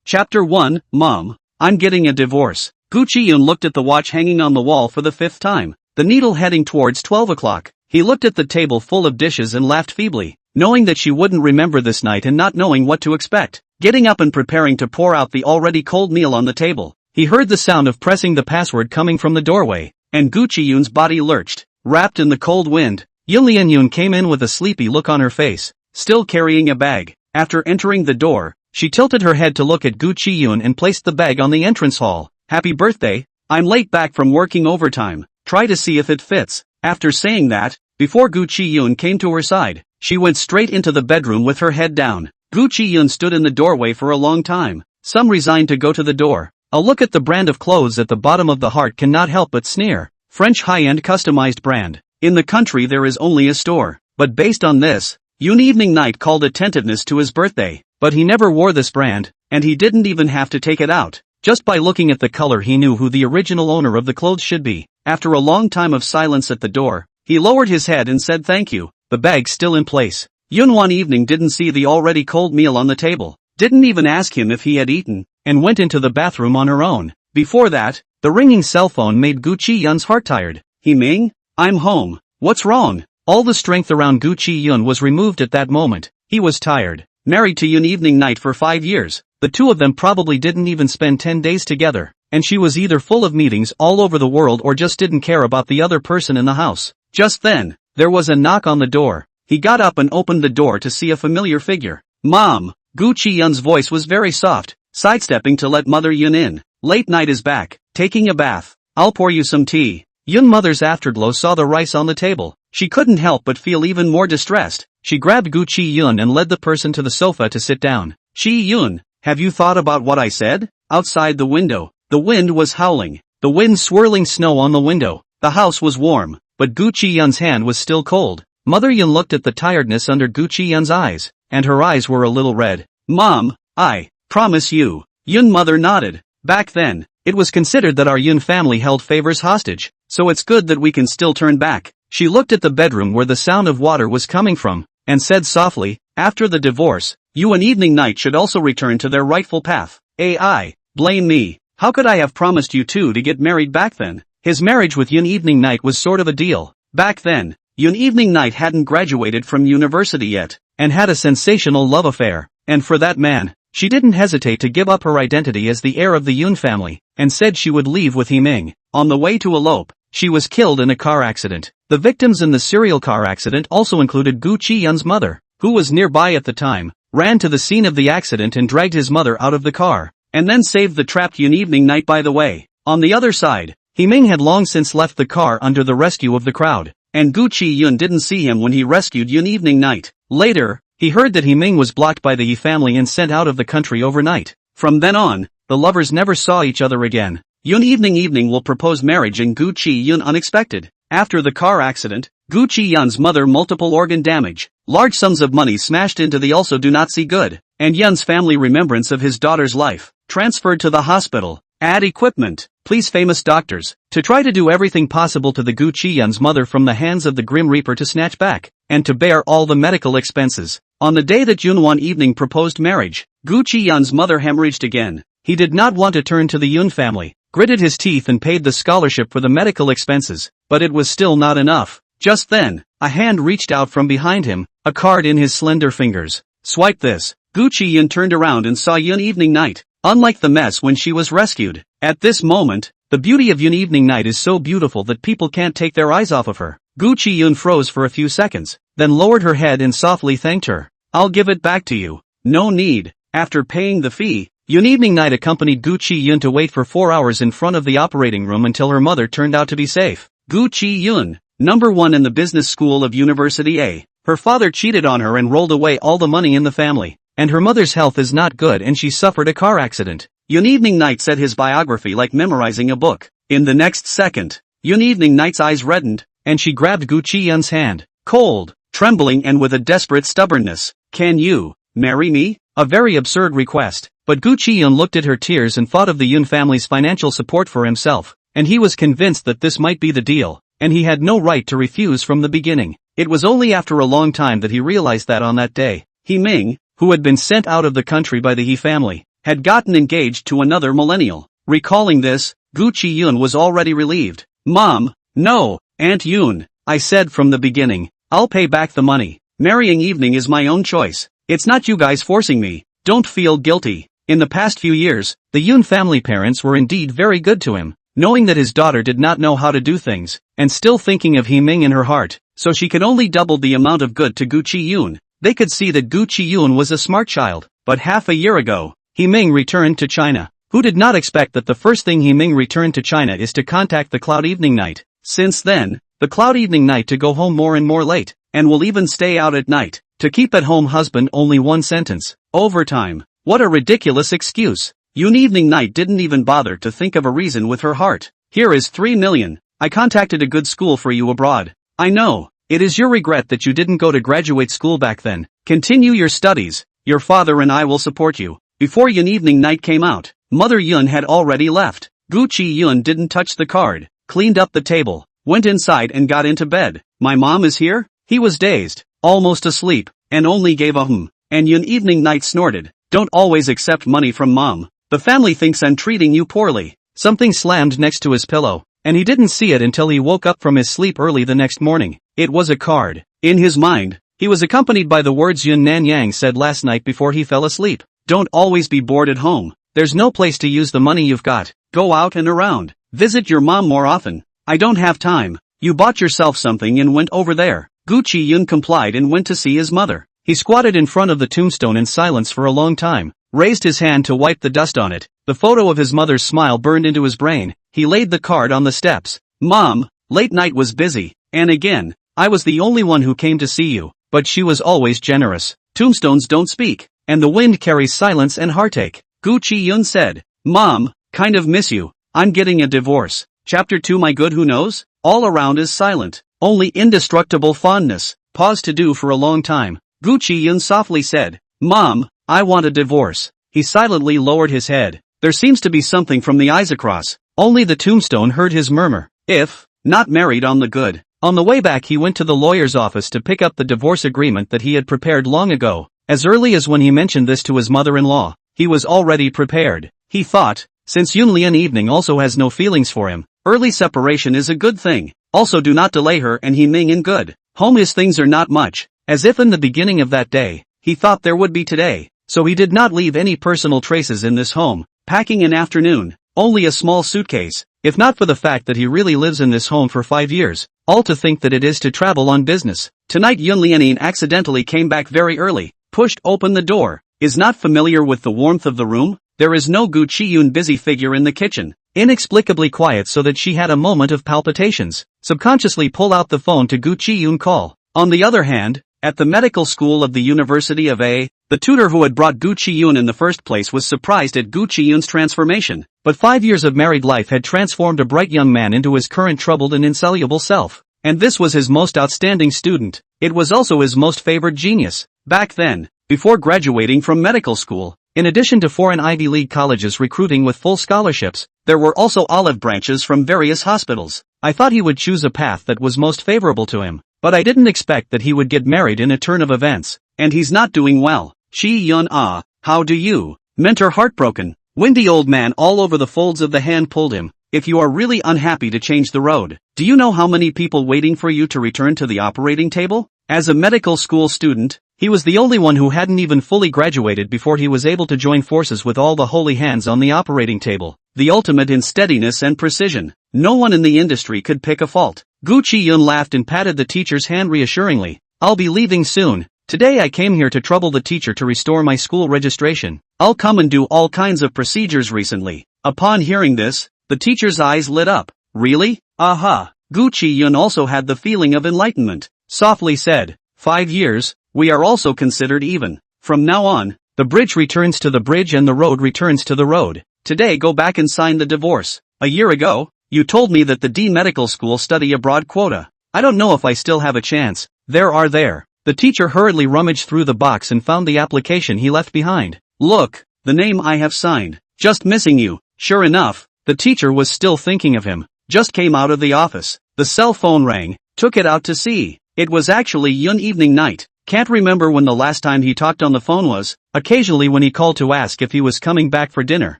Chapter 1, Mom, I'm getting a divorce. Gu Chiyun looked at the watch hanging on the wall for the 5th time, the needle heading towards 12 o'clock. He looked at the table full of dishes and laughed feebly, knowing that she wouldn't remember this night and not knowing what to expect. Getting up and preparing to pour out the already cold meal on the table, he heard the sound of pressing the password coming from the doorway, and Gu Chiyun's body lurched, wrapped in the cold wind. Yun came in with a sleepy look on her face, still carrying a bag. After entering the door, she tilted her head to look at Gu Chiyun and placed the bag on the entrance hall. Happy birthday, I'm late back from working overtime, try to see if it fits. After saying that, before Gu Chiyun came to her side, she went straight into the bedroom with her head down. Gu Chiyun stood in the doorway for a long time, some resigned to go to the door. A look at the brand of clothes at the bottom of the heart cannot help but sneer. French high-end customized brand. In the country there is only a store. But based on this, Yun Evening Night called attentiveness to his birthday. But he never wore this brand, and he didn't even have to take it out. Just by looking at the color he knew who the original owner of the clothes should be. After a long time of silence at the door, he lowered his head and said thank you, the bag still in place. Yun Wanwan Evening didn't see the already cold meal on the table, didn't even ask him if he had eaten, and went into the bathroom on her own. Before that, the ringing cell phone made Gu Chiyun's heart tired. Ming, I'm home. What's wrong? All the strength around Gu Chiyun was removed at that moment. He was tired. Married to Yun Evening Night for 5 years, the two of them probably didn't even spend 10 days together, and she was either full of meetings all over the world or just didn't care about the other person in the house. Just then, there was a knock on the door. He got up and opened the door to see a familiar figure. Mom! Gu Chiyun's voice was very soft, sidestepping to let Mother Yun in. Late night is back, taking a bath. I'll pour you some tea. Yun Mother's afterglow saw the rice on the table. She couldn't help but feel even more distressed. She grabbed Gu Chiyun and led the person to the sofa to sit down. Chiyun, have you thought about what I said? Outside the window, the wind was howling, the wind swirling snow on the window. The house was warm, but Gu Chiyun's hand was still cold. Mother Yun looked at the tiredness under Gu Chiyun's eyes, and her eyes were a little red. Mom, I promise you. Yun Mother nodded. Back then, it was considered that our Yun family held favors hostage, so it's good that we can still turn back. She looked at the bedroom where the sound of water was coming from, and said softly, after the divorce, you and Evening Night should also return to their rightful path. I blame me. How could I have promised you two to get married back then? His marriage with Yun Evening Night was sort of a deal. Back then, Yun Evening Night hadn't graduated from university yet, and had a sensational love affair, and for that man, she didn't hesitate to give up her identity as the heir of the Yun family, and said she would leave with Ming. On the way to elope, she was killed in a car accident. The victims in the serial car accident also included Gu Chiyun's mother, who was nearby at the time, ran to the scene of the accident and dragged his mother out of the car, and then saved the trapped Yun Evening Night by the way. On the other side, Ming had long since left the car under the rescue of the crowd, and Gu Chiyun didn't see him when he rescued Yun Evening Night. Later, he heard that Ming was blocked by the Yi family and sent out of the country overnight. From then on, the lovers never saw each other again. Yun Evening will propose marriage and Gu Chiyun unexpected. After the car accident, Gu Chiyun's mother multiple organ damage, large sums of money smashed into the also do not see good, and Yun's family remembrance of his daughter's life, transferred to the hospital. Add equipment, please famous doctors, to try to do everything possible to the Gu Chiyun's mother from the hands of the Grim Reaper to snatch back, and to bear all the medical expenses. On the day that Yun Wanwan Evening proposed marriage, Gu Chiyun's mother hemorrhaged again. He did not want to turn to the Yun family, gritted his teeth and paid the scholarship for the medical expenses, but it was still not enough. Just then, a hand reached out from behind him, a card in his slender fingers. Swipe this. Gu Chiyun turned around and saw Yun Evening Night, unlike the mess when she was rescued. At this moment, the beauty of Yun Evening Night is so beautiful that people can't take their eyes off of her. Gu Chiyun froze for a few seconds, then lowered her head and softly thanked her. I'll give it back to you. No need. After paying the fee, Yun Evening Night accompanied Gu Chiyun to wait for 4 hours in front of the operating room until her mother turned out to be safe. Gu Chiyun, number 1 in the business school of University A. Her father cheated on her and rolled away all the money in the family, and her mother's health is not good and she suffered a car accident. Yun Evening Night said his biography like memorizing a book. In the next second, Yun Evening Night's eyes reddened, and she grabbed Gu Chiyun's hand, cold, trembling and with a desperate stubbornness. Can you marry me? A very absurd request, but Gu Chiyun looked at her tears and thought of the Yun family's financial support for himself, and he was convinced that this might be the deal, and he had no right to refuse from the beginning. It was only after a long time that he realized that on that day, Ming, who had been sent out of the country by the Yi family, had gotten engaged to another millennial. Recalling this, Gu Chiyun was already relieved. Mom, no, Aunt Yun, I said from the beginning, I'll pay back the money. Marrying evening is my own choice. It's not you guys forcing me. Don't feel guilty. In the past few years, the Yun family parents were indeed very good to him, knowing that his daughter did not know how to do things, and still thinking of Himing in her heart, so she could only double the amount of good to Gu Chiyun. They could see that Gu Chiyun was a smart child, but half a year ago, Himing returned to China. Who did not expect that the first thing Himing returned to China is to contact the Cloud Evening Night? Since then, the Cloud Evening Night to go home more and more late, and will even stay out at night. To keep at home husband only one sentence. Overtime. What a ridiculous excuse. Yun Evening Night didn't even bother to think of a reason with her heart. Here is 3 million. I contacted a good school for you abroad. I know. It is your regret that you didn't go to graduate school back then. Continue your studies. Your father and I will support you. Before Yun Evening Night came out, Mother Yun had already left. Gu Chiyun didn't touch the card, cleaned up the table, went inside and got into bed. My mom is here? He was dazed, almost asleep, and only gave a and Yun Evening Night snorted. Don't always accept money from mom. The family thinks I'm treating you poorly. Something slammed next to his pillow, and he didn't see it until he woke up from his sleep early the next morning. It was a card. In his mind, he was accompanied by the words Yun Nanyang said last night before he fell asleep. Don't always be bored at home. There's no place to use the money you've got. Go out and around. Visit your mom more often. I don't have time. You bought yourself something and went over there. Gu Chiyun complied and went to see his mother. He squatted in front of the tombstone in silence for a long time, raised his hand to wipe the dust on it. The photo of his mother's smile burned into his brain. He laid the card on the steps. Mom, late night was busy, and again, I was the only one who came to see you, but she was always generous. Tombstones don't speak, and the wind carries silence and heartache. Gu Chiyun said, Mom, kind of miss you. I'm getting a divorce. Chapter 2. My good who knows? All around is silent. Only indestructible fondness. Pause to do for a long time. Gu Chiyun softly said, Mom, I want a divorce. He silently lowered his head. There seems to be something from the eyes across. Only the tombstone heard his murmur. If not married on the good. On the way back he went to the lawyer's office to pick up the divorce agreement that he had prepared long ago. As early as when he mentioned this to his mother-in-law, he was already prepared. He thought, since Yun Lian Evening also has no feelings for him, early separation is a good thing. Also do not delay her and Himing in good. Home his things are not much. As if in the beginning of that day, he thought there would be today, so he did not leave any personal traces in this home. Packing an afternoon, only a small suitcase, if not for the fact that he really lives in this home for 5 years, all to think that it is to travel on business. Tonight Yun Lianin accidentally came back very early, pushed open the door, is not familiar with the warmth of the room. There is no Gu Chiyun busy figure in the kitchen, inexplicably quiet so that she had a moment of palpitations, subconsciously pull out the phone to Gu Chiyun call. On the other hand, at the medical school of the University of A, the tutor who had brought Gu Chiyun in the first place was surprised at Gu Chiyun's transformation, but 5 years of married life had transformed a bright young man into his current troubled and insoluble self, and this was his most outstanding student. It was also his most favored genius. Back then, before graduating from medical school, in addition to foreign Ivy League colleges recruiting with full scholarships, there were also olive branches from various hospitals. I thought he would choose a path that was most favorable to him. But I didn't expect that he would get married in a turn of events, and he's not doing well. Chi Yun how do you? Mentor heartbroken, windy old man all over the folds of the hand pulled him. If you are really unhappy to change the road, do you know how many people waiting for you to return to the operating table? As a medical school student, he was the only one who hadn't even fully graduated before he was able to join forces with all the holy hands on the operating table, the ultimate in steadiness and precision. No one in the industry could pick a fault. Gu Chiyun laughed and patted the teacher's hand reassuringly. I'll be leaving soon. Today I came here to trouble the teacher to restore my school registration. I'll come and do all kinds of procedures recently. Upon hearing this, the teacher's eyes lit up. Really? Aha. Gu Chiyun also had the feeling of enlightenment. Softly said, 5 years, we are also considered even. From now on, the bridge returns to the bridge and the road returns to the road. Today go back and sign the divorce. A year ago, you told me that the D medical school study abroad quota. I don't know if I still have a chance. There. The teacher hurriedly rummaged through the box and found the application he left behind. Look, the name I have signed. Just missing you. Sure enough, the teacher was still thinking of him. Just came out of the office. The cell phone rang, took it out to see. It was actually Yun Evening Night. Can't remember when the last time he talked on the phone was. Occasionally when he called to ask if he was coming back for dinner,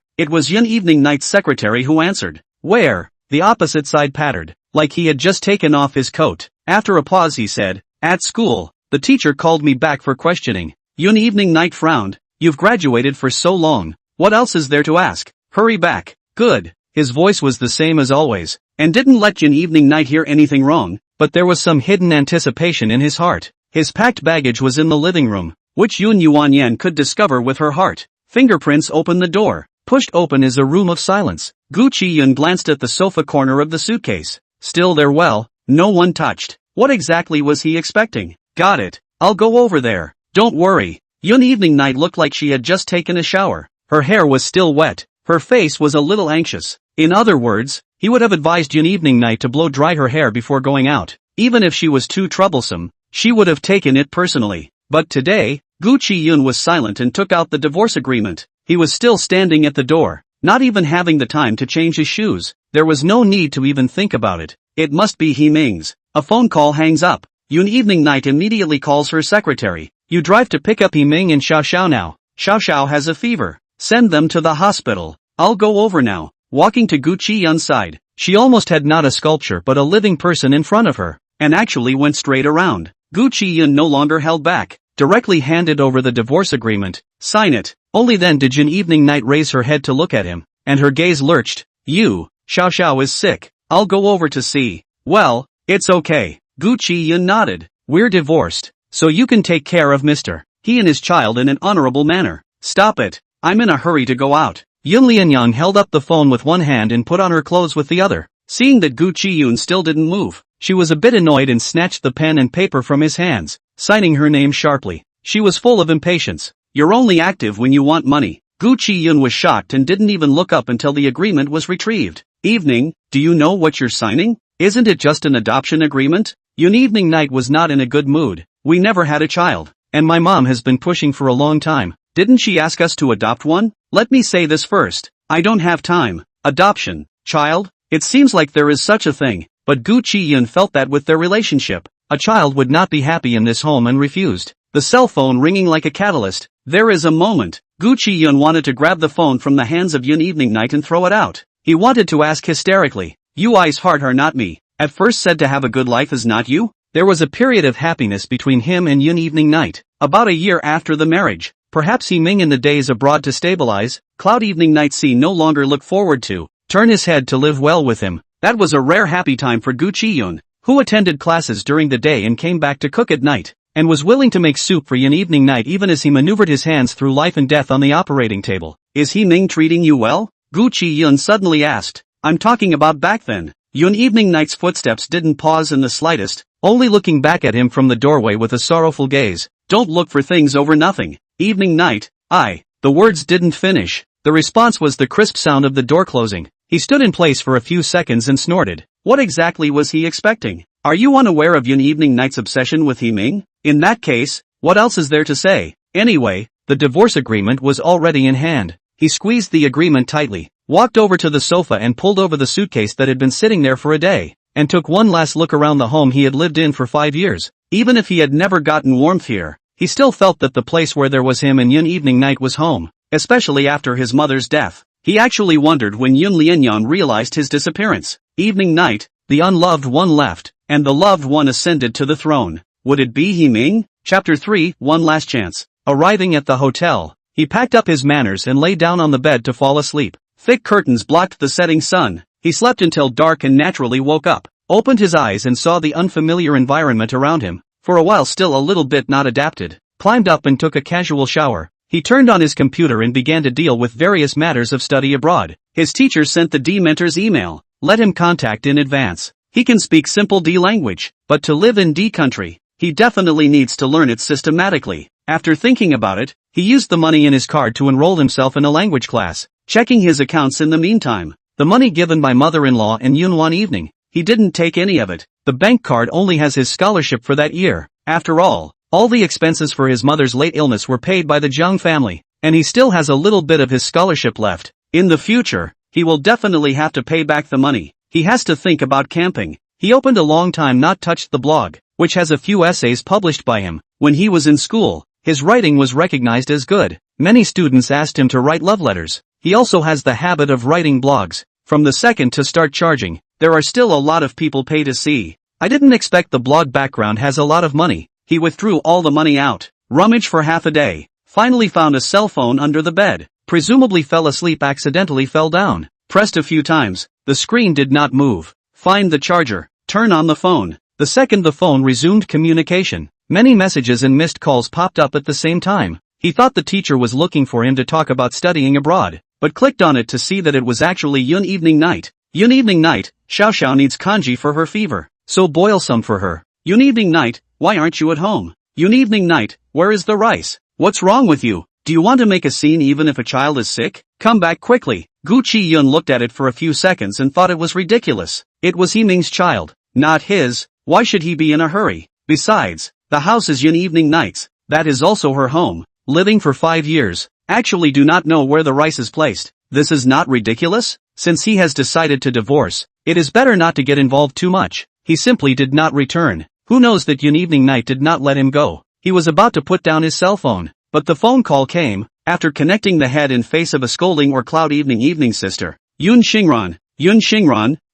it was Yun Evening Night's secretary who answered. Where? The opposite side pattered, like he had just taken off his coat. After a pause he said, at school. The teacher called me back for questioning. Yun Evening Night frowned. You've graduated for so long. What else is there to ask? Hurry back. Good. His voice was the same as always, and didn't let Yun Evening Night hear anything wrong, but there was some hidden anticipation in his heart. His packed baggage was in the living room, which Yun Wanwan could discover with her heart. Fingerprints opened the door. Pushed open is a room of silence. Gu Chiyun glanced at the sofa corner of the suitcase. Still there, well, no one touched. What exactly was he expecting? Got it. I'll go over there. Don't worry. Yun Evening Night looked like she had just taken a shower. Her hair was still wet. Her face was a little anxious. In other words, he would have advised Yun Evening Night to blow dry her hair before going out. Even if she was too troublesome, she would have taken it personally. But today, Gu Chiyun was silent and took out the divorce agreement. He was still standing at the door, not even having the time to change his shoes. There was no need to even think about it. It must be He Ming's. A phone call hangs up. Yun Evening Night immediately calls her secretary. You drive to pick up He Ming and Xiao Xiao now. Xiao Xiao has a fever. Send them to the hospital. I'll go over now. Walking to Gu Chiyun's side, she almost had not a sculpture but a living person in front of her, and actually went straight around. Gu Chiyun no longer held back, directly handed over the divorce agreement. Sign it. Only then did Yun Evening Night raise her head to look at him, and her gaze lurched. You, Xiao Xiao is sick. I'll go over to see. Well, it's okay. Gu Chiyun nodded. We're divorced, so you can take care of Mr. He and his child in an honorable manner. Stop it. I'm in a hurry to go out. Yun Lianyang held up the phone with one hand and put on her clothes with the other. Seeing that Gu Chiyun still didn't move, she was a bit annoyed and snatched the pen and paper from his hands, signing her name sharply. She was full of impatience. You're only active when you want money. Gu Chiyun was shocked and didn't even look up until the agreement was retrieved. Evening, do you know what you're signing? Isn't it just an adoption agreement? Yun Evening Night was not in a good mood. We never had a child, and my mom has been pushing for a long time. Didn't she ask us to adopt one? Let me say this first. I don't have time. Adoption. Child? It seems like there is such a thing, but Gu Chiyun felt that with their relationship, a child would not be happy in this home and refused. The cell phone ringing like a catalyst. There is a moment. Gu Chiyun wanted to grab the phone from the hands of Yun Evening Night and throw it out. He wanted to ask hysterically, You I's heart are not me. At first said to have a good life is not you? There was a period of happiness between him and Yun Evening Night, about a year after the marriage. Perhaps He Ming in the days abroad to stabilize, Cloud Evening Night see no longer look forward to, turn his head to live well with him. That was a rare happy time for Gu Chiyun, who attended classes during the day and came back to cook at night, and was willing to make soup for Yun Evening Night even as he maneuvered his hands through life and death on the operating table. Is He Ming treating you well? Gu Chiyun suddenly asked. I'm talking about back then. Yun Evening Night's footsteps didn't pause in the slightest, only looking back at him from the doorway with a sorrowful gaze. Don't look for things over nothing. Evening Night, the words didn't finish. The response was the crisp sound of the door closing. He stood in place for a few seconds and snorted. What exactly was he expecting? Are you unaware of Yun Evening Night's obsession with He Ming? In that case, what else is there to say? Anyway, the divorce agreement was already in hand. He squeezed the agreement tightly, walked over to the sofa and pulled over the suitcase that had been sitting there for a day, and took one last look around the home he had lived in for 5 years. Even if he had never gotten warmth here, he still felt that the place where there was him and Yun Evening Night was home, especially after his mother's death. He actually wondered when Yun Lianyang realized his disappearance. Evening Night, the unloved one left, and the loved one ascended to the throne. Would it be He Ming? Chapter 3, One Last Chance. Arriving at the hotel, he packed up his manners and lay down on the bed to fall asleep. Thick curtains blocked the setting sun. He slept until dark and naturally woke up, opened his eyes and saw the unfamiliar environment around him, for a while still a little bit not adapted, climbed up and took a casual shower. He turned on his computer and began to deal with various matters of study abroad. His teacher sent the D mentor's email, let him contact in advance. He can speak simple D language, but to live in D country, he definitely needs to learn it systematically. After thinking about it, he used the money in his card to enroll himself in a language class, checking his accounts in the meantime. The money given by mother-in-law and Yun Wan Evening, he didn't take any of it. The bank card only has his scholarship for that year. After all the expenses for his mother's late illness were paid by the Zhang family, and he still has a little bit of his scholarship left. In the future, he will definitely have to pay back the money. He has to think about camping. He opened a long time not touched the blog, which has a few essays published by him. When he was in school, his writing was recognized as good. Many students asked him to write love letters. He also has the habit of writing blogs. From the second to start charging, there are still a lot of people pay to see. I didn't expect the blog background has a lot of money. He withdrew all the money out, rummaged for half a day, finally found a cell phone under the bed, presumably fell asleep, accidentally fell down, pressed a few times, the screen did not move. Find the charger, turn on the phone. The second the phone resumed communication, many messages and missed calls popped up at the same time. He thought the teacher was looking for him to talk about studying abroad, but clicked on it to see that it was actually Yun evening night. Yun evening night, Xiao Xiao needs kanji for her fever, so boil some for her. Yun evening night, why aren't you at home? Yun evening night, where is the rice? What's wrong with you? Do you want to make a scene even if a child is sick? Come back quickly. Gu Chiyun looked at it for a few seconds and thought it was ridiculous. It was Himing's child, not his. Why should he be in a hurry? Besides, the house is Yun evening night's. That is also her home. Living for 5 years. Actually do not know where the rice is placed. This is not ridiculous? Since he has decided to divorce, it is better not to get involved too much. He simply did not return. Who knows that Yun evening night did not let him go. He was about to put down his cell phone, but the phone call came, after connecting the head and face of a scolding or cloud evening sister. Yun Xingran,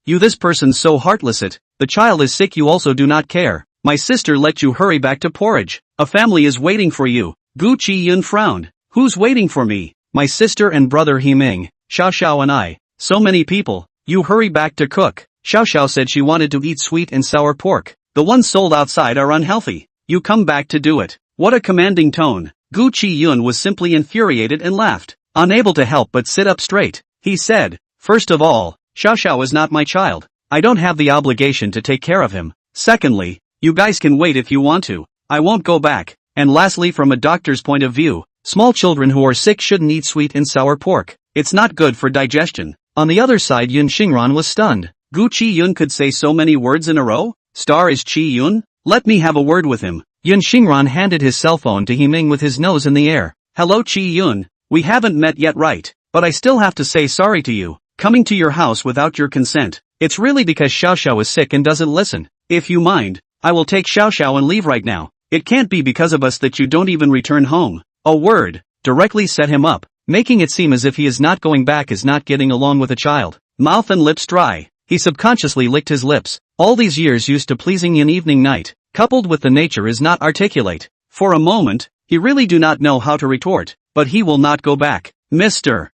you this person's so heartless it. The child is sick, you also do not care. My sister let you hurry back to porridge. A family is waiting for you. Gu Chiyun frowned. Who's waiting for me? My sister and brother Himing, Xiao Xiao and I. So many people. You hurry back to cook. Xiao Xiao said she wanted to eat sweet and sour pork. The ones sold outside are unhealthy. You come back to do it. What a commanding tone. Gu Chiyun was simply infuriated and laughed. Unable to help but sit up straight, he said, first of all, Xiao Xiao is not my child. I don't have the obligation to take care of him. Secondly, you guys can wait if you want to. I won't go back. And lastly, from a doctor's point of view, small children who are sick shouldn't eat sweet and sour pork. It's not good for digestion. On the other side, Yun Xingran was stunned. Gu Chiyun could say so many words in a row? Star is Chiyun? Let me have a word with him. Yun Xingran handed his cell phone to Himing with his nose in the air. Hello Chiyun, we haven't met yet, right? But I still have to say sorry to you. Coming to your house without your consent. It's really because Xiao Xiao is sick and doesn't listen. If you mind, I will take Xiao Xiao and leave right now. It can't be because of us that you don't even return home. A word, directly set him up, making it seem as if he is not going back, is not getting along with a child. Mouth and lips dry. He subconsciously licked his lips. All these years used to pleasing Yun evening night, coupled with the nature is not articulate. For a moment, he really do not know how to retort, but he will not go back. Mr.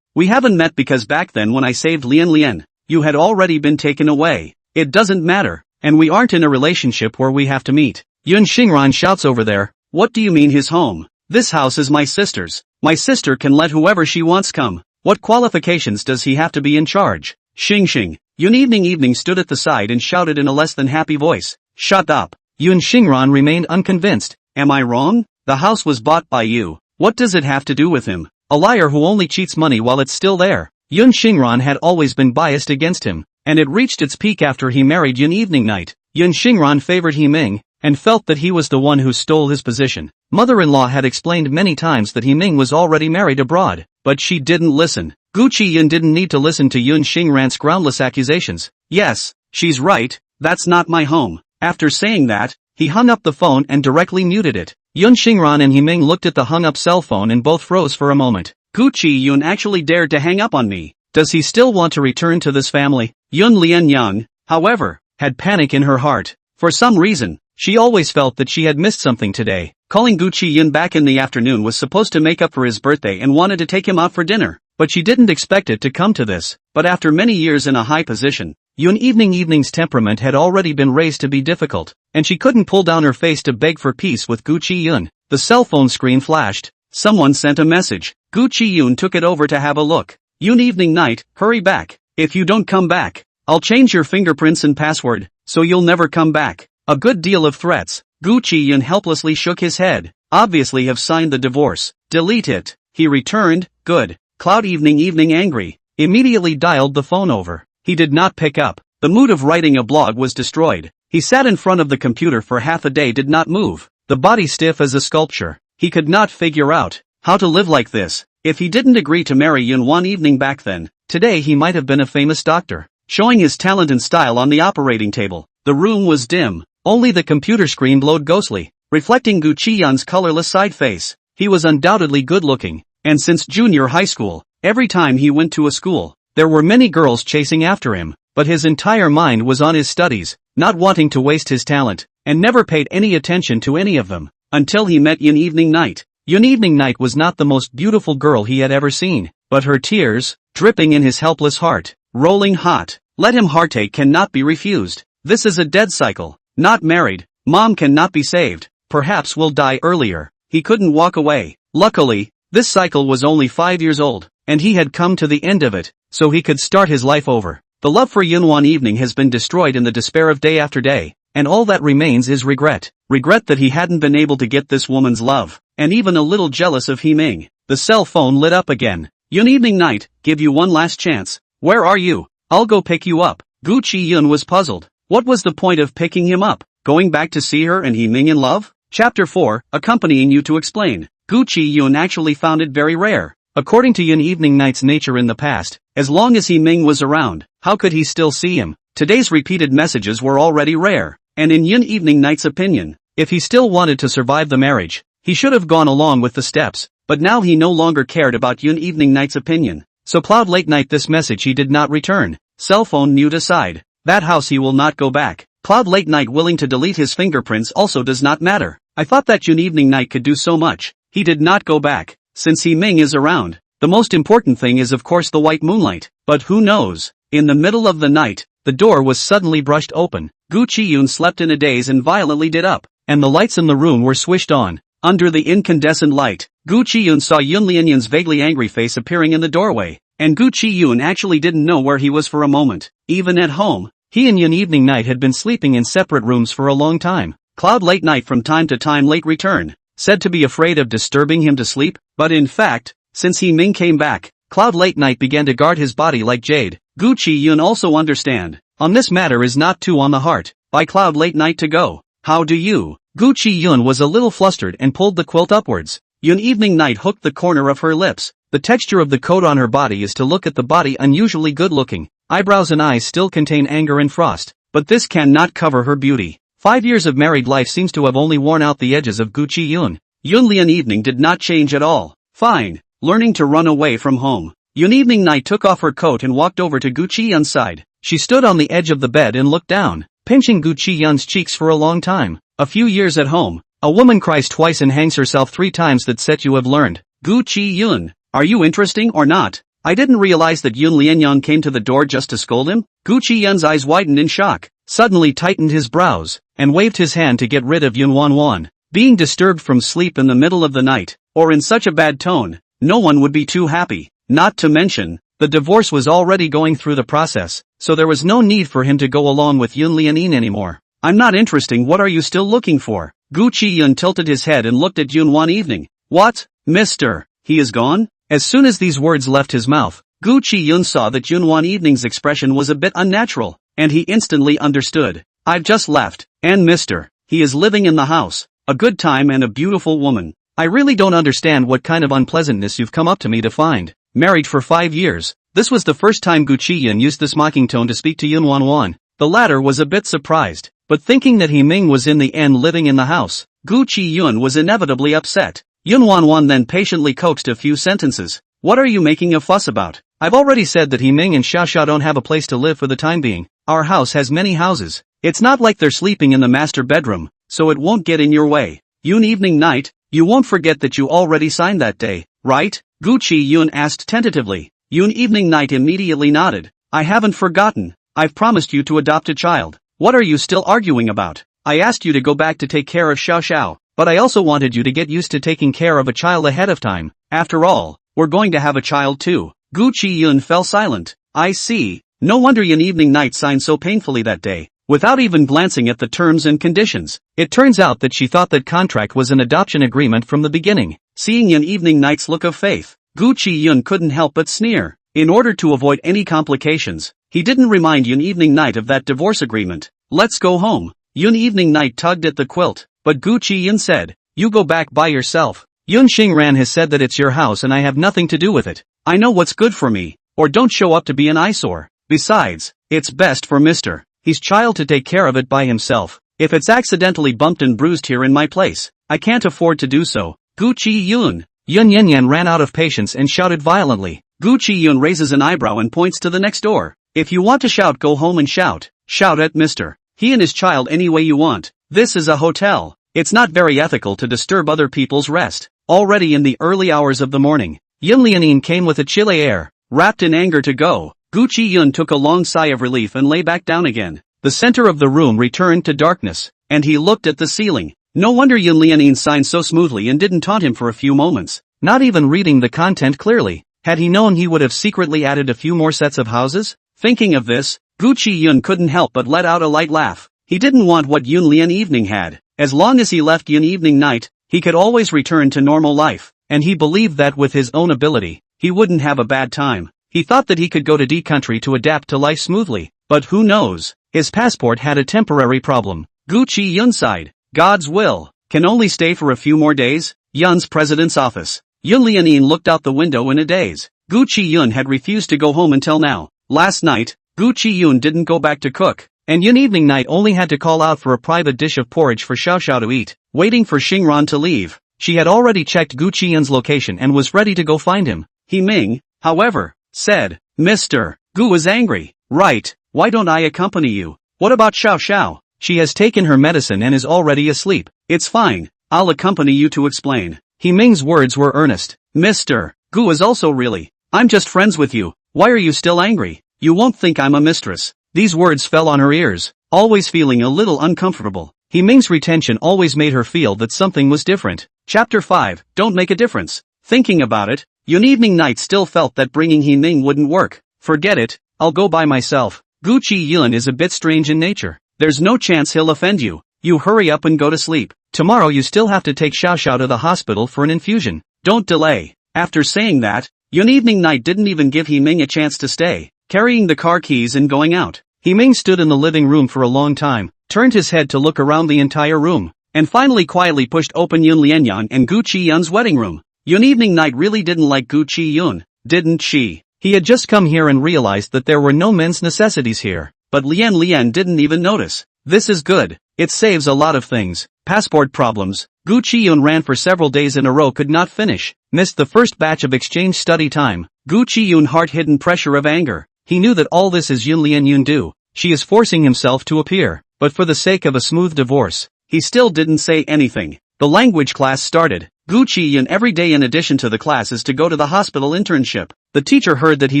We haven't met because back then when I saved Lian, you had already been taken away. It doesn't matter, and we aren't in a relationship where we have to meet. Yun Xingran shouts over there, what do you mean his home? This house is my sister's. My sister can let whoever she wants come. What qualifications does he have to be in charge? Xing. Yun evening stood at the side and shouted in a less than happy voice. Shut up. Yun Xingran remained unconvinced. Am I wrong? The house was bought by you. What does it have to do with him? A liar who only cheats money while it's still there. Yun Xingran had always been biased against him, and it reached its peak after he married Yun evening night. Yun Xingran favored Himing, and felt that he was the one who stole his position. Mother-in-law had explained many times that Himing was already married abroad, but she didn't listen. Gu Chiyun didn't need to listen to Yun Xingran's groundless accusations. Yes, she's right, that's not my home. After saying that, he hung up the phone and directly muted it. Yun Xingran and Himing looked at the hung-up cell phone and both froze for a moment. Gu Chiyun actually dared to hang up on me. Does he still want to return to this family? Yun Lianyang, however, had panic in her heart. For some reason, she always felt that she had missed something today. Calling Gu Chiyun back in the afternoon was supposed to make up for his birthday and wanted to take him out for dinner. But she didn't expect it to come to this. But after many years in a high position, Yun evening's temperament had already been raised to be difficult, and she couldn't pull down her face to beg for peace with Gu Chiyun. The cell phone screen flashed. Someone sent a message. Gu Chiyun took it over to have a look. Yun evening night, hurry back. If you don't come back, I'll change your fingerprints and password, so you'll never come back. A good deal of threats. Gu Chiyun helplessly shook his head. Obviously have signed the divorce. Delete it. He returned. Good. Cloud evening angry. Immediately dialed the phone over. He did not pick up. The mood of writing a blog was destroyed. He sat in front of the computer for half a day, did not move. The body stiff as a sculpture. He could not figure out how to live like this. If he didn't agree to marry Yun one evening back then, today he might have been a famous doctor, showing his talent and style on the operating table. The room was dim. Only the computer screen glowed ghostly, reflecting Gu Chiyun's colorless side face. He was undoubtedly good-looking, and since junior high school, every time he went to a school, there were many girls chasing after him, but his entire mind was on his studies, not wanting to waste his talent, and never paid any attention to any of them, until he met Yun Evening Night. Yun Evening Night was not the most beautiful girl he had ever seen, but her tears, dripping in his helpless heart, rolling hot, let him heartache cannot be refused. This is a dead cycle. Not married, mom cannot be saved, perhaps will die earlier. He couldn't walk away. Luckily, this cycle was only 5 years old, and he had come to the end of it, so he could start his life over. The love for Yunwan Evening has been destroyed in the despair of day after day, and all that remains is regret. Regret that he hadn't been able to get this woman's love, and even a little jealous of Himing. The cell phone lit up again. Yun Evening Night, give you one last chance. Where are you? I'll go pick you up. Gu Chiyun was puzzled. What was the point of picking him up? Going back to see her and Himing in love? Chapter 4, accompanying you to explain. Gu Chiyun actually found it very rare. According to Yun Evening Night's nature in the past, as long as Himing was around, how could he still see him? Today's repeated messages were already rare, and in Yun Evening Night's opinion, if he still wanted to survive the marriage, he should have gone along with the steps, but now he no longer cared about Yun Evening Night's opinion. So Cloud Late Night this message he did not return. Cell phone mute aside. That house he will not go back. Cloud Late Night willing to delete his fingerprints also does not matter. I thought that Yun Evening Night could do so much. He did not go back. Since Himing is around, the most important thing is of course the white moonlight. But who knows? In the middle of the night, the door was suddenly brushed open. Gu Chiyun slept in a daze and violently did up, and the lights in the room were swished on. Under the incandescent light, Gu Chiyun saw Yun Lianyan's vaguely angry face appearing in the doorway, and Gu Chiyun actually didn't know where he was for a moment. Even at home, he and Yun Evening Night had been sleeping in separate rooms for a long time. Cloud Late Night from time to time late return, said to be afraid of disturbing him to sleep, but in fact, since Himing came back, Cloud Late Night began to guard his body like jade. Gu Chiyun also understand, on this matter is not too on the heart, by Cloud Late Night to go. How do you? Gu Chiyun was a little flustered and pulled the quilt upwards. Yun Evening Night hooked the corner of her lips. The texture of the coat on her body is to look at the body unusually good looking. Eyebrows and eyes still contain anger and frost, but this cannot cover her beauty. 5 years of married life seems to have only worn out the edges of Gu Chiyun. Yun Lian Evening did not change at all. Fine. Learning to run away from home. Yun Evening Night took off her coat and walked over to Gu Chiyun's side. She stood on the edge of the bed and looked down, pinching Gu Chiyun's cheeks for a long time. A few years at home, a woman cries twice and hangs herself 3 times. That set you have learned. Gu Chiyun, are you interesting or not? I didn't realize that Yun Lianyan came to the door just to scold him. Gu Chiyun's eyes widened in shock, suddenly tightened his brows, and waved his hand to get rid of Yun Wanwan. Being disturbed from sleep in the middle of the night, or in such a bad tone, no one would be too happy. Not to mention, the divorce was already going through the process, so there was no need for him to go along with Yun Lianin anymore. I'm not interesting. What are you still looking for? Gu Chiyun tilted his head and looked at Yun Wan Evening. What, mister? He is gone? As soon as these words left his mouth, Gu Chiyun saw that Yun Wan Evening's expression was a bit unnatural, and he instantly understood. I've just left, and mister, he is living in the house, a good time and a beautiful woman. I really don't understand what kind of unpleasantness you've come up to me to find. Married for 5 years. This was the first time Gu Chiyun used this mocking tone to speak to Yun Wanwan. The latter was a bit surprised, but thinking that Himing was in the end living in the house, Gu Chiyun was inevitably upset. Yun Wanwan then patiently coaxed a few sentences. What are you making a fuss about? I've already said that Himing and Xiaoxia don't have a place to live for the time being. Our house has many houses. It's not like they're sleeping in the master bedroom, so it won't get in your way. Yun Evening Night, you won't forget that you already signed that day, right? Gu Chiyun asked tentatively. Yun Evening Night immediately nodded. I haven't forgotten. I've promised you to adopt a child. What are you still arguing about? I asked you to go back to take care of Xiao Xiao, but I also wanted you to get used to taking care of a child ahead of time. After all, we're going to have a child too. Gu Chiyun fell silent. I see. No wonder Yun Evening Night signed so painfully that day, without even glancing at the terms and conditions. It turns out that she thought that contract was an adoption agreement from the beginning. Seeing Yun Evening Night's look of faith, Gu Chiyun couldn't help but sneer. In order to avoid any complications, he didn't remind Yun Evening Night of that divorce agreement. Let's go home. Yun Evening Night tugged at the quilt, but Gu Chiyun said, you go back by yourself. Yun Xingran has said that it's your house and I have nothing to do with it. I know what's good for me, or don't show up to be an eyesore. Besides, it's best for Mr. He's child to take care of it by himself. If it's accidentally bumped and bruised here in my place, I can't afford to do so. Gu Chiyun. Yun Wanwan ran out of patience and shouted violently. Gu Chiyun raises an eyebrow and points to the next door. If you want to shout, go home and shout. Shout at Mr. He and his child any way you want. This is a hotel. It's not very ethical to disturb other people's rest. Already in the early hours of the morning, Yun Wanwan came with a chilly air, wrapped in anger to go. Gu Chiyun took a long sigh of relief and lay back down again. The center of the room returned to darkness, and he looked at the ceiling. No wonder Yun Wanwan signed so smoothly and didn't taunt him for a few moments, not even reading the content clearly. Had he known, he would have secretly added a few more sets of houses? Thinking of this, Gu Chiyun couldn't help but let out a light laugh. He didn't want what Yun Lian evening had. As long as he left Yun evening night, he could always return to normal life, and he believed that with his own ability, he wouldn't have a bad time. He thought that he could go to D country to adapt to life smoothly, but who knows? His passport had a temporary problem. Gu Chiyun sighed. God's will. Can only stay for a few more days? Yun's president's office. Yun Lianin looked out the window in a daze. Gu Chiyun had refused to go home until now. Last night, Gu Chiyun didn't go back to cook, and Yun evening night only had to call out for a private dish of porridge for Xiao Xiao to eat. Waiting for Xingran to leave, she had already checked Gu Chiyun's location and was ready to go find him. He Ming, however, said, Mr. Gu was angry. Right, why don't I accompany you? What about Xiao Xiao? She has taken her medicine and is already asleep. It's fine, I'll accompany you to explain. He Ming's words were earnest. Mr. Gu is also really. I'm just friends with you. Why are you still angry? You won't think I'm a mistress. These words fell on her ears, always feeling a little uncomfortable. He Ming's retention always made her feel that something was different. Chapter 5, Don't Make a Difference. Thinking about it, Yun evening night still felt that bringing He Ming wouldn't work. Forget it, I'll go by myself. Gu Chiyun is a bit strange in nature. There's no chance he'll offend you. You hurry up and go to sleep. Tomorrow you still have to take Xiao Xiao to the hospital for an infusion. Don't delay. After saying that, Yun evening night didn't even give He Ming a chance to stay, carrying the car keys and going out. He Ming stood in the living room for a long time, turned his head to look around the entire room, and finally quietly pushed open Yun Lianyan and Gu Chiyun's wedding room. Yun evening night really didn't like Gu Chiyun, didn't she? He had just come here and realized that there were no men's necessities here, but Lian didn't even notice. This is good. It saves a lot of things. Passport problems. Gu Chiyun ran for several days in a row, could not finish, missed the first batch of exchange study time. Gu Chiyun heart-hidden pressure of anger. He knew that all this is Yun Lianyun do. She is forcing himself to appear, but for the sake of a smooth divorce, he still didn't say anything. The language class started. Gu Chiyun every day in addition to the class is to go to the hospital internship. The teacher heard that he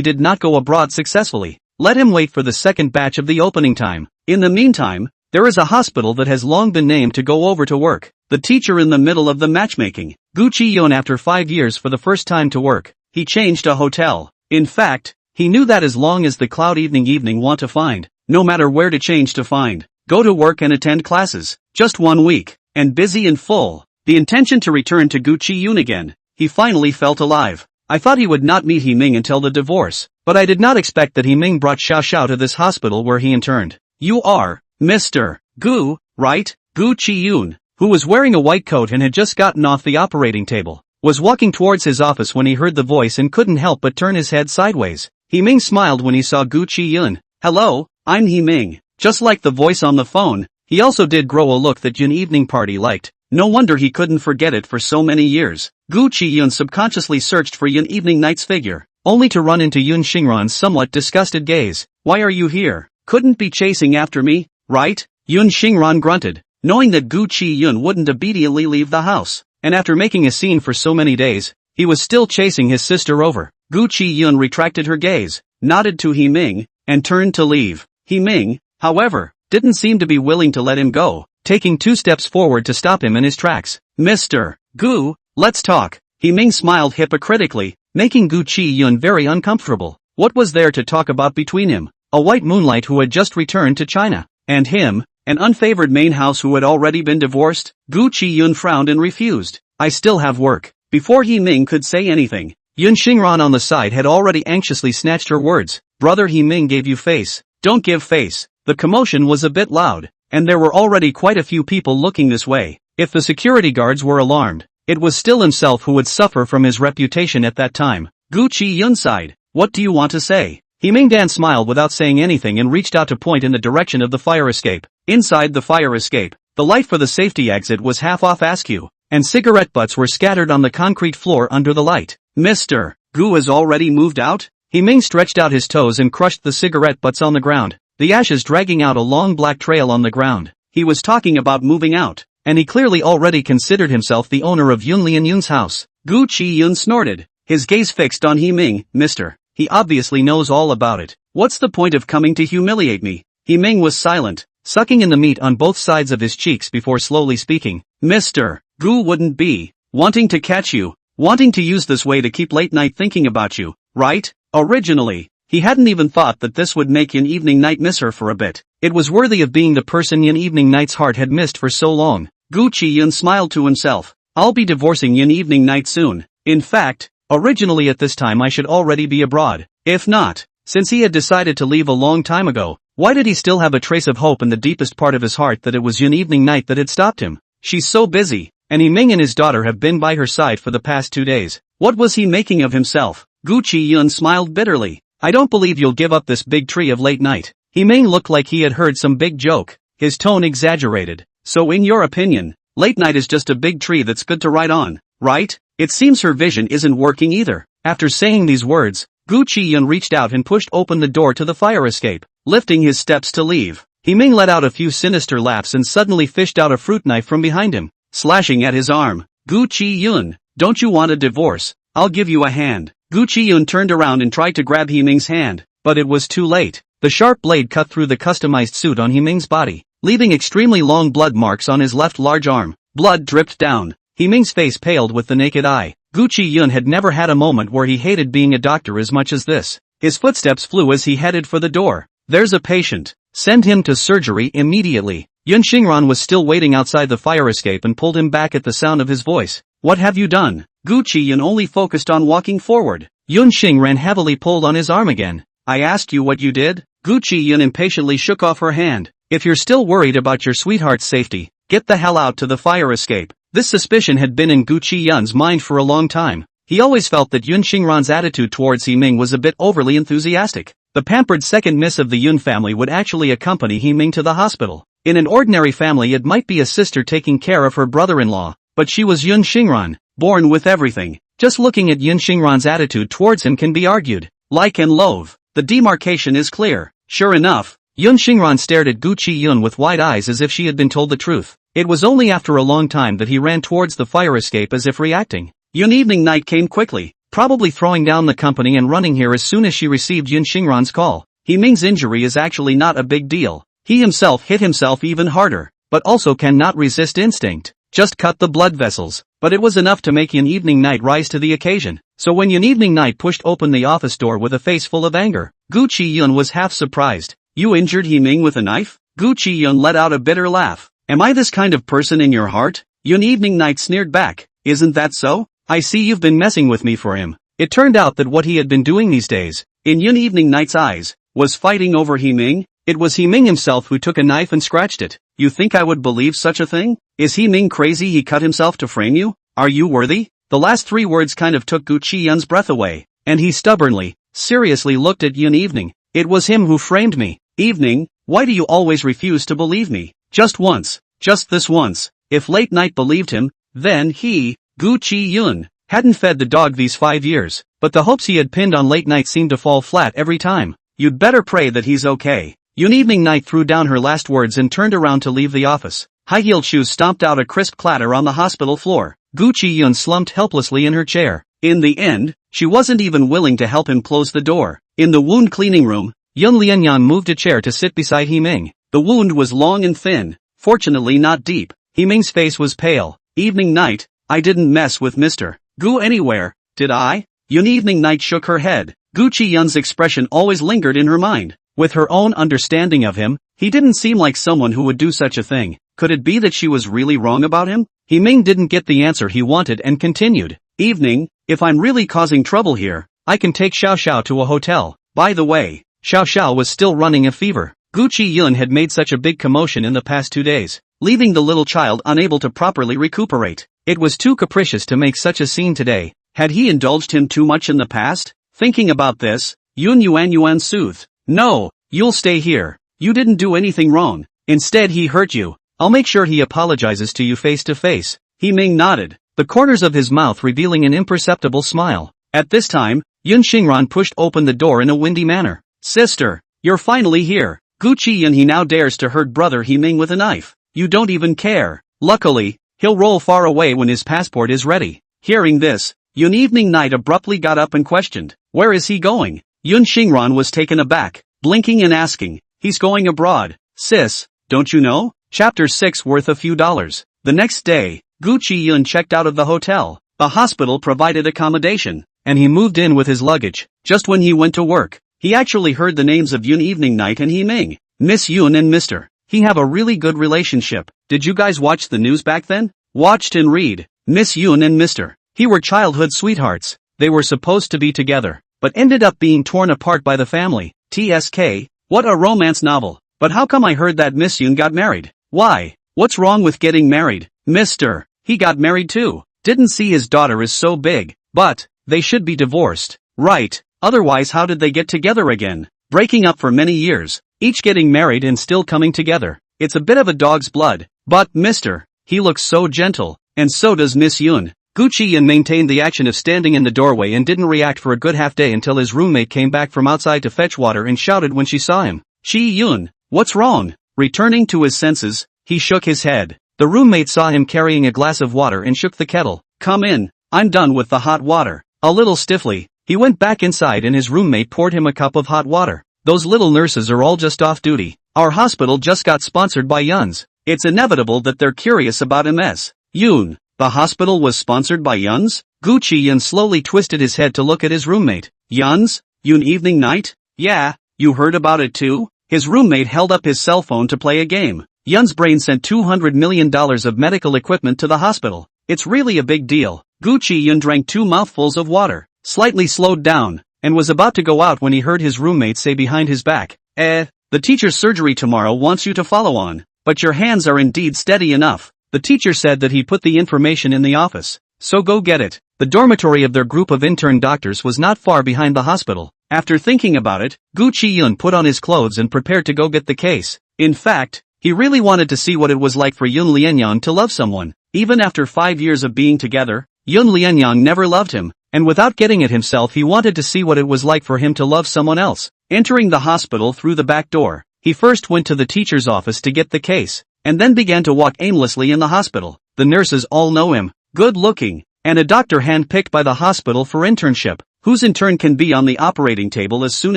did not go abroad successfully. Let him wait for the second batch of the opening time. In the meantime, there is a hospital that has long been named to go over to work. The teacher in the middle of the matchmaking. Gu Chiyun after 5 years for the first time to work. He changed a hotel. In fact, he knew that as long as the cloud evening want to find, no matter where to change to find, go to work and attend classes. Just 1 week, and busy and full. The intention to return to Gu Chiyun again. He finally felt alive. I thought he would not meet He Ming until the divorce, but I did not expect that He Ming brought Xiao Xiao to this hospital where he interned. You are Mr. Gu, right? Gu Chiyun, who was wearing a white coat and had just gotten off the operating table, was walking towards his office when he heard the voice and couldn't help but turn his head sideways. He Ming smiled when he saw Gu Chiyun. Hello, I'm He Ming. Just like the voice on the phone, he also did grow a look that Yun evening party liked. No wonder he couldn't forget it for so many years. Gu Chiyun subconsciously searched for Yun evening night's figure, only to run into Yun Xingran's somewhat disgusted gaze. Why are you here? Couldn't be chasing after me, right? Yun Xingran grunted, knowing that Gu Chiyun wouldn't immediately leave the house, and after making a scene for so many days, he was still chasing his sister over. Gu Chiyun retracted her gaze, nodded to He Ming, and turned to leave. He Ming, however, didn't seem to be willing to let him go, taking 2 steps forward to stop him in his tracks. Mr. Gu, let's talk. He Ming smiled hypocritically, making Gu Chiyun very uncomfortable. What was there to talk about between him, a white moonlight who had just returned to China, and him, an unfavored main house who had already been divorced? Gu Chiyun frowned and refused. I still have work. Before He Ming could say anything, Yun Xingran on the side had already anxiously snatched her words. Brother, He Ming gave you face. Don't give face. The commotion was a bit loud, and there were already quite a few people looking this way. If the security guards were alarmed, it was still himself who would suffer from his reputation at that time. Gu Chiyun sighed. What do you want to say? He Ming Dan smiled without saying anything and reached out to point in the direction of the fire escape. Inside the fire escape, the light for the safety exit was half off askew, and cigarette butts were scattered on the concrete floor under the light. Mr. Gu has already moved out? Ming stretched out his toes and crushed the cigarette butts on the ground, the ashes dragging out a long black trail on the ground. He was talking about moving out, and he clearly already considered himself the owner of Yun Lianyun's house. Gu Chiyun snorted, his gaze fixed on Ming. Mister, he obviously knows all about it. What's the point of coming to humiliate me? Ming was silent, sucking in the meat on both sides of his cheeks before slowly speaking. Mr. Gu wouldn't be wanting to catch you, wanting to use this way to keep late night thinking about you, right? Originally, he hadn't even thought that this would make Yun Evening Night miss her for a bit. It was worthy of being the person Yun Evening Night's heart had missed for so long. Gu Chiyun smiled to himself. I'll be divorcing Yun Evening Night soon. In fact, originally at this time I should already be abroad. If not, since he had decided to leave a long time ago, why did he still have a trace of hope in the deepest part of his heart that it was Yun Evening Night that had stopped him? She's so busy, and Ming and his daughter have been by her side for the past 2 days. What was he making of himself? Gu Chiyun smiled bitterly. I don't believe you'll give up this big tree of late night. Ming looked like he had heard some big joke, his tone exaggerated. So in your opinion, late night is just a big tree that's good to ride on, right? It seems her vision isn't working either. After saying these words, Gu Chiyun reached out and pushed open the door to the fire escape, lifting his steps to leave. Ming let out a few sinister laughs and suddenly fished out a fruit knife from behind him, slashing at his arm. Gu Chiyun, don't you want a divorce? I'll give you a hand. Gu Chiyun turned around and tried to grab Ming's hand, but it was too late. The sharp blade cut through the customized suit on Ming's body, leaving extremely long blood marks on his left large arm. Blood dripped down. Ming's face paled with the naked eye. Gu Chiyun had never had a moment where he hated being a doctor as much as this. His footsteps flew as he headed for the door. There's a patient. Send him to surgery immediately. Yun Xingran was still waiting outside the fire escape and pulled him back at the sound of his voice. What have you done? Gu Chiyun only focused on walking forward. Yun Xingran heavily pulled on his arm again. I asked you what you did? Gu Chiyun impatiently shook off her hand. If you're still worried about your sweetheart's safety, get the hell out to the fire escape. This suspicion had been in Gu Chiyun's mind for a long time. He always felt that Yun Xingran's attitude towards Ming was a bit overly enthusiastic. The pampered second miss of the Yun family would actually accompany Ming to the hospital. In an ordinary family it might be a sister taking care of her brother-in-law, but she was Yun Xingran, born with everything. Just looking at Yun Xingran's attitude towards him can be argued. Like and loathe. The demarcation is clear. Sure enough, Yun Xingran stared at Gu Chiyun with wide eyes as if she had been told the truth. It was only after a long time that he ran towards the fire escape as if reacting. Yun Evening Night came quickly, probably throwing down the company and running here as soon as she received Yun Xingran's call. Ming's injury is actually not a big deal. He himself hit himself even harder, but also cannot resist instinct. Just cut the blood vessels. But it was enough to make Yun Evening Night rise to the occasion. So when Yun Evening Night pushed open the office door with a face full of anger, Gu Chiyun was half surprised. You injured Ming with a knife? Gu Chiyun let out a bitter laugh. Am I this kind of person in your heart? Yun Evening Night sneered back. Isn't that so? I see you've been messing with me for him. It turned out that what he had been doing these days, in Yun Evening Night's eyes, was fighting over Ming. It was Ming himself who took a knife and scratched it. You think I would believe such a thing? Is Ming crazy he cut himself to frame you? Are you worthy? The last 3 words kind of took Gu Chiyun's breath away, and he stubbornly, seriously looked at Yun Evening. It was him who framed me. Evening, why do you always refuse to believe me? Just once, just this once. If late night believed him, then he, Gu Chiyun, hadn't fed the dog these 5 years, but the hopes he had pinned on late night seemed to fall flat every time. You'd better pray that he's okay. Yun Evening Night threw down her last words and turned around to leave the office. High-heeled shoes stomped out a crisp clatter on the hospital floor. Gu Chiyun slumped helplessly in her chair. In the end, she wasn't even willing to help him close the door. In the wound cleaning room, Yun Lianyan moved a chair to sit beside Ming. The wound was long and thin, fortunately not deep. Ming's face was pale. Evening Night, I didn't mess with Mr. Gu anywhere, did I? Yun Evening Night shook her head. Gu Chiyun's expression always lingered in her mind. With her own understanding of him, he didn't seem like someone who would do such a thing. Could it be that she was really wrong about him? Ming didn't get the answer he wanted and continued. Evening, if I'm really causing trouble here, I can take Xiao Xiao to a hotel. By the way, Xiao Xiao was still running a fever. Gu Chiyun had made such a big commotion in the past 2 days, leaving the little child unable to properly recuperate. It was too capricious to make such a scene today. Had he indulged him too much in the past? Thinking about this, Yun Wanwan soothed. No, you'll stay here. You didn't do anything wrong. Instead he hurt you. I'll make sure he apologizes to you face to face. He Ming nodded, the corners of his mouth revealing an imperceptible smile. At this time, Yun Xingran pushed open the door in a windy manner. Sister, you're finally here. Gu Chiyun he now dares to hurt brother He Ming with a knife. You don't even care. Luckily, he'll roll far away when his passport is ready. Hearing this, Yun Evening Night abruptly got up and questioned, where is he going? Yun Xingran was taken aback, blinking and asking, he's going abroad. Sis, don't you know? Chapter 6 worth a few dollars. The next day, Gu Chiyun checked out of the hotel. The hospital provided accommodation, and he moved in with his luggage. Just when he went to work, he actually heard the names of Yun Evening Night and He Ming. Miss Yun and Mr. He have a really good relationship. Did you guys watch the news back then? Watched and read. Miss Yun and Mr. He were childhood sweethearts. They were supposed to be together, but ended up being torn apart by the family. TSK, what a romance novel. But how come I heard that Miss Yun got married? Why? What's wrong with getting married? Mr. He got married too. Didn't see his daughter is so big. But, they should be divorced. Right, otherwise how did they get together again? Breaking up for many years, each getting married and still coming together. It's a bit of a dog's blood. But Mr. He looks so gentle, and so does Miss Yun. Gu Chiyun maintained the action of standing in the doorway and didn't react for a good half day until his roommate came back from outside to fetch water and shouted when she saw him. Chi Yun, what's wrong? Returning to his senses, he shook his head. The roommate saw him carrying a glass of water and shook the kettle. Come in, I'm done with the hot water. A little stiffly, he went back inside and his roommate poured him a cup of hot water. Those little nurses are all just off duty. Our hospital just got sponsored by Yuns. It's inevitable that they're curious about MS. Yun, the hospital was sponsored by Yuns? Gu Chiyun slowly twisted his head to look at his roommate. Yuns? Yun Evening Night? Yeah, you heard about it too? His roommate held up his cell phone to play a game. Yun's brain sent $200 million of medical equipment to the hospital. It's really a big deal. Gu Chiyun drank 2 mouthfuls of water, slightly slowed down, and was about to go out when he heard his roommate say behind his back, the teacher's surgery tomorrow wants you to follow on, but your hands are indeed steady enough. The teacher said that he put the information in the office, so go get it. The dormitory of their group of intern doctors was not far behind the hospital. After thinking about it, Gu Chiyun put on his clothes and prepared to go get the case. In fact, he really wanted to see what it was like for Yun Lianyang to love someone. Even after 5 years of being together, Yun Lianyang never loved him, and without getting it himself he wanted to see what it was like for him to love someone else. Entering the hospital through the back door, he first went to the teacher's office to get the case, and then began to walk aimlessly in the hospital. The nurses all know him, good looking, and a doctor hand-picked by the hospital for internship, whose intern can be on the operating table as soon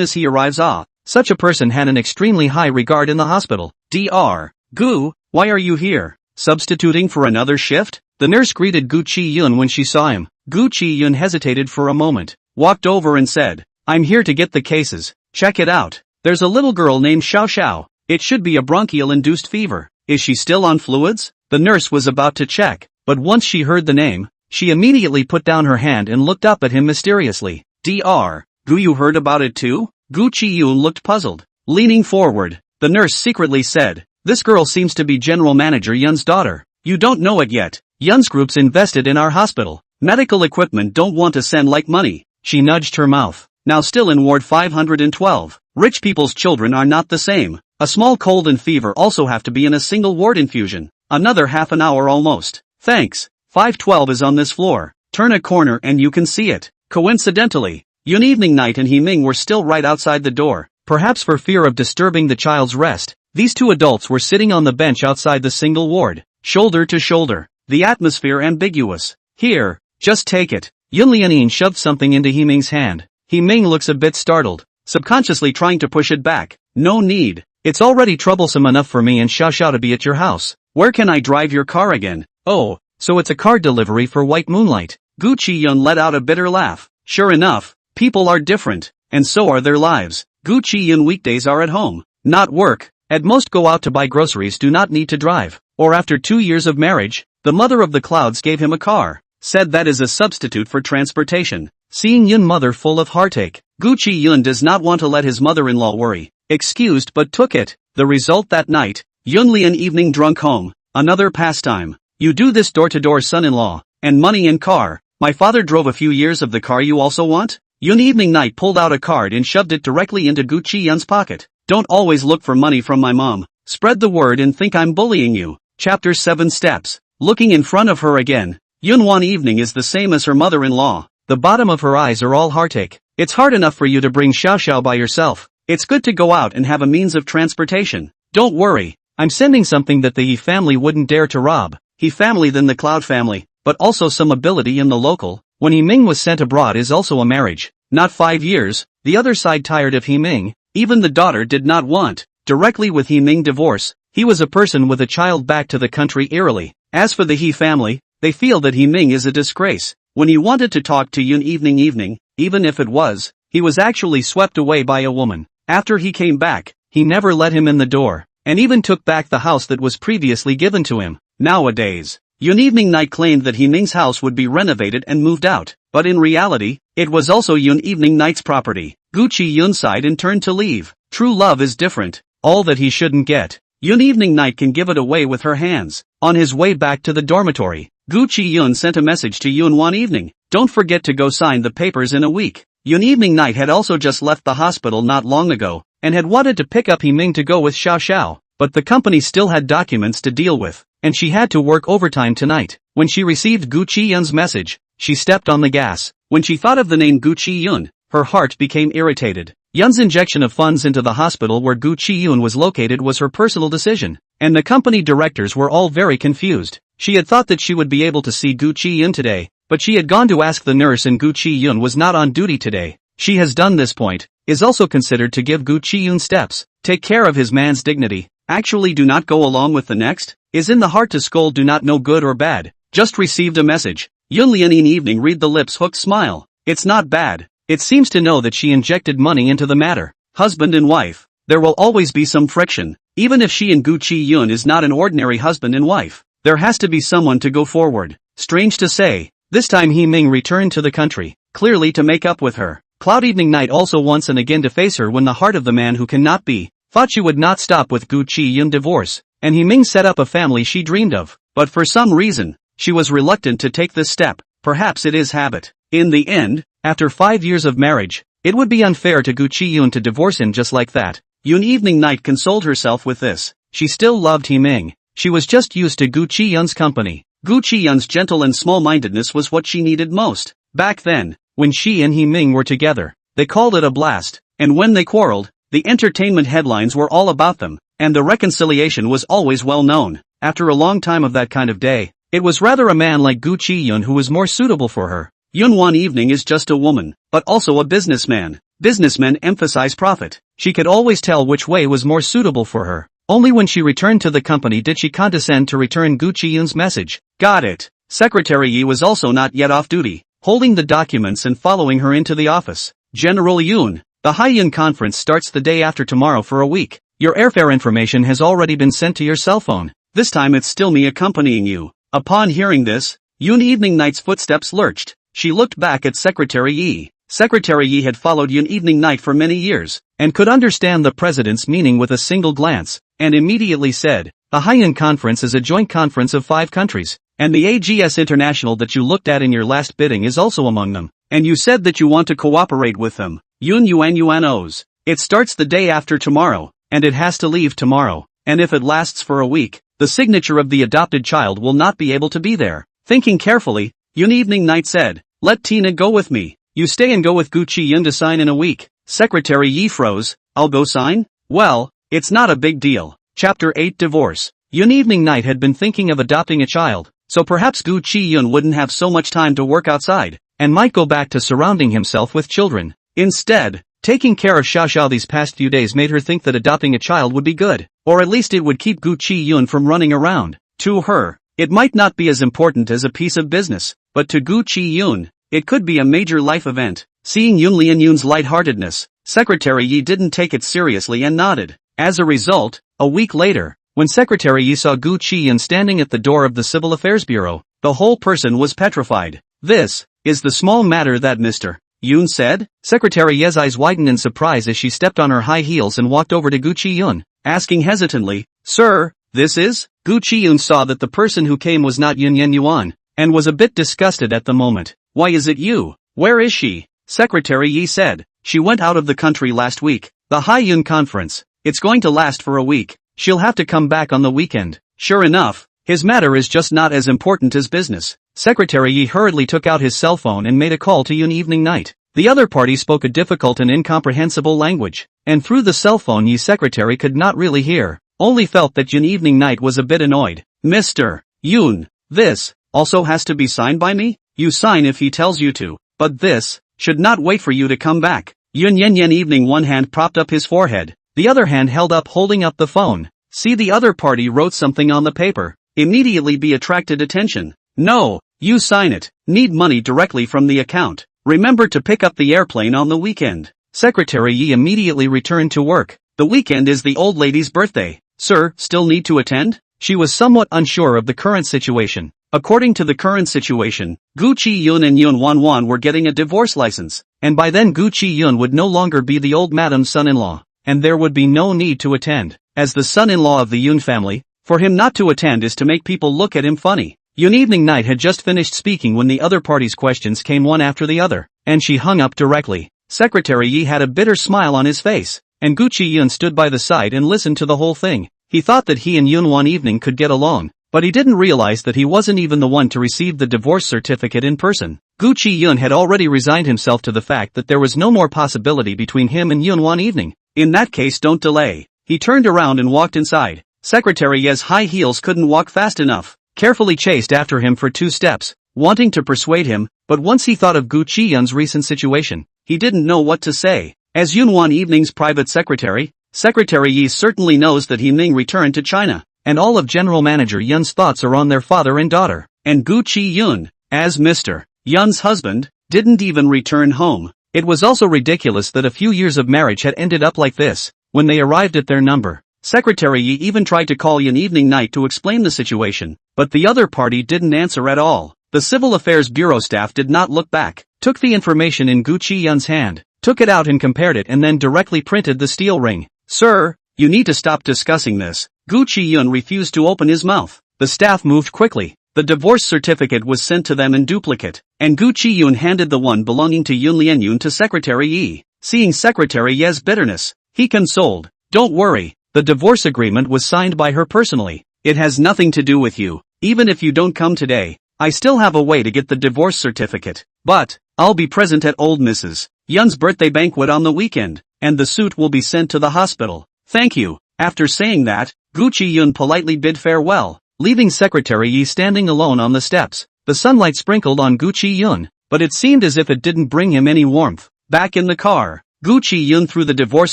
as he arrives. Such a person had an extremely high regard in the hospital. Dr. Gu, why are you here? Substituting for another shift? The nurse greeted Gu Chiyun when she saw him. Gu Chiyun hesitated for a moment, walked over and said, I'm here to get the cases. Check it out. There's a little girl named Xiao Xiao. It should be a bronchial-induced fever. Is she still on fluids? The nurse was about to check, but once she heard the name, she immediately put down her hand and looked up at him mysteriously. Dr. Gu, you heard about it too? Gu Chiyun looked puzzled. Leaning forward, the nurse secretly said, this girl seems to be General Manager Yun's daughter. You don't know it yet. Yun's group's invested in our hospital. Medical equipment don't want to send like money. She nudged her mouth. Now still in Ward 512. Rich people's children are not the same. A small cold and fever also have to be in a single ward infusion. Another half an hour almost. Thanks. 512 is on this floor. Turn a corner and you can see it. Coincidentally, Yun Evening Night and He Ming were still right outside the door. Perhaps for fear of disturbing the child's rest, these two adults were sitting on the bench outside the single ward, shoulder to shoulder. The atmosphere ambiguous. Here, just take it. Yun Lianying shoved something into He Ming's hand. He Ming looks a bit startled, subconsciously trying to push it back. No need. It's already troublesome enough for me and Xiao Xiao to be at your house. Where can I drive your car again? Oh, so it's a car delivery for White Moonlight. Gu Chiyun let out a bitter laugh. Sure enough, people are different, and so are their lives. Gu Chiyun weekdays are at home, not work. At most go out to buy groceries, do not need to drive. Or after 2 years of marriage, the mother of the clouds gave him a car. Said that is a substitute for transportation. Seeing Yun mother full of heartache, Gu Chiyun does not want to let his mother-in-law worry. Excused but took it. The result that night, Yun Lian evening drunk home. Another pastime. You do this door-to-door son-in-law, and money in car. My father drove a few years of the car you also want? Yun Evening Night pulled out a card and shoved it directly into Gu Chiyun's pocket. Don't always look for money from my mom. Spread the word and think I'm bullying you. Chapter 7 Steps. Looking in front of her again. Yun Wanwan evening is the same as her mother-in-law. The bottom of her eyes are all heartache. It's hard enough for you to bring Xiao Xiao by yourself. It's good to go out and have a means of transportation. Don't worry. I'm sending something that the Yi family wouldn't dare to rob. He family than the Cloud family, but also some ability in the local. When He Ming was sent abroad is also a marriage. Not 5 years. The other side tired of He Ming. Even the daughter did not want. Directly with He Ming divorce. He was a person with a child back to the country eerily. As for the He family, they feel that He Ming is a disgrace. When he wanted to talk to Yun evening, even if it was, he was actually swept away by a woman. After he came back, he never let him in the door, and even took back the house that was previously given to him. Nowadays, Yun evening night claimed that He Ming's house would be renovated and moved out, but in reality, it was also Yun evening night's property. Gu Chiyun sighed and turned to leave. True love is different. All that he shouldn't get, Yun evening night can give it away with her hands. On his way back to the dormitory, Gu Chiyun sent a message to Yun Wanwan evening. Don't forget to go sign the papers in a week. Yun evening night had also just left the hospital not long ago, and had wanted to pick up He Ming to go with Xiao Xiao, but the company still had documents to deal with, and she had to work overtime tonight. When she received Gu Chiyun's message, she stepped on the gas. When she thought of the name Gu Chiyun, her heart became irritated. Yun's injection of funds into the hospital where Gu Chiyun was located was her personal decision, and the company directors were all very confused. She had thought that she would be able to see Gu Chiyun today, but she had gone to ask the nurse and Gu Chiyun was not on duty today. She has done this point, is also considered to give Gu Chiyun steps. Take care of his man's dignity. Actually do not go along with the next. Is in the heart to scold do not know good or bad. Just received a message. Yun Lianin evening read the lips hooked smile. It's not bad. It seems to know that she injected money into the matter. Husband and wife. There will always be some friction. Even if she and Gu Chiyun is not an ordinary husband and wife, there has to be someone to go forward. Strange to say, this time He Ming returned to the country, clearly to make up with her. Cloud evening night also once and again to face her when the heart of the man who cannot be, thought she would not stop with Gu Chiyun divorce, and He Ming set up a family she dreamed of, but for some reason, she was reluctant to take this step. Perhaps it is habit. In the end, after 5 years of marriage, it would be unfair to Gu Chiyun to divorce him just like that. Yun evening night consoled herself with this. She still loved He Ming. She was just used to Gu Chiyun's company. Gu Chiyun's gentle and small-mindedness was what she needed most. Back then, when she and He Ming were together, they called it a blast, and when they quarreled, the entertainment headlines were all about them, and the reconciliation was always well known. After a long time of that kind of day, it was rather a man like Gu Chiyun who was more suitable for her. Yun Wanwan evening is just a woman, but also a businessman. Businessmen emphasize profit. She could always tell which way was more suitable for her. Only when she returned to the company did she condescend to return Gu Chiyun's message. Got it. Secretary Yi was also not yet off duty, holding the documents and following her into the office. General Yun, the Haiyun conference starts the day after tomorrow for a week. Your airfare information has already been sent to your cell phone. This time it's still me accompanying you. Upon hearing this, Yun evening night's footsteps lurched. She looked back at Secretary Yi. Secretary Yi had followed Yun evening night for many years, and could understand the president's meaning with a single glance, and immediately said, the Haiyun conference is a joint conference of 5 countries, and the AGS International that you looked at in your last bidding is also among them, and you said that you want to cooperate with them. Yun Yuan. It starts the day after tomorrow, and it has to leave tomorrow, and if it lasts for a week, the signature of the adopted child will not be able to be there. Thinking carefully, Yun evening night said, let Tina go with me. You stay and go with Gu Chiyun to sign in a week. Secretary Yi froze. I'll go sign? Well, it's not a big deal. Chapter 8 Divorce. Yun evening night had been thinking of adopting a child, so perhaps Gu Chiyun wouldn't have so much time to work outside, and might go back to surrounding himself with children. Instead, taking care of Xiao Xiao these past few days made her think that adopting a child would be good, or at least it would keep Gu Chiyun from running around. To her, it might not be as important as a piece of business, but to Gu Chiyun, it could be a major life event. Seeing Yun Lianyun's lightheartedness, Secretary Yi didn't take it seriously and nodded. As a result, a week later, when Secretary Yi saw Gu Chiyun standing at the door of the Civil Affairs Bureau, the whole person was petrified. This is the small matter that Mr. Yun said. Secretary Yi's eyes widened in surprise as she stepped on her high heels and walked over to Gu Chiyun, asking hesitantly, Sir, this is? Gu Chiyun saw that the person who came was not Yun Yuan, and was a bit disgusted at the moment. Why is it you? Where is she? Secretary Yi said, she went out of the country last week. The Haiyun conference. It's going to last for a week. she'll have to come back on the weekend. Sure enough, his matter is just not as important as business. Secretary Yi hurriedly took out his cell phone and made a call to Yun Evening Night. The other party spoke a difficult and incomprehensible language, and through the cell phone Yi's secretary could not really hear, only felt that Yun Evening Night was a bit annoyed. Mr. Yun, this also has to be signed by me? You sign if he tells you to, but this should not wait for you to come back. Yun Evening, one hand propped up his forehead, the other hand held up holding up the phone. See, the other party wrote something on the paper. Immediately be attracted attention. No, you sign it. Need money directly from the account. Remember to pick up the airplane on the weekend. Secretary Yi immediately returned to work. The weekend is the old lady's birthday. Sir, still need to attend? She was somewhat unsure of the current situation. According to the current situation, Gu Chiyun and Yun Wanwan were getting a divorce license, and by then Gu Chiyun would no longer be the old madam's son-in-law, and there would be no need to attend. As the son-in-law of the Yun family, for him not to attend is to make people look at him funny. Yun Evening Night had just finished speaking when the other party's questions came one after the other, and she hung up directly. Secretary Yi had a bitter smile on his face, and Gu Chiyun stood by the side and listened to the whole thing. He thought that he and Yun one evening could get along, but he didn't realize that he wasn't even the one to receive the divorce certificate in person. Gu Chiyun had already resigned himself to the fact that there was no more possibility between him and Yun one evening. In that case, don't delay. He turned around and walked inside. Secretary Ye's high heels couldn't walk fast enough, carefully chased after him for 2 steps, wanting to persuade him, but once he thought of Gu Chiyun's recent situation, he didn't know what to say. As Yun one evening's private secretary, Secretary Yi certainly knows that He Ming returned to China, and all of General Manager Yun's thoughts are on their father and daughter. And Gu Chiyun, as Mr. Yun's husband, didn't even return home. It was also ridiculous that a few years of marriage had ended up like this. When they arrived at their number, Secretary Yi even tried to call Yun Evening Night to explain the situation, but the other party didn't answer at all. The Civil Affairs Bureau staff did not look back, took the information in Gu Chiyun's hand, took it out and compared it and then directly printed the steel ring. Sir, you need to stop discussing this. Gu Chiyun refused to open his mouth. The staff moved quickly. The divorce certificate was sent to them in duplicate, and Gu Chiyun handed the one belonging to Yun Lianyun to Secretary Yi. Seeing Secretary Ye's bitterness, he consoled. Don't worry, the divorce agreement was signed by her personally. It has nothing to do with you. Even if you don't come today, I still have a way to get the divorce certificate. But, I'll be present at old Mrs. Yun's birthday banquet on the weekend, and the suit will be sent to the hospital. Thank you. After saying that, Gu Chiyun politely bid farewell, leaving Secretary Yi standing alone on the steps. The sunlight sprinkled on Gu Chiyun, but it seemed as if it didn't bring him any warmth. Back in the car, Gu Chiyun threw the divorce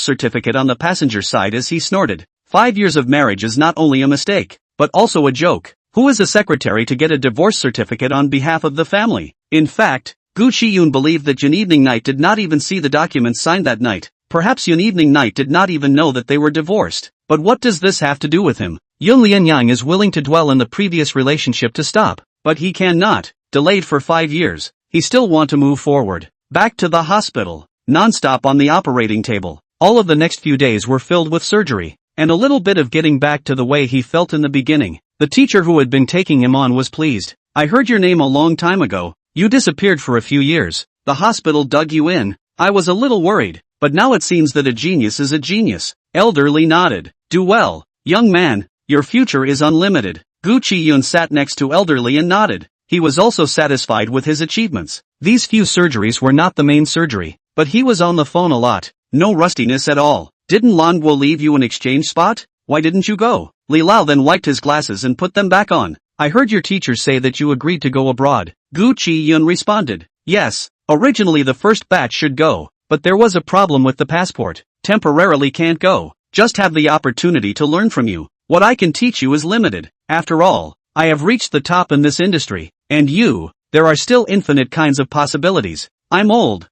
certificate on the passenger side as he snorted. 5 years of marriage is not only a mistake, but also a joke. Who is a secretary to get a divorce certificate on behalf of the family? In fact, Gu Chiyun believed that Yun Evening Night did not even see the documents signed that night. Perhaps Yun Evening Night did not even know that they were divorced. But what does this have to do with him? Yun Lianyang is willing to dwell in the previous relationship to stop, but he cannot. Delayed for 5 years, he still want to move forward. Back to the hospital, non-stop on the operating table. All of the next few days were filled with surgery, and a little bit of getting back to the way he felt in the beginning. The teacher who had been taking him on was pleased. I heard your name a long time ago. You disappeared for a few years. The hospital dug you in. I was a little worried, but now it seems that a genius is a genius. Elderly nodded. Do well, young man, your future is unlimited. Gu Chiyun sat next to Elderly and nodded. He was also satisfied with his achievements. These few surgeries were not the main surgery, but he was on the phone a lot. No rustiness at all. Didn't Langguo leave you an exchange spot? Why didn't you go? Li Lao then wiped his glasses and put them back on. I heard your teacher say that you agreed to go abroad. Gu Chiyun responded. Yes, originally the first batch should go, but there was a problem with the passport. Temporarily can't go. Just have the opportunity to learn from you. What I can teach you is limited. After all, I have reached the top in this industry. And you, there are still infinite kinds of possibilities. I'm old.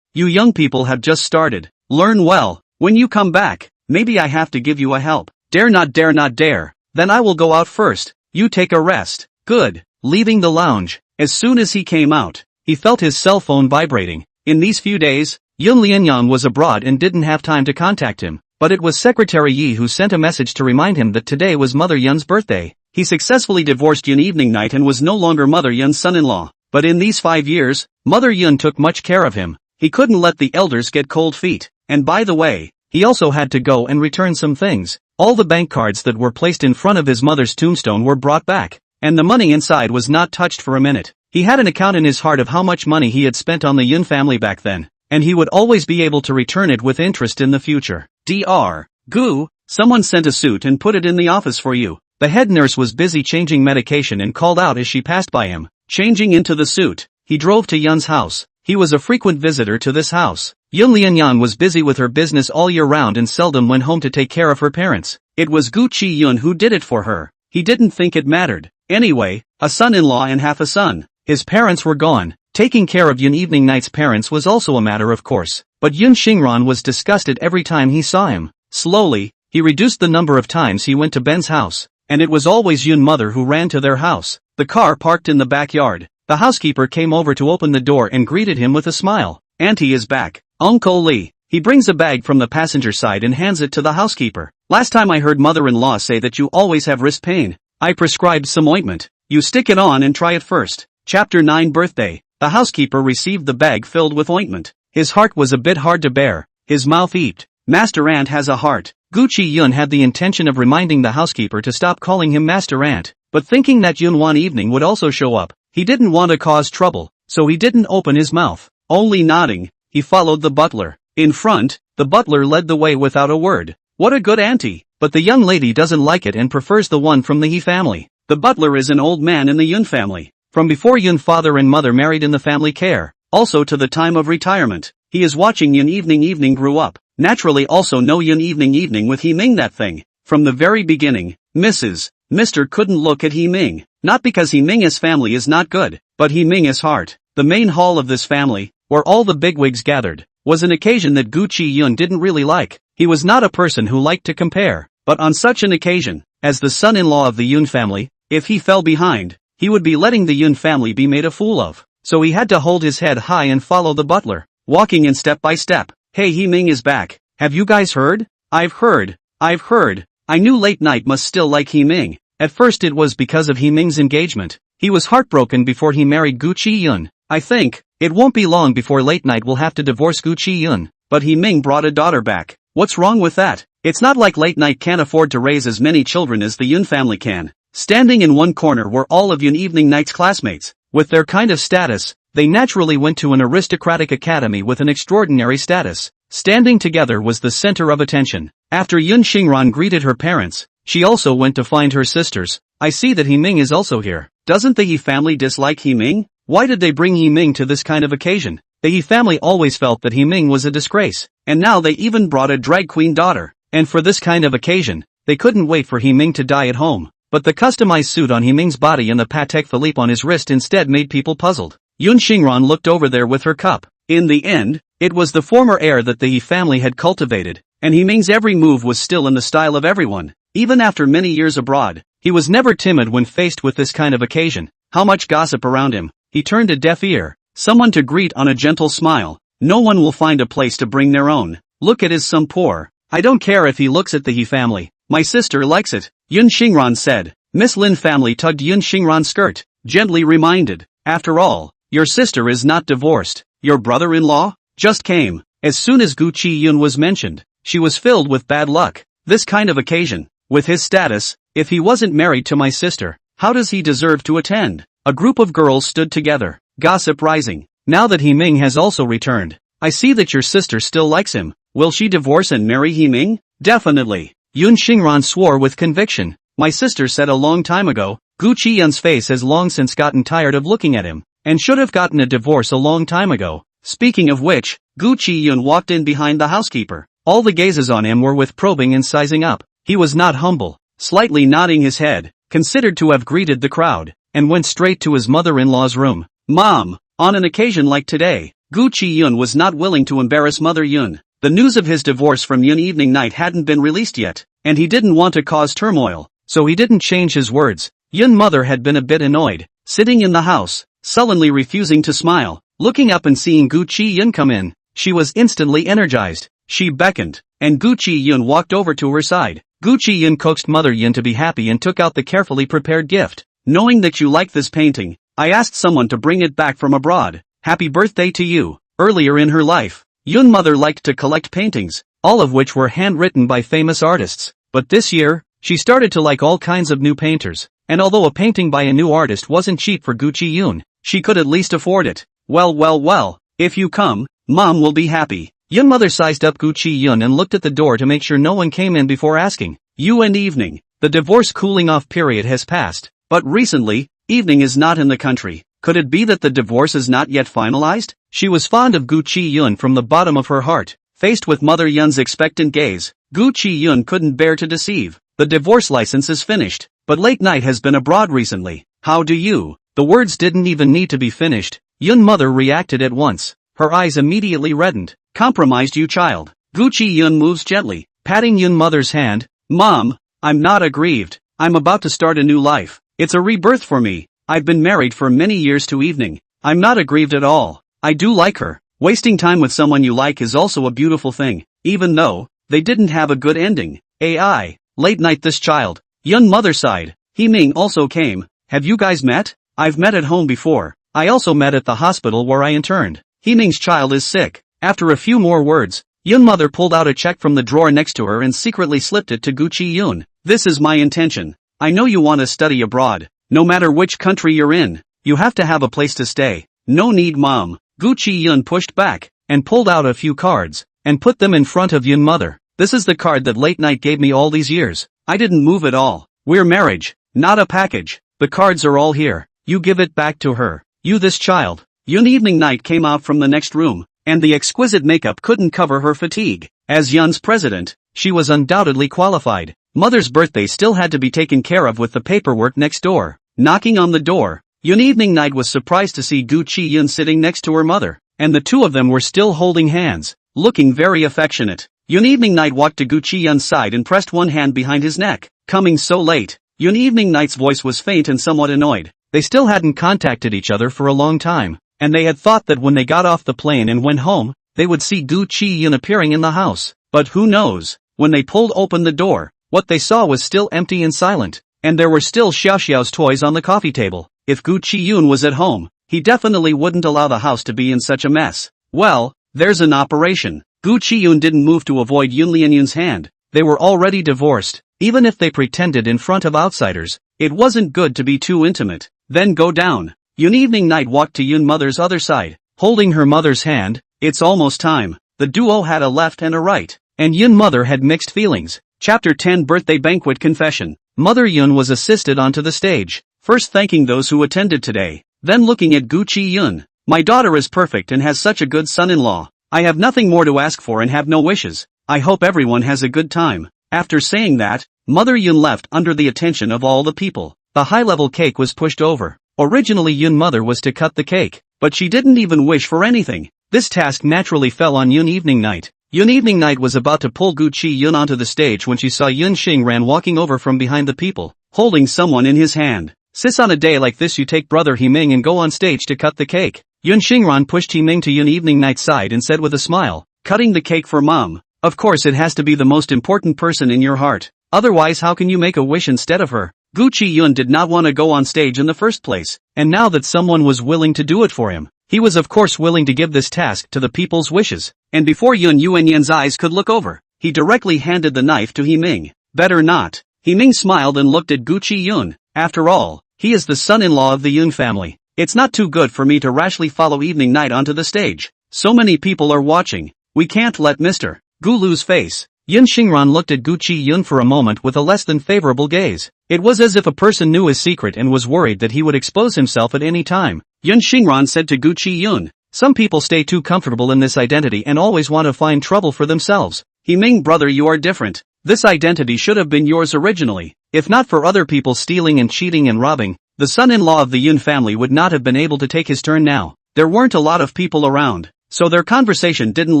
You young people have just started. Learn well. When you come back, maybe I have to give you a help. Dare not dare not dare. Then I will go out first. You take a rest. Good. Leaving the lounge. As soon as he came out, he felt his cell phone vibrating. In these few days, Yun Lianyang was abroad and didn't have time to contact him. But it was Secretary Yi who sent a message to remind him that today was Mother Yun's birthday. He successfully divorced Yun Evening Night and was no longer Mother Yun's son-in-law. But in these 5 years, Mother Yun took much care of him. He couldn't let the elders get cold feet. And by the way, he also had to go and return some things. All the bank cards that were placed in front of his mother's tombstone were brought back, and the money inside was not touched for a minute. He had an account in his heart of how much money he had spent on the Yun family back then, and he would always be able to return it with interest in the future. Dr. Gu, someone sent a suit and put it in the office for you. The head nurse was busy changing medication and called out as she passed by him. Changing into the suit, he drove to Yun's house. He was a frequent visitor to this house. Yun Lianyan was busy with her business all year round and seldom went home to take care of her parents. It was Gu Chiyun who did it for her. He didn't think it mattered. Anyway, a son-in-law and half a son. His parents were gone. Taking care of Yun Evening Night's parents was also a matter of course. But Yun Xingran was disgusted every time he saw him. Slowly, he reduced the number of times he went to Ben's house, and it was always Yun mother who ran to their house. The car parked in the backyard. The housekeeper came over to open the door and greeted him with a smile. Auntie is back. Uncle Lee. He brings a bag from the passenger side and hands it to the housekeeper. Last time I heard mother-in-law say that you always have wrist pain. I prescribed some ointment. You stick it on and try it first. Chapter 9 Birthday. The housekeeper received the bag filled with ointment. His heart was a bit hard to bear. His mouth eeped. Master Aunt has a heart. Gu Chiyun had the intention of reminding the housekeeper to stop calling him Master Aunt, but thinking that Yun one evening would also show up, he didn't want to cause trouble, so he didn't open his mouth. Only nodding, he followed the butler. In front, the butler led the way without a word. What a good auntie, but the young lady doesn't like it and prefers the one from the He family. The butler is an old man in the Yun family, from before Yun father and mother married in the family care, also to the time of retirement. He is watching Yun Evening grew up. Naturally also know Yun Evening with He Ming that thing. From the very beginning, Mr. couldn't look at He Ming, not because He Ming's family is not good, but He Ming's heart. The main hall of this family, where all the bigwigs gathered, was an occasion that Gu Chiyun didn't really like. He was not a person who liked to compare, but on such an occasion, as the son-in-law of the Yun family, if he fell behind, he would be letting the Yun family be made a fool of. So he had to hold his head high and follow the butler, walking in step by step. Hey, He Ming is back. Have you guys heard? I've heard. I knew Late Night must still like He Ming. At first it was because of He Ming's engagement. He was heartbroken before he married Gu Chiyun. I think it won't be long before Late Night will have to divorce Gu Chiyun. But He Ming brought a daughter back. What's wrong with that? It's not like Late Night can't afford to raise as many children as the Yun family can. Standing in one corner were all of Yun Evening Night's classmates. With their kind of status, they naturally went to an aristocratic academy with an extraordinary status. Standing together was the center of attention. After Yun Xingran greeted her parents, she also went to find her sisters. I see that He Ming is also here. Doesn't the He family dislike He Ming? Why did they bring He Ming to this kind of occasion? The He family always felt that He Ming was a disgrace, and now they even brought a drag queen daughter. And for this kind of occasion, they couldn't wait for He Ming to die at home. But the customized suit on He Ming's body and the Patek Philippe on his wrist instead made people puzzled. Yun Xingran looked over there with her cup. In the end, it was the former heir that the He family had cultivated, and He Ming's every move was still in the style of everyone. Even after many years abroad, he was never timid when faced with this kind of occasion. How much gossip around him. He turned a deaf ear. Someone to greet on a gentle smile. No one will find a place to bring their own. Look at his son poor. I don't care if he looks at the He family. My sister likes it. Yun Xingran said. Miss Lin family tugged Yun Xingran's skirt, gently reminded. After all, your sister is not divorced. Your brother-in-law just came. As soon as Gu Chiyun was mentioned, she was filled with bad luck. This kind of occasion, with his status, if he wasn't married to my sister, how does he deserve to attend? A group of girls stood together, gossip rising. Now that He Ming has also returned, I see that your sister still likes him. Will she divorce and marry He Ming? Definitely. Yun Xingran swore with conviction. My sister said a long time ago. Gu Chiyun's face has long since gotten tired of looking at him, and should have gotten a divorce a long time ago. Speaking of which, Gu Chiyun walked in behind the housekeeper. All the gazes on him were with probing and sizing up. He was not humble, slightly nodding his head, considered to have greeted the crowd, and went straight to his mother-in-law's room. Mom, on an occasion like today, Gu Chiyun was not willing to embarrass Mother Yun. The news of his divorce from Yun Evening Night hadn't been released yet, and he didn't want to cause turmoil, so he didn't change his words. Yun mother had been a bit annoyed, sitting in the house, sullenly refusing to smile. Looking up and seeing Gu Chiyun come in, she was instantly energized. She beckoned, and Gu Chiyun walked over to her side. Gu Chiyun coaxed Mother Yun to be happy and took out the carefully prepared gift. Knowing that you like this painting, I asked someone to bring it back from abroad. Happy birthday to you. Earlier in her life, Yun mother liked to collect paintings. all of which were handwritten by famous artists. But this year, she started to like all kinds of new painters, and although a painting by a new artist wasn't cheap for Gu Chiyun, she could at least afford it. Well, if you come, Mom will be happy. Yun mother sized up Gu Chiyun and looked at the door to make sure no one came in before asking, "You and evening." The divorce cooling off period has passed, but recently, evening is not in the country. Could it be that the divorce is not yet finalized? She was fond of Gu Chiyun from the bottom of her heart. Faced with Mother Yun's expectant gaze, Gu Chiyun couldn't bear to deceive. The divorce license is finished, but late night has been abroad recently. How do you? The words didn't even need to be finished. Yun mother reacted at once. Her eyes immediately reddened. Compromised you child. Gu Chiyun moves gently, patting Yun mother's hand. Mom, I'm not aggrieved. I'm about to start a new life. It's a rebirth for me. I've been married for many years to evening. I'm not aggrieved at all. I do like her. Wasting time with someone you like is also a beautiful thing, even though they didn't have a good ending. AI. Late night this child. Yun mother sighed. Ming also came. Have you guys met? I've met at home before. I also met at the hospital where I interned. Ming's child is sick. After a few more words, Yun mother pulled out a check from the drawer next to her and secretly slipped it to Gu Chiyun. This is my intention. I know you want to study abroad. No matter which country you're in, you have to have a place to stay. No need Mom. Gu Chiyun pushed back, and pulled out a few cards, and put them in front of Yun mother. This is the card that late night gave me all these years. I didn't move at all. We're marriage, not a package. The cards are all here. You give it back to her. You this child. Yun evening night came out from the next room, and the exquisite makeup couldn't cover her fatigue. As Yun's president, she was undoubtedly qualified. Mother's birthday still had to be taken care of with the paperwork next door. Knocking on the door, Yun evening night was surprised to see Gu Chiyun sitting next to her mother, and the two of them were still holding hands, looking very affectionate. Yun evening night walked to Gu Chiyun's side and pressed one hand behind his neck. Coming so late. Yun evening night's voice was faint and somewhat annoyed. They still hadn't contacted each other for a long time, and they had thought that when they got off the plane and went home, they would see Gu Chiyun appearing in the house. But who knows? When they pulled open the door, what they saw was still empty and silent, and there were still Xiaoxiao's toys on the coffee table. If Gu Chiyun was at home, he definitely wouldn't allow the house to be in such a mess. Well, there's an operation. Gu Chiyun didn't move to avoid Yun Lianyun's hand. They were already divorced. Even if they pretended in front of outsiders, it wasn't good to be too intimate. Then go down. Yun evening night walked to Yun mother's other side, holding her mother's hand. It's almost time. The duo had a left and a right, and Yun mother had mixed feelings. Chapter 10 Birthday Banquet Confession. Mother Yun was assisted onto the stage, first thanking those who attended today, then looking at Gu Chiyun. My daughter is perfect and has such a good son-in-law. I have nothing more to ask for and have no wishes. I hope everyone has a good time. After saying that, Mother Yun left under the attention of all the people. The high-level cake was pushed over. Originally Yun mother was to cut the cake, but she didn't even wish for anything. This task naturally fell on Yun evening night. Yun evening night was about to pull Gu Chiyun onto the stage when she saw Yun Xingran walking over from behind the people, holding someone in his hand. Sis, on a day like this you take brother Ming and go on stage to cut the cake. Yun Xingran pushed Ming to Yun evening night's side and said with a smile, cutting the cake for Mom. Of course it has to be the most important person in your heart. Otherwise how can you make a wish instead of her? Gu Chiyun did not want to go on stage in the first place, and now that someone was willing to do it for him, he was of course willing to give this task to the people's wishes. And before Yun Yuanyan's eyes could look over, he directly handed the knife to Ming. Better not. Ming smiled and looked at Gu Chiyun. After all, he is the son-in-law of the Yun family. It's not too good for me to rashly follow evening night onto the stage. So many people are watching. We can't let Mr. Gu lose face. Yun Xingran looked at Gu Chiyun for a moment with a less than favorable gaze. It was as if a person knew his secret and was worried that he would expose himself at any time. Yun Xingran said to Gu Chiyun, some people stay too comfortable in this identity and always want to find trouble for themselves. Ming brother, you are different. This identity should have been yours originally. If not for other people stealing and cheating and robbing, the son-in-law of the Yun family would not have been able to take his turn now. There weren't a lot of people around, so their conversation didn't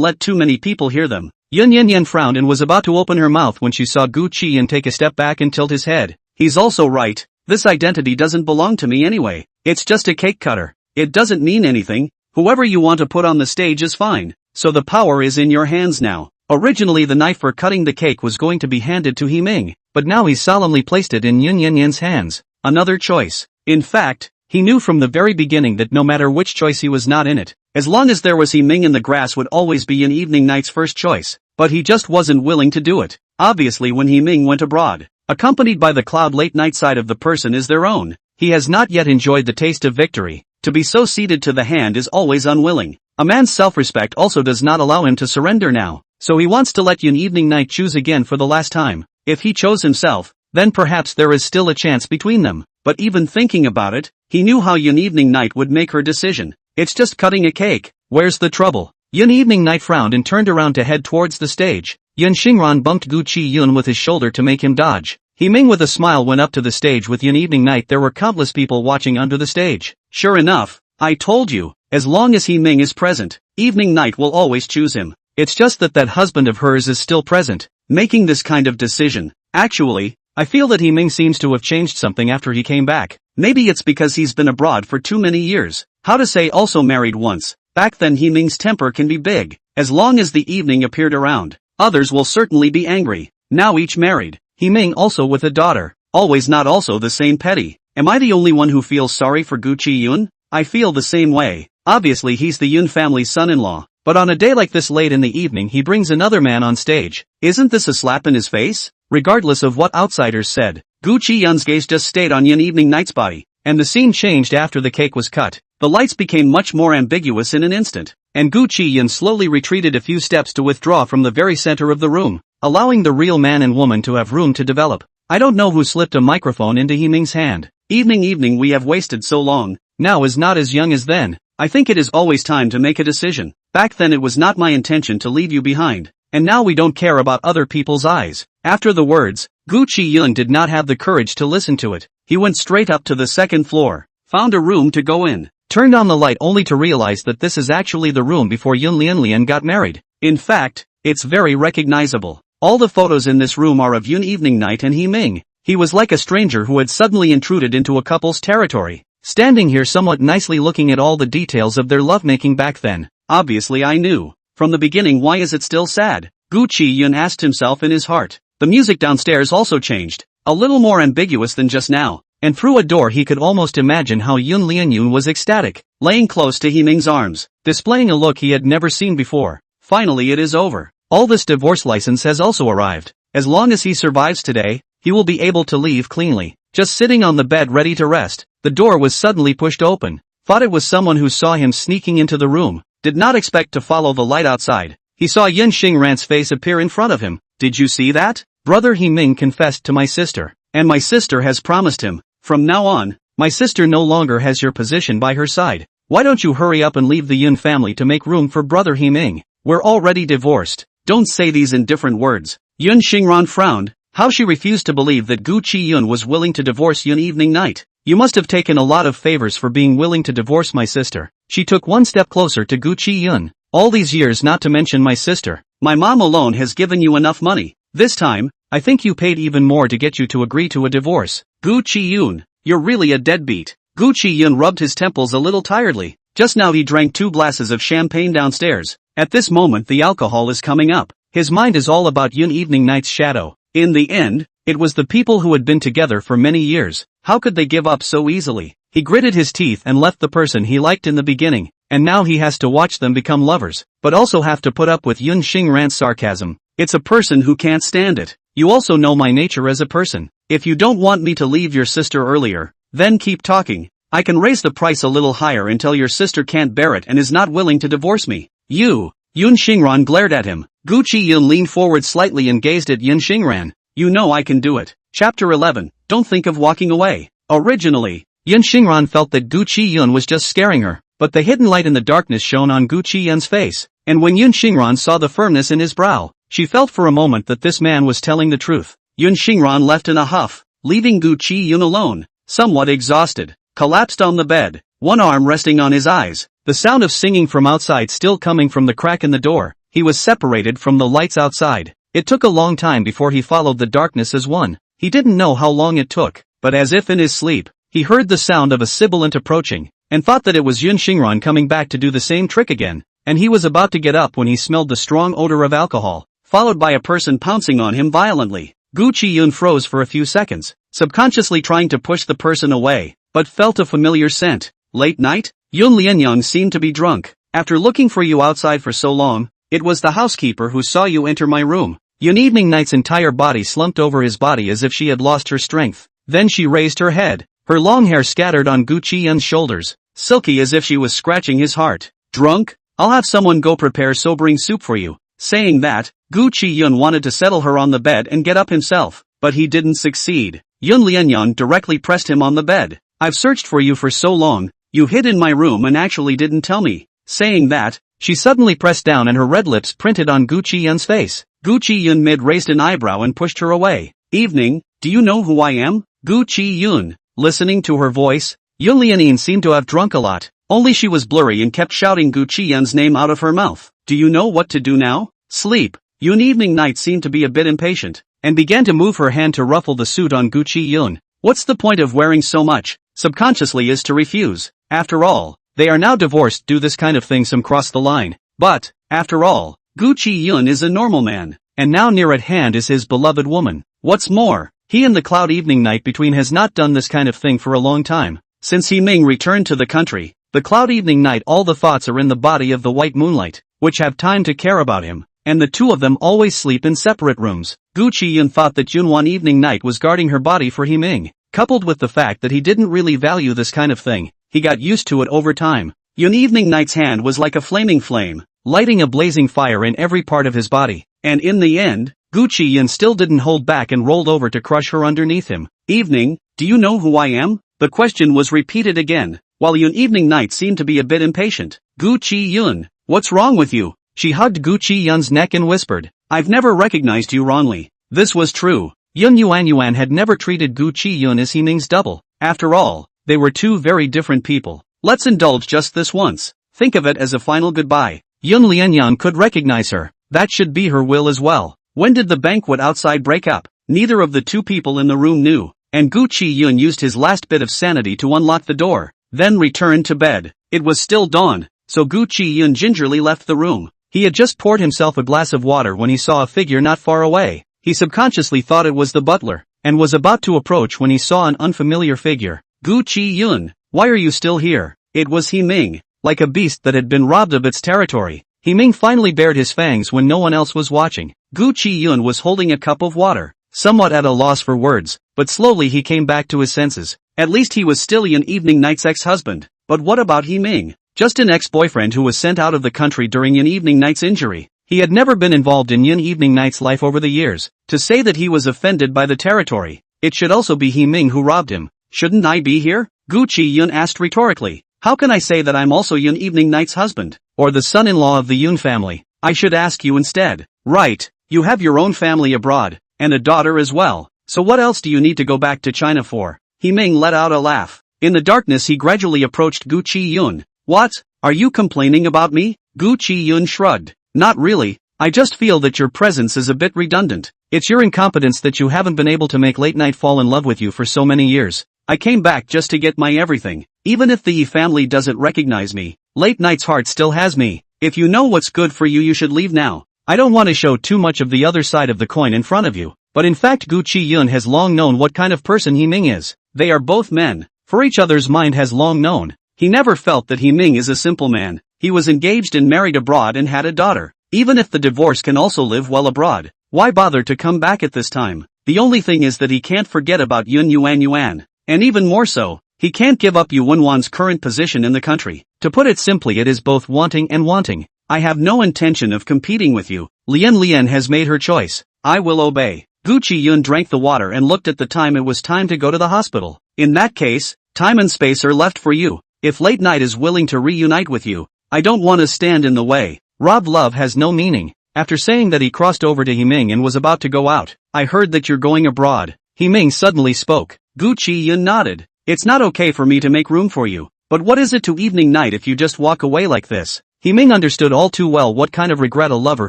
let too many people hear them. Yun Yanyan frowned and was about to open her mouth when she saw Gu Chiyun take a step back and tilt his head. He's also right. This identity doesn't belong to me anyway. It's just a cake cutter. It doesn't mean anything. Whoever you want to put on the stage is fine. So the power is in your hands now. Originally the knife for cutting the cake was going to be handed to Ming, but now he solemnly placed it in Yun Yanyan's hands. Another choice. In fact, he knew from the very beginning that no matter which choice he was not in it. As long as there was Ming in the grass would always be Yun Evening Night's first choice, but he just wasn't willing to do it. Obviously when Ming went abroad, accompanied by the cloud late night side of the person is their own, he has not yet enjoyed the taste of victory. To be so ceded to the hand is always unwilling. A man's self-respect also does not allow him to surrender now, so he wants to let Yun Evening Night choose again for the last time. If he chose himself, then perhaps there is still a chance between them, but even thinking about it, he knew how Yun Evening Night would make her decision. It's just cutting a cake. Where's the trouble? Yun Evening Night frowned and turned around to head towards the stage. Yun Xingran bumped Gu Chiyun with his shoulder to make him dodge. Ming with a smile went up to the stage with Yun Evening Night. There were countless people watching under the stage. Sure enough, I told you, as long as Ming is present, Evening Night will always choose him. It's just that husband of hers is still present, making this kind of decision. Actually, I feel that Ming seems to have changed something after he came back. Maybe it's because he's been abroad for too many years. How to say also married once. Back then Ming's temper can be big. As long as the evening appeared around, others will certainly be angry. Now each married. Ming also with a daughter. Always not also the same petty. Am I the only one who feels sorry for Gu Chiyun? I feel the same way. Obviously he's the Yun family's son-in-law. But on a day like this late in the evening he brings another man on stage. Isn't this a slap in his face? Regardless of what outsiders said, Gu Chiyun's gaze just stayed on Yun Evening Night's body, and the scene changed after the cake was cut. The lights became much more ambiguous in an instant, and Gu Chiyun slowly retreated a few steps to withdraw from the very center of the room, allowing the real man and woman to have room to develop. I don't know who slipped a microphone into Ming's hand. Evening, we have wasted so long. Now is not as young as then. I think it is always time to make a decision. Back then it was not my intention to leave you behind. And now we don't care about other people's eyes. After the words, Gu Chiyun did not have the courage to listen to it. He went straight up to the second floor, found a room to go in, turned on the light only to realize that this is actually the room before Yun Lianlian got married. In fact, it's very recognizable. All the photos in this room are of Yun Evening Night and Ming. He was like a stranger who had suddenly intruded into a couple's territory, standing here somewhat nicely looking at all the details of their lovemaking back then. Obviously I knew. From the beginning, why is it still sad? Gu Chiyun asked himself in his heart. The music downstairs also changed, a little more ambiguous than just now, and through a door he could almost imagine how Yun Lianyun was ecstatic, laying close to Ming's arms, displaying a look he had never seen before. Finally it is over. All this divorce license has also arrived. As long as he survives today, he will be able to leave cleanly, just sitting on the bed ready to rest. The door was suddenly pushed open. Thought it was someone who saw him sneaking into the room. Did not expect to follow the light outside. He saw Yun Xingran's face appear in front of him. Did you see that? Brother Ming confessed to my sister, and my sister has promised him. From now on, my sister no longer has your position by her side. Why don't you hurry up and leave the Yun family to make room for brother Ming? We're already divorced. Don't say these in different words. Yun Xingran frowned. How she refused to believe that Gu Chiyun was willing to divorce Yun Evening Night. You must have taken a lot of favors for being willing to divorce my sister. She took one step closer to Gu Chiyun. All these years, not to mention my sister. My mom alone has given you enough money. This time, I think you paid even more to get you to agree to a divorce. Gu Chiyun, you're really a deadbeat. Gu Chiyun rubbed his temples a little tiredly. Just now he drank 2 glasses of champagne downstairs. At this moment the alcohol is coming up. His mind is all about Yun Evening Night's shadow. In the end, it was the people who had been together for many years. How could they give up so easily? He gritted his teeth and left the person he liked in the beginning, and now he has to watch them become lovers, but also have to put up with Yun Xingran's sarcasm. It's a person who can't stand it. You also know my nature as a person. If you don't want me to leave your sister earlier, then keep talking. I can raise the price a little higher until your sister can't bear it and is not willing to divorce me. You! Yun Xingran glared at him. Gu Chiyun leaned forward slightly and gazed at Yun Xingran. You know I can do it. Chapter 11. Don't think of walking away. Originally, Yun Xingran felt that Gu Chiyun was just scaring her, but the hidden light in the darkness shone on Gu Chiyun's face, and when Yun Xingran saw the firmness in his brow, she felt for a moment that this man was telling the truth. Yun Xingran left in a huff, leaving Gu Chiyun alone, somewhat exhausted, collapsed on the bed, one arm resting on his eyes, the sound of singing from outside still coming from the crack in the door. He was separated from the lights outside. It took a long time before he followed the darkness as one. He didn't know how long it took, but as if in his sleep, he heard the sound of a sibilant approaching, and thought that it was Yun Xingran coming back to do the same trick again, and he was about to get up when he smelled the strong odor of alcohol, followed by a person pouncing on him violently. Gu Chiyun froze for a few seconds, subconsciously trying to push the person away, but felt a familiar scent. Late night? Yun Lianyang seemed to be drunk. After looking for you outside for so long, it was the housekeeper who saw you enter my room. Yun Evening Night's entire body slumped over his body as if she had lost her strength. Then she raised her head. Her long hair scattered on Gu Chiyun's shoulders, silky as if she was scratching his heart. Drunk? I'll have someone go prepare sobering soup for you. Saying that, Gu Chiyun wanted to settle her on the bed and get up himself, but he didn't succeed. Yun Lianyang directly pressed him on the bed. I've searched for you for so long, you hid in my room and actually didn't tell me. Saying that, she suddenly pressed down and her red lips printed on Gu Chiyun's face. Gu Chiyun mid-raised an eyebrow and pushed her away. Evening, do you know who I am? Gu Chiyun. Listening to her voice, Yun Lianyang seemed to have drunk a lot, only she was blurry and kept shouting Gu Chiyun's name out of her mouth. Do you know what to do now? Sleep. Yun Evening Night seemed to be a bit impatient, and began to move her hand to ruffle the suit on Gu Chiyun. What's the point of wearing so much? Subconsciously is to refuse. After all, they are now divorced. Do this kind of thing some cross the line. But, after all, Gu Chiyun is a normal man, and now near at hand is his beloved woman. What's more, he and the Cloud Evening Night between has not done this kind of thing for a long time. Since Himing returned to the country, the Cloud Evening Night all the thoughts are in the body of the White Moonlight, which have time to care about him, and the two of them always sleep in separate rooms. Gu Chiyun thought that Yun Wanwan Evening Night was guarding her body for Himing, coupled with the fact that he didn't really value this kind of thing. He got used to it over time. Yun Evening Night's hand was like a flaming flame, lighting a blazing fire in every part of his body, and in the end, Gu Chiyun still didn't hold back and rolled over to crush her underneath him. Evening, do you know who I am? The question was repeated again, while Yun Evening Night seemed to be a bit impatient. Gu Chiyun, what's wrong with you? She hugged Gu Chiyun's neck and whispered, I've never recognized you wrongly. This was true. Yun Wanwan had never treated Gu Chiyun as Himing's double. After all, they were two very different people. Let's indulge just this once. Think of it as a final goodbye. Yun Lianyang could recognize her. That should be her will as well. When did the banquet outside break up? Neither of the two people in the room knew, and Gu Chiyun used his last bit of sanity to unlock the door, then returned to bed. It was still dawn, so Gu Chiyun gingerly left the room. He had just poured himself a glass of water when he saw a figure not far away. He subconsciously thought it was the butler, and was about to approach when he saw an unfamiliar figure. Gu Chiyun, why are you still here? It was Himing, like a beast that had been robbed of its territory. Himing finally bared his fangs when no one else was watching. Gu Chiyun was holding a cup of water, somewhat at a loss for words, but slowly he came back to his senses. At least he was still Yun Evening Night's ex-husband. But what about Himing? Just an ex-boyfriend who was sent out of the country during Yun Evening Night's injury. He had never been involved in Yun Evening Night's life over the years. To say that he was offended by the territory, it should also be Himing who robbed him. Shouldn't I be here? Gu Chiyun asked rhetorically. How can I say that I'm also Yun Evening Night's husband, or the son-in-law of the Yun family? I should ask you instead. Right, you have your own family abroad, and a daughter as well, so what else do you need to go back to China for? Himing let out a laugh. In the darkness he gradually approached Gu Chiyun. What? Are you complaining about me? Gu Chiyun shrugged. Not really, I just feel that your presence is a bit redundant. It's your incompetence that you haven't been able to make late night fall in love with you for so many years. I came back just to get my everything. Even if the Yi family doesn't recognize me, late night's heart still has me. If you know what's good for you, you should leave now. I don't want to show too much of the other side of the coin in front of you, but in fact Gu Chiyun has long known what kind of person Himing is. They are both men, for each other's mind has long known. He never felt that Himing is a simple man. He was engaged and married abroad and had a daughter. Even if the divorce can also live well abroad, why bother to come back at this time? The only thing is that he can't forget about Yun Wanwan. And even more so, he can't give up Yun Wanwan's current position in the country. To put it simply, it is both wanting and wanting. I have no intention of competing with you. Lian has made her choice. I will obey. Gu Chiyun drank the water and looked at the time. It was time to go to the hospital. In that case, time and space are left for you. If late night is willing to reunite with you, I don't want to stand in the way. Rob love has no meaning. After saying that, he crossed over to Himing and was about to go out. I heard that you're going abroad. Himing suddenly spoke. Gu Chiyun nodded. It's not okay for me to make room for you. But what is it to Evening Night if you just walk away like this? Himing understood all too well what kind of regret a lover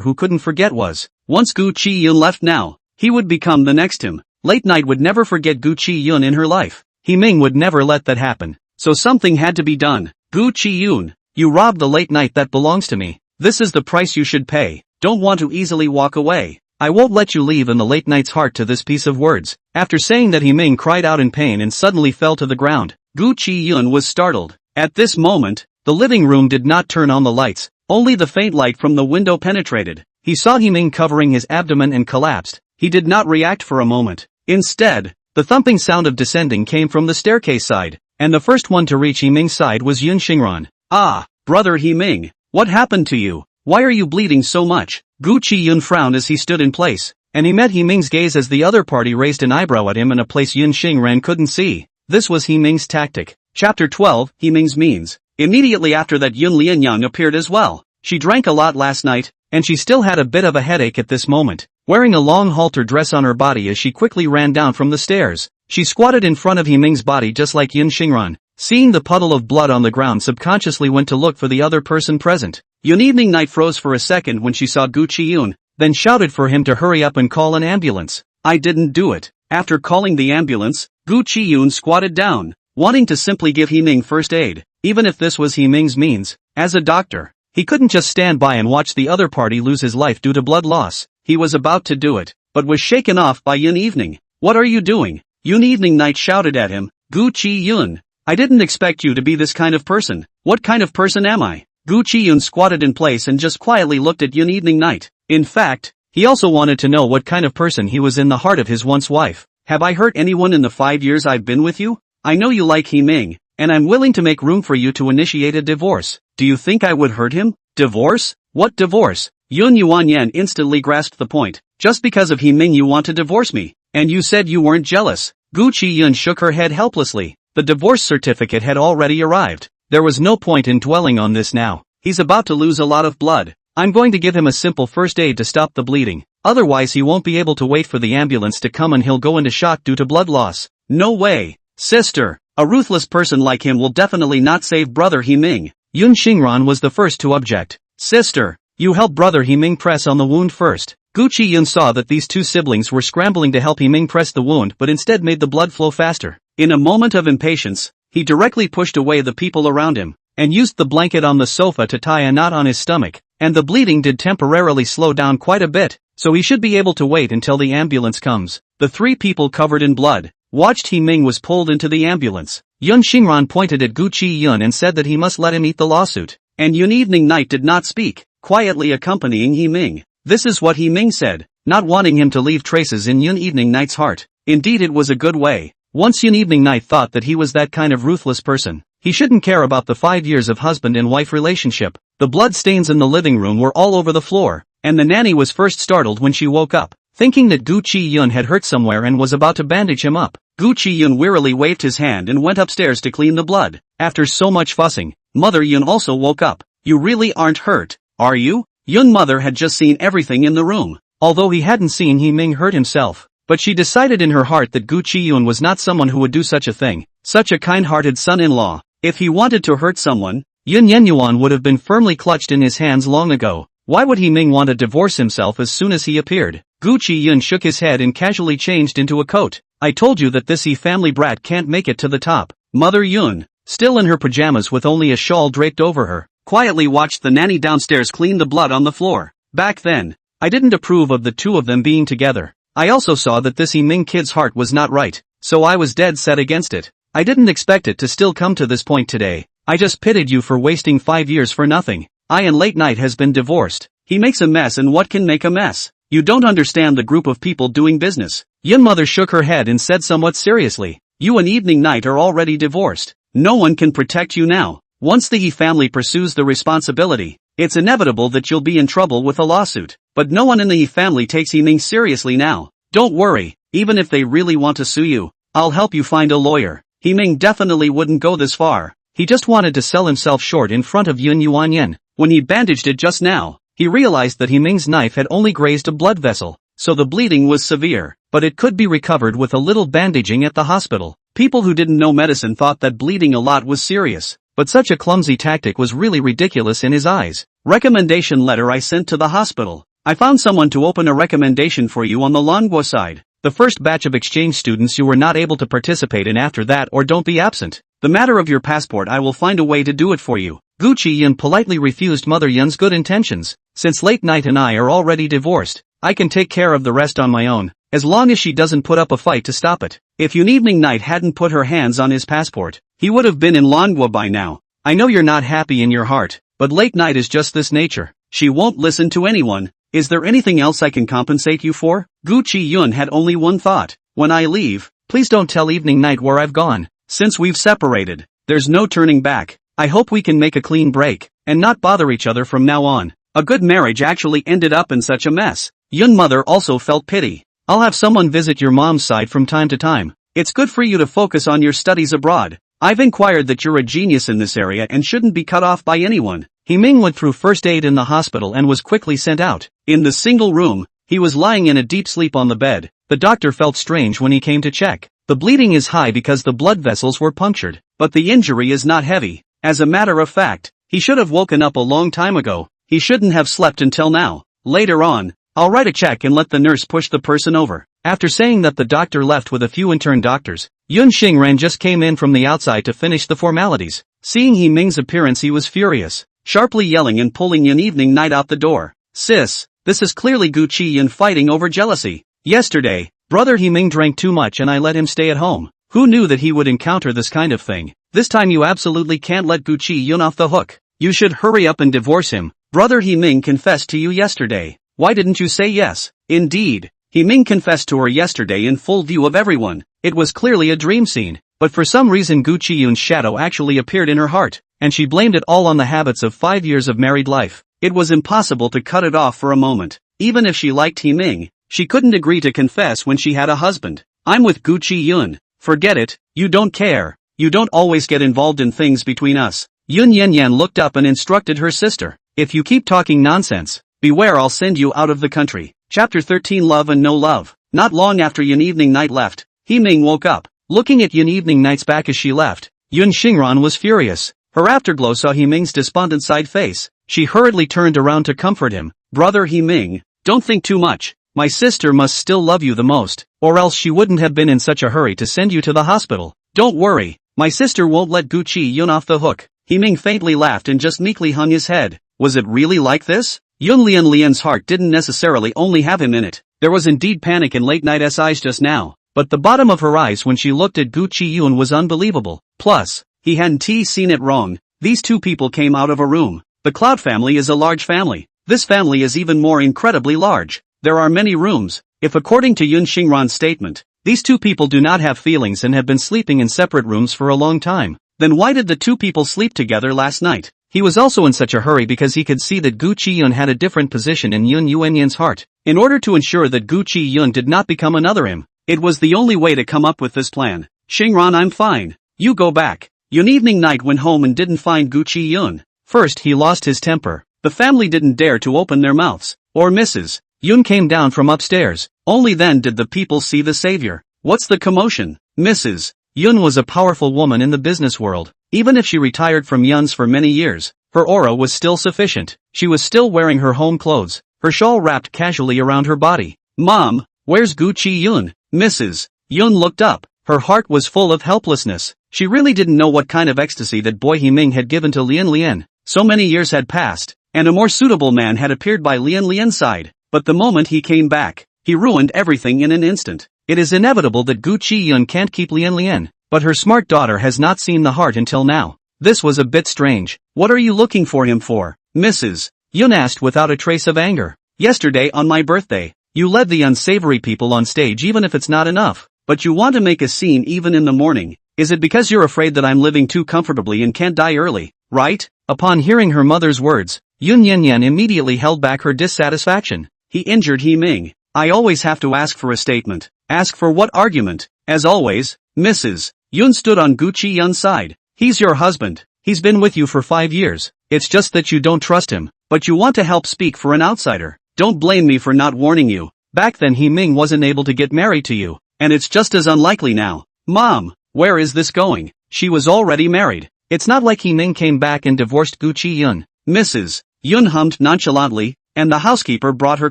who couldn't forget was. Once Gu Chiyun left now, he would become the next him. Late night would never forget Gu Chiyun in her life. Himing would never let that happen. So something had to be done. Gu Chiyun, you robbed the late night that belongs to me. This is the price you should pay. Don't want to easily walk away. I won't let you leave in the late night's heart. To this piece of words. After saying that, Himing cried out in pain and suddenly fell to the ground. Gu Chiyun was startled. At this moment, The living room did not turn on the lights, only the faint light from the window penetrated. He saw Himing covering his abdomen and collapsed. He did not react for a moment. Instead, the thumping sound of descending came from the staircase side, and the first one to reach Himing's side was Yun Xingran. "Ah, brother Himing, what happened to you? Why are you bleeding so much?" Gu Chiyun frowned as he stood in place, and he met Himing's gaze as the other party raised an eyebrow at him in a place Yun Xingran couldn't see. This was Himing's tactic. Chapter 12, Himing's Means. Immediately after that, Yun Lianyang appeared as well. She drank a lot last night, and she still had a bit of a headache at this moment. Wearing a long halter dress on her body as she quickly ran down from the stairs, she squatted in front of Himing's body just like Yun Xingran. Seeing the puddle of blood on the ground, subconsciously went to look for the other person present. Yun Evening Night froze for a second when she saw Gu Chiyun, then shouted for him to hurry up and call an ambulance. "I didn't do it." After calling the ambulance, Gu Chiyun squatted down, wanting to simply give Himing first aid, even if this was Himing's means. As a doctor, he couldn't just stand by and watch the other party lose his life due to blood loss. He was about to do it, but was shaken off by Yun Evening. "What are you doing?" Yun Evening Night shouted at him. "Gu Chiyun, I didn't expect you to be this kind of person." "What kind of person am I?" Gu Chiyun squatted in place and just quietly looked at Yun Evening Night. In fact, he also wanted to know what kind of person he was in the heart of his once wife. "Have I hurt anyone in the 5 years I've been with you? I know you like Himing, and I'm willing to make room for you to initiate a divorce. Do you think I would hurt him?" "Divorce? What divorce?" Yun Wanwan instantly grasped the point. "Just because of Himing you want to divorce me? And you said you weren't jealous." Gu Chiyun shook her head helplessly. The divorce certificate had already arrived. There was no point in dwelling on this now. He's about to lose a lot of blood. I'm going to give him a simple first aid to stop the bleeding. Otherwise he won't be able to wait for the ambulance to come and he'll go into shock due to blood loss. "No way. Sister, a ruthless person like him will definitely not save brother Himing." Yun Xingran was the first to object. "Sister, you help brother Himing press on the wound first." Gu Chiyun saw that these two siblings were scrambling to help Himing press the wound but instead made the blood flow faster. In a moment of impatience, he directly pushed away the people around him, and used the blanket on the sofa to tie a knot on his stomach, and the bleeding did temporarily slow down quite a bit, so he should be able to wait until the ambulance comes. The three people covered in blood watched Himing was pulled into the ambulance. Yun Xingran pointed at Gu Chiyun and said that he must let him eat the lawsuit, and Yun Evening Night did not speak, quietly accompanying Himing. This is what Himing said, not wanting him to leave traces in Yun Evening Night's heart. Indeed, it was a good way. Once Yun Evening Night thought that he was that kind of ruthless person, he shouldn't care about the 5 years of husband and wife relationship. The blood stains in the living room were all over the floor, and the nanny was first startled when she woke up, thinking that Gu Chiyun had hurt somewhere and was about to bandage him up. Gu Chiyun wearily waved his hand and went upstairs to clean the blood. After so much fussing, Mother Yun also woke up. "You really aren't hurt, are you?" Yun Mother had just seen everything in the room, although he hadn't seen Himing hurt himself. But she decided in her heart that Gu Chiyun was not someone who would do such a thing, such a kind-hearted son-in-law. If he wanted to hurt someone, Yun Wanwan would have been firmly clutched in his hands long ago. Why would Himing want to divorce himself as soon as he appeared? Gu Chiyun shook his head and casually changed into a coat. "I told you that this family brat can't make it to the top." Mother Yun, still in her pajamas with only a shawl draped over her, quietly watched the nanny downstairs clean the blood on the floor. "Back then, I didn't approve of the two of them being together. I also saw that this Himing kid's heart was not right, so I was dead set against it. I didn't expect it to still come to this point today. I just pitied you for wasting 5 years for nothing. I and Late Night has been divorced. He makes a mess, and what can make a mess? You don't understand the group of people doing business." Yun Mother shook her head and said somewhat seriously, "You and Evening Night are already divorced. No one can protect you now. Once the He family pursues the responsibility, it's inevitable that you'll be in trouble with a lawsuit. But no one in the He family takes Himing seriously now. Don't worry, even if they really want to sue you, I'll help you find a lawyer. Himing definitely wouldn't go this far. He just wanted to sell himself short in front of Yun Wanwan. When he bandaged it just now, he realized that Himing's knife had only grazed a blood vessel, so the bleeding was severe, but it could be recovered with a little bandaging at the hospital. People who didn't know medicine thought that bleeding a lot was serious, but such a clumsy tactic was really ridiculous in his eyes. Recommendation letter I sent to the hospital. I found someone to open a recommendation for you on the Manhwa side. The first batch of exchange students you were not able to participate in after that, or don't be absent. The matter of your passport, I will find a way to do it for you. Gu Chiyun politely refused Mother Yun's good intentions. Since Late Night and I are already divorced, I can take care of the rest on my own, as long as she doesn't put up a fight to stop it. If Yun Evening Night hadn't put her hands on his passport, he would have been in Manhwa by now. I know you're not happy in your heart, but late night is just this nature. She won't listen to anyone. Is there anything else I can compensate you for? Gu Chiyun had only one thought. When I leave, please don't tell evening night where I've gone. Since we've separated, there's no turning back. I hope we can make a clean break, and not bother each other from now on. A good marriage actually ended up in such a mess. Yun mother also felt pity. I'll have someone visit your mom's side from time to time. It's good for you to focus on your studies abroad. I've inquired that you're a genius in this area and shouldn't be cut off by anyone. He Ming went through first aid in the hospital and was quickly sent out. In the single room, he was lying in a deep sleep on the bed. The doctor felt strange when he came to check. The bleeding is high because the blood vessels were punctured, but the injury is not heavy. As a matter of fact, he should have woken up a long time ago. He shouldn't have slept until now. Later on, I'll write a check and let the nurse push the person over. After saying that, the doctor left with a few intern doctors. Yun Xingran just came in from the outside to finish the formalities. Seeing He Ming's appearance, he was furious, sharply yelling and pulling Yun Evening Night out the door. Sis, this is clearly Gu Chiyun fighting over jealousy. Yesterday, brother He Ming drank too much and I let him stay at home. Who knew that he would encounter this kind of thing? This time you absolutely can't let Gu Chiyun off the hook. You should hurry up and divorce him. Brother He Ming confessed to you yesterday. Why didn't you say yes? Indeed, He Ming confessed to her yesterday in full view of everyone. It was clearly a dream scene, but for some reason Gu Chiyun's shadow actually appeared in her heart, and she blamed it all on the habits of 5 years of married life. It was impossible to cut it off for a moment. Even if she liked He Ming, she couldn't agree to confess when she had a husband. I'm with Gu Chiyun. Forget it, you don't care. You don't always get involved in things between us. Yun Yanyan looked up and instructed her sister. If you keep talking nonsense, beware, I'll send you out of the country. Chapter 13, Love and No Love. Not long after Yun Evening Night left, He Ming woke up. Looking at Yun Evening Night's back as she left, Yun Xingran was furious. Her afterglow saw He Ming's despondent side face. She hurriedly turned around to comfort him. Brother He Ming, don't think too much. My sister must still love you the most, or else she wouldn't have been in such a hurry to send you to the hospital. Don't worry, my sister won't let Gu Chiyun off the hook. He Ming faintly laughed and just meekly hung his head. Was it really like this? Yun Lian's heart didn't necessarily only have him in it. There was indeed panic in Late Night's eyes just now, but the bottom of her eyes when she looked at Gu Chiyun was unbelievable. Plus, he hadn't seen it wrong. These two people came out of a room. The Cloud family is a large family. This family is even more incredibly large. There are many rooms. If according to Yun Xingran's statement, these two people do not have feelings and have been sleeping in separate rooms for a long time, then why did the two people sleep together last night? He was also in such a hurry because he could see that Gu Chiyun had a different position in Yun Yuanyan's heart. In order to ensure that Gu Chiyun did not become another him, it was the only way to come up with this plan. Xingran, I'm fine. You go back. Yun Evening Night went home and didn't find Gu Chiyun. First he lost his temper. The family didn't dare to open their mouths. Or Mrs. Yun came down from upstairs. Only then did the people see the savior. What's the commotion? Mrs. Yun was a powerful woman in the business world. Even if she retired from Yun's for many years, her aura was still sufficient. She was still wearing her home clothes, her shawl wrapped casually around her body. Mom, where's Gu Chiyun? Mrs. Yun looked up. Her heart was full of helplessness. She really didn't know what kind of ecstasy that boy He Ming had given to Lian. So many years had passed, and a more suitable man had appeared by Lian's side. But the moment he came back, he ruined everything in an instant. It is inevitable that Gu Chiyun can't keep Lian, but her smart daughter has not seen the heart until now. This was a bit strange. What are you looking for him for? Mrs. Yun asked without a trace of anger. Yesterday on my birthday, you led the unsavory people on stage even if it's not enough, but you want to make a scene even in the morning. Is it because you're afraid that I'm living too comfortably and can't die early, right? Upon hearing her mother's words, Yun Yanyan immediately held back her dissatisfaction. He injured He Ming. I always have to ask for a statement. Ask for what argument? As always, Mrs. Yun stood on Gu Chiyun's side. He's your husband. He's been with you for 5 years. It's just that you don't trust him, but you want to help speak for an outsider. Don't blame me for not warning you. Back then He Ming wasn't able to get married to you, and it's just as unlikely now. Mom, where is this going? She was already married. It's not like He Ming came back and divorced Gu Chiyun. Mrs. Yun hummed nonchalantly, and the housekeeper brought her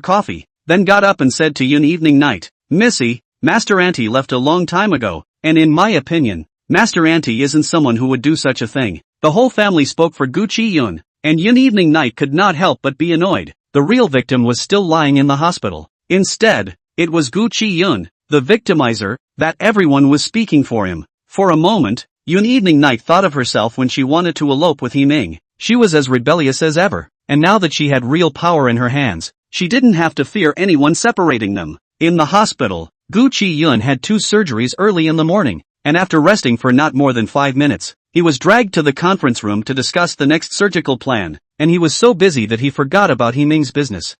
coffee, then got up and said to Yun Evening Night, Missy, Master Auntie left a long time ago, and in my opinion, Master Auntie isn't someone who would do such a thing. The whole family spoke for Gu Chiyun, and Yun Evening Night could not help but be annoyed. The real victim was still lying in the hospital. Instead, it was Gu Chiyun, the victimizer, that everyone was speaking for him. For a moment, Yun Evening Night thought of herself when she wanted to elope with Himing. She was as rebellious as ever, and now that she had real power in her hands, she didn't have to fear anyone separating them. In the hospital, Gu Chiyun had 2 surgeries early in the morning, and after resting for not more than 5 minutes, he was dragged to the conference room to discuss the next surgical plan, and he was so busy that he forgot about Himing's business.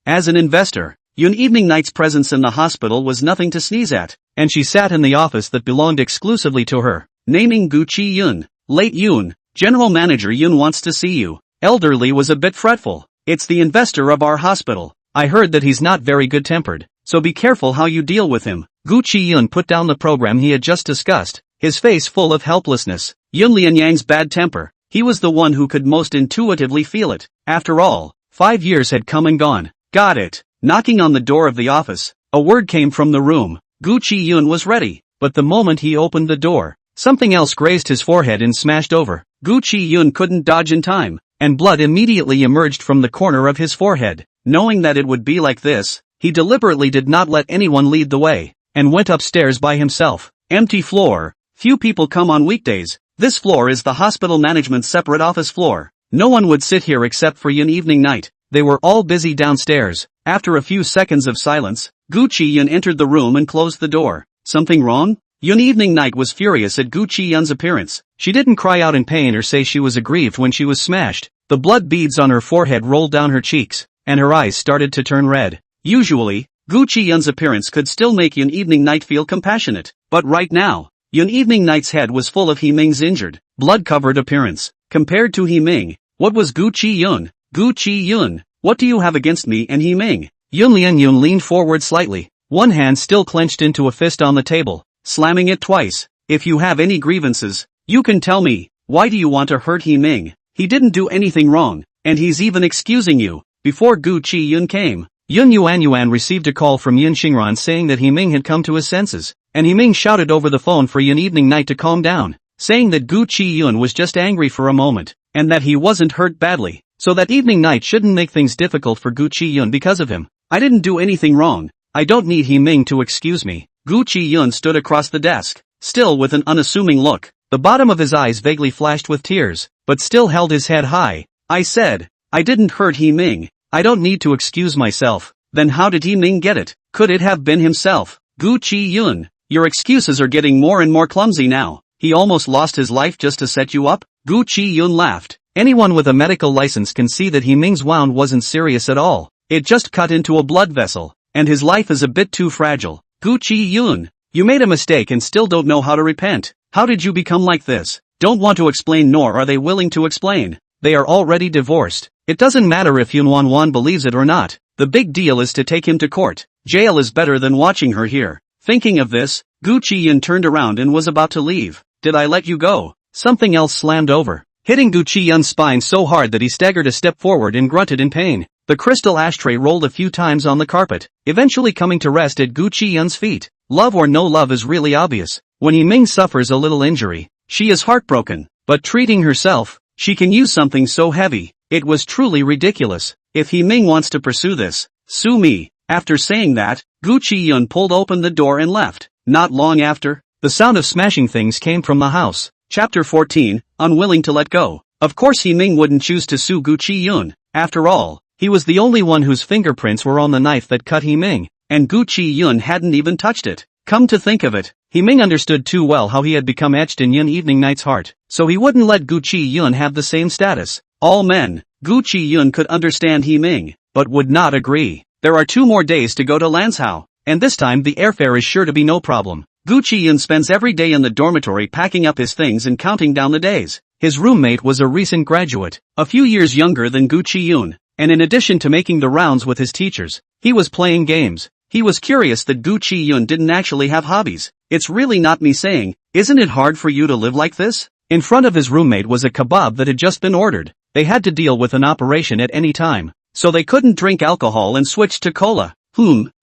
As an investor, Yun Evening Night's presence in the hospital was nothing to sneeze at, and she sat in the office that belonged exclusively to her, naming Gu Chiyun. Late Yun, General Manager Yun wants to see you. Elderly was a bit fretful. It's the investor of our hospital. I heard that he's not very good-tempered, so be careful how you deal with him. Gu Chiyun put down the program he had just discussed, his face full of helplessness. Yun Lianyang's bad temper. He was the one who could most intuitively feel it. After all, 5 years had come and gone. Got it. Knocking on the door of the office, a word came from the room. Gu Chiyun was ready, but the moment he opened the door, something else grazed his forehead and smashed over. Gu Chiyun couldn't dodge in time, and blood immediately emerged from the corner of his forehead. Knowing that it would be like this, he deliberately did not let anyone lead the way, and went upstairs by himself. Empty floor. Few people come on weekdays. This floor is the hospital management's separate office floor. No one would sit here except for Yun Evening Night. They were all busy downstairs. After a few seconds of silence, Gu Chiyun entered the room and closed the door. Something wrong? Yun Evening Night was furious at Gu Chiyun's appearance. She didn't cry out in pain or say she was aggrieved when she was smashed. The blood beads on her forehead rolled down her cheeks, and her eyes started to turn red. Usually, Gu Chiyun's appearance could still make Yun Evening Night feel compassionate, but right now, Yun Evening Night's head was full of Himing's injured, blood-covered appearance. Compared to Himing, what was Gu Chiyun? Gu Chiyun, what do you have against me and Himing? Yun Lianyun leaned forward slightly, one hand still clenched into a fist on the table, slamming it twice. If you have any grievances, you can tell me. Why do you want to hurt Himing? He didn't do anything wrong, and he's even excusing you. Before Gu Chiyun came, Yun Wanwan received a call from Yun Xingran saying that Himing had come to his senses, and Himing shouted over the phone for Yun Evening Night to calm down, saying that Gu Chiyun was just angry for a moment, and that he wasn't hurt badly, so that Evening Night shouldn't make things difficult for Gu Chiyun because of him. I didn't do anything wrong. I don't need Himing to excuse me. Gu Chiyun stood across the desk, still with an unassuming look. The bottom of his eyes vaguely flashed with tears, but still held his head high. I said, I didn't hurt Himing. I don't need to excuse myself. Then how did Himing get it? Could it have been himself? Gu Chiyun, your excuses are getting more and more clumsy now. He almost lost his life just to set you up? Gu Chiyun laughed. Anyone with a medical license can see that Himing's wound wasn't serious at all. It just cut into a blood vessel, and his life is a bit too fragile. Gu Chiyun, you made a mistake and still don't know how to repent. How did you become like this? Don't want to explain, nor are they willing to explain. They are already divorced. It doesn't matter if Yun Wanwan believes it or not. The big deal is to take him to court. Jail is better than watching her here. Thinking of this, Gu Chiyun turned around and was about to leave. Did I let you go? Something else slammed over, hitting Gu Chiyun's spine so hard that he staggered a step forward and grunted in pain. The crystal ashtray rolled a few times on the carpet, eventually coming to rest at Gu Chiyun's feet. Love or no love is really obvious. When Himing suffers a little injury, she is heartbroken, but treating herself, she can use something so heavy. It was truly ridiculous. If Himing wants to pursue this, sue me. After saying that, Gu Chiyun pulled open the door and left. Not long after, the sound of smashing things came from the house. Chapter 14, Unwilling to Let Go. Of course Himing wouldn't choose to sue Gu Chiyun. After all, he was the only one whose fingerprints were on the knife that cut Himing, and Gu Chiyun hadn't even touched it. Come to think of it, Himing understood too well how he had become etched in Yun Evening Night's heart, so he wouldn't let Gu Chiyun have the same status. All men, Gu Chiyun could understand Himing, but would not agree. There are 2 more days to go to Lanzhou, and this time the airfare is sure to be no problem. Gu Chiyun spends every day in the dormitory packing up his things and counting down the days. His roommate was a recent graduate, a few years younger than Gu Chiyun, and in addition to making the rounds with his teachers, he was playing games. He was curious that Gu Chiyun didn't actually have hobbies. It's really not me saying, isn't it hard for you to live like this? In front of his roommate was a kebab that had just been ordered. They had to deal with an operation at any time, so they couldn't drink alcohol and switched to cola.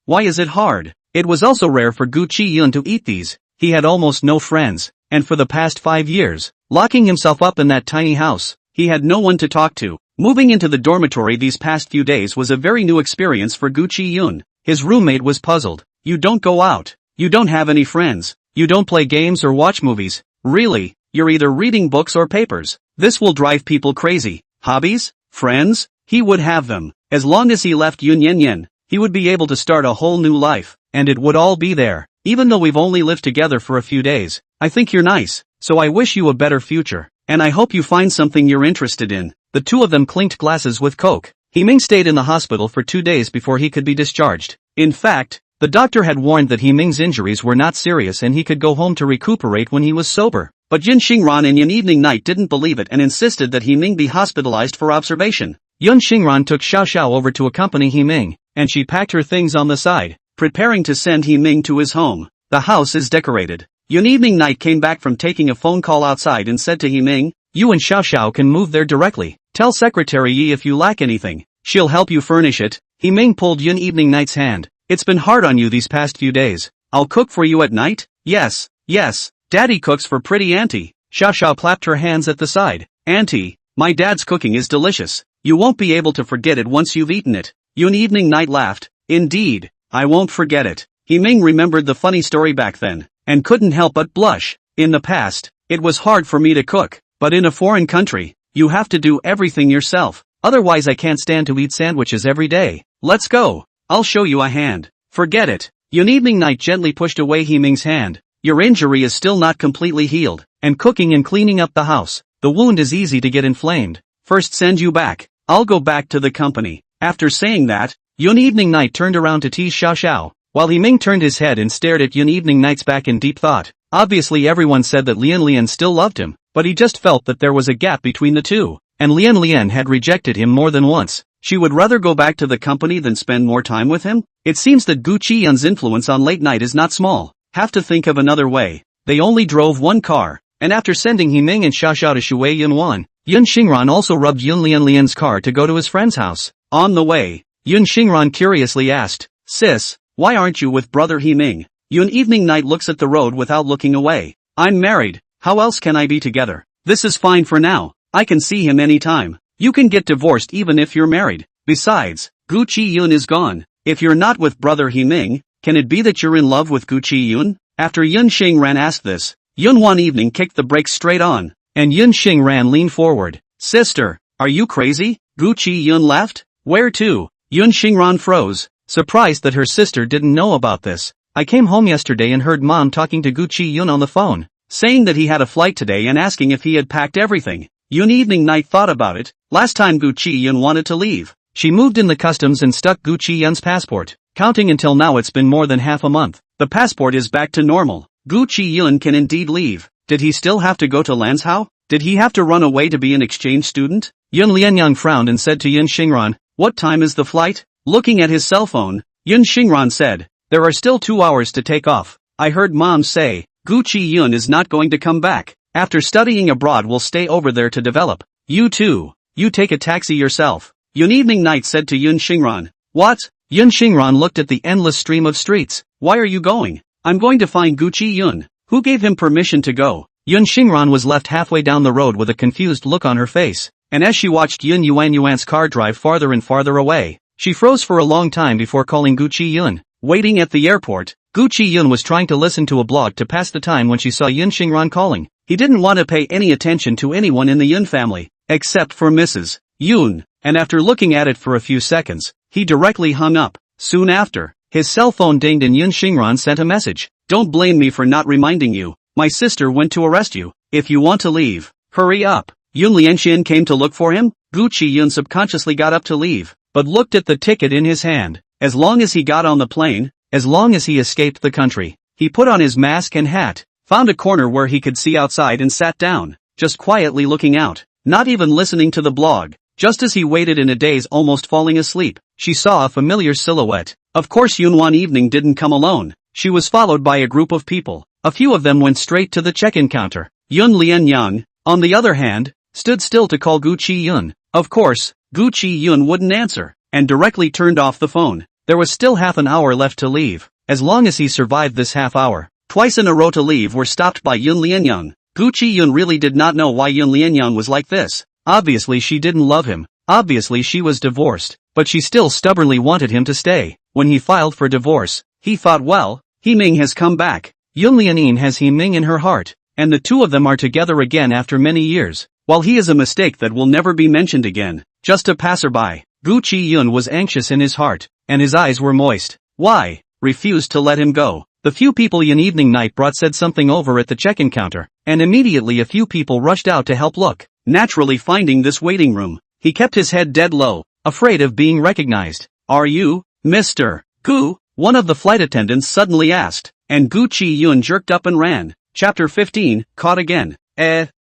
Why is it hard? It was also rare for Gu Chiyun to eat these. He had almost no friends, and for the past 5 years, locking himself up in that tiny house, he had no one to talk to. Moving into the dormitory these past few days was a very new experience for Gu Chiyun. His roommate was puzzled. You don't go out. You don't have any friends. You don't play games or watch movies. Really, you're either reading books or papers. This will drive people crazy. Hobbies? Friends? He would have them. As long as he left Yun Wanwan, he would be able to start a whole new life, and it would all be there. Even though we've only lived together for a few days, I think you're nice, so I wish you a better future, and I hope you find something you're interested in. The two of them clinked glasses with Coke. Himing stayed in the hospital for 2 days before he could be discharged. In fact, the doctor had warned that Himing's injuries were not serious and he could go home to recuperate when he was sober. But Yun Xingran and Yun Evening Night didn't believe it and insisted that Himing be hospitalized for observation. Yun Xingran took Xiao Xiao over to accompany Himing, and she packed her things on the side, preparing to send Himing to his home. The house is decorated. Yun Evening Night came back from taking a phone call outside and said to Himing, "You and Xiao Xiao can move there directly. Tell Secretary Yi if you lack anything. She'll help you furnish it." Himing pulled Yun Evening Night's hand. "It's been hard on you these past few days. I'll cook for you at night?" "Yes, yes, Daddy cooks for pretty Auntie." Xiao Xiao clapped her hands at the side. "Auntie, my dad's cooking is delicious. You won't be able to forget it once you've eaten it." Yun Evening Night laughed. "Indeed, I won't forget it." Himing remembered the funny story back then, and couldn't help but blush. "In the past, it was hard for me to cook, but in a foreign country, you have to do everything yourself. Otherwise I can't stand to eat sandwiches every day. Let's go. I'll show you a hand." "Forget it." Yun Evening Night gently pushed away Himing's hand. "Your injury is still not completely healed, and cooking and cleaning up the house, the wound is easy to get inflamed. First send you back. I'll go back to the company." After saying that, Yun Evening Night turned around to tease Xiao Xiao, while Himing turned his head and stared at Yun Evening Night's back in deep thought. Obviously everyone said that Lian Lian still loved him, but he just felt that there was a gap between the two, and Lian Lian had rejected him more than once. She would rather go back to the company than spend more time with him? It seems that Gu Chiyun's influence on late night is not small. Have to think of another way. They only drove one car, and after sending Himing and Xiao Xiao to Shui Yunwan, Yun Xingran also rubbed Yun Lian Lian's car to go to his friend's house. On the way, Yun Xingran curiously asked, "Sis, why aren't you with brother Himing?" Yun Evening Night looks at the road without looking away. "I'm married, how else can I be together? This is fine for now, I can see him anytime. You can get divorced even if you're married. Besides, Gu Chiyun is gone. If you're not with brother Himing, can it be that you're in love with Gu Chiyun?" After Yun Xingran asked this, Yun Wan Evening kicked the brakes straight on, and Yun Xingran leaned forward. "Sister, are you crazy? Gu Chiyun left? Where to?" Yun Xingran froze, surprised that her sister didn't know about this. "I came home yesterday and heard Mom talking to Gu Chiyun on the phone, saying that he had a flight today and asking if he had packed everything." Yun Evening Night thought about it. Last time Gu Chiyun wanted to leave, she moved in the customs and stuck Gu Chiyun's passport. Counting until now it's been more than half a month. The passport is back to normal. Gu Chiyun can indeed leave. Did he still have to go to Lanzhou? Did he have to run away to be an exchange student? Yun Lianyang frowned and said to Yun Xingran, "What time is the flight?" Looking at his cell phone, Yun Xingran said, "There are still 2 hours to take off. I heard Mom say, Gu Chiyun is not going to come back. After studying abroad we'll stay over there to develop. You too. You take a taxi yourself." Yun Evening Night said to Yun Xingran. "What?" Yun Xingran looked at the endless stream of streets. "Why are you going?" "I'm going to find Gu Chiyun." "Who gave him permission to go?" Yun Xingran was left halfway down the road with a confused look on her face, and as she watched Yun Wanwan's car drive farther and farther away, she froze for a long time before calling Gu Chiyun. Waiting at the airport, Gu Chiyun was trying to listen to a blog to pass the time when she saw Yun Xingran calling. He didn't want to pay any attention to anyone in the Yun family, except for Mrs. Yun, and after looking at it for a few seconds, he directly hung up. Soon after, his cell phone dinged and Yun Xingran sent a message. "Don't blame me for not reminding you. My sister went to arrest you. If you want to leave, hurry up." Yun Lianxian came to look for him. Gu Chiyun subconsciously got up to leave, but looked at the ticket in his hand. As long as he got on the plane, as long as he escaped the country, he put on his mask and hat, found a corner where he could see outside and sat down, just quietly looking out, not even listening to the blog. Just as he waited in a daze, almost falling asleep, she saw a familiar silhouette. Of course Yun Wan Evening didn't come alone. She was followed by a group of people. A few of them went straight to the check-in counter. Yun Lianyang, on the other hand, stood still to call Gu Chiyun. Of course, Gu Chiyun wouldn't answer, and directly turned off the phone. There was still half an hour left to leave. As long as he survived this half hour, twice in a row to leave were stopped by Yun Lianyang. Gu Chiyun really did not know why Yun Lianyang was like this. Obviously she didn't love him. Obviously she was divorced, but she still stubbornly wanted him to stay. When he filed for divorce, he thought, well, Himing has come back. Yun Lianin has He Ming in her heart, and the two of them are together again after many years. While he is a mistake that will never be mentioned again, just a passerby, Gu Chiyun was anxious in his heart, and his eyes were moist. Why? Refused to let him go. The few people Yun Evening Night brought said something over at the check-in counter, and immediately a few people rushed out to help look. Naturally finding this waiting room, he kept his head dead low, afraid of being recognized. Are you, Mr. Gu? One of the flight attendants suddenly asked, and Gu Chiyun jerked up and ran. Chapter 15, Caught Again.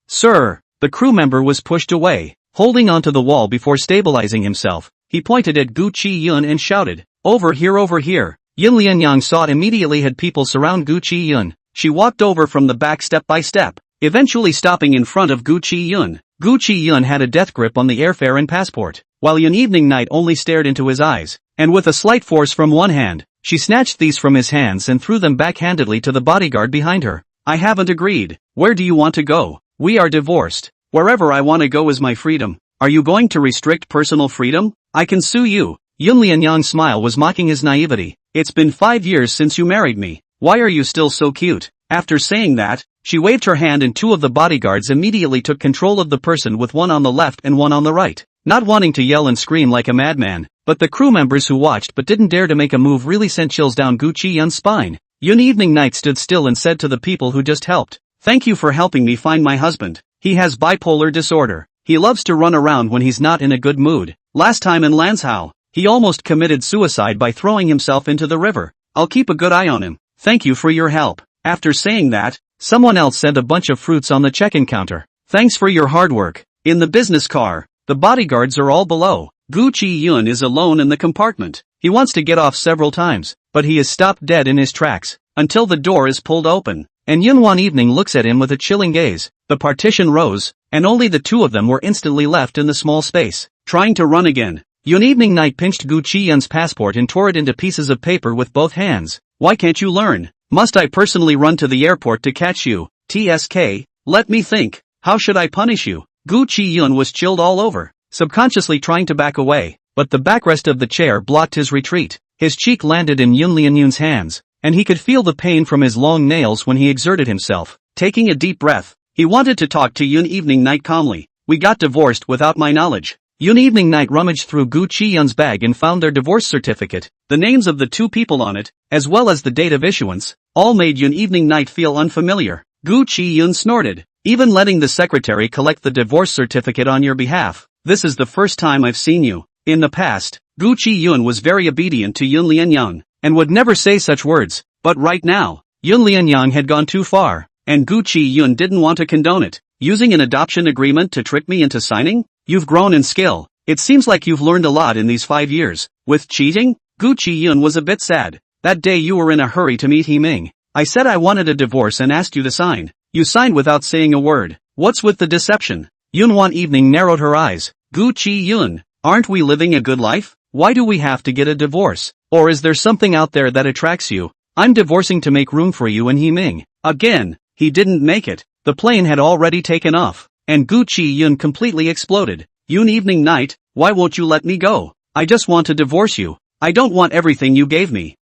Sir. The crew member was pushed away, holding onto the wall before stabilizing himself. He pointed at Gu Chiyun and shouted, over here, over here. Yun Lianyang saw it immediately had people surround Gu Chiyun. She walked over from the back step by step, eventually stopping in front of Gu Chiyun. Gu Chiyun had a death grip on the airfare and passport, while Yun Evening Night only stared into his eyes, and with a slight force from one hand, she snatched these from his hands and threw them backhandedly to the bodyguard behind her. I haven't agreed. Where do you want to go? We are divorced. Wherever I want to go is my freedom. Are you going to restrict personal freedom? I can sue you. Yun Lianyang's smile was mocking his naivety. It's been 5 years since you married me. Why are you still so cute? After saying that, she waved her hand and two of the bodyguards immediately took control of the person with one on the left and one on the right. Not wanting to yell and scream like a madman, but the crew members who watched but didn't dare to make a move really sent chills down Gu Chiyun's spine. Yun Evening Night stood still and said to the people who just helped, thank you for helping me find my husband. He has bipolar disorder. He loves to run around when he's not in a good mood. Last time in Lanzhou, he almost committed suicide by throwing himself into the river. I'll keep a good eye on him. Thank you for your help. After saying that, someone else sent a bunch of fruits on the check-in counter. Thanks for your hard work. In the business car, the bodyguards are all below. Gu Chiyun is alone in the compartment. He wants to get off several times, but he is stopped dead in his tracks, until the door is pulled open, and Yun Wan Evening looks at him with a chilling gaze. The partition rose, and only the two of them were instantly left in the small space. Trying to run again, Yun Evening Night pinched Gu Chiyun's passport and tore it into pieces of paper with both hands. Why can't you learn? Must I personally run to the airport to catch you? TSK, let me think. How should I punish you? Gu Chiyun was chilled all over, subconsciously trying to back away, but the backrest of the chair blocked his retreat. His cheek landed in Yun Lianyun's hands, and he could feel the pain from his long nails when he exerted himself. Taking a deep breath, he wanted to talk to Yun Evening Night calmly. We got divorced without my knowledge. Yun Evening Night rummaged through Gu Chiyun's bag and found their divorce certificate. The names of the two people on it, as well as the date of issuance, all made Yun Evening Night feel unfamiliar. Gu Chiyun snorted. Even letting the secretary collect the divorce certificate on your behalf. This is the first time I've seen you. In the past, Gu Chiyun was very obedient to Yun Lianyang, and would never say such words, but right now, Yun Lianyang had gone too far, and Gu Chiyun didn't want to condone it. Using an adoption agreement to trick me into signing? You've grown in skill. It seems like you've learned a lot in these 5 years. With cheating? Gu Chiyun was a bit sad. That day you were in a hurry to meet He Ming. I said I wanted a divorce and asked you to sign. You signed without saying a word. What's with the deception? Yun Wan Evening narrowed her eyes. Gu Chiyun, aren't we living a good life? Why do we have to get a divorce? Or is there something out there that attracts you? I'm divorcing to make room for you and He Ming. Again, he didn't make it. The plane had already taken off, and Gu Chiyun completely exploded. Yun Evening Night, why won't you let me go? I just want to divorce you. I don't want everything you gave me.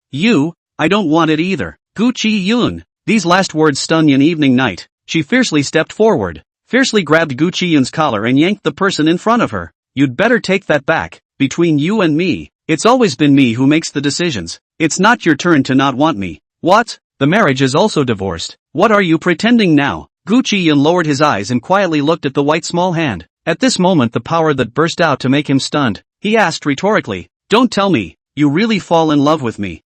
I don't want it either. Gu Chiyun. These last words stung Yun Evening Night. She fiercely stepped forward, fiercely grabbed Gu Chiyun's collar and yanked the person in front of her. You'd better take that back. Between you and me, it's always been me who makes the decisions. It's not your turn to not want me. What? The marriage is also divorced. What are you pretending now? Gu Chiyun lowered his eyes and quietly looked at the white small hand. At this moment the power that burst out to make him stunned. He asked rhetorically, don't tell me, you really fall in love with me.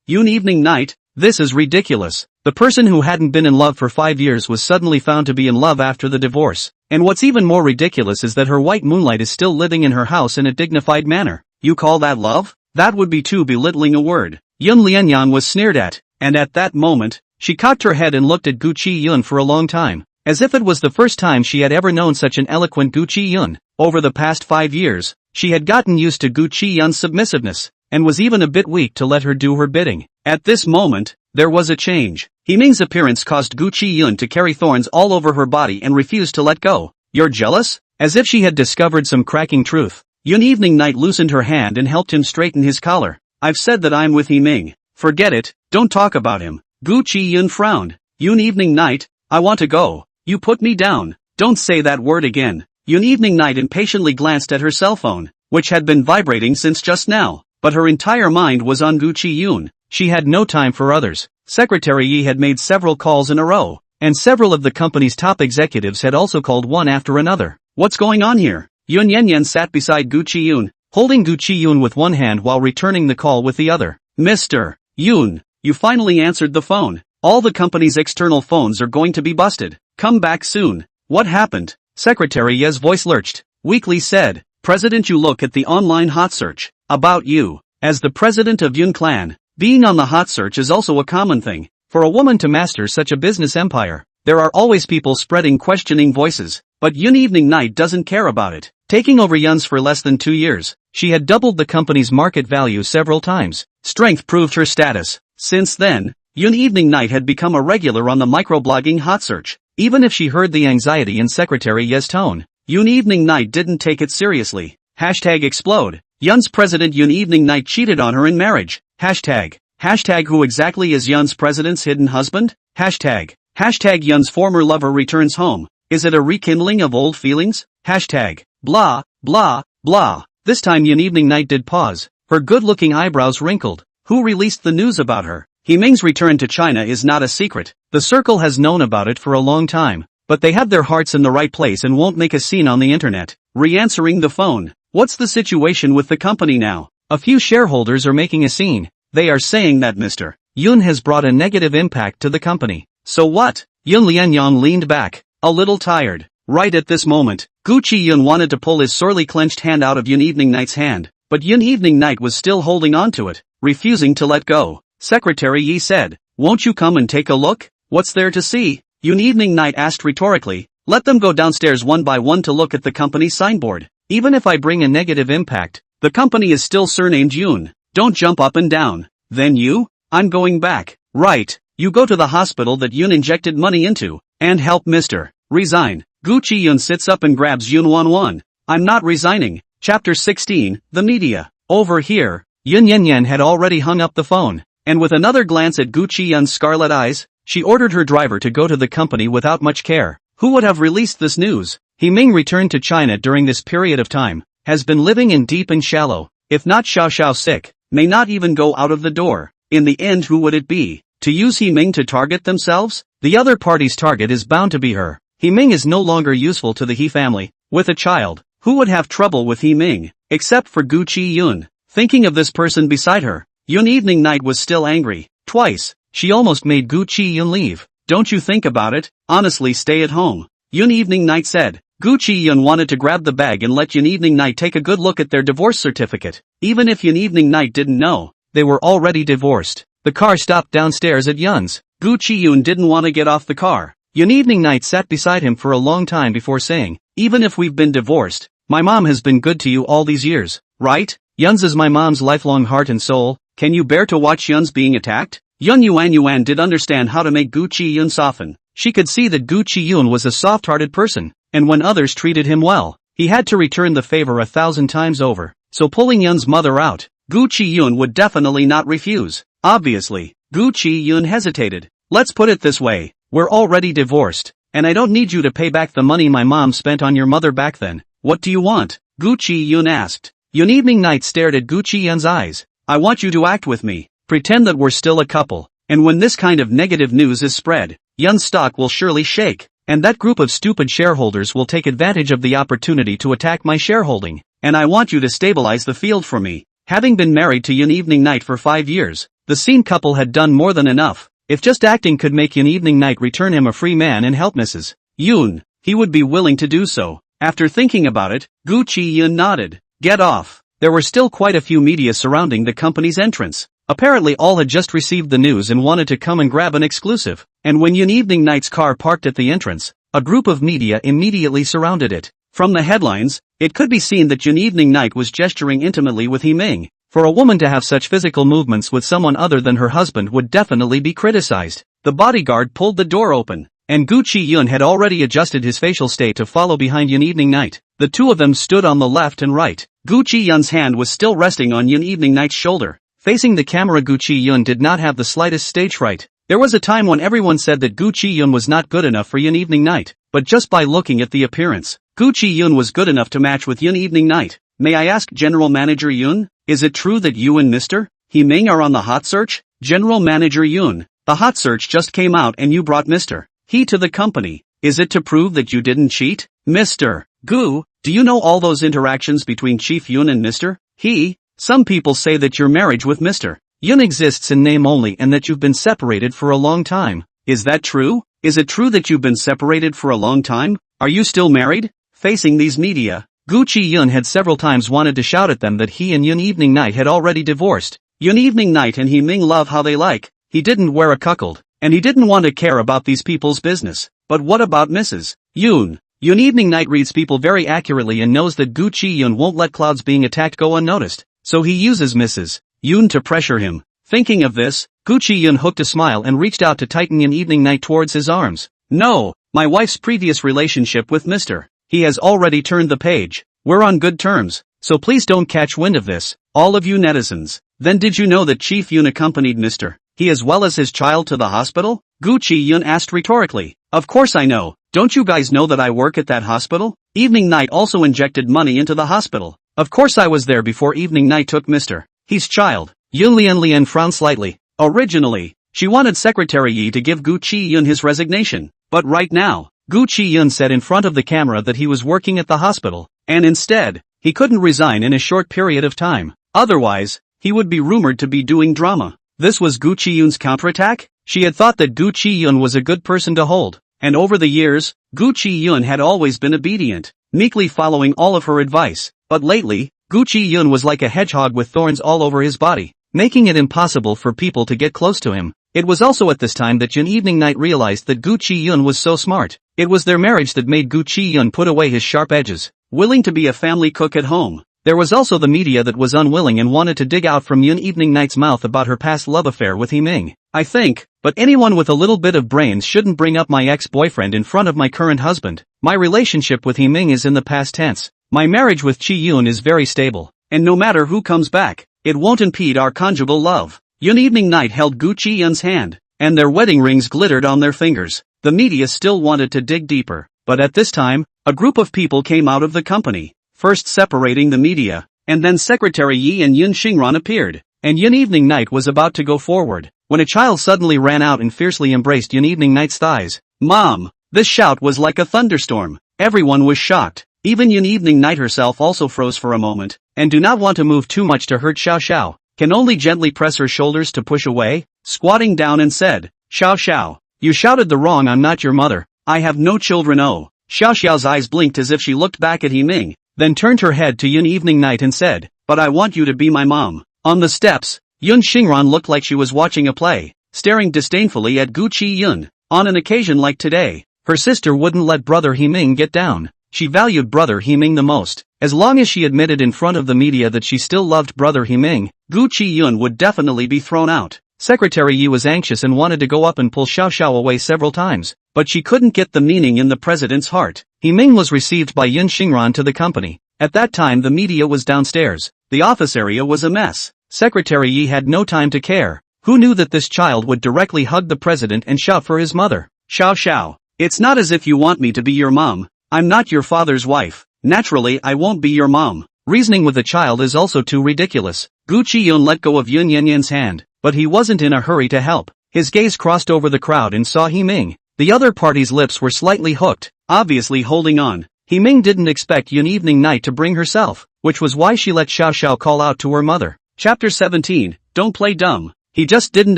Yun Evening Night, this is ridiculous. The person who hadn't been in love for 5 years was suddenly found to be in love after the divorce. And what's even more ridiculous is that her white moonlight is still living in her house in a dignified manner. You call that love? That would be too belittling a word. Yun Lianyang was sneered at, and at that moment, she cocked her head and looked at Gu Chiyun for a long time, as if it was the first time she had ever known such an eloquent Gu Chiyun. Over the past 5 years, she had gotten used to Gu Chiyun's submissiveness, and was even a bit weak to let her do her bidding. At this moment, there was a change. He Ming's appearance caused Gu Chiyun to carry thorns all over her body and refused to let go. You're jealous? As if she had discovered some cracking truth, Yun Evening Night loosened her hand and helped him straighten his collar. I've said that I'm with He Ming. Forget it, don't talk about him. Gu Chiyun frowned. Yun evening night, I want to go. You put me down. Don't say that word again. Yun evening night impatiently glanced at her cell phone, which had been vibrating since just now, but her entire mind was on Gu Chiyun. She had no time for others. Secretary Yi had made several calls in a row, and several of the company's top executives had also called one after another. What's going on here? Yun Yanyan sat beside Gu Chiyun, holding Gu Chiyun with one hand while returning the call with the other. Mr. Yun, you finally answered the phone. All the company's external phones are going to be busted. Come back soon. What happened? Secretary Ye's voice lurched. Weakly said, President Yu, look at the online hot search. About you. As the president of Yun Clan, being on the hot search is also a common thing. For a woman to master such a business empire, there are always people spreading questioning voices, but Yun Evening Night doesn't care about it. Taking over Yun's for less than 2 years, she had doubled the company's market value several times. Strength proved her status. Since then, Yun Evening Night had become a regular on the microblogging hot search. Even if she heard the anxiety in Secretary Ye's tone, Yun Evening Night didn't take it seriously. #explode. Yun's president Yun Evening Night cheated on her in marriage. Hashtag who exactly is Yun's president's hidden husband? Hashtag Yun's former lover returns home. Is it a rekindling of old feelings? Hashtag blah, blah, blah. This time Yun Evening Night did pause. Her good-looking eyebrows wrinkled. Who released the news about her? Ming's return to China is not a secret. The circle has known about it for a long time, but they have their hearts in the right place and won't make a scene on the internet. Re-answering the phone. What's the situation with the company now? A few shareholders are making a scene. They are saying that Mr. Yun has brought a negative impact to the company. So what? Yun Lianyang leaned back, a little tired. Right at this moment, Gu Chiyun wanted to pull his sorely clenched hand out of Yun Evening Night's hand, but Yun Evening Night was still holding on to it, refusing to let go. Secretary Yi said, won't you come and take a look? What's there to see? Yun Evening Night asked rhetorically. Let them go downstairs one by one to look at the company's signboard. Even if I bring a negative impact, the company is still surnamed Yun. Don't jump up and down. Then you? I'm going back. Right. You go to the hospital that Yun injected money into, and help Mr. Resign. Gu Chiyun sits up and grabs Yun Wanwan. I'm not resigning. Chapter 16, The Media. Over here, Yun Yanyan had already hung up the phone, and with another glance at Gu Chiyun's scarlet eyes, she ordered her driver to go to the company without much care. Who would have released this news? Ming returned to China during this period of time, has been living in deep and shallow, if not Xiao sick, may not even go out of the door. In the end, who would it be? To use Ming to target themselves? The other party's target is bound to be her. Ming is no longer useful to the He family. With a child, who would have trouble with Ming? Except for Gu Chiyun. Thinking of this person beside her, Yun Evening Night was still angry. Twice, she almost made Gu Chiyun leave. Don't you think about it? Honestly, stay at home. Yun Evening Night said. Gu Chiyun wanted to grab the bag and let Yun Evening Night take a good look at their divorce certificate. Even if Yun Evening Night didn't know, they were already divorced. The car stopped downstairs at Yun's. Gu Chiyun didn't want to get off the car. Yun Evening Night sat beside him for a long time before saying, even if we've been divorced, my mom has been good to you all these years, right? Yun's is my mom's lifelong heart and soul. Can you bear to watch Yun's being attacked? Yun Wanwan did understand how to make Gu Chiyun soften. She could see that Gu Chiyun was a soft-hearted person, and when others treated him well, he had to return the favor 1,000 times over. So pulling Yun's mother out, Gu Chiyun would definitely not refuse. Obviously, Gu Chiyun hesitated. Let's put it this way, we're already divorced, and I don't need you to pay back the money my mom spent on your mother back then. What do you want? Gu Chiyun asked. Yun Evening Night stared at Gu Chiyun's eyes. I want you to act with me. Pretend that we're still a couple, and when this kind of negative news is spread, Yun's stock will surely shake, and that group of stupid shareholders will take advantage of the opportunity to attack my shareholding, and I want you to stabilize the field for me. Having been married to Yun Evening Night for 5 years, the Scene couple had done more than enough. If just acting could make Yun Evening Night return him a free man and help Mrs. Yun, he would be willing to do so. After thinking about it, Gu Chiyun nodded. Get off. There were still quite a few media surrounding the company's entrance. Apparently all had just received the news and wanted to come and grab an exclusive, and when Yun Evening Night's car parked at the entrance, a group of media immediately surrounded it. From the headlines, it could be seen that Yun Evening Night was gesturing intimately with Ming. For a woman to have such physical movements with someone other than her husband would definitely be criticized. The bodyguard pulled the door open, and Gu Chiyun had already adjusted his facial state to follow behind Yun Evening Night. The two of them stood on the left and right. Gu Chiyun's hand was still resting on Yun Evening Night's shoulder. Facing the camera, Gu Chiyun did not have the slightest stage fright. There was a time when everyone said that Gu Chiyun was not good enough for Yun Evening Night, but just by looking at the appearance, Gu Chiyun was good enough to match with Yun Evening Night. May I ask General Manager Yun, is it true that you and Mr. Hee-ming are on the hot search? General Manager Yun, the hot search just came out and you brought Mr. He to the company. Is it to prove that you didn't cheat? Mr. Gu, do you know all those interactions between Chief Yun and Mr. He? Some people say that your marriage with Mr. Yun exists in name only and that you've been separated for a long time. Is that true? Is it true that you've been separated for a long time? Are you still married? Facing these media, Gu Chiyun had several times wanted to shout at them that he and Yun Evening Night had already divorced. Yun Evening Night and Hee-ming love how they like. He didn't wear a cuckold, and he didn't want to care about these people's business. But what about Mrs. Yun? Yun Evening Night reads people very accurately and knows that Gu Chiyun won't let Cloud's being attacked go unnoticed, so he uses Mrs. Yun to pressure him. Thinking of this, Gu Chiyun hooked a smile and reached out to tighten Yun Evening Night towards his arms. No, my wife's previous relationship with Mr. He has already turned the page. We're on good terms, so please don't catch wind of this, all of you netizens. Then did you know that Chief Yun accompanied Mr. He as well as his child to the hospital? Gu Chiyun asked rhetorically. Of course I know, don't you guys know that I work at that hospital? Evening Night also injected money into the hospital. Of course I was there before Evening Night took Mr. He's child. Yun Lian frowned slightly. Originally, she wanted Secretary Yi to give Gu Chiyun his resignation, but right now, Gu Chiyun said in front of the camera that he was working at the hospital, and instead, he couldn't resign in a short period of time. Otherwise, he would be rumored to be doing drama. This was Gu Chiyun's counterattack? She had thought that Gu Chiyun was a good person to hold, and over the years, Gu Chiyun had always been obedient, meekly following all of her advice. But lately, Gu Chiyun was like a hedgehog with thorns all over his body, making it impossible for people to get close to him. It was also at this time that Yun Evening Night realized that Gu Chiyun was so smart. It was their marriage that made Gu Chiyun put away his sharp edges, willing to be a family cook at home. There was also the media that was unwilling and wanted to dig out from Yun Evening Night's mouth about her past love affair with Hee-ming. I think, but anyone with a little bit of brains shouldn't bring up my ex-boyfriend in front of my current husband. My relationship with Hee-ming is in the past tense. My marriage with Chi-yun is very stable, and no matter who comes back, it won't impede our conjugal love. Yun Evening Night held Gu Chiyun's hand, and their wedding rings glittered on their fingers. The media still wanted to dig deeper, but at this time, a group of people came out of the company, first separating the media, and then Secretary Yi and Yun Xingran appeared, and Yun Evening Night was about to go forward, when a child suddenly ran out and fiercely embraced Yun Evening Night's thighs. Mom! This shout was like a thunderstorm. Everyone was shocked. Even Yun Evening Night herself also froze for a moment, and do not want to move too much to hurt Xiao Xiao, can only gently press her shoulders to push away, squatting down and said, Xiao Xiao, you shouted the wrong, I'm not your mother, I have no children. Oh. Xiao Xiao's eyes blinked as if she looked back at Hee-ming, then turned her head to Yun Evening Night and said, but I want you to be my mom. On the steps, Yun Xingran looked like she was watching a play, staring disdainfully at Gu Chiyun. On an occasion like today, her sister wouldn't let brother Hee-ming get down. She valued brother Hee-ming the most. As long as she admitted in front of the media that she still loved brother Hee-ming, Gu Chiyun would definitely be thrown out. Secretary Yi was anxious and wanted to go up and pull Xiao Xiao away several times, but she couldn't get the meaning in the president's heart. Hee-ming was received by Yun Xingran to the company. At that time the media was downstairs. The office area was a mess. Secretary Yi had no time to care. Who knew that this child would directly hug the president and shout for his mother? Xiao Xiao, it's not as if you want me to be your mom. I'm not your father's wife. Naturally I won't be your mom. Reasoning with the child is also too ridiculous. Gu Chiyun let go of Yun Yanyan's hand, but he wasn't in a hurry to help. His gaze crossed over the crowd and saw Hee-ming. The other party's lips were slightly hooked, obviously holding on. Hee-ming didn't expect Yun Evening Night to bring herself, which was why she let Xiao Xiao call out to her mother. Chapter 17, Don't play dumb. He just didn't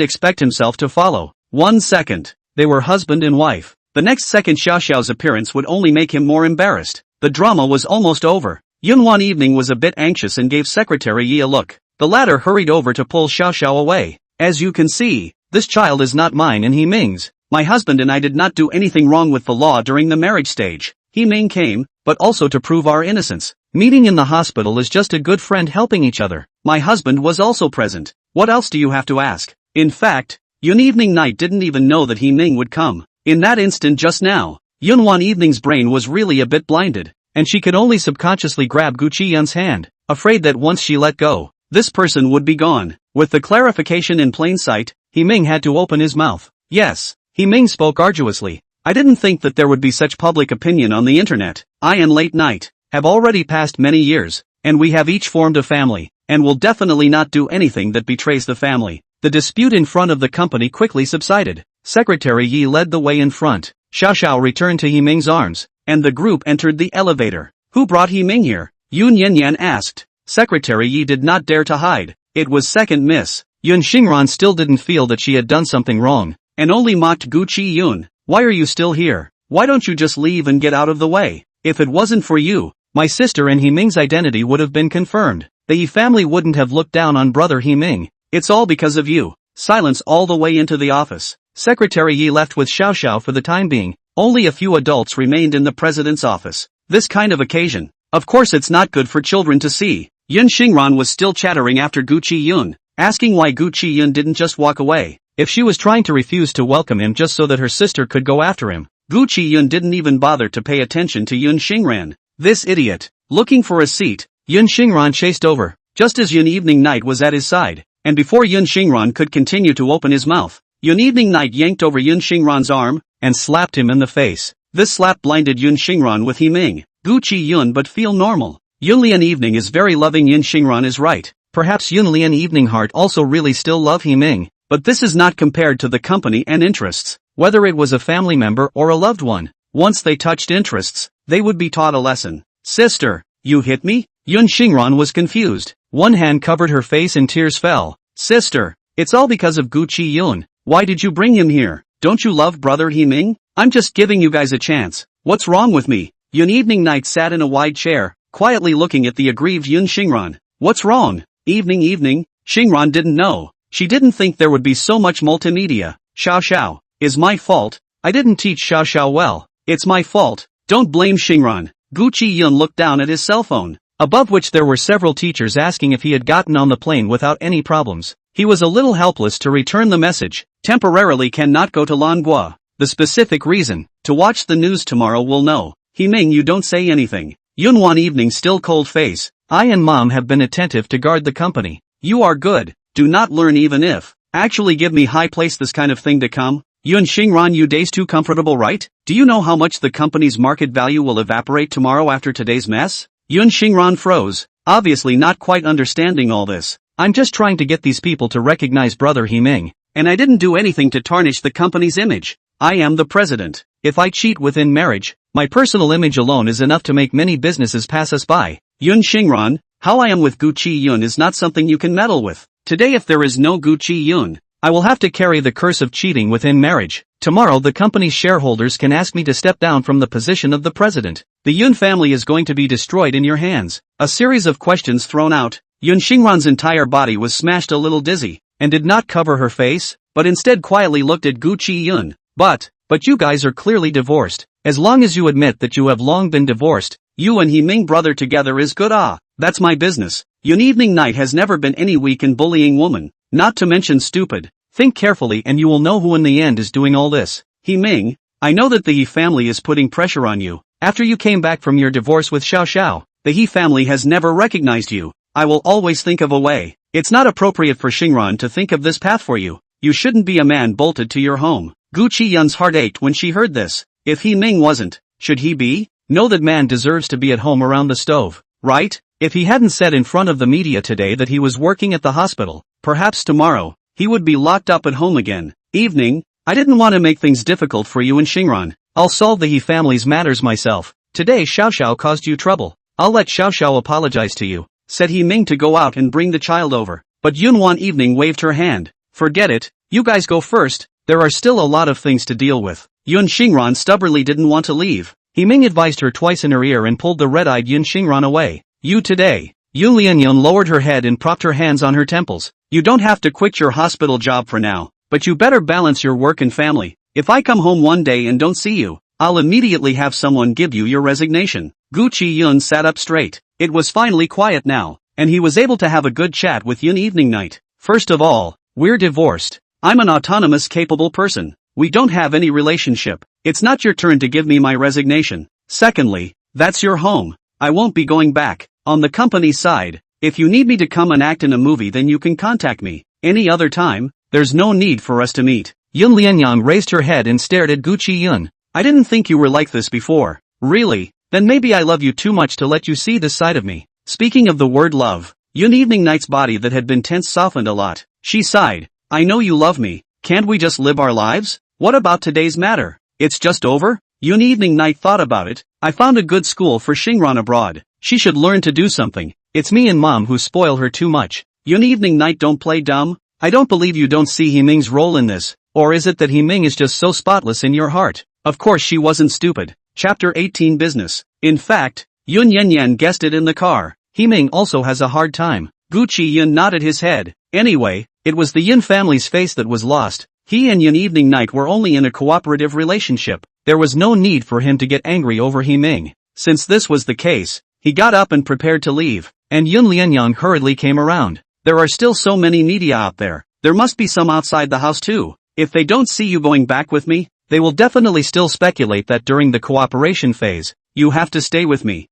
expect himself to follow. 1 second. They were husband and wife. The next second Xiao Xiao's appearance would only make him more embarrassed. The drama was almost over. Yun Wan Evening was a bit anxious and gave Secretary Yi a look. The latter hurried over to pull Xiao Xiao away. As you can see, this child is not mine and Hee-ming's. My husband and I did not do anything wrong with the law during the marriage stage. Hee-ming came, but also to prove our innocence. Meeting in the hospital is just a good friend helping each other. My husband was also present. What else do you have to ask? In fact, Yun Evening Night didn't even know that Hee-ming would come. In that instant just now, Yun Wan Evening's brain was really a bit blinded, and she could only subconsciously grab Gu Chiyun's hand, afraid that once she let go, this person would be gone. With the clarification in plain sight, Hee-ming had to open his mouth. Yes, He Ming spoke arduously. I didn't think that there would be such public opinion on the internet. I and late night have already passed many years, and we have each formed a family, and will definitely not do anything that betrays the family. The dispute in front of the company quickly subsided. Secretary Yi led the way in front. Xiao Xiao returned to He Ming's arms, and the group entered the elevator. Who brought He Ming here? Yun Yanyan asked. Secretary Yi did not dare to hide. It was second miss. Yun Xingran still didn't feel that she had done something wrong, and only mocked Gu Chiyun. Why are you still here? Why don't you just leave and get out of the way? If it wasn't for you, my sister and He Ming's identity would have been confirmed. The Yi family wouldn't have looked down on brother He Ming. It's all because of you. Silence all the way into the office. Secretary Yi left with Xiao Xiao for the time being. Only a few adults remained in the president's office. This kind of occasion, of course it's not good for children to see. Yun Xingran was still chattering after Gu Chiyun, asking why Gu Chiyun didn't just walk away. If she was trying to refuse to welcome him just so that her sister could go after him. Gu Chiyun didn't even bother to pay attention to Yun Xingran. This idiot. Looking for a seat, Yun Xingran chased over, just as Yun Evening Night was at his side, and before Yun Xingran could continue to open his mouth, Yun Evening Night yanked over Yun Xingran's arm, and slapped him in the face. This slap blinded Yun Xingran with He Ming. Gu Chiyun but feel normal. Yun Lian Evening is very loving. Yun Xingran is right. Perhaps Yun Lian Evening Heart also really still love He Ming, but this is not compared to the company and interests, whether it was a family member or a loved one. Once they touched interests, they would be taught a lesson. Sister, you hit me? Yun Xingran was confused. One hand covered her face and tears fell. Sister, it's all because of Gu Chiyun. Why did you bring him here? Don't you love brother He Ming? I'm just giving you guys a chance. What's wrong with me? Yun Evening Night sat in a wide chair, quietly looking at the aggrieved Yun Xingran. What's wrong? Evening. Xingran didn't know. She didn't think there would be so much multimedia. Xiao Xiao, is my fault. I didn't teach Xiao Xiao well. It's my fault. Don't blame Xingran. Gu Chiyun looked down at his cell phone, above which there were several teachers asking if he had gotten on the plane without any problems. He was a little helpless to return the message. Temporarily cannot go to Langhua. The specific reason, to watch the news tomorrow will know. He Ming, you don't say anything. Yun Wanwan Evening still cold face. I and mom have been attentive to guard the company. You are good. Do not learn even if. Actually give me high place this kind of thing to come. Yun Xingran, you days too comfortable, right? Do you know how much the company's market value will evaporate tomorrow after today's mess? Yun Xingran froze, obviously not quite understanding all this. I'm just trying to get these people to recognize brother He Ming, and I didn't do anything to tarnish the company's image. I am the president. If I cheat within marriage, my personal image alone is enough to make many businesses pass us by. Yun Xingran, how I am with Gu Chiyun is not something you can meddle with. Today if there is no Gu Chiyun, I will have to carry the curse of cheating within marriage. Tomorrow the company's shareholders can ask me to step down from the position of the president. The Yun family is going to be destroyed in your hands. A series of questions thrown out. Yun Xingran's entire body was smashed a little dizzy, and did not cover her face, but instead quietly looked at Gu Chiyun. But you guys are clearly divorced. As long as you admit that you have long been divorced, you and He Ming brother together is good. That's my business. Yun Evening Night has never been any weak and bullying woman, not to mention stupid. Think carefully and you will know who in the end is doing all this. He Ming, I know that the He family is putting pressure on you. After you came back from your divorce with Xiao Xiao, the He family has never recognized you. I will always think of a way. It's not appropriate for Xingran to think of this path for you. You shouldn't be a man bolted to your home. Gu Chiyun's heart ached when she heard this. If He Ming wasn't, should he be? Know that man deserves to be at home around the stove, right? If he hadn't said in front of the media today that he was working at the hospital, perhaps tomorrow, he would be locked up at home again. Evening, I didn't want to make things difficult for you and Xingran. I'll solve the He family's matters myself. Today Xiao Xiao caused you trouble. I'll let Xiao Xiao apologize to you, said He Ming to go out and bring the child over. But Yun Wanwan Evening waved her hand. Forget it, you guys go first, there are still a lot of things to deal with. Yun Xingran stubbornly didn't want to leave. He Ming advised her twice in her ear and pulled the red-eyed Yun Xingran away. You today. Yun Lianyun lowered her head and propped her hands on her temples. You don't have to quit your hospital job for now, but you better balance your work and family. If I come home one day and don't see you, I'll immediately have someone give you your resignation. Gu Chiyun sat up straight. It was finally quiet now, and he was able to have a good chat with Yun Evening Night. First of all, we're divorced. I'm an autonomous, capable person. We don't have any relationship. It's not your turn to give me my resignation. Secondly, that's your home. I won't be going back. On the company side, if you need me to come and act in a movie then you can contact me. Any other time, there's no need for us to meet. Yun Lianyang raised her head and stared at Gu Chiyun. I didn't think you were like this before. Really? Then maybe I love you too much to let you see this side of me. Speaking of the word love, Yun Evening Night's body that had been tense softened a lot. She sighed. I know you love me. Can't we just live our lives? What about today's matter? It's just over? Yun Evening Night thought about it. I found a good school for Xingran abroad. She should learn to do something. It's me and mom who spoil her too much. Yun Evening Night don't play dumb. I don't believe you don't see Himing's role in this. Or is it that Himing is just so spotless in your heart? Of course she wasn't stupid. Chapter 18 Business. In fact, Yun Yanyan guessed it in the car. Himing also has a hard time. Gu Chiyun nodded his head. Anyway, it was the Yun family's face that was lost. He and Yun Evening Night were only in a cooperative relationship. There was no need for him to get angry over Himing. Since this was the case, he got up and prepared to leave, and Yun Lianyang hurriedly came around. There are still so many media out there. There must be some outside the house too. If they don't see you going back with me, they will definitely still speculate that during the cooperation phase, you have to stay with me.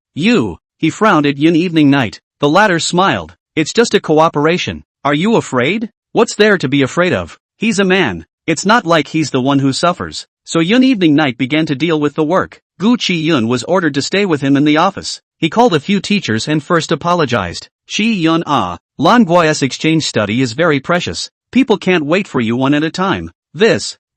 He frowned at Yun Evening Night. The latter smiled. It's just a cooperation. Are you afraid? What's there to be afraid of? He's a man. It's not like he's the one who suffers. So Yun Evening Night began to deal with the work. Gu Chiyun was ordered to stay with him in the office. He called a few teachers and first apologized. Lan Gui's exchange study is very precious. People can't wait for you one at a time.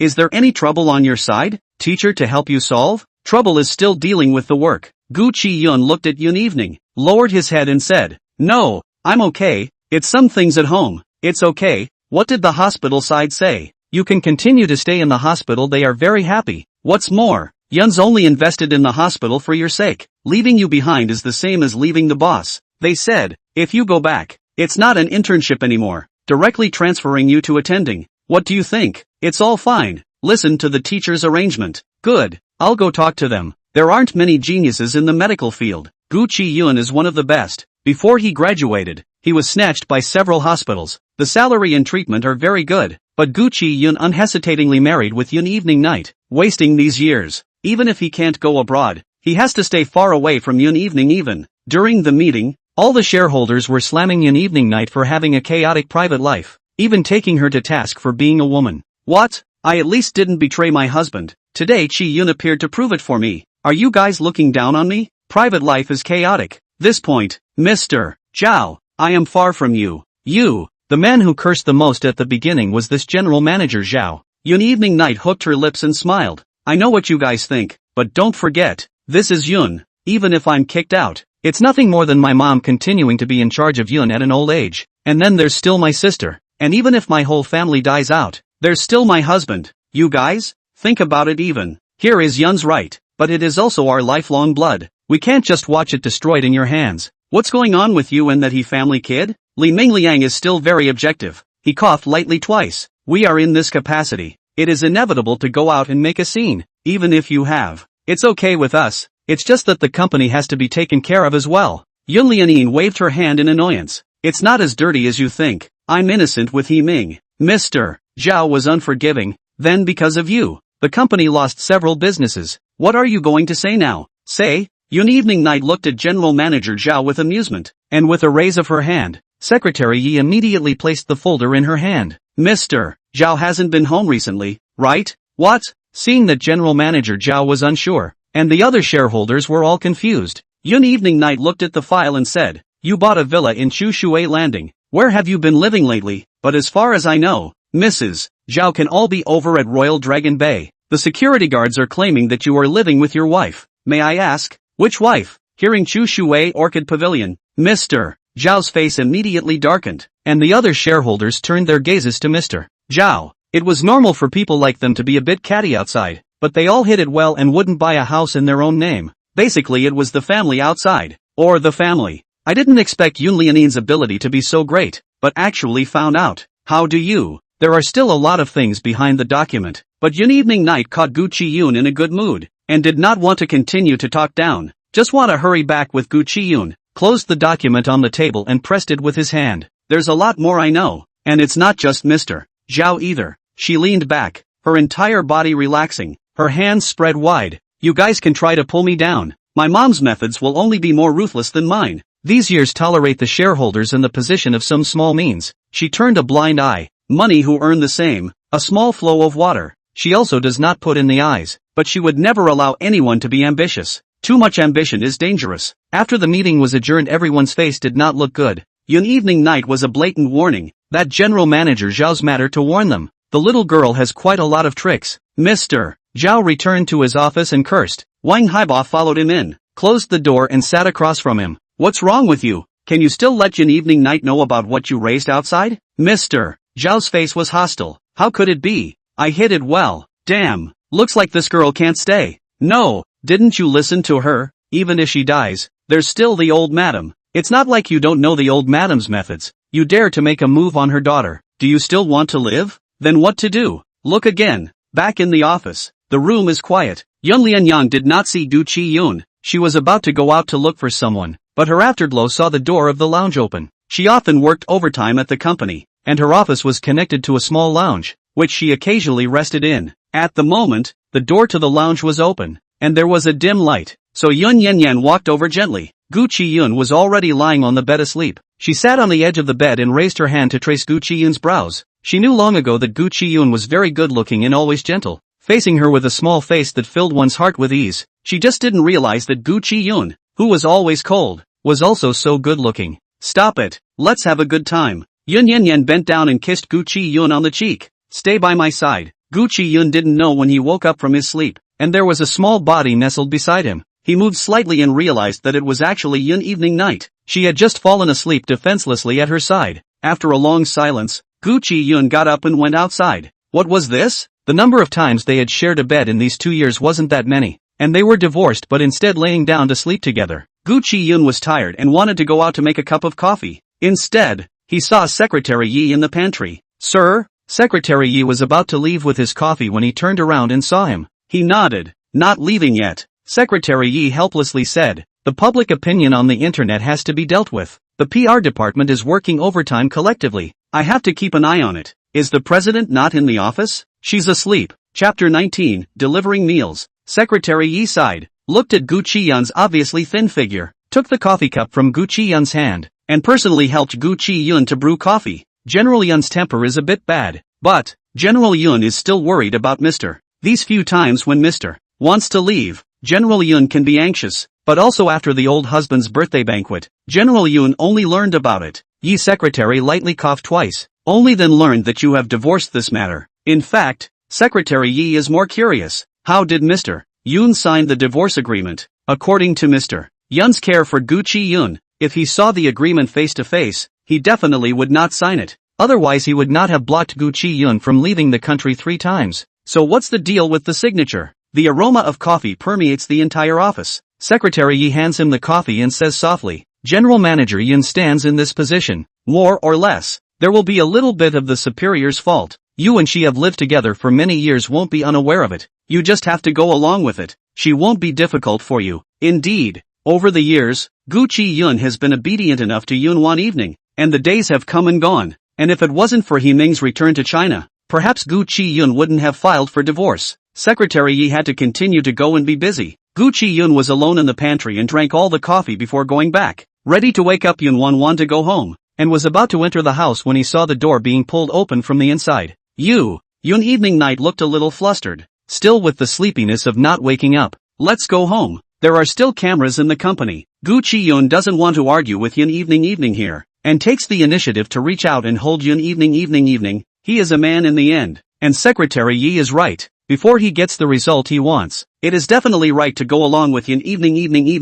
Is there any trouble on your side, teacher, to help you solve? Trouble is still dealing with the work. Gu Chiyun looked at Yun Evening, lowered his head and said, No, I'm okay. It's some things at home. It's okay. What did the hospital side say? You can continue to stay in the hospital, they are very happy. What's more, Yun's only invested in the hospital for your sake. Leaving you behind is the same as leaving the boss. They said, if you go back, it's not an internship anymore, directly transferring you to attending. What do you think? It's all fine. Listen to the teacher's arrangement. Good. I'll go talk to them. There aren't many geniuses in the medical field. Gu Chiyun is one of the best. Before he graduated, he was snatched by several hospitals. The salary and treatment are very good, but Gu Chiyun unhesitatingly married with Yun Evening Night, wasting these years. Even if he can't go abroad, he has to stay far away from Yun Evening even. During the meeting, all the shareholders were slamming Yun Evening Night for having a chaotic private life, even taking her to task for being a woman. What? I at least didn't betray my husband. Today Chiyun appeared to prove it for me. Are you guys looking down on me? Private life is chaotic. This point, Mr. Zhao, I am far from you. The man who cursed the most at the beginning was this general manager Zhao. Yun Evening Night hooked her lips and smiled. I know what you guys think, but don't forget, this is Yun. Even if I'm kicked out, it's nothing more than my mom continuing to be in charge of Yun at an old age. And then there's still my sister. And even if my whole family dies out, there's still my husband. You guys? Think about it even. Here is Yun's right, but it is also our lifelong blood. We can't just watch it destroyed in your hands. What's going on with you and that he family kid? Li Mingliang is still very objective. He coughed lightly twice. We are in this capacity. It is inevitable to go out and make a scene, even if you have. It's okay with us. It's just that the company has to be taken care of as well. Yun Lianin waved her hand in annoyance. It's not as dirty as you think. I'm innocent with Himing. Mr. Zhao was unforgiving. Then because of you, the company lost several businesses. What are you going to say now? Say? Yun Evening Night looked at General Manager Zhao with amusement, and with a raise of her hand, Secretary Yi immediately placed the folder in her hand. Mr. Zhao hasn't been home recently, right? What? Seeing that General Manager Zhao was unsure, and the other shareholders were all confused, Yun Evening Night looked at the file and said, You bought a villa in Chu Shui Landing. Where have you been living lately? But as far as I know, Mrs. Zhao can all be over at Royal Dragon Bay. The security guards are claiming that you are living with your wife. May I ask, which wife? Hearing Chu Shui Orchid Pavilion, Mr. Zhao's face immediately darkened, and the other shareholders turned their gazes to Mr. Zhao. It was normal for people like them to be a bit catty outside, but they all hid it well and wouldn't buy a house in their own name. Basically it was the family outside, or the family. I didn't expect Yun Lianin's ability to be so great, but actually found out. How do you? There are still a lot of things behind the document, but Yun Evening Night caught Gu Chiyun in a good mood, and did not want to continue to talk down. Just want to hurry back with Gu Chiyun, closed the document on the table and pressed it with his hand. There's a lot more I know, and it's not just Mr. Zhao either. She leaned back, her entire body relaxing, her hands spread wide. You guys can try to pull me down. My mom's methods will only be more ruthless than mine. These years tolerate the shareholders in the position of some small means. She turned a blind eye. Money who earn the same. A small flow of water. She also does not put in the eyes, but she would never allow anyone to be ambitious. Too much ambition is dangerous. After the meeting was adjourned, everyone's face did not look good. Yun evening night was a blatant warning. That general manager Zhao's matter to warn them. The little girl has quite a lot of tricks. Mr. Zhao returned to his office and cursed. Wang Haiba followed him in, closed the door and sat across from him. What's wrong with you? Can you still let Yun evening night know about what you raised outside? Mr. Zhao's face was hostile. How could it be? I hid it well. Damn. Looks like this girl can't stay. No, didn't you listen to her? Even if she dies, there's still the old madam. It's not like you don't know the old madam's methods. You dare to make a move on her daughter. Do you still want to live? Then what to do? Look again. Back in the office. The room is quiet. Yun Lianyang did not see Gu Chiyun. She was about to go out to look for someone, but her afterglow saw the door of the lounge open. She often worked overtime at the company, and her office was connected to a small lounge, which she occasionally rested in. At the moment, the door to the lounge was open, and there was a dim light, so Yun Yanyan walked over gently. Gu Chiyun was already lying on the bed asleep. She sat on the edge of the bed and raised her hand to trace Gu Chiyun's brows. She knew long ago that Gu Chiyun was very good-looking and always gentle, facing her with a small face that filled one's heart with ease. She just didn't realize that Gu Chiyun, who was always cold, was also so good-looking. Stop it. Let's have a good time. Yun Yanyan bent down and kissed Gu Chiyun on the cheek. Stay by my side. Gu Chiyun didn't know when he woke up from his sleep, and there was a small body nestled beside him. He moved slightly and realized that it was actually Yun evening night. She had just fallen asleep defenselessly at her side. After a long silence, Gu Chiyun got up and went outside. What was this? The number of times they had shared a bed in these 2 years wasn't that many, and they were divorced but instead laying down to sleep together. Gu Chiyun was tired and wanted to go out to make a cup of coffee. Instead, he saw Secretary Yi in the pantry. Sir? Secretary Yi was about to leave with his coffee when he turned around and saw him. He nodded. Not leaving yet. Secretary Yi helplessly said. The public opinion on the internet has to be dealt with. The PR department is working overtime collectively. I have to keep an eye on it. Is the president not in the office? She's asleep. Chapter 19, Delivering Meals. Secretary Yi sighed, looked at Gu Chiyun's obviously thin figure, took the coffee cup from Gu Chiyun's hand, and personally helped Gu Chiyun to brew coffee. General Yun's temper is a bit bad, but General Yun is still worried about Mr. These few times when Mr. wants to leave, General Yun can be anxious, but also after the old husband's birthday banquet, General Yun only learned about it. Yi's secretary lightly coughed twice, only then learned that you have divorced this matter. In fact, Secretary Yi is more curious. How did Mr. Yun sign the divorce agreement? According to Mr. Yun's care for Gu Chiyun, if he saw the agreement face to face, he definitely would not sign it. Otherwise he would not have blocked Gu Chiyun from leaving the country 3 times. So what's the deal with the signature? The aroma of coffee permeates the entire office. Secretary Yi hands him the coffee and says softly, General Manager Yun stands in this position, more or less. There will be a little bit of the superior's fault. You and she have lived together for many years, won't be unaware of it. You just have to go along with it. She won't be difficult for you. Indeed, over the years, Gu Chiyun has been obedient enough to Yun Wan evening, and the days have come and gone. And if it wasn't for He Ming's return to China, perhaps Gu Chiyun wouldn't have filed for divorce. Secretary Yi had to continue to go and be busy. Gu Chiyun was alone in the pantry and drank all the coffee before going back, ready to wake up Yun Wanwan to go home, and was about to enter the house when he saw the door being pulled open from the inside. Yun evening night looked a little flustered, still with the sleepiness of not waking up. Let's go home. There are still cameras in the company. Gu Chiyun doesn't want to argue with Yun evening here, and takes the initiative to reach out and hold Yun evening. He is a man in the end, and Secretary Yi is right. Before he gets the result he wants, it is definitely right to go along with Yun evening.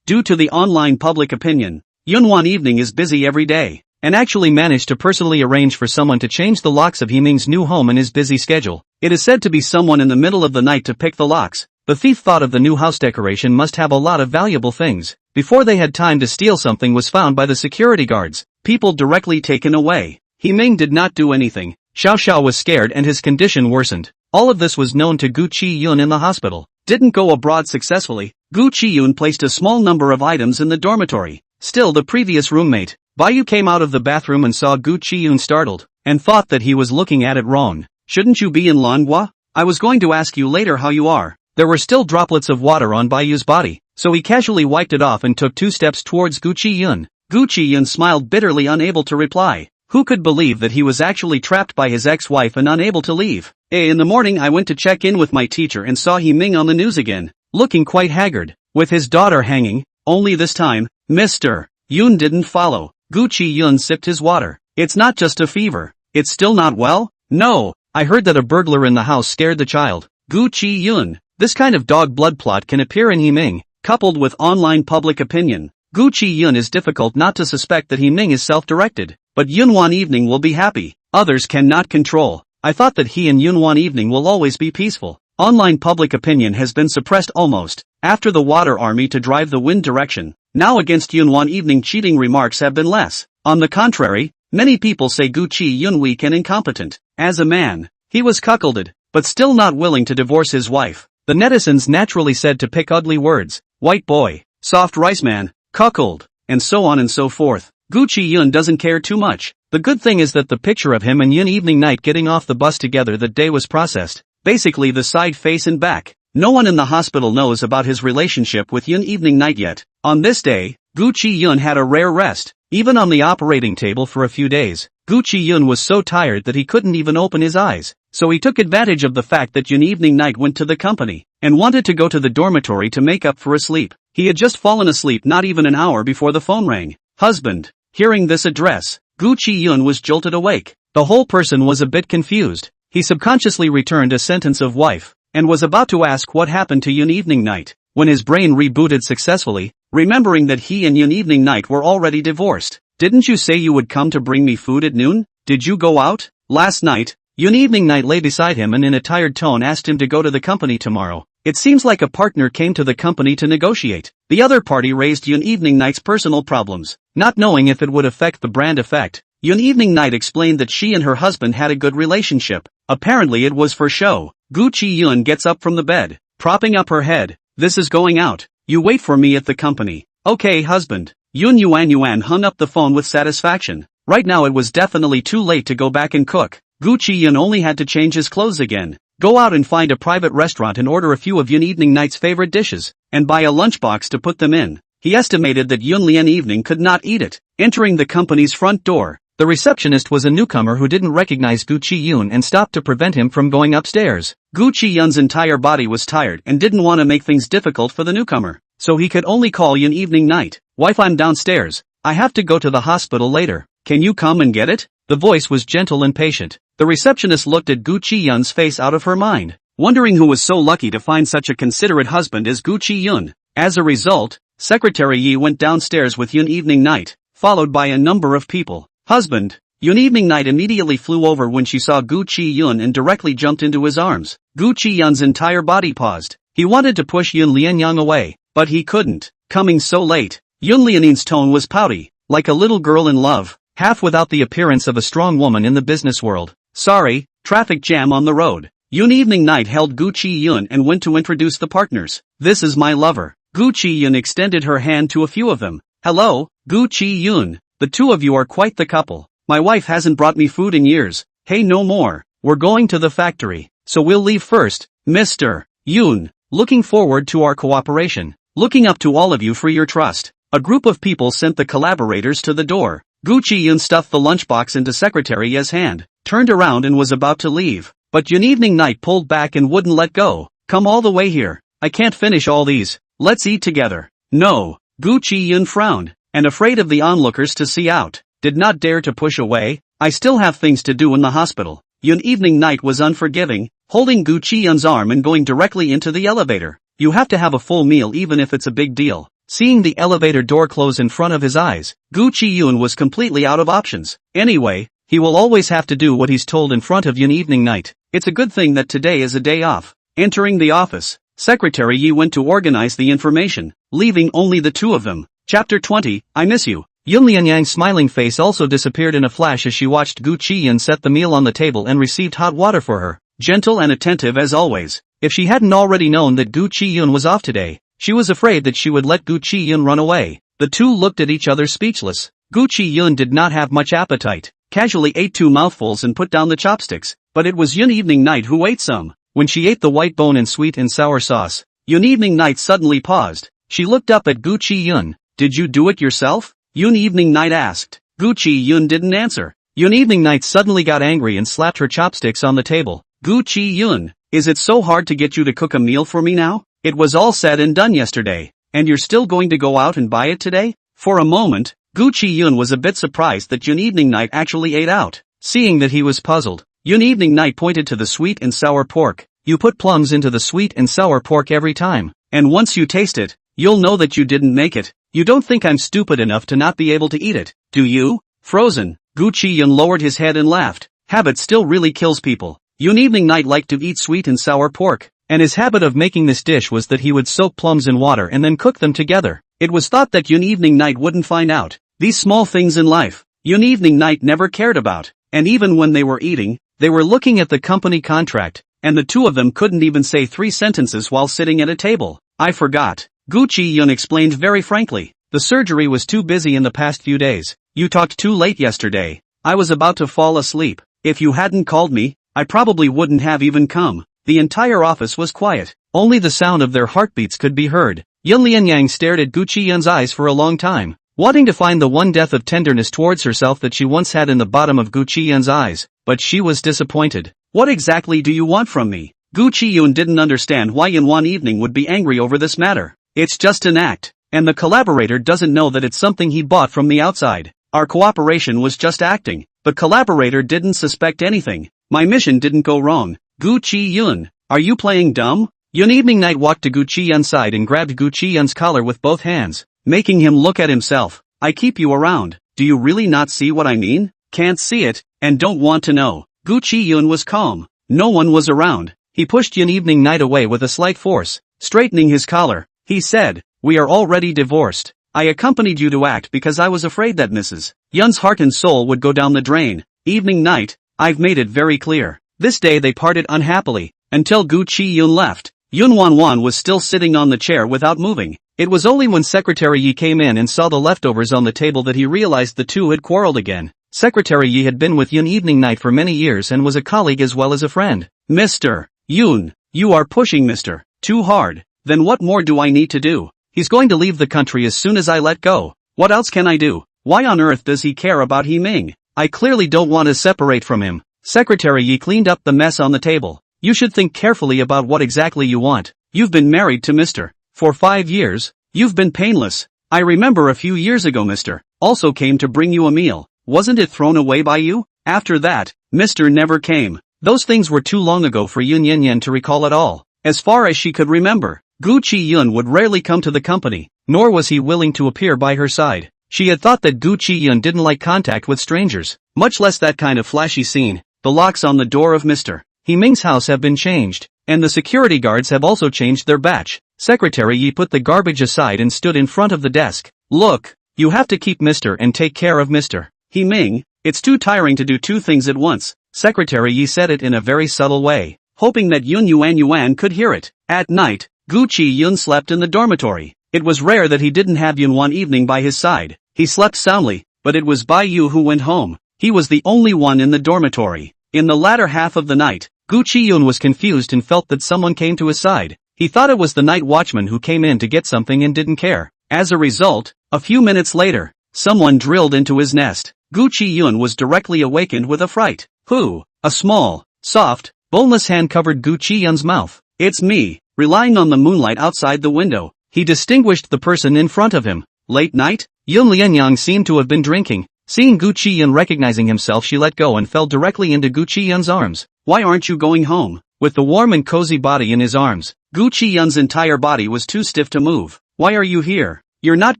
Due to the online public opinion, Yun Wan evening is busy every day, and actually managed to personally arrange for someone to change the locks of He Ming's new home in his busy schedule. It is said to be someone in the middle of the night to pick the locks. The thief thought of the new house decoration must have a lot of valuable things. Before they had time to steal, something was found by the security guards. People directly taken away. He Ming did not do anything. Xiao Xiao was scared and his condition worsened. All of this was known to Gu Chiyun in the hospital. Didn't go abroad successfully. Gu Chiyun placed a small number of items in the dormitory. Still, the previous roommate, Bayu, came out of the bathroom and saw Gu Chiyun startled, and thought that he was looking at it wrong. Shouldn't you be in Lanhua? I was going to ask you later how you are. There were still droplets of water on Bayu's body, so he casually wiped it off and took 2 steps towards Gu Chiyun. Gu Chiyun smiled bitterly, unable to reply. Who could believe that he was actually trapped by his ex-wife and unable to leave? In the morning I went to check in with my teacher and saw he Ming on the news again, looking quite haggard, with his daughter hanging, only this time, Mr. Yun didn't follow. Gu Chiyun sipped his water. It's not just a fever. It's still not well? No, I heard that a burglar in the house scared the child. Gu Chiyun. This kind of dog blood plot can appear in He Ming, coupled with online public opinion. Gu Chiyun is difficult not to suspect that He Ming is self-directed, but Yun Wan evening will be happy. Others cannot control. I thought that he and Yun Wan evening will always be peaceful. Online public opinion has been suppressed almost, after the water army to drive the wind direction. Now against Yun Wan evening cheating remarks have been less. On the contrary, many people say Gu Chiyun weak and incompetent. As a man, he was cuckolded, but still not willing to divorce his wife. The netizens naturally said to pick ugly words, white boy, soft rice man, cuckold, and so on and so forth. Gu Chiyun doesn't care too much. The good thing is that the picture of him and Yun evening night getting off the bus together that day was processed. Basically the side face and back. No one in the hospital knows about his relationship with Yun evening night yet. On this day, Gu Chiyun had a rare rest, even on the operating table for a few days. Gu Chiyun was so tired that he couldn't even open his eyes, so he took advantage of the fact that Yun evening night went to the company, and wanted to go to the dormitory to make up for a sleep. He had just fallen asleep not even an hour before the phone rang. Husband. Hearing this address, Gu Chiyun was jolted awake. The whole person was a bit confused. He subconsciously returned a sentence of wife, and was about to ask what happened to Yun evening night, when his brain rebooted successfully, remembering that he and Yun evening night were already divorced. Didn't you say you would come to bring me food at noon? Did you go out? Last night, Yun evening night lay beside him and in a tired tone asked him to go to the company tomorrow. It seems like a partner came to the company to negotiate. The other party raised Yun evening night's personal problems, not knowing if it would affect the brand effect. Yun evening night explained that she and her husband had a good relationship. Apparently it was for show. Gu Chiyun gets up from the bed, propping up her head. This is going out. You wait for me at the company. Okay, husband. Yun Wanwan hung up the phone with satisfaction. Right now it was definitely too late to go back and cook. Gu Chiyun only had to change his clothes again, go out and find a private restaurant and order a few of Yun evening night's favorite dishes, and buy a lunchbox to put them in. He estimated that Yun Lian evening could not eat it. Entering the company's front door, the receptionist was a newcomer who didn't recognize Gu Chiyun and stopped to prevent him from going upstairs. Gu Chiyun's entire body was tired and didn't want to make things difficult for the newcomer, so he could only call Yun evening night. Wife, I'm downstairs. I have to go to the hospital later. Can you come and get it? The voice was gentle and patient. The receptionist looked at Gu Chiyun's face out of her mind, wondering who was so lucky to find such a considerate husband as Gu Chiyun. As a result, Secretary Yi went downstairs with Yun evening night, followed by a number of people. Husband. Yun evening night immediately flew over when she saw Gu Chiyun and directly jumped into his arms. Gu Chiyun's entire body paused. He wanted to push Yun Lianyang away, but he couldn't. Coming so late. Yun Lianyang's tone was pouty, like a little girl in love, half without the appearance of a strong woman in the business world. Sorry, traffic jam on the road. Yun evening night held Gu Chiyun and went to introduce the partners. This is my lover. Gu Chiyun extended her hand to a few of them. Hello, Gu Chiyun. The two of you are quite the couple. My wife hasn't brought me food in years. Hey, no more. We're going to the factory, so we'll leave first. Mr. Yun. Looking forward to our cooperation. Looking up to all of you for your trust. A group of people sent the collaborators to the door. Gu Chiyun stuffed the lunchbox into Secretary Ye's hand, turned around and was about to leave, but Yun evening night pulled back and wouldn't let go. Come all the way here. I can't finish all these. Let's eat together. No. Gu Chiyun frowned, and afraid of the onlookers to see out, did not dare to push away. I still have things to do in the hospital. Yun evening night was unforgiving, holding Gu Chiyun's arm and going directly into the elevator. You have to have a full meal even if it's a big deal. Seeing the elevator door close in front of his eyes, Gu Chiyun was completely out of options. Anyway, he will always have to do what he's told in front of Yun evening night. It's a good thing that today is a day off. Entering the office, Secretary Yi went to organize the information, leaving only the two of them. Chapter 20, I miss you. Yun Lianyang's smiling face also disappeared in a flash as she watched Gu Chiyun set the meal on the table and received hot water for her. Gentle and attentive as always. If she hadn't already known that Gu Chiyun was off today, she was afraid that she would let Gu Chiyun run away. The two looked at each other speechless. Gu Chiyun did not have much appetite, casually ate 2 mouthfuls and put down the chopsticks, but it was Yun evening night who ate some. When she ate the white bone in sweet and sour sauce, Yun evening night suddenly paused. She looked up at Gu Chiyun. Did you do it yourself? Yun evening night asked. Gu Chiyun didn't answer. Yun Evening Night suddenly got angry and slapped her chopsticks on the table. Gu Chiyun, is it so hard to get you to cook a meal for me now? It was all said and done yesterday, and you're still going to go out and buy it today? For a moment, Gu Chiyun was a bit surprised that Yun Evening Night actually ate out. Seeing that he was puzzled, Yun Evening Night pointed to the sweet and sour pork. You put plums into the sweet and sour pork every time, and once you taste it, you'll know that you didn't make it. You don't think I'm stupid enough to not be able to eat it, do you? Frozen. Gu Chiyun lowered his head and laughed. Habit still really kills people. Yun Evening Night liked to eat sweet and sour pork, and his habit of making this dish was that he would soak plums in water and then cook them together. It was thought that Yun Evening Night wouldn't find out. These small things in life, Yun Evening Night never cared about, and even when they were eating, they were looking at the company contract, and the two of them couldn't even say 3 sentences while sitting at a table. I forgot. Gu Chiyun explained very frankly. The surgery was too busy in the past few days. You talked too late yesterday. I was about to fall asleep. If you hadn't called me, I probably wouldn't have even come. The entire office was quiet. Only the sound of their heartbeats could be heard. Yun Lianyang stared at Gu Chiyun's eyes for a long time, wanting to find the one depth of tenderness towards herself that she once had in the bottom of Gu Chiyun's eyes, but she was disappointed. What exactly do you want from me? Gu Chiyun didn't understand why Yun Wan Evening would be angry over this matter. It's just an act, and the collaborator doesn't know that it's something he bought from the outside. Our cooperation was just acting. The collaborator didn't suspect anything. My mission didn't go wrong. Gu Chiyun, are you playing dumb? Yun Evening Night walked to Gu Chiyun's side and grabbed Gu Chiyun's collar with both hands, making him look at himself. I keep you around. Do you really not see what I mean? Can't see it, and don't want to know. Gu Chiyun was calm. No one was around. He pushed Yun Evening Night away with a slight force, straightening his collar. He said, we are already divorced. I accompanied you to act because I was afraid that Mrs. Yun's heart and soul would go down the drain. Evening Night, I've made it very clear. This day they parted unhappily, until Gu Chiyun left. Yun Wanwan was still sitting on the chair without moving. It was only when Secretary Yi came in and saw the leftovers on the table that he realized the two had quarreled again. Secretary Yi had been with Yun Evening Night for many years and was a colleague as well as a friend. Mr. Yun, you are pushing Mr. too hard. Then what more do I need to do? He's going to leave the country as soon as I let go. What else can I do? Why on earth does he care about He Ming? I clearly don't want to separate from him. Secretary Yi cleaned up the mess on the table. You should think carefully about what exactly you want. You've been married to Mr. for 5 years. You've been painless. I remember a few years ago Mr. also came to bring you a meal. Wasn't it thrown away by you? After that, Mr. never came. Those things were too long ago for Yun Yanyan to recall at all. As far as she could remember, Gu Chiyun would rarely come to the company, nor was he willing to appear by her side. She had thought that Gu Chiyun didn't like contact with strangers, much less that kind of flashy scene. The locks on the door of Mr. He Ming's house have been changed, and the security guards have also changed their batch. Secretary Yi put the garbage aside and stood in front of the desk. Look, you have to keep Mr. and take care of Mr. He Ming. It's too tiring to do 2 things at once. Secretary Yi said it in a very subtle way, hoping that Yun Yuan could hear it. At night, Gu Chiyun slept in the dormitory. It was rare that he didn't have Yun Wan Evening by his side. He slept soundly, but it was Bai Yu who went home. He was the only one in the dormitory. In the latter half of the night, Gu Chiyun was confused and felt that someone came to his side. He thought it was the night watchman who came in to get something and didn't care. As a result, a few minutes later, someone drilled into his nest. Gu Chiyun was directly awakened with a fright. Who? A small, soft, boneless hand covered Gu Chiyun's mouth. It's me. Relying on the moonlight outside the window, he distinguished the person in front of him. Late night? Yun Lianyang seemed to have been drinking. Seeing Gu Chiyun recognizing himself, she let go and fell directly into Gu Chiyun's arms. Why aren't you going home? With the warm and cozy body in his arms, Gu Chiyun's entire body was too stiff to move. Why are you here? You're not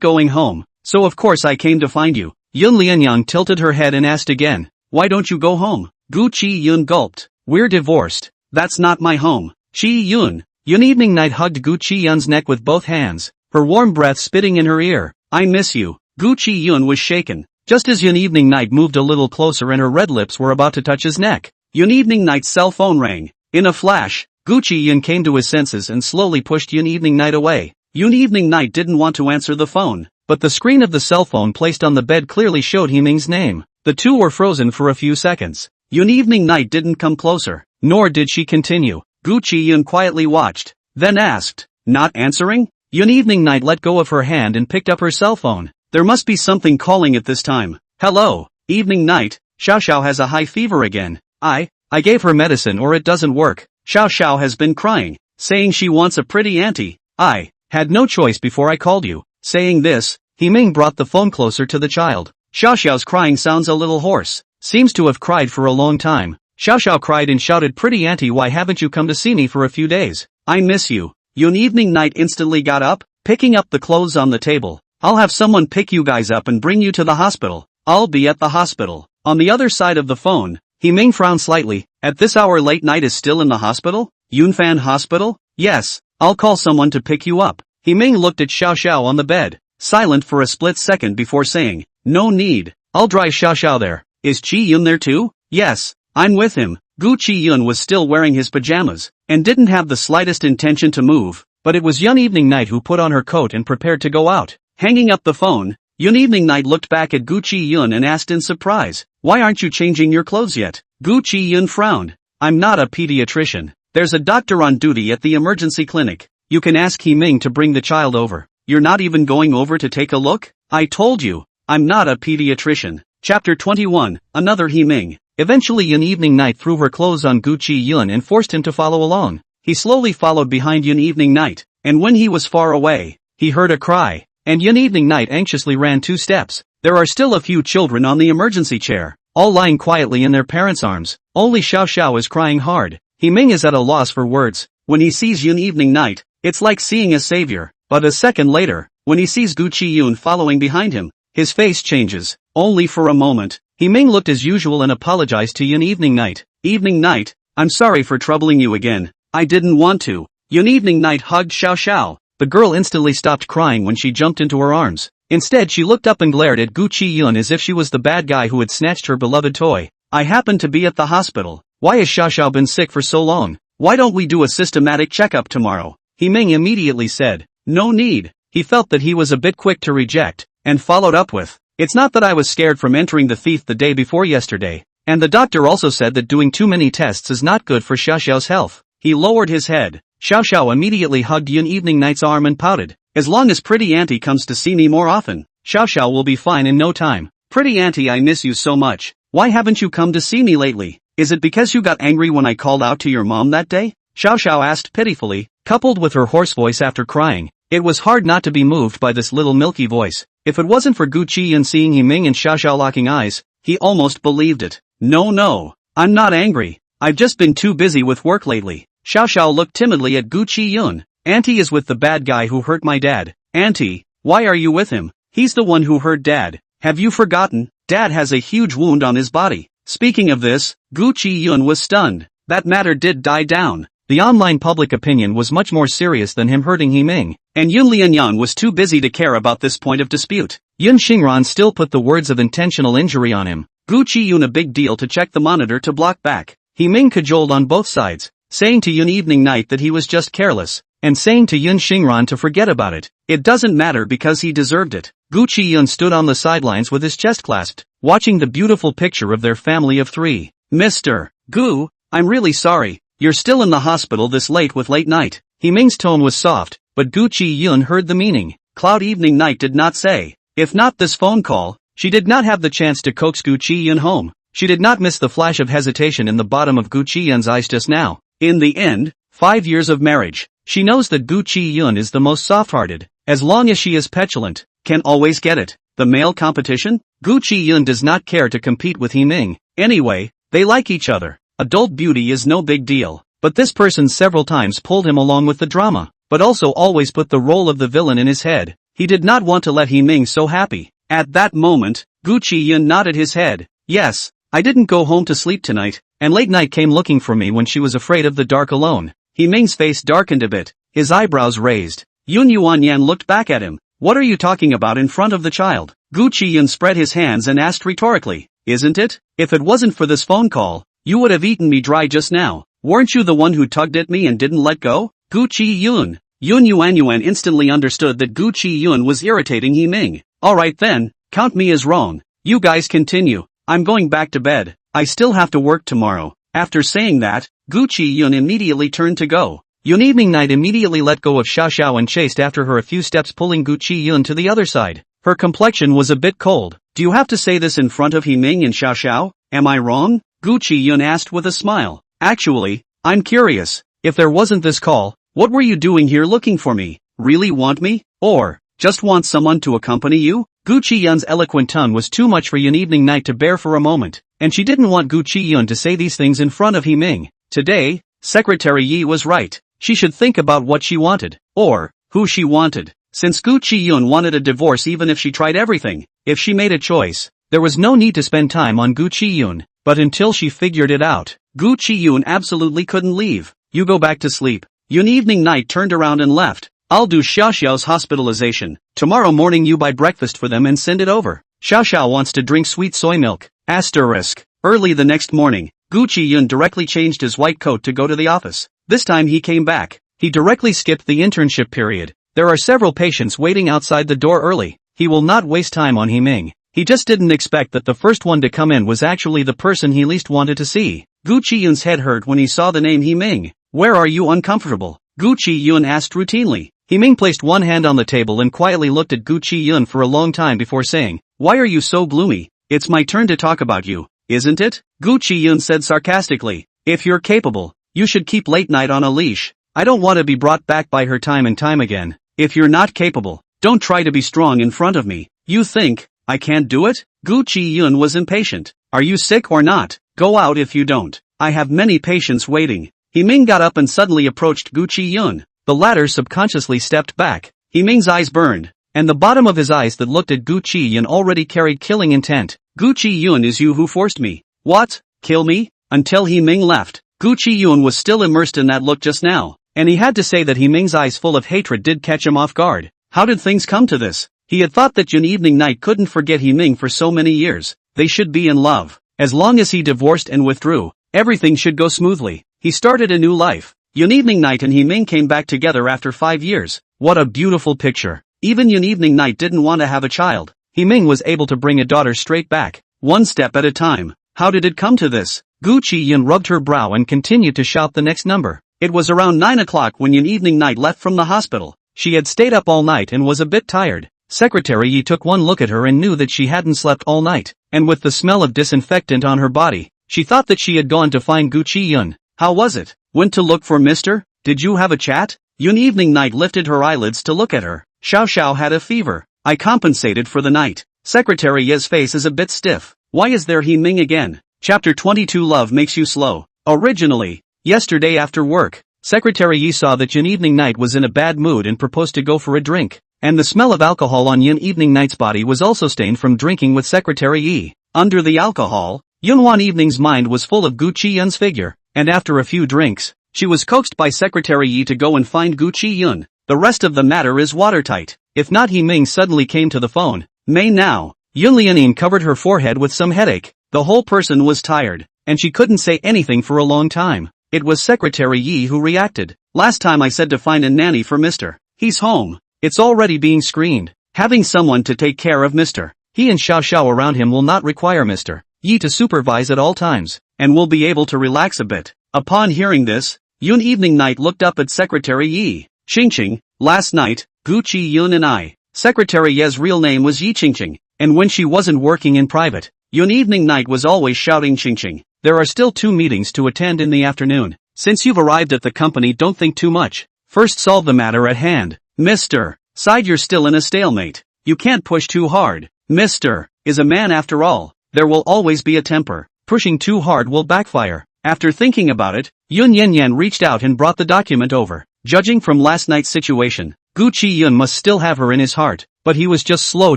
going home. So of course I came to find you. Yun Lianyang tilted her head and asked again. Why don't you go home? Gu Chiyun gulped. We're divorced. That's not my home. Chiyun. Yun Evening Night hugged Gu Chiyun's neck with both hands, her warm breath spitting in her ear. I miss you. Gu Chiyun was shaken. Just as Yun Evening Night moved a little closer and her red lips were about to touch his neck, Yun Evening Night's cell phone rang. In a flash, Gu Chiyun came to his senses and slowly pushed Yun Evening Night away. Yun Evening Night didn't want to answer the phone, but the screen of the cell phone placed on the bed clearly showed He Ming's name. The two were frozen for a few seconds. Yun Evening Night didn't come closer, nor did she continue. Gu Chiyun quietly watched, then asked, not answering? Yun Evening Night let go of her hand and picked up her cell phone. There must be something calling at this time. Hello, Evening Night. Xiao Xiao has a high fever again. I gave her medicine or it doesn't work. Xiao Xiao has been crying, saying she wants a pretty auntie. I had no choice before I called you. Saying this, Himing brought the phone closer to the child. Xiao Xiao's crying sounds a little hoarse. Seems to have cried for a long time. Xiao Xiao cried and shouted, pretty auntie, why haven't you come to see me for a few days? I miss you. Yun Evening Night instantly got up, picking up the clothes on the table. I'll have someone pick you guys up and bring you to the hospital. I'll be at the hospital. On the other side of the phone, Himing frowned slightly. At this hour late night is still in the hospital? Yunfan Hospital? Yes, I'll call someone to pick you up. Himing looked at Xiao Xiao on the bed, silent for a split second before saying, no need. I'll drive Xiao Xiao there. Is Chiyun there too? Yes, I'm with him. Gu Chiyun was still wearing his pajamas, and didn't have the slightest intention to move, but it was Yun Evening Night who put on her coat and prepared to go out. Hanging up the phone, Yun Evening Night looked back at Gu Chiyun and asked in surprise, why aren't you changing your clothes yet? Gu Chiyun frowned. I'm not a pediatrician. There's a doctor on duty at the emergency clinic. You can ask Himing to bring the child over. You're not even going over to take a look? I told you, I'm not a pediatrician. Chapter 21, Another Himing. Eventually Yun Evening Night threw her clothes on Gu Chiyun and forced him to follow along. He slowly followed behind Yun Evening Night, and when he was far away, he heard a cry, and Yun Evening Night anxiously ran 2 steps. There are still a few children on the emergency chair, all lying quietly in their parents' arms. Only Xiao Xiao is crying hard. Himing is at a loss for words. When he sees Yun Evening Night, it's like seeing a savior. But a second later, when he sees Gu Chiyun following behind him, his face changes. Only for a moment, Himing looked as usual and apologized to Yun Evening Night. Evening Night, I'm sorry for troubling you again. I didn't want to. Yun Evening Night hugged Xiao Xiao. The girl instantly stopped crying when she jumped into her arms. Instead she looked up and glared at Gu Chiyun as if she was the bad guy who had snatched her beloved toy. I happen to be at the hospital. Why has Xiao Xiao been sick for so long? Why don't we do a systematic checkup tomorrow? Himing immediately said, no need. He felt that he was a bit quick to reject, and followed up with, it's not that I was scared from entering the thief the day before yesterday, and the doctor also said that doing too many tests is not good for Xiao Xiao's health. He lowered his head. Xiao Xiao immediately hugged Yun Evening Night's arm and pouted. As long as pretty auntie comes to see me more often, Xiao Xiao will be fine in no time. Pretty auntie, I miss you so much. Why haven't you come to see me lately? Is it because you got angry when I called out to your mom that day? Xiao Xiao asked pitifully, coupled with her hoarse voice after crying. It was hard not to be moved by this little milky voice. If it wasn't for Gu Chiyun seeing Himing and Xiao Xiao locking eyes, he almost believed it. No, I'm not angry. I've just been too busy with work lately. Xiao Xiao looked timidly at Gu Chiyun. Auntie is with the bad guy who hurt my dad. Auntie, why are you with him? He's the one who hurt Dad. Have you forgotten? Dad has a huge wound on his body. Speaking of this, Gu Chiyun was stunned. That matter did die down. The online public opinion was much more serious than him hurting Himing, and Yun Lianyan was too busy to care about this point of dispute. Yun Xingran still put the words of intentional injury on him. Gu Chiyun a big deal to check the monitor to block back. Himing cajoled on both sides, saying to Yun Evening Night that he was just careless, and saying to Yun Xingran to forget about it. It doesn't matter because he deserved it. Gu Chiyun stood on the sidelines with his chest clasped, watching the beautiful picture of their family of 3. Mr. Gu, I'm really sorry. You're still in the hospital this late with late night. Himing's tone was soft, but Gu Chiyun heard the meaning. Cloud Evening Night did not say. If not this phone call, she did not have the chance to coax Gu Chiyun home. She did not miss the flash of hesitation in the bottom of Gu Chiyun's eyes just now. In the end, 5 years of marriage. She knows that Gu Chiyun is the most soft-hearted. As long as she is petulant, can always get it. The male competition? Gu Chiyun does not care to compete with Himing. Anyway, they like each other. Adult beauty is no big deal, but this person several times pulled him along with the drama, but also always put the role of the villain in his head. He did not want to let Himing so happy. At that moment, Gu Chiyun nodded his head. Yes, I didn't go home to sleep tonight, and late night came looking for me when she was afraid of the dark alone. Himing's face darkened a bit, his eyebrows raised. Yun Wanwan looked back at him. What are you talking about in front of the child? Gu Chiyun spread his hands and asked rhetorically. Isn't it? If it wasn't for this phone call, you would have eaten me dry just now. Weren't you the one who tugged at me and didn't let go? Gu Chiyun. Yun Wanwan instantly understood that Gu Chiyun was irritating Himing. Alright then, count me as wrong. You guys continue. I'm going back to bed. I still have to work tomorrow. After saying that, Gu Chiyun immediately turned to go. Yun Evening Night immediately let go of Xiao Xiao and chased after her a few steps, pulling Gu Chiyun to the other side. Her complexion was a bit cold. Do you have to say this in front of Himing and Xiao Xiao? Am I wrong? Gu Chiyun asked with a smile. Actually, I'm curious. If there wasn't this call, what were you doing here looking for me? Really want me? Or just want someone to accompany you? Gu Chiyun's eloquent tongue was too much for Yun Evening Night to bear for a moment, and she didn't want Gu Chiyun to say these things in front of Himing. Today, Secretary Yi was right. She should think about what she wanted, or who she wanted. Since Gu Chiyun wanted a divorce even if she tried everything, if she made a choice, there was no need to spend time on Gu Chiyun. But until she figured it out, Gu Chiyun absolutely couldn't leave. You go back to sleep. Yun Evening Night turned around and left. I'll do Xiao Xiao's hospitalization. Tomorrow morning you buy breakfast for them and send it over. Xiao Xiao wants to drink sweet soy milk. Asterisk. Early the next morning, Gu Chiyun directly changed his white coat to go to the office. This time he came back. He directly skipped the internship period. There are several patients waiting outside the door early. He will not waste time on Himing. He just didn't expect that the first one to come in was actually the person he least wanted to see. Gu Chiyun's head hurt when he saw the name Himing. Where are you uncomfortable? Gu Chiyun asked routinely. Himing placed one hand on the table and quietly looked at Gu Chiyun for a long time before saying, Why are you so gloomy? It's my turn to talk about you, isn't it? Gu Chiyun said sarcastically. If you're capable, you should keep late night on a leash. I don't want to be brought back by her time and time again. If you're not capable, don't try to be strong in front of me. You think I can't do it? Gu Chiyun was impatient. Are you sick or not? Go out if you don't. I have many patients waiting. Himing got up and suddenly approached Gu Chiyun. The latter subconsciously stepped back. Himing's eyes burned, and the bottom of his eyes that looked at Gu Chiyun already carried killing intent. Gu Chiyun, is you who forced me. What? Kill me? Until Himing left, Gu Chiyun was still immersed in that look just now, and he had to say that Himing's eyes full of hatred did catch him off guard. How did things come to this? He had thought that Yun Evening Night couldn't forget Himing for so many years. They should be in love. As long as he divorced and withdrew, everything should go smoothly. He started a new life. Yun Evening Night and Himing came back together after 5 years. What a beautiful picture. Even Yun Evening Night didn't want to have a child. Himing was able to bring a daughter straight back, one step at a time. How did it come to this? Gu Chiyun rubbed her brow and continued to shout the next number. It was around 9 o'clock when Yun Evening Night left from the hospital. She had stayed up all night and was a bit tired. Secretary Yi took one look at her and knew that she hadn't slept all night, and with the smell of disinfectant on her body, she thought that she had gone to find Gu Chiyun. How was it? Went to look for Mr.? Did you have a chat? Yun Evening Night lifted her eyelids to look at her. Xiao Xiao had a fever. I compensated for the night. Secretary Ye's face is a bit stiff. Why is there Himing again? Chapter 22 Love Makes You Slow. Originally, yesterday after work, Secretary Yi saw that Yun Evening Night was in a bad mood and proposed to go for a drink. And the smell of alcohol on Yun Evening Night's body was also stained from drinking with Secretary Yi. Under the alcohol, Yun Wan Evening's mind was full of Gu Chiyun's figure, and after a few drinks, she was coaxed by Secretary Yi to go and find Gu Chiyun. The rest of the matter is watertight. If not, Himing suddenly came to the phone. May now. Yun Lianin covered her forehead with some headache. The whole person was tired, and she couldn't say anything for a long time. It was Secretary Yi who reacted. Last time I said to find a nanny for Mr. He's home. It's already being screened. Having someone to take care of Mr. He and Xiao Xiao around him will not require Mr. Yi to supervise at all times, and will be able to relax a bit. Upon hearing this, Yun Evening Night looked up at Secretary Yi. Qingqing, last night, Gu Chiyun and I. Secretary Ye's real name was Yi Qingqing, and when she wasn't working in private, Yun Evening Night was always shouting Qingqing. There are still 2 meetings to attend in the afternoon. Since you've arrived at the company, don't think too much. First solve the matter at hand. Mr. Side, you're still in a stalemate. You can't push too hard. Mr. is a man after all. There will always be a temper. Pushing too hard will backfire. After thinking about it, Yun Yanyan reached out and brought the document over. Judging from last night's situation, Gu Chiyun must still have her in his heart, but he was just slow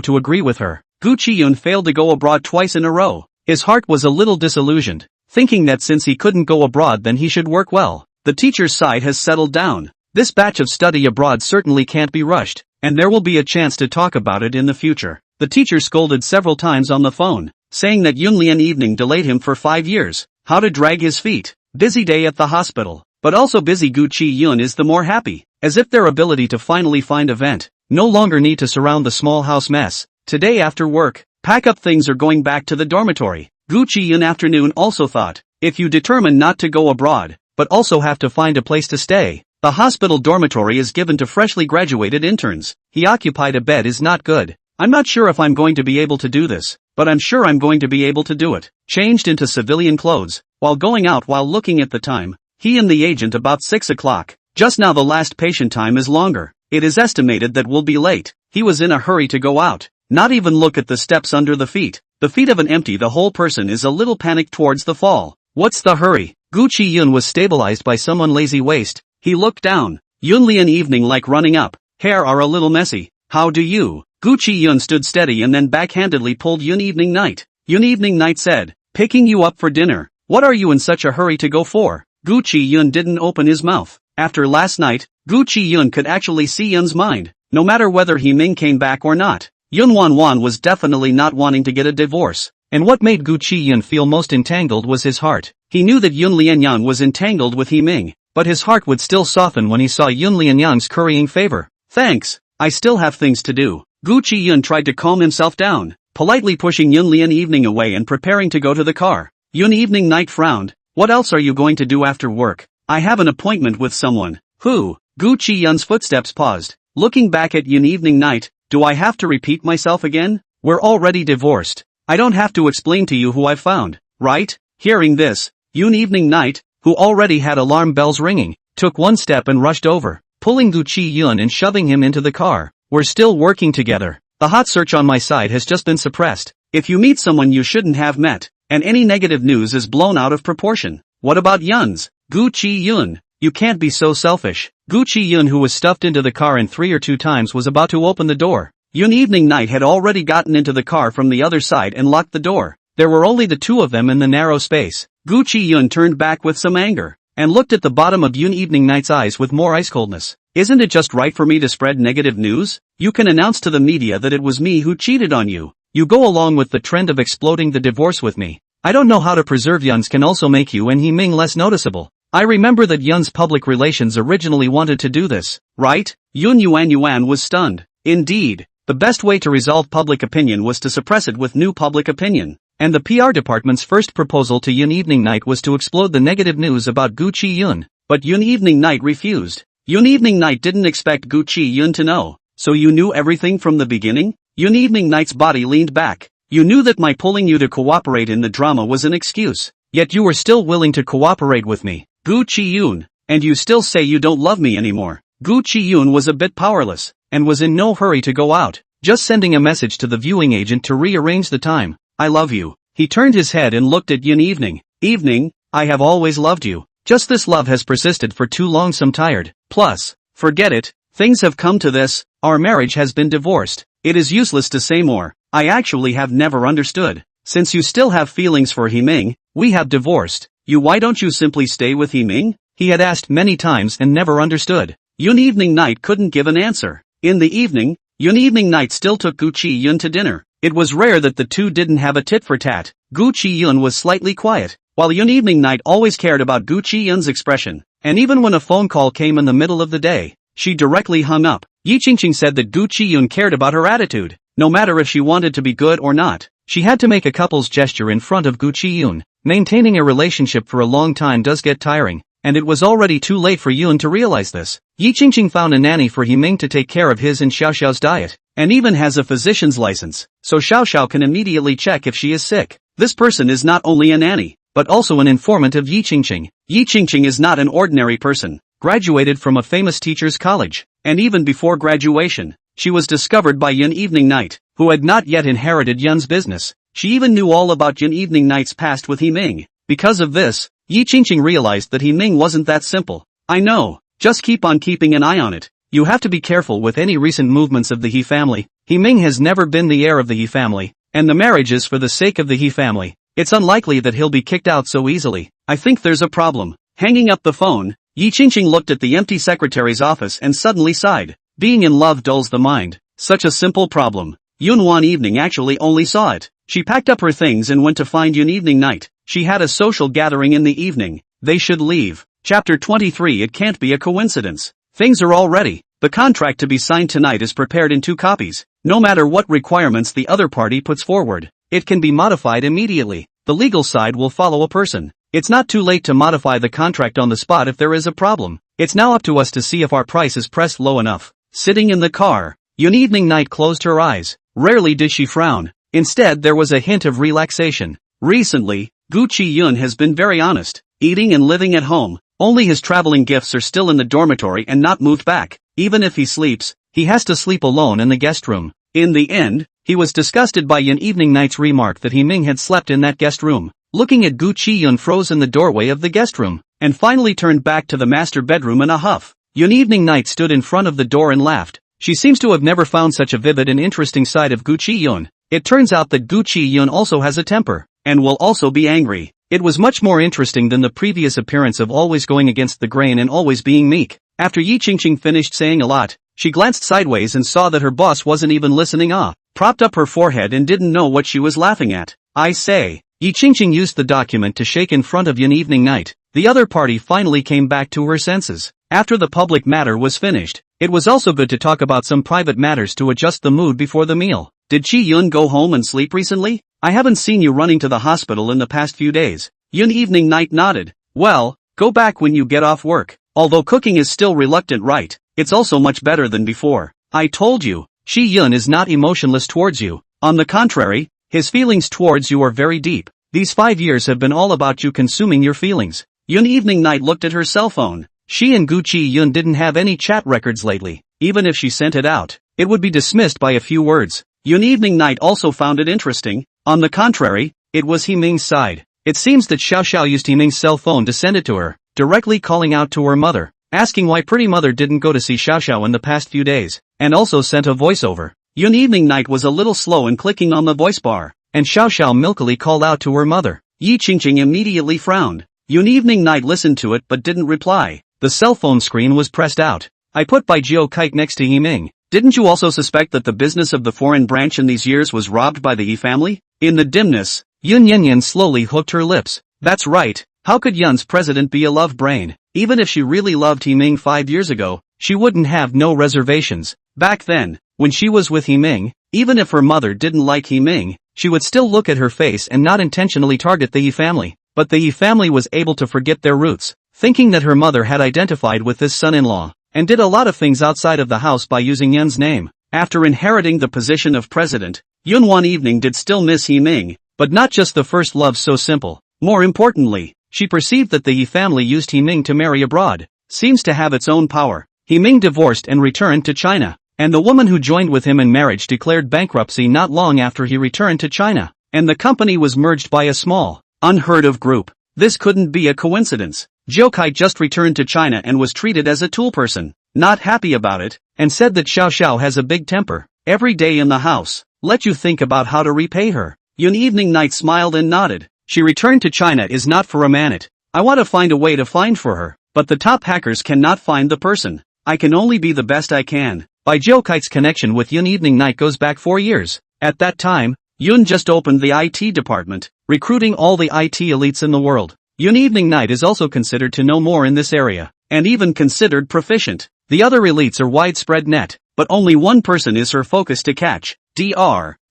to agree with her. Gu Chiyun failed to go abroad twice in a row. His heart was a little disillusioned, thinking that since he couldn't go abroad then he should work well. The teacher's side has settled down. This batch of study abroad certainly can't be rushed, and there will be a chance to talk about it in the future. The teacher scolded several times on the phone, saying that Yun Lian Evening delayed him for 5 years. How to drag his feet. Busy day at the hospital, but also busy. Gu Chiyun is the more happy, as if their ability to finally find a vent no longer need to surround the small house mess. Today after work, pack up things or going back to the dormitory. Gu Chiyun afternoon also thought, if you determine not to go abroad, but also have to find a place to stay, the hospital dormitory is given to freshly graduated interns. He occupied a bed is not good. I'm not sure if I'm going to be able to do this, but I'm sure I'm going to be able to do it. Changed into civilian clothes, while going out while looking at the time. He and the agent about 6 o'clock. Just now the last patient time is longer. It is estimated that we'll be late. He was in a hurry to go out. Not even look at the steps under the feet. The feet of an empty the whole person is a little panicked towards the fall. What's the hurry? Gu Chiyun was stabilized by someone lazy waist. He looked down. Yun Lian evening like running up. Hair are a little messy. How do you? Gu Chiyun stood steady and then backhandedly pulled Yun evening night. Yun evening night said, picking you up for dinner. What are you in such a hurry to go for? Gu Chiyun didn't open his mouth. After last night, Gu Chiyun could actually see Yun's mind. No matter whether He Ming came back or not, Yun Wanwan was definitely not wanting to get a divorce. And what made Gu Chiyun feel most entangled was his heart. He knew that Yun Lianyang was entangled with He Ming, but his heart would still soften when he saw Yun Lianyang's currying favor. Thanks, I still have things to do. Gu Chiyun tried to calm himself down, politely pushing Yun Lian evening away and preparing to go to the car. Yun evening night frowned. What else are you going to do after work? I have an appointment with someone. Who? Gu Chiyun's footsteps paused. Looking back at Yun evening night, do I have to repeat myself again? We're already divorced. I don't have to explain to you who I found, right? Hearing this, Yun evening night, who already had alarm bells ringing, took one step and rushed over, pulling Gu Chiyun and shoving him into the car. We're still working together. The hot search on my side has just been suppressed. If you meet someone you shouldn't have met, and any negative news is blown out of proportion. What about Yun's? Gu Chiyun, you can't be so selfish. Gu Chiyun, who was stuffed into the car and 3 or 2 times, was about to open the door. Yun evening night had already gotten into the car from the other side and locked the door. There were only the two of them in the narrow space. Gu Chiyun turned back with some anger, and looked at the bottom of Yun evening night's eyes with more ice coldness. Isn't it just right for me to spread negative news? You can announce to the media that it was me who cheated on you. You go along with the trend of exploding the divorce with me. I don't know how to preserve Yun's can also make you and He Ming less noticeable. I remember that Yun's public relations originally wanted to do this, right? Yun Wanwan was stunned. Indeed. The best way to resolve public opinion was to suppress it with new public opinion, and the PR department's first proposal to Yun evening night was to explode the negative news about Gu Chiyun, but Yun evening night refused. Yun evening night didn't expect Gu Chiyun to know, so you knew everything from the beginning? Yun evening night's body leaned back. You knew that my pulling you to cooperate in the drama was an excuse, yet you were still willing to cooperate with me. Gu Chiyun, and you still say you don't love me anymore. Gu Chiyun was a bit powerless, and was in no hurry to go out, just sending a message to the viewing agent to rearrange the time. I love you. He turned his head and looked at Yun evening. Evening, I have always loved you. Just this love has persisted for too long, I'm tired. Plus, forget it, things have come to this, our marriage has been divorced. It is useless to say more. I actually have never understood. Since you still have feelings for He Ming, we have divorced. Why don't you simply stay with He Ming? He had asked many times and never understood. Yun evening night couldn't give an answer. In the evening, Yun evening night still took Gu Chiyun to dinner. It was rare that the two didn't have a tit for tat. Gu Chiyun was slightly quiet, while Yun evening night always cared about Gu Chiyun's expression, and even when a phone call came in the middle of the day, she directly hung up. Yi Qingqing said that Gu Chiyun cared about her attitude, no matter if she wanted to be good or not. She had to make a couple's gesture in front of Gu Chiyun. Maintaining a relationship for a long time does get tiring, and it was already too late for Yun to realize this. Yi Qingqing found a nanny for He Ming to take care of his and Xiao Xiao's diet, and even has a physician's license, so Xiao Xiao can immediately check if she is sick. This person is not only a nanny, but also an informant of Yi Qingqing. Yi Qingqing is not an ordinary person. Graduated from a famous teacher's college, and even before graduation, she was discovered by Yun evening night, who had not yet inherited Yun's business. She even knew all about Yun evening night's past with He Ming. Because of this, Yi Qingqing realized that He Ming wasn't that simple. I know, just keep on keeping an eye on it. You have to be careful with any recent movements of the He family. He Ming has never been the heir of the He family, and the marriage is for the sake of the He family. It's unlikely that he'll be kicked out so easily. I think there's a problem. Hanging up the phone, Yi Qingqing looked at the empty secretary's office and suddenly sighed. Being in love dulls the mind. Such a simple problem. Yun Wan evening actually only saw it. She packed up her things and went to find Yun evening night. She had a social gathering in the evening. They should leave. Chapter 23. It can't be a coincidence. Things are all ready. The contract to be signed tonight is prepared in 2 copies. No matter what requirements the other party puts forward, it can be modified immediately. The legal side will follow a person. It's not too late to modify the contract on the spot if there is a problem. It's now up to us to see if our price is pressed low enough. Sitting in the car, Yun evening night closed her eyes. Rarely did she frown. Instead there was a hint of relaxation. Recently, Gu Chiyun has been very honest, eating and living at home. Only his traveling gifts are still in the dormitory and not moved back. Even if he sleeps, he has to sleep alone in the guest room. In the end, he was disgusted by Yun Evening Night's remark that Hee-ming had slept in that guest room. Looking at Gu Chiyun froze in the doorway of the guest room, and finally turned back to the master bedroom in a huff. Yun Evening Night stood in front of the door and laughed. She seems to have never found such a vivid and interesting side of Gu Chiyun. It turns out that Gu Chiyun also has a temper, and will also be angry. It was much more interesting than the previous appearance of always going against the grain and always being meek. After Yi Qingqing finished saying a lot, she glanced sideways and saw that her boss wasn't even listening. Propped up her forehead and didn't know what she was laughing at. I say. Yi Qingqing used the document to shake in front of Yun Evening Night. The other party finally came back to her senses. After the public matter was finished, it was also good to talk about some private matters to adjust the mood before the meal. Did Chi Yun go home and sleep recently? I haven't seen you running to the hospital in the past few days. Yun Evening Night nodded. Well, go back when you get off work. Although cooking is still reluctant, right? It's also much better than before. I told you, Chi Yun is not emotionless towards you. On the contrary, his feelings towards you are very deep. These 5 years have been all about you consuming your feelings. Yun Evening Night looked at her cell phone. She and Gu Chiyun didn't have any chat records lately. Even if she sent it out, it would be dismissed by a few words. Yun Evening Night also found it interesting. On the contrary, it was Hee-ming's side. It seems that Xiao Xiao used Hee-ming's cell phone to send it to her, directly calling out to her mother, asking why Pretty Mother didn't go to see Xiao Xiao in the past few days, and also sent a voiceover. Yun Evening Night was a little slow in clicking on the voice bar, and Xiao Xiao milkily called out to her mother. Yi Qingqing immediately frowned. Yun Evening Night listened to it but didn't reply. The cell phone screen was pressed out. I put Bai Jiao Kite next to Hee-ming. Didn't you also suspect that the business of the foreign branch in these years was robbed by the Yi family? In the dimness, Yun Yanyan slowly hooked her lips. That's right. How could Yun's president be a love brain? Even if she really loved Hee-ming 5 years ago, she wouldn't have no reservations. Back then, when she was with Hee-ming, even if her mother didn't like Hee-ming, she would still look at her face and not intentionally target the Yi family. But the Yi family was able to forget their roots, thinking that her mother had identified with this son-in-law, and did a lot of things outside of the house by using Yun's name. After inheriting the position of president, Yun one evening did still miss Hee-ming, but not just the first love so simple. More importantly, she perceived that the Yi family used Hee-ming to marry abroad. Seems to have its own power. Hee-ming divorced and returned to China, and the woman who joined with him in marriage declared bankruptcy not long after he returned to China, and the company was merged by a small, unheard-of group. This couldn't be a coincidence. Jiao Kai just returned to China and was treated as a tool person, not happy about it, and said that Xiao Xiao has a big temper, every day in the house. Let you think about how to repay her. Yun Evening Night smiled and nodded. She returned to China is not for a minute. I want to find a way to find for her, but the top hackers cannot find the person. I can only be the best I can. Bai Jiao Kite's connection with Yun Evening Night goes back 4 years. At that time, Yun just opened the IT department, recruiting all the IT elites in the world. Yun Evening Night is also considered to know more in this area, and even considered proficient. The other elites are widespread net, but only one person is her focus to catch.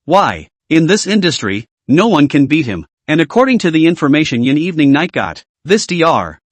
Why? In this industry, no one can beat him, and according to the information Yun Evening Night got, this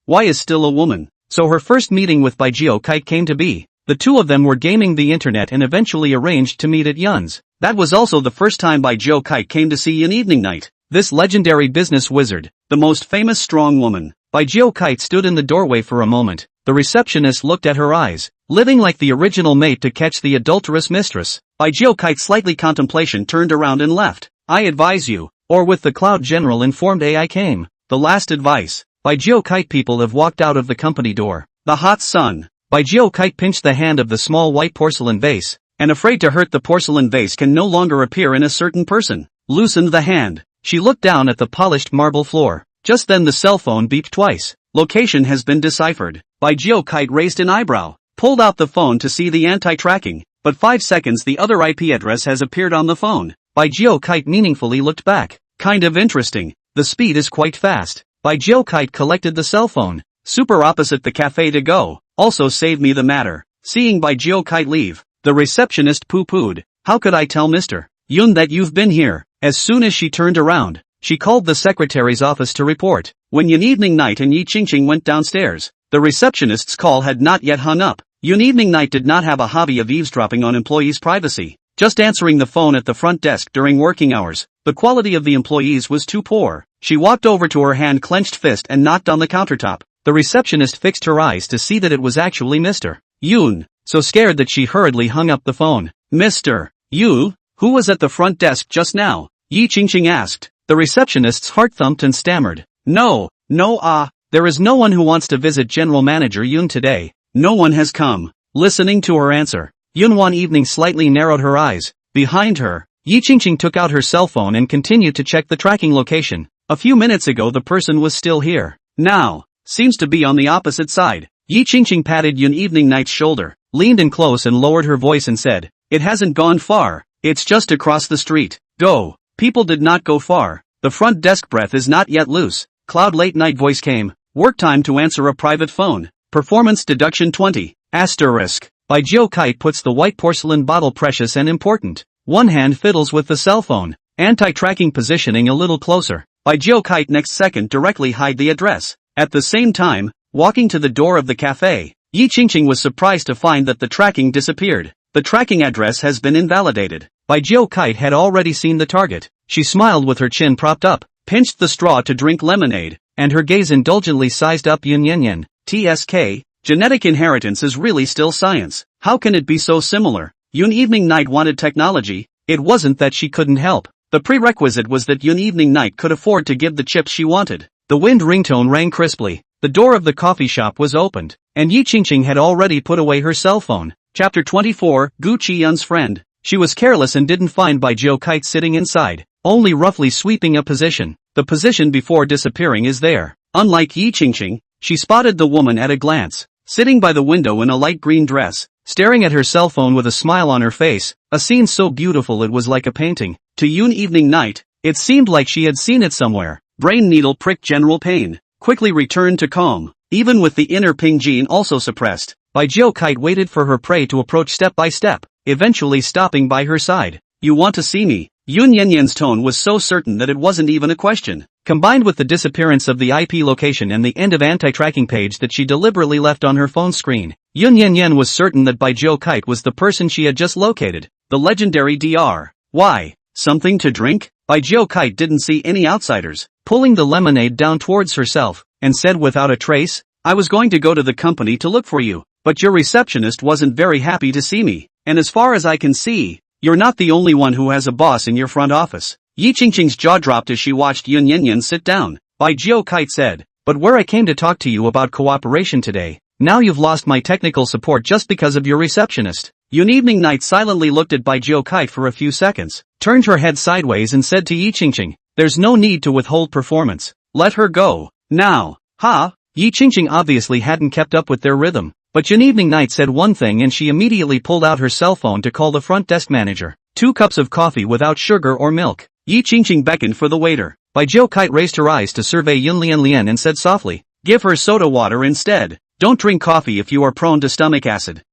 Why is still a woman. So her first meeting with Bai Jiao Kite came to be. The two of them were gaming the internet and eventually arranged to meet at Yun's. That was also the first time Bai Jiao Kite came to see Yun Evening Night. This legendary business wizard, the most famous strong woman. Bai Jiao Kite stood in the doorway for a moment. The receptionist looked at her eyes, living like the original mate to catch the adulterous mistress. Bai Jiao Kite slightly contemplation turned around and left. I advise you, or with the Cloud General informed AI came. The last advice. Bai Jiao Kite people have walked out of the company door. The hot sun. Bai Jiao Kite pinched the hand of the small white porcelain vase, and afraid to hurt the porcelain vase can no longer appear in a certain person. Loosened the hand. She looked down at the polished marble floor. Just then the cell phone beeped twice. Location has been deciphered. Bai Jiao Kite raised an eyebrow, pulled out the phone to see the anti-tracking, but 5 seconds the other IP address has appeared on the phone. Bai Jiao Kite meaningfully looked back. Kind of interesting. The speed is quite fast. Bai Jiao Kite collected the cell phone. Super opposite the cafe to go. Also save me the matter. Seeing Bai Jiao Kite leave, the receptionist poo-pooed. How could I tell Mr. Yun that you've been here? As soon as she turned around, she called the secretary's office to report. When Yun Evening Night and Yi Qingqing went downstairs, the receptionist's call had not yet hung up. Yun Evening Night did not have a hobby of eavesdropping on employees' privacy. just answering the phone at the front desk during working hours. The quality of the employees was too poor. She walked over to her hand-clenched fist and knocked on the countertop. The receptionist fixed her eyes to see that it was actually Mr. Yun, so scared that she hurriedly hung up the phone. Mr. Yu, who was at the front desk just now? Yi Qingqing asked. The receptionist's heart thumped and stammered. No, there is no one who wants to visit General Manager Yun today. No one has come. Listening to her answer, Yun Wan Evening slightly narrowed her eyes. Behind her, Yi Qingqing took out her cell phone and continued to check the tracking location. A few minutes ago the person was still here. Now, seems to be on the opposite side. Yi Qingqing patted Yun Evening Night's shoulder, leaned in close and lowered her voice and said, "It hasn't gone far. It's just across the street. Go." People did not go far. The front desk breath is not yet loose. Cloud late night voice came. Work time to answer a private phone. Performance deduction 20. Asterisk. By Jiu Kite puts the white porcelain bottle precious and important. One hand fiddles with the cell phone. Anti-tracking positioning a little closer. By Jiu Kite next second directly hide the address. At the same time, walking to the door of the cafe, Yi Qingqing was surprised to find that the tracking disappeared. The tracking address has been invalidated. Bai Jiu Kite had already seen the target. She smiled with her chin propped up, pinched the straw to drink lemonade, and her gaze indulgently sized up Yun Yanyan. TSK, genetic inheritance is really still science. How can it be so similar? Yun Evening Night wanted technology. It wasn't that she couldn't help. The prerequisite was that Yun Evening Night could afford to give the chips she wanted. The wind ringtone rang crisply. The door of the coffee shop was opened, and Yi Qingqing had already put away her cell phone. Chapter 24, Gu Chiyun's friend. She was careless and didn't find Bai Jiu Kite sitting inside, only roughly sweeping a position. The position before disappearing is there. Unlike Yi Qingqing, she spotted the woman at a glance, sitting by the window in a light green dress, staring at her cell phone with a smile on her face, a scene so beautiful it was like a painting. To Yun Evening Night, it seemed like she had seen it somewhere. Brain needle pricked general pain, quickly returned to calm, even with the inner ping gene also suppressed. Bai Jiu Kite waited for her prey to approach step by step, eventually stopping by her side. You want to see me? Yun Yanyan's tone was so certain that it wasn't even a question. Combined with the disappearance of the IP location and the end of anti-tracking page that she deliberately left on her phone screen, Yun Yanyan was certain that Bai Jiu Kite was the person she had just located. The legendary Dr. Why? Something to drink? Bai Jiu Kite didn't see any outsiders, pulling the lemonade down towards herself, and said without a trace, I was going to go to the company to look for you, but your receptionist wasn't very happy to see me. And as far as I can see, you're not the only one who has a boss in your front office. Yi Qingqing's jaw dropped as she watched Yun Yanyan sit down. Bai Jiu Kite said, but where I came to talk to you about cooperation today, now you've lost my technical support just because of your receptionist. Yun Evening Night silently looked at Bai Jiu Kite for a few seconds, turned her head sideways and said to Yi Qingqing, there's no need to withhold performance. Let her go. Now. Ha! Yi Qingqing obviously hadn't kept up with their rhythm. But Yun Evening Night said one thing and she immediately pulled out her cell phone to call the front desk manager. 2 cups of coffee without sugar or milk. Yi Qingqing beckoned for the waiter. Bai Jiu Kite raised her eyes to survey Yun Lian and said softly, give her soda water instead. Don't drink coffee if you are prone to stomach acid.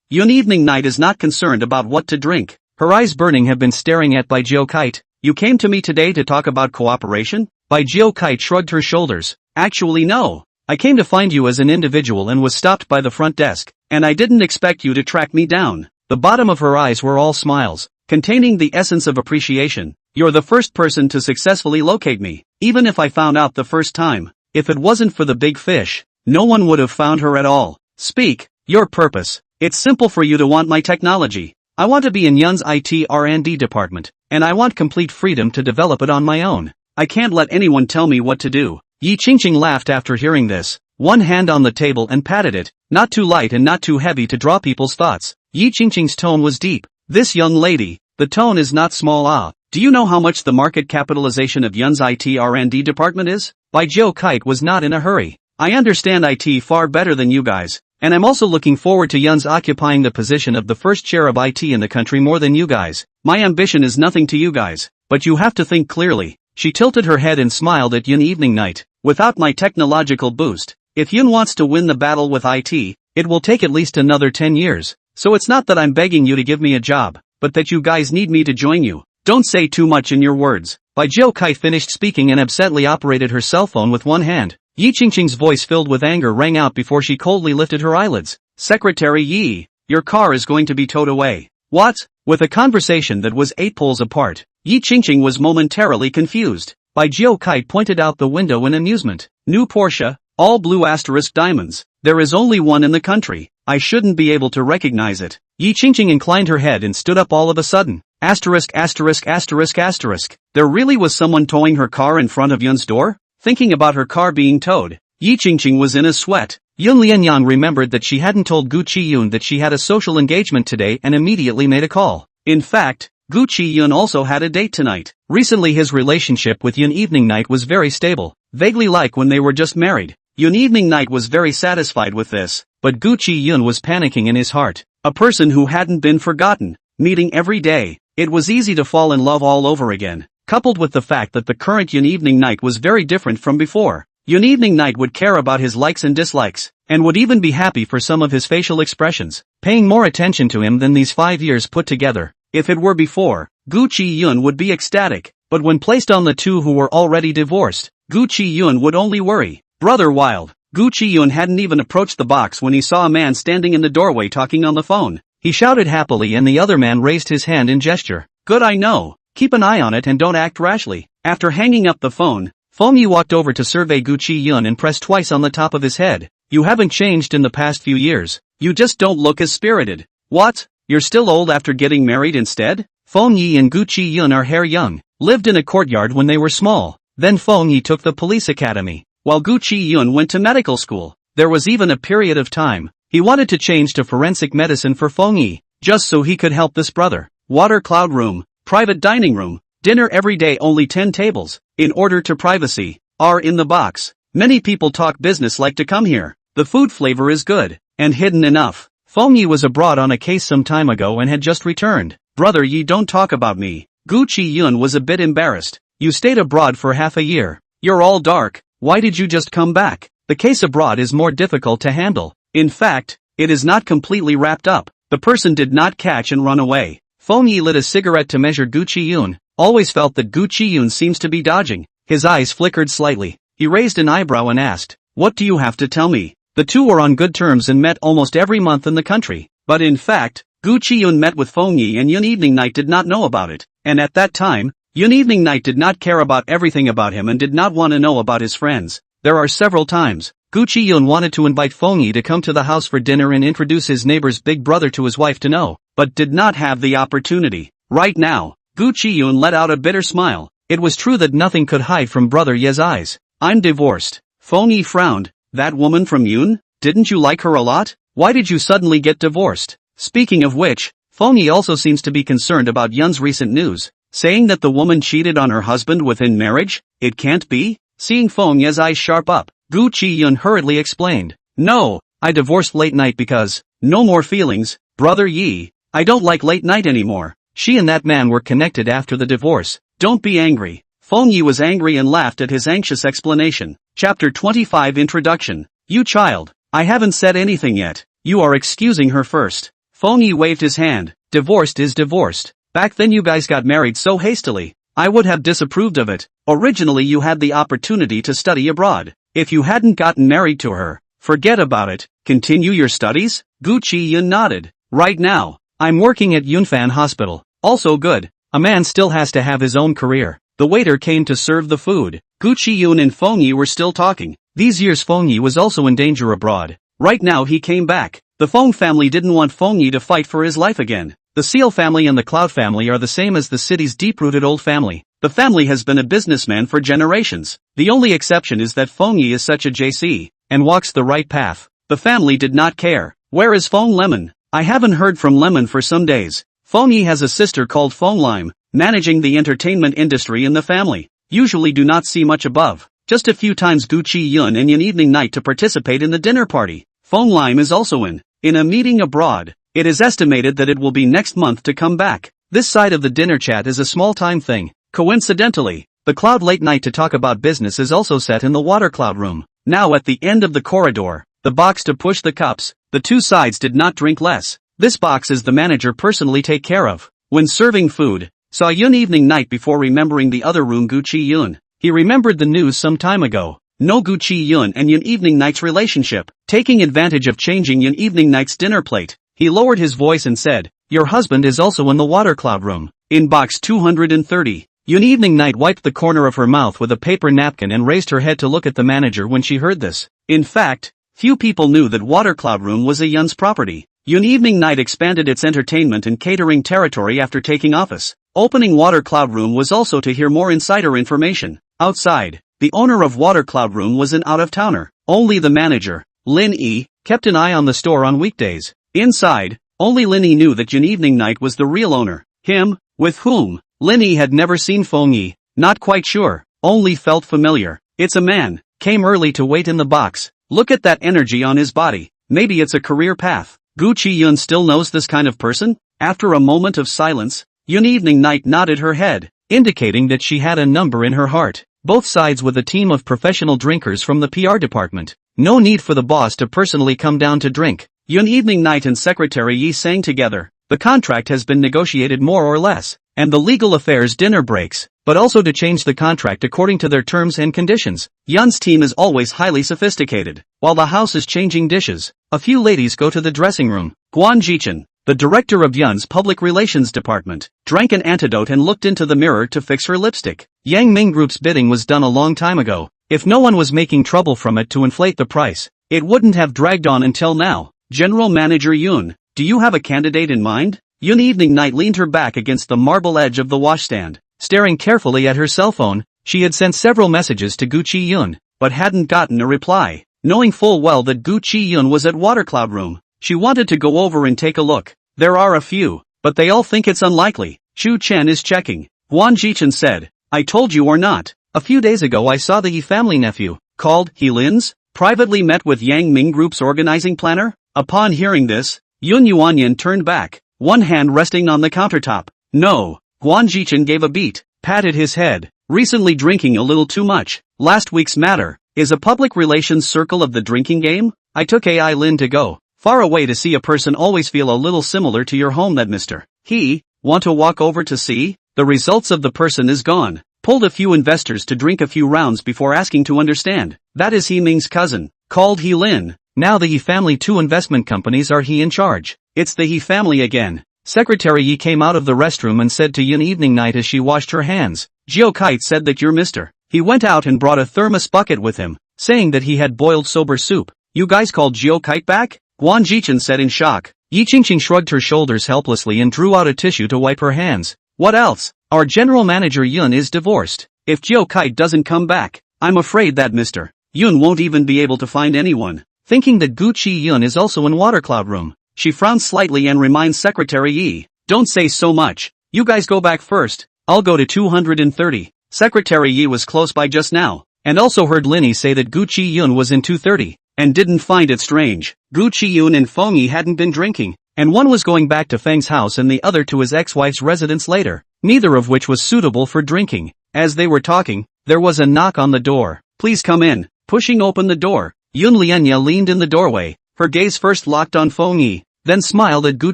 Yun Evening Night is not concerned about what to drink. Her eyes burning have been staring at Bai Jiu Kite. You came to me today to talk about cooperation? Bai Jiu Kite shrugged her shoulders. Actually no. I came to find you as an individual and was stopped by the front desk, and I didn't expect you to track me down. The bottom of her eyes were all smiles, containing the essence of appreciation. You're the first person to successfully locate me, even if I found out the first time. If it wasn't for the big fish, no one would have found her at all. Speak, your purpose. It's simple for you to want my technology. I want to be in Yun's IT R&D department, and I want complete freedom to develop it on my own. I can't let anyone tell me what to do. Yi Qingqing laughed after hearing this, one hand on the table and patted it, not too light and not too heavy to draw people's thoughts. Yi Qingqing's tone was deep. This young lady, the tone is not small. Do you know how much the market capitalization of Yun's IT R&D department is? Bai Jiu Kite was not in a hurry. I understand IT far better than you guys, and I'm also looking forward to Yun's occupying the position of the first chair of IT in the country more than you guys. My ambition is nothing to you guys, but you have to think clearly. She tilted her head and smiled at Yun Evening Night. Without my technological boost, if Yun wants to win the battle with IT, it will take at least another 10 years. So it's not that I'm begging you to give me a job, but that you guys need me to join you. Don't say too much in your words. Bai Jiu Kite finished speaking and absently operated her cell phone with one hand. Yi Qingqing's voice filled with anger rang out before she coldly lifted her eyelids. Secretary Yi, your car is going to be towed away. What? With a conversation that was 8 poles apart, Yi Qingqing was momentarily confused. Bai Jiu Kite pointed out the window in amusement. New Porsche, all blue * diamonds. There is only one in the country. I shouldn't be able to recognize it. Yi Qingqing inclined her head and stood up all of a sudden. ********. There really was someone towing her car in front of Yun's door? Thinking about her car being towed, Yi Qingqing was in a sweat. Yun Lianyang remembered that she hadn't told Gu Chiyun that she had a social engagement today and immediately made a call. In fact, Gu Chiyun also had a date tonight. Recently his relationship with Yun Evening Night was very stable, vaguely like when they were just married. Yun Evening Night was very satisfied with this, but Gu Chiyun was panicking in his heart. A person who hadn't been forgotten, meeting every day. It was easy to fall in love all over again, coupled with the fact that the current Yun Evening Night was very different from before. Yun Evening Night would care about his likes and dislikes, and would even be happy for some of his facial expressions, paying more attention to him than these 5 years put together. If it were before, Gu Chiyun would be ecstatic, but when placed on the two who were already divorced, Gu Chiyun would only worry. Brother wild. Gu Chiyun hadn't even approached the box when he saw a man standing in the doorway talking on the phone. He shouted happily and the other man raised his hand in gesture. Good, I know. Keep an eye on it and don't act rashly. After hanging up the phone, Feng Yi walked over to survey Gu Chiyun and pressed twice on the top of his head. You haven't changed in the past few years. You just don't look as spirited. What? You're still old after getting married instead? Feng Yi and Gu Chiyun are hair young, lived in a courtyard when they were small. Then Feng Yi took the police academy, while Gu Chiyun went to medical school. There was even a period of time he wanted to change to forensic medicine for Feng Yi, just so he could help this brother. Water cloud room, private dining room, dinner every day, only 10 tables, in order to privacy, are in the box. Many people talk business like to come here. The food flavor is good, and hidden enough. Feng Yi was abroad on a case some time ago and had just returned. Brother Yi, don't talk about me. Gu Chiyun was a bit embarrassed. You stayed abroad for half a year. You're all dark. Why did you just come back? The case abroad is more difficult to handle. In fact, it is not completely wrapped up. The person did not catch and run away. Feng Yi lit a cigarette to measure Gu Chiyun. Always felt that Gu Chiyun seems to be dodging. His eyes flickered slightly. He raised an eyebrow and asked, what do you have to tell me? The two were on good terms and met almost every month in the country. But in fact, Gu Chiyun met with Feng Yi and Yun Evening Night did not know about it. And at that time, Yun Evening Night did not care about everything about him and did not want to know about his friends. There are several times Gu Chiyun wanted to invite Feng Yi to come to the house for dinner and introduce his neighbor's big brother to his wife to know, but did not have the opportunity. Right now, Gu Chiyun let out a bitter smile. It was true that nothing could hide from Brother Ye's eyes. I'm divorced. Feng Yi frowned. That woman from Yun? Didn't you like her a lot? Why did you suddenly get divorced? Speaking of which, Feng Yi also seems to be concerned about Yun's recent news, saying that the woman cheated on her husband within marriage? It can't be? Seeing Feng Yi's eyes sharp up, Gu Chiyun hurriedly explained. No, I divorced late night because, no more feelings, Brother Yi. I don't like late night anymore. She and that man were connected after the divorce. Don't be angry. Feng Yi was angry and laughed at his anxious explanation. Chapter 25 Introduction. You child, I haven't said anything yet. You are excusing her first. Feng Yi waved his hand. Divorced is divorced. Back then you guys got married so hastily. I would have disapproved of it. Originally you had the opportunity to study abroad. If you hadn't gotten married to her, forget about it. Continue your studies? Gu Chiyun nodded. Right now, I'm working at Yunfan Hospital. Also good. A man still has to have his own career. The waiter came to serve the food. Gu Chiyun and Feng Yi were still talking. These years Feng Yi was also in danger abroad. Right now he came back. The Feng family didn't want Feng Yi to fight for his life again. The Seal family and the Cloud family are the same as the city's deep-rooted old family. The family has been a businessman for generations. The only exception is that Feng Yi is such a JC, and walks the right path. The family did not care. Where is Feng Lemon? I haven't heard from Lemon for some days. Feng Yi has a sister called Feng Lime, managing the entertainment industry in the family. Usually do not see much above. Just a few times Gu Chiyun and Yun Evening Night to participate in the dinner party. Feng Lime is also in a meeting abroad. It is estimated that it will be next month to come back. This side of the dinner chat is a small time thing. Coincidentally, the Cloud late night to talk about business is also set in the Water Cloud room. Now at the end of the corridor, the box to push the cups, the two sides did not drink less. This box is the manager personally take care of. When serving food, saw Yun Evening Night before remembering the other room Gu Chiyun. He remembered the news some time ago. No Gu Chiyun and Yun Evening Night's relationship. Taking advantage of changing Yun Evening Night's dinner plate, He lowered his voice and said, "Your husband is also in the water cloud room. In box 230. Yun Evening Night wiped the corner of her mouth with a paper napkin and raised her head to look at the manager when she heard this. In fact, few people knew that Water Cloud Room was a Yun's property. Yun Evening Night expanded its entertainment and catering territory after taking office. Opening Water Cloud Room was also to hear more insider information. Outside, the owner of Water Cloud Room was an out-of-towner. Only the manager, Lin Yi, kept an eye on the store on weekdays. Inside, only Lin Yi knew that Yun Evening Night was the real owner. Him, with whom Lin Yi had never seen Feng Yi, not quite sure, only felt familiar. It's a man, came early to wait in the box. Look at that energy on his body, maybe it's a career path. Gu Chiyun still knows this kind of person? After a moment of silence, Yun Evening Night nodded her head, indicating that she had a number in her heart. Both sides with a team of professional drinkers from the PR department. No need for the boss to personally come down to drink. Yun Evening Night and Secretary Yi sang together. The contract has been negotiated more or less, and the legal affairs dinner breaks, but also to change the contract according to their terms and conditions. Yun's team is always highly sophisticated. While the house is changing dishes, a few ladies go to the dressing room. Gu Chiyun, the director of Yun's public relations department, drank an antidote and looked into the mirror to fix her lipstick. Yang Ming Group's bidding was done a long time ago. If no one was making trouble from it to inflate the price, it wouldn't have dragged on until now. General Manager Yun, do you have a candidate in mind? Yun Evening Night leaned her back against the marble edge of the washstand, staring carefully at her cell phone. She had sent several messages to Gu Chiyun, but hadn't gotten a reply. Knowing full well that Gu Chiyun was at Water Cloud Room, she wanted to go over and take a look. There are a few, but they all think it's unlikely. Chu Chen is checking. Gu Chiyun said, I told you or not. A few days ago I saw the Yi family nephew, called He Lin's, privately met with Yang Ming Group's organizing planner. Upon hearing this, Yun Wanwan turned back, one hand resting on the countertop. No, Gu Chiyun gave a beat, patted his head. Recently drinking a little too much. Last week's matter, is a public relations circle of the drinking game? I took AI Lin to go far away to see a person always feel a little similar to your home that Mr. He, want to walk over to see? The results of the person is gone. Pulled a few investors to drink a few rounds before asking to understand. That is He Ming's cousin, called He Lin. Now the He family 2 investment companies are He in charge. It's the He family again. Secretary Yi came out of the restroom and said to Yun Evening Night as she washed her hands, Jiao Kite said that you're Mr. He went out and brought a thermos bucket with him, saying that he had boiled sober soup. You guys called Jiao Kite back? Gu Chiyun said in shock. Yi Qingqing shrugged her shoulders helplessly and drew out a tissue to wipe her hands. What else? Our general manager Yun is divorced. If Jiao Kite doesn't come back, I'm afraid that Mr. Yun won't even be able to find anyone. Thinking that Gu Chiyun is also in Water Cloud Room, she frowned slightly and reminds Secretary Yi, don't say so much. You guys go back first. I'll go to 230. Secretary Yi was close by just now, and also heard Lin Yi say that Gu Chiyun was in 230, and didn't find it strange. Gu Chiyun and Feng Yi hadn't been drinking, and one was going back to Feng's house and the other to his ex-wife's residence later, neither of which was suitable for drinking. As they were talking, there was a knock on the door. Please come in. Pushing open the door, Yun Lianya leaned in the doorway, her gaze first locked on Feng Yi, then smiled at Gu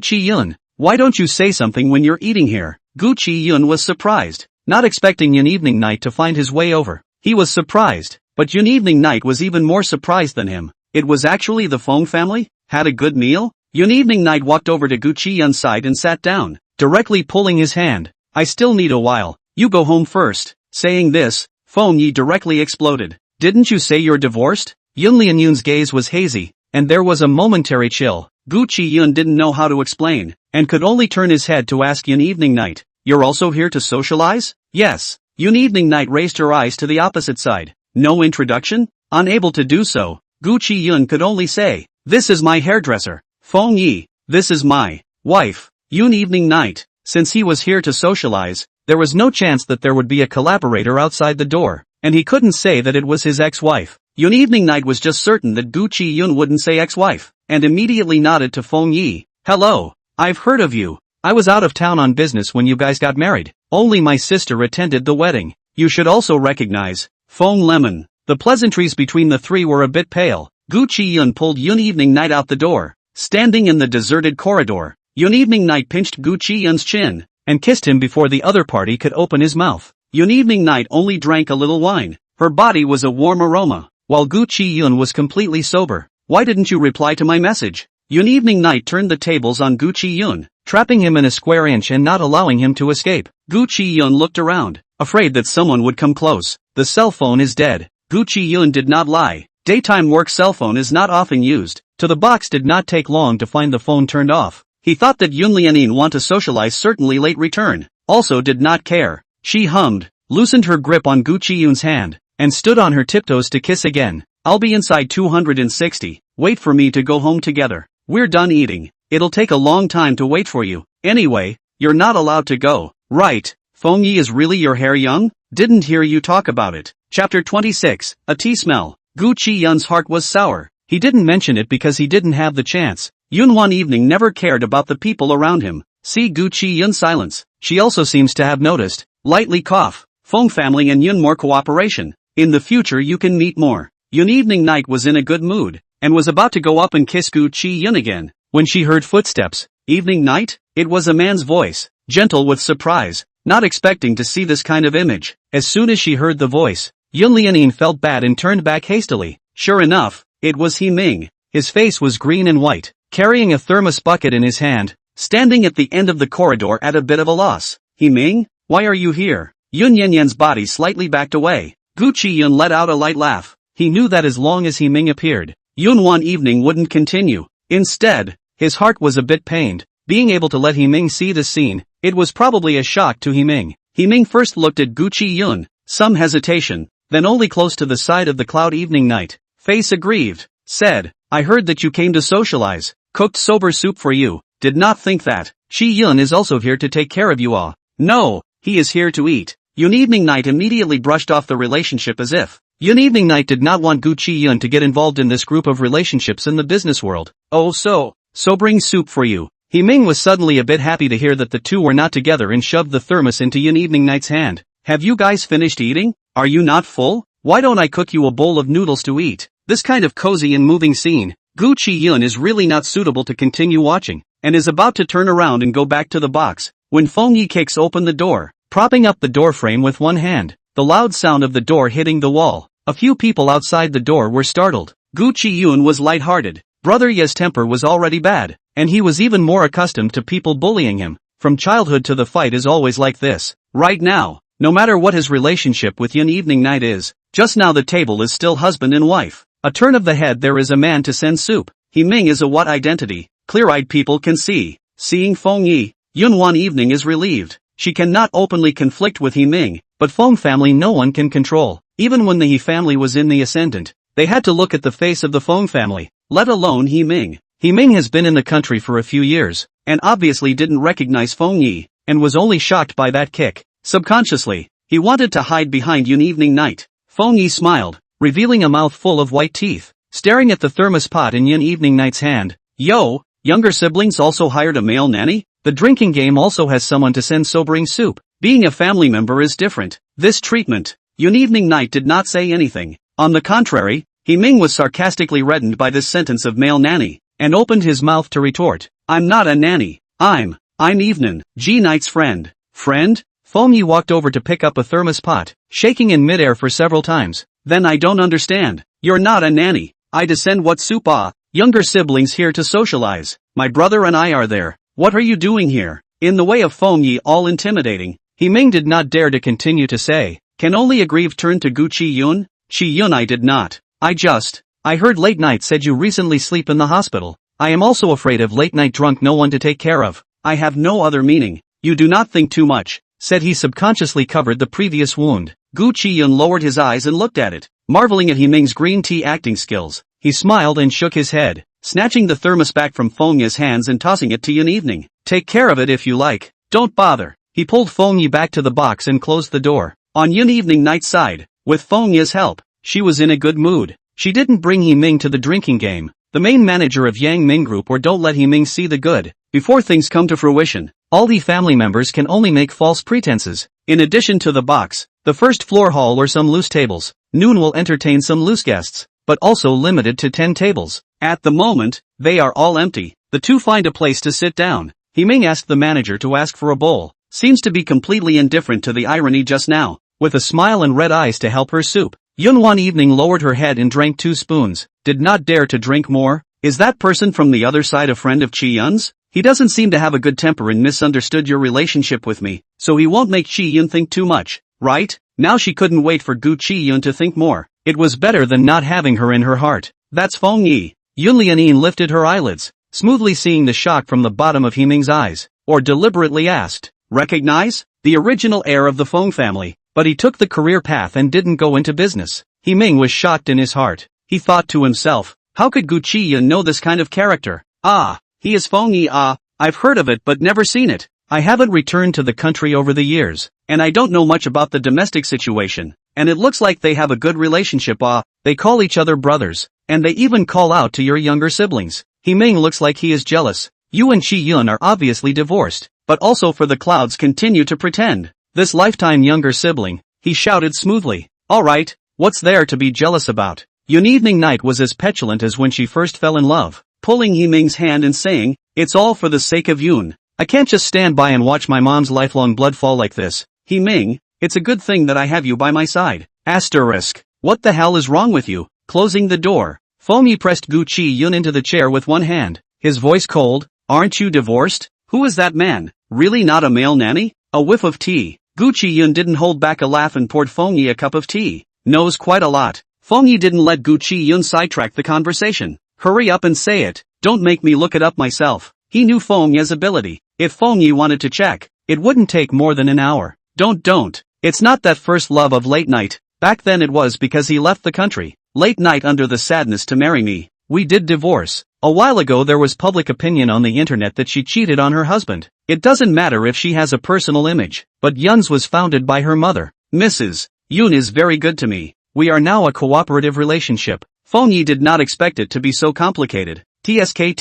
Chiyun. Why don't you say something when you're eating here? Gu Chiyun was surprised, not expecting Yun Evening Night to find his way over. He was surprised, but Yun Evening Night was even more surprised than him. It was actually the Feng family? Had a good meal? Yun Evening Night walked over to Gu Chiyun's side and sat down, directly pulling his hand. I still need a while. You go home first. Saying this, Feng Yi directly exploded. Didn't you say you're divorced? Yun Lianyun's gaze was hazy, and there was a momentary chill. Gu Chiyun didn't know how to explain, and could only turn his head to ask Yun Evening Night, you're also here to socialize? Yes. Yun Evening Night raised her eyes to the opposite side. No introduction? Unable to do so, Gu Chiyun could only say, this is my hairdresser, Feng Yi. This is my wife, Yun Evening Night. Since he was here to socialize, there was no chance that there would be a collaborator outside the door, and he couldn't say that it was his ex-wife. Yun Evening Night was just certain that Gu Chiyun wouldn't say ex-wife, and immediately nodded to Feng Yi. Hello, I've heard of you. I was out of town on business when you guys got married. Only my sister attended the wedding. You should also recognize Feng Lemon. The pleasantries between the three were a bit pale. Gu Chiyun pulled Yun Evening Night out the door. Standing in the deserted corridor, Yun Evening Night pinched Gu Chiyun's chin, and kissed him before the other party could open his mouth. Yun Evening Night only drank a little wine. Her body was a warm aroma, while Gu Chiyun was completely sober. Why didn't you reply to my message? Yun Evening Night turned the tables on Gu Chiyun, trapping him in a square inch and not allowing him to escape. Gu Chiyun looked around, afraid that someone would come close. The cell phone is dead. Gu Chiyun did not lie. Daytime work cell phone is not often used. To the box did not take long to find the phone turned off. He thought that Yun Lianin want to socialize, certainly late return. Also did not care. She hummed, loosened her grip on Gu Chiyun's hand, and stood on her tiptoes to kiss again. I'll be inside 260. Wait for me to go home together. We're done eating. It'll take a long time to wait for you. Anyway, you're not allowed to go. Right. Feng Yi, is really your hair young? Didn't hear you talk about it. Chapter 26, A Tea Smell. Gu Chiyun's heart was sour. He didn't mention it because he didn't have the chance. Yun Wanwan Evening never cared about the people around him. See Gu Chiyun's silence. She also seems to have noticed. Lightly cough. Feng family and Yun more cooperation. In the future you can meet more. Yun Evening Night was in a good mood, and was about to go up and kiss Gu Chiyun again, when she heard footsteps. Evening Night? It was a man's voice, gentle with surprise, not expecting to see this kind of image. As soon as she heard the voice, Yun Lianin felt bad and turned back hastily. Sure enough, it was He Ming. His face was green and white, carrying a thermos bucket in his hand, standing at the end of the corridor at a bit of a loss. He Ming? Why are you here? Yun Yanyan's body slightly backed away. Gu Chiyun let out a light laugh. He knew that as long as He Ming appeared, Yun Wanwan Evening wouldn't continue. Instead, his heart was a bit pained. Being able to let He Ming see the scene, it was probably a shock to He Ming. He Ming first looked at Gu Chiyun, some hesitation, then only close to the side of the cloud. Evening Night, face aggrieved, said, I heard that you came to socialize. Cooked sober soup for you. Did not think that. Chiyun is also here to take care of you all. No, he is here to eat. Yun Evening Night immediately brushed off the relationship as if Yun Evening Night did not want Gu Chiyun to get involved in this group of relationships in the business world. Oh, so bring soup for you. He Ming was suddenly a bit happy to hear that the two were not together and shoved the thermos into Yun Evening Night's hand. Have you guys finished eating? Are you not full? Why don't I cook you a bowl of noodles to eat? This kind of cozy and moving scene, Gu Chiyun is really not suitable to continue watching, and is about to turn around and go back to the box, when Feng Yi kicks open the door, propping up the door frame with one hand. The loud sound of the door hitting the wall. A few people outside the door were startled. Gu Chiyun was light-hearted. Brother Ye's temper was already bad, and he was even more accustomed to people bullying him. From childhood to the fight is always like this. Right now, no matter what his relationship with Yun Evening Night is, just now the table is still husband and wife. A turn of the head, there is a man to send soup. He Ming is a what identity? Clear-eyed people can see. Seeing Feng Yi, Yun Wanwan Evening is relieved. She cannot openly conflict with He Ming, but Feng family no one can control. Even when the He family was in the ascendant, they had to look at the face of the Feng family, let alone He Ming. He Ming has been in the country for a few years, and obviously didn't recognize Feng Yi, and was only shocked by that kick. Subconsciously, he wanted to hide behind Yun Evening Night. Feng Yi smiled, revealing a mouth full of white teeth, staring at the thermos pot in Yun Evening Night's hand. Yo, younger siblings also hired a male nanny? The drinking game also has someone to send sobering soup. Being a family member is different. This treatment. Yun Evening Night did not say anything. On the contrary, He Ming was sarcastically reddened by this sentence of male nanny, and opened his mouth to retort. I'm not a nanny. I'm Evening, G Night's friend. Friend? Feng Yi walked over to pick up a thermos pot, shaking in midair for several times. Then I don't understand. You're not a nanny. I descend what soup ah? Younger siblings here to socialize. My brother and I are there. What are you doing here? In the way of Feng Yi, all intimidating, He Ming did not dare to continue to say. Can only aggrieved turn to Gu Chiyun? Chiyun, I did not. I heard late night said you recently sleep in the hospital. I am also afraid of late night drunk, no one to take care of. I have no other meaning. You do not think too much, said he, subconsciously covered the previous wound. Gu Chiyun lowered his eyes and looked at it, marveling at He Ming's green tea acting skills. He smiled and shook his head, snatching the thermos back from Feng Yi's hands and tossing it to Yun Evening. Take care of it if you like. Don't bother. He pulled Feng Yi back to the box and closed the door. On Yun Evening Night's side, with Feng Yi's help, she was in a good mood. She didn't bring He Ming to the drinking game, the main manager of Yang Ming Group, or don't let He Ming see the good before things come to fruition. All the family members can only make false pretenses. In addition to the box, the first floor hall or some loose tables, Noon will entertain some loose guests, but also limited to 10 tables. At the moment, they are all empty. The two find a place to sit down. He Ming asked the manager to ask for a bowl. Seems to be completely indifferent to the irony just now, with a smile and red eyes to help her soup. Yun Wanwan Evening lowered her head and drank 2 spoons, did not dare to drink more. Is that person from the other side a friend of Chiyun's? He doesn't seem to have a good temper and misunderstood your relationship with me, so he won't make Chiyun think too much, right? Now she couldn't wait for Gu Chiyun to think more. It was better than not having her in her heart. That's Feng Yi. Yun Lianin lifted her eyelids, smoothly seeing the shock from the bottom of Himing's eyes, or deliberately asked, recognize? The original heir of the Feng family, but he took the career path and didn't go into business. Himing was shocked in his heart. He thought to himself, how could Gu Chiyun know this kind of character? Ah, he is Feng Yi. I've heard of it but never seen it. I haven't returned to the country over the years, and I don't know much about the domestic situation, and it looks like they have a good relationship. They call each other brothers, and they even call out to your younger siblings. Himing looks like he is jealous. You and Chiyun are obviously divorced, but also for the clouds continue to pretend. This lifetime younger sibling, he shouted smoothly. Alright, what's there to be jealous about? Yun Evening Night was as petulant as when she first fell in love, pulling Himing's hand and saying, it's all for the sake of Yun. I can't just stand by and watch my mom's lifelong blood fall like this. Himing, it's a good thing that I have you by my side. Asterisk. What the hell is wrong with you? Closing the door, Feng Yi pressed Gu Chiyun into the chair with one hand, his voice cold. Aren't you divorced? Who is that man? Really not a male nanny? A whiff of tea. Gu Chiyun didn't hold back a laugh and poured Feng Yi a cup of tea. Knows quite a lot. Feng Yi didn't let Gu Chiyun sidetrack the conversation. Hurry up and say it. Don't make me look it up myself. He knew Feng Yi's ability. If Feng Yi wanted to check, it wouldn't take more than an hour. Don't. It's not that first love of late night. Back then it was because he left the country. Late night under the sadness to marry me. We did divorce. A while ago there was public opinion on the internet that she cheated on her husband. It doesn't matter if she has a personal image, but Yun's was founded by her mother. Mrs. Yun is very good to me. We are now a cooperative relationship. Feng Yi did not expect it to be so complicated. TSK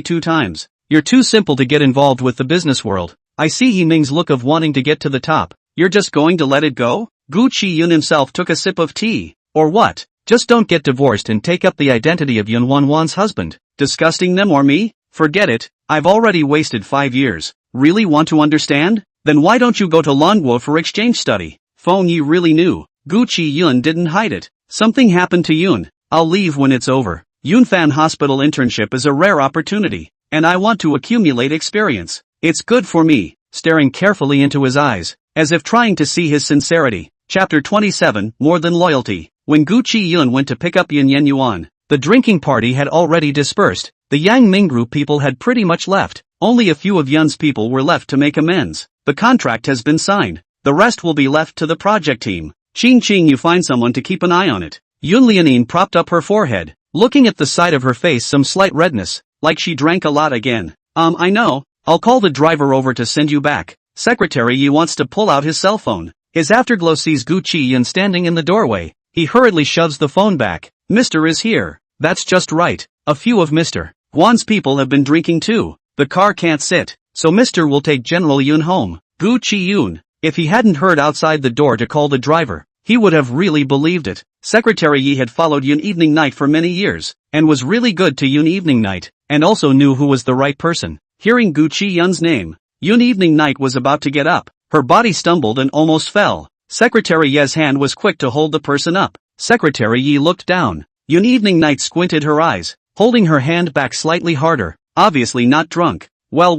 2 times. You're too simple to get involved with the business world. I see Himing's look of wanting to get to the top. You're just going to let it go? Gu Chiyun himself took a sip of tea. Or what? Just don't get divorced and take up the identity of Yun Wanwan's husband. Disgusting them or me? Forget it. I've already wasted 5 years. Really want to understand? Then why don't you go to Longguo for exchange study? Feng Yi really knew. Gu Chiyun didn't hide it. Something happened to Yun. I'll leave when it's over. Yunfan Hospital internship is a rare opportunity, and I want to accumulate experience. It's good for me. Staring carefully into his eyes, as if trying to see his sincerity. Chapter 27, More Than Loyalty. When Gu Chiyun went to pick up Yun Yuan, the drinking party had already dispersed. The Yang Ming group people had pretty much left. Only a few of Yun's people were left to make amends. The contract has been signed. The rest will be left to the project team. Ching, you find someone to keep an eye on it. Yun Lianin propped up her forehead, looking at the side of her face some slight redness, like she drank a lot again. I know. I'll call the driver over to send you back. Secretary Yi wants to pull out his cell phone. His afterglow sees Gu Chiyun standing in the doorway. He hurriedly shoves the phone back. Mr. is here. That's just right. A few of Mr. Guan's people have been drinking too. The car can't sit, so Mr. will take General Yun home. Gu Chiyun. If he hadn't heard outside the door to call the driver, he would have really believed it. Secretary Yi had followed Yun Evening Night for many years, and was really good to Yun Evening Night, and also knew who was the right person. Hearing Gu Chiyun's name, Yun Evening Night was about to get up. Her body stumbled and almost fell. Secretary Ye's hand was quick to hold the person up. Secretary Yi looked down. Yun Evening Night squinted her eyes, holding her hand back slightly harder, obviously not drunk. Well,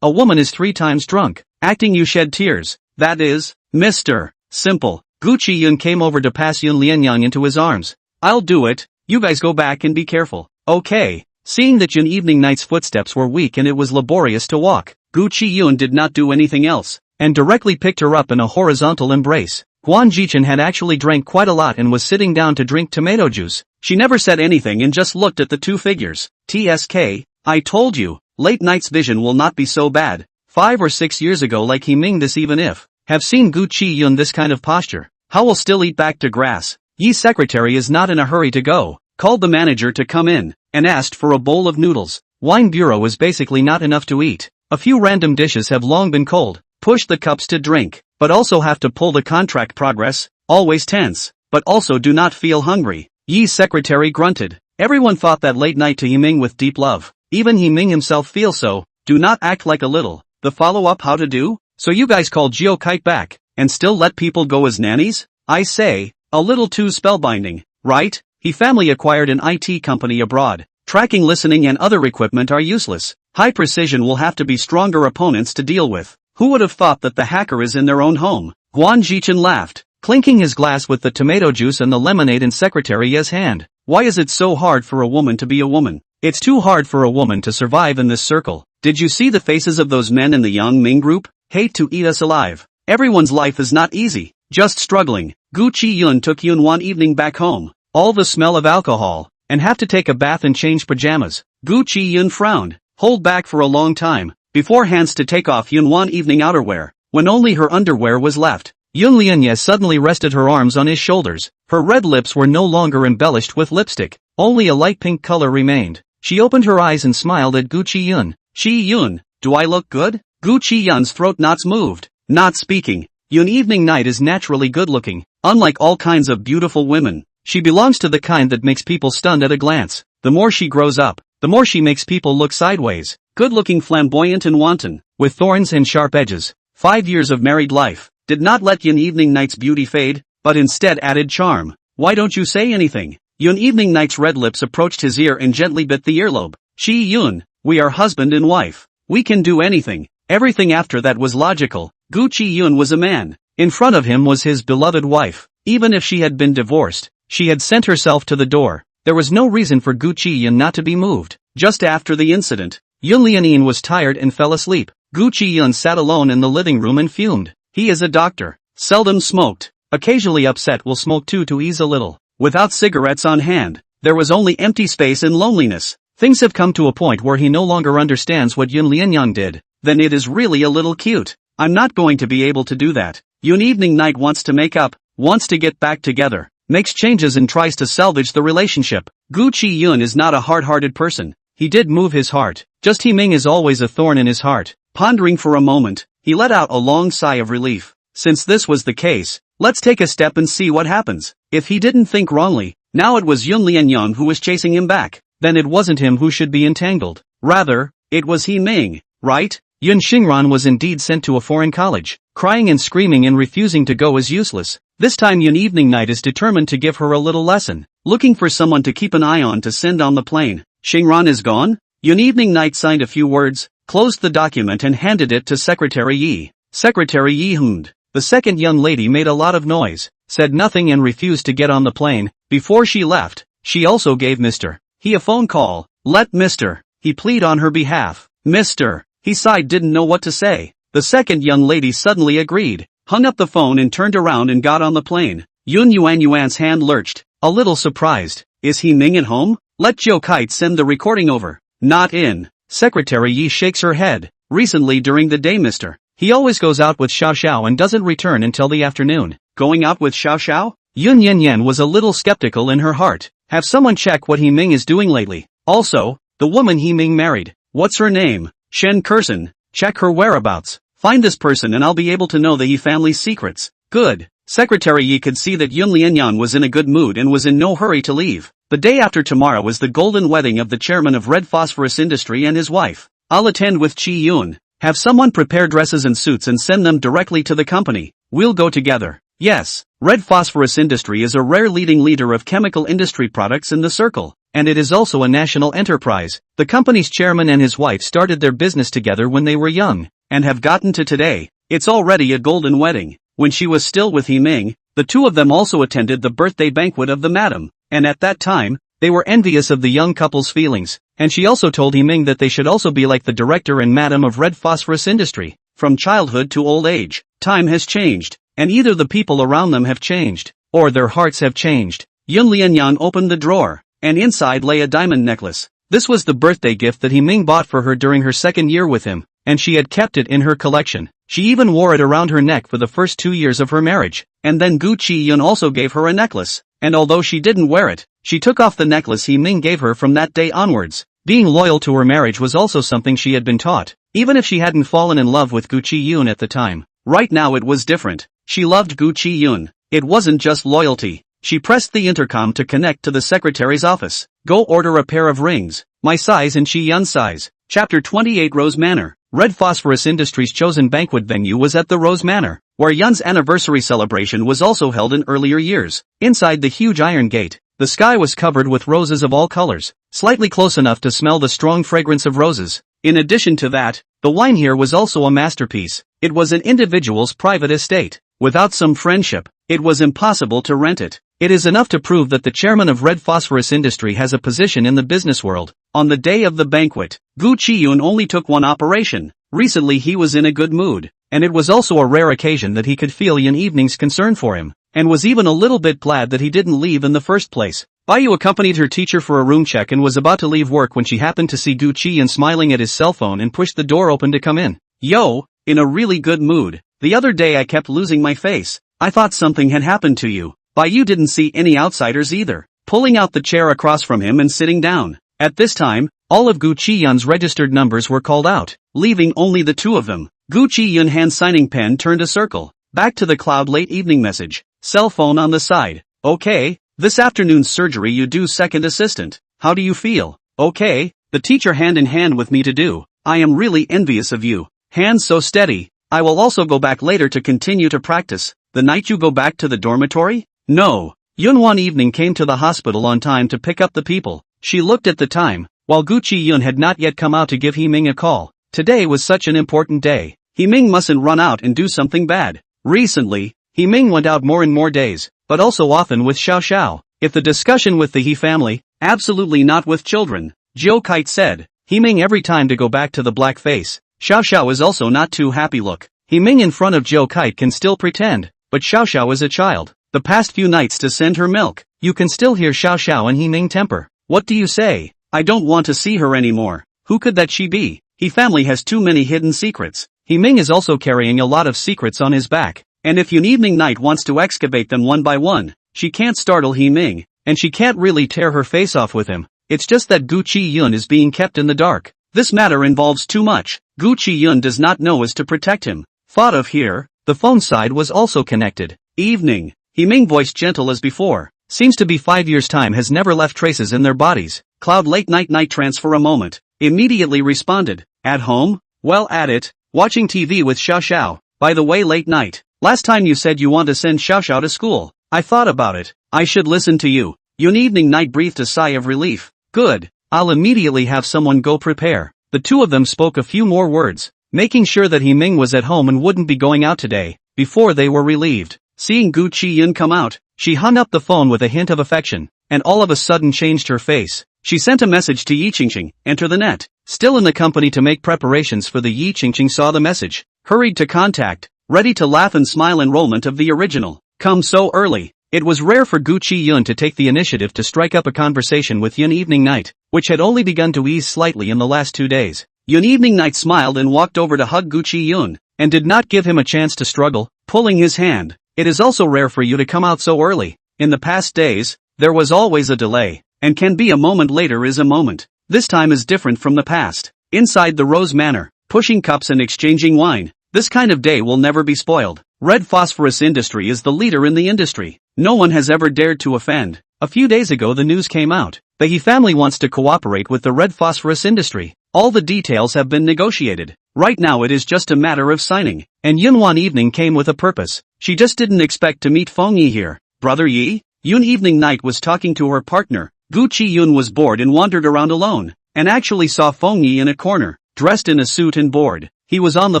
a woman is 3 times drunk. Acting you shed tears. That is, Mr. Simple. Gu Chiyun came over to pass Yun Lianyang into his arms. I'll do it. You guys go back and be careful. Okay. Seeing that Yun Evening Night's footsteps were weak and it was laborious to walk, Gu Chiyun did not do anything else, and directly picked her up in a horizontal embrace. Guan Jichen had actually drank quite a lot and was sitting down to drink tomato juice. She never said anything and just looked at the two figures. TSK, I told you, late night's vision will not be so bad. 5 or 6 years ago like Himing this even if, have seen Gu Chiyun this kind of posture. How will still eat back to grass. Yi's secretary is not in a hurry to go, called the manager to come in, and asked for a bowl of noodles. Wine bureau is basically not enough to eat. A few random dishes have long been cold. Push the cups to drink, but also have to pull the contract progress, always tense, but also do not feel hungry. Yi's secretary grunted. Everyone thought that late night to Himing with deep love. Even Himing himself feels so. Do not act like a little. The follow-up how to do? So you guys call Geo Kite back, and still let people go as nannies? I say, a little too spellbinding, right? He family acquired an IT company abroad. Tracking, listening and other equipment are useless. High precision will have to be stronger opponents to deal with. Who would have thought that the hacker is in their own home? Gu Chiyun laughed, clinking his glass with the tomato juice and the lemonade in Secretary Ye's hand. Why is it so hard for a woman to be a woman? It's too hard for a woman to survive in this circle. Did you see the faces of those men in the Yang Ming group? Hate to eat us alive. Everyone's life is not easy, just struggling. Gu Chiyun took Yun one evening back home. All the smell of alcohol, and have to take a bath and change pajamas. Gu Chiyun frowned, hold back for a long time, before hands to take off Yun one evening outerwear, when only her underwear was left. Yun Lianye suddenly rested her arms on his shoulders. Her red lips were no longer embellished with lipstick, only a light pink color remained. She opened her eyes and smiled at Gu Chiyun. Chiyun, do I look good? Gu Chiyun's throat knots moved, not speaking. Yun evening night is naturally good looking, unlike all kinds of beautiful women. She belongs to the kind that makes people stunned at a glance. The more she grows up, the more she makes people look sideways. Good-looking, flamboyant and wanton, with thorns and sharp edges. 5 years of married life did not let Yun evening night's beauty fade, but instead added charm. Why don't you say anything? Yun evening night's red lips approached his ear and gently bit the earlobe. Chiyun, we are husband and wife. We can do anything. Everything after that was logical. Gu Chiyun was a man. In front of him was his beloved wife. Even if she had been divorced, she had sent herself to the door. There was no reason for Gu Chiyun not to be moved. Just after the incident, Yun Lianin was tired and fell asleep. Gu Chiyun sat alone in the living room and fumed. He is a doctor. Seldom smoked. Occasionally upset will smoke too to ease a little. Without cigarettes on hand, there was only empty space and loneliness. Things have come to a point where he no longer understands what Yun Lianyang did. Then it is really a little cute. I'm not going to be able to do that. Yun evening night wants to make up, wants to get back together, makes changes and tries to salvage the relationship. Gu Chiyun is not a hard-hearted person. He did move his heart. Just Himing is always a thorn in his heart. Pondering for a moment, he let out a long sigh of relief. Since this was the case, let's take a step and see what happens. If he didn't think wrongly, now it was Yun Lianyang who was chasing him back. Then it wasn't him who should be entangled. Rather, it was Himing, right? Yun Xingran was indeed sent to a foreign college. Crying and screaming and refusing to go is useless. This time Yun evening night is determined to give her a little lesson. Looking for someone to keep an eye on to send on the plane. Xingran is gone? Yun evening night signed a few words, closed the document and handed it to Secretary Yi. Secretary Yi hummed. The second young lady made a lot of noise, said nothing and refused to get on the plane. Before she left, she also gave Mr. He a phone call. Let Mr. He plead on her behalf. Mr. He sighed, didn't know what to say. The second young lady suddenly agreed, hung up the phone and turned around and got on the plane. Yun Yuan's hand lurched, a little surprised. Is Himing at home? Let Joe Kite send the recording over. Not in. Secretary Yi shakes her head. Recently during the day Mr. He always goes out with Xiao Xiao and doesn't return until the afternoon. Going out with Xiao Xiao? Yun Yan was a little skeptical in her heart. Have someone check what Himing is doing lately. Also, the woman Himing married. What's her name? Shen Kursen. Check her whereabouts. Find this person and I'll be able to know the Yi family's secrets. Good. Secretary Yi could see that Yun Lianyan was in a good mood and was in no hurry to leave. The day after tomorrow was the golden wedding of the chairman of Red Phosphorus Industry and his wife. I'll attend with Chiyun. Have someone prepare dresses and suits and send them directly to the company. We'll go together. Yes, Red Phosphorus Industry is a rare leading leader of chemical industry products in the circle, and it is also a national enterprise. The company's chairman and his wife started their business together when they were young, and have gotten to today. It's already a golden wedding. When she was still with Himing, the two of them also attended the birthday banquet of the madam, and at that time, they were envious of the young couple's feelings, and she also told Himing that they should also be like the director and madam of Red Phosphorus Industry. From childhood to old age, time has changed, and either the people around them have changed, or their hearts have changed. Yun Lianyan opened the drawer, and inside lay a diamond necklace. This was the birthday gift that Himing bought for her during her second year with him, and she had kept it in her collection. She even wore it around her neck for the first 2 years of her marriage, and then Gu Chiyun also gave her a necklace, and although she didn't wear it, she took off the necklace Himing gave her from that day onwards. Being loyal to her marriage was also something she had been taught, even if she hadn't fallen in love with Gu Chiyun at the time. Right now it was different. She loved Gu Chiyun. It wasn't just loyalty. She pressed the intercom to connect to the secretary's office. Go order a pair of rings, my size and Chiyun's size. Chapter 28 Rose Manor. Red Phosphorus Industries' chosen banquet venue was at the Rose Manor, where Yun's anniversary celebration was also held in earlier years. Inside the huge iron gate, The sky was covered with roses of all colors, slightly close enough to smell the strong fragrance of roses. In addition to that, the wine here was also a masterpiece. It was an individual's private estate. Without some friendship, it was impossible to rent it. It is enough to prove that the chairman of Red Phosphorus Industry has a position in the business world. On the day of the banquet, Gu Chiyun only took one operation. Recently he was in a good mood, and it was also a rare occasion that he could feel Yun Evening's concern for him, and was even a little bit glad that he didn't leave in the first place. Bayu accompanied her teacher for a room check and was about to leave work when she happened to see Gu Chiyun smiling at his cell phone and pushed the door open to come in. Yo, in a really good mood. The other day I kept losing my face. I thought something had happened to you. Bayu didn't see any outsiders either, pulling out the chair across from him and sitting down. At this time, all of Gu Chiyun's registered numbers were called out, leaving only the two of them. Gu Chiyun hand-signing pen turned a circle. Back to the cloud late evening message. Cell phone on the side. Okay, this afternoon's surgery you do second assistant. How do you feel? Okay, the teacher hand in hand with me to do. I am really envious of you. Hands so steady. I will also go back later to continue to practice. The night you go back to the dormitory? No. Yun Wanwan evening came to the hospital on time to pick up the people. She looked at the time, while Gu Chiyun had not yet come out to give Himing a call. Today was such an important day. Himing mustn't run out and do something bad. Recently, Himing went out more and more days, but also often with Xiao Xiao. If the discussion with the He family, absolutely not with children, Jiu Kite said. Himing every time to go back to the black face. Xiao Xiao is also not too happy look. Himing in front of Jiu Kite can still pretend, but Xiao Xiao is a child. The past few nights to send her milk, you can still hear Xiao Xiao and Himing temper. What do you say? I don't want to see her anymore. Who could that she be? He family has too many hidden secrets. Himing is also carrying a lot of secrets on his back, and if Yun Evening Night wants to excavate them one by one, she can't startle Himing, and she can't really tear her face off with him. It's just that Gu Chiyun is being kept in the dark. This matter involves too much. Gu Chiyun does not know as to protect him. Thought of here, the phone side was also connected. Evening. Himing voice gentle as before. Seems to be 5 years time has never left traces in their bodies. Cloud late night trance for a moment. Immediately responded. At home? Well at it. Watching TV with Xiao Xiao. By the way late night. Last time you said you want to send Xiao Xiao to school. I thought about it. I should listen to you. Yun Evening Night breathed a sigh of relief. Good. I'll immediately have someone go prepare. The two of them spoke a few more words, making sure that Himing was at home and wouldn't be going out today, before they were relieved. Seeing Gu Chiyun come out, she hung up the phone with a hint of affection, and all of a sudden changed her face. She sent a message to Yi Qingqing, enter the net. Still in the company to make preparations for the Yi Qingqing saw the message, hurried to contact, ready to laugh and smile enrollment of the original. Come so early. It was rare for Gu Chiyun to take the initiative to strike up a conversation with Yun Evening Night, which had only begun to ease slightly in the last 2 days. Yun Evening Night smiled and walked over to hug Gu Chiyun, and did not give him a chance to struggle, pulling his hand. It is also rare for you to come out so early. In the past days, there was always a delay, and can be a moment later is a moment. This time is different from the past. Inside the Rose Manor, pushing cups and exchanging wine, this kind of day will never be spoiled. Red Phosphorus Industry is the leader in the industry. No one has ever dared to offend. A few days ago the news came out. The He family wants to cooperate with the Red Phosphorus Industry. All the details have been negotiated. Right now it is just a matter of signing. And Yun Wanwan evening came with a purpose. She just didn't expect to meet Feng Yi here. Brother Yi? Yun Evening Night was talking to her partner. Gu Chiyun was bored and wandered around alone, and actually saw Feng Yi in a corner, dressed in a suit and bored. He was on the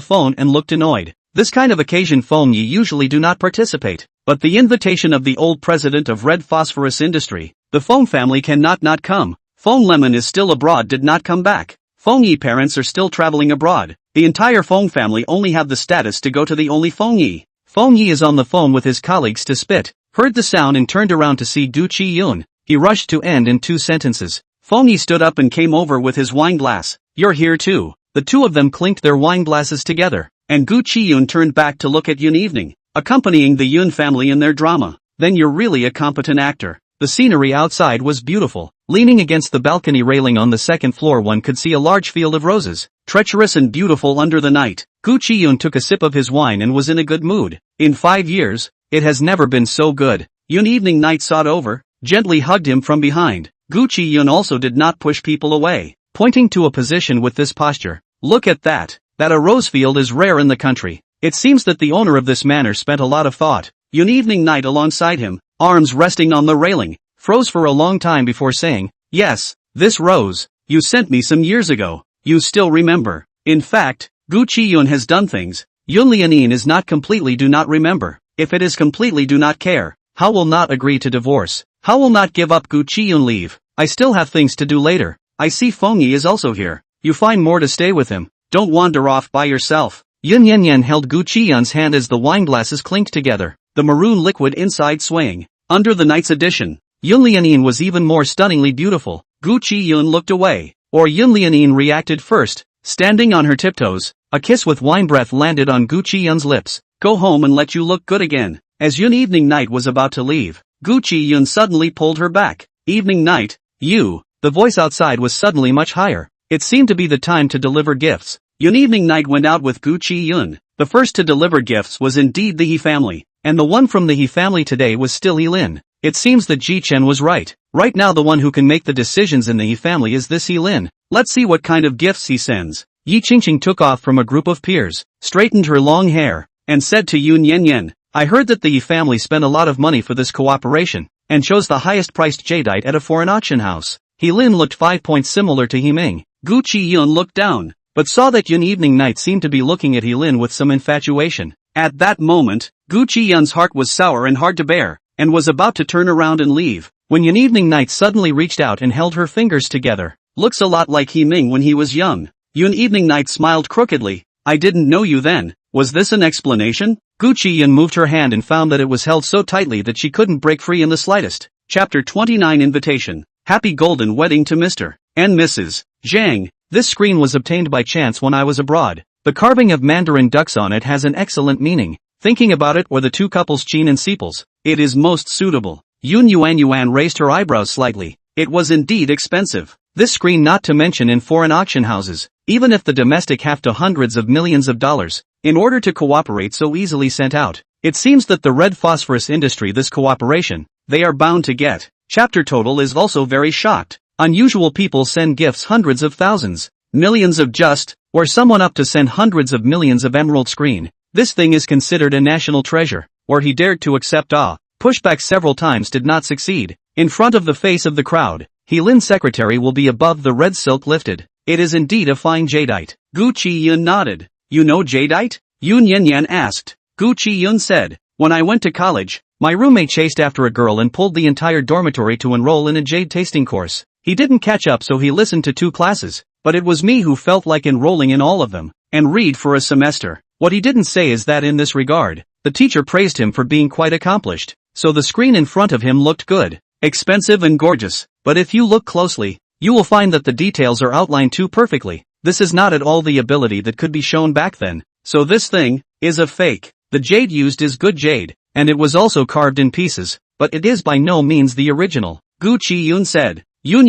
phone and looked annoyed. This kind of occasion Feng Yi usually do not participate, but the invitation of the old president of Red Phosphorus Industry, the Feng family cannot not come. Feng Lemon is still abroad did not come back. Feng Yi parents are still traveling abroad. The entire Feng family only have the status to go to the only Feng Yi. Feng Yi is on the phone with his colleagues to spit, heard the sound and turned around to see Gu Chiyun. He rushed to end in 2 sentences. Feng Yi stood up and came over with his wine glass. You're here too. The two of them clinked their wine glasses together, and Gu Chiyun turned back to look at Yun Evening, accompanying the Yun family in their drama. Then you're really a competent actor. The scenery outside was beautiful. Leaning against the balcony railing on the 2nd floor one could see a large field of roses, treacherous and beautiful under the night. Gu Chiyun took a sip of his wine and was in a good mood. In 5 years, it has never been so good. Yun Evening Night sought over, gently hugged him from behind. Gu Chiyun also did not push people away, pointing to a position with this posture. Look at that. That a rose field is rare in the country. It seems that the owner of this manor spent a lot of thought. Yun Evening Night alongside him, arms resting on the railing, froze for a long time before saying, "Yes, this rose. You sent me some years ago. You still remember." In fact, Gu Chiyun has done things Yun Lianin is not completely do not remember. If it is completely do not care, how will not agree to divorce? How will not give up Gu Chiyun leave? I still have things to do later. I see Fengyi is also here. You find more to stay with him. Don't wander off by yourself. Yun Yanyan held Gu Chiyun's hand as the wine glasses clinked together, the maroon liquid inside swaying. Under the night's edition, Yun Lianin was even more stunningly beautiful. Gu Chiyun looked away, or Yun Lianin reacted first, standing on her tiptoes. A kiss with wine breath landed on Gu Chiyun's lips. Go home and let you look good again. As Yun Evening Night was about to leave, Gu Chiyun suddenly pulled her back. Evening Night, you. The voice outside was suddenly much higher. It seemed to be the time to deliver gifts. Yun Evening Night went out with Gu Chiyun. The first to deliver gifts was indeed the He family, and the one from the He family today was still He Lin. It seems that Ji Chen was right. Right now the one who can make the decisions in the He family is this He Lin. Let's see what kind of gifts he sends. Yi Qingqing took off from a group of peers, straightened her long hair, and said to Yun Yanyan, I heard that the Yi family spent a lot of money for this cooperation, and chose the highest priced jadeite at a foreign auction house. He Lin looked 5 points similar to He Ming. Gu Chiyun looked down, but saw that Yun Evening Night seemed to be looking at He Lin with some infatuation. At that moment, Gu Chiyun's heart was sour and hard to bear, and was about to turn around and leave, when Yun Evening Night suddenly reached out and held her fingers together. Looks a lot like He Ming when he was young. Yun Evening Night smiled crookedly. I didn't know you then. Was this an explanation? Gu Chiyun moved her hand and found that it was held so tightly that she couldn't break free in the slightest. Chapter 29 Invitation. Happy Golden Wedding to Mr. and Mrs. Zhang. This screen was obtained by chance when I was abroad. The carving of mandarin ducks on it has an excellent meaning. Thinking about it, or the two couples Qin and Sepals, it is most suitable. Yun Yuan raised her eyebrows slightly. It was indeed expensive. This screen not to mention in foreign auction houses, even if the domestic have to hundreds of millions of dollars, in order to cooperate so easily sent out. It seems that the red phosphorus industry this cooperation, they are bound to get. Chapter total is also very shocked. Unusual people send gifts hundreds of thousands, millions of just, or someone up to send hundreds of millions of emerald screen. This thing is considered a national treasure, or he dared to accept pushback several times did not succeed. In front of the face of the crowd, He Lin's secretary will be above the red silk lifted. It is indeed a fine jadeite. Gu Chiyun nodded. You know jadeite? Yun Yanyan asked. Gu Chiyun said, when I went to college, my roommate chased after a girl and pulled the entire dormitory to enroll in a jade tasting course. He didn't catch up, so he listened to 2 classes, but it was me who felt like enrolling in all of them, and read for a semester. What he didn't say is that in this regard, the teacher praised him for being quite accomplished, so the screen in front of him looked good, expensive and gorgeous, but if you look closely, you will find that the details are outlined too perfectly. This is not at all the ability that could be shown back then, so this thing is a fake. The jade used is good jade, and it was also carved in pieces, but it is by no means the original. Gu Chiyun said. Yun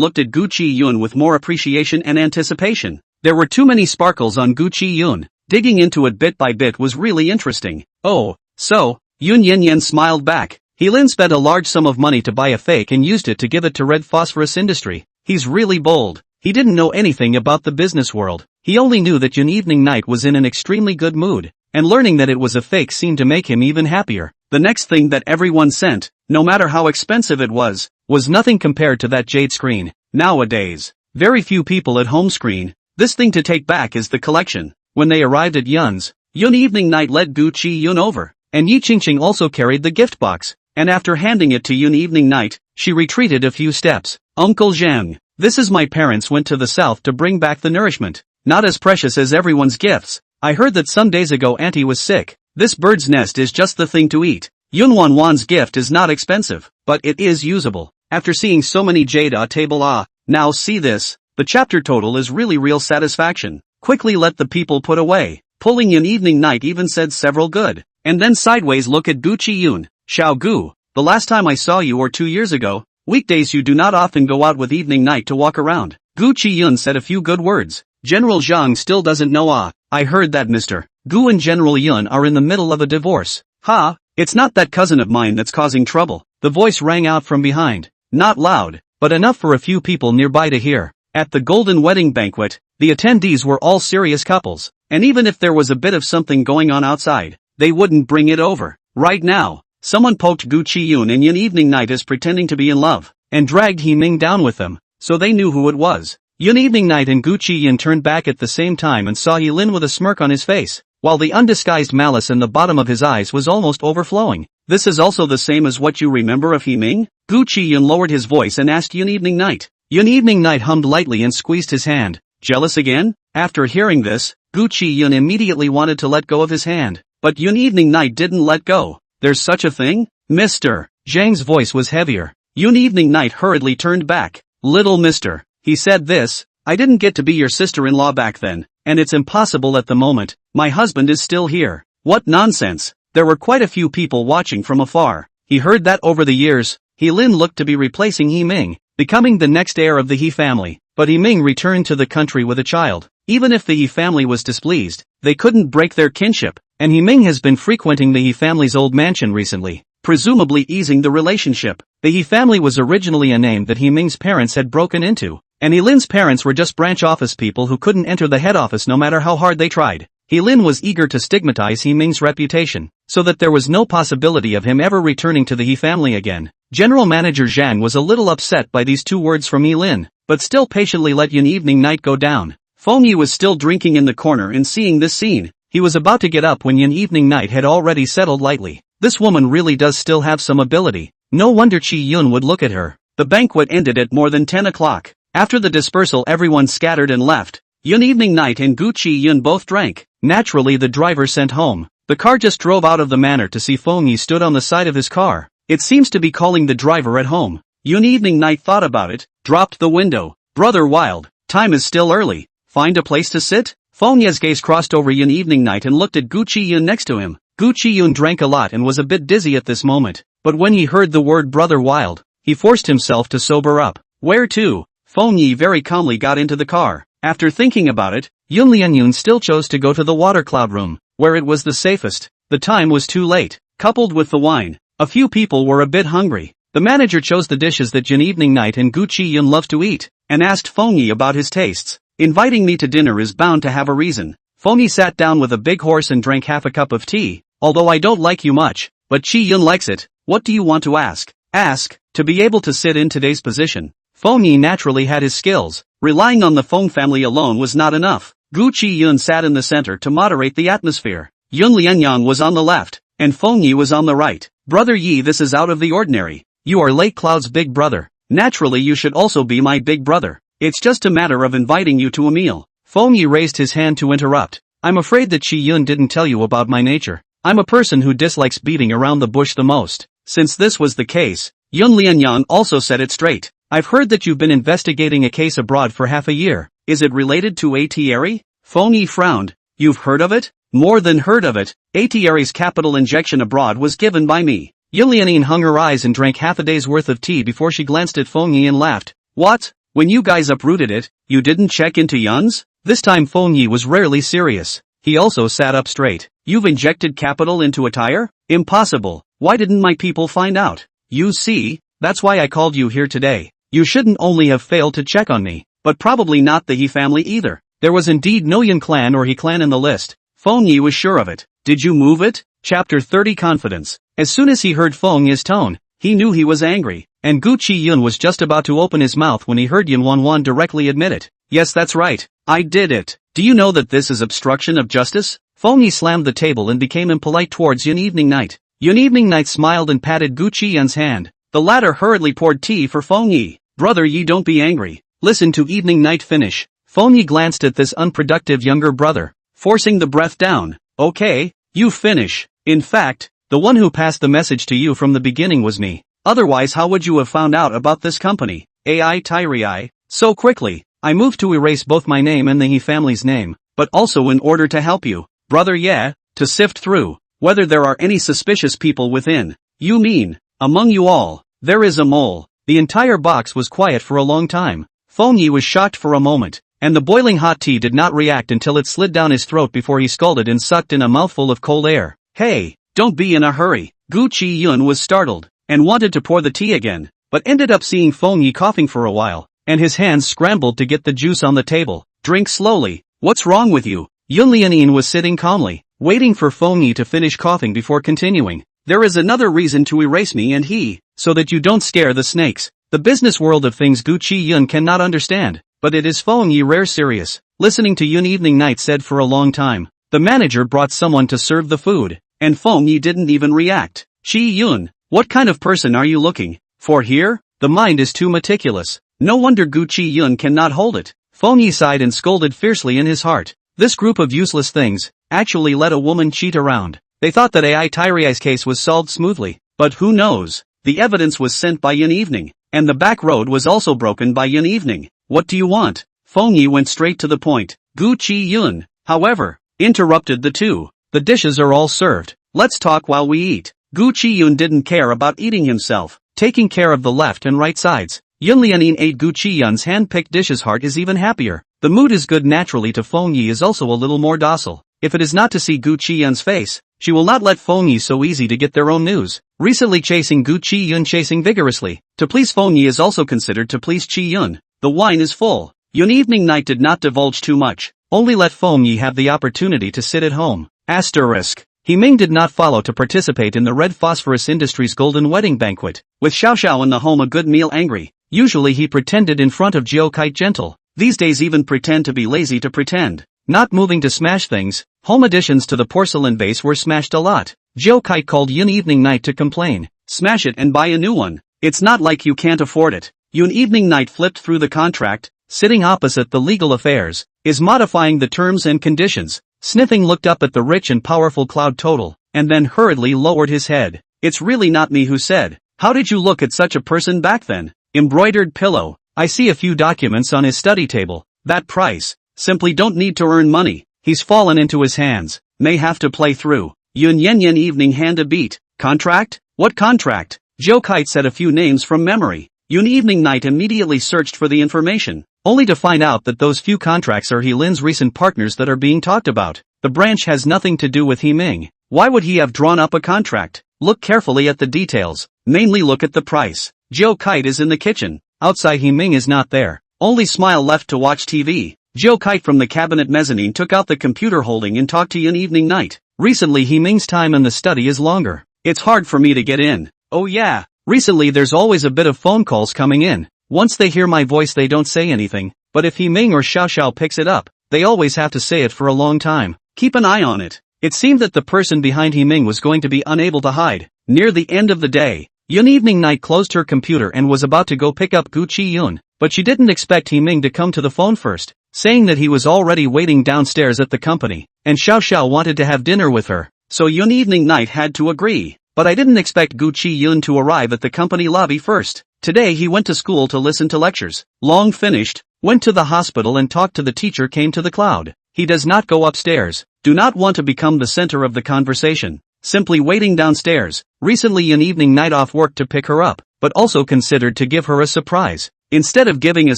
looked at Gu Chiyun with more appreciation and anticipation. There were too many sparkles on Gu Chiyun. Digging into it bit by bit was really interesting. Oh, so, Yun Yanyan smiled back. He Lin spent a large sum of money to buy a fake and used it to give it to red phosphorus industry. He's really bold. He didn't know anything about the business world. He only knew that Yun Evening Night was in an extremely good mood, and learning that it was a fake seemed to make him even happier. The next thing that everyone sent, no matter how expensive it was nothing compared to that jade screen. Nowadays, very few people at home screen. This thing to take back is the collection. When they arrived at Yun's, Yun Evening Night led Gu Chiyun over, and Yi Qingqing also carried the gift box, and after handing it to Yun Evening Night, she retreated a few steps. Uncle Zhang, this is my parents went to the south to bring back the nourishment, not as precious as everyone's gifts. I heard that some days ago auntie was sick. This bird's nest is just the thing to eat. Yun Wanwan's gift is not expensive, but it is usable. After seeing so many jade table now see this, the chapter total is really real satisfaction. Quickly let the people put away. Pulling Yun Evening Night even said several good, and then sideways look at Gu Chiyun. Xiao Gu, the last time I saw you or 2 years ago, weekdays you do not often go out with Evening Night to walk around. Gu Chiyun said a few good words. General Zhang still doesn't know I heard that Mr. Gu and General Yun are in the middle of a divorce. Ha, it's not that cousin of mine that's causing trouble. The voice rang out from behind. Not loud, but enough for a few people nearby to hear. At the golden wedding banquet, the attendees were all serious couples, and even if there was a bit of something going on outside, they wouldn't bring it over. Right now, Someone poked Gu Chiyun and Yun Evening Night as pretending to be in love, and dragged He Ming down with them, so they knew who it was. Yun Evening Night and Gu Chiyun turned back at the same time and saw He Lin with a smirk on his face, while the undisguised malice in the bottom of his eyes was almost overflowing. This is also the same as what you remember of He Ming? Gu Chiyun lowered his voice and asked Yun Evening Night. Yun Evening Night hummed lightly and squeezed his hand. Jealous again? After hearing this, Gu Chiyun immediately wanted to let go of his hand, but Yun Evening Night didn't let go. There's such a thing? Mr. Zhang's voice was heavier. Yun Evening Night hurriedly turned back. Little mister, he said this, I didn't get to be your sister-in-law back then, and it's impossible at the moment. My husband is still here. What nonsense. There were quite a few people watching from afar. He heard that over the years, He Lin looked to be replacing He Ming, becoming the next heir of the He family, but He Ming returned to the country with a child. Even if the He family was displeased, they couldn't break their kinship, and He Ming has been frequenting the He family's old mansion recently, presumably easing the relationship. The He family was originally a name that He Ming's parents had broken into, and He Lin's parents were just branch office people who couldn't enter the head office no matter how hard they tried. He Lin was eager to stigmatize He Ming's reputation, so that there was no possibility of him ever returning to the He family again. General Manager Zhang was a little upset by these 2 words from He Lin, but still patiently let Yun Evening Night go down. Feng Yi was still drinking in the corner and seeing this scene. He was about to get up when Yun Evening Night had already settled lightly. This woman really does still have some ability. No wonder Chi Yun would look at her. The banquet ended at more than 10 o'clock. After the dispersal, everyone scattered and left. Yun Evening Night and Gu Chiyun both drank. Naturally, the driver sent home. The car just drove out of the manor to see Feng Yi stood on the side of his car. It seems to be calling the driver at home. Yun Evening Night thought about it, dropped the window. Brother Wild, time is still early. Find a place to sit? Feng Yi's gaze crossed over Yun Evening Night and looked at Gu Chiyun next to him. Gu Chiyun drank a lot and was a bit dizzy at this moment, but when he heard the word Brother Wild, he forced himself to sober up. Where to? Feng Yi very calmly got into the car. After thinking about it, Yun Lianyun still chose to go to the water cloud room, where it was the safest. The time was too late. Coupled with the wine, a few people were a bit hungry. The manager chose the dishes that Yun Evening Night and Gu Chiyun loved to eat, and asked Feng Yi about his tastes. Inviting me to dinner is bound to have a reason. Feng Yi sat down with a big horse and drank half a cup of tea. Although I don't like you much, but Chi Yun likes it. What do you want to ask? Ask, to be able to sit in today's position. Feng Yi naturally had his skills. Relying on the Feng family alone was not enough. Gu Chiyun sat in the center to moderate the atmosphere. Yun Lianyang was on the left, and Feng Yi was on the right. Brother Yi, this is out of the ordinary. You are Lake Cloud's big brother. Naturally you should also be my big brother. It's just a matter of inviting you to a meal. Feng Yi raised his hand to interrupt. I'm afraid that Chi Yun didn't tell you about my nature. I'm a person who dislikes beating around the bush the most. Since this was the case, Yun Lianyang also set it straight. I've heard that you've been investigating a case abroad for half a year. Is it related to Atieri? Feng Yi frowned. You've heard of it? More than heard of it. Atieri's capital injection abroad was given by me. Yun Lianying hung her eyes and drank half a day's worth of tea before she glanced at Feng Yi and laughed. What? When you guys uprooted it, you didn't check into Yun's? This time Feng Yi was rarely serious. He also sat up straight. You've injected capital into a tire? Impossible. Why didn't my people find out? You see, that's why I called you here today. You shouldn't only have failed to check on me, but probably not the He family either. There was indeed no Yun clan or He clan in the list. Feng Yi was sure of it. Did you move it? Chapter 30 Confidence. As soon as he heard Feng Yi's tone, he knew he was angry, and Gu Chiyun was just about to open his mouth when he heard Yun Wanwan directly admit it. Yes, that's right. I did it. Do you know that this is obstruction of justice? Feng Yi slammed the table and became impolite towards Yun Evening Night. Yun Evening Night smiled and patted Gu Chiyun's hand. The latter hurriedly poured tea for Feng Yi. Brother Yi, don't be angry. Listen to Evening Night finish. Feng Yi glanced at this unproductive younger brother, forcing the breath down. Okay, you finish. In fact, the one who passed the message to you from the beginning was me. Otherwise how would you have found out about this company? Ai Tyrii. So quickly. I moved to erase both my name and the He family's name, but also in order to help you, brother, to sift through whether there are any suspicious people within. You mean, among you all, there is a mole. The entire box was quiet for a long time. Feng Yi was shocked for a moment, and the boiling hot tea did not react until it slid down his throat before he scalded and sucked in a mouthful of cold air. Hey, don't be in a hurry. Gu Chiyun was startled, and wanted to pour the tea again, but ended up seeing Feng Yi coughing for a while, and his hands scrambled to get the juice on the table. Drink slowly. What's wrong with you? Yun Lianying was sitting calmly, waiting for Feng Yi to finish coughing before continuing. There is another reason to erase me and he, so that you don't scare the snakes. The business world of things Gu Chiyun cannot understand, but it is Feng Yi rare serious. Listening to Yun Evening Night said for a long time. The manager brought someone to serve the food, and Feng Yi didn't even react. Chiyun, what kind of person are you looking for here? The mind is too meticulous. No wonder Gu Chiyun cannot hold it. Feng Yi sighed and scolded fiercely in his heart. This group of useless things actually let a woman cheat around. They thought that AI Tyrai's case was solved smoothly, but who knows? The evidence was sent by Yun Evening, and the back road was also broken by Yun Evening. What do you want? Feng Yi went straight to the point. Gu Chiyun, however, interrupted the two. The dishes are all served. Let's talk while we eat. Gu Chiyun didn't care about eating himself, taking care of the left and right sides. Yun Lianin ate Gu Chiyun's hand-picked dishes. Heart is even happier. The mood is good naturally to Feng Yi is also a little more docile. If it is not to see Gu Chiyun's face, she will not let Feng Yi so easy to get their own news. Recently chasing Gu Chiyun chasing vigorously. To please Feng Yi is also considered to please Chiyun. The wine is full. Yun Evening Night did not divulge too much, only let Feng Yi have the opportunity to sit at home. Asterisk. Himing did not follow to participate in the Red Phosphorus Industries golden wedding banquet. With Xiao Xiao in the home a good meal angry. Usually he pretended in front of Jiao Kite gentle. These days even pretend to be lazy to pretend. Not moving to smash things. Home additions to the porcelain vase were smashed a lot. Jiao Kite called Yun Evening Night to complain. Smash it and buy a new one. It's not like you can't afford it. Yun Evening Night flipped through the contract, sitting opposite the legal affairs, is modifying the terms and conditions. Sniffing looked up at the rich and powerful Cloud Total, and then hurriedly lowered his head. It's really not me who said. How did you look at such a person back then? Embroidered pillow. I see a few documents on his study table. That price. Simply don't need to earn money. He's fallen into his hands. May have to play through. Yun Yen Yen Evening hand a beat. Contract? What contract? Jiao Kite said a few names from memory. Yun Evening Night immediately searched for the information, only to find out that those few contracts are He Lin's recent partners that are being talked about. The branch has nothing to do with He Ming. Why would he have drawn up a contract? Look carefully at the details. Mainly look at the price. Jiao Kite is in the kitchen. Outside He Ming is not there. Only Smile left to watch TV. Jiao Kite from the cabinet mezzanine took out the computer holding and talked to Yun Evening Night. Recently He Ming's time in the study is longer. It's hard for me to get in. Oh yeah. Recently there's always a bit of phone calls coming in. Once they hear my voice they don't say anything, but if He Ming or Xiao Xiao picks it up, they always have to say it for a long time. Keep an eye on it. It seemed that the person behind He Ming was going to be unable to hide. Near the end of the day, Yun Evening Night closed her computer and was about to go pick up Gu Chiyun, but she didn't expect He Ming to come to the phone first, saying that he was already waiting downstairs at the company, and Xiao Xiao wanted to have dinner with her, so Yun Evening Night had to agree. But I didn't expect Gu Chiyun to arrive at the company lobby first. Today he went to school to listen to lectures. Long finished, went to the hospital and talked to the teacher, came to the cloud. He does not go upstairs. Do not want to become the center of the conversation. Simply waiting downstairs. Recently an evening night off work to pick her up, but also considered to give her a surprise. Instead of giving a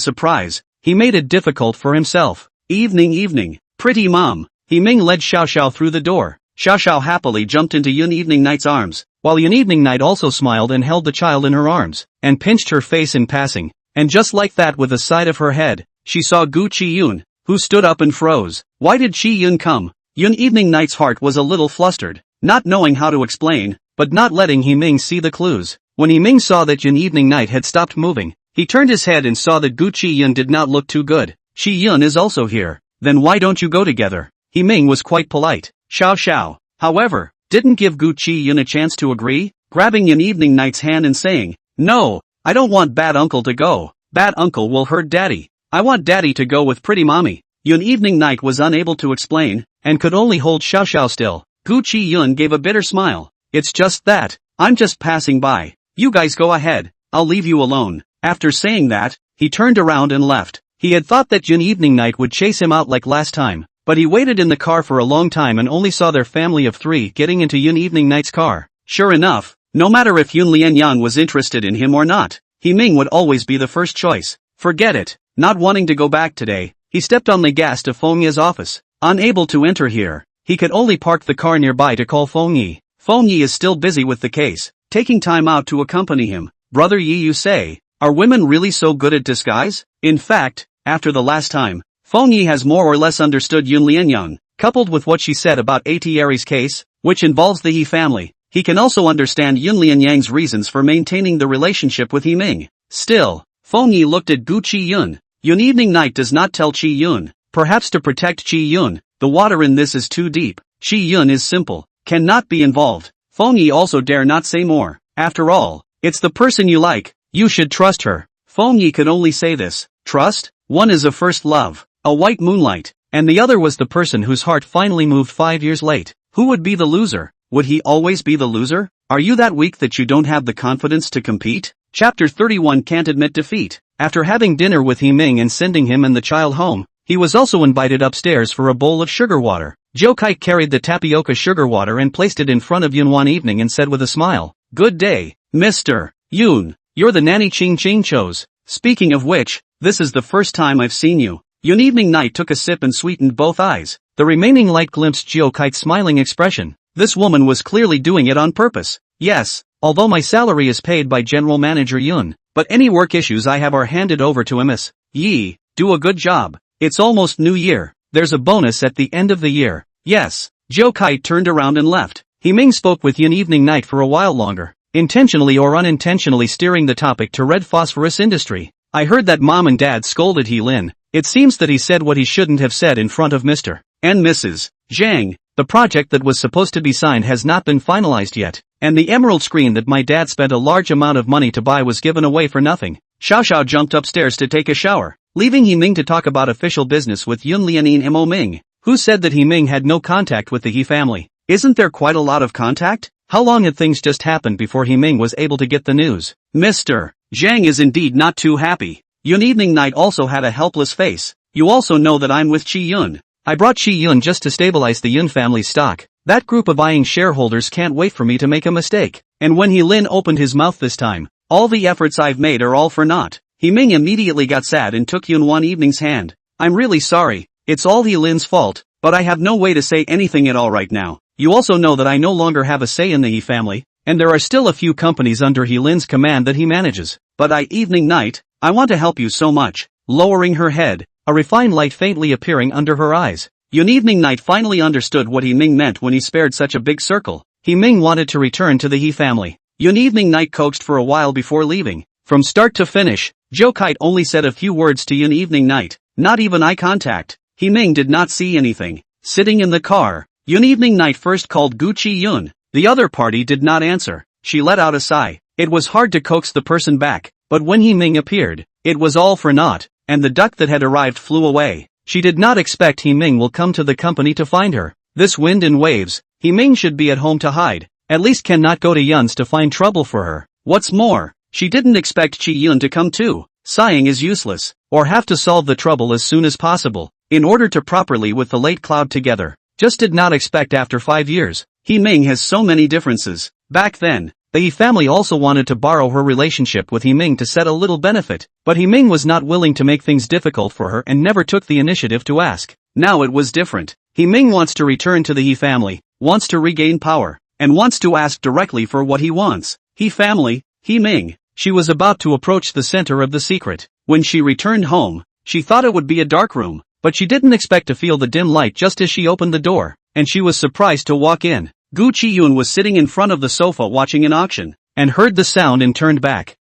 surprise, he made it difficult for himself. Evening. Pretty mom. He Ming led Xiao Xiao through the door. Xiao Xiao happily jumped into Yun Evening Night's arms, while Yun Evening Night also smiled and held the child in her arms, and pinched her face in passing. And just like that, with a side of her head, she saw Gu Chiyun, who stood up and froze. Why did Chiyun come? Yun Evening Night's heart was a little flustered, not knowing how to explain, but not letting He Ming see the clues. When He Ming saw that Yun Evening Night had stopped moving, he turned his head and saw that Gu Chiyun did not look too good. Chiyun is also here. Then why don't you go together? He Ming was quite polite. Xiao Xiao, however, didn't give Gu Chiyun a chance to agree, grabbing Yun Evening Night's hand and saying, "No, I don't want bad uncle to go. Bad uncle will hurt daddy. I want daddy to go with pretty mommy." Yun Evening Night was unable to explain, and could only hold Xiao Xiao still. Gu Chiyun gave a bitter smile. "It's just that, I'm just passing by. You guys go ahead, I'll leave you alone." After saying that, he turned around and left. He had thought that Yun Evening Night would chase him out like last time, but he waited in the car for a long time and only saw their family of three getting into Yun Evening Night's car. Sure enough, no matter if Yun Lianyan was interested in him or not, He Ming would always be the first choice. Forget it. Not wanting to go back today, he stepped on the gas to Feng Yi's office. Unable to enter here, he could only park the car nearby to call Feng Yi. Feng Yi is still busy with the case, taking time out to accompany him. "Brother Yi, you say, are women really so good at disguise?" In fact, after the last time, Feng Yi has more or less understood Yun Lianyan, coupled with what she said about A.T. Aries' case, which involves the Yi family. he can also understand Yun Lianyang's reasons for maintaining the relationship with Himing. Still, Feng Yi looked at Gu Chiyun. Yun Evening Night does not tell Chiyun. Perhaps to protect Chiyun, the water in this is too deep. Chiyun is simple, cannot be involved. Feng Yi also dare not say more. After all, it's the person you like, you should trust her. Feng Yi could only say this. Trust? One is a first love, a white moonlight, and the other was the person whose heart finally moved 5 years late. Who would be the loser? Would he always be the loser? Are you that weak that you don't have the confidence to compete? Chapter 31 Can't admit defeat. After having dinner with Himing and sending him and the child home, he was also invited upstairs for a bowl of sugar water. Joe Kite carried the tapioca sugar water and placed it in front of Yun Wan Evening and said with a smile, "Good day, Mr. Yun. You're the nanny Ching Ching chose. Speaking of which, this is the first time I've seen you." Yun Evening Night took a sip and sweetened both eyes. The remaining light glimpsed Joe Kite's smiling expression. This woman was clearly doing it on purpose. Yes, although my salary is paid by General Manager Yun, but any work issues I have are handed over to Ms. Yi. Do a good job. It's almost New Year. There's a bonus at the end of the year. Yes. Joe Kite turned around and left. Himing spoke with Yun Evening Night for a while longer, intentionally or unintentionally steering the topic to red phosphorus industry. I heard that Mom and Dad scolded He Lin. It seems that he said what he shouldn't have said in front of Mr. and Mrs. Zhang. The project that was supposed to be signed has not been finalized yet, and the emerald screen that my dad spent a large amount of money to buy was given away for nothing. Xiao Xiao jumped upstairs to take a shower, leaving Himing to talk about official business with Yun Lianin and Mo Ming, who said that Himing had no contact with the He family. Isn't there quite a lot of contact? How long had things just happened before Himing was able to get the news? Mr. Zhang is indeed not too happy. Yun Evening Night also had a helpless face. You also know that I'm with Chiyun. I brought Chiyun just to stabilize the Yun family stock. That group of buying shareholders can't wait for me to make a mistake. And when He Lin opened his mouth this time, all the efforts I've made are all for naught. Himing immediately got sad and took Yun Wan Evening's hand. I'm really sorry. It's all He Lin's fault, but I have no way to say anything at all right now. You also know that I no longer have a say in the He family, and there are still a few companies under He Lin's command that he manages. But Evening Night, I want to help you so much. Lowering her head, a refined light faintly appearing under her eyes. Yun Evening Night finally understood what Himing meant when he spared such a big circle. Himing wanted to return to the He family. Yun Evening Night coaxed for a while before leaving. From start to finish, Joe Kite only said a few words to Yun Evening Night, not even eye contact. Himing did not see anything. Sitting in the car, Yun Evening Night first called Gu Chiyun. The other party did not answer. She let out a sigh. It was hard to coax the person back, but when Himing appeared, it was all for naught, and the duck that had arrived flew away. She did not expect Himing will come to the company to find her. This wind and waves, Himing should be at home to hide, at least cannot go to Yun's to find trouble for her. What's more, she didn't expect Chiyun to come too. Sighing is useless, or have to solve the trouble as soon as possible, in order to properly with the late cloud together. Just did not expect after 5 years. Himing has so many differences. Back then, the He family also wanted to borrow her relationship with Himing to set a little benefit, but Himing was not willing to make things difficult for her and never took the initiative to ask. Now it was different. Himing wants to return to the He family, wants to regain power, and wants to ask directly for what he wants. He family, Himing. She was about to approach the center of the secret. When she returned home, she thought it would be a dark room, but she didn't expect to feel the dim light just as she opened the door, and she was surprised to walk in. Gu Chiyun was sitting in front of the sofa watching an auction, and heard the sound and turned back.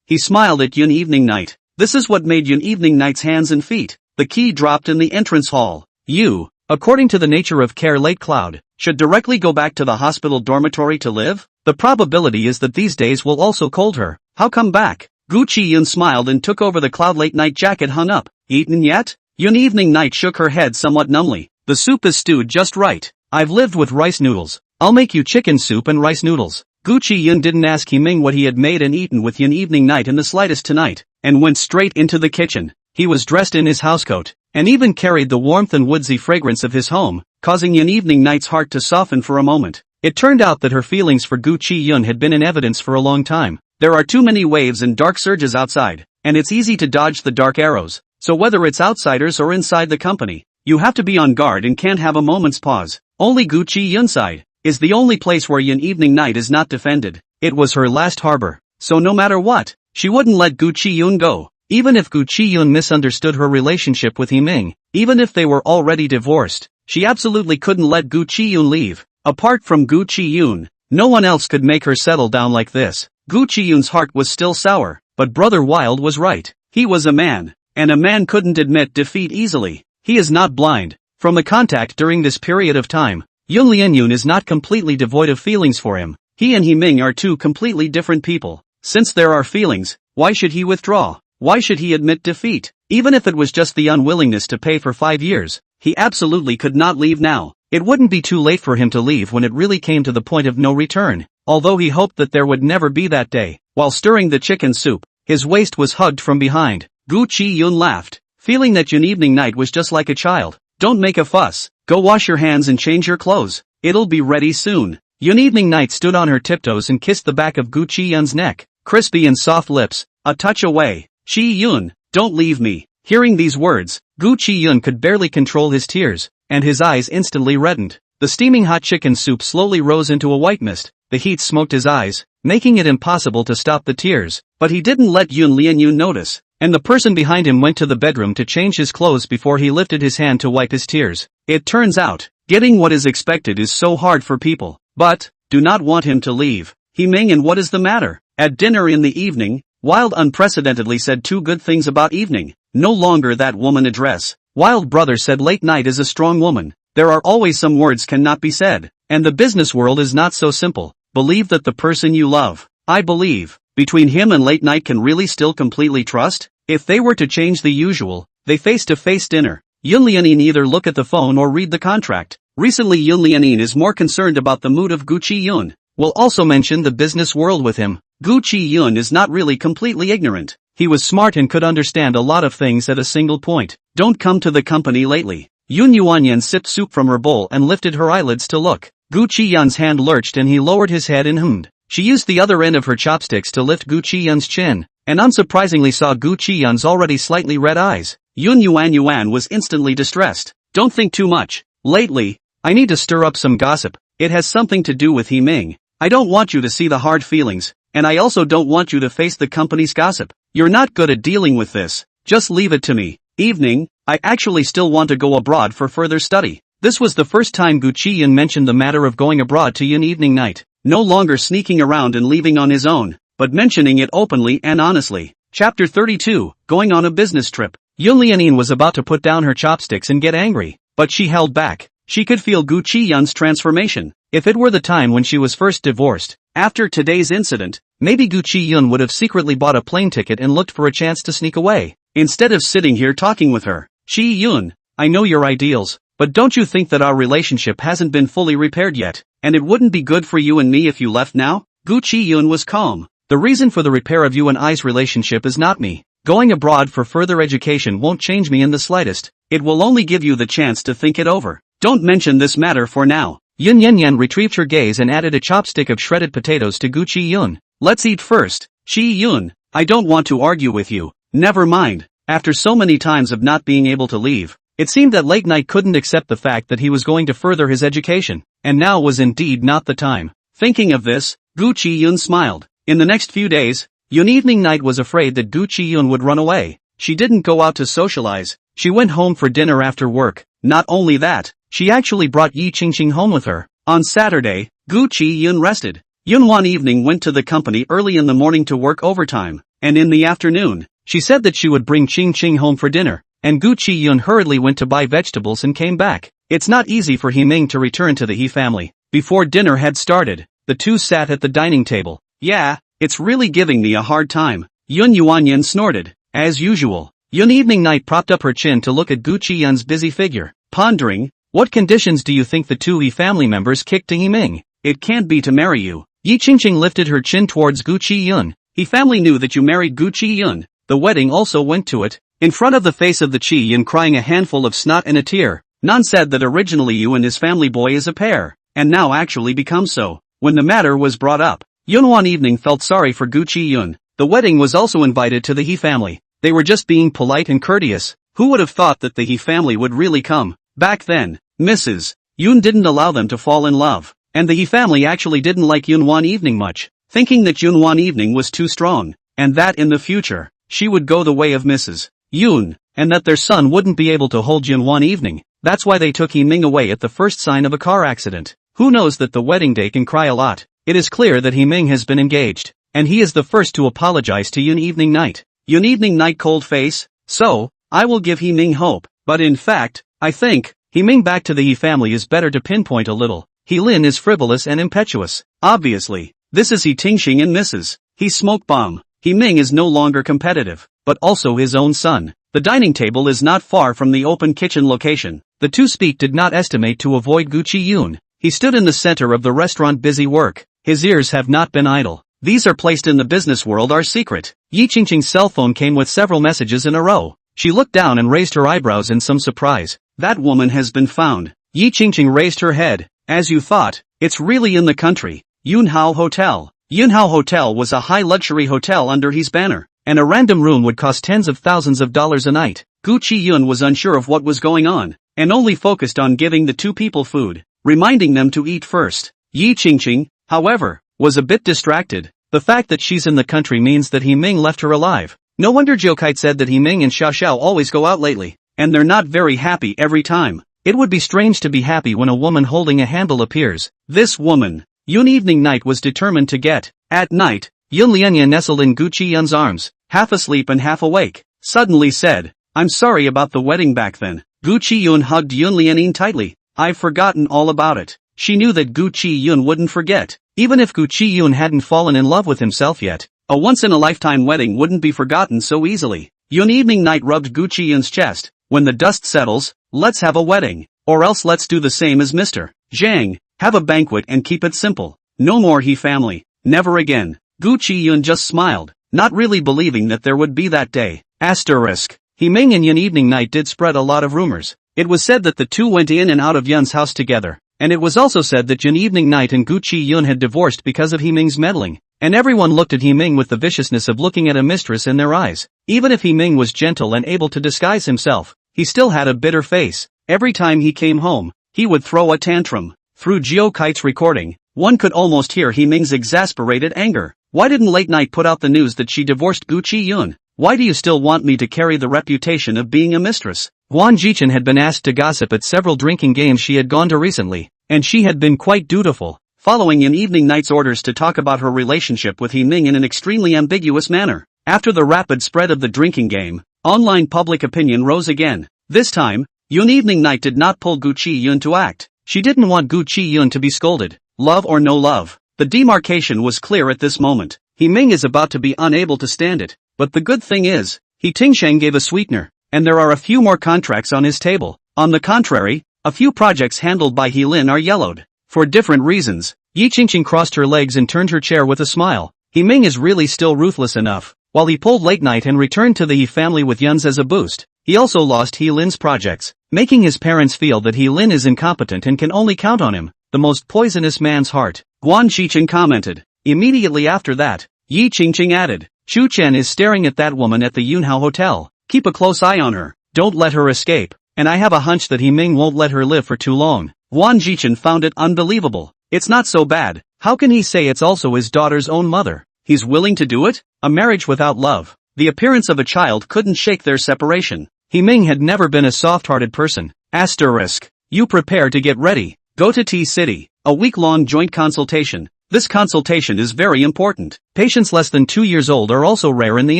He smiled at Yun Evening Night. This is what made Yun Evening Night's hands and feet. The key dropped in the entrance hall. You, according to the nature of care late cloud, should directly go back to the hospital dormitory to live? The probability is that these days will also cold her. How come back? Gu Chiyun smiled and took over the cloud late night jacket hung up. Eaten yet? Yun Evening Night shook her head somewhat numbly. The soup is stewed just right. I've lived with rice noodles. I'll make you chicken soup and rice noodles. Gu Chiyun didn't ask Himing what he had made and eaten with Yun Evening Night in the slightest tonight, and went straight into the kitchen. He was dressed in his housecoat, and even carried the warmth and woodsy fragrance of his home, causing Yun Evening Night's heart to soften for a moment. It turned out that her feelings for Gu Chiyun had been in evidence for a long time. There are too many waves and dark surges outside, and it's easy to dodge the dark arrows, so whether it's outsiders or inside the company, you have to be on guard and can't have a moment's pause. Only Gu Chiyun's side is the only place where Yun Evening Night is not defended. It was her last harbor, so no matter what, she wouldn't let Gu Chiyun go. Even if Gu Chiyun misunderstood her relationship with Himing, even if they were already divorced, she absolutely couldn't let Gu Chiyun leave. Apart from Gu Chiyun, No one else could make her settle down like this. Gu Chiyun's heart was still sour, but Brother Wild was right. He was a man, and a man couldn't admit defeat easily. He is not blind. From the contact during this period of time, Yun Lianyun is not completely devoid of feelings for him. He and Himing are two completely different people. Since there are feelings, why should he withdraw? Why should he admit defeat? Even if it was just the unwillingness to pay for 5 years, he absolutely could not leave now. It wouldn't be too late for him to leave when it really came to the point of no return. Although he hoped that there would never be that day. While stirring the chicken soup, his waist was hugged from behind. Gu Chiyun laughed, feeling that Yun Evening Night was just like a child. Don't make a fuss. Go wash your hands and change your clothes. It'll be ready soon. Yun Evening Night stood on her tiptoes and kissed the back of Gu Chiyun's neck. Crispy and soft lips, a touch away. Chiyun, don't leave me. Hearing these words, Gu Chiyun could barely control his tears, and his eyes instantly reddened. The steaming hot chicken soup slowly rose into a white mist. The heat smoked his eyes, making it impossible to stop the tears. But he didn't let Yun Lianyun notice, and the person behind him went to the bedroom to change his clothes before he lifted his hand to wipe his tears. It turns out, getting what is expected is so hard for people. But, do not want him to leave. Himing, and what is the matter? At dinner in the evening, Wild unprecedentedly said 2 good things about evening. No longer that woman address. Wild brother said late night is a strong woman. There are always some words cannot be said. And the business world is not so simple. Believe that the person you love. I believe. Between him and late night can really still completely trust? If they were to change the usual, they face-to-face dinner. Yun Lianyun either look at the phone or read the contract. Recently Yun Lianyun is more concerned about the mood of Gu Chiyun. We'll also mention the business world with him. Gu Chiyun is not really completely ignorant. He was smart and could understand a lot of things at a single point. Don't come to the company lately. Yun Wanwan sipped soup from her bowl and lifted her eyelids to look. Gu Chiyun's hand lurched and he lowered his head and hummed. She used the other end of her chopsticks to lift Gu Chiyun's chin, and unsurprisingly saw Gu Chiyun's already slightly red eyes. Yun Wanwan was instantly distressed. Don't think too much. Lately, I need to stir up some gossip. It has something to do with Himing. I don't want you to see the hard feelings, and I also don't want you to face the company's gossip. You're not good at dealing with this. Just leave it to me. Evening, I actually still want to go abroad for further study. This was the first time Gu Chiyun mentioned the matter of going abroad to Yun Evening Night. No longer sneaking around and leaving on his own, but mentioning it openly and honestly. Chapter 32, Going on a Business Trip. Yun Lianyun was about to put down her chopsticks and get angry, but she held back. She could feel Gu Chiyun's transformation. If it were the time when she was first divorced, after today's incident, maybe Gu Chiyun would have secretly bought a plane ticket and looked for a chance to sneak away, instead of sitting here talking with her. Chiyun, I know your ideals, but don't you think that our relationship hasn't been fully repaired yet, and it wouldn't be good for you and me if you left now? Gu Chiyun was calm. The reason for the repair of you and I's relationship is not me. Going abroad for further education won't change me in the slightest. It will only give you the chance to think it over. Don't mention this matter for now. Yun Wanwan retrieved her gaze and added a chopstick of shredded potatoes to Gu Chiyun. Let's eat first. Chiyun, I don't want to argue with you. Never mind. After so many times of not being able to leave, it seemed that late night couldn't accept the fact that he was going to further his education, and now was indeed not the time. Thinking of this, Gu Chiyun smiled. In the next few days, Yun Evening Night was afraid that Gu Chiyun would run away. She didn't go out to socialize. She went home for dinner after work. Not only that, she actually brought Yi Qingqing home with her. On Saturday, Gu Chiyun rested. Yun Wanwan went to the company early in the morning to work overtime, and in the afternoon, she said that she would bring Qingqing home for dinner, and Gu Chiyun hurriedly went to buy vegetables and came back. It's not easy for Himing to return to the He family. Before dinner had started, the two sat at the dining table. Yeah, it's really giving me a hard time. Yun Wanwan snorted. As usual, Yun Evening Night propped up her chin to look at Gu Chiyun's busy figure, pondering, what conditions do you think the two He family members kicked to Himing? It can't be to marry you. Yi Qingqing lifted her chin towards Gu Chiyun. He family knew that you married Gu Chiyun. The wedding also went to it. In front of the face of the Chiyun crying a handful of snot and a tear, Nan said that originally you and his family boy is a pair, and now actually become so. When the matter was brought up, Yun Wanwan felt sorry for Gu Chiyun. The wedding was also invited to the He family. They were just being polite and courteous. Who would have thought that the He family would really come? Back then, Mrs. Yun didn't allow them to fall in love, and the He family actually didn't like Yun Wanwan much, thinking that Yun Wanwan was too strong, and that in the future, she would go the way of Mrs. Yun, and that their son wouldn't be able to hold Yun Wanwan. That's why they took Himing away at the first sign of a car accident. Who knows that the wedding day can cry a lot. it is clear that Ming has been engaged, and he is the first to apologize to Yun Evening Night. Yun Evening Night cold face, so, I will give Ming hope, but in fact, I think, Ming back to the He family is better to pinpoint a little. Lin is frivolous and impetuous. Obviously, this is He Tingxing and Mrs. He Smoke Bomb. Ming is no longer competitive, but also his own son. The dining table is not far from the open kitchen location. The two speak did not estimate to avoid Gu Chiyun. He stood in the center of the restaurant busy work. His ears have not been idle. These are placed in the business world are secret. Yi Qingqing's cell phone came with several messages in a row. She looked down and raised her eyebrows in some surprise. That woman has been found. Yi Qingqing raised her head. As you thought, it's really in the country. Yunhao Hotel. Yunhao Hotel was a high-luxury hotel under his banner, and a random room would cost tens of thousands of dollars a night. Gu Chiyun was unsure of what was going on, and only focused on giving the two people food, reminding them to eat first. Yi Qingqing, however, was a bit distracted. The fact that she's in the country means that Ming left her alive. No wonder Jiukite said that Ming and Xiao always go out lately, and they're not very happy every time. It would be strange to be happy when a woman holding a handle appears. This woman, Yun Evening Night was determined to get. At night, Yun Lianya nestled in Gu Chiyun's arms, half asleep and half awake, suddenly said, I'm sorry about the wedding back then. Gu Chiyun hugged Yun Lianin tightly. I've forgotten all about it. She knew that Gu Chiyun wouldn't forget, even if Gu Chiyun hadn't fallen in love with himself yet. A once-in-a-lifetime wedding wouldn't be forgotten so easily. Yun Evening Night rubbed Gu Chiyun's chest. When the dust settles, let's have a wedding, or else let's do the same as Mr. Zhang, have a banquet and keep it simple. No more He family, never again. Gu Chiyun just smiled, not really believing that there would be that day. Asterisk. Ming and Yun Evening Night did spread a lot of rumors. It was said that the two went in and out of Yun's house together, and it was also said that Yun Evening Night and Gu Chiyun had divorced because of Ming's meddling, and everyone looked at Ming with the viciousness of looking at a mistress in their eyes. Even if Ming was gentle and able to disguise himself, he still had a bitter face. Every time he came home, he would throw a tantrum. Through Jiukite's recording, one could almost hear Ming's exasperated anger. Why didn't Late Night put out the news that she divorced Gu Chiyun? Why do you still want me to carry the reputation of being a mistress? Guan Jichen had been asked to gossip at several drinking games she had gone to recently, and she had been quite dutiful, following Yun Evening Night's orders to talk about her relationship with Ming in an extremely ambiguous manner. After the rapid spread of the drinking game, online public opinion rose again. This time, Yun Evening Night did not pull Gu Chiyun to act. She didn't want Gu Chiyun to be scolded. Love or no love, the demarcation was clear at this moment. Ming is about to be unable to stand it, but the good thing is, He Tingsheng gave a sweetener, and there are a few more contracts on his table. On the contrary, a few projects handled by He Lin are yellowed. For different reasons. Yi Qingqing crossed her legs and turned her chair with a smile. Ming is really still ruthless enough. While he pulled Late Night and returned to the He family with Yun's as a boost, he also lost He Lin's projects, making his parents feel that He Lin is incompetent and can only count on him. The most poisonous man's heart. Guan Qichen commented. Immediately after that, Yi Qingqing added, Chu Chen is staring at that woman at the Yunhao Hotel. Keep a close eye on her. Don't let her escape. And I have a hunch that Ming won't let her live for too long. Guan Jichen found it unbelievable. It's not so bad. How can he say it's also his daughter's own mother? He's willing to do it? A marriage without love. The appearance of a child couldn't shake their separation. Ming had never been a soft-hearted person. Asterisk. You prepare to get ready. Go to T-City. A week-long joint consultation. This consultation is very important. Patients less than 2 years old are also rare in the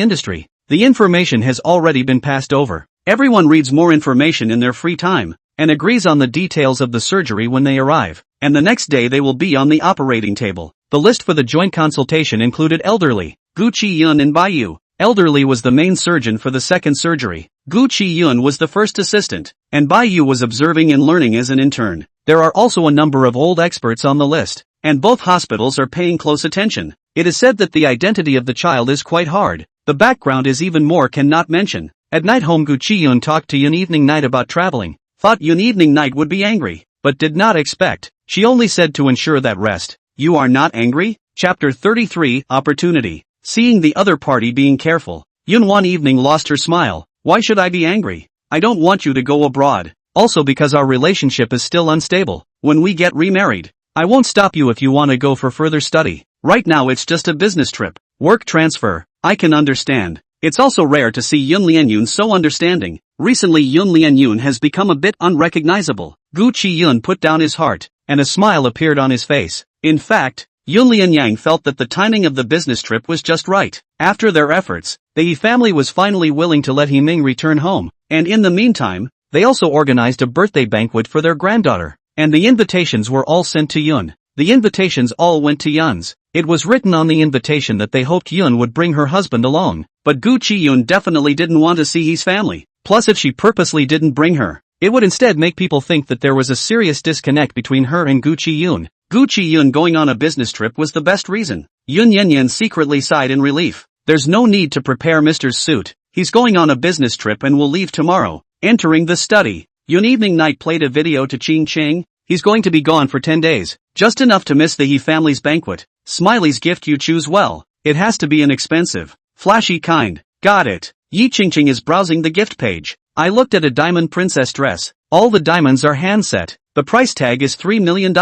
industry. The information has already been passed over. Everyone reads more information in their free time, and agrees on the details of the surgery when they arrive, and the next day they will be on the operating table. The list for the joint consultation included elderly, Gu Chiyun and Baiyu. Elderly was the main surgeon for the second surgery. Gu Chiyun was the first assistant, and Baiyu was observing and learning as an intern. There are also a number of old experts on the list, and both hospitals are paying close attention. It is said that the identity of the child is quite hard. The background is even more cannot mention. At night home Gu Chiyun talked to Yun Evening Night about traveling. Thought Yun Evening Night would be angry, but did not expect. She only said to ensure that rest. You are not angry? Chapter 33, Opportunity. Seeing the other party being careful, Yun one evening lost her smile. Why should I be angry? I don't want you to go abroad. Also because our relationship is still unstable. When we get remarried, I won't stop you if you want to go for further study. Right now it's just a business trip. Work transfer. I can understand. It's also rare to see Yun Lianyun so understanding. Recently Yun Lianyun has become a bit unrecognizable. Gu Chiyun put down his heart, and a smile appeared on his face. In fact, Yun Lianyang felt that the timing of the business trip was just right. After their efforts, the He family was finally willing to let He Ming return home, and in the meantime, they also organized a birthday banquet for their granddaughter, and the invitations were all sent to Yun. The invitations all went to Yun's. It was written on the invitation that they hoped Yun would bring her husband along, but Gu Chiyun definitely didn't want to see his family. Plus, if she purposely didn't bring her, it would instead make people think that there was a serious disconnect between her and Gu Chiyun. Gu Chiyun going on a business trip was the best reason. Yun Yanyan secretly sighed in relief. There's no need to prepare Mr.'s suit. He's going on a business trip and will leave tomorrow. Entering the study, Yun Evening Night played a video to Ching Cheng. He's going to be gone for 10 days. Just enough to miss the He family's banquet. Smiley's gift you choose well. It has to be an expensive, flashy kind. Got it. Yi Chingching is browsing the gift page. I looked at a diamond princess dress. All the diamonds are hand set. The price tag is $3 million.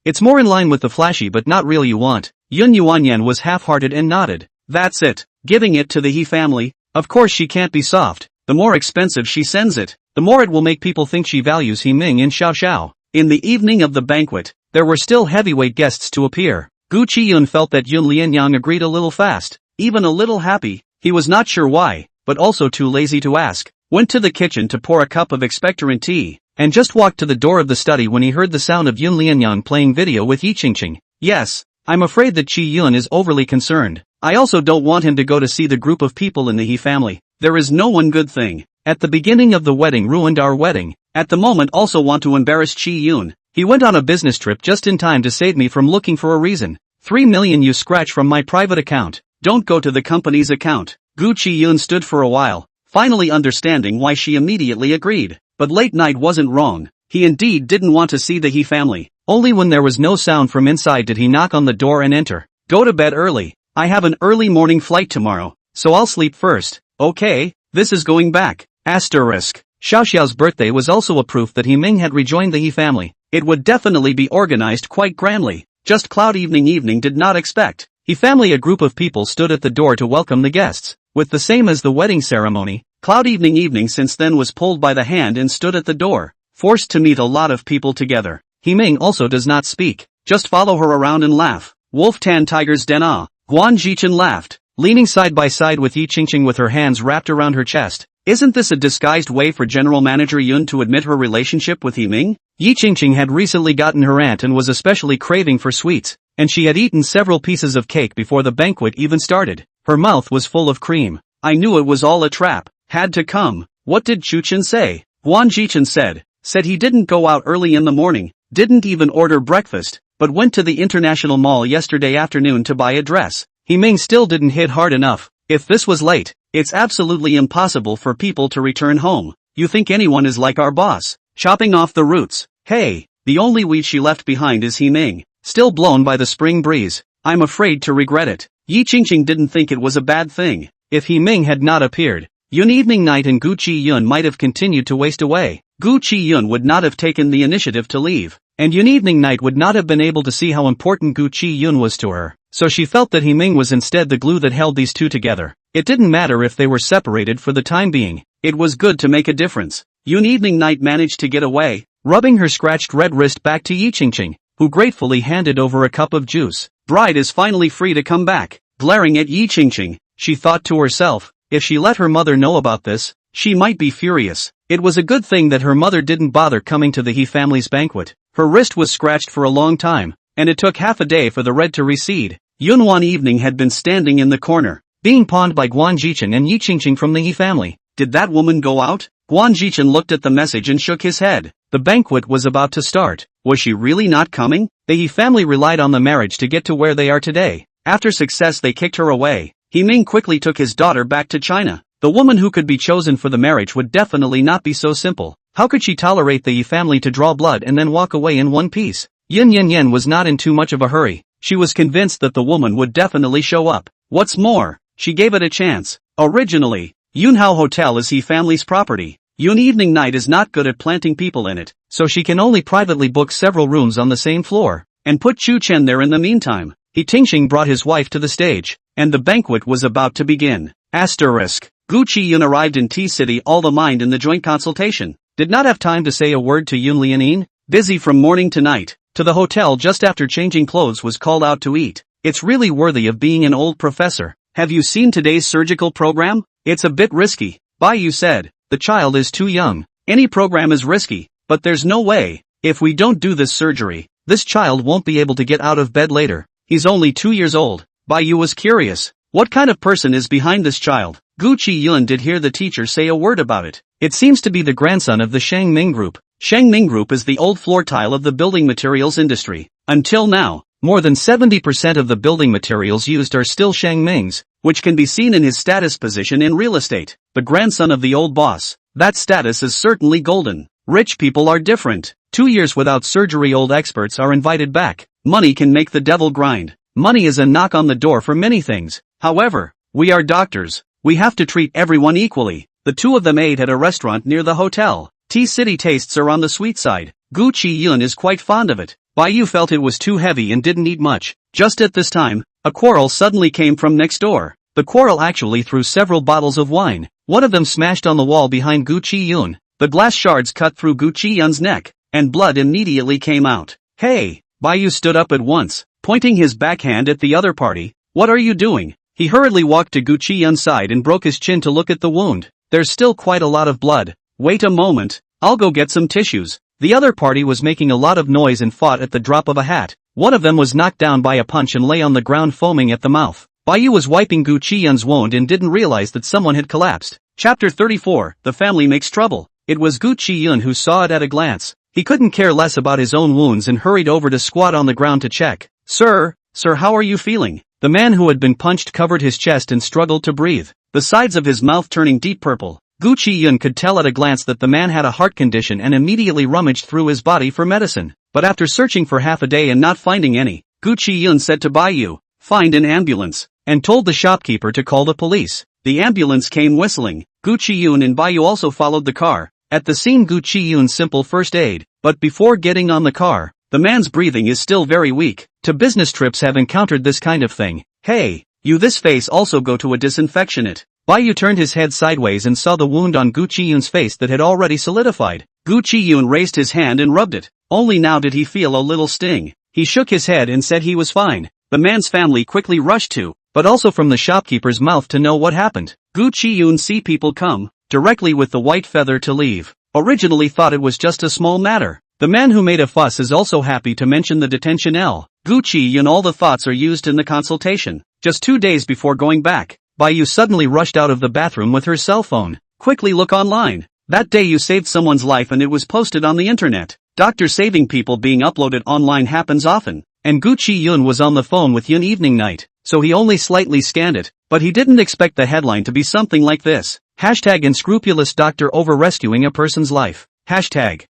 It's more in line with the flashy but not really you want. Yun Wanwan was half-hearted and nodded. That's it. Giving it to the He family. Of course she can't be soft. The more expensive she sends it, the more it will make people think she values He Ming in Xiao Xiao. In the evening of the banquet, there were still heavyweight guests to appear. Gu Chiyun felt that Yun Lianyang agreed a little fast, even a little happy. He was not sure why, but also too lazy to ask. Went to the kitchen to pour a cup of expectorant tea, and just walked to the door of the study when he heard the sound of Yun Lianyang playing video with Yi Chingching. Yes, I'm afraid that Chi Yun is overly concerned. I also don't want him to go to see the group of people in the He family. There is no one good thing. At the beginning of the wedding ruined our wedding. At the moment also want to embarrass Chi Yun. He went on a business trip just in time to save me from looking for a reason. 3 million you scratch from my private account. Don't go to the company's account. Gu Chiyun stood for a while, finally understanding why she immediately agreed. But late night wasn't wrong. He indeed didn't want to see the He family. Only when there was no sound from inside did he knock on the door and enter. Go to bed early. I have an early morning flight tomorrow, so I'll sleep first. Okay, this is going back. Asterisk. Xiao Xiao's birthday was also a proof that He Ming had rejoined the He family. It would definitely be organized quite grandly. Just Cloud Evening did not expect. He family a group of people stood at the door to welcome the guests. With the same as the wedding ceremony, Cloud Evening since then was pulled by the hand and stood at the door, forced to meet a lot of people together. He Ming also does not speak, just follow her around and laugh. Wolf Tan Tiger's Den Ah. Guan Jichen laughed, leaning side by side with Yi Chingching with her hands wrapped around her chest. Isn't this a disguised way for General Manager Yun to admit her relationship with He Ming? Yi Chingching had recently gotten her aunt and was especially craving for sweets, and she had eaten several pieces of cake before the banquet even started. Her mouth was full of cream. I knew it was all a trap. Had to come. What did Chuchen say? Guan Jichen said he didn't go out early in the morning, didn't even order breakfast, but went to the international mall yesterday afternoon to buy a dress. He Ming still didn't hit hard enough. If this was late, it's absolutely impossible for people to return home. You think anyone is like our boss, chopping off the roots? Hey, the only weed she left behind is He Ming, still blown by the spring breeze. I'm afraid to regret it. Yi Chingching didn't think it was a bad thing. If He Ming had not appeared, Yun Evening Night and Gu Chiyun might have continued to waste away. Gu Chiyun would not have taken the initiative to leave, and Yun Evening Night would not have been able to see how important Gu Chiyun was to her. So she felt that He Ming was instead the glue that held these two together. It didn't matter if they were separated for the time being. It was good to make a difference. Yun Evening Night managed to get away, rubbing her scratched red wrist back to Yi Chingching, who gratefully handed over a cup of juice. Bride is finally free to come back. Glaring at Yi Chingching, she thought to herself, if she let her mother know about this, she might be furious. It was a good thing that her mother didn't bother coming to the He family's banquet. Her wrist was scratched for a long time, and it took half a day for the red to recede. Yun Wan Evening had been standing in the corner, being pawned by Guan Jichen and Yi Chingching from the He family. Did that woman go out? Guan Jichen looked at the message and shook his head. The banquet was about to start. Was she really not coming? The He family relied on the marriage to get to where they are today. After success they kicked her away. He Ming quickly took his daughter back to China. The woman who could be chosen for the marriage would definitely not be so simple. How could she tolerate the Yi family to draw blood and then walk away in one piece? Yin Yen was not in too much of a hurry. She was convinced that the woman would definitely show up. What's more, she gave it a chance. Originally, Yunhao Hotel is He family's property. Yun Evening Night is not good at planting people in it, so she can only privately book several rooms on the same floor, and put Chu Chen there in the meantime. He Tingxing brought his wife to the stage, and the banquet was about to begin. Asterisk. Gu Chiyun arrived in T-City all the mind in the joint consultation. Did not have time to say a word to Yun Lianin, busy from morning to night. to the hotel just after changing clothes, was called out to eat. It's really worthy of being an old professor. Have you seen today's surgical program? It's a bit risky. Bai said. The child is too young. Any program is risky, but there's no way. If we don't do this surgery, this child won't be able to get out of bed later. He's only 2 years old. Bai was curious. What kind of person is behind this child? Gu Chiyun did hear the teacher say a word about it. It seems to be the grandson of the Shang Ming Group. Shang Ming Group is the old floor tile of the building materials industry. Until now, more than 70% of the building materials used are still Shang Ming's, which can be seen in his status position in real estate. The grandson of the old boss. That status is certainly golden. Rich people are different. 2 years without surgery, old experts are invited back. Money can make the devil grind. Money is a knock on the door for many things. However, we are doctors. We have to treat everyone equally. The two of them ate at a restaurant near the hotel. Tea-city tastes are on the sweet side. Gu Chiyun is quite fond of it. Bai felt it was too heavy and didn't eat much. Just at this time, a quarrel suddenly came from next door. The quarrel actually threw several bottles of wine. One of them smashed on the wall behind Gu Chiyun. The glass shards cut through Gu Chiyun's neck, and blood immediately came out. Hey! Bai stood up at once, pointing his backhand at the other party. What are you doing? He hurriedly walked to Gu Chiyun's side and broke his chin to look at the wound. There's still quite a lot of blood. Wait a moment, I'll go get some tissues. The other party was making a lot of noise and fought at the drop of a hat. One of them was knocked down by a punch and lay on the ground foaming at the mouth. Bai was wiping Gu Chiyun's wound and didn't realize that someone had collapsed. Chapter 34, The Family Makes Trouble. It was Gu Chiyun who saw it at a glance. He couldn't care less about his own wounds and hurried over to squat on the ground to check. Sir, how are you feeling? The man who had been punched covered his chest and struggled to breathe, the sides of his mouth turning deep purple. Gu Chiyun could tell at a glance that the man had a heart condition and immediately rummaged through his body for medicine. But after searching for half a day and not finding any, Gu Chiyun said to Bai, "Find an ambulance," and told the shopkeeper to call the police. The ambulance came whistling. Gu Chiyun and Bai also followed the car. At the scene, Gu Chiyun's simple first aid, but before getting on the car, the man's breathing is still very weak. To business trips have encountered this kind of thing. Hey, you, this face also go to a disinfectionate. Bai turned his head sideways and saw the wound on Gu Chiyun's face that had already solidified. Gu Chiyun raised his hand and rubbed it. Only now did he feel a little sting. He shook his head and said he was fine. The man's family quickly rushed to, but also from the shopkeeper's mouth to know what happened. Gu Chiyun see people come directly with the white feather to leave. Originally thought it was just a small matter. The man who made a fuss is also happy to mention the detention L. Gu Chiyun, all the thoughts are used in the consultation. Just 2 days before going back, Bai suddenly rushed out of the bathroom with her cell phone. Quickly look online. That day you saved someone's life and it was posted on the internet. Doctor saving people being uploaded online happens often. And Gu Chiyun was on the phone with Yun evening night, so he only slightly scanned it, but he didn't expect the headline to be something like this. Hashtag unscrupulous doctor over rescuing a person's life. Hashtag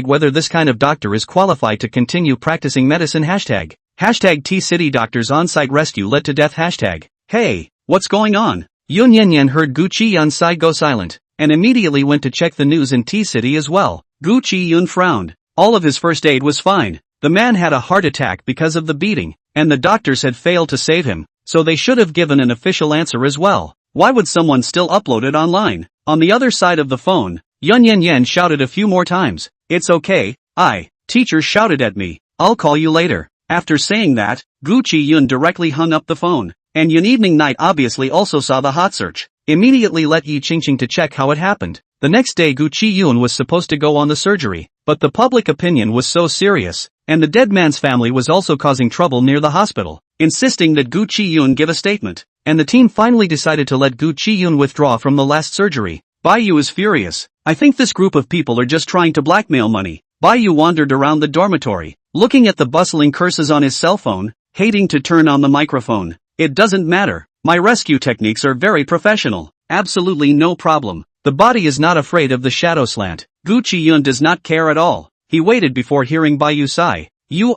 whether this kind of doctor is qualified to continue practicing medicine. Hashtag T-City doctors on-site rescue led to death. Hashtag hey, what's going on? Yun Wanwan heard Gu Chiyun's side go silent, and immediately went to check the news in T-City as well. Gu Chiyun frowned. All of his first aid was fine. The man had a heart attack because of the beating, and the doctors had failed to save him, so they should have given an official answer as well. Why would someone still upload it online? On the other side of the phone, Yun Wanwan shouted a few more times. It's okay, teacher shouted at me. I'll call you later. After saying that, Gu Chiyun directly hung up the phone, and Yun evening night obviously also saw the hot search. Immediately let Yi Qingqing to check how it happened. The next day Gu Chiyun was supposed to go on the surgery, but the public opinion was so serious, and the dead man's family was also causing trouble near the hospital, insisting that Gu Chiyun give a statement, and the team finally decided to let Gu Chiyun withdraw from the last surgery. Bai is furious. I think this group of people are just trying to blackmail money. Bai wandered around the dormitory, looking at the bustling curses on his cell phone, hating to turn on the microphone. It doesn't matter. My rescue techniques are very professional. Absolutely no problem. The body is not afraid of the shadow slant. Gu Chiyun does not care at all. He waited before hearing Bai sigh. You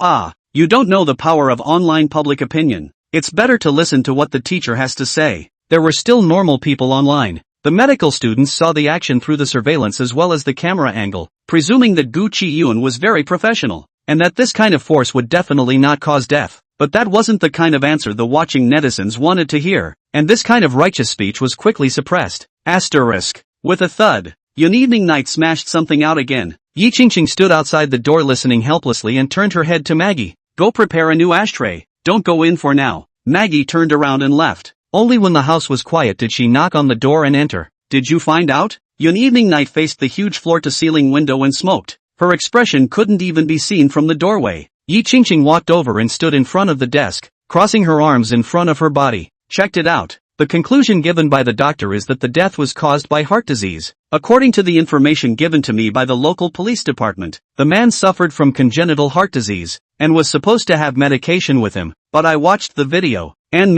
don't know the power of online public opinion. It's better to listen to what the teacher has to say. There were still normal people online. The medical students saw the action through the surveillance as well as the camera angle, presuming that Gu Chiyun was very professional, and that this kind of force would definitely not cause death. But that wasn't the kind of answer the watching netizens wanted to hear, and this kind of righteous speech was quickly suppressed. Asterisk. With a thud, Yun evening night smashed something out again. Yi Qingqing stood outside the door listening helplessly and turned her head to Maggie. Go prepare a new ashtray. Don't go in for now. Maggie turned around and left. Only when the house was quiet did she knock on the door and enter. Did you find out? Yun Evening Night faced the huge floor-to-ceiling window and smoked. Her expression couldn't even be seen from the doorway. Yi Qingqing walked over and stood in front of the desk, crossing her arms in front of her body. Checked it out. The conclusion given by the doctor is that the death was caused by heart disease. According to the information given to me by the local police department, the man suffered from congenital heart disease, and was supposed to have medication with him, but I watched the video, and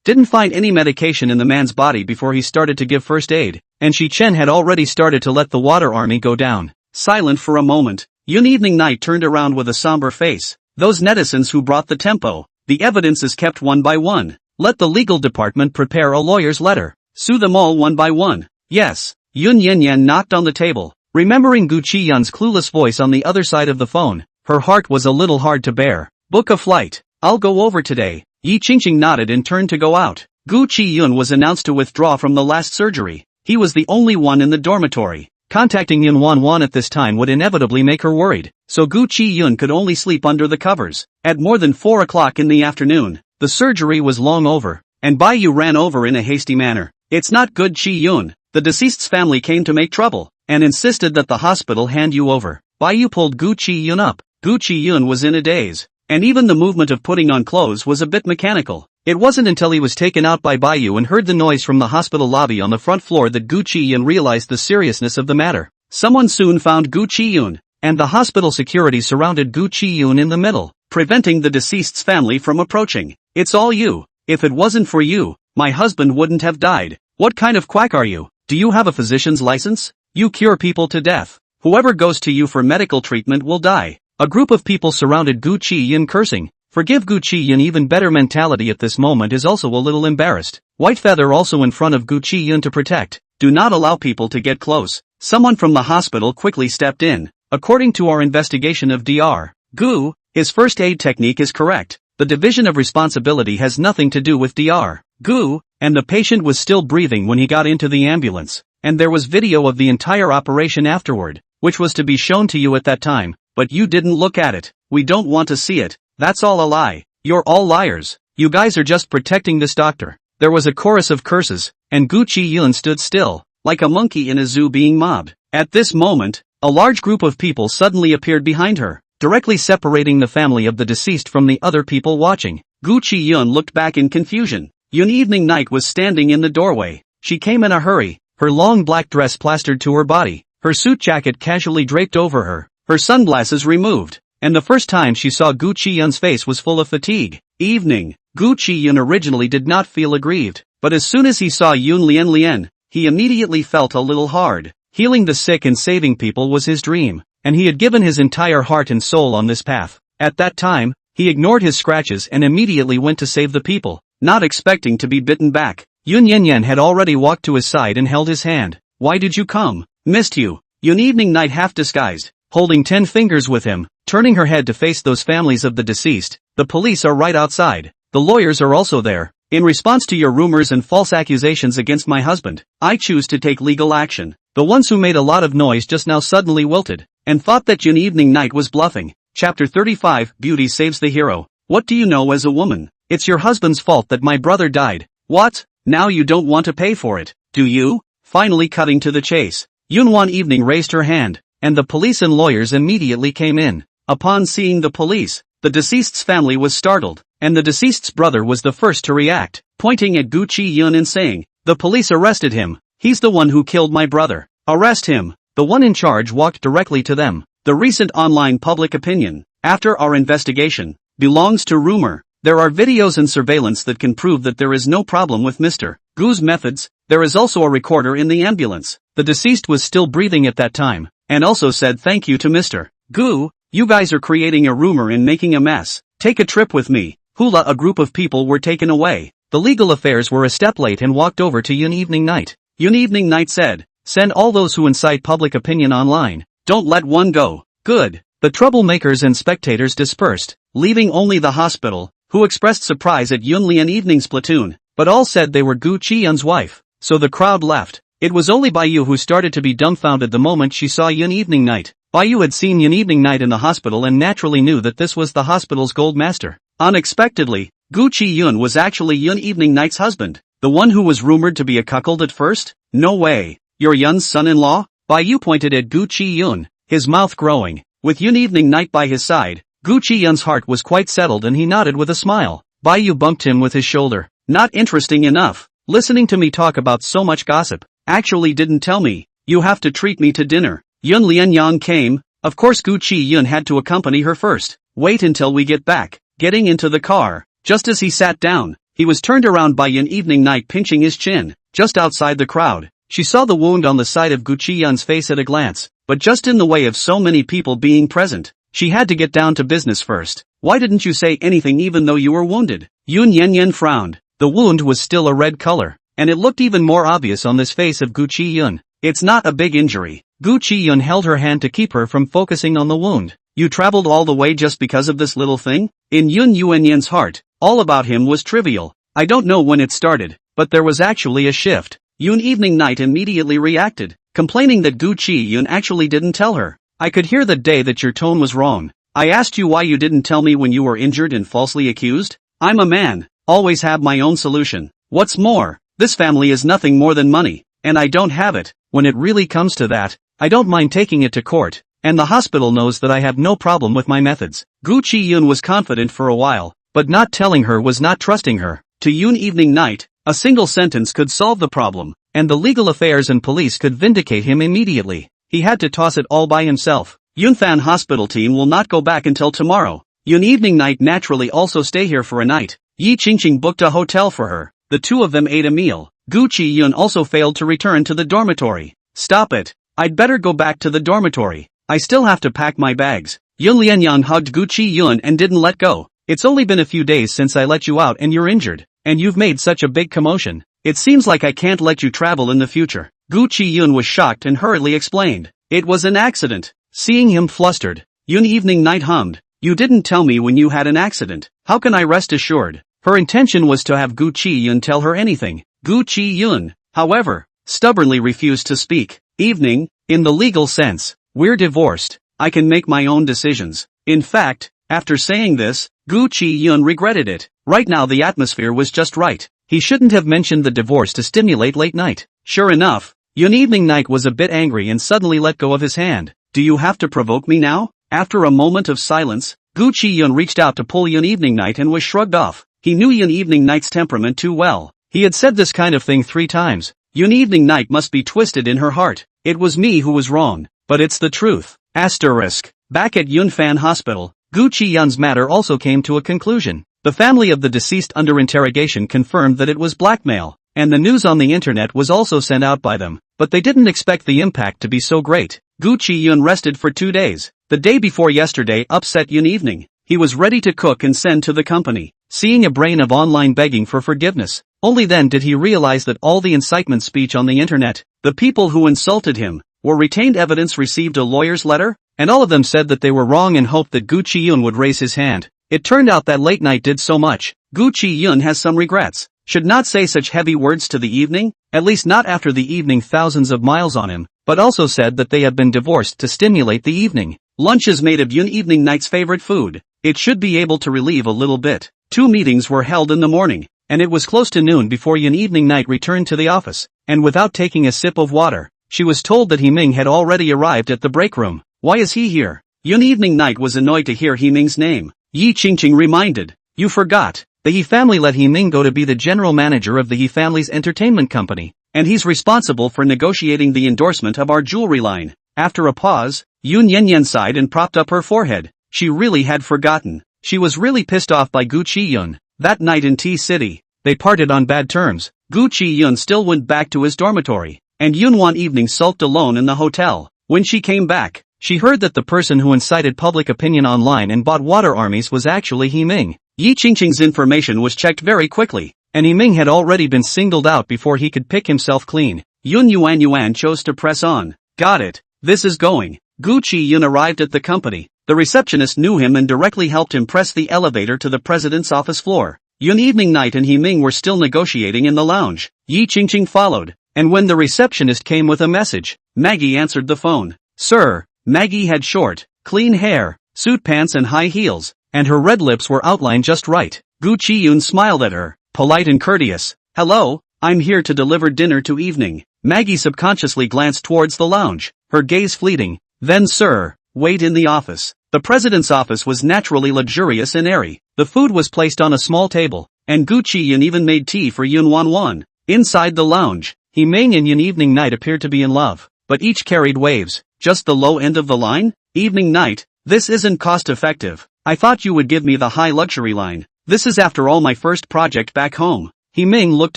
didn't find any medication in the man's body before he started to give first aid, and Shi Chen had already started to let the water army go down. Silent for a moment, Yun Evening Night turned around with a somber face. Those netizens who brought the tempo. The evidence is kept one by one. Let the legal department prepare a lawyer's letter. Sue them all one by one. Yes. Yun Yanyan knocked on the table. Remembering Gu Chiyun's clueless voice on the other side of the phone, her heart was a little hard to bear. Book a flight. I'll go over today. Yi Qingqing nodded and turned to go out. Gu Chiyun was announced to withdraw from the last surgery. He was the only one in the dormitory. Contacting Yun Wanwan at this time would inevitably make her worried, so Gu Chiyun could only sleep under the covers. At more than 4 o'clock in the afternoon, the surgery was long over, and Baiyu ran over in a hasty manner. It's not good, Chiyun. The deceased's family came to make trouble, and insisted that the hospital hand you over. Baiyu pulled Gu Chiyun up. Gu Chiyun was in a daze, and even the movement of putting on clothes was a bit mechanical. It wasn't until he was taken out by Baiyu and heard the noise from the hospital lobby on the front floor that Gu Chiyun realized the seriousness of the matter. Someone soon found Gu Chiyun, and the hospital security surrounded Gu Chiyun in the middle, preventing the deceased's family from approaching. It's all you. If it wasn't for you, my husband wouldn't have died. What kind of quack are you? Do you have a physician's license? You cure people to death. Whoever goes to you for medical treatment will die. A group of people surrounded Gu Chiyun cursing. Forgive Gu Chiyun. Even better mentality at this moment is also a little embarrassed. White Feather also in front of Gu Chiyun to protect. Do not allow people to get close. Someone from the hospital quickly stepped in. According to our investigation of Dr. Gu, his first aid technique is correct. The division of responsibility has nothing to do with Dr. Gu, and the patient was still breathing when he got into the ambulance, and there was video of the entire operation afterward, which was to be shown to you at that time, but you didn't look at it. We don't want to see it. That's all a lie. You're all liars. You guys are just protecting this doctor. There was a chorus of curses, and Gu Chiyun stood still, like a monkey in a zoo being mobbed. At this moment, a large group of people suddenly appeared behind her, directly separating the family of the deceased from the other people watching. Gu Chiyun looked back in confusion. Yun Evening Night was standing in the doorway. She came in a hurry, her long black dress plastered to her body, her suit jacket casually draped over her, her sunglasses removed, and the first time she saw Gu Chiyun's face was full of fatigue. Evening. Gu Chiyun originally did not feel aggrieved, but as soon as he saw Yun Lian, he immediately felt a little hard. Healing the sick and saving people was his dream, and he had given his entire heart and soul on this path. At that time, he ignored his scratches and immediately went to save the people, not expecting to be bitten back. Yun Yanyan had already walked to his side and held his hand. Why did you come? Missed you. Yun Evening Night half disguised, holding 10 fingers with him, turning her head to face those families of the deceased. The police are right outside. The lawyers are also there. In response to your rumors and false accusations against my husband, I choose to take legal action. The ones who made a lot of noise just now suddenly wilted, and thought that Yun Evening Night was bluffing. Chapter 35, Beauty Saves the Hero. What do you know as a woman? It's your husband's fault that my brother died. What? Now you don't want to pay for it, do you? Finally cutting to the chase. Yun Wan Evening raised her hand, and the police and lawyers immediately came in. Upon seeing the police, the deceased's family was startled, and the deceased's brother was the first to react, pointing at Gu Chiyun and saying, "The police arrested him. He's the one who killed my brother. Arrest him." The one in charge walked directly to them. The recent online public opinion, after our investigation, belongs to rumor. There are videos and surveillance that can prove that there is no problem with Mr. Gu's methods. There is also a recorder in the ambulance. The deceased was still breathing at that time, and also said thank you to Mr. Gu. You guys are creating a rumor and making a mess. Take a trip with me. Hula. A group of people were taken away. The legal affairs were a step late and walked over to Yun Evening Night. Yun Evening Night said, "Send all those who incite public opinion online. Don't let one go." Good. The troublemakers and spectators dispersed, leaving only the hospital, who expressed surprise at Yun Lian Evening's platoon, but all said they were Gu Chiyun's wife. So the crowd left. It was only Baiyu who started to be dumbfounded the moment she saw Yun Evening Night. Bai had seen Yun Evening Night in the hospital and naturally knew that this was the hospital's gold master. Unexpectedly, Gu Chiyun was actually Yun Evening Night's husband, the one who was rumored to be a cuckold at first? No way. You're Yun's son-in-law? Bai pointed at Gu Chiyun, his mouth growing. With Yun Evening Night by his side, Gu Chiyun's heart was quite settled and he nodded with a smile. Bai bumped him with his shoulder. Not interesting enough. Listening to me talk about so much gossip. Actually didn't tell me. You have to treat me to dinner. Yun Lianyang came. Of course Gu Chiyun had to accompany her first. Wait until we get back. Getting into the car. Just as he sat down, he was turned around by Yun Evening Night pinching his chin. Just outside the crowd, she saw the wound on the side of Gu Chiyun's face at a glance, but just in the way of so many people being present, she had to get down to business first. Why didn't you say anything even though you were wounded? Yun Yanyan frowned. The wound was still a red color, and it looked even more obvious on this face of Gu Chiyun. It's not a big injury. Gu Chiyun held her hand to keep her from focusing on the wound. You traveled all the way just because of this little thing? In Yun Yuanyan's heart, all about him was trivial. I don't know when it started, but there was actually a shift. Yun Evening Night immediately reacted, complaining that Gu Chiyun actually didn't tell her. I could hear the day that your tone was wrong. I asked you why you didn't tell me when you were injured and falsely accused. I'm a man, always have my own solution. What's more, this family is nothing more than money, and I don't have it. When it really comes to that, I don't mind taking it to court, and the hospital knows that I have no problem with my methods. Gu Chiyun was confident for a while, but not telling her was not trusting her. To Yun Evening Night, a single sentence could solve the problem, and the legal affairs and police could vindicate him immediately. He had to toss it all by himself. Yunfan hospital team will not go back until tomorrow. Yun Evening Night naturally also stay here for a night. Yi Qingqing booked a hotel for her. The two of them ate a meal. Gu Chiyun also failed to return to the dormitory. Stop it. I'd better go back to the dormitory. I still have to pack my bags. Yun Lianyang hugged Gu Chiyun and didn't let go. It's only been a few days since I let you out and you're injured. And you've made such a big commotion. It seems like I can't let you travel in the future. Gu Chiyun was shocked and hurriedly explained. It was an accident. Seeing him flustered, Yun Evening Night hummed. You didn't tell me when you had an accident. How can I rest assured? Her intention was to have Gu Chiyun tell her anything. Gu Chiyun, however, stubbornly refused to speak. Evening, in the legal sense, we're divorced. I can make my own decisions. In fact, after saying this, Gu Chiyun regretted it. Right now the atmosphere was just right. He shouldn't have mentioned the divorce to stimulate late night. Sure enough, Yun Evening Night was a bit angry and suddenly let go of his hand. Do you have to provoke me now? After a moment of silence, Gu Chiyun reached out to pull Yun Evening Night and was shrugged off. He knew Yun Evening Night's temperament too well. He had said this kind of thing 3 times. Yun Evening Night must be twisted in her heart. It was me who was wrong, but it's the truth. Asterisk. Back at Yunfan Hospital, Gu Chiyun's matter also came to a conclusion. The family of the deceased under interrogation confirmed that it was blackmail, and the news on the internet was also sent out by them, but they didn't expect the impact to be so great. Gu Chiyun rested for 2 days. The day before yesterday upset Yun Evening. He was ready to cook and send to the company, seeing a brain of online begging for forgiveness. Only then did he realize that all the incitement speech on the internet, the people who insulted him, were retained evidence received a lawyer's letter, and all of them said that they were wrong and hoped that Gu Chiyun would raise his hand. It turned out that late night did so much. Gu Chiyun has some regrets. Should not say such heavy words to the evening, at least not after the evening thousands of miles on him, but also said that they have been divorced to stimulate the evening. Lunch is made of Yun Evening Night's favorite food. It should be able to relieve a little bit. 2 meetings were held in the morning, and it was close to noon before Yun Evening Night returned to the office, and without taking a sip of water, she was told that He Ming had already arrived at the break room. Why is he here? Yun Evening Night was annoyed to hear He Ming's name. Yi Qingqing reminded. You forgot. The He family let He Ming go to be the general manager of the He family's entertainment company, and he's responsible for negotiating the endorsement of our jewelry line. After a pause, Yun Yanyan sighed and propped up her forehead. She really had forgotten. She was really pissed off by Gu Chiyun. That night in T-City, they parted on bad terms. Gu Chiyun still went back to his dormitory, and Yun Wan Evening sulked alone in the hotel. When she came back, she heard that the person who incited public opinion online and bought water armies was actually He Ming. Yi Qingqing's information was checked very quickly, and He Ming had already been singled out before he could pick himself clean. Yun Yuan chose to press on. Got it. This is going. Gu Chiyun arrived at the company. The receptionist knew him and directly helped him press the elevator to the president's office floor. Yun Evening Night and He Ming were still negotiating in the lounge. Yi Qingqing followed, and when the receptionist came with a message, Maggie answered the phone. Sir, Maggie had short, clean hair, suit pants and high heels, and her red lips were outlined just right. Gu Chiyun smiled at her, polite and courteous. "Hello, I'm here to deliver dinner to evening." Maggie subconsciously glanced towards the lounge, her gaze fleeting. "Then sir, wait in the office." The president's office was naturally luxurious and airy. The food was placed on a small table, and Gu Chiyun even made tea for Yun Wanwan. Inside the lounge, Himing and Yun Evening Night appeared to be in love, but each carried waves. Just the low end of the line? Evening Night, this isn't cost-effective. I thought you would give me the high luxury line. This is after all my first project back home. Himing looked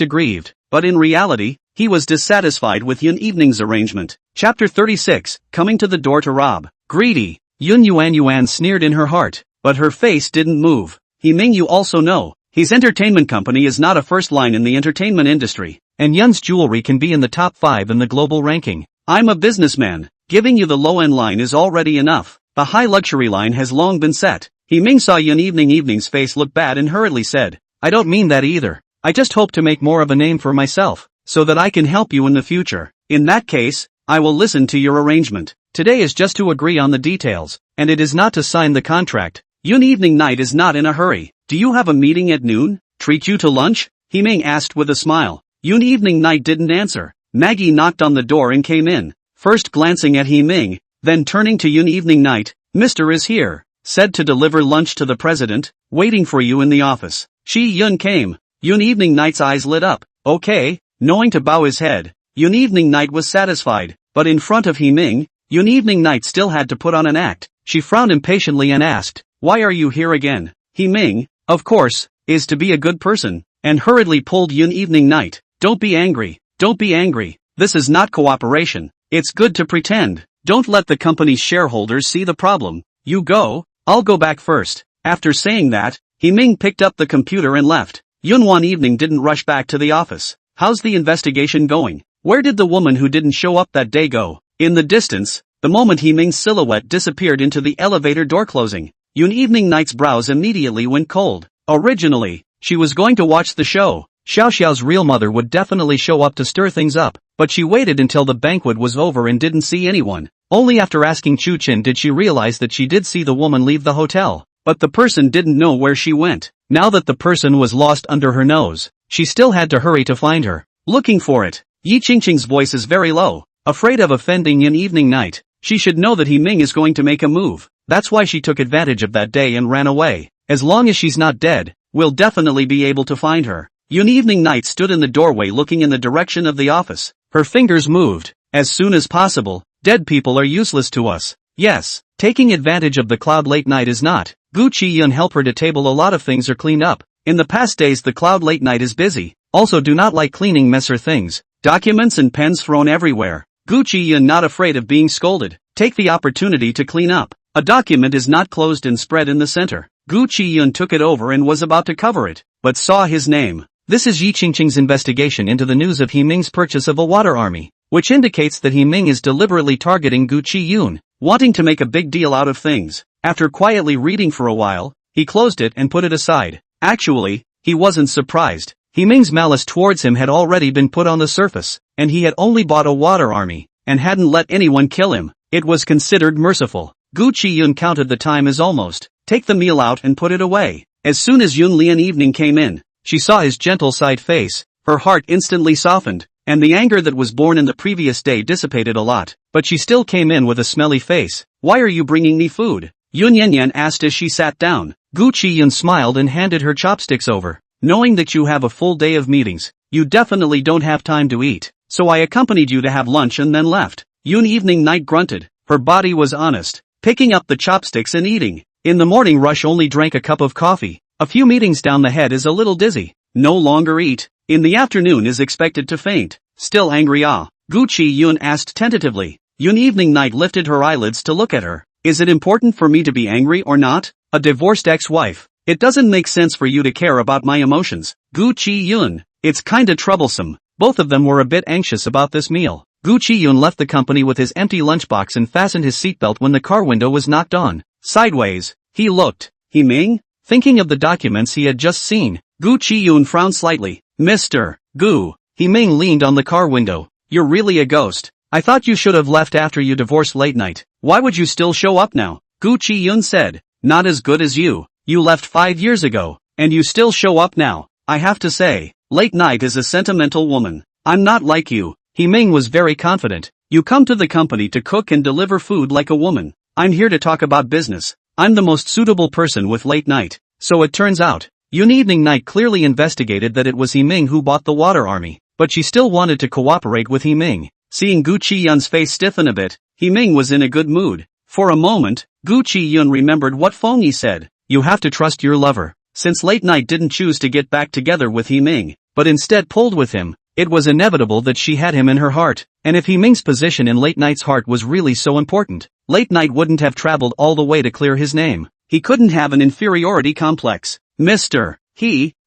aggrieved, but in reality, he was dissatisfied with Yun Evening's arrangement. Chapter 36, Coming to the Door to Rob. Greedy. Yun Wanwan sneered in her heart, but her face didn't move. Himing, you also know, his entertainment company is not a first line in the entertainment industry, and Yun's jewelry can be in the top 5 in the global ranking. I'm a businessman. Giving you the low-end line is already enough. The high luxury line has long been set. Himing saw Yun Evening's face look bad and hurriedly said, I don't mean that either. I just hope to make more of a name for myself, so that I can help you in the future. In that case, I will listen to your arrangement. Today is just to agree on the details, and it is not to sign the contract. Yun Evening Night is not in a hurry. Do you have a meeting at noon? Treat you to lunch? Himing asked with a smile. Yun Evening Night didn't answer. Maggie knocked on the door and came in, first glancing at Himing, then turning to Yun Evening Night. Mr. is here, said to deliver lunch to the president, waiting for you in the office. Yun came. Yun Evening Night's eyes lit up. Okay, knowing to bow his head. Yun Evening Night was satisfied, but in front of Himing, Yun Evening Night still had to put on an act. She frowned impatiently and asked, why are you here again? Himing, of course, is to be a good person, and hurriedly pulled Yun Evening Night. Don't be angry. Don't be angry. This is not cooperation. It's good to pretend. Don't let the company's shareholders see the problem. You go, I'll go back first. After saying that, Himing picked up the computer and left. Yun Evening didn't rush back to the office. How's the investigation going? Where did the woman who didn't show up that day go? In the distance, the moment Himing's silhouette disappeared into the elevator door closing, Yun Evening Night's brows immediately went cold. Originally, she was going to watch the show. Xiao Xiao's real mother would definitely show up to stir things up, but she waited until the banquet was over and didn't see anyone. Only after asking Chu Chin did she realize that she did see the woman leave the hotel, but the person didn't know where she went. Now that the person was lost under her nose, she still had to hurry to find her. Looking for it. Yi Qingqing's voice is very low, afraid of offending Yun Evening Night. She should know that Himing is going to make a move. That's why she took advantage of that day and ran away. As long as she's not dead, we'll definitely be able to find her. Yun Evening Night stood in the doorway looking in the direction of the office. Her fingers moved. As soon as possible. Dead people are useless to us. Yes, taking advantage of the cloud late night is not. Gu Chiyun help her to table a lot of things are cleaned up. In the past days the cloud late night is busy. Also do not like cleaning mess or things. Documents and pens thrown everywhere. Gu Chiyun not afraid of being scolded. Take the opportunity to clean up. A document is not closed and spread in the center. Gu Chiyun took it over and was about to cover it, but saw his name. This is Yi Qingqing's investigation into the news of Himing's purchase of a water army, which indicates that Himing is deliberately targeting Gu Chiyun, wanting to make a big deal out of things. After quietly reading for a while, he closed it and put it aside. Actually, he wasn't surprised. Himing's malice towards him had already been put on the surface, and he had only bought a water army, and hadn't let anyone kill him. It was considered merciful. Gu Chiyun counted the time as almost. Take the meal out and put it away. As soon as Yun Lian Evening came in, she saw his gentle side face. Her heart instantly softened, and the anger that was born in the previous day dissipated a lot. But she still came in with a smelly face. Why are you bringing me food? Yun Yanyan asked as she sat down. Gu Chiyun smiled and handed her chopsticks over. Knowing that you have a full day of meetings, you definitely don't have time to eat. So I accompanied you to have lunch and then left. Yun Evening Night grunted. Her body was honest, picking up the chopsticks and eating. In the morning rush only drank a cup of coffee. A few meetings down the head is a little dizzy. No longer eat. In the afternoon is expected to faint. Still angry Gu Chiyun asked tentatively. Yun Evening Night lifted her eyelids to look at her. Is it important for me to be angry or not? A divorced ex-wife. It doesn't make sense for you to care about my emotions. Gu Chiyun. It's kinda troublesome. Both of them were a bit anxious about this meal. Gu Chiyun left the company with his empty lunchbox and fastened his seatbelt when the car window was knocked on. Sideways, he looked. Himing? Thinking of the documents he had just seen, Gu Chiyun frowned slightly. Mr. Gu. Himing leaned on the car window. You're really a ghost. I thought you should have left after you divorced late night. Why would you still show up now? Gu Chiyun said. Not as good as you. You left 5 years ago, and you still show up now. I have to say, late night is a sentimental woman. I'm not like you. Ming was very confident. You come to the company to cook and deliver food like a woman. I'm here to talk about business. I'm the most suitable person with late night. So it turns out, Yun Evening Night clearly investigated that it was Ming who bought the water army, but she still wanted to cooperate with Ming. Seeing Gu Chiyun's face stiffen a bit, Ming was in a good mood. For a moment, Gu Chiyun remembered what Feng Yi said. You have to trust your lover. Since late night didn't choose to get back together with Ming, but instead pulled with him, it was inevitable that she had him in her heart, and if Ming's position in late night's heart was really so important, late night wouldn't have traveled all the way to clear his name. He couldn't have an inferiority complex. Mr.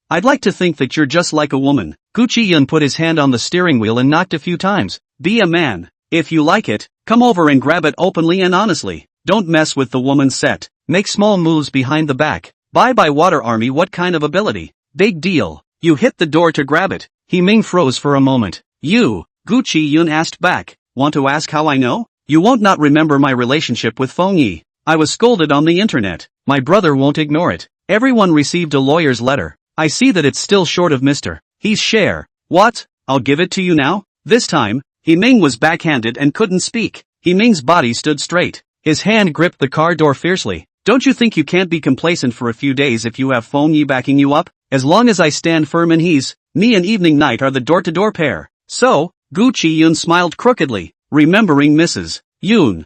I'd like to think that you're just like a woman. Gu Chiyun put his hand on the steering wheel and knocked a few times. Be a man. If you like it, come over and grab it openly and honestly. Don't mess with the woman's set. Make small moves behind the back. Bye water army, what kind of ability? Big deal. You hit the door to grab it. Ming froze for a moment. You, Gu Chiyun asked back. Want to ask how I know? You won't not remember my relationship with Feng Yi. I was scolded on the internet. My brother won't ignore it. Everyone received a lawyer's letter. I see that it's still short of Mr. He's share. What? I'll give it to you now? This time, Ming was backhanded and couldn't speak. Ming's body stood straight. His hand gripped the car door fiercely. Don't you think you can't be complacent for a few days if you have Feng Yi backing you up? As long as I stand firm and me and Evening Night are the door-to-door pair. So, Gu Chiyun smiled crookedly, remembering Mrs. Yun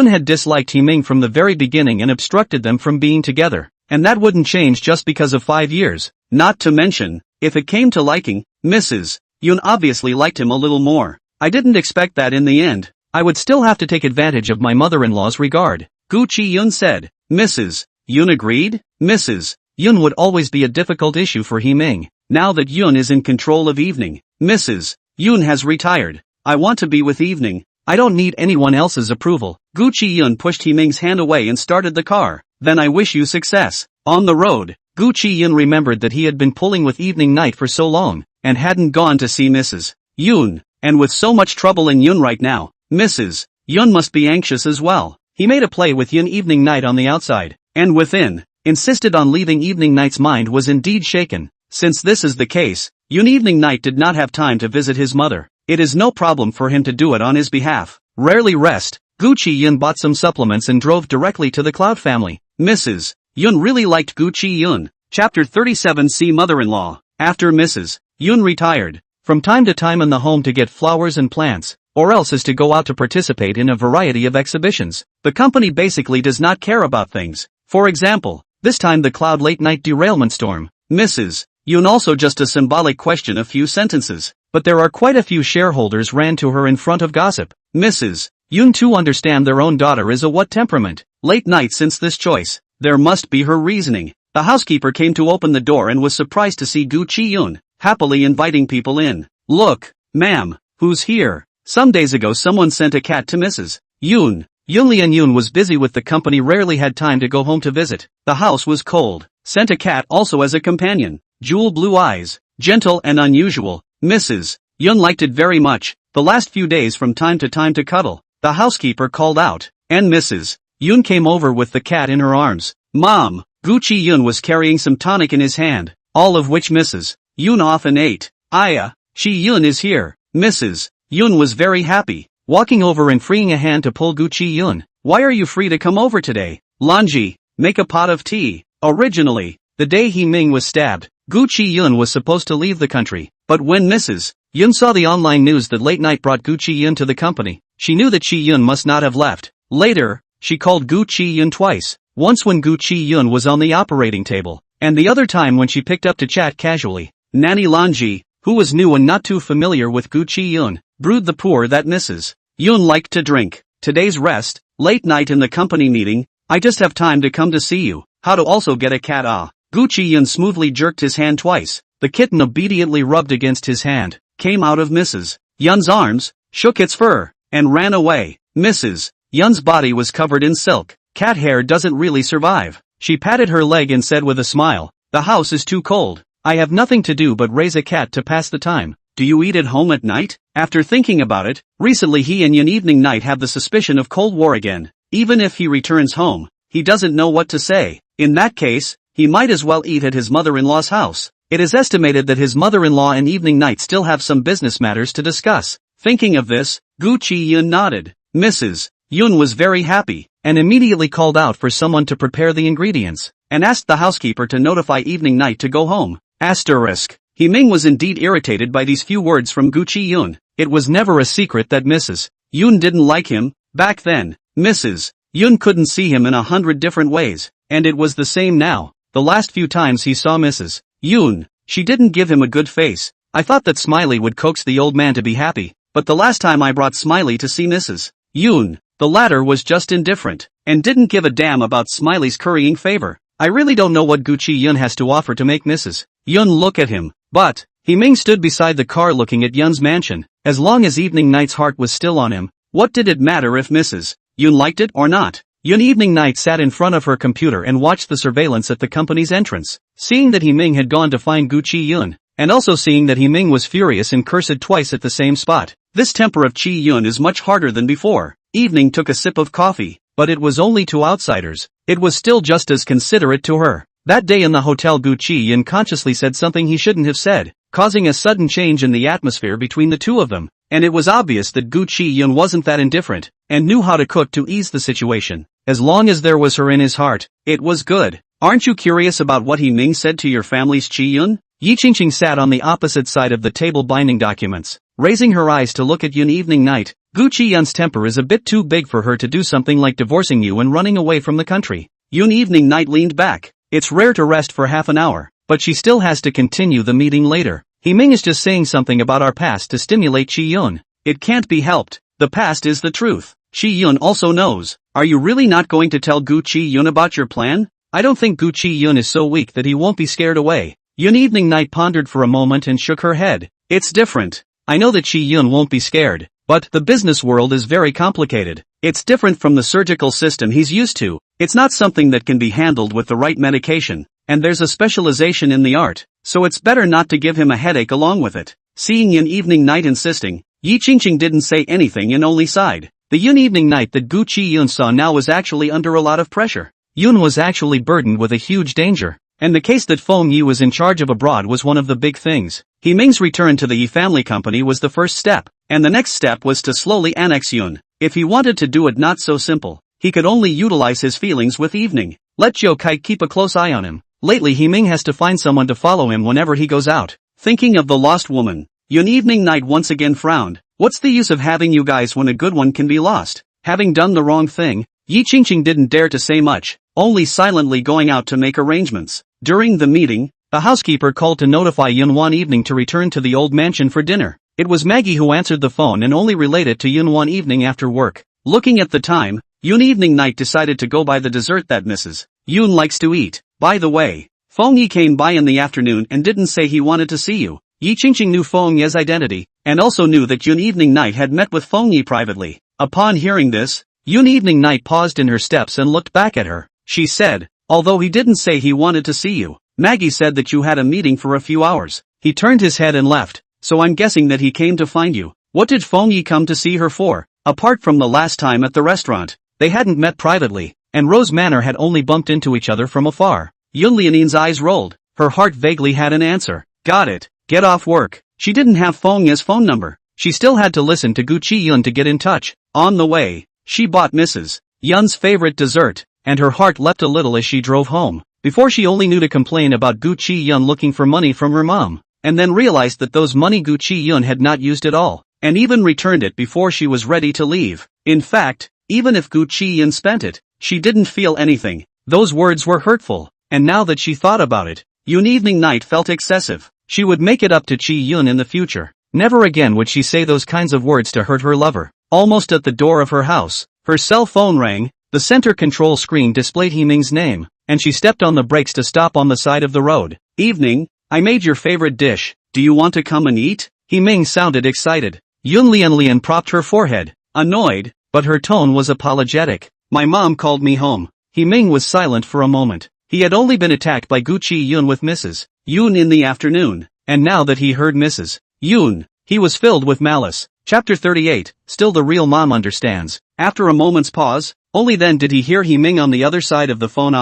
had disliked Ming from the very beginning and obstructed them from being together, and that wouldn't change just because of 5 years. Not to mention, if it came to liking, Mrs. Yun obviously liked him a little more. I didn't expect that in the end. I would still have to take advantage of my mother-in-law's regard. Gu Chiyun said. Mrs. Yun agreed. Mrs. Yun would always be a difficult issue for Ming. Now that Yun is in control of Evening, Mrs. Yun has retired. I want to be with Evening. I don't need anyone else's approval. Gu Chiyun pushed Ming's hand away and started the car. Then I wish you success. On the road, Gu Chiyun remembered that he had been pulling with Evening Night for so long, and hadn't gone to see Mrs. Yun, and with so much trouble in Yun right now, Mrs. Yun must be anxious as well. He made a play with Yun Evening Night on the outside, and within, insisted on leaving Evening Night's mind was indeed shaken. Since this is the case, Yun Evening Night did not have time to visit his mother. It is no problem for him to do it on his behalf. Rarely rest, Gu Chiyun bought some supplements and drove directly to the Cloud family. Mrs. Yun really liked Gu Chiyun. Chapter 37. See Mother-in-law. After Mrs. Yun retired, from time to time in the home to get flowers and plants, or else is to go out to participate in a variety of exhibitions. The company basically does not care about things. For example, this time the Cloud late night derailment storm. Mrs. Yun also just a symbolic question, a few sentences, but there are quite a few shareholders ran to her in front of gossip. Mrs. Yun too understand their own daughter is a what temperament. Late night since this choice, there must be her reasoning. The housekeeper came to open the door and was surprised to see Gu Chiyun, happily inviting people in. Look, ma'am, who's here? Some days ago someone sent a cat to Mrs. Yun. Yun was busy with the company, rarely had time to go home to visit. The house was cold. Sent a cat also as a companion. Jewel blue eyes, gentle and unusual. Mrs. Yun liked it very much. The last few days from time to cuddle. The housekeeper called out, and Mrs. Yun came over with the cat in her arms. Mom, Gu Chiyun was carrying some tonic in his hand, all of which Mrs. Yun often ate. Aya, Yun is here. Mrs. Yun was very happy, walking over and freeing a hand to pull Gu Chiyun. Why are you free to come over today? Lanji, make a pot of tea. Originally, the day Ming was stabbed, Gu Chiyun was supposed to leave the country, but when Mrs. Yun saw the online news that late night brought Gu Chiyun to the company, she knew that Chiyun must not have left. Later, she called Gu Chiyun twice, once when Gu Chiyun was on the operating table, and the other time when she picked up to chat casually. Nanny Lanji, who was new and not too familiar with Gu Chiyun, brewed the pour that Mrs. Yun liked to drink. Today's rest, late night in the company meeting, I just have time to come to see you. How to also get a cat? Gu Chiyun smoothly jerked his hand twice. The kitten obediently rubbed against his hand, came out of Mrs. Yun's arms, shook its fur, and ran away. Mrs. Yun's body was covered in silk. Cat hair doesn't really survive. She patted her leg and said with a smile, the house is too cold. I have nothing to do but raise a cat to pass the time. do you eat at home at night? After thinking about it, recently he and Yun Evening Night have the suspicion of Cold War again. Even if he returns home, he doesn't know what to say. In that case, he might as well eat at his mother-in-law's house. It is estimated that his mother-in-law and Evening Night still have some business matters to discuss. Thinking of this, Gu Chiyun nodded. Mrs. Yun was very happy, and immediately called out for someone to prepare the ingredients, and asked the housekeeper to notify Evening Night to go home. Asterisk. Ming was indeed irritated by these few words from Gu Chiyun. It was never a secret that Mrs. Yun didn't like him. Back then, Mrs. Yun couldn't see him in 100 different ways, and it was the same now. The last few times he saw Mrs. Yun, she didn't give him a good face. I thought that Smiley would coax the old man to be happy, but the last time I brought Smiley to see Mrs. Yun, the latter was just indifferent, and didn't give a damn about Smiley's currying favor. I really don't know what Gu Chiyun has to offer to make Mrs. Yun look at him, but Ming stood beside the car looking at Yun's mansion. As long as Evening Night's heart was still on him, what did it matter if Mrs. Yun liked it or not? Yun Evening Night sat in front of her computer and watched the surveillance at the company's entrance. Seeing that Ming had gone to find Gu Chiyun, and also seeing that Ming was furious and cursed twice at the same spot. This temper of Chiyun is much harder than before. Evening took a sip of coffee, but it was only to outsiders. It was still just as considerate to her. That day in the hotel, Gu Chiyun consciously said something he shouldn't have said, causing a sudden change in the atmosphere between the two of them. And it was obvious that Gu Chiyun wasn't that indifferent, and knew how to cook to ease the situation. As long as there was her in his heart, it was good. Aren't you curious about what Ming said to your family's Chiyun? Yi Qingqing sat on the opposite side of the table binding documents, raising her eyes to look at Yun Evening Night. Gu Chiyun's temper is a bit too big for her to do something like divorcing you and running away from the country. Yun Evening Night leaned back. It's rare to rest for half an hour, but she still has to continue the meeting later. Ming is just saying something about our past to stimulate Chiyun. It can't be helped. The past is the truth. Chiyun also knows. Are you really not going to tell Gu Chiyun about your plan? I don't think Gu Chiyun is so weak that he won't be scared away. Yun Evening Night pondered for a moment and shook her head. It's different. I know that Chiyun won't be scared, but the business world is very complicated. It's different from the surgical system he's used to. It's not something that can be handled with the right medication, and there's a specialization in the art, so it's better not to give him a headache along with it. Seeing Yun Evening Night insisting, Yi Qingqing didn't say anything and only sighed. The Yun Evening Night that Gu Chiyun saw now was actually under a lot of pressure. Yun was actually burdened with a huge danger, and the case that Feng Yi was in charge of abroad was one of the big things. Ming's return to the Yi family company was the first step, and the next step was to slowly annex Yun. If he wanted to do it not so simple, he could only utilize his feelings with Evening. Let Jiu Kai keep a close eye on him. Lately Ming has to find someone to follow him whenever he goes out. Thinking of the lost woman, Yun Evening Night once again frowned. What's the use of having you guys when a good one can be lost? Having done the wrong thing, Yi Qingqing didn't dare to say much, only silently going out to make arrangements. During the meeting, the housekeeper called to notify Yun Wan Evening to return to the old mansion for dinner. It was Maggie who answered the phone and only relayed it to Yun Wan Evening after work. Looking at the time, Yun Evening Night decided to go buy the dessert that Mrs. Yun likes to eat. By the way, Feng Yi came by in the afternoon and didn't say he wanted to see you. Yi Qingqing knew Feng Yi's identity, and also knew that Yun Evening Night had met with Feng Yi privately. Upon hearing this, Yun Evening Night paused in her steps and looked back at her. She said, although he didn't say he wanted to see you, Maggie said that you had a meeting for a few hours. He turned his head and left, so I'm guessing that he came to find you. What did Feng Yi come to see her for? Apart from the last time at the restaurant, they hadn't met privately, and Rose Manor had only bumped into each other from afar. Yun Lianin's eyes rolled. Her heart vaguely had an answer. Got it. Get off work. She didn't have Feng Yi's phone number. She still had to listen to Gu Chiyun to get in touch. On the way, she bought Mrs. Yun's favorite dessert, and her heart leapt a little as she drove home. Before she only knew to complain about Gu Chiyun looking for money from her mom, and then realized that those money Gu Chiyun had not used at all, and even returned it before she was ready to leave. In fact, even if Gu Chiyun spent it, she didn't feel anything. Those words were hurtful, and now that she thought about it, Yun Evening Night felt excessive. She would make it up to Chiyun in the future. Never again would she say those kinds of words to hurt her lover. Almost at the door of her house, her cell phone rang. The center control screen displayed Ming's name, and she stepped on the brakes to stop on the side of the road. Evening, I made your favorite dish. Do you want to come and eat? Ming sounded excited. Yun Lian propped her forehead, annoyed, but her tone was apologetic. My mom called me home. Ming was silent for a moment. He had only been attacked by Gu Chiyun with Mrs. Yun in the afternoon, and now that he heard Mrs. Yun. He was filled with malice. Chapter 38, still the real mom understands. After a moment's pause, only then did he hear Hee-ming on the other side of the phone.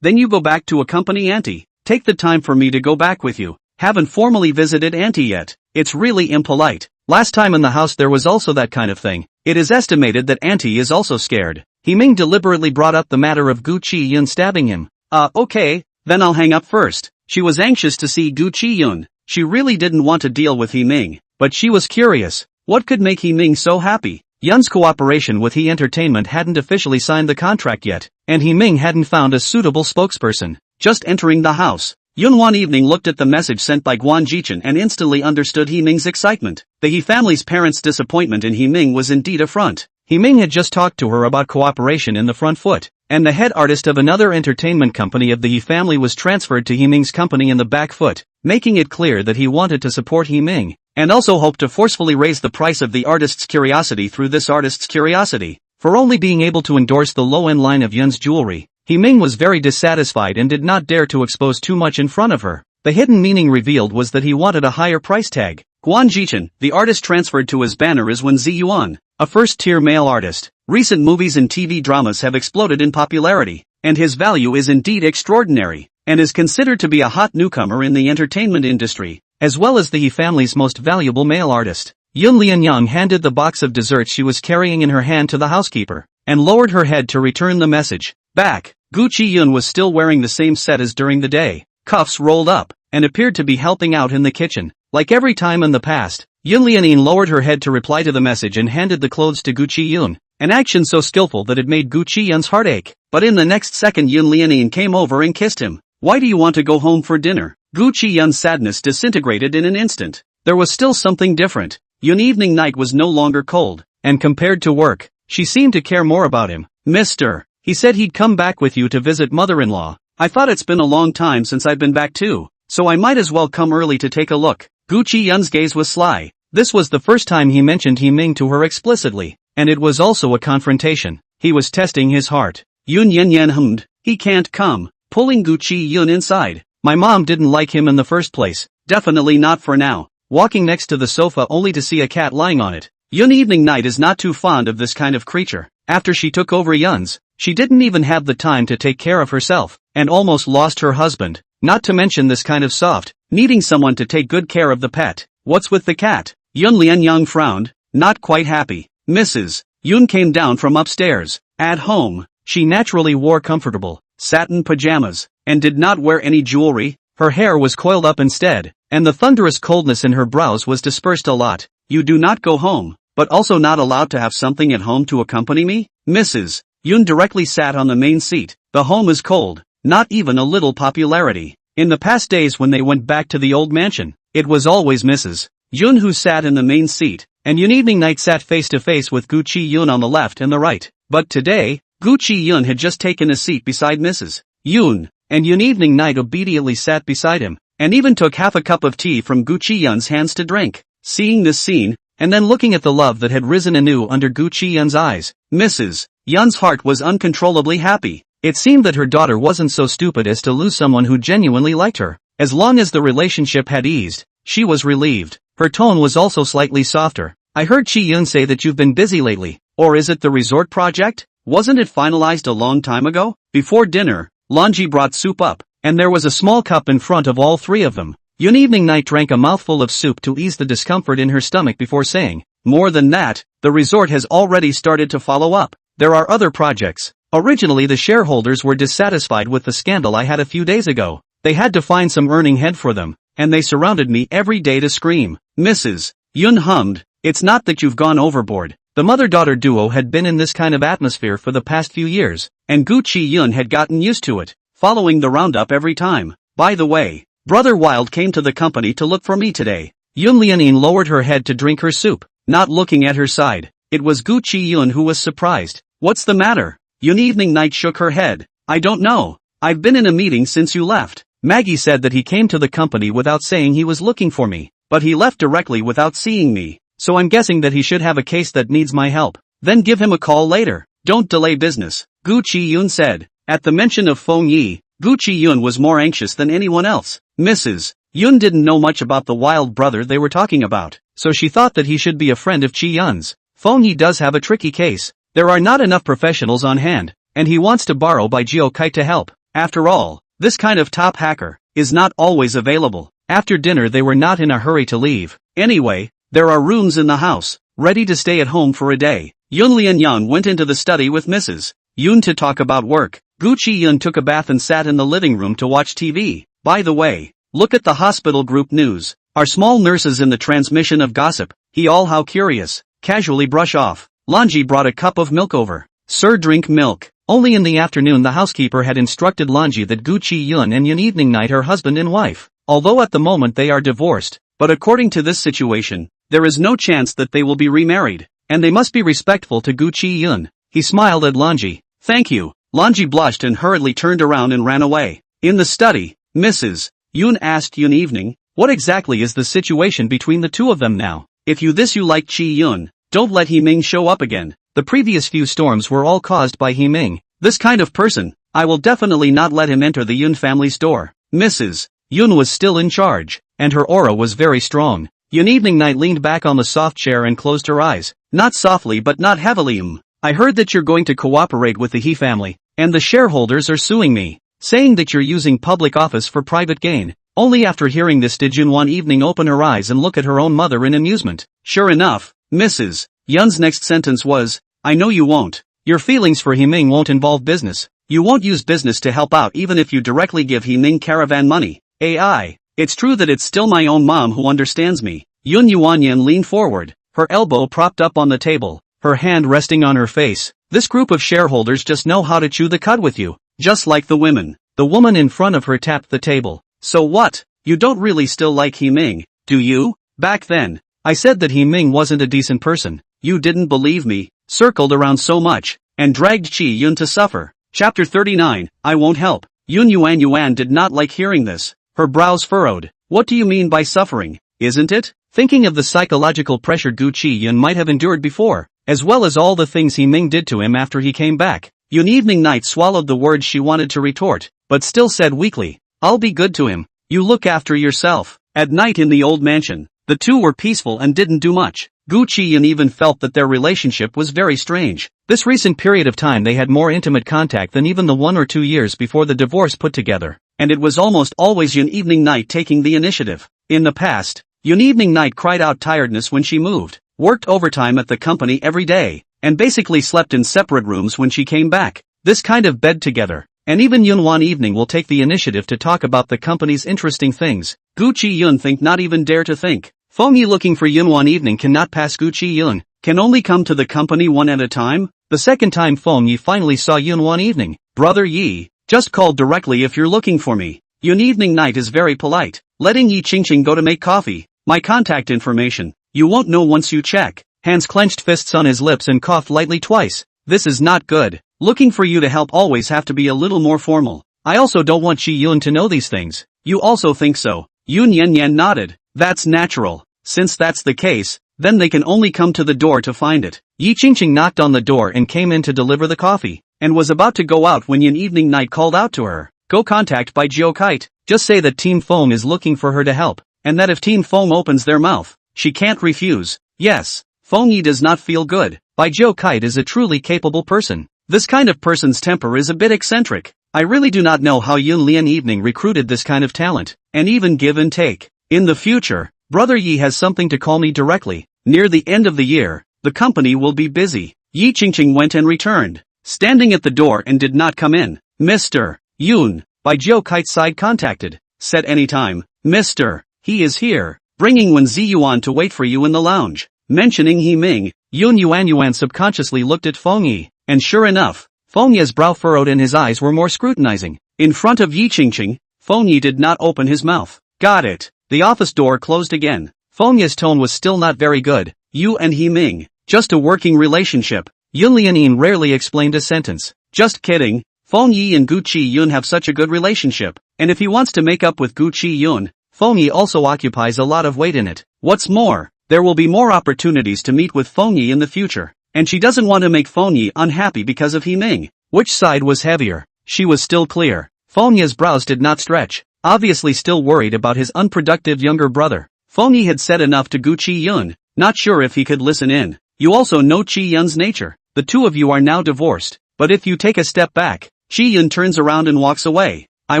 Then you go back to accompany auntie. Take the time for me to go back with you. Haven't formally visited auntie yet. It's really impolite. Last time in the house there was also that kind of thing. It is estimated that auntie is also scared. Hee-ming deliberately brought up the matter of Gu Chiyun stabbing him. Okay, then I'll hang up first. She was anxious to see Gu Chiyun. She really didn't want to deal with Hee-ming, but she was curious. What could make Hee-ming so happy? Yun's cooperation with He Entertainment hadn't officially signed the contract yet, and Hee-ming hadn't found a suitable spokesperson. Just entering the house, Yun one evening looked at the message sent by Gu Chiyun and instantly understood Hee-ming's excitement. The He family's parents' disappointment in Hee-ming was indeed a front. Hee-ming had just talked to her about cooperation in the front foot, and the head artist of another entertainment company of the He family was transferred to Hee-ming's company in the back foot, making it clear that he wanted to support Hee-ming, and also hoped to forcefully raise the price of the artist's curiosity through this artist's curiosity. For only being able to endorse the low-end line of Yun's jewelry, Hee-ming was very dissatisfied and did not dare to expose too much in front of her. The hidden meaning revealed was that he wanted a higher price tag. Gu Chiyun, the artist transferred to his banner, is Wen Ziyuan, a first-tier male artist. Recent movies and TV dramas have exploded in popularity, and his value is indeed extraordinary, and is considered to be a hot newcomer in the entertainment industry, as well as the He family's most valuable male artist. Yun Lianyang handed the box of desserts she was carrying in her hand to the housekeeper, and lowered her head to return the message. Back, Gu Chiyun was still wearing the same set as during the day, cuffs rolled up, and appeared to be helping out in the kitchen. Like every time in the past, Yun Lianyang lowered her head to reply to the message and handed the clothes to Gu Chiyun, an action so skillful that it made Gu Chiyun's heart ache. But in the next second Yun Lianyang came over and kissed him. Why do you want to go home for dinner? Gu Chiyun's sadness disintegrated in an instant. There was still something different. Yun evening night was no longer cold, and compared to work, she seemed to care more about him. Mister, he said he'd come back with you to visit mother-in-law. I thought it's been a long time since I've been back too, so I might as well come early to take a look. Gu Chiyun's gaze was sly. This was the first time he mentioned Hee-ming to her explicitly, and it was also a confrontation. He was testing his heart. Yun Yanyan hummed, he can't come, pulling Gu Chiyun inside. My mom didn't like him in the first place, definitely not for now. Walking next to the sofa only to see a cat lying on it. Yun evening night is not too fond of this kind of creature. After she took over Yun's, she didn't even have the time to take care of herself, and almost lost her husband, not to mention this kind of soft, needing someone to take good care of the pet. What's with the cat? Yun Lianyang frowned, not quite happy. Mrs. Yun came down from upstairs. At home, she naturally wore comfortable, satin pajamas, and did not wear any jewelry. Her hair was coiled up instead, and the thunderous coldness in her brows was dispersed a lot. You do not go home, but also not allowed to have something at home to accompany me? Mrs. Yun directly sat on the main seat. The home is cold, not even a little popularity. In the past days when they went back to the old mansion, it was always Mrs. Yun who sat in the main seat, and Yun evening night sat face to face with Gu Chiyun on the left and the right. But today, Gu Chiyun had just taken a seat beside Mrs. Yun, and Yun evening night obediently sat beside him, and even took half a cup of tea from Gu Chiyun's hands to drink. Seeing this scene, and then looking at the love that had risen anew under Gu Chiyun's eyes, Mrs. Yun's heart was uncontrollably happy. It seemed that her daughter wasn't so stupid as to lose someone who genuinely liked her. As long as the relationship had eased, she was relieved. Her tone was also slightly softer. I heard Chiyun say that you've been busy lately. Or is it the resort project? Wasn't it finalized a long time ago? Before dinner, Lonji brought soup up, and there was a small cup in front of all three of them. Yun evening night drank a mouthful of soup to ease the discomfort in her stomach before saying, more than that, the resort has already started to follow up. There are other projects. Originally the shareholders were dissatisfied with the scandal I had a few days ago. They had to find some earning head for them, and they surrounded me every day to scream. Mrs. Yun hummed, it's not that you've gone overboard. The mother-daughter duo had been in this kind of atmosphere for the past few years, and Gu Chiyun had gotten used to it, following the roundup every time. By the way, Brother Wild came to the company to look for me today. Yun Lianin lowered her head to drink her soup, not looking at her side. It was Gu Chiyun who was surprised. What's the matter? Yun evening night shook her head. I don't know. I've been in a meeting since you left. Maggie said that he came to the company without saying he was looking for me, but he left directly without seeing me, so I'm guessing that he should have a case that needs my help. Then give him a call later. Don't delay business, Gu Chiyun said. At the mention of Feng Yi, Gu Chiyun was more anxious than anyone else. Mrs. Yun didn't know much about the wild brother they were talking about, so she thought that he should be a friend of Chiyun's. Feng Yi does have a tricky case. There are not enough professionals on hand, and he wants to borrow by Geo Kite to help. After all, this kind of top hacker is not always available. After dinner they were not in a hurry to leave. Anyway, there are rooms in the house, ready to stay at home for a day. Yun Lianyang went into the study with Mrs. Yun to talk about work. Gu Chiyun took a bath and sat in the living room to watch TV. By the way, look at the hospital group news. Our small nurses in the transmission of gossip. He all how curious. Casually brush off. Lanji brought a cup of milk over. Sir, drink milk. Only in the afternoon the housekeeper had instructed Lanji that Gu Chiyun and Yun evening night her husband and wife. Although at the moment they are divorced, but according to this situation, there is no chance that they will be remarried, and they must be respectful to Gu Chiyun. He smiled at Lanji. Thank you. Lanji blushed and hurriedly turned around and ran away. In the study, Mrs. Yun asked Yun evening, what exactly is the situation between the two of them now? If you like Chiyun, don't let Himing show up again. The previous few storms were all caused by Himing. This kind of person, I will definitely not let him enter the Yun family's door. Mrs. Yun was still in charge, and her aura was very strong. Yun evening night leaned back on the soft chair and closed her eyes. Not softly but not heavily. I heard that you're going to cooperate with the He family, and the shareholders are suing me, saying that you're using public office for private gain. Only after hearing this did Yun one evening open her eyes and look at her own mother in amusement. Sure enough, Mrs. Yun's next sentence was, I know you won't. Your feelings for Himing won't involve business. You won't use business to help out even if you directly give Himing caravan money. It's true that it's still my own mom who understands me. Yun Wanwan leaned forward, her elbow propped up on the table, her hand resting on her face. This group of shareholders just know how to chew the cud with you, just like the women. The woman in front of her tapped the table. So what? You don't really still like Himing, do you? Back then, I said that Himing wasn't a decent person. You didn't believe me, circled around so much, and dragged Chiyun to suffer. Chapter 39, I won't help. Yun Wanwan did not like hearing this. Her brows furrowed. What do you mean by suffering, isn't it? Thinking of the psychological pressure Gu Chiyun might have endured before, as well as all the things Himing did to him after he came back. Yun evening night swallowed the words she wanted to retort, but still said weakly, I'll be good to him. You look after yourself. At night in the old mansion, the two were peaceful and didn't do much. Gu Chiyun even felt that their relationship was very strange. This recent period of time they had more intimate contact than even the 1 or 2 years before the divorce put together, and it was almost always Yun evening night taking the initiative. In the past, Yun evening night cried out tiredness when she moved, worked overtime at the company every day, and basically slept in separate rooms when she came back. This kind of bed together. And even Yun Wan evening will take the initiative to talk about the company's interesting things. Gu Chiyun think not even dare to think. Feng Yi looking for Yun Wan evening cannot pass Gu Chiyun, can only come to the company one at a time. The second time Feng Yi finally saw Yun Wan evening. Brother Yi, just call directly if you're looking for me. Yun evening night is very polite, letting Yi Qingqing go to make coffee. My contact information, you won't know once you check. Hands clenched fists on his lips and coughed lightly twice. This is not good. Looking for you to help always have to be a little more formal. I also don't want Chiyun to know these things. You also think so? Yun Yanyan nodded. That's natural. Since that's the case, then they can only come to the door to find it. Yi Qingqing knocked on the door and came in to deliver the coffee, and was about to go out when Yun evening night called out to her. Go contact by Geo Kite. Just say that Team Foam is looking for her to help, and that if Team Foam opens their mouth, she can't refuse. Yes, Feng Yi does not feel good. Bai Geo Kite is a truly capable person. This kind of person's temper is a bit eccentric. I really do not know how Yun Lian evening recruited this kind of talent, and even give and take. In the future, Brother Yi has something to call me directly. Near the end of the year, the company will be busy. Yi Qingqing went and returned, standing at the door and did not come in. Mr. Yun, Bai Geo Kite's side contacted, said anytime. Mr. He is here, bringing Wen Ziyuan to wait for you in the lounge. Mentioning Himing, Yun Wanwan subconsciously looked at Feng Yi. And sure enough, Feng Yi's brow furrowed and his eyes were more scrutinizing. In front of Yi Qingqing, Feng Yi did not open his mouth. Got it. The office door closed again. Feng Yi's tone was still not very good. You and Himing, just a working relationship. Yun Lianin rarely explained a sentence. Just kidding. Feng Yi and Gu Chiyun have such a good relationship, and if he wants to make up with Gu Chiyun, Feng Yi also occupies a lot of weight in it. What's more, there will be more opportunities to meet with Feng Yi in the future. And she doesn't want to make Feng Yi unhappy because of Himing. Which side was heavier? She was still clear. Feng Yi's brows did not stretch. obviously still worried about his unproductive younger brother. Feng Yi had said enough to Gu Chiyun, not sure if he could listen in. You also know Chiyun's nature. The two of you are now divorced, but if you take a step back, Chiyun turns around and walks away. I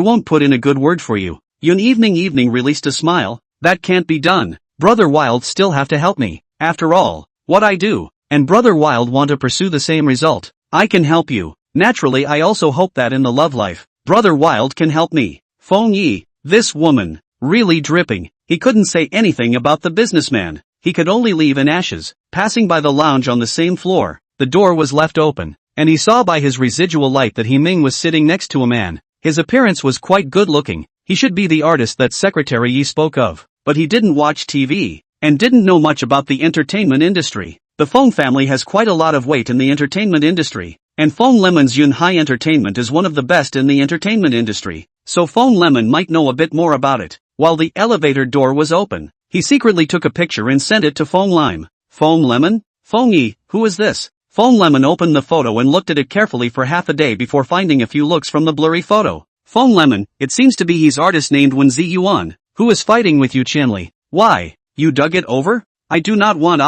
won't put in a good word for you. Yun evening released a smile. That can't be done. Brother Wild still have to help me. After all, what I do, and Brother Wild want to pursue the same result. I can help you. Naturally I also hope that in the love life, Brother Wild can help me. Feng Yi, this woman, really dripping. He couldn't say anything about the businessman. He could only leave in ashes. Passing by the lounge on the same floor, the door was left open, and he saw by his residual light that Ming was sitting next to a man. His appearance was quite good looking. He should be the artist that Secretary Yi spoke of, but he didn't watch TV, and didn't know much about the entertainment industry. The Feng family has quite a lot of weight in the entertainment industry, and Feng Lemon's Yun Hai Entertainment is one of the best in the entertainment industry, so Feng Lemon might know a bit more about it. While the elevator door was open, he secretly took a picture and sent it to Feng Lime. Feng Lemon? Feng Yi, who is this? Feng Lemon opened the photo and looked at it carefully for half a day before finding a few looks from the blurry photo. Feng Lemon, it seems to be he's artist named Wen Ziyuan, who is fighting with you Qianli. Why? You dug it over? I do not want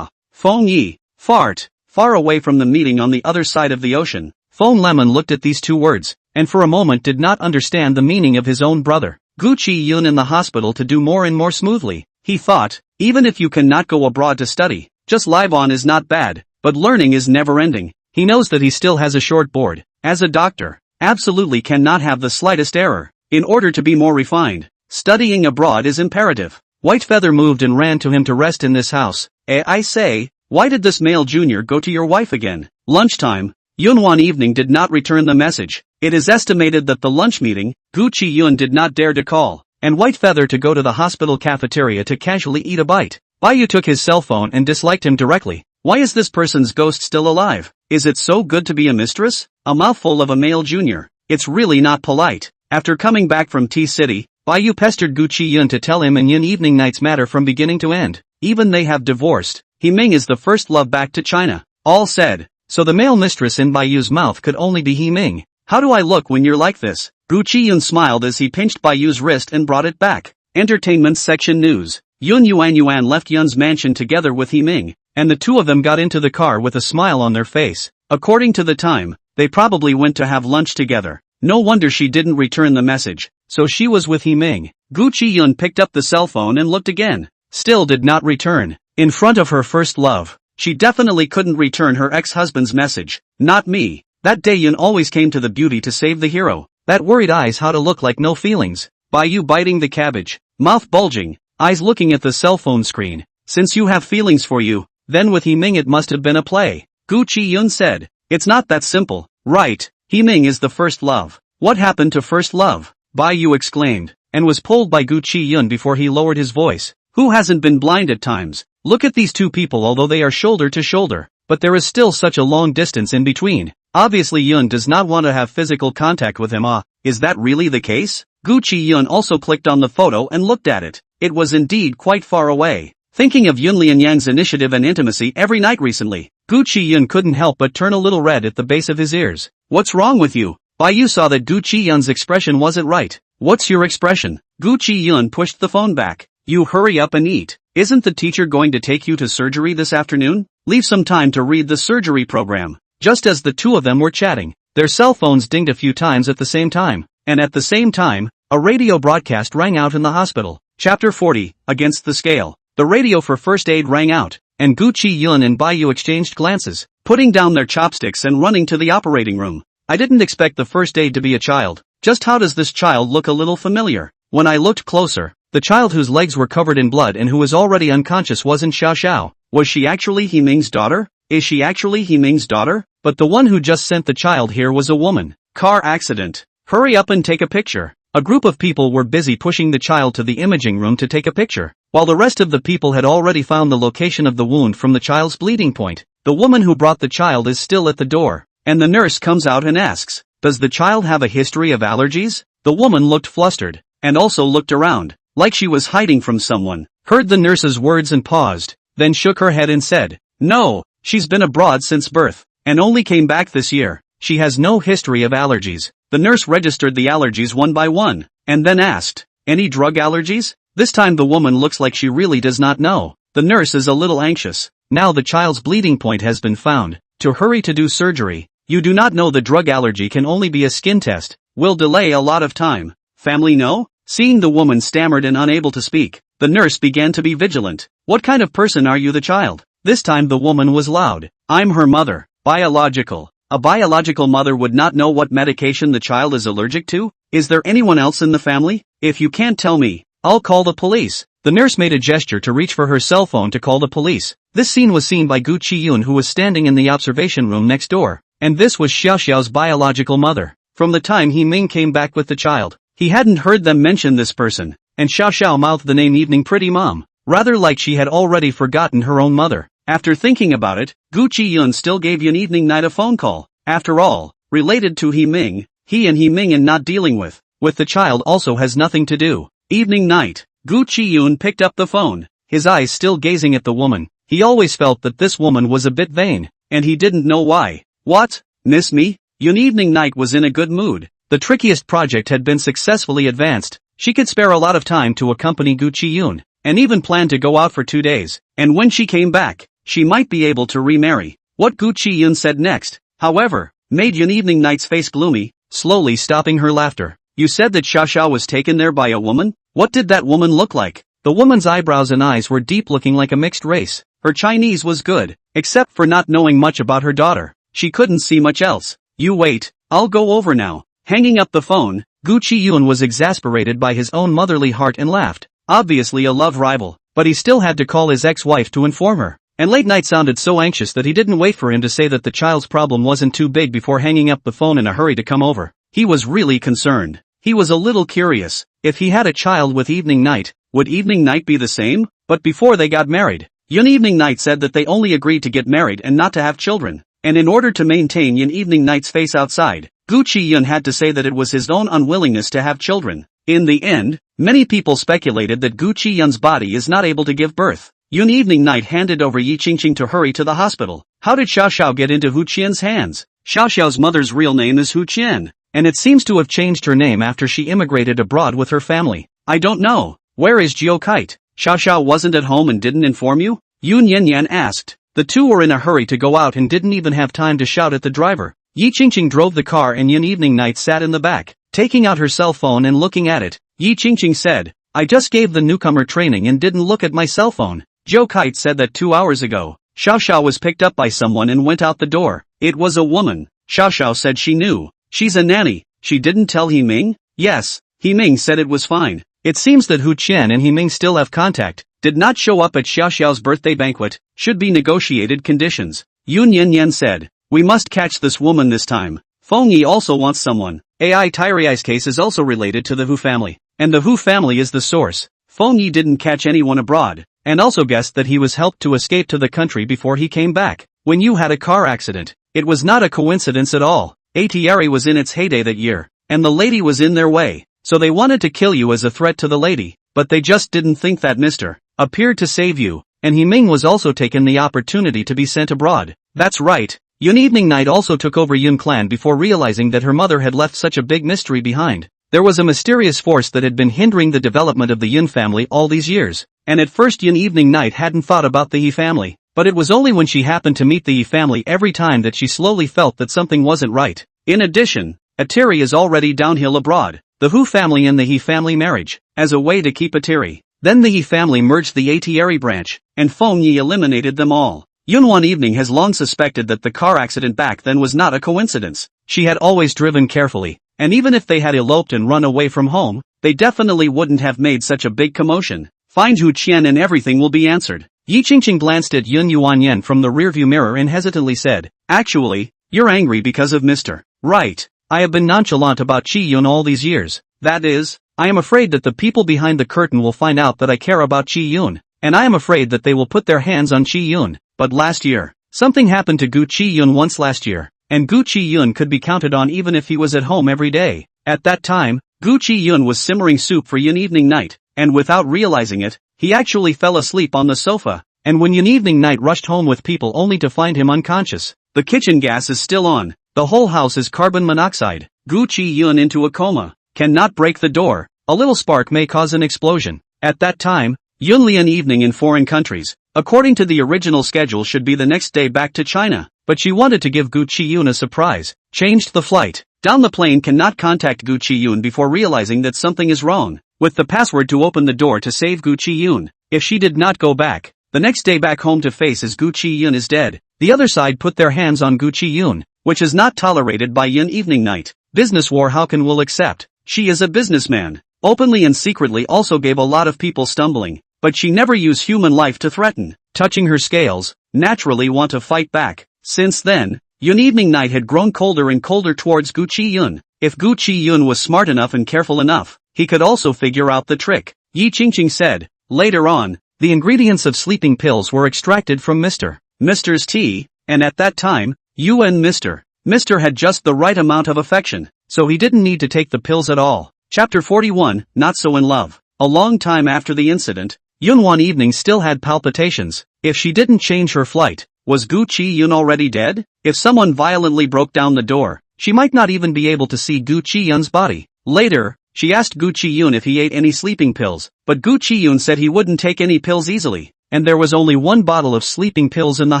Feng Yi, far away from the meeting on the other side of the ocean. Feng Lemon looked at these two words, and for a moment did not understand the meaning of his own brother. Gu Chiyun in the hospital to do more and more smoothly. He thought, even if you cannot go abroad to study, just live on is not bad, but learning is never ending. He knows that he still has a short board. As a doctor, absolutely cannot have the slightest error. In order to be more refined, studying abroad is imperative. Whitefeather moved and ran to him to rest in this house. I say, why did this male junior go to your wife again? Lunchtime. Yun Wanwan evening did not return the message. It is estimated that the lunch meeting, Gu Chiyun did not dare to call, and Whitefeather to go to the hospital cafeteria to casually eat a bite. Baiyu took his cell phone and disliked him directly. Why is this person's ghost still alive? Is it so good to be a mistress? A mouthful of a male junior. It's really not polite. After coming back from T-City, Baiyu pestered Gu Chiyun to tell him and Yin evening night's matter from beginning to end. Even they have divorced. Ming is the first love back to China. All said. So the male mistress in Baiyu's mouth could only be Ming. How do I look when you're like this? Gu Chiyun smiled as he pinched Baiyu's wrist and brought it back. Entertainment section news. Yun Wanwan left Yun's mansion together with Ming, and the two of them got into the car with a smile on their face. According to the time, they probably went to have lunch together. No wonder she didn't return the message. So she was with Ming. Gu Chiyun picked up the cell phone and looked again. Still did not return. In front of her first love, she definitely couldn't return her ex-husband's message. Not me. That day Yun always came to the beauty to save the hero. That worried eyes how to look like no feelings. Baiyu biting the cabbage, mouth bulging, eyes looking at the cell phone screen. Since you have feelings for you, then with Ming it must have been a play. Gu Chiyun said. It's not that simple, right? Ming is the first love. What happened to first love? Baiyu exclaimed, and was pulled by Gu Chiyun before he lowered his voice. Who hasn't been blind at times? Look at these two people although they are shoulder to shoulder, but there is still such a long distance in between. Obviously Yun does not want to have physical contact with him. Is that really the case? Gu Chiyun also clicked on the photo and looked at it. It was indeed quite far away. Thinking of Yun Lianyang's initiative and intimacy every night recently, Gu Chiyun couldn't help but turn a little red at the base of his ears. What's wrong with you? Baiyu saw that Gu Chiyun's expression wasn't right. What's your expression? Gu Chiyun pushed the phone back. You hurry up and eat. Isn't the teacher going to take you to surgery this afternoon? Leave some time to read the surgery program. Just as the two of them were chatting, their cell phones dinged a few times at the same time, and at the same time, a radio broadcast rang out in the hospital. Chapter 40, Against the Scale. The radio for first aid rang out, and Gu Chiyun and Baiyu exchanged glances, putting down their chopsticks and running to the operating room. I didn't expect the first aid to be a child. Just how does this child look a little familiar? When I looked closer, the child whose legs were covered in blood and who was already unconscious wasn't Xiao Xiao. Was she actually Ming's daughter? Is she actually Ming's daughter? But the one who just sent the child here was a woman. Car accident. Hurry up and take a picture. A group of people were busy pushing the child to the imaging room to take a picture, while the rest of the people had already found the location of the wound from the child's bleeding point. The woman who brought the child is still at the door, and the nurse comes out and asks, does the child have a history of allergies? The woman looked flustered, and also looked around, like she was hiding from someone, heard the nurse's words and paused, then shook her head and said, no, she's been abroad since birth, and only came back this year. She has no history of allergies. The nurse registered the allergies one by one, and then asked, Any drug allergies? This time the woman looks like she really does not know. The nurse is a little anxious. Now the child's bleeding point has been found. To hurry to do surgery. You do not know the drug allergy can only be a skin test. Will delay a lot of time. Family no? Seeing the woman stammered and unable to speak, the nurse began to be vigilant. What kind of person are you, the child? This time the woman was loud. I'm her mother. Biological. A biological mother would not know what medication the child is allergic to? Is there anyone else in the family? If you can't tell me, I'll call the police. The nurse made a gesture to reach for her cell phone to call the police. This scene was seen by Gu Chiyun, who was standing in the observation room next door. And this was Xiao Xiao's biological mother. From the time He Ming came back with the child, he hadn't heard them mention this person, and Xiao Xiao mouthed the name Evening Pretty Mom, rather like she had already forgotten her own mother. After thinking about it, Gu Chiyun still gave Yun Evening Night a phone call. After all, related to He Ming, he and He Ming and not dealing with the child also has nothing to do. Evening Night. Gu Chiyun picked up the phone, his eyes still gazing at the woman. He always felt that this woman was a bit vain, and he didn't know why. What? Miss me? Yun Evening Night was in a good mood. The trickiest project had been successfully advanced. She could spare a lot of time to accompany Gu Chiyun, and even planned to go out for 2 days. And when she came back, she might be able to remarry. What Gu Chiyun said next, however, made Yun Evening Night's face gloomy, slowly stopping her laughter. You said that Xiao Xiao was taken there by a woman? What did that woman look like? The woman's eyebrows and eyes were deep, looking like a mixed race. Her Chinese was good, except for not knowing much about her daughter. She couldn't see much else. You wait, I'll go over now. Hanging up the phone, Gu Chiyun was exasperated by his own motherly heart and laughed. Obviously a love rival, but he still had to call his ex-wife to inform her. And late night sounded so anxious that he didn't wait for him to say that the child's problem wasn't too big before hanging up the phone in a hurry to come over. He was really concerned. He was a little curious. If he had a child with Evening Night, would Evening Night be the same? But before they got married, Yun Evening Night said that they only agreed to get married and not to have children. And in order to maintain Yun Evening Night's face outside, Gu Chiyun had to say that it was his own unwillingness to have children. In the end, many people speculated that Gu Chiyun's body is not able to give birth. Yun Evening Night handed over Yi Qingqing to hurry to the hospital. How did Xiao Xiao get into Hu Qian's hands? Xiao Xiao's mother's real name is Hu Qian, and it seems to have changed her name after she immigrated abroad with her family. I don't know. Where is Jiao Kite? Xiao Xiao wasn't at home and didn't inform you? Yun Yanyan asked. The two were in a hurry to go out and didn't even have time to shout at the driver. Yi Qingqing drove the car and Yun Evening Night sat in the back, taking out her cell phone and looking at it. Yi Qingqing said, I just gave the newcomer training and didn't look at my cell phone. Jiao Kite said that 2 hours ago, Xiao Xiao was picked up by someone and went out the door. It was a woman. Xiao Xiao said she knew. She's a nanny. She didn't tell He Ming? Yes. He Ming said it was fine. It seems that Hu Qian and He Ming still have contact. Did not show up at Xiao Xiao's birthday banquet. Should be negotiated conditions. Yun Yanyan said. We must catch this woman this time. Feng Yi also wants someone. AI Tyriai's case is also related to the Hu family. And the Hu family is the source. Feng Yi didn't catch anyone abroad, and also guessed that he was helped to escape to the country before he came back. When you had a car accident, it was not a coincidence at all. Atiari was in its heyday that year, and the lady was in their way, so they wanted to kill you as a threat to the lady, but they just didn't think that Mr. appeared to save you, and He Ming was also taken the opportunity to be sent abroad. That's right. Yun Evening Night also took over Yun Clan before realizing that her mother had left such a big mystery behind. There was a mysterious force that had been hindering the development of the Yun family all these years, and at first Yun Evening Night hadn't thought about the He family, but it was only when she happened to meet the He family every time that she slowly felt that something wasn't right. In addition, Atiri is already downhill abroad, the Hu family and the He family marriage, as a way to keep Atiri. Then the He family merged the Atiari branch, and Feng Yi eliminated them all. Yun Wan Evening has long suspected that the car accident back then was not a coincidence. She had always driven carefully, and even if they had eloped and run away from home, they definitely wouldn't have made such a big commotion. Find Hu Qian and everything will be answered. Yi Qingqing glanced at Yun Wanwan from the rearview mirror and hesitantly said, Actually, you're angry because of Mr. Right. I have been nonchalant about Chiyun all these years. That is, I am afraid that the people behind the curtain will find out that I care about Chiyun, and I am afraid that they will put their hands on Chiyun. But last year, something happened to Gu Chiyun once last year, and Gu Chiyun could be counted on even if he was at home every day. At that time, Gu Chiyun was simmering soup for Yun Evening Night, and without realizing it, he actually fell asleep on the sofa, and when Yun Evening Night rushed home with people only to find him unconscious. The kitchen gas is still on. The whole house is carbon monoxide. Gu Chiyun into a coma. Cannot break the door. A little spark may cause an explosion. At that time, Yunlian evening in foreign countries, according to the original schedule, should be the next day back to China, but she wanted to give Gu Chiyun a surprise, changed the flight. Down the plane cannot contact Gu Chiyun before realizing that something is wrong, with the password to open the door to save Gu Chiyun. If she did not go back, the next day back home to face as Gu Chiyun is dead. The other side put their hands on Gu Chiyun, which is not tolerated by Yun Evening Night. Business war how can will accept. She is a businessman. Openly and secretly also gave a lot of people stumbling, but she never used human life to threaten. Touching her scales, naturally want to fight back. Since then, Yun Evening Night had grown colder and colder towards Gu Chiyun. If Gu Chiyun was smart enough and careful enough, he could also figure out the trick. Yi Qingqing said. Later on, the ingredients of sleeping pills were extracted from Mr.'s tea, and at that time, Yu and Mr. had just the right amount of affection, so he didn't need to take the pills at all. Chapter 41, Not So in Love. A long time after the incident, Yun Wan Evening still had palpitations. If she didn't change her flight, was Gu Chiyun already dead? If someone violently broke down the door, she might not even be able to see Gu Chiyun's body. Later, she asked Gu Chiyun if he ate any sleeping pills, but Gu Chiyun said he wouldn't take any pills easily, and there was only one bottle of sleeping pills in the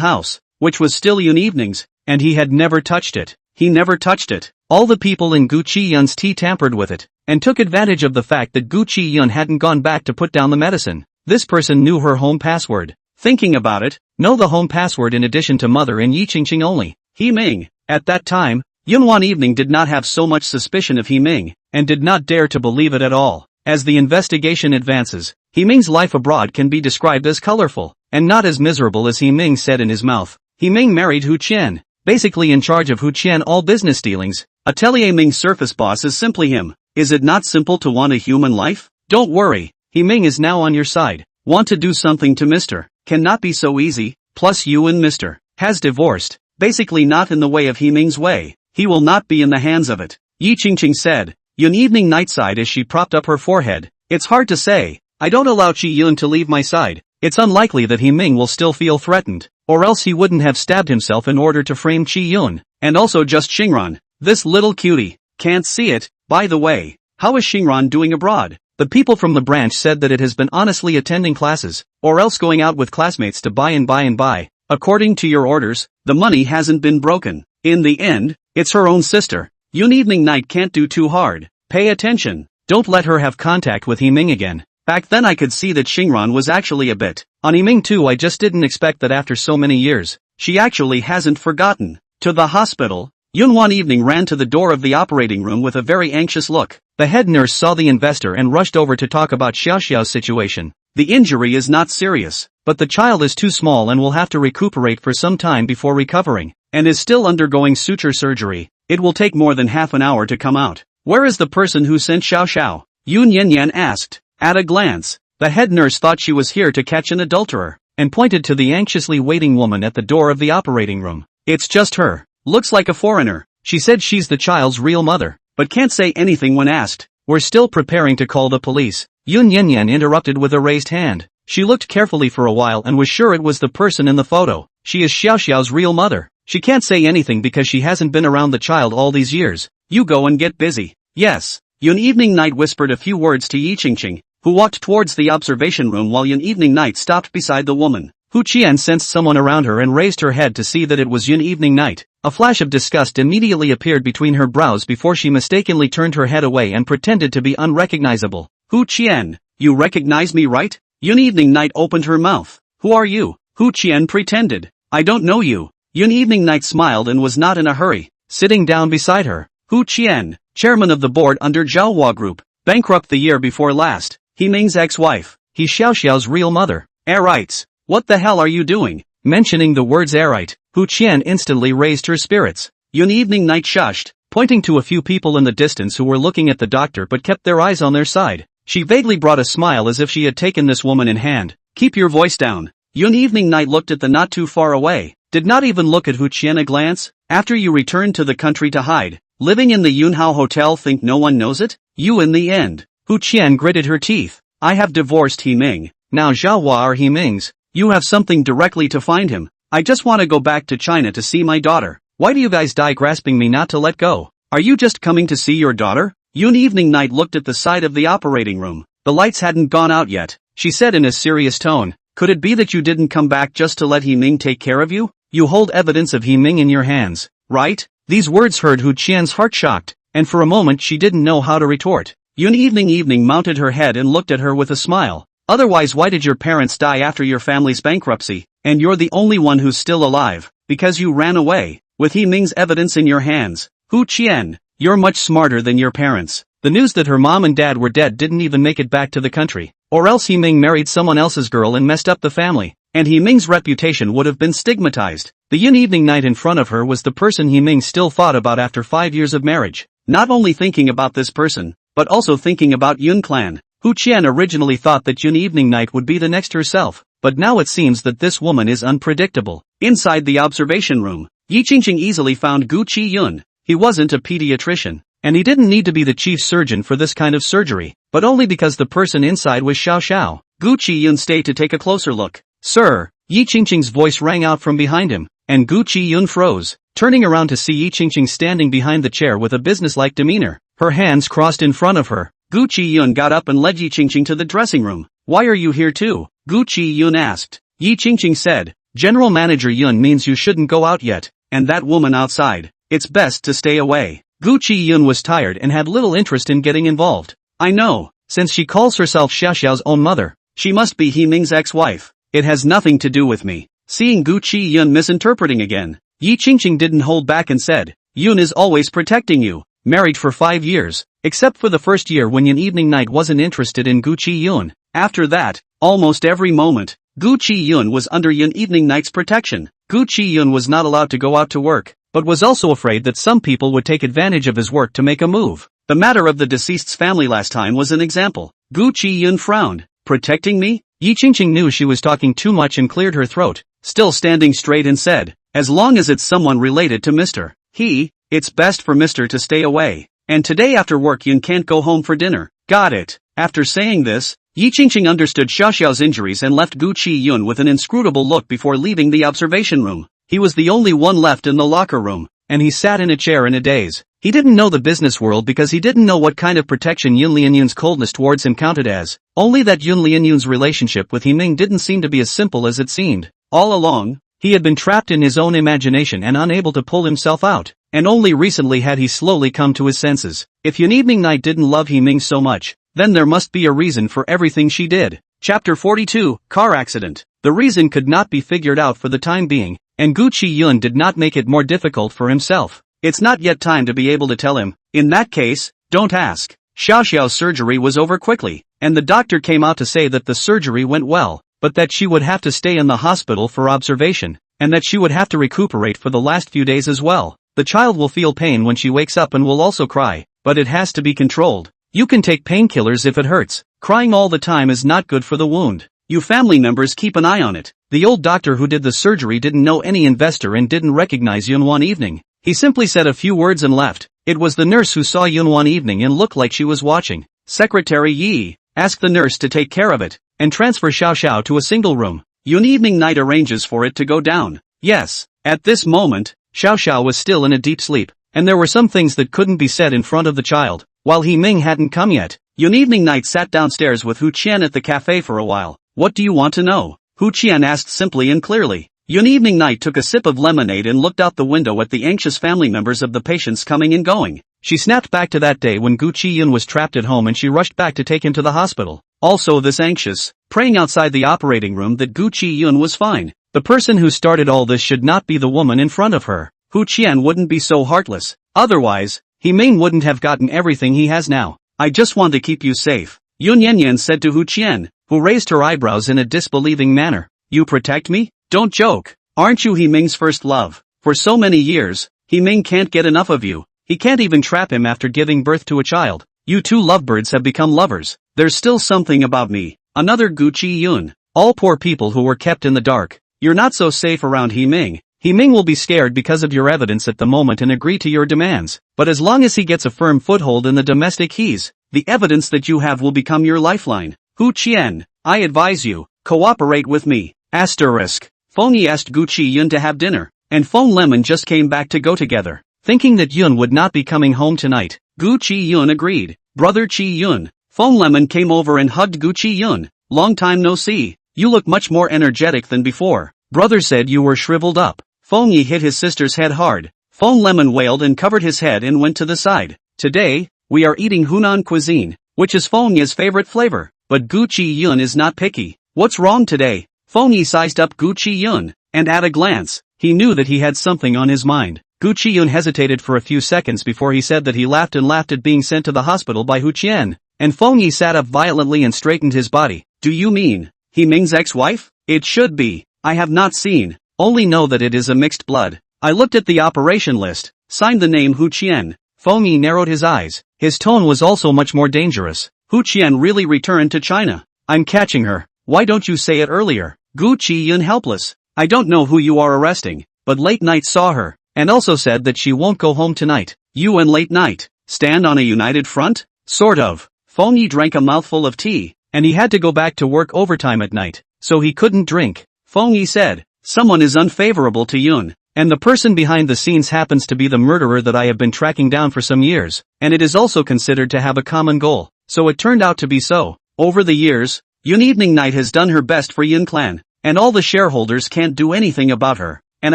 house, which was still Yun Evening's, and he had never touched it. He never touched it. All the people in Gu Chiyun's tea tampered with it, and took advantage of the fact that Gu Chiyun hadn't gone back to put down the medicine. This person knew her home password. Thinking about it, know the home password in addition to Mother and Yi Qingqing only. He Ming. At that time, Yun Wan Evening did not have so much suspicion of He Ming, and did not dare to believe it at all. As the investigation advances, He Ming's life abroad can be described as colorful, and not as miserable as He Ming said in his mouth. He Ming married Hu Qian, basically in charge of Hu Qian all business dealings. Atelier Ming's surface boss is simply him. Is it not simple to want a human life? Don't worry, He Ming is now on your side. Want to do something to Mr. Cannot be so easy, plus you and Mr. has divorced, basically not in the way of He Ming's way. He will not be in the hands of it. Yi Qingqing said. Yun Evening Night sighed as she propped up her forehead. It's hard to say. I don't allow Chi Yun to leave my side. It's unlikely that He Ming will still feel threatened, or else he wouldn't have stabbed himself in order to frame Chi Yun, and also just Xingran. This little cutie. Can't see it. By the way, how is Xingran doing abroad? The people from the branch said that it has been honestly attending classes, or else going out with classmates to buy and buy and buy. According to your orders, the money hasn't been broken. In the end, it's her own sister. Yun Evening Night can't do too hard. Pay attention. Don't let her have contact with He Ming again. Back then I could see that Xingran was actually a bit on He Ming too. I just didn't expect that after so many years, she actually hasn't forgotten. To the hospital, Yun Wan Evening ran to the door of the operating room with a very anxious look. The head nurse saw the investor and rushed over to talk about Xiao Xiao's situation. The injury is not serious, but the child is too small and will have to recuperate for some time before recovering, and is still undergoing suture surgery. It will take more than half an hour to come out. Where is the person who sent Xiao Xiao? Yun Yanyan asked. At a glance, the head nurse thought she was here to catch an adulterer, and pointed to the anxiously waiting woman at the door of the operating room. It's just her. Looks like a foreigner. She said she's the child's real mother, but can't say anything when asked. We're still preparing to call the police. Yun Yanyan interrupted with a raised hand. She looked carefully for a while and was sure it was the person in the photo. She is Xiao Xiao's real mother. She can't say anything because she hasn't been around the child all these years. You go and get busy. Yes. Yun Evening Night whispered a few words to Yi Qingqing, who walked towards the observation room while Yun Evening Night stopped beside the woman. Hu Qian sensed someone around her and raised her head to see that it was Yun Evening Night. A flash of disgust immediately appeared between her brows before she mistakenly turned her head away and pretended to be unrecognizable. Hu Qian, you recognize me, right? Yun Evening Night opened her mouth. Who are you? Hu Qian pretended. I don't know you. Yun Evening Night smiled and was not in a hurry. Sitting down beside her, Hu Qian, chairman of the board under Zhaohua Group, bankrupt the year before last. He Ming's ex-wife. He's Xiao Xiao's real mother. Erites. What the hell are you doing? Mentioning the words Erite, Hu Qian instantly raised her spirits. Yun Evening Night shushed, pointing to a few people in the distance who were looking at the doctor but kept their eyes on their side. She vaguely brought a smile as if she had taken this woman in hand. Keep your voice down. Yun Evening Night looked at the not too far away. Did not even look at Hu Qian a glance. After you returned to the country to hide, living in the Yunhao Hotel, think no one knows it? You in the end. Hu Qian gritted her teeth. I have divorced He Ming. Now Zhaohua are He Ming's. You have something directly to find him. I just want to go back to China to see my daughter. Why do you guys die grasping me not to let go? Are you just coming to see your daughter? Yun Evening Night looked at the side of the operating room. The lights hadn't gone out yet. She said in a serious tone, "Could it be that you didn't come back just to let He Ming take care of you? You hold evidence of He Ming in your hands, right?" These words hurt Gu Chiyun's heart shocked, and for a moment she didn't know how to retort. Yun Evening mounted her head and looked at her with a smile. "Otherwise why did your parents die after your family's bankruptcy, and you're the only one who's still alive? Because you ran away, with He Ming's evidence in your hands. Gu Chiyun, you're much smarter than your parents." The news that her mom and dad were dead didn't even make it back to the country. Or else He Ming married someone else's girl and messed up the family, and He Ming's reputation would have been stigmatized. The Yun Evening Night in front of her was the person He Ming still thought about after 5 years of marriage. Not only thinking about this person, but also thinking about Yun clan. Gu Chiyun originally thought that Yun Evening Night would be the next herself, but now it seems that this woman is unpredictable. Inside the observation room, Yi Qingqing easily found Gu Chiyun. He wasn't a pediatrician, and he didn't need to be the chief surgeon for this kind of surgery, but only because the person inside was Xiao Xiao. Gu Chiyun stayed to take a closer look. "Sir," Yi Qingqing's voice rang out from behind him, and Gu Chiyun froze, turning around to see Yi Qingqing standing behind the chair with a businesslike demeanor, her hands crossed in front of her. Gu Chiyun got up and led Yi Qingqing to the dressing room. "Why are you here too?" Gu Chiyun asked. Yi Qingqing said, "General Manager Yun means you shouldn't go out yet, and that woman outside, it's best to stay away." Gu Chiyun was tired and had little interest in getting involved. "I know, since she calls herself Xiao Xiao's own mother, she must be He Ming's ex-wife. It has nothing to do with me." Seeing Gu Chiyun misinterpreting again, Yi Qingqing didn't hold back and said, "Yun is always protecting you, married for 5 years, except for the first year when Yun Evening Night wasn't interested in Gu Chiyun. After that, almost every moment, Gu Chiyun was under Yun Evening Night's protection. Gu Chiyun was not allowed to go out to work, but was also afraid that some people would take advantage of his work to make a move. The matter of the deceased's family last time was an example." Gu Chiyun frowned. "Protecting me?" Yi Qingqing knew she was talking too much and cleared her throat, still standing straight, and said, "As long as it's someone related to Mr. He, it's best for Mr. to stay away. And today after work Yun can't go home for dinner." "Got it." After saying this, Yi Qingqing understood Xiao Xiao's injuries and left Gu Chiyun with an inscrutable look before leaving the observation room. He was the only one left in the locker room, and he sat in a chair in a daze. He didn't know the business world because he didn't know what kind of protection Yun Lianyun's coldness towards him counted as, only that Yun Lianyun's relationship with He Ming didn't seem to be as simple as it seemed. All along, he had been trapped in his own imagination and unable to pull himself out, and only recently had he slowly come to his senses. If Yun Evening Night didn't love He Ming so much, then there must be a reason for everything she did. Chapter 42, Car Accident. The reason could not be figured out for the time being, and Gu Chiyun did not make it more difficult for himself. It's not yet time to be able to tell him. In that case, don't ask. Xiao Xiao's surgery was over quickly, and the doctor came out to say that the surgery went well, but that she would have to stay in the hospital for observation, and that she would have to recuperate for the last few days as well. The child will feel pain when she wakes up and will also cry, but it has to be controlled. You can take painkillers if it hurts. Crying all the time is not good for the wound. You family members keep an eye on it. The old doctor who did the surgery didn't know any investor and didn't recognize Yun Wan Evening. He simply said a few words and left. It was the nurse who saw Yun Wan Evening and looked like she was watching. Secretary Yi, ask the nurse to take care of it, and transfer Xiao Xiao to a single room. Yun Evening Night arranges for it to go down. Yes. At this moment, Xiao Xiao was still in a deep sleep, and there were some things that couldn't be said in front of the child. While He Ming hadn't come yet, Yun Evening Night sat downstairs with Hu Qian at the cafe for a while. "What do you want to know?" Hu Qian asked simply and clearly. Yun Evening Night took a sip of lemonade and looked out the window at the anxious family members of the patients coming and going. She snapped back to that day when Gu Chiyun was trapped at home and she rushed back to take him to the hospital. Also this anxious, praying outside the operating room that Gu Chiyun was fine. The person who started all this should not be the woman in front of her. Hu Qian wouldn't be so heartless. Otherwise, He Ming wouldn't have gotten everything he has now. "I just want to keep you safe," Yun Yanyan said to Hu Qian, who raised her eyebrows in a disbelieving manner. "You protect me? Don't joke. Aren't you He Ming's first love? For so many years, He Ming can't get enough of you. He can't even trap him after giving birth to a child. You two lovebirds have become lovers. There's still something about me." Another Gu Chiyun. "All poor people who were kept in the dark. You're not so safe around He Ming. He Ming will be scared because of your evidence at the moment and agree to your demands. But as long as he gets a firm foothold in the domestic he's, the evidence that you have will become your lifeline. Hu Qian, I advise you, cooperate with me." Asterisk. Feng Yi asked Gu Chiyun to have dinner, and Feng Lemon just came back to go together. Thinking that Yun would not be coming home tonight, Gu Chiyun agreed. Brother Chiyun. Phone Lemon came over and hugged Gu Chiyun. Long time no see. You look much more energetic than before. Brother said you were shriveled up. Phone Yi hit his sister's head hard. Phone Lemon wailed and covered his head and went to the side. Today, we are eating Hunan cuisine, which is Phone Yi's favorite flavor. But Gu Chiyun is not picky. What's wrong today? Phone Yi sized up Gu Chiyun, and at a glance, he knew that he had something on his mind. Gu Chiyun hesitated for a few seconds before he said that he laughed and laughed at being sent to the hospital by Hu Qian. And Phone Yi sat up violently and straightened his body. Do you mean He Ming's ex-wife? It should be. I have not seen. Only know that it is a mixed blood. I looked at the operation list, signed the name Hu Qian. Phone Yi narrowed his eyes. His tone was also much more dangerous. Hu Qian really returned to China. I'm catching her. Why don't you say it earlier? Gu Chiyun helpless. I don't know who you are arresting, but Late Night saw her, and also said that she won't go home tonight. You and Late Night stand on a united front? Sort of. Phone Yi drank a mouthful of tea, and he had to go back to work overtime at night, so he couldn't drink. Phone Yi said, someone is unfavorable to Yun, and the person behind the scenes happens to be the murderer that I have been tracking down for some years, and it is also considered to have a common goal, so it turned out to be so. Over the years, Yun Evening Night has done her best for Yun Clan, and all the shareholders can't do anything about her, and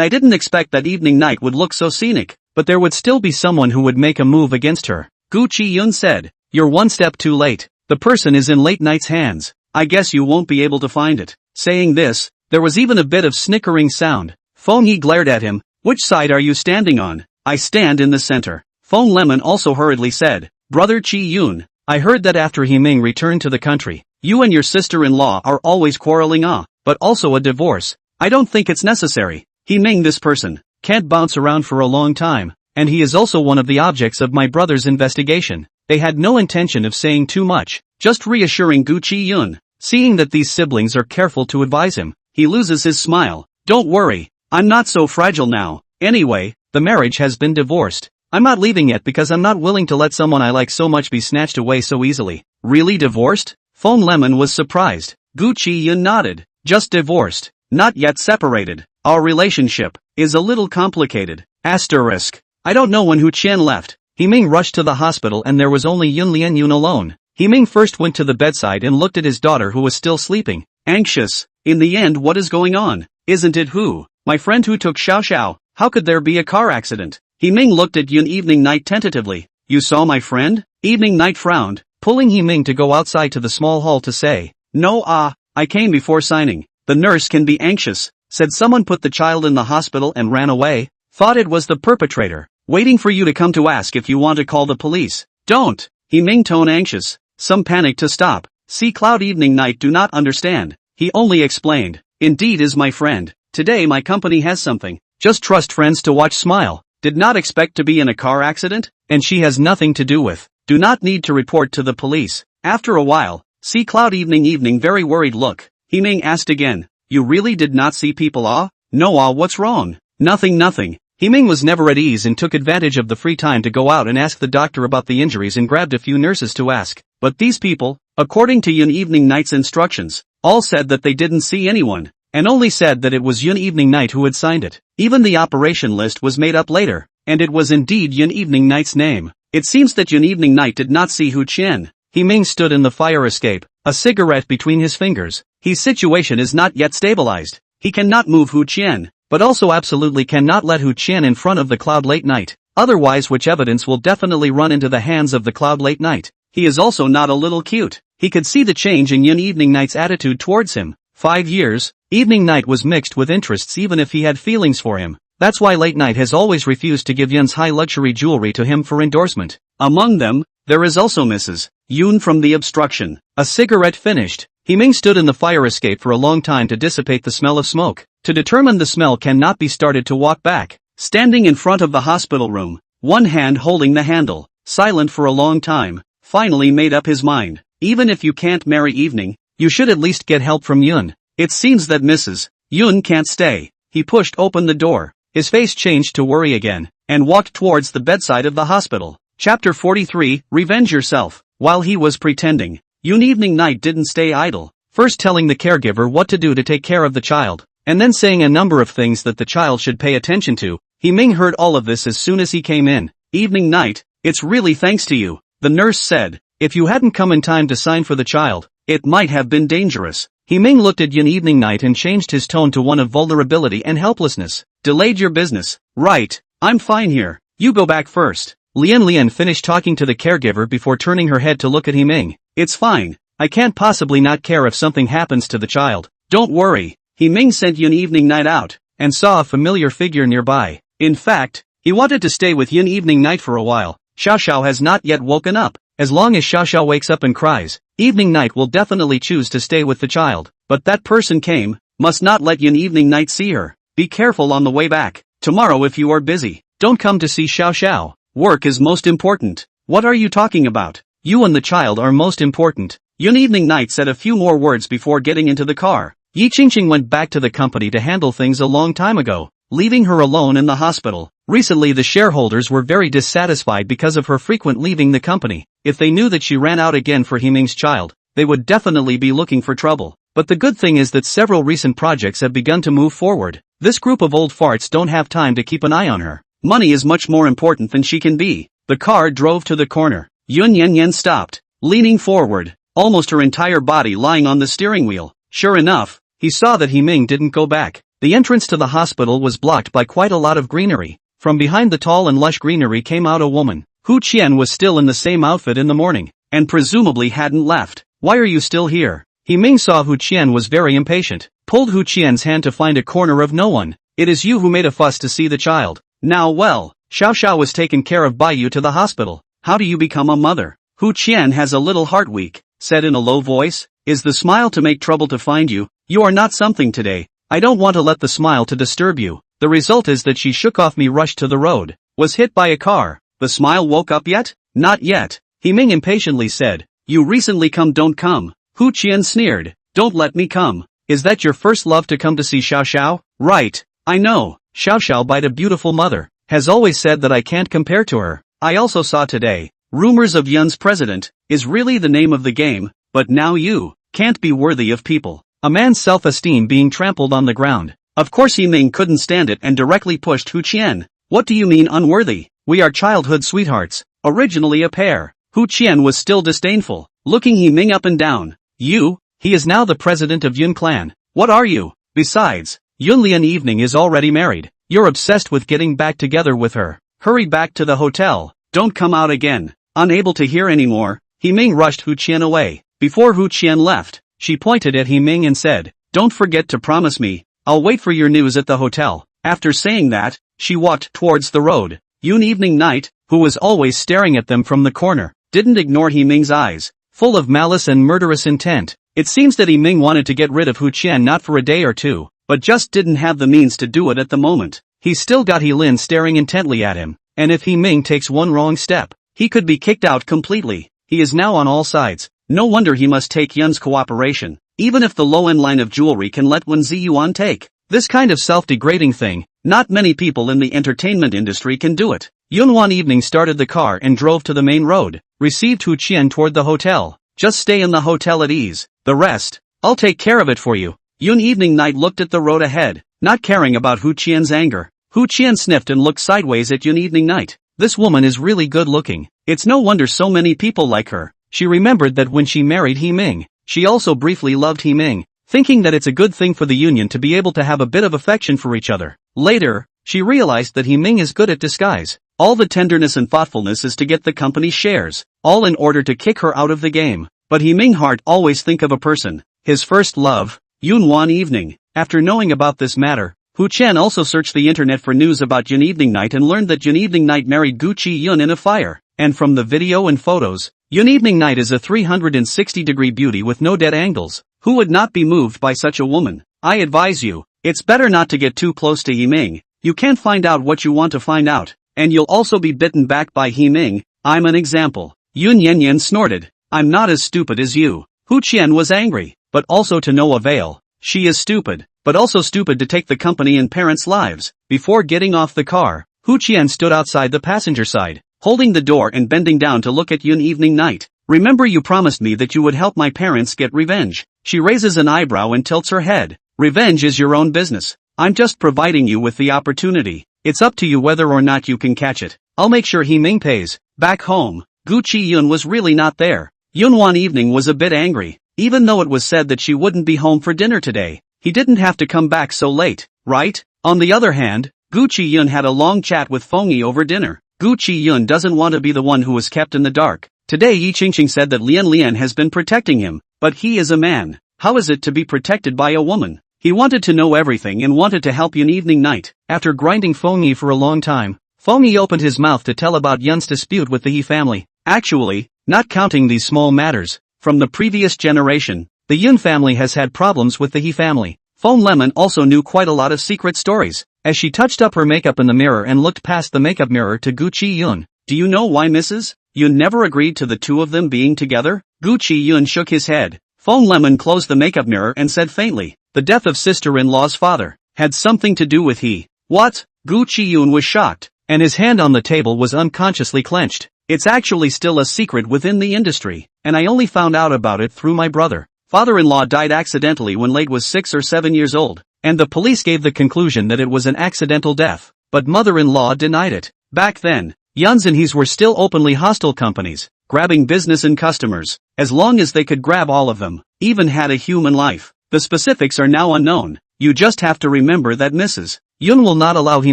I didn't expect that Evening Night would look so scenic, but there would still be someone who would make a move against her. Gu Chiyun said, you're one step too late. The person is in Late Night's hands. I guess you won't be able to find it. Saying this, there was even a bit of snickering sound. Phone Yi glared at him. Which side are you standing on? I stand in the center. Phone Lemon also hurriedly said, Brother Chiyun, I heard that after He Ming returned to the country, you and your sister-in-law are always quarreling but also a divorce. I don't think it's necessary. He Ming, this person, can't bounce around for a long time, and he is also one of the objects of my brother's investigation. They had no intention of saying too much, just reassuring Gu Chiyun. Seeing that these siblings are careful to advise him, he loses his smile. Don't worry, I'm not so fragile now. Anyway, the marriage has been divorced. I'm not leaving yet because I'm not willing to let someone I like so much be snatched away so easily. Really divorced? Phone Lemon was surprised. Gu Chiyun nodded. Just divorced, not yet separated. Our relationship is a little complicated. Asterisk. I don't know when Hu Qian left. He Ming rushed to the hospital and there was only Yun Lian Yun alone. He Ming first went to the bedside and looked at his daughter who was still sleeping. Anxious. In the end, what is going on? Isn't it Hu, my friend who took Xiao Xiao? How could there be a car accident? He Ming looked at Yun Evening Night tentatively. You saw my friend? Evening Night frowned, pulling He Ming to go outside to the small hall to say, No, I came before signing. The nurse can be anxious. Said someone put the child in the hospital and ran away. Thought it was the perpetrator. Waiting for you to come to ask if you want to call the police. Don't. He Ming tone anxious. Some panic to stop. See Cloud Evening Night do not understand. He only explained. Indeed is my friend. Today my company has something. Just trust friends to watch smile. Did not expect to be in a car accident? And she has nothing to do with. Do not need to report to the police. After a while, see Cloud Evening very worried look. He Ming asked again. You really did not see people? No, what's wrong? Nothing. He Ming was never at ease and took advantage of the free time to go out and ask the doctor about the injuries and grabbed a few nurses to ask. But these people, according to Yun Evening Night's instructions, all said that they didn't see anyone, and only said that it was Yun Evening Night who had signed it. Even the operation list was made up later, and it was indeed Yun Evening Night's name. It seems that Yun Evening Night did not see Hu Qian. He Ming stood in the fire escape, a cigarette between his fingers. His situation is not yet stabilized. He cannot move Hu Qian, but also absolutely cannot let Hu Qian in front of the Cloud Late Night. Otherwise which evidence will definitely run into the hands of the Cloud Late Night. He is also not a little cute. He could see the change in Yun Evening Night's attitude towards him. 5 years, Evening Night was mixed with interests even if he had feelings for him. That's why Late Night has always refused to give Yun's high luxury jewelry to him for endorsement. Among them, there is also Mrs. Yun from the obstruction. A cigarette finished. He Ming stood in the fire escape for a long time to dissipate the smell of smoke. To determine the smell cannot be started to walk back. Standing in front of the hospital room, one hand holding the handle, silent for a long time, finally made up his mind. Even if you can't marry Evening, you should at least get help from Yun. It seems that Mrs. Yun can't stay. He pushed open the door. His face changed to worry again, and walked towards the bedside of the hospital. Chapter 43, Revenge Yourself. While he was pretending, Yun Evening Night didn't stay idle, first telling the caregiver what to do to take care of the child, and then saying a number of things that the child should pay attention to. He Ming heard all of this as soon as he came in. Evening Night, It's really thanks to you, the nurse said. If you hadn't come in time to sign for the child, it might have been dangerous. Ming looked at Yun Evening Night and changed his tone to one of vulnerability and helplessness. Delayed your business. Right. I'm fine here. You go back first. Lian finished talking to the caregiver before turning her head to look at Ming. It's fine. I can't possibly not care if something happens to the child. Don't worry. Ming sent Yun Evening Night out, and saw a familiar figure nearby. In fact, he wanted to stay with Yun Evening Night for a while. Xiao Xiao has not yet woken up. As long as Xiao Xiao wakes up and cries, Evening Night will definitely choose to stay with the child. But that person came, must not let Yun Evening Night see her. Be careful on the way back. Tomorrow if you are busy, don't come to see Xiao Xiao. Work is most important. What are you talking about? You and the child are most important. Yun Evening Night said a few more words before getting into the car. Yi Qingqing went back to the company to handle things a long time ago, leaving her alone in the hospital. Recently the shareholders were very dissatisfied because of her frequent leaving the company. If they knew that she ran out again for Ming's child, they would definitely be looking for trouble. But the good thing is that several recent projects have begun to move forward. This group of old farts don't have time to keep an eye on her. Money is much more important than she can be. The car drove to the corner. Yun Yanyan stopped, leaning forward, almost her entire body lying on the steering wheel. Sure enough, he saw that Ming didn't go back. The entrance to the hospital was blocked by quite a lot of greenery. From behind the tall and lush greenery came out a woman. Gu Chiyun was still in the same outfit in the morning, and presumably hadn't left. Why are you still here? Ming saw Gu Chiyun was very impatient, pulled Gu Chiyun's hand to find a corner of no one. It is you who made a fuss to see the child. Now well, Xiao Xiao was taken care of by you to the hospital. How do you become a mother? Gu Chiyun has a little heart weak, said in a low voice. Is the smile to make trouble to find you? You are not something today. I don't want to let the smile to disturb you. The result is that she shook off me, rushed to the road, was hit by a car. The smile woke up yet? Not yet. Ming impatiently said. You recently come, don't come. Gu Chiyun sneered. Don't let me come. Is that your first love to come to see Xiao Xiao? Right. I know. Xiao Xiao, by the beautiful mother, has always said that I can't compare to her. I also saw today, rumors of Yun's president, is really the name of the game, but now you can't be worthy of people. A man's self-esteem being trampled on the ground. Of course Ming couldn't stand it and directly pushed Gu Chiyun. What do you mean unworthy? We are childhood sweethearts, originally a pair. Gu Chiyun was still disdainful, looking Ming up and down. You? He is now the president of Yun clan. What are you? Besides, Yun Lian Evening is already married. You're obsessed with getting back together with her. Hurry back to the hotel. Don't come out again. Unable to hear anymore, Ming rushed Gu Chiyun away. Before Gu Chiyun left, she pointed at Ming and said, don't forget to promise me. I'll wait for your news at the hotel. After saying that, she walked towards the road. Yun Evening Night, who was always staring at them from the corner, didn't ignore Ming's eyes, full of malice and murderous intent. It seems that Ming wanted to get rid of Gu Chiyun not for a day or two, but just didn't have the means to do it at the moment. He still got Lin staring intently at him, and if Ming takes one wrong step, he could be kicked out completely. He is now on all sides. No wonder he must take Yun's cooperation. Even if the low-end line of jewelry can let Wen Ziyuan take this kind of self-degrading thing, not many people in the entertainment industry can do it. Yun Wanwan Evening started the car and drove to the main road, received Gu Chiyun toward the hotel. Just stay in the hotel at ease. The rest, I'll take care of it for you. Yun Evening Night looked at the road ahead, not caring about Gu Chiyun's anger. Gu Chiyun sniffed and looked sideways at Yun Evening Night. This woman is really good looking. It's no wonder so many people like her. She remembered that when she married Ming, she also briefly loved Ming, thinking that it's a good thing for the union to be able to have a bit of affection for each other. Later, she realized that Ming is good at disguise. All the tenderness and thoughtfulness is to get the company's shares, all in order to kick her out of the game. But Ming heart always think of a person, his first love, Yun Wanwan Evening. After knowing about this matter, Gu Chiyun also searched the internet for news about Yun Evening Night and learned that Yun Evening Night married Gu Chiyun in a fire. And from the video and photos, Yun Evening Night is a 360-degree beauty with no dead angles. Who would not be moved by such a woman? I advise you, it's better not to get too close to Ming. You can't find out what you want to find out, and you'll also be bitten back by Ming. I'm an example. Yun Yanyan snorted. I'm not as stupid as you. Gu Chiyun was angry, but also to no avail. She is stupid, but also stupid to take the company and parents' lives. Before getting off the car, Gu Chiyun stood outside the passenger side, holding the door and bending down to look at Yun Evening Night. Remember you promised me that you would help my parents get revenge. She raises an eyebrow and tilts her head. Revenge is your own business. I'm just providing you with the opportunity. It's up to you whether or not you can catch it. I'll make sure Ming pays. Back home, Gu Chiyun was really not there. Yun Wanwan evening was a bit angry. Even though it was said that she wouldn't be home for dinner today, he didn't have to come back so late, right? On the other hand, Gu Chiyun had a long chat with Feng Yi over dinner. Gu Chiyun doesn't want to be the one who was kept in the dark. Today Yi Qingqing said that Lian Lian has been protecting him, but he is a man. How is it to be protected by a woman? He wanted to know everything and wanted to help Yun evening night. After grinding Feng Yi for a long time, Feng Yi opened his mouth to tell about Yun's dispute with the He family. Actually, not counting these small matters, from the previous generation, the Yun family has had problems with the He family. Feng Lemon also knew quite a lot of secret stories. As she touched up her makeup in the mirror and looked past the makeup mirror to Gu Chiyun. Do you know why Mrs. Yun never agreed to the two of them being together? Gu Chiyun shook his head. Feng Lemon closed the makeup mirror and said faintly, the death of sister-in-law's father had something to do with he. What? Gu Chiyun was shocked, and his hand on the table was unconsciously clenched. It's actually still a secret within the industry, and I only found out about it through my brother. Father-in-law died accidentally when Lade was 6 or 7 years old, and the police gave the conclusion that it was an accidental death, but mother-in-law denied it. Back then, Yuns and He's were still openly hostile companies, grabbing business and customers, as long as they could grab all of them, even had a human life. The specifics are now unknown. You just have to remember that Mrs. Yun will not allow He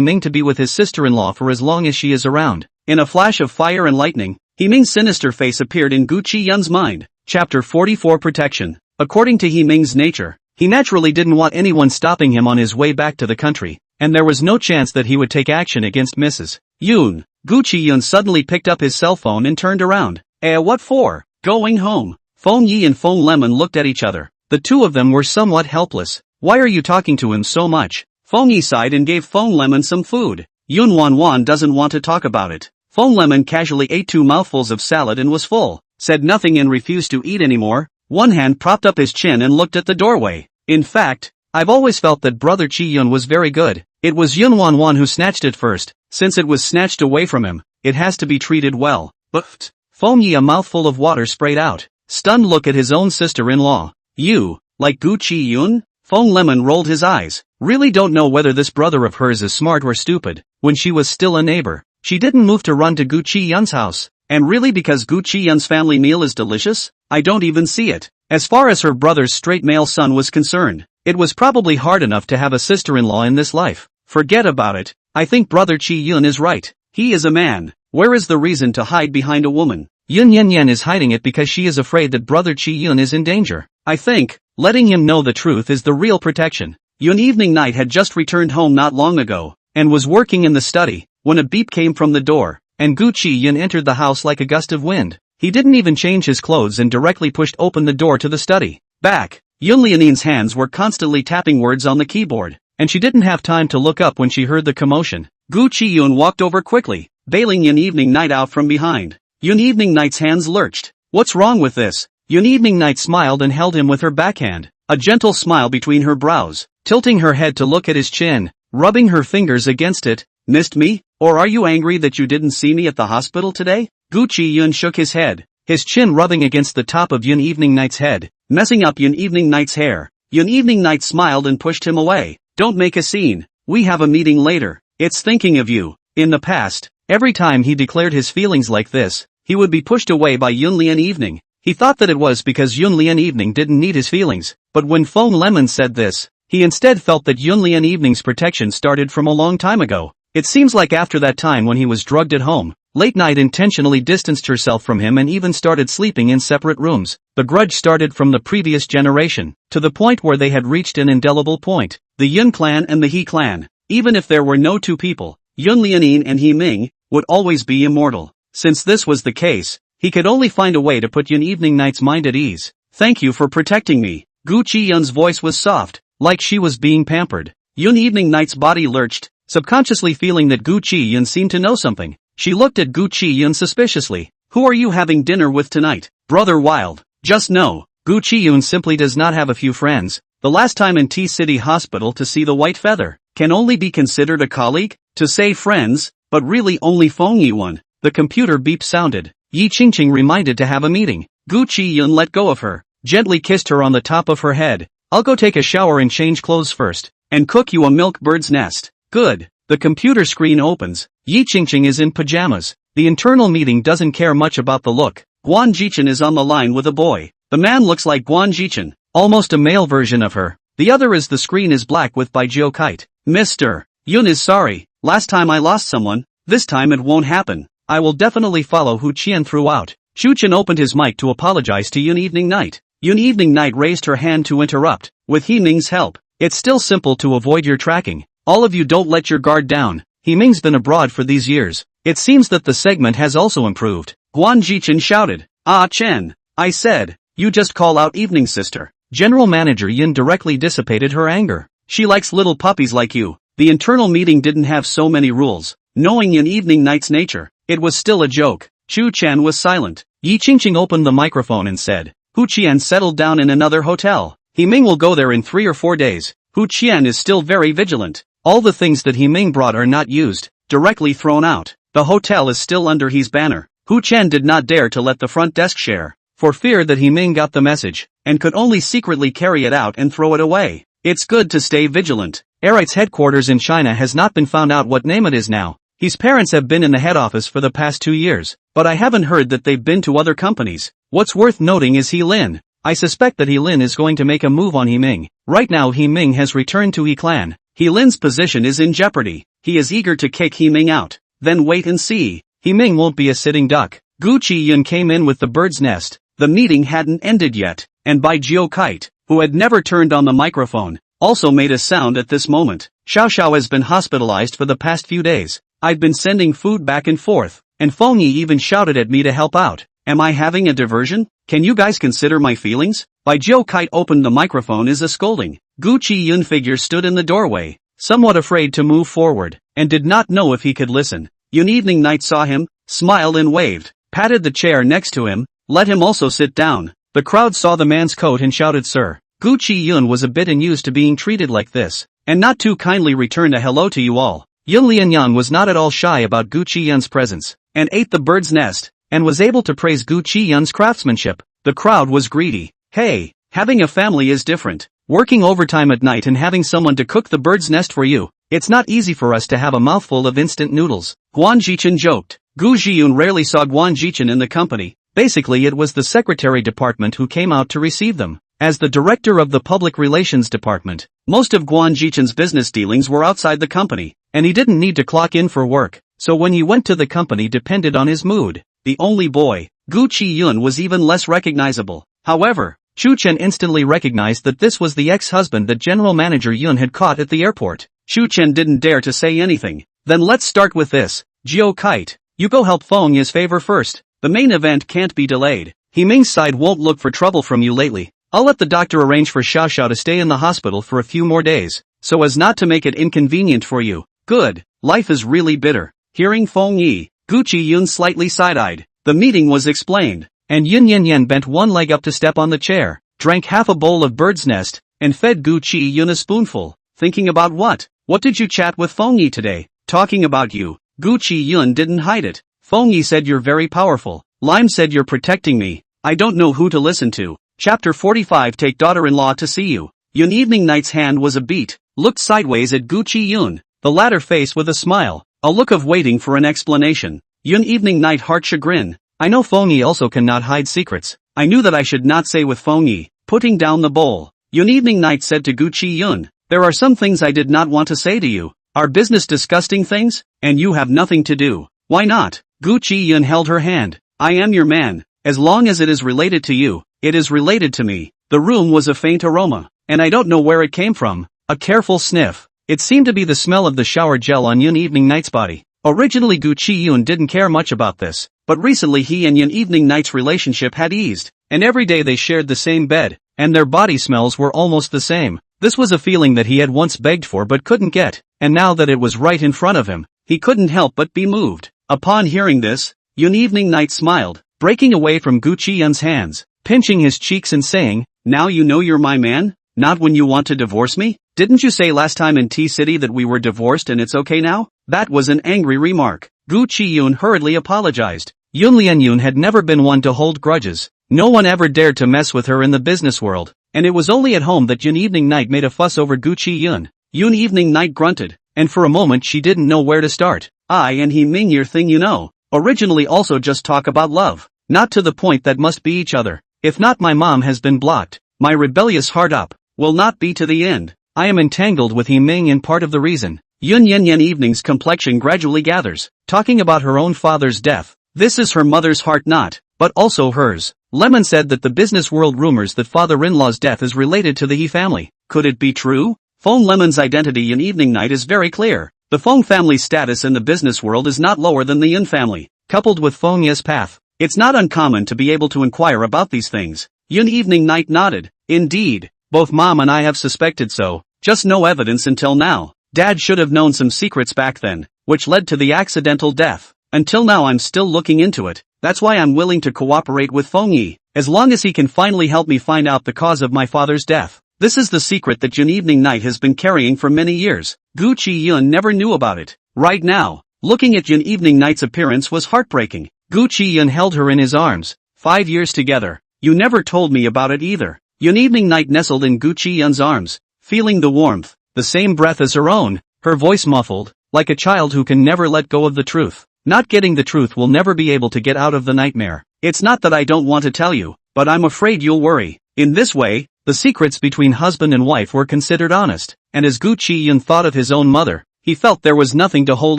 Ming to be with his sister-in-law for as long as she is around. In a flash of fire and lightning, He Ming's sinister face appeared in Gu Chiyun's mind. Chapter 44 Protection. According to He Ming's nature, he naturally didn't want anyone stopping him on his way back to the country, and there was no chance that he would take action against Mrs. Yun. Gu Chiyun suddenly picked up his cell phone and turned around. What for? Going home. Feng Yi and Feng Lemon looked at each other. The two of them were somewhat helpless. Why are you talking to him so much? Feng Yi sighed and gave Feng Lemon some food. Yun Wanwan doesn't want to talk about it. Feng Lemon casually ate 2 mouthfuls of salad and was full, said nothing and refused to eat anymore. One hand propped up his chin and looked at the doorway. In fact, I've always felt that brother Chiyun was very good. It was Yun Wanwan who snatched it first. Since it was snatched away from him, it has to be treated well. But Feng Yi, a mouthful of water sprayed out. Stunned look at his own sister-in-law. You, like Gu Chiyun? Feng Lemon rolled his eyes. Really don't know whether this brother of hers is smart or stupid. When she was still a neighbor, she didn't move to run to Gu Chiyun's house. And really because Gu Chiyun's family meal is delicious? I don't even see it. As far as her brother's straight male son was concerned, it was probably hard enough to have a sister-in-law in this life. Forget about it. I think brother Chiyun is right. He is a man. Where is the reason to hide behind a woman? Yun Yan is hiding it because she is afraid that brother Chiyun is in danger. I think letting him know the truth is the real protection. Yun evening night had just returned home not long ago, and was working in the study, when a beep came from the door, and Gu Chiyun entered the house like a gust of wind. He didn't even change his clothes and directly pushed open the door to the study. Back. Yun Lianin's hands were constantly tapping words on the keyboard, and she didn't have time to look up when she heard the commotion. Gu Chiyun walked over quickly, bailing Yun evening night out from behind. Yun evening night's hands lurched. What's wrong with this? Yun evening night smiled and held him with her backhand, a gentle smile between her brows, tilting her head to look at his chin, rubbing her fingers against it. Missed me? Or are you angry that you didn't see me at the hospital today? Gu Chiyun shook his head, his chin rubbing against the top of Yun evening night's head, messing up Yun evening night's hair. Yun evening night smiled and pushed him away. Don't make a scene. We have a meeting later. It's thinking of you. In the past, every time he declared his feelings like this, he would be pushed away by Yun Lian evening. He thought that it was because Yun Lian evening didn't need his feelings, but when Feng Lemon said this, he instead felt that Yun Lian evening's protection started from a long time ago. It seems like after that time when he was drugged at home, late night intentionally distanced herself from him and even started sleeping in separate rooms. The grudge started from the previous generation, to the point where they had reached an indelible point. The Yun clan and the He clan, even if there were no two people, Yun Lianin and He Ming, would always be immortal. Since this was the case, he could only find a way to put Yun evening night's mind at ease. Thank you for protecting me. Gu Chiyun's voice was soft, like she was being pampered. Yun evening night's body lurched, subconsciously feeling that Gu Chiyun seemed to know something. She looked at Gu Chiyun suspiciously. Who are you having dinner with tonight? Brother Wild. Just know, Gu Chiyun simply does not have a few friends. The last time in T-City Hospital to see the white feather, can only be considered a colleague? To say friends, but really only Feng Yi one. The computer beep sounded. Yi Qingqing reminded to have a meeting. Gu Chiyun let go of her, gently kissed her on the top of her head. I'll go take a shower and change clothes first, and cook you a milk bird's nest. Good. The computer screen opens. Yi Qingqing is in pajamas. The internal meeting doesn't care much about the look. Gu Chiyun is on the line with a boy. The man looks like Gu Chiyun, almost a male version of her. The other is the screen is black with by Geo Kite. Mr. Yun is sorry. Last time I lost someone. This time it won't happen. I will definitely follow Gu Chiyun throughout. Gu Chiyun opened his mic to apologize to Yun Evening Night. Yun Evening Night raised her hand to interrupt. With He Ming's help, it's still simple to avoid your tracking. All of you don't let your guard down. He Ming's been abroad for these years. It seems that the segment has also improved. Gu Chiyun shouted. Ah Chen. I said. You just call out Evening Sister. General Manager Yun directly dissipated her anger. She likes little puppies like you. The internal meeting didn't have so many rules. Knowing Yun Evening Night's nature, it was still a joke. Chu Chen was silent. Yi Qingqing opened the microphone and said, Gu Chiyun settled down in another hotel. He Ming will go there in 3 or 4 days. Gu Chiyun is still very vigilant. All the things that He Ming brought are not used, directly thrown out. The hotel is still under his banner. Gu Chen did not dare to let the front desk share, for fear that He Ming got the message, and could only secretly carry it out and throw it away. It's good to stay vigilant. Erite's headquarters in China has not been found out what name it is now. His parents have been in the head office for the past 2 years, but I haven't heard that they've been to other companies. What's worth noting is He Lin. I suspect that He Lin is going to make a move on He Ming. Right now He Ming has returned to He Clan. He Lin's position is in jeopardy. He is eager to kick He Ming out. Then wait and see. He Ming won't be a sitting duck. Gu Chiyun came in with the bird's nest. The meeting hadn't ended yet, and by Geo Kite, who had never turned on the microphone, also made a sound at this moment. Xiao Xiao has been hospitalized for the past few days. I've been sending food back and forth, and Feng Yi even shouted at me to help out. Am I having a diversion? Can you guys consider my feelings? By Geo Kite opened the microphone is a scolding. Gu Chiyun figure stood in the doorway, somewhat afraid to move forward, and did not know if he could listen. Yun Evening Night saw him, smiled and waved, patted the chair next to him, let him also sit down. The crowd saw the man's coat and shouted Sir. Gu Chiyun was a bit unused to being treated like this, and not too kindly returned a hello to you all. Yun Lianyan was not at all shy about Gu Chiyun's presence, and ate the bird's nest, and was able to praise Gu Chiyun's craftsmanship. The crowd was greedy. Hey, having a family is different. Working overtime at night and having someone to cook the bird's nest for you. It's not easy for us to have a mouthful of instant noodles. Gu Chiyun joked. Gu Chiyun rarely saw Gu Chiyun in the company. Basically it was the secretary department who came out to receive them. As the director of the public relations department, most of Gu Chiyun's business dealings were outside the company, and he didn't need to clock in for work, so when he went to the company depended on his mood. The only boy, Gu Chiyun, was even less recognizable. However, Chu Chen instantly recognized that this was the ex-husband that General Manager Yun had caught at the airport. Chu Chen didn't dare to say anything. Then let's start with this. Geo Kite, you go help Feng Yi's favor first. The main event can't be delayed. He Ming's side won't look for trouble from you lately. I'll let the doctor arrange for Xiao Xiao to stay in the hospital for a few more days, so as not to make it inconvenient for you. Good. Life is really bitter. Hearing Feng Yi, Gu Chiyun slightly side-eyed. The meeting was explained, and Yun Yanyan bent one leg up to step on the chair, drank half a bowl of bird's nest, and fed Gu Chiyun a spoonful. Thinking about what? What did you chat with Feng Yi today? Talking about you. Gu Chiyun didn't hide it. Feng Yi said you're very powerful. Lime said you're protecting me. I don't know who to listen to. Chapter 45. Take daughter-in-law to see you. Yun Evening Night's hand was a beat, looked sideways at Gu Chiyun, the latter face with a smile, a look of waiting for an explanation. Yun Evening Night heart chagrin. I know Feng Yi also cannot hide secrets. I knew that I should not say with Feng Yi, putting down the bowl. Yun Evening Night said to Gu Chiyun, there are some things I did not want to say to you. Are business disgusting things? And you have nothing to do. Why not? Gu Chiyun held her hand. I am your man. As long as it is related to you, it is related to me. The room was a faint aroma, and I don't know where it came from. A careful sniff. It seemed to be the smell of the shower gel on Yun Evening Night's body. Originally Gu Chiyun didn't care much about this, but recently he and Yun Evening Night's relationship had eased, and every day they shared the same bed, and their body smells were almost the same. This was a feeling that he had once begged for but couldn't get, and now that it was right in front of him, he couldn't help but be moved. Upon hearing this, Yun Evening Night smiled, breaking away from Gu Chiyun's hands, pinching his cheeks and saying, now you know you're my man? Not when you want to divorce me? Didn't you say last time in T-City that we were divorced and it's okay now? That was an angry remark. Gu Chiyun hurriedly apologized. Yun Lianyun had never been one to hold grudges. No one ever dared to mess with her in the business world, and it was only at home that Yun Evening Night made a fuss over Gu Chiyun. Yun Evening Night grunted, and for a moment she didn't know where to start. I and he Ming your thing you know. Originally also just talk about love. Not to the point that must be each other. If not, my mom has been blocked. My rebellious heart up will not be to the end. I am entangled with Himing and part of the reason. Yun Yanyan evening's complexion gradually gathers, talking about her own father's death. This is her mother's heart not, but also hers. Lemon said that the business world rumors that father-in-law's death is related to the He family. Could it be true? Fong Lemon's identity in evening night is very clear. The Fong family's status in the business world is not lower than the Yun family. Coupled with Fong Ye's path, it's not uncommon to be able to inquire about these things. Yun evening night nodded. Indeed, both Mom and I have suspected so, just no evidence until now. Dad should have known some secrets back then, which led to the accidental death. Until now I'm still looking into it. That's why I'm willing to cooperate with Fong Yi, as long as he can finally help me find out the cause of my father's death. This is the secret that Yun evening night has been carrying for many years. Gu Chiyun never knew about it. Right now, looking at Yun evening night's appearance was heartbreaking. Gu Chiyun held her in his arms. 5 years together. You never told me about it either. Yun evening night nestled in Gu Chiyun's arms, feeling the warmth, the same breath as her own, her voice muffled, like a child who can never let go of the truth. Not getting the truth will never be able to get out of the nightmare. It's not that I don't want to tell you, but I'm afraid you'll worry. In this way, the secrets between husband and wife were considered honest, and as Gu Chiyun thought of his own mother, he felt there was nothing to hold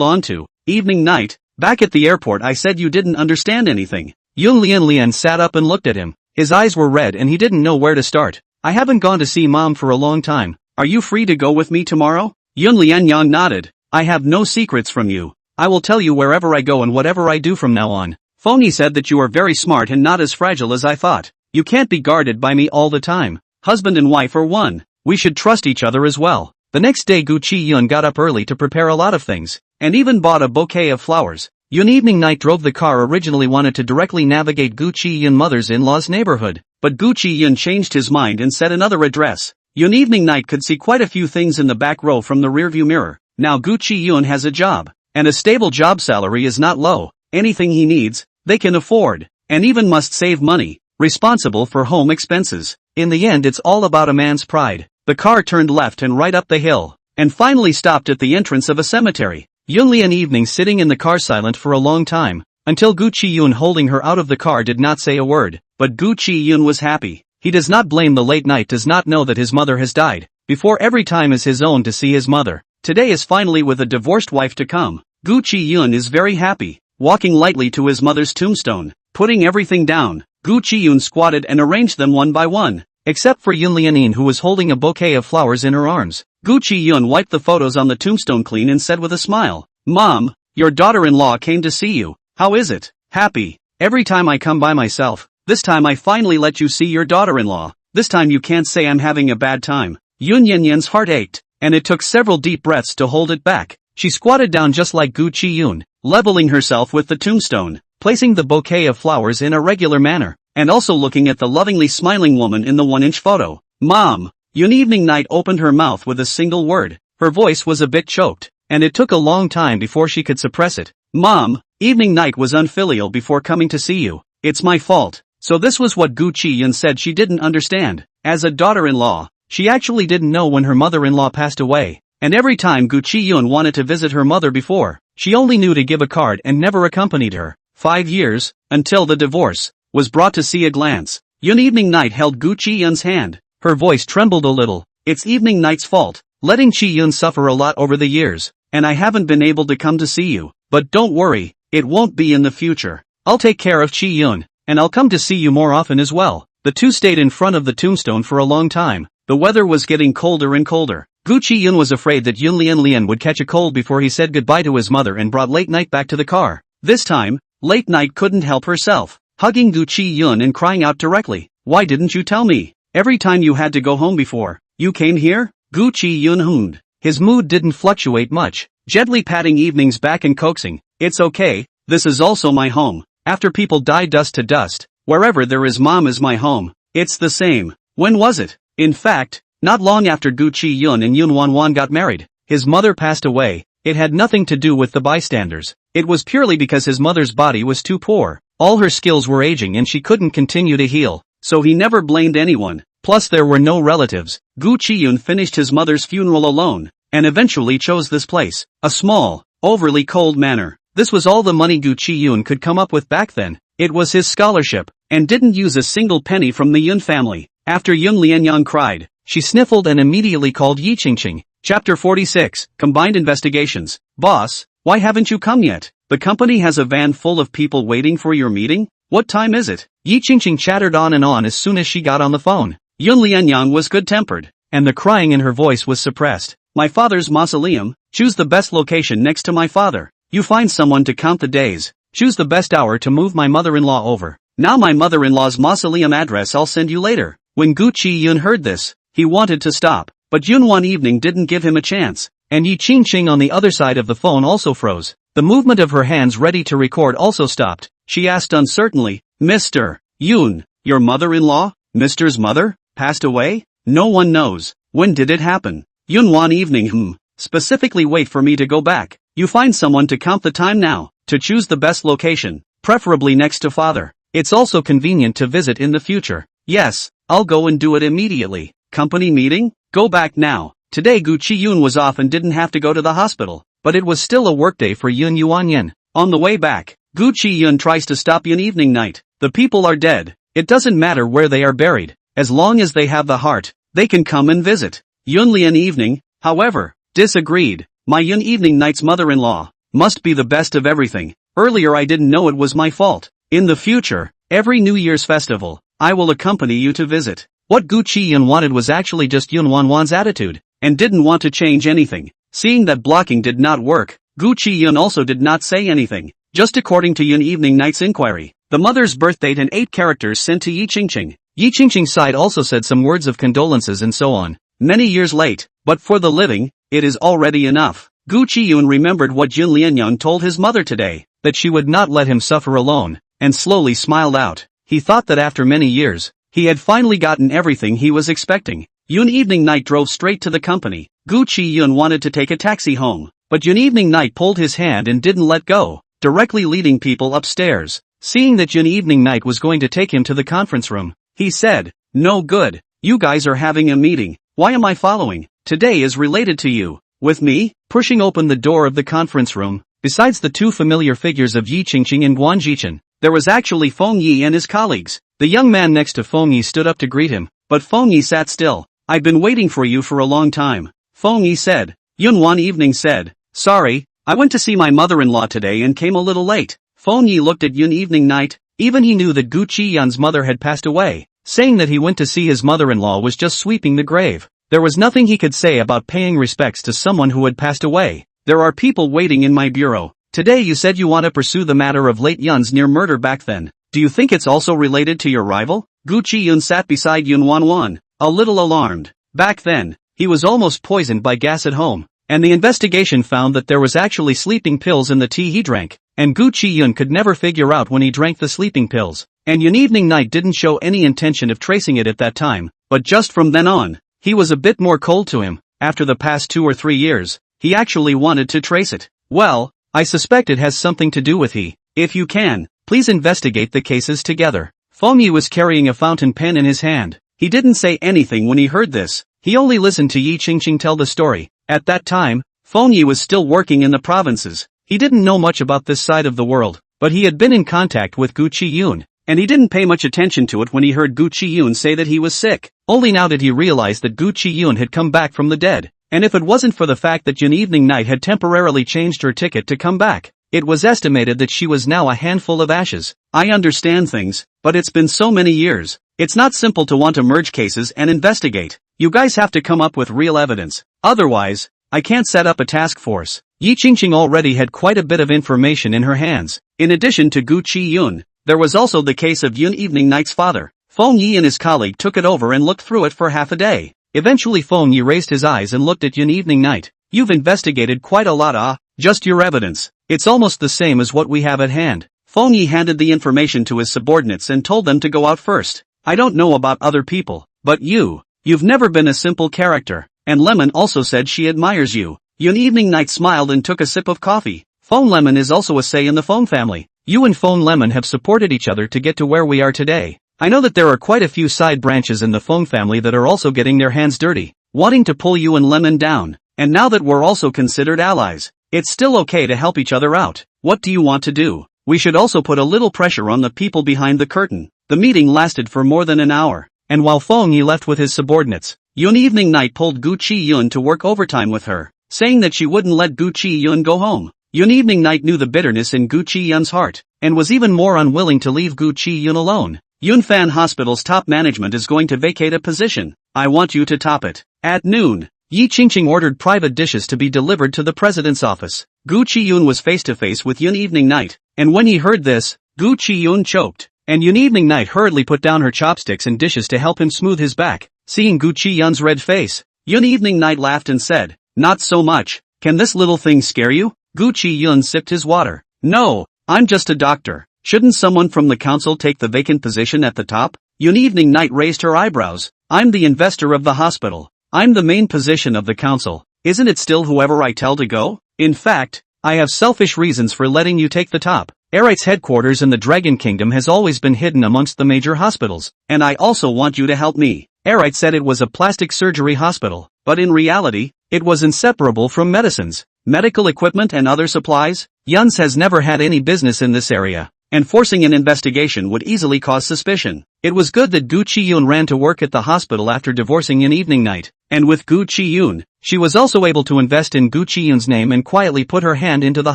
on to. Evening night, back at the airport I said you didn't understand anything. Yun Lian sat up and looked at him. His eyes were red and he didn't know where to start. I haven't gone to see Mom for a long time. Are you free to go with me tomorrow? Yun Lianyang nodded. I have no secrets from you. I will tell you wherever I go and whatever I do from now on. Fongyi said that you are very smart and not as fragile as I thought. You can't be guarded by me all the time. Husband and wife are one. We should trust each other as well. The next day Gu Chiyun got up early to prepare a lot of things, and even bought a bouquet of flowers. Yun evening night drove the car. Originally wanted to directly navigate Gu Chiyun mother's in-laws neighborhood, but Gu Chiyun changed his mind and set another address. Yun evening night could see quite a few things in the back row from the rearview mirror. Now Gu Chiyun has a job, and a stable job. Salary is not low. Anything he needs, they can afford, and even must save money, responsible for home expenses. In the end it's all about a man's pride. The car turned left and right up the hill, and finally stopped at the entrance of a cemetery. Yun Lian evening sitting in the car silent for a long time, until Gu Chiyun holding her out of the car did not say a word, but Gu Chiyun was happy. He does not blame the late night, does not know that his mother has died. Before every time is his own to see his mother. Today is finally with a divorced wife to come. Gu Chiyun is very happy, walking lightly to his mother's tombstone, putting everything down. Gu Chiyun squatted and arranged them one by one, except for Yun Lianin who was holding a bouquet of flowers in her arms. Gu Chiyun wiped the photos on the tombstone clean and said with a smile, Mom, your daughter-in-law came to see you. How is it? Happy. Every time I come by myself. This time I finally let you see your daughter-in-law. This time you can't say I'm having a bad time. Yun Yanyan's heart ached, and it took several deep breaths to hold it back. She squatted down just like Gu Chiyun, leveling herself with the tombstone, placing the bouquet of flowers in a regular manner, and also looking at the lovingly smiling woman in the 1-inch photo. Mom! Yun evening night opened her mouth with a single word. Her voice was a bit choked, and it took a long time before she could suppress it. Mom, evening night was unfilial before coming to see you. It's my fault. So this was what Gu Chiyun said she didn't understand. As a daughter-in-law, she actually didn't know when her mother-in-law passed away, and every time Gu Chiyun wanted to visit her mother before, she only knew to give a card and never accompanied her. 5 years, until the divorce, was brought to see a glance. Yun evening night held Gu Chiyun's hand. Her voice trembled a little. It's evening night's fault, letting Chiyun suffer a lot over the years, and I haven't been able to come to see you. But don't worry, it won't be in the future. I'll take care of Chiyun, and I'll come to see you more often as well. The two stayed in front of the tombstone for a long time. The weather was getting colder and colder. Gu Chiyun was afraid that Yun Lian would catch a cold before he said goodbye to his mother and brought late night back to the car. This time, late night couldn't help herself, hugging Gu Chiyun and crying out directly, Why didn't you tell me? Every time you had to go home before you came here? Gu Chiyun hooned. His mood didn't fluctuate much, gently patting evening's back and coaxing, It's okay, this is also my home. After people die dust to dust, wherever there is Mom is my home. It's the same. When was it? In fact, not long after Gu Chiyun and Yun Wanwan got married, his mother passed away. It had nothing to do with the bystanders. It was purely because his mother's body was too poor. All her skills were aging and she couldn't continue to heal, so he never blamed anyone. Plus there were no relatives. Gu Chiyun finished his mother's funeral alone, and eventually chose this place, a small, overly cold manor. This was all the money Gu Chiyun could come up with back then. It was his scholarship, and didn't use a single penny from the Yun family. After Yun Lianyang cried, she sniffled and immediately called Yi Qingqing. Chapter 46, Combined Investigations. Boss, why haven't you come yet? The company has a van full of people waiting for your meeting? What time is it? Yi Qingqing chattered on and on as soon as she got on the phone. Yun Lianyang was good-tempered, and the crying in her voice was suppressed. My father's mausoleum, choose the best location next to my father. You find someone to count the days, choose the best hour to move my mother-in-law over. Now my mother-in-law's mausoleum address I'll send you later. When Gu Chiyun heard this, he wanted to stop, but Yun Wan Evening didn't give him a chance, and Yi Qingqing on the other side of the phone also froze. The movement of her hands ready to record also stopped. She asked uncertainly, Mr. Yun, your mother-in-law, Mr.'s mother, passed away? No one knows. When did it happen? Yun Wan Evening Specifically wait for me to go back. You find someone to count the time now, to choose the best location, preferably next to father. It's also convenient to visit in the future. Yes, I'll go and do it immediately. Company meeting? Go back now. Today Gu Chiyun was off and didn't have to go to the hospital, but it was still a workday for Yun Wanwan. On the way back, Gu Chiyun tries to stop Yun Evening Night. The people are dead. It doesn't matter where they are buried. As long as they have the heart, they can come and visit. Yun Lian Evening, however, disagreed. My Yun Evening Night's mother-in-law must be the best of everything. Earlier I didn't know it was my fault. In the future, every New Year's festival, I will accompany you to visit. What Gu Chiyun wanted was actually just Yun Wanwan's attitude, and didn't want to change anything. Seeing that blocking did not work, Gu Chiyun also did not say anything. Just according to Yun Evening Night's inquiry, the mother's birth date and 8 characters sent to Yi Qingqing. Yi Qingqing's side also said some words of condolences and so on. Many years late, but for the living, it is already enough. Gu Chiyun remembered what Yun Lianyang told his mother today, that she would not let him suffer alone, and slowly smiled out. He thought that after many years, he had finally gotten everything he was expecting. Yun Evening Night drove straight to the company. Gu Chiyun wanted to take a taxi home, but Yun Evening Night pulled his hand and didn't let go, directly leading people upstairs. Seeing that Yun Evening Night was going to take him to the conference room, he said, "No good. You guys are having a meeting. Why am I following? Today is related to you." With me? Pushing open the door of the conference room, besides the two familiar figures of Yi Qingqing and Guan Jichen, there was actually Feng Yi and his colleagues. The young man next to Feng Yi stood up to greet him, but Feng Yi sat still. "I've been waiting for you for a long time," Feng Yi said. Yun Wan Evening said, "Sorry, I went to see my mother-in-law today and came a little late." Feng Yi looked at Yun Evening Night. Even he knew that Gu Chiyun's mother had passed away. Saying that he went to see his mother-in-law was just sweeping the grave. There was nothing he could say about paying respects to someone who had passed away. "There are people waiting in my bureau. Today you said you want to pursue the matter of late Yun's near murder back then. Do you think it's also related to your rival?" Gu Chiyun sat beside Yun Wanwan, a little alarmed. Back then, he was almost poisoned by gas at home, and the investigation found that there was actually sleeping pills in the tea he drank, and Gu Chiyun could never figure out when he drank the sleeping pills, and Yun Evening Night didn't show any intention of tracing it at that time, but just from then on, he was a bit more cold to him. After the past 2 or 3 years, he actually wanted to trace it. "Well, I suspect it has something to do with he. If you can, please investigate the cases together." Feng Yi was carrying a fountain pen in his hand. He didn't say anything when he heard this. He only listened to Yi Qingqing tell the story. At that time, Feng Yi was still working in the provinces. He didn't know much about this side of the world, but he had been in contact with Gu Chiyun, and he didn't pay much attention to it when he heard Gu Chiyun say that he was sick. Only now did he realize that Gu Chiyun had come back from the dead, and if it wasn't for the fact that Yun Evening Night had temporarily changed her ticket to come back, it was estimated that she was now a handful of ashes. "I understand things, but it's been so many years. It's not simple to want to merge cases and investigate. You guys have to come up with real evidence. Otherwise, I can't set up a task force." Yi Qingqing already had quite a bit of information in her hands. In addition to Gu Chiyun, there was also the case of Yun Evening Night's father. Feng Yi and his colleague took it over and looked through it for half a day. Eventually Feng Yi raised his eyes and looked at Yun Evening Night. "You've investigated quite a lot, just your evidence. It's almost the same as what we have at hand." Feng Yi handed the information to his subordinates and told them to go out first. "I don't know about other people, but you've never been a simple character, and Lemon also said she admires you." Yun Evening Night smiled and took a sip of coffee. "Phone Lemon is also a say in the phone family. You and Phone Lemon have supported each other to get to where we are today. I know that there are quite a few side branches in the phone family that are also getting their hands dirty, wanting to pull you and Lemon down, and now that we're also considered allies, It's still okay to help each other out. What do you want to do? We should also put a little pressure on the people behind the curtain. The meeting lasted for more than an hour, and while Feng Yi left with his subordinates, Yun Evening Night pulled Gu Chiyun to work overtime with her, saying that she wouldn't let Gu Chiyun go home. Yun Evening Night knew the bitterness in Gu Chiyun's heart, and was even more unwilling to leave Gu Chiyun alone. Yunfan Hospital's top management is going to vacate a position. I want you to top it. At noon, Yi Qingqing ordered private dishes to be delivered to the president's office. Gu Chiyun was face to face with Yun Evening Night, and when he heard this, Gu Chiyun choked, and Yun Evening Night hurriedly put down her chopsticks and dishes to help him smooth his back. Seeing Gu Chiyun's red face, Yun Evening Night laughed and said, "Not so much. Can this little thing scare you?" Gu Chiyun sipped his water. "No, I'm just a doctor. Shouldn't someone from the council take the vacant position at the top?" Yun Evening Night raised her eyebrows. "I'm the investor of the hospital. I'm the main position of the council. Isn't it still whoever I tell to go? In fact, I have selfish reasons for letting you take the top. Erite's headquarters in the Dragon Kingdom has always been hidden amongst the major hospitals, and I also want you to help me." Erite said it was a plastic surgery hospital, but in reality, it was inseparable from medicines, medical equipment and other supplies. Yun's has never had any business in this area, and forcing an investigation would easily cause suspicion. It was good that Gu Chiyun ran to work at the hospital after divorcing Yun Evening Night, and with Gu Chiyun, she was also able to invest in Gu Chiyun's name and quietly put her hand into the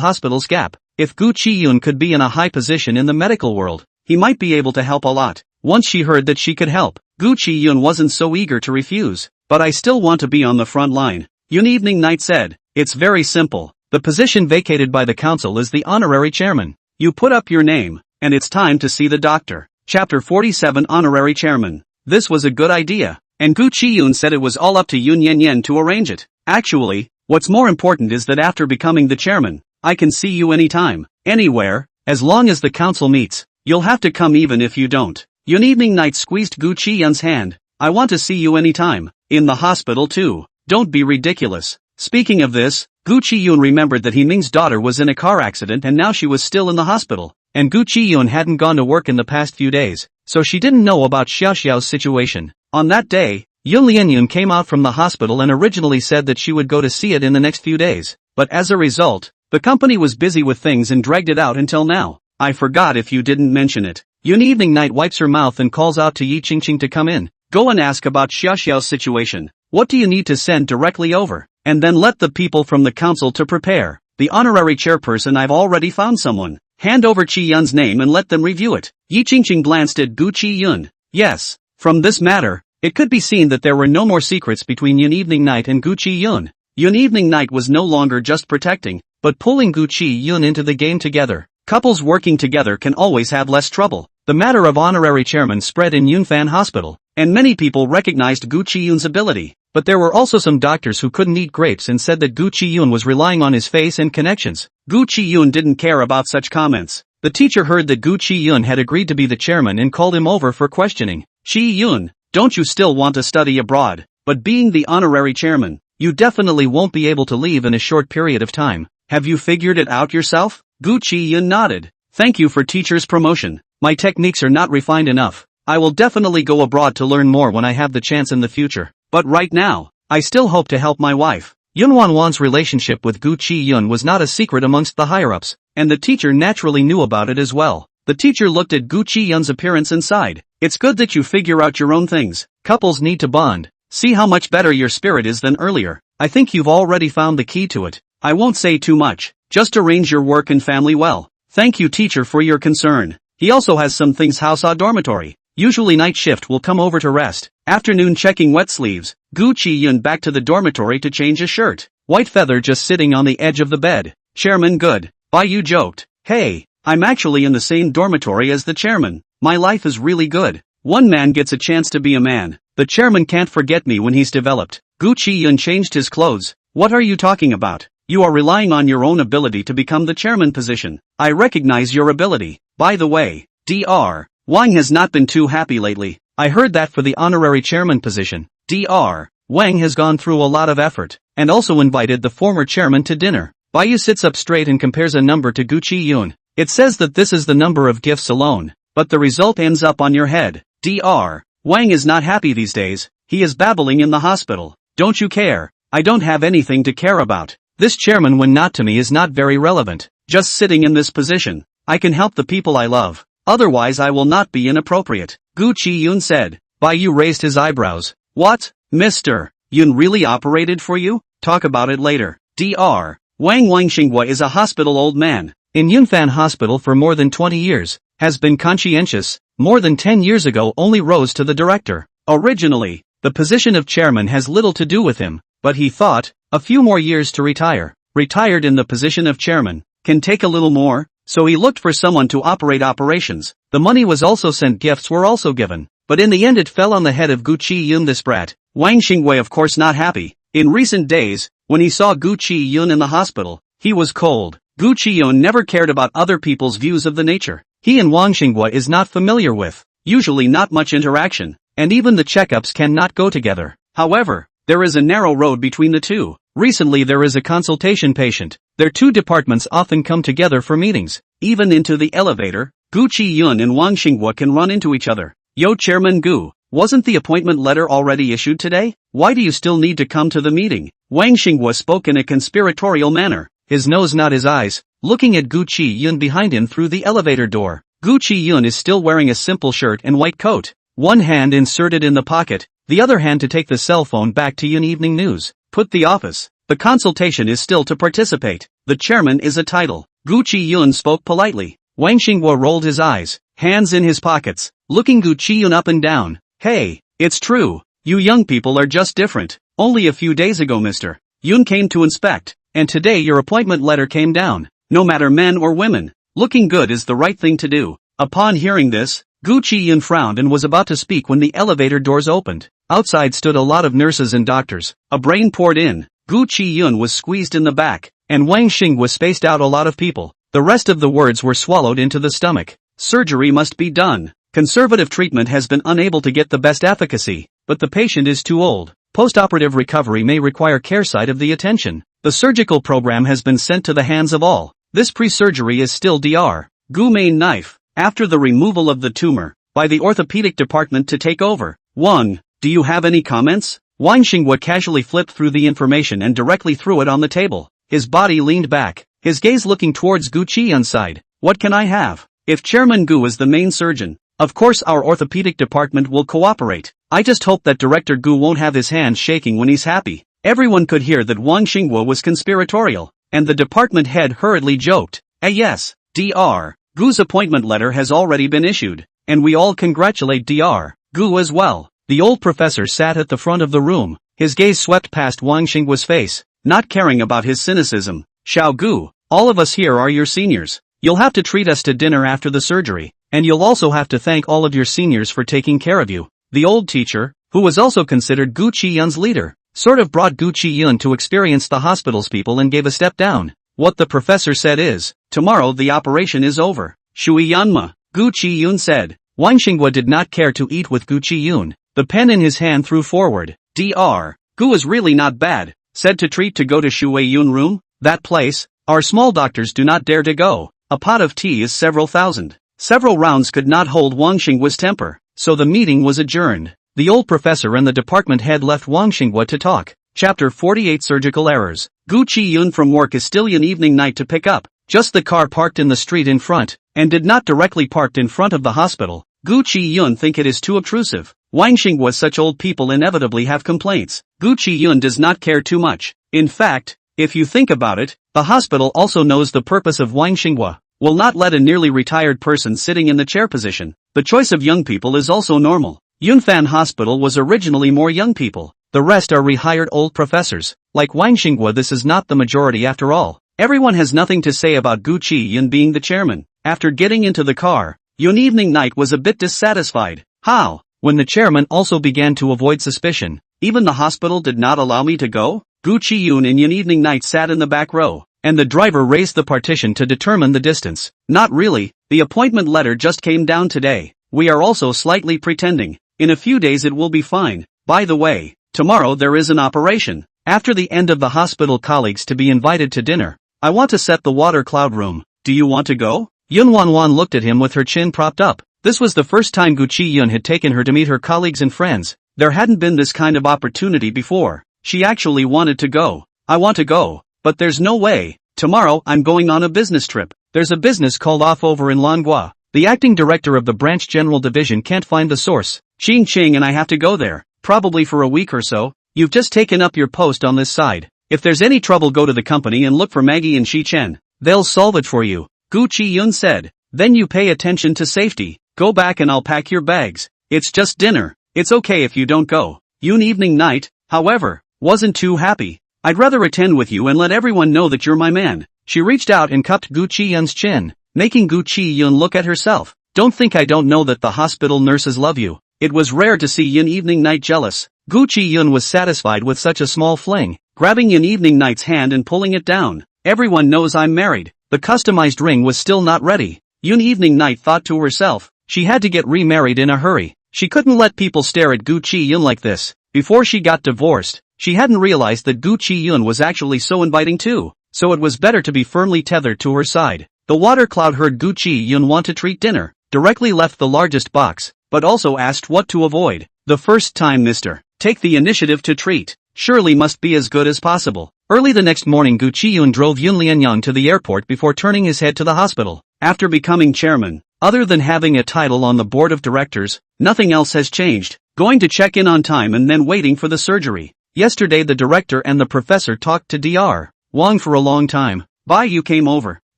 hospital's gap. If Gu Chiyun could be in a high position in the medical world, he might be able to help a lot. Once she heard that she could help, Gu Chiyun wasn't so eager to refuse. "But I still want to be on the front line," Yun Evening Night said. "It's very simple. The position vacated by the council is the honorary chairman. You put up your name, and it's time to see the doctor." Chapter 47 Honorary Chairman. This was a good idea, and Gu Chiyun said it was all up to Yun Yanyan to arrange it. "Actually, what's more important is that after becoming the chairman, I can see you anytime, anywhere, as long as the council meets. You'll have to come even if you don't." Yun Evening Night squeezed Gu Chiyun's hand. "I want to see you anytime. In the hospital too. Don't be ridiculous." Speaking of this, Gu Chiyun remembered that Ming's daughter was in a car accident and now she was still in the hospital, and Gu Chiyun hadn't gone to work in the past few days, so she didn't know about Xiaoxiao's situation. On that day, Yun Lianyun came out from the hospital and originally said that she would go to see it in the next few days, but as a result, the company was busy with things and dragged it out until now. "I forgot if you didn't mention it." Yun Evening Night wipes her mouth and calls out to Yi Qingqing to come in. "Go and ask about Xiaoxiao's situation. What do you need to send directly over? And then let the people from the council to prepare. The honorary chairperson, I've already found someone. Hand over Qiyun's name and let them review it." Yi Qingqing glanced at Gu Chiyun. Yes, from this matter, it could be seen that there were no more secrets between Yun Evening Night and Gu Chiyun. Yun Evening Night was no longer just protecting, but pulling Gu Chiyun into the game together. Couples working together can always have less trouble. The matter of honorary chairman spread in Yunfan Hospital, and many people recognized Gu Chiyun's ability. But there were also some doctors who couldn't eat grapes and said that Gu Chiyun was relying on his face and connections. Gu Chiyun didn't care about such comments. The teacher heard that Gu Chiyun had agreed to be the chairman and called him over for questioning. "Chiyun, don't you still want to study abroad? But being the honorary chairman, you definitely won't be able to leave in a short period of time. Have you figured it out yourself?" Gu Chiyun nodded. "Thank you for teacher's promotion. My techniques are not refined enough. I will definitely go abroad to learn more when I have the chance in the future. But right now, I still hope to help my wife." Yun Wanwan's relationship with Gu Chiyun was not a secret amongst the higher-ups, and the teacher naturally knew about it as well. The teacher looked at Gu Chiyun's appearance and sighed. "It's good that you figure out your own things. Couples need to bond. See how much better your spirit is than earlier. I think you've already found the key to it. I won't say too much. Just arrange your work and family well. Thank you, teacher, for your concern." He also has some things house dormitory. Usually night shift will come over to rest. Afternoon checking wet sleeves. Gu Chiyun back to the dormitory to change his shirt. White feather just sitting on the edge of the bed. "Chairman good." Bai joked. "Hey, I'm actually in the same dormitory as the chairman. My life is really good. One man gets a chance to be a man. The chairman can't forget me when he's developed." Gu Chiyun changed his clothes. "What are you talking about? You are relying on your own ability to become the chairman position. I recognize your ability. By the way, Dr. Wang has not been too happy lately. I heard that for the honorary chairman position, Dr. Wang has gone through a lot of effort, and also invited the former chairman to dinner." Bai sits up straight and compares a number to Gu Chiyun. "It says that this is the number of gifts alone, but the result ends up on your head. Dr. Wang is not happy these days. He is babbling in the hospital. Don't you care?" "I don't have anything to care about. This chairman when not to me is not very relevant. Just sitting in this position, I can help the people I love. Otherwise I will not be inappropriate. Gu Chiyun said. Bai Yu raised his eyebrows. What? Mr. Yun really operated for you? Talk about it later. Dr. Wang Xinghua is a hospital old man. In Yunfan Hospital for more than 20 years. Has been conscientious. More than 10 years ago only rose to the director. Originally, the position of chairman has little to do with him, but he thought, a few more years to retire. Retired in the position of chairman. Can take a little more, so he looked for someone to operate operations. The money was also sent, gifts were also given, but in the end it fell on the head of Gu Chiyun this brat. Wang Xinghua of course not happy. In recent days, when he saw Gu Chiyun in the hospital, he was cold. Gu Chiyun never cared about other people's views of the nature. He and Wang Xinghua is not familiar with, usually not much interaction, and even the checkups cannot go together. However, there is a narrow road between the two. Recently there is a consultation patient. Their two departments often come together for meetings. Even into the elevator, Gu Chiyun and Wang Xinghua can run into each other. Yo Chairman Gu, wasn't the appointment letter already issued today? Why do you still need to come to the meeting? Wang Xinghua spoke in a conspiratorial manner, his nose not his eyes, looking at Gu Chiyun behind him through the elevator door. Gu Chiyun is still wearing a simple shirt and white coat. One hand inserted in the pocket, the other hand to take the cell phone back to Yun Evening News. Put the office. The consultation is still to participate. The chairman is a title. Gu Chiyun spoke politely. Wang Xinghua rolled his eyes, hands in his pockets, looking Gu Chiyun up and down. Hey, it's true. You young people are just different. Only a few days ago Mr. Yun came to inspect, and today your appointment letter came down. No matter men or women, looking good is the right thing to do. Upon hearing this, Gu Chiyun frowned and was about to speak when the elevator doors opened. Outside stood a lot of nurses and doctors. A brain poured in. Gu Chiyun was squeezed in the back, and Wang Xinghua spaced out a lot of people. The rest of the words were swallowed into the stomach. Surgery must be done. Conservative treatment has been unable to get the best efficacy, but the patient is too old. Post-operative recovery may require care side of the attention. The surgical program has been sent to the hands of all. This pre-surgery is still Dr. Gu main knife, after the removal of the tumor, by the orthopedic department to take over. 1. Do you have any comments? Wang Xinghua casually flipped through the information and directly threw it on the table. His body leaned back, his gaze looking towards Gu Chiyun's side. What can I have? If Chairman Gu is the main surgeon, of course our orthopedic department will cooperate. I just hope that Director Gu won't have his hands shaking when he's happy. Everyone could hear that Wang Xinghua was conspiratorial, and the department head hurriedly joked. Yes, Dr. Gu's appointment letter has already been issued, and we all congratulate Dr. Gu as well. The old professor sat at the front of the room, his gaze swept past Wang Xinghua's face, not caring about his cynicism. Xiao Gu, all of us here are your seniors. You'll have to treat us to dinner after the surgery, and you'll also have to thank all of your seniors for taking care of you. The old teacher, who was also considered Gu Chiyun's leader, sort of brought Gu Chiyun to experience the hospital's people and gave a step down. What the professor said is, tomorrow the operation is over. Shui Yanma, Gu Chiyun said. Wang Xinghua did not care to eat with Gu Chiyun. The pen in his hand threw forward. Dr. Gu is really not bad. Said to treat to go to Shui Yun room? That place? Our small doctors do not dare to go. A pot of tea is several thousand. Several rounds could not hold Wang Xinghua's temper, so the meeting was adjourned. The old professor and the department head left Wang Xinghua to talk. Chapter 48 Surgical Errors. Gu Chiyun from work is still an evening night to pick up. Just the car parked in the street in front, and did not directly parked in front of the hospital. Gu Chiyun think it is too obtrusive. Wang Xinghua such old people inevitably have complaints. Gu Chiyun does not care too much. In fact, if you think about it, the hospital also knows the purpose of Wang Xinghua. Will not let a nearly retired person sitting in the chair position. The choice of young people is also normal. Yunfan Hospital was originally more young people. The rest are rehired old professors. Like Wang Xinghua, this is not the majority after all. Everyone has nothing to say about Gu Chiyun being the chairman. After getting into the car, Yun Evening Night was a bit dissatisfied. How? When the chairman also began to avoid suspicion. Even the hospital did not allow me to go? Gu Chiyun and Yun Evening Night sat in the back row, and the driver raised the partition to determine the distance. Not really, the appointment letter just came down today. We are also slightly pretending. In a few days it will be fine. By the way, tomorrow there is an operation. After the end of the hospital colleagues to be invited to dinner. I want to set the water cloud room. Do you want to go? Yun Wanwan looked at him with her chin propped up. This was the first time Gu Chiyun had taken her to meet her colleagues and friends. There hadn't been this kind of opportunity before. She actually wanted to go. I want to go. but there's no way. Tomorrow I'm going on a business trip. There's a business called off over in Manhwa. The acting director of the branch general division can't find the source. Ching and I have to go there, probably for a week or so. You've just taken up your post on this side. If there's any trouble, go to the company and look for Maggie and Shi-chen. They'll solve it for you, Gu Chiyun said. Then you pay attention to safety. Go back and I'll pack your bags. It's just dinner. It's okay if you don't go. Yun evening night, however, wasn't too happy. I'd rather attend with you and let everyone know that you're my man. She reached out and cupped Gu Chiyun's chin, making Gu Chiyun look at herself. Don't think I don't know that the hospital nurses love you. It was rare to see Yun evening night jealous. Gu Chiyun was satisfied with such a small fling, grabbing Yun evening night's hand and pulling it down. Everyone knows I'm married. The customized ring was still not ready. Yun evening night thought to herself, she had to get remarried in a hurry. She couldn't let people stare at Gu Chiyun like this. Before she got divorced, she hadn't realized that Gu Chiyun was actually so inviting too, so it was better to be firmly tethered to her side. The water cloud heard Gu Chiyun want to treat dinner, directly left the largest box, but also asked what to avoid. The first time Mr. Take the initiative to treat, surely must be as good as possible. Early the next morning Gu Chiyun drove Yun Lianyang to the airport before turning his head to the hospital. After becoming chairman, other than having a title on the board of directors, nothing else has changed. Going to check in on time and then waiting for the surgery. Yesterday the director and the professor talked to Dr. Wang for a long time. Bai Yu came over.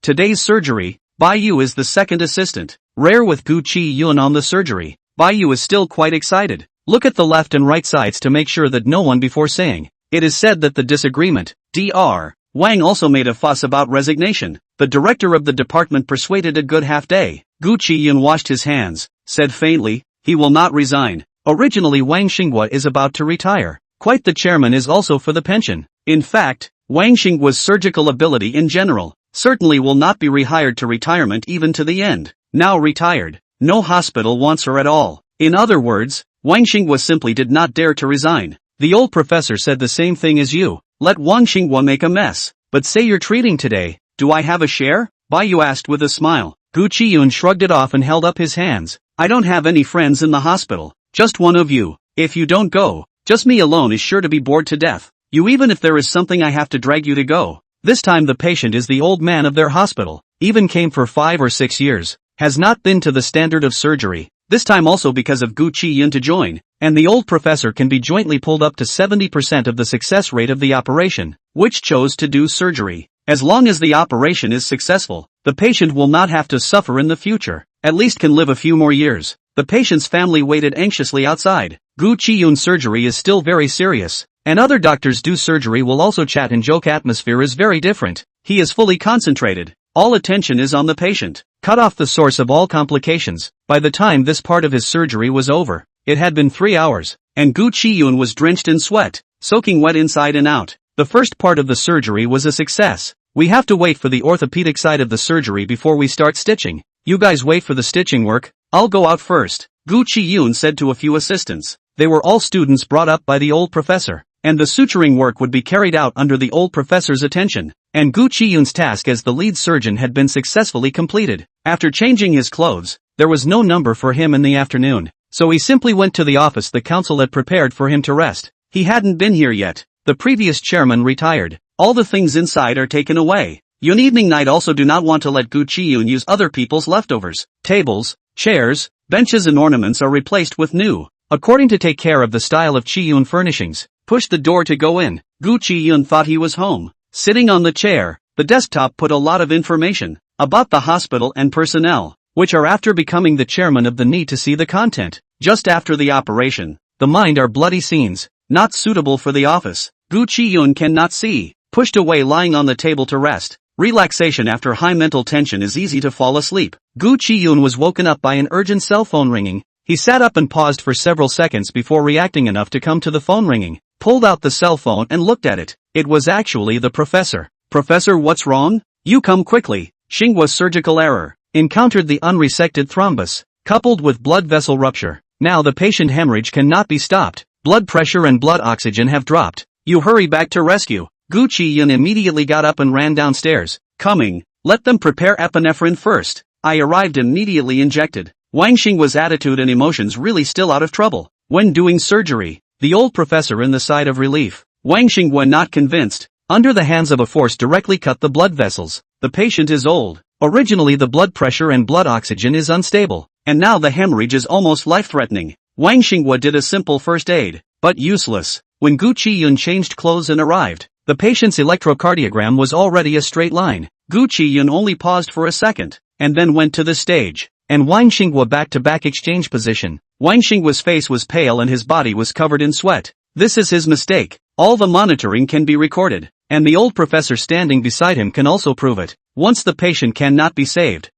Today's surgery, Bai Yu is the second assistant. Rare with Gu Chiyun on the surgery. Bai Yu is still quite excited. Look at the left and right sides to make sure that no one before saying. It is said that the disagreement, Dr. Wang also made a fuss about resignation. The director of the department persuaded a good half day. Gu Chiyun washed his hands, said faintly, he will not resign. Originally Wang Xinghua is about to retire. Quite the chairman is also for the pension. In fact, Wang Xinghua's surgical ability in general, certainly will not be rehired to retirement even to the end. Now retired, no hospital wants her at all. In other words, Wang Xinghua simply did not dare to resign. The old professor said the same thing as you. Let Wang Xinghua make a mess. But say you're treating today, do I have a share? Bai Yu asked with a smile. Gu Chiyun shrugged it off and held up his hands. I don't have any friends in the hospital. Just one of you. If you don't go, just me alone is sure to be bored to death. You even if there is something I have to drag you to go. This time the patient is the old man of their hospital. Even came for 5 or 6 years. Has not been to the standard of surgery. This time also because of Gu Chiyun to join. And the old professor can be jointly pulled up to 70% of the success rate of the operation, which chose to do surgery. As long as the operation is successful, the patient will not have to suffer in the future, at least can live a few more years. The patient's family waited anxiously outside. Gu Chiyun's surgery is still very serious, and other doctors do surgery will also chat and joke. Atmosphere is very different. He is fully concentrated. All attention is on the patient. Cut off the source of all complications. By the time this part of his surgery was over, it had been 3 hours, and Gu Chiyun was drenched in sweat, soaking wet inside and out. The first part of the surgery was a success. We have to wait for the orthopedic side of the surgery before we start stitching. You guys wait for the stitching work, I'll go out first, Gu Chiyun said to a few assistants. They were all students brought up by the old professor, and the suturing work would be carried out under the old professor's attention, and Gu Chiyun's task as the lead surgeon had been successfully completed. After changing his clothes, there was no number for him in the afternoon, so he simply went to the office the council had prepared for him to rest. He hadn't been here yet. The previous chairman retired. All the things inside are taken away. Yun evening night also do not want to let Gu Chiyun use other people's leftovers. Tables, chairs, benches and ornaments are replaced with new, according to take care of the style of Chiyun furnishings. Pushed the door to go in. Gu Chiyun thought he was home. Sitting on the chair, the desktop put a lot of information about the hospital and personnel, which are after becoming the chairman of the need to see the content. Just after the operation, the mind are bloody scenes, not suitable for the office. Gu Chiyun cannot see. Pushed away lying on the table to rest. Relaxation after high mental tension is easy to fall asleep. Gu Chiyun was woken up by an urgent cell phone ringing. He sat up and paused for several seconds before reacting enough to come to the phone ringing. Pulled out the cell phone and looked at it. It was actually the professor. Professor, what's wrong? You come quickly. Xinghua's surgical error. Encountered the unresected thrombus, coupled with blood vessel rupture. Now the patient hemorrhage cannot be stopped. Blood pressure and blood oxygen have dropped. You hurry back to rescue. Gu Chiyun immediately got up and ran downstairs. Coming. Let them prepare epinephrine first. I arrived immediately injected. Wang Xinghua's attitude and emotions really still out of trouble. When doing surgery, the old professor in the side of relief. Wang Xinghua not convinced. under the hands of a force directly cut the blood vessels. The patient is old. Originally the blood pressure and blood oxygen is unstable, and now the hemorrhage is almost life-threatening. Wang Xinghua did a simple first aid, but useless. When Gu Chiyun changed clothes and arrived, the patient's electrocardiogram was already a straight line. Gu Chiyun only paused for a second, and then went to the stage, and Wang Xinghua back-to-back exchange position. Wang Xinghua's face was pale and his body was covered in sweat. This is his mistake. All the monitoring can be recorded, and the old professor standing beside him can also prove it. Once the patient cannot be saved,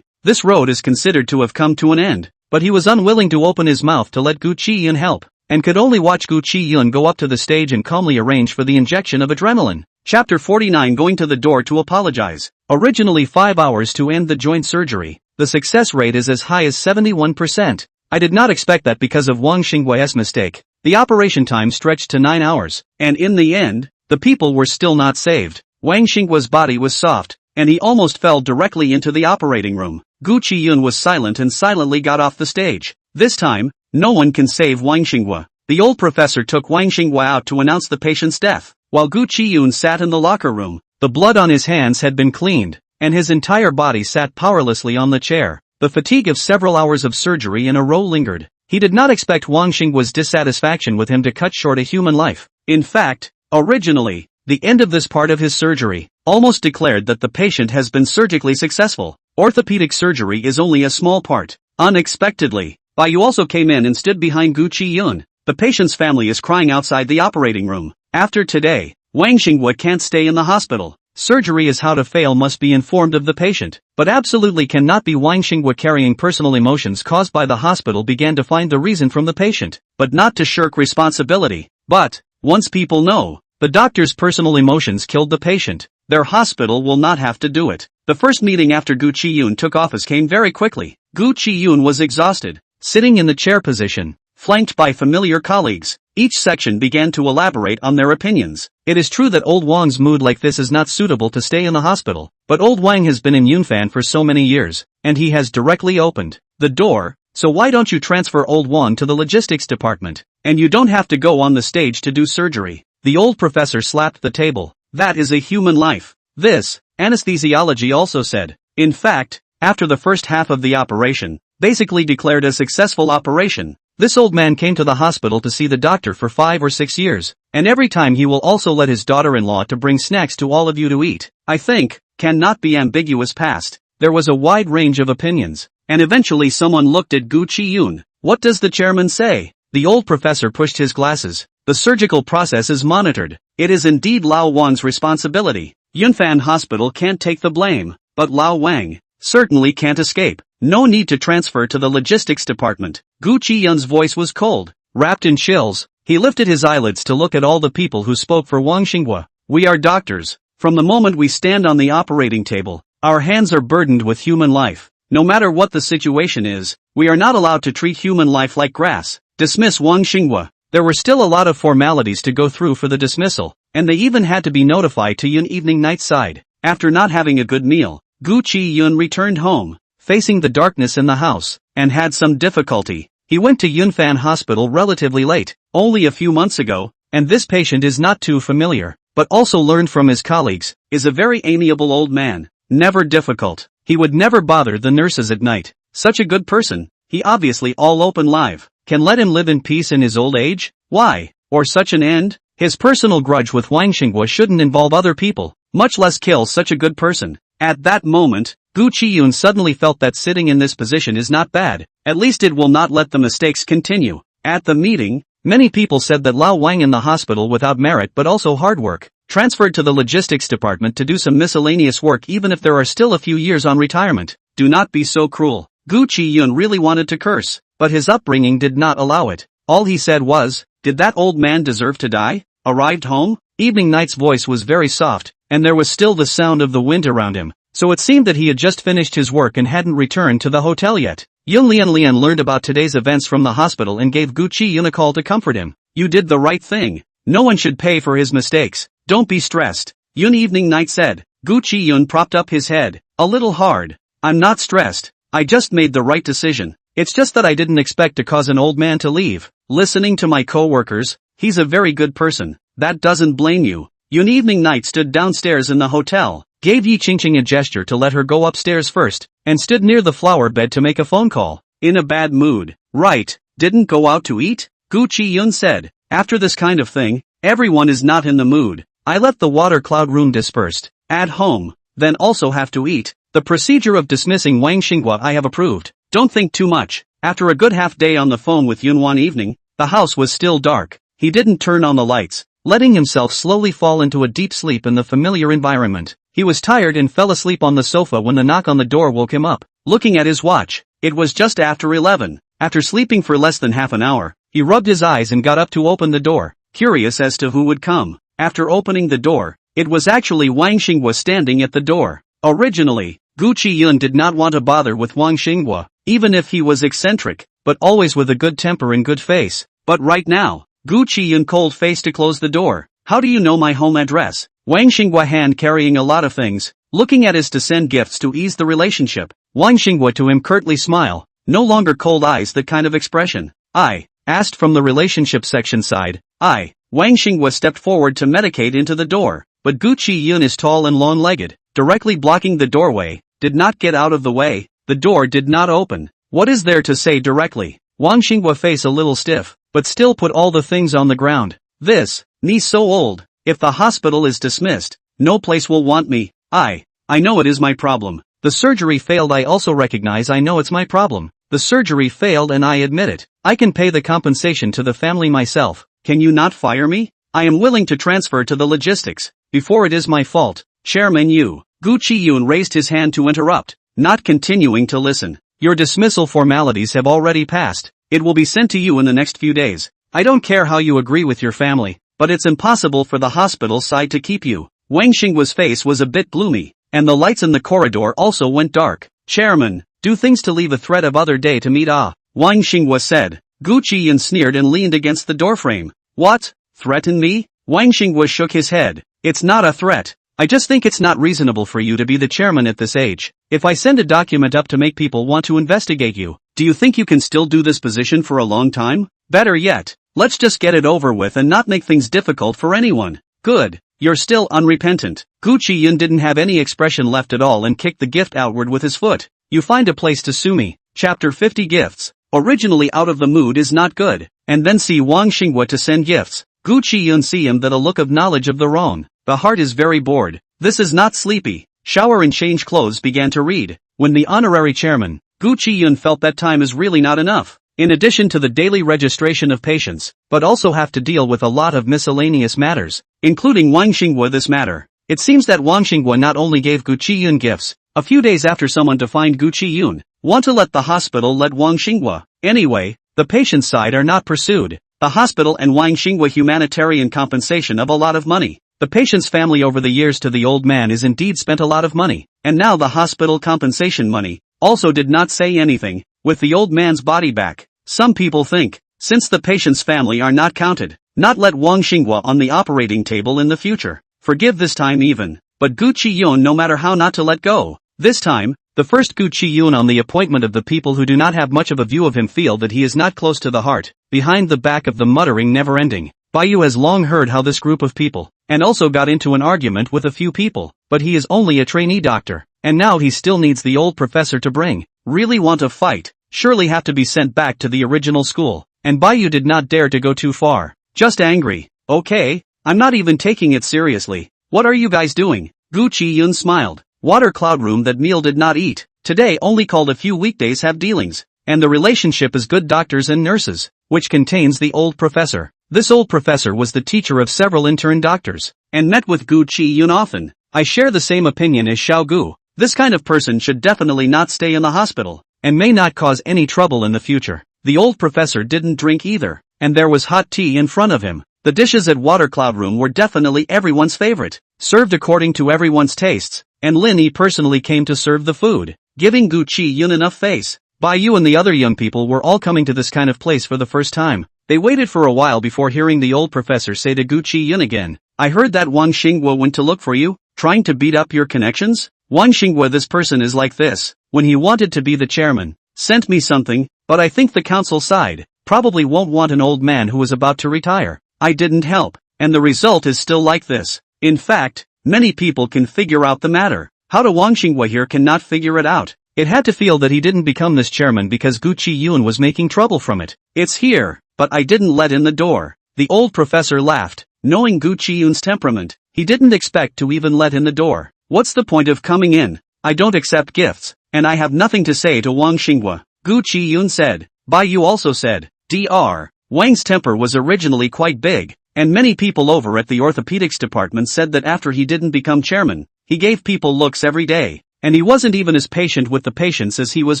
this road is considered to have come to an end. But he was unwilling to open his mouth to let Gu Chiyun help, and could only watch Gu Chiyun go up to the stage and calmly arrange for the injection of adrenaline. Chapter 49. Going to the door to apologize. Originally 5 hours to end the joint surgery, the success rate is as high as 71%. I did not expect that because of Wang Xinghua's mistake. The operation time stretched to 9 hours, and in the end, the people were still not saved. Wang Xinghua's body was soft, and he almost fell directly into the operating room. Gu Chiyun was silent and silently got off the stage. This time, no one can save Wang Xinghua. The old professor took Wang Xinghua out to announce the patient's death, while Gu Chiyun sat in the locker room. The blood on his hands had been cleaned, and his entire body sat powerlessly on the chair. The fatigue of several hours of surgery in a row lingered. He did not expect Wang Xinghua's dissatisfaction with him to cut short a human life. In fact, originally, the end of this part of his surgery almost declared that the patient has been surgically successful. Orthopedic surgery is only a small part. Unexpectedly, Bai also came in and stood behind Gu Chiyun. The patient's family is crying outside the operating room. After today, Wang Xinghua can't stay in the hospital. Surgery is how to fail must be informed of the patient, but absolutely cannot be. Wang Xinghua, carrying personal emotions caused by the hospital, began to find the reason from the patient, but not to shirk responsibility. But, once people know, the doctor's personal emotions killed the patient, their hospital will not have to do it. The first meeting after Gu Chiyun took office came very quickly. Gu Chiyun was exhausted, sitting in the chair position, flanked by familiar colleagues. Each section began to elaborate on their opinions. It is true that old Wang's mood like this is not suitable to stay in the hospital, but old Wang has been in Yunfan for so many years, and he has directly opened the door, so why don't you transfer old Wang to the logistics department, and you don't have to go on the stage to do surgery. The old professor slapped the table. That is a human life. This, anesthesiology also said. In fact, after the first half of the operation, basically declared a successful operation, this old man came to the hospital to see the doctor for 5 or 6 years, and every time he will also let his daughter-in-law to bring snacks to all of you to eat. I think, cannot be ambiguous past. There was a wide range of opinions, and eventually someone looked at Gu Chiyun. What does the chairman say? The old professor pushed his glasses. The surgical process is monitored. It is indeed Lao Wang's responsibility. Yunfan Hospital can't take the blame, but Lao Wang certainly can't escape. No need to transfer to the logistics department. Gu Chiyun's voice was cold, wrapped in chills. He lifted his eyelids to look at all the people who spoke for Wang Xinghua. We are doctors. From the moment we stand on the operating table, our hands are burdened with human life. No matter what the situation is, we are not allowed to treat human life like grass. Dismiss Wang Xinghua. There were still a lot of formalities to go through for the dismissal, and they even had to be notified to Yun Evening Night side. After not having a good meal, Gu Chiyun returned home, facing the darkness in the house, and had some difficulty. He went to Yunfan Hospital relatively late, only a few months ago, and this patient is not too familiar, but also learned from his colleagues, is a very amiable old man, never difficult. He would never bother the nurses at night. Such a good person. He obviously all open live. Can let him live in peace in his old age? Why? Or such an end? His personal grudge with Wang Xinghua shouldn't involve other people, much less kill such a good person. At that moment, Gu Chiyun suddenly felt that sitting in this position is not bad. At least it will not let the mistakes continue. At the meeting, many people said that Lao Wang in the hospital without merit but also hard work, transferred to the logistics department to do some miscellaneous work even if there are still a few years on retirement. Do not be so cruel. Gu Chiyun really wanted to curse, but his upbringing did not allow it. All he said was, did that old man deserve to die? Arrived home? Evening Night's voice was very soft, and there was still the sound of the wind around him, so it seemed that he had just finished his work and hadn't returned to the hotel yet. Yun Lian learned about today's events from the hospital and gave Gu Chiyun a call to comfort him. You did the right thing. No one should pay for his mistakes. Don't be stressed. Yun Evening Night said. Gu Chiyun propped up his head, a little hard. I'm not stressed. I just made the right decision. It's just that I didn't expect to cause an old man to leave. Listening to my co-workers, he's a very good person. That doesn't blame you. Yun evening night stood downstairs in the hotel, gave Yi Qingqing a gesture to let her go upstairs first, and stood near the flower bed to make a phone call. In a bad mood. Right, didn't go out to eat? Gu Chiyun said. After this kind of thing, everyone is not in the mood. I let the water cloud room dispersed. At home, then also have to eat. The procedure of dismissing Wang Xinghua I have approved. Don't think too much. After a good half day on the phone with Yun Wanwan evening, the house was still dark. He didn't turn on the lights, letting himself slowly fall into a deep sleep in the familiar environment. He was tired and fell asleep on the sofa when the knock on the door woke him up. Looking at his watch, it was just after 11. After sleeping for less than half an hour, he rubbed his eyes and got up to open the door, curious as to who would come. After opening the door, it was actually Wang Xinghua standing at the door. Originally, Gu Chiyun did not want to bother with Wang Xinghua, even if he was eccentric, but always with a good temper and good face. But right now, Gu Chiyun cold-faced to close the door. How do you know my home address? Wang Xinghua hand carrying a lot of things, looking at his to send gifts to ease the relationship. Wang Xinghua to him curtly smile, no longer cold eyes that kind of expression. I asked from the relationship section side. Wang Xinghua stepped forward to medicate into the door, but Gu Chiyun is tall and long-legged, directly blocking the doorway, did not get out of the way. The door did not open. What is there to say directly? Wang Xinghua face a little stiff, but still put all the things on the ground. This, me so old, if the hospital is dismissed, no place will want me. I know it is my problem. The surgery failed. I also recognize I know it's my problem. The surgery failed and I admit it. I can pay the compensation to the family myself. Can you not fire me? I am willing to transfer to the logistics, before it is my fault. Chairman Yu. Gu Chiyun raised his hand to interrupt, not continuing to listen. Your dismissal formalities have already passed. It will be sent to you in the next few days. I don't care how you agree with your family, but it's impossible for the hospital side to keep you. Wang Xinghua's face was a bit gloomy, and the lights in the corridor also went dark. Chairman, do things to leave a threat of other day to meet Wang Xinghua said. Gu Chiyun sneered and leaned against the doorframe. What? Threaten me? Wang Xinghua shook his head. It's not a threat. I just think it's not reasonable for you to be the chairman at this age. If I send a document up to make people want to investigate you, do you think you can still do this position for a long time? Better yet, let's just get it over with and not make things difficult for anyone. Good. You're still unrepentant. Gu Chiyun didn't have any expression left at all and kicked the gift outward with his foot. You find a place to sue me. Chapter 50 Gifts. Originally out of the mood is not good. And then see Wang Xinghua to send gifts. Gu Chiyun see him that a look of knowledge of the wrong. The heart is very bored. This is not sleepy. Shower and change clothes began to read. When the honorary chairman, Gu Chiyun felt that time is really not enough. In addition to the daily registration of patients, but also have to deal with a lot of miscellaneous matters, including Wang Xinghua this matter. It seems that Wang Xinghua not only gave Gu Chiyun gifts, a few days after someone to find Gu Chiyun, want to let the hospital let Wang Xinghua. Anyway, the patient's side are not pursued. The hospital and Wang Xinghua humanitarian compensation of a lot of money. The patient's family over the years to the old man is indeed spent a lot of money, and now the hospital compensation money, also did not say anything, with the old man's body back. Some people think, since the patient's family are not counted, not let Wang Xinghua on the operating table in the future. Forgive this time even, but Gu Chiyun no matter how not to let go. This time, the first Gu Chiyun on the appointment of the people who do not have much of a view of him feel that he is not close to the heart, behind the back of the muttering never-ending. Baiyu has long heard how this group of people, and also got into an argument with a few people, but he is only a trainee doctor, and now he still needs the old professor to bring. Really want to fight, surely have to be sent back to the original school, and Baiyu did not dare to go too far. Just angry. Okay, I'm not even taking it seriously. What are you guys doing? Gu Chiyun smiled. Water cloud room that meal did not eat. Today only called a few weekdays have dealings, and the relationship is good doctors and nurses, which contains the old professor. This old professor was the teacher of several intern doctors, and met with Gu Chiyun often. I share the same opinion as Xiao Gu. This kind of person should definitely not stay in the hospital, and may not cause any trouble in the future. The old professor didn't drink either, and there was hot tea in front of him. The dishes at Water Cloud Room were definitely everyone's favorite, served according to everyone's tastes, and Lin Yi personally came to serve the food, giving Gu Chiyun enough face. Baiyu and the other young people were all coming to this kind of place for the first time. They waited for a while before hearing the old professor say to Gu Chiyun again, I heard that Wang Xinghua went to look for you, trying to beat up your connections? Wang Xinghua, this person is like this. When he wanted to be the chairman, sent me something, but I think the council side probably won't want an old man who is about to retire. I didn't help, and the result is still like this. In fact, many people can figure out the matter. How to Wang Xinghua here cannot figure it out. It had to feel that he didn't become this chairman because Gu Chiyun was making trouble from it. It's here, but I didn't let in the door. The old professor laughed. Knowing Gu Chiyun's temperament, he didn't expect to even let in the door. What's the point of coming in? I don't accept gifts, and I have nothing to say to Wang Xinghua. Gu Chiyun said. Bai Yu also said. Dr. Wang's temper was originally quite big, and many people over at the orthopedics department said that after he didn't become chairman, he gave people looks every day, and he wasn't even as patient with the patients as he was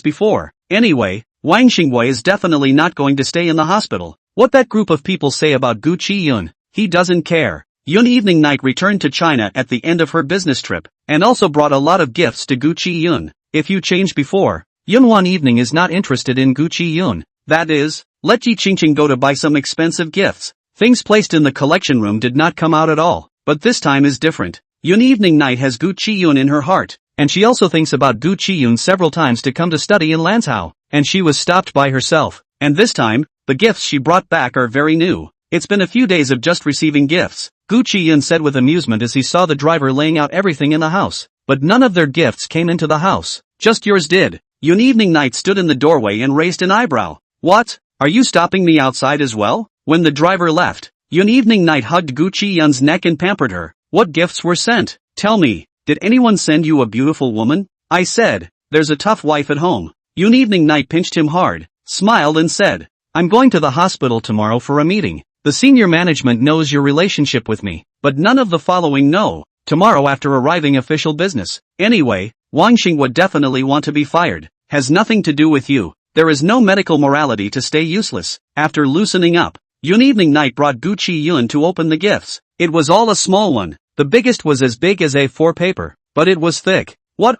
before. Anyway, Wang Xinghua is definitely not going to stay in the hospital. What that group of people say about Gu Chiyun, he doesn't care. Yun Evening Night returned to China at the end of her business trip, and also brought a lot of gifts to Gu Chiyun. If you changed before, Yun Wan Evening is not interested in Gu Chiyun. That is, let Ji Qingqing go to buy some expensive gifts. Things placed in the collection room did not come out at all, but this time is different. Yun Evening Night has Gu Chiyun in her heart, and she also thinks about Gu Chiyun several times to come to study in Lanzhou, and she was stopped by herself, and this time, the gifts she brought back are very new. It's been a few days of just receiving gifts, Gu Chiyun said with amusement as he saw the driver laying out everything in the house, but none of their gifts came into the house, just yours did. Yun Evening Night stood in the doorway and raised an eyebrow. What? Are you stopping me outside as well? When the driver left, Yun Evening Night hugged Gu Chiyun's neck and pampered her. What gifts were sent? Tell me, did anyone send you a beautiful woman? I said, there's a tough wife at home. Yun Evening Night pinched him hard, smiled and said, I'm going to the hospital tomorrow for a meeting. The senior management knows your relationship with me, but none of the following know. Tomorrow after arriving official business. Anyway, Wang Xing would definitely want to be fired. Has nothing to do with you. There is no medical morality to stay useless. After loosening up, Yun Evening Night brought Gu Chiyun to open the gifts. It was all a small one. The biggest was as big as A4 paper, but it was thick. What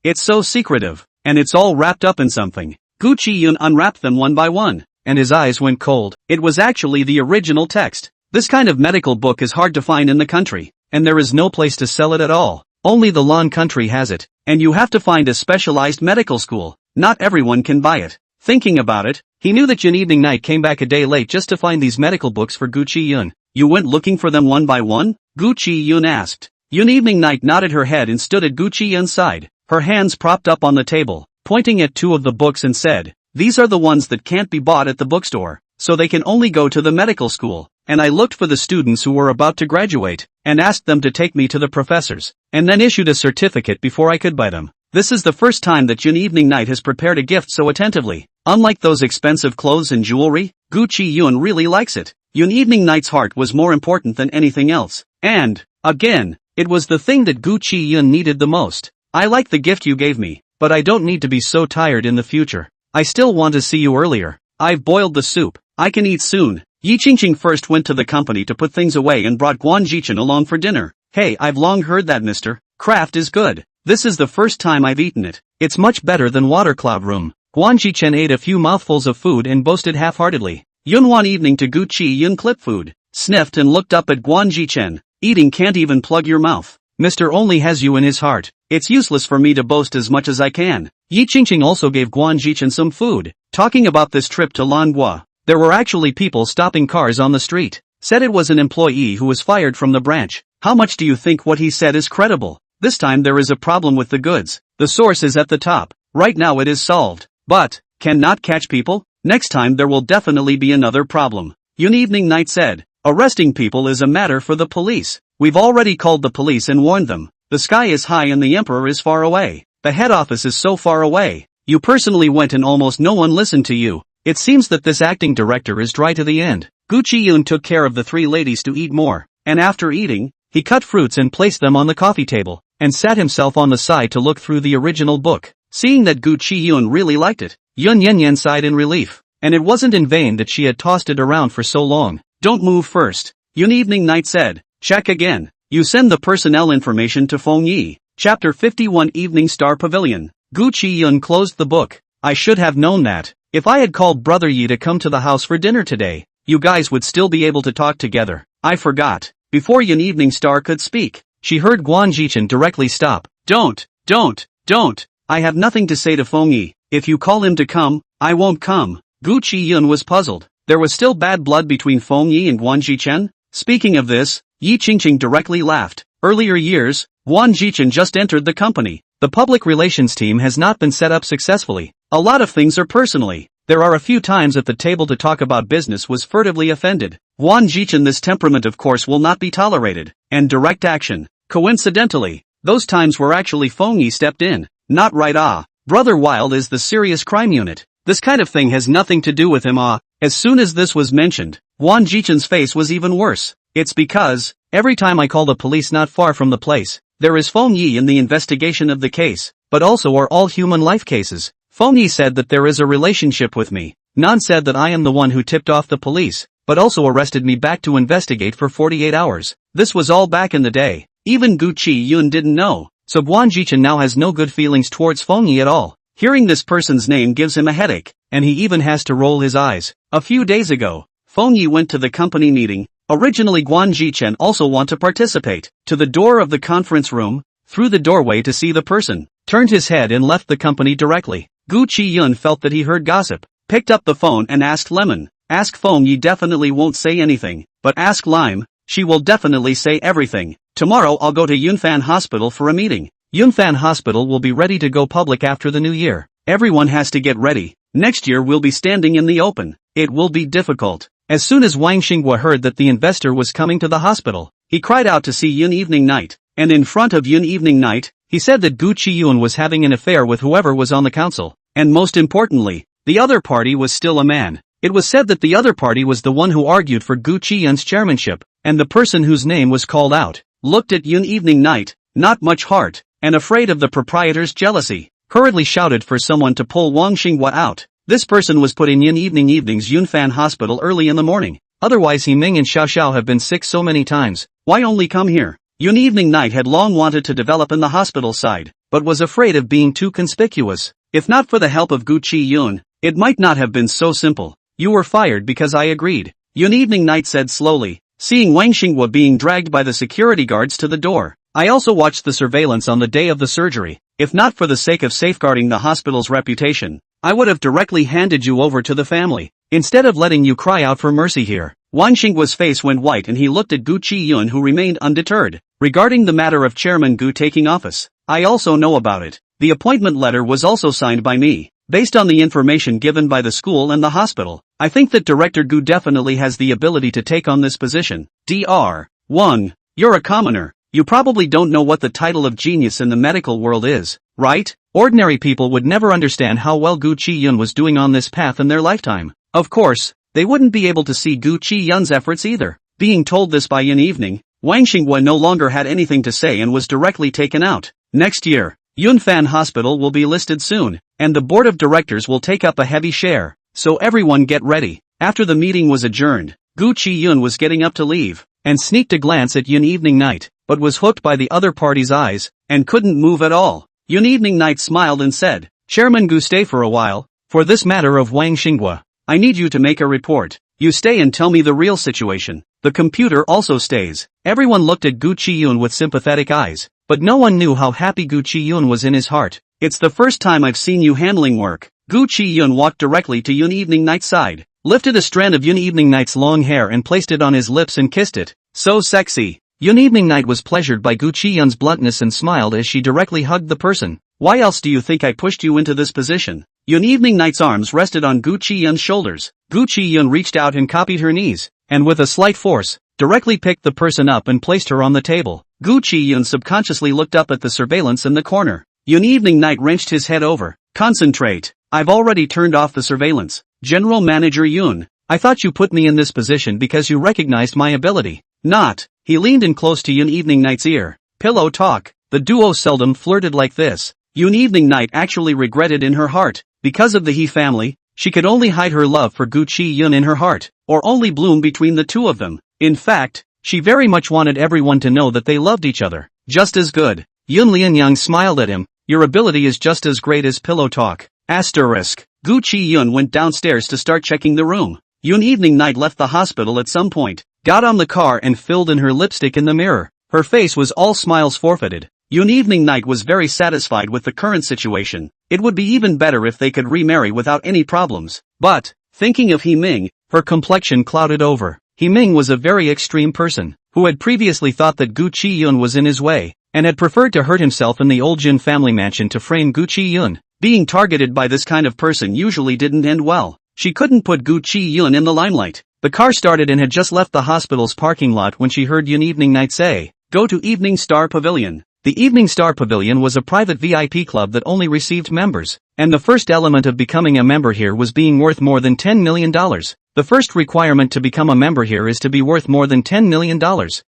it's so secretive, and it's all wrapped up in something. Gu Chiyun unwrapped them one by one, and his eyes went cold. It was actually the original text. This kind of medical book is hard to find in the country, and there is no place to sell it at all. Only the Lan country has it, and you have to find a specialized medical school. Not everyone can buy it. Thinking about it, he knew that Yun Evening Night came back a day late just to find these medical books for Gu Chiyun. You went looking for them one by one? Gu Chiyun asked. Yun Evening Night nodded her head and stood at Gu Chiyun's side, her hands propped up on the table, pointing at two of the books and said, these are the ones that can't be bought at the bookstore, so they can only go to the medical school, and I looked for the students who were about to graduate, and asked them to take me to the professors, and then issued a certificate before I could buy them. This is the first time that Yun Evening Night has prepared a gift so attentively. Unlike those expensive clothes and jewelry, Gu Chiyun really likes it. Yun Evening Night's heart was more important than anything else. And, again, it was the thing that Gu Chiyun needed the most. I like the gift you gave me, but I don't need to be so tired in the future. I still want to see you earlier. I've boiled the soup. I can eat soon. Yi Qingqing first went to the company to put things away and brought Guan Jichen along for dinner. Hey, I've long heard that Mr. Kraft is good. This is the first time I've eaten it. It's much better than Water Cloud Room. Guan Jichen ate a few mouthfuls of food and boasted half-heartedly. Yun Wanwan Evening to Gu Chiyun clipped food, sniffed and looked up at Guan Jichen. Eating can't even plug your mouth. Mr. only has you in his heart. It's useless for me to boast as much as I can. Yi Qingqing also gave Guan Jichen some food. Talking about this trip to Lanhua, there were actually people stopping cars on the street. Said it was an employee who was fired from the branch. How much do you think what he said is credible? This time there is a problem with the goods. The source is at the top. Right now it is solved. But, cannot catch people? Next time there will definitely be another problem. Yun Evening Night said, arresting people is a matter for the police. We've already called the police and warned them. The sky is high and the emperor is far away. The head office is so far away. You personally went and almost no one listened to you. It seems that this acting director is dry to the end. Gu Chiyun took care of the three ladies to eat more, and after eating, he cut fruits and placed them on the coffee table, and sat himself on the side to look through the original book. Seeing that Gu Chiyun really liked it, Yun Yanyan sighed in relief, and it wasn't in vain that she had tossed it around for so long. Don't move first, Yun Evening Night said. Check again. You send the personnel information to Feng Yi. Chapter 51 Evening Star Pavilion. Gu Chiyun closed the book. I should have known that. If I had called Brother Yi to come to the house for dinner today, you guys would still be able to talk together. I forgot. Before Yun Evening Star could speak, she heard Guan Jichen directly stop. Don't. I have nothing to say to Feng Yi. If you call him to come, I won't come. Gu Chiyun was puzzled. There was still bad blood between Feng Yi and Guan Jichen? Speaking of this, Yi Qingqing directly laughed. Earlier years, Wan Jichen just entered the company. The public relations team has not been set up successfully. A lot of things are personally. There are a few times at the table to talk about business was furtively offended. Wan Jichen, this temperament of course will not be tolerated. And direct action. Coincidentally, those times were actually Feng Yi stepped in. Not right. Brother Wild is the serious crime unit. This kind of thing has nothing to do with him. As soon as this was mentioned, Wan Jichen's face was even worse. It's because, every time I call the police not far from the place, there is Feng Yi in the investigation of the case, but also are all human life cases. Feng Yi said that there is a relationship with me. Nan said that I am the one who tipped off the police, but also arrested me back to investigate for 48 hours. This was all back in the day. Even Gu Chiyun didn't know. So Wan Jichen now has no good feelings towards Feng Yi at all. Hearing this person's name gives him a headache, and he even has to roll his eyes. A few days ago, Feng Yi went to the company meeting. Originally Guan Jichen also want to participate. To the door of the conference room, through the doorway to see the person, turned his head and left the company directly. Gu Chiyun felt that he heard gossip, picked up the phone and asked Lemon. Ask Feng Yi definitely won't say anything, but ask Lime, she will definitely say everything. Tomorrow I'll go to Yunfan Hospital for a meeting. Yunfan Hospital will be ready to go public after the new year. Everyone has to get ready. Next year we'll be standing in the open. It will be difficult. As soon as Wang Xinghua heard that the investor was coming to the hospital, he cried out to see Yun Evening Night, and in front of Yun Evening Night, he said that Gu Chiyun was having an affair with whoever was on the council, and most importantly, the other party was still a man. It was said that the other party was the one who argued for Gu Chiyun's chairmanship, and the person whose name was called out, looked at Yun Evening Night, not much heart, and afraid of the proprietor's jealousy, hurriedly shouted for someone to pull Wang Xinghua out. This person was put in Yun Evening's Yunfan Hospital early in the morning. Otherwise He Ming and Xiao Xiao have been sick so many times. Why only come here? Yun Evening Night had long wanted to develop in the hospital side, but was afraid of being too conspicuous. If not for the help of Gu Chiyun, it might not have been so simple. You were fired because I agreed. Yun Evening Night said slowly, seeing Wang Xinghua being dragged by the security guards to the door. I also watched the surveillance on the day of the surgery. If not for the sake of safeguarding the hospital's reputation, I would have directly handed you over to the family, instead of letting you cry out for mercy here. Wang Xinghua's face went white and he looked at Gu Chiyun, who remained undeterred. Regarding the matter of Chairman Gu taking office, I also know about it. The appointment letter was also signed by me. Based on the information given by the school and the hospital, I think that Director Gu definitely has the ability to take on this position. Dr. Wang, you're a commoner. You probably don't know what the title of genius in the medical world is, right? Ordinary people would never understand how well Gu Chiyun was doing on this path in their lifetime. Of course, they wouldn't be able to see Gu Chiyun's efforts either. Being told this by Yun Evening, Wang Xinghua no longer had anything to say and was directly taken out. Next year, Yunfan Hospital will be listed soon, and the board of directors will take up a heavy share, so everyone get ready. After the meeting was adjourned, Gu Chiyun was getting up to leave, and sneaked a glance at Yun Evening Night, but was hooked by the other party's eyes, and couldn't move at all. Yun Evening Night smiled and said, Chairman Gu, stay for a while. For this matter of Wang Xinghua, I need you to make a report. You stay and tell me the real situation. The computer also stays. Everyone looked at Gu Chiyun with sympathetic eyes, but no one knew how happy Gu Chiyun was in his heart. It's the first time I've seen you handling work. Gu Chiyun walked directly to Yun Evening Night's side, lifted a strand of Yun Evening Night's long hair and placed it on his lips and kissed it. So sexy. Yun Evening Night was pleasured by Gu Chiyun's bluntness and smiled as she directly hugged the person. Why else do you think I pushed you into this position? Yun Evening Night's arms rested on Gu Chiyun's shoulders. Gu Chiyun reached out and copied her knees, and with a slight force, directly picked the person up and placed her on the table. Gu Chiyun subconsciously looked up at the surveillance in the corner. Yun Evening Night wrenched his head over. Concentrate. I've already turned off the surveillance. General Manager Yun, I thought you put me in this position because you recognized my ability. Not. He leaned in close to Yun Evening Night's ear. Pillow talk. The duo seldom flirted like this. Yun Evening Night actually regretted in her heart. Because of the He family, she could only hide her love for Gu Chiyun in her heart, or only bloom between the two of them. In fact, she very much wanted everyone to know that they loved each other. Just as good. Yun Lianyang smiled at him. Your ability is just as great as pillow talk. Asterisk. Gu Chiyun went downstairs to start checking the room. Yun Evening Night left the hospital at some point, got on the car and filled in her lipstick in the mirror. Her face was all smiles forfeited. Yun Evening Night was very satisfied with the current situation. It would be even better if they could remarry without any problems. But, thinking of He Ming, her complexion clouded over. He Ming was a very extreme person, who had previously thought that Gu Chiyun was in his way, and had preferred to hurt himself in the old Jin family mansion to frame Gu Chiyun. Being targeted by this kind of person usually didn't end well. She couldn't put Gu Chiyun in the limelight. The car started and had just left the hospital's parking lot when she heard Yun Evening Night say, "Go to Evening Star Pavilion." The Evening Star Pavilion was a private VIP club that only received members, and the first element of becoming a member here was being worth more than $10 million. The first requirement to become a member here is to be worth more than $10 million,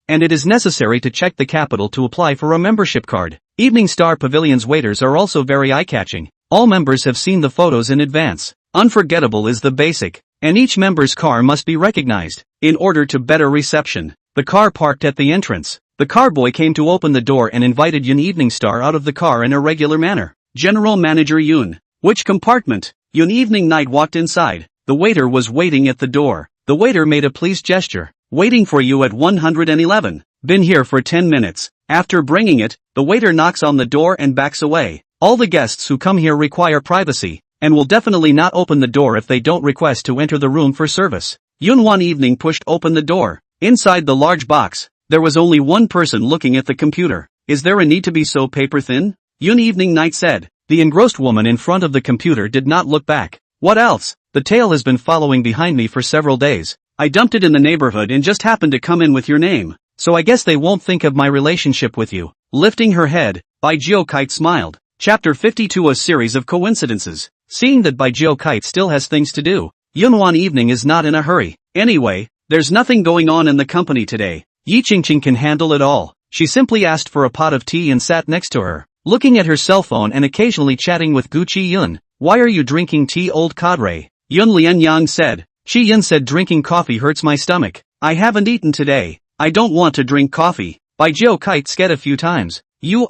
and it is necessary to check the capital to apply for a membership card. Evening Star Pavilion's waiters are also very eye-catching. All members have seen the photos in advance. Unforgettable is the basic, and each member's car must be recognized. In order to better reception, the car parked at the entrance. The car boy came to open the door and invited Yun Evening Star out of the car in a regular manner. General Manager Yun. Which compartment? Yun Evening Night walked inside. The waiter was waiting at the door. The waiter made a pleased gesture. Waiting for you at 111. Been here for 10 minutes. After bringing it, the waiter knocks on the door and backs away. All the guests who come here require privacy, and will definitely not open the door if they don't request to enter the room for service. Yun Wan Evening pushed open the door. Inside the large box, there was only one person looking at the computer. Is there a need to be so paper thin? Yun Evening Night said. The engrossed woman in front of the computer did not look back. What else? The tail has been following behind me for several days. I dumped it in the neighborhood and just happened to come in with your name. So I guess they won't think of my relationship with you. Lifting her head, Bai Jiao Kite smiled. Chapter 52. A series of coincidences. Seeing that Bai Jiao Kite still has things to do, Yun Wan Evening is not in a hurry. Anyway, there's nothing going on in the company today. Yi Qingqing can handle it all. She simply asked for a pot of tea and sat next to her, looking at her cell phone and occasionally chatting with Gu Chiyun. Why are you drinking tea, old cadre? Yun Lianyang said. Chiyun said drinking coffee hurts my stomach. I haven't eaten today. I don't want to drink coffee. Bai Jiao Kite scared a few times. You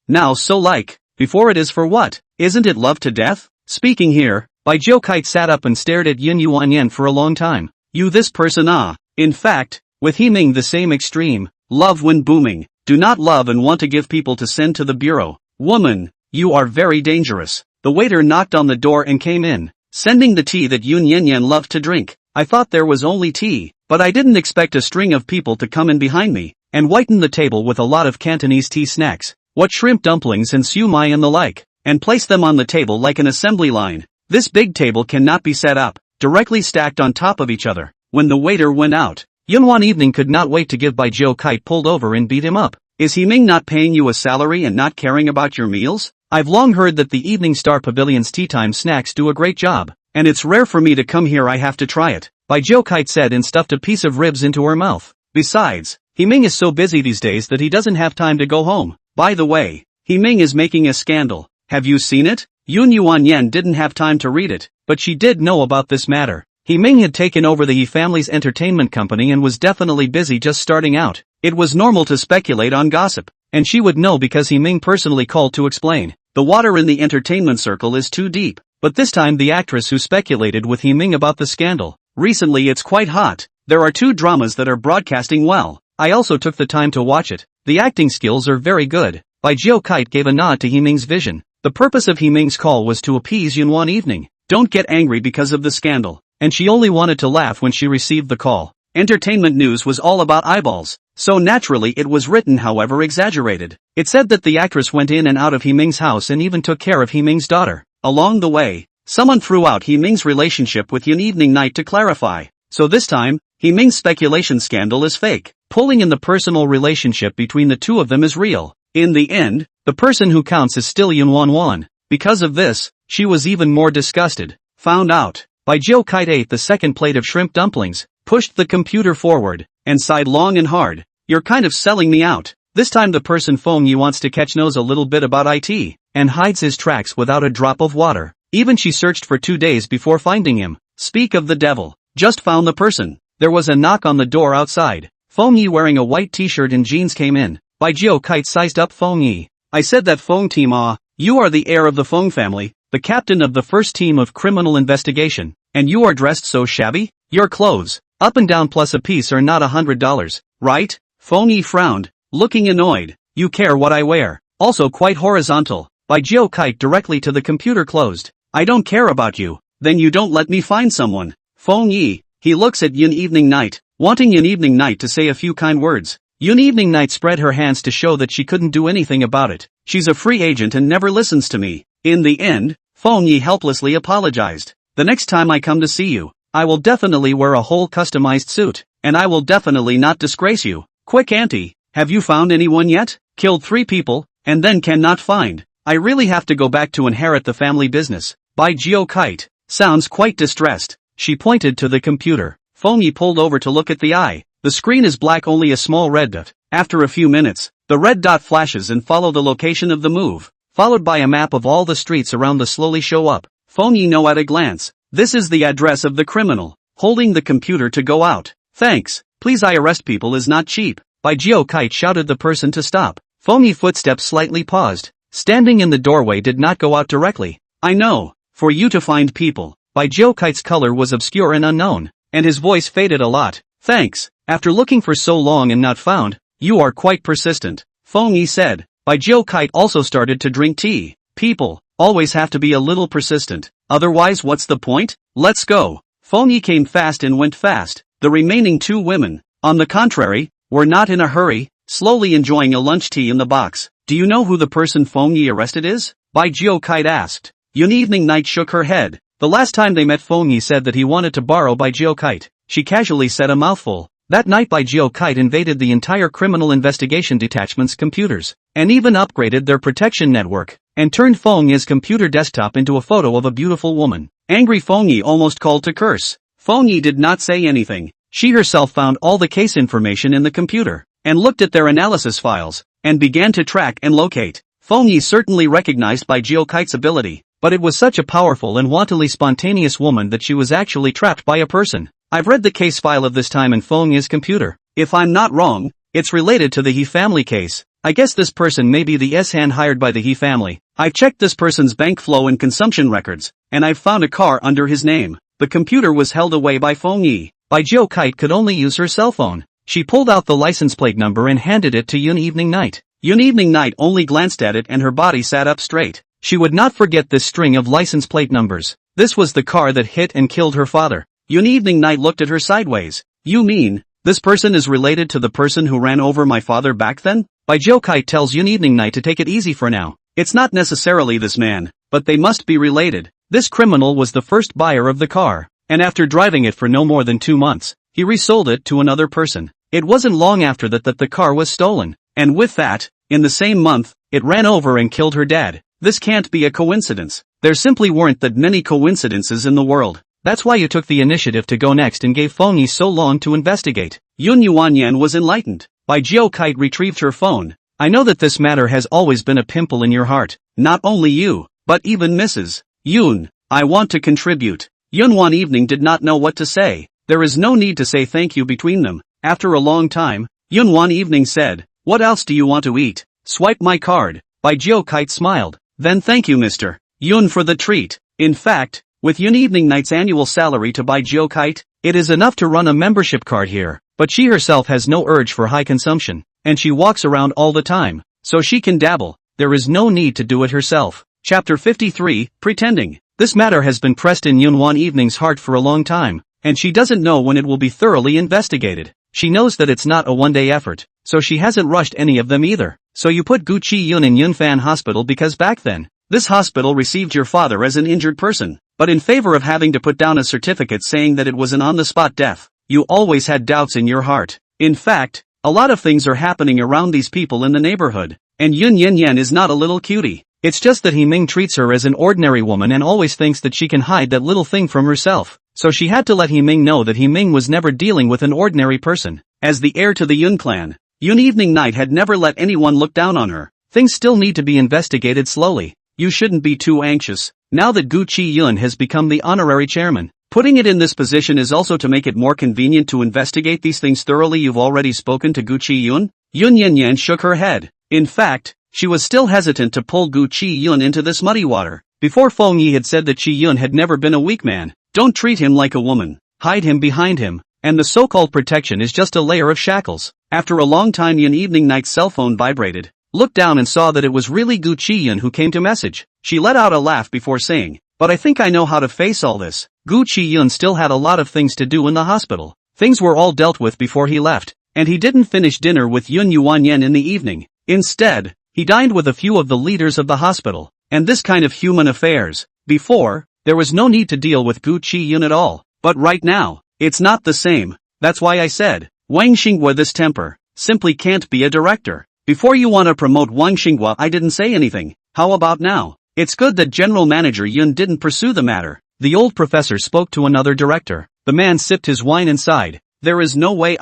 now so like, before it is for what? Isn't it love to death? Speaking here, Bai Jiao Kite sat up and stared at Yun Wanwan for a long time. You this person In fact, with Himing the same extreme, love when booming, do not love and want to give people to send to the bureau. Woman, you are very dangerous. The waiter knocked on the door and came in, sending the tea that Yun Yanyan loved to drink. I thought there was only tea, but I didn't expect a string of people to come in behind me, and whiten the table with a lot of Cantonese tea snacks, what shrimp dumplings and siu mai and the like, and place them on the table like an assembly line. This big table cannot be set up, directly stacked on top of each other. When the waiter went out, Yun Wan Evening could not wait to give Bai Jiao Kite pulled over and beat him up. Is Himing not paying you a salary and not caring about your meals? I've long heard that the Evening Star Pavilion's tea time snacks do a great job, and it's rare for me to come here. I have to try it, Bai Jiao Kite said and stuffed a piece of ribs into her mouth. Besides, Himing is so busy these days that he doesn't have time to go home. By the way, Himing is making a scandal. Have you seen it? Yun Wanwan didn't have time to read it, but she did know about this matter. Himing had taken over the He family's entertainment company and was definitely busy just starting out. It was normal to speculate on gossip, and she would know because Himing personally called to explain. The water in the entertainment circle is too deep, but this time the actress who speculated with Himing about the scandal. Recently it's quite hot. There are 2 dramas that are broadcasting well. I also took the time to watch it. The acting skills are very good. Bai Jiao Kite gave a nod to Himing's vision. The purpose of Himing's call was to appease Yun Wan Evening. Don't get angry because of the scandal. And she only wanted to laugh when she received the call. Entertainment news was all about eyeballs, so naturally it was written however exaggerated. It said that the actress went in and out of Himing's house and even took care of Himing's daughter. Along the way, someone threw out Himing's relationship with Yun Evening Night to clarify. So this time, Himing's speculation scandal is fake. Pulling in the personal relationship between the two of them is real. In the end, the person who counts is still Yun Wanwan. Because of this, she was even more disgusted. Found out. Bai Jiao Kite ate the second plate of shrimp dumplings, pushed the computer forward, and sighed long and hard. You're kind of selling me out. This time the person Feng Yi wants to catch knows a little bit about IT, and hides his tracks without a drop of water. Even she searched for 2 days before finding him. Speak of the devil. Just found the person. There was a knock on the door outside. Feng Yi wearing a white t-shirt and jeans came in. Bai Jiao Kite sized up Feng Yi. I said that Feng team you are the heir of the Feng family, the captain of the first team of criminal investigation, and you are dressed so shabby? Your clothes, up and down plus a piece are not $100, right? Feng Yi frowned, looking annoyed. You care what I wear. Also quite horizontal. Bai Jiao Kite directly to the computer closed. I don't care about you. Then you don't let me find someone. Feng Yi, he looks at Yun Evening Night. wanting Yun Evening Night to say a few kind words. Yun Evening Night spread her hands to show that she couldn't do anything about it. She's a free agent and never listens to me. In the end, Feng Yi helplessly apologized. The next time I come to see you, I will definitely wear a whole customized suit, and I will definitely not disgrace you. Quick auntie, have you found anyone yet? Killed 3 people, and then cannot find. I really have to go back to inherit the family business. By Geo Kite. Sounds quite distressed. She pointed to the computer. Feng Yi pulled over to look at the eye. The screen is black, only a small red dot. After a few minutes, the red dot flashes and follow the location of the move, followed by a map of all the streets around the slowly show up. Feng Yi know at a glance. This is the address of the criminal. Holding the computer to go out. Thanks. Please, I arrest people is not cheap. By Geo Kite shouted the person to stop. Feng Yi footsteps slightly paused. Standing in the doorway did not go out directly. I know. For you to find people. By Geo Kite's color was obscure and unknown, and his voice faded a lot. Thanks. After looking for so long and not found, you are quite persistent. Feng Yi said. By Geo Kite also started to drink tea. People always have to be a little persistent. Otherwise, what's the point? Let's go. Feng Yi came fast and went fast. The remaining 2 women, on the contrary, were not in a hurry, slowly enjoying a lunch tea in the box. Do you know who the person Feng Yi arrested is? By Geo Kite asked. Yun Evening Night shook her head. The last time they met, Feng Yi said that he wanted to borrow By Geo Kite. She casually said a mouthful. That night By Geo Kite invaded the entire criminal investigation detachment's computers, and even upgraded their protection network, and turned Feng Yi's computer desktop into a photo of a beautiful woman. Angry Feng Yi almost called to curse. Feng Yi did not say anything. She herself found all the case information in the computer, and looked at their analysis files, and began to track and locate. Feng Yi certainly recognized By Geo Kite's ability, but it was such a powerful and wantonly spontaneous woman that she was actually trapped by a person. I've read the case file of this time in Feng Yi's computer. If I'm not wrong, it's related to the He family case. I guess this person may be the S-hand hired by the He family. I've checked this person's bank flow and consumption records, and I've found a car under his name. The computer was held away by Feng Yi. By Geo Kite could only use her cell phone. She pulled out the license plate number and handed it to Yun Evening Night. Yun Evening Night only glanced at it and her body sat up straight. She would not forget this string of license plate numbers. This was the car that hit and killed her father. Yun Evening Night looked at her sideways. You mean, this person is related to the person who ran over my father back then? By Geo Kite tells Yun Evening Night to take it easy for now. It's not necessarily this man, but they must be related. This criminal was the first buyer of the car, and after driving it for no more than 2 months, he resold it to another person. It wasn't long after that the car was stolen, and with that, in the same month, it ran over and killed her dad. This can't be a coincidence. There simply weren't that many coincidences in the world. That's why you took the initiative to go next and gave Feng Yi so long to investigate. Yun Wanwan was enlightened. By Geo Kite retrieved her phone. I know that this matter has always been a pimple in your heart. Not only you, but even Mrs. Yun. I want to contribute. Yun Wan Evening did not know what to say. There is no need to say thank you between them. After a long time, Yun Wan Evening said, what else do you want to eat? Swipe my card. By Geo Kite smiled. Then thank you Mr. Yun for the treat. In fact, with Yun Evening Night's annual salary to By Geo Kite, it is enough to run a membership card here. But she herself has no urge for high consumption, and she walks around all the time, so she can dabble. There is no need to do it herself. Chapter 53, Pretending. This matter has been pressed in Yun Wan Evening's heart for a long time, and she doesn't know when it will be thoroughly investigated. She knows that it's not a one-day effort, so she hasn't rushed any of them either. So you put Gu Chiyun in Yunfan Hospital because back then, this hospital received your father as an injured person, but in favor of having to put down a certificate saying that it was an on-the-spot death, you always had doubts in your heart. In fact, a lot of things are happening around these people in the neighborhood, and Yun Yan is not a little cutie. It's just that He Ming treats her as an ordinary woman and always thinks that she can hide that little thing from herself, so she had to let He Ming know that He Ming was never dealing with an ordinary person. As the heir to the Yun clan, Yun Evening Night had never let anyone look down on her. Things still need to be investigated slowly. You shouldn't be too anxious. Now that Gu Chiyun has become the honorary chairman, putting it in this position is also to make it more convenient to investigate these things thoroughly. You've already spoken to Gu Chiyun? Yun Yan shook her head. In fact, she was still hesitant to pull Gu Chiyun into this muddy water. Before Feng Yi had said that Chiyun had never been a weak man. Don't treat him like a woman. Hide him behind him. And the so-called protection is just a layer of shackles. After a long time Yun Evening Night's cell phone vibrated. Looked down and saw that it was really Gu Chiyun who came to message. She let out a laugh before saying, but I think I know how to face all this. Gu Chiyun still had a lot of things to do in the hospital. Things were all dealt with before he left, and he didn't finish dinner with Yun Wanwan in the evening. Instead, he dined with a few of the leaders of the hospital, and this kind of human affairs. Before, there was no need to deal with Gu Chiyun at all, but right now, it's not the same. That's why I said, Wang Xinghua, this temper simply can't be a director. Before you want to promote Wang Xinghua, I didn't say anything. How about now? It's good that General Manager Yun didn't pursue the matter. The old professor spoke to another director. The man sipped his wine and sighed. There is no way.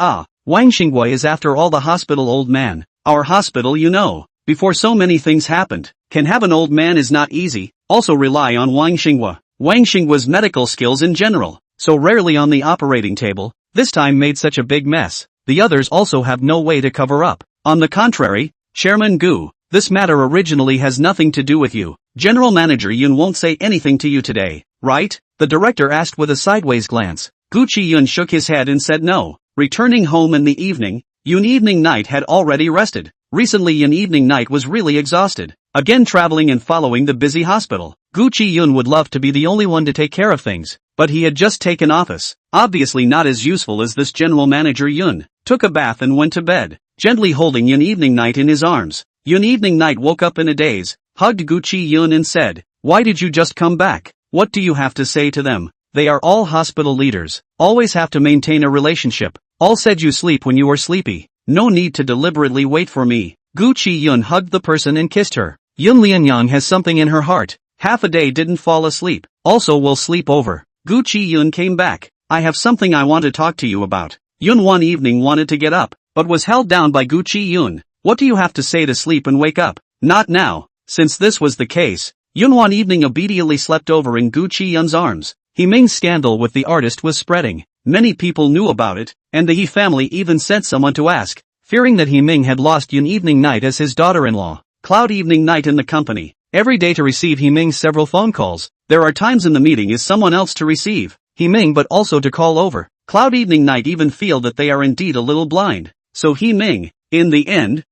Wang Xinghua is after all the hospital old man. Our hospital, you know, before so many things happened. Can have an old man is not easy. Also rely on Wang Xinghua. Wang Xinghua's medical skills in general, so rarely on the operating table, this time made such a big mess. The others also have no way to cover up. On the contrary, Chairman Gu, this matter originally has nothing to do with you. General Manager Yun won't say anything to you today, right? The director asked with a sideways glance. Gu Chiyun shook his head and said no. Returning home in the evening, Yun Evening Night had already rested. Recently Yun Evening Night was really exhausted. Again traveling and following the busy hospital. Gu Chiyun would love to be the only one to take care of things, but he had just taken office. Obviously not as useful as this General Manager Yun. Took a bath and went to bed, gently holding Yun Evening Night in his arms. Yun Evening Night woke up in a daze, hugged Gu Chiyun and said, "Why did you just come back? What do you have to say to them? They are all hospital leaders. Always have to maintain a relationship. All said you sleep when you are sleepy. No need to deliberately wait for me." Gu Chiyun hugged the person and kissed her. Yun Lianyang has something in her heart. Half a day didn't fall asleep. Also will sleep over. Gu Chiyun came back. "I have something I want to talk to you about." Yun one evening wanted to get up, but was held down by Gu Chiyun. "What do you have to say to sleep and wake up?" "Not now." Since this was the case, Yun one evening obediently slept over in Gu Chiyun's arms. Ming's scandal with the artist was spreading. Many people knew about it, and the He family even sent someone to ask, fearing that Ming had lost Yun Evening Night as his daughter-in-law. Cloud Evening Night in the company. Every day to receive Ming's several phone calls. There are times in the meeting is someone else to receive Ming but also to call over. Cloud Evening Night even feel that they are indeed a little blind. So Ming, in the end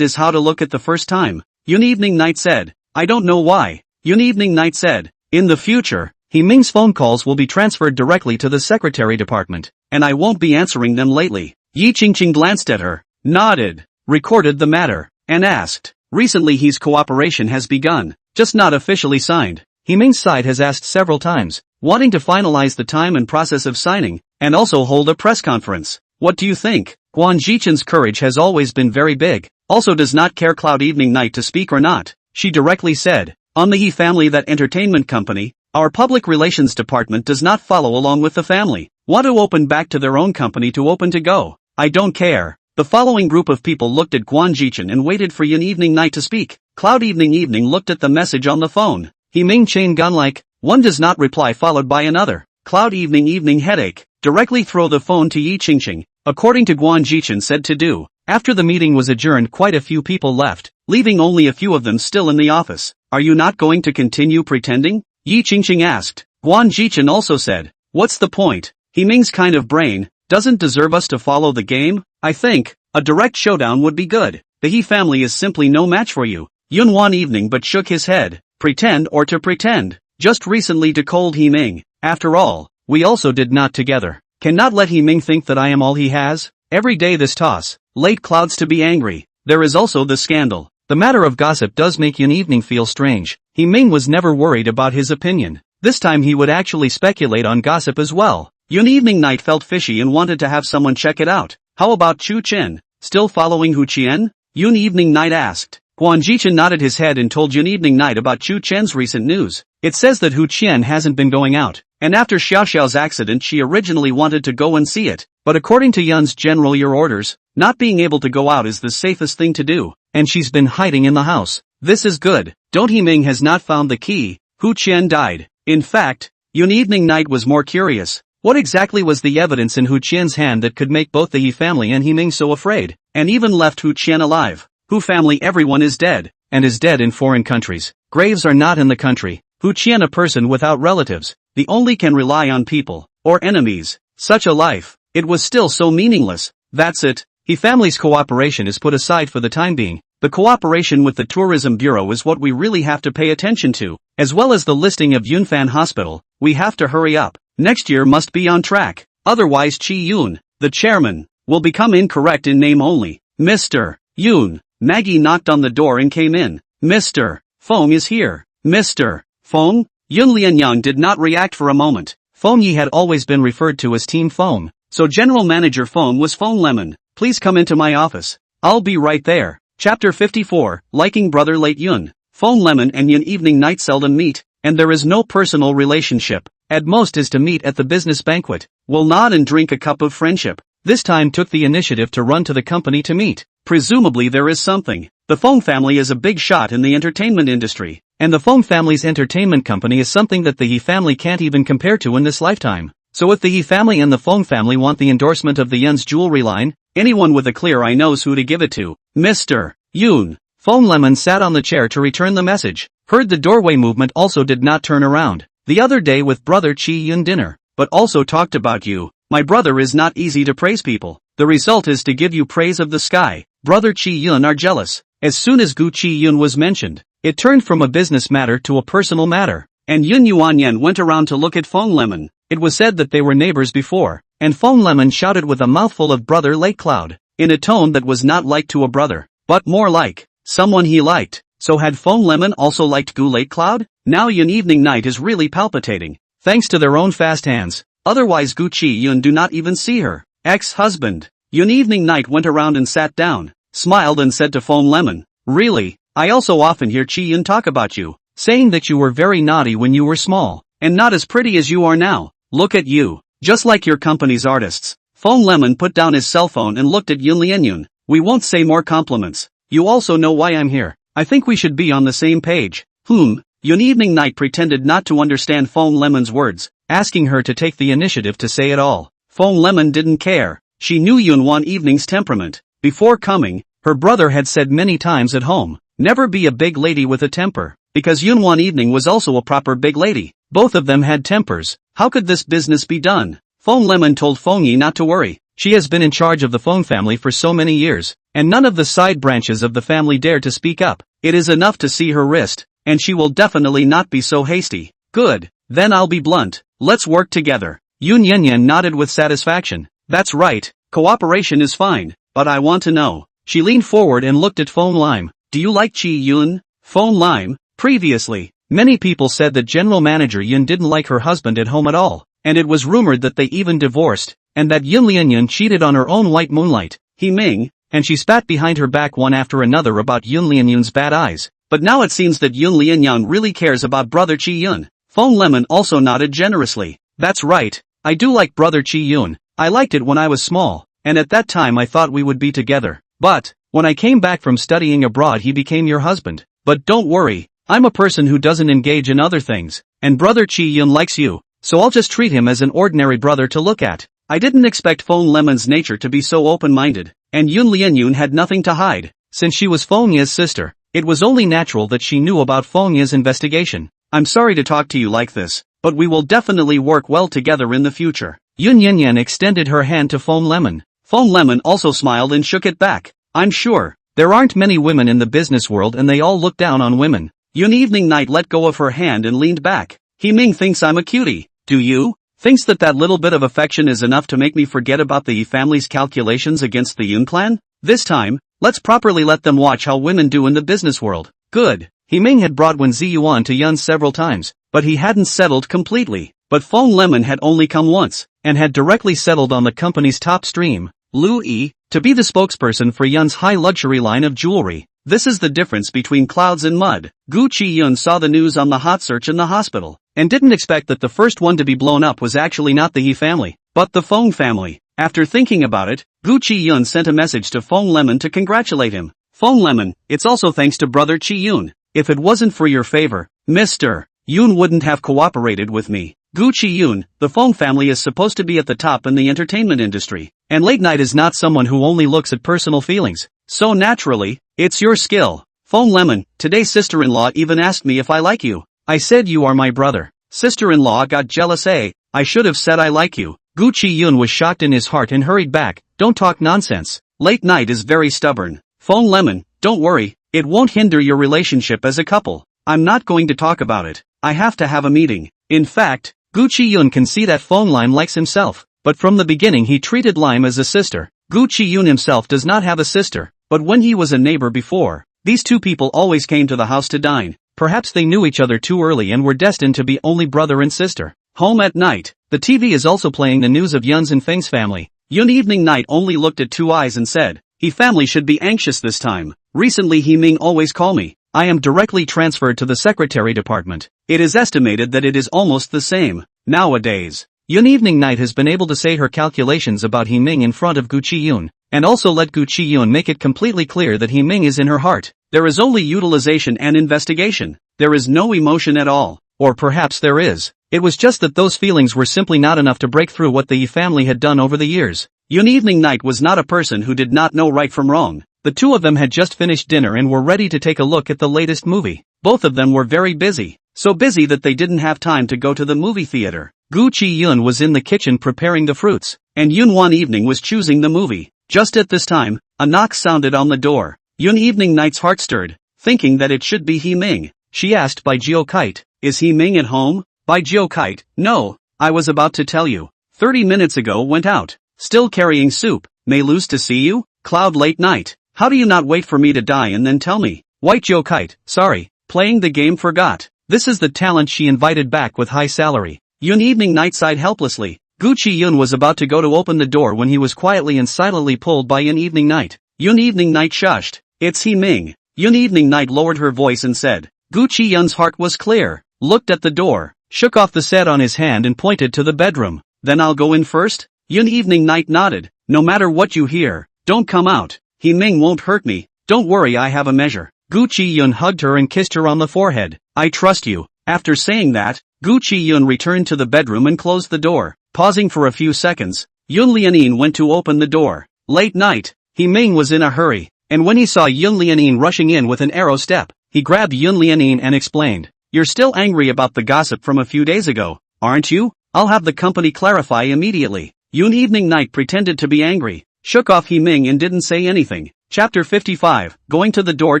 is how to look at the first time. Yun Evening Night said, "I don't know why." Yun Evening Night said, "In the future, Ming's phone calls will be transferred directly to the secretary department, and I won't be answering them lately." Yi Qingqing glanced at her, nodded, recorded the matter, and asked, "Recently his cooperation has begun, just not officially signed." Ming's side has asked several times, wanting to finalize the time and process of signing, and also hold a press conference. What do you think? Guan Zhichen's courage has always been very big, also does not care Cloud Evening Night to speak or not. She directly said, "On the He family, that entertainment company, our public relations department does not follow along with the family. Want to open back to their own company to open to go. I don't care." The following group of people looked at Guan Zhichen and waited for Yun Evening Night to speak. Cloud Evening looked at the message on the phone. Ming chain gun like, one does not reply followed by another. Cloud Evening headache. Directly throw the phone to Yi Qingqing. According to Guan Zhichen said to do. After the meeting was adjourned, quite a few people left, leaving only a few of them still in the office. "Are you not going to continue pretending?" Yi Qingqing asked. Guan Zhichen also said, "What's the point? Ming's kind of brain doesn't deserve us to follow the game. I think a direct showdown would be good. The He family is simply no match for you." Yun one evening but shook his head. Pretend or to pretend. Just recently decalled Ming. After all, we also did not together. Cannot let Ming think that I am all he has. Every day this toss. Late clouds to be angry. There is also the scandal. The matter of gossip does make Yun Evening feel strange. Ming was never worried about his opinion. This time he would actually speculate on gossip as well. Yun Evening Night felt fishy and wanted to have someone check it out. How about Chu Chen? Still following Hu Qian? Yun Evening Night asked. Guan Zhichen nodded his head and told Yun Evening Night about Chu Chen's recent news. It says that Hu Qian hasn't been going out, and after Xiaoxiao's accident she originally wanted to go and see it, but according to Yun's general your orders, not being able to go out is the safest thing to do, and she's been hiding in the house. This is good. Don't Ming has not found the key. Hu Qian died. In fact, Yun Evening Night was more curious. What exactly was the evidence in Hu Qian's hand that could make both the He family and Ming so afraid, and even left Hu Qian alive? Hu family everyone is dead, and is dead in foreign countries. Graves are not in the country. Hu Qian a person without relatives, the only can rely on people, or enemies. Such a life, it was still so meaningless. That's it. He family's cooperation is put aside for the time being. The cooperation with the Tourism Bureau is what we really have to pay attention to, as well as the listing of Yunfan Hospital. We have to hurry up. Next year must be on track. Otherwise Chiyun, the chairman, will become incorrect in name only. Mr. Yun. Maggie knocked on the door and came in. Mr. Feng is here. Mr. Feng? Yun Lianyang did not react for a moment. Feng Yi had always been referred to as Team Feng, so General Manager Feng was Feng Lemon. Please come into my office. I'll be right there. Chapter 54, Liking Brother Late Yun. Feng Lemon and Yun Evening Night seldom meet, and there is no personal relationship. At most is to meet at the business banquet. Will nod and drink a cup of friendship. This time took the initiative to run to the company to meet. Presumably there is something. The Feng family is a big shot in the entertainment industry, and the Feng family's entertainment company is something that the Yi family can't even compare to in this lifetime. So if the Yi family and the Feng family want the endorsement of the Yun's jewelry line, anyone with a clear eye knows who to give it to. Mr. Yun. Feng Lemon sat on the chair to return the message. Heard the doorway movement, also did not turn around. The other day with brother Chiyun dinner, but also talked about you. My brother is not easy to praise people. The result is to give you praise of the sky. Brother Chiyun are jealous. As soon as Gu Chiyun was mentioned, it turned from a business matter to a personal matter. And Yun Wanwan went around to look at Feng Lemon. It was said that they were neighbors before, and Feng Lemon shouted with a mouthful of Brother Late Cloud, in a tone that was not like to a brother, but more like someone he liked. So had Feng Lemon also liked Gu Late Cloud? Now Yun Evening Night is really palpitating, thanks to their own fast hands. Otherwise Gu Chiyun do not even see her ex-husband. Yun Evening Night went around and sat down, smiled and said to Feng Lemon, really, I also often hear Chiyun talk about you, saying that you were very naughty when you were small, and not as pretty as you are now. Look at you, just like your company's artists. Feng Lemon put down his cell phone and looked at Yun Lianyun. We won't say more compliments. You also know why I'm here. I think we should be on the same page. Yun Evening Night pretended not to understand Feng Lemon's words, asking her to take the initiative to say it all. Feng Lemon didn't care. She knew Yun Wan Evening's temperament. Before coming, her brother had said many times at home, never be a big lady with a temper, because Yun Wan Evening was also a proper big lady. Both of them had tempers. How could this business be done? Feng Lemon told Feng Yi not to worry. She has been in charge of the Feng family for so many years, and none of the side branches of the family dare to speak up. It is enough to see her wrist, and she will definitely not be so hasty. Good, then I'll be blunt. Let's work together. Yun Yanyan nodded with satisfaction. That's right, cooperation is fine, but I want to know. She leaned forward and looked at Feng Lime. Do you like Chiyun? Feng Lime? Previously, many people said that General Manager Yun didn't like her husband at home at all, and it was rumored that they even divorced, and that Yun Lianyun cheated on her own white moonlight. He Ming, and she spat behind her back one after another about Yun Lianyun's bad eyes. But now it seems that Yun Lianyun really cares about brother Chiyun. Feng Lemon also nodded generously. That's right, I do like brother Chiyun. I liked it when I was small, and at that time I thought we would be together. But, when I came back from studying abroad he became your husband. But don't worry, I'm a person who doesn't engage in other things, and brother Chiyun likes you, so I'll just treat him as an ordinary brother to look at. I didn't expect Feng Lemon's nature to be so open-minded, and Yun Lianyun had nothing to hide. Since she was Feng Ye's sister, it was only natural that she knew about Feng Ye's investigation. I'm sorry to talk to you like this, but we will definitely work well together in the future. Yun Yanyan extended her hand to Feng Lemon. Feng Lemon also smiled and shook it back. I'm sure, there aren't many women in the business world and they all look down on women. Yun Evening Night let go of her hand and leaned back. He Ming thinks I'm a cutie. Do you? Thinks that little bit of affection is enough to make me forget about the Yi family's calculations against the Yun clan? This time, let's properly let them watch how women do in the business world. Good. He Ming had brought Wen Ziyuan to Yun several times, but he hadn't settled completely. But Feng Lemon had only come once, and had directly settled on the company's top stream, Lu Yi, to be the spokesperson for Yun's high luxury line of jewelry. This is the difference between clouds and mud. Gu Chiyun saw the news on the hot search in the hospital, and didn't expect that the first one to be blown up was actually not the Yi family, but the Feng family. After thinking about it, Gu Chiyun sent a message to Feng Lemon to congratulate him. Feng Lemon, it's also thanks to brother Chiyun. If it wasn't for your favor, Mr. Yun wouldn't have cooperated with me. Gu Chiyun, the Feng family is supposed to be at the top in the entertainment industry, and late night is not someone who only looks at personal feelings. So naturally, it's your skill. Feng Lemon, today's sister-in-law even asked me if I like you. I said you are my brother. Sister-in-law got jealous. I should have said I like you. Gu Chiyun was shocked in his heart and hurried back. Don't talk nonsense. Late night is very stubborn. Feng Lemon, don't worry, it won't hinder your relationship as a couple. I'm not going to talk about it. I have to have a meeting. In fact, Gu Chiyun can see that Feng Lime likes himself. but from the beginning he treated Lime as a sister. Gu Chiyun himself does not have a sister, but when he was a neighbor before, these two people always came to the house to dine. Perhaps they knew each other too early and were destined to be only brother and sister. Home at night. The TV is also playing the news of Yun's and Feng's family. Yun Evening Night only looked at Two Eyes and said, "He family should be anxious this time. Recently He Ming always call me. I am directly transferred to the secretary department. It is estimated that it is almost the same. Nowadays, Yun Evening Night has been able to say her calculations about He Ming in front of Gu Chiyun, and also let Gu Chiyun make it completely clear that He Ming is in her heart. There is only utilization and investigation. There is no emotion at all. Or perhaps there is. It was just that those feelings were simply not enough to break through what the Yi family had done over the years. Yun Evening Night was not a person who did not know right from wrong. The two of them had just finished dinner and were ready to take a look at the latest movie. Both of them were very busy. So busy that they didn't have time to go to the movie theater. Gu Chiyun was in the kitchen preparing the fruits, and Yun Wan Evening was choosing the movie. Just at this time, a knock sounded on the door. Yun Evening Night's heart stirred, thinking that it should be He Ming. She asked by Geo Kite, "Is He Ming at home?" By Geo Kite, "No, I was about to tell you. 30 minutes ago went out. Still carrying soup. May lose to see you? Cloud late night. How do you not wait for me to die and then tell me?" White Geo Kite, "Sorry, playing the game forgot." This is the talent she invited back with high salary. Yun Evening Night sighed helplessly. Gu Chiyun was about to go to open the door when he was quietly and silently pulled by Yun Evening Night. Yun Evening Night shushed. "It's He Ming." Yun Evening Night lowered her voice and said. Gu Chiyun's heart was clear, looked at the door, shook off the set on his hand and pointed to the bedroom. "Then I'll go in first?" Yun Evening Night nodded. "No matter what you hear, don't come out. He Ming won't hurt me. Don't worry, I have a measure." Gu Chiyun hugged her and kissed her on the forehead. "I trust you." After saying that, Gu Chiyun returned to the bedroom and closed the door. Pausing for a few seconds, Yun Lianin went to open the door. Late night. He Ming was in a hurry, and when he saw Yun Lianin rushing in with an arrow step, he grabbed Yun Lianin and explained, "You're still angry about the gossip from a few days ago, aren't you? I'll have the company clarify immediately." Yun Evening Night pretended to be angry, shook off He Ming and didn't say anything. Chapter 55, going to the door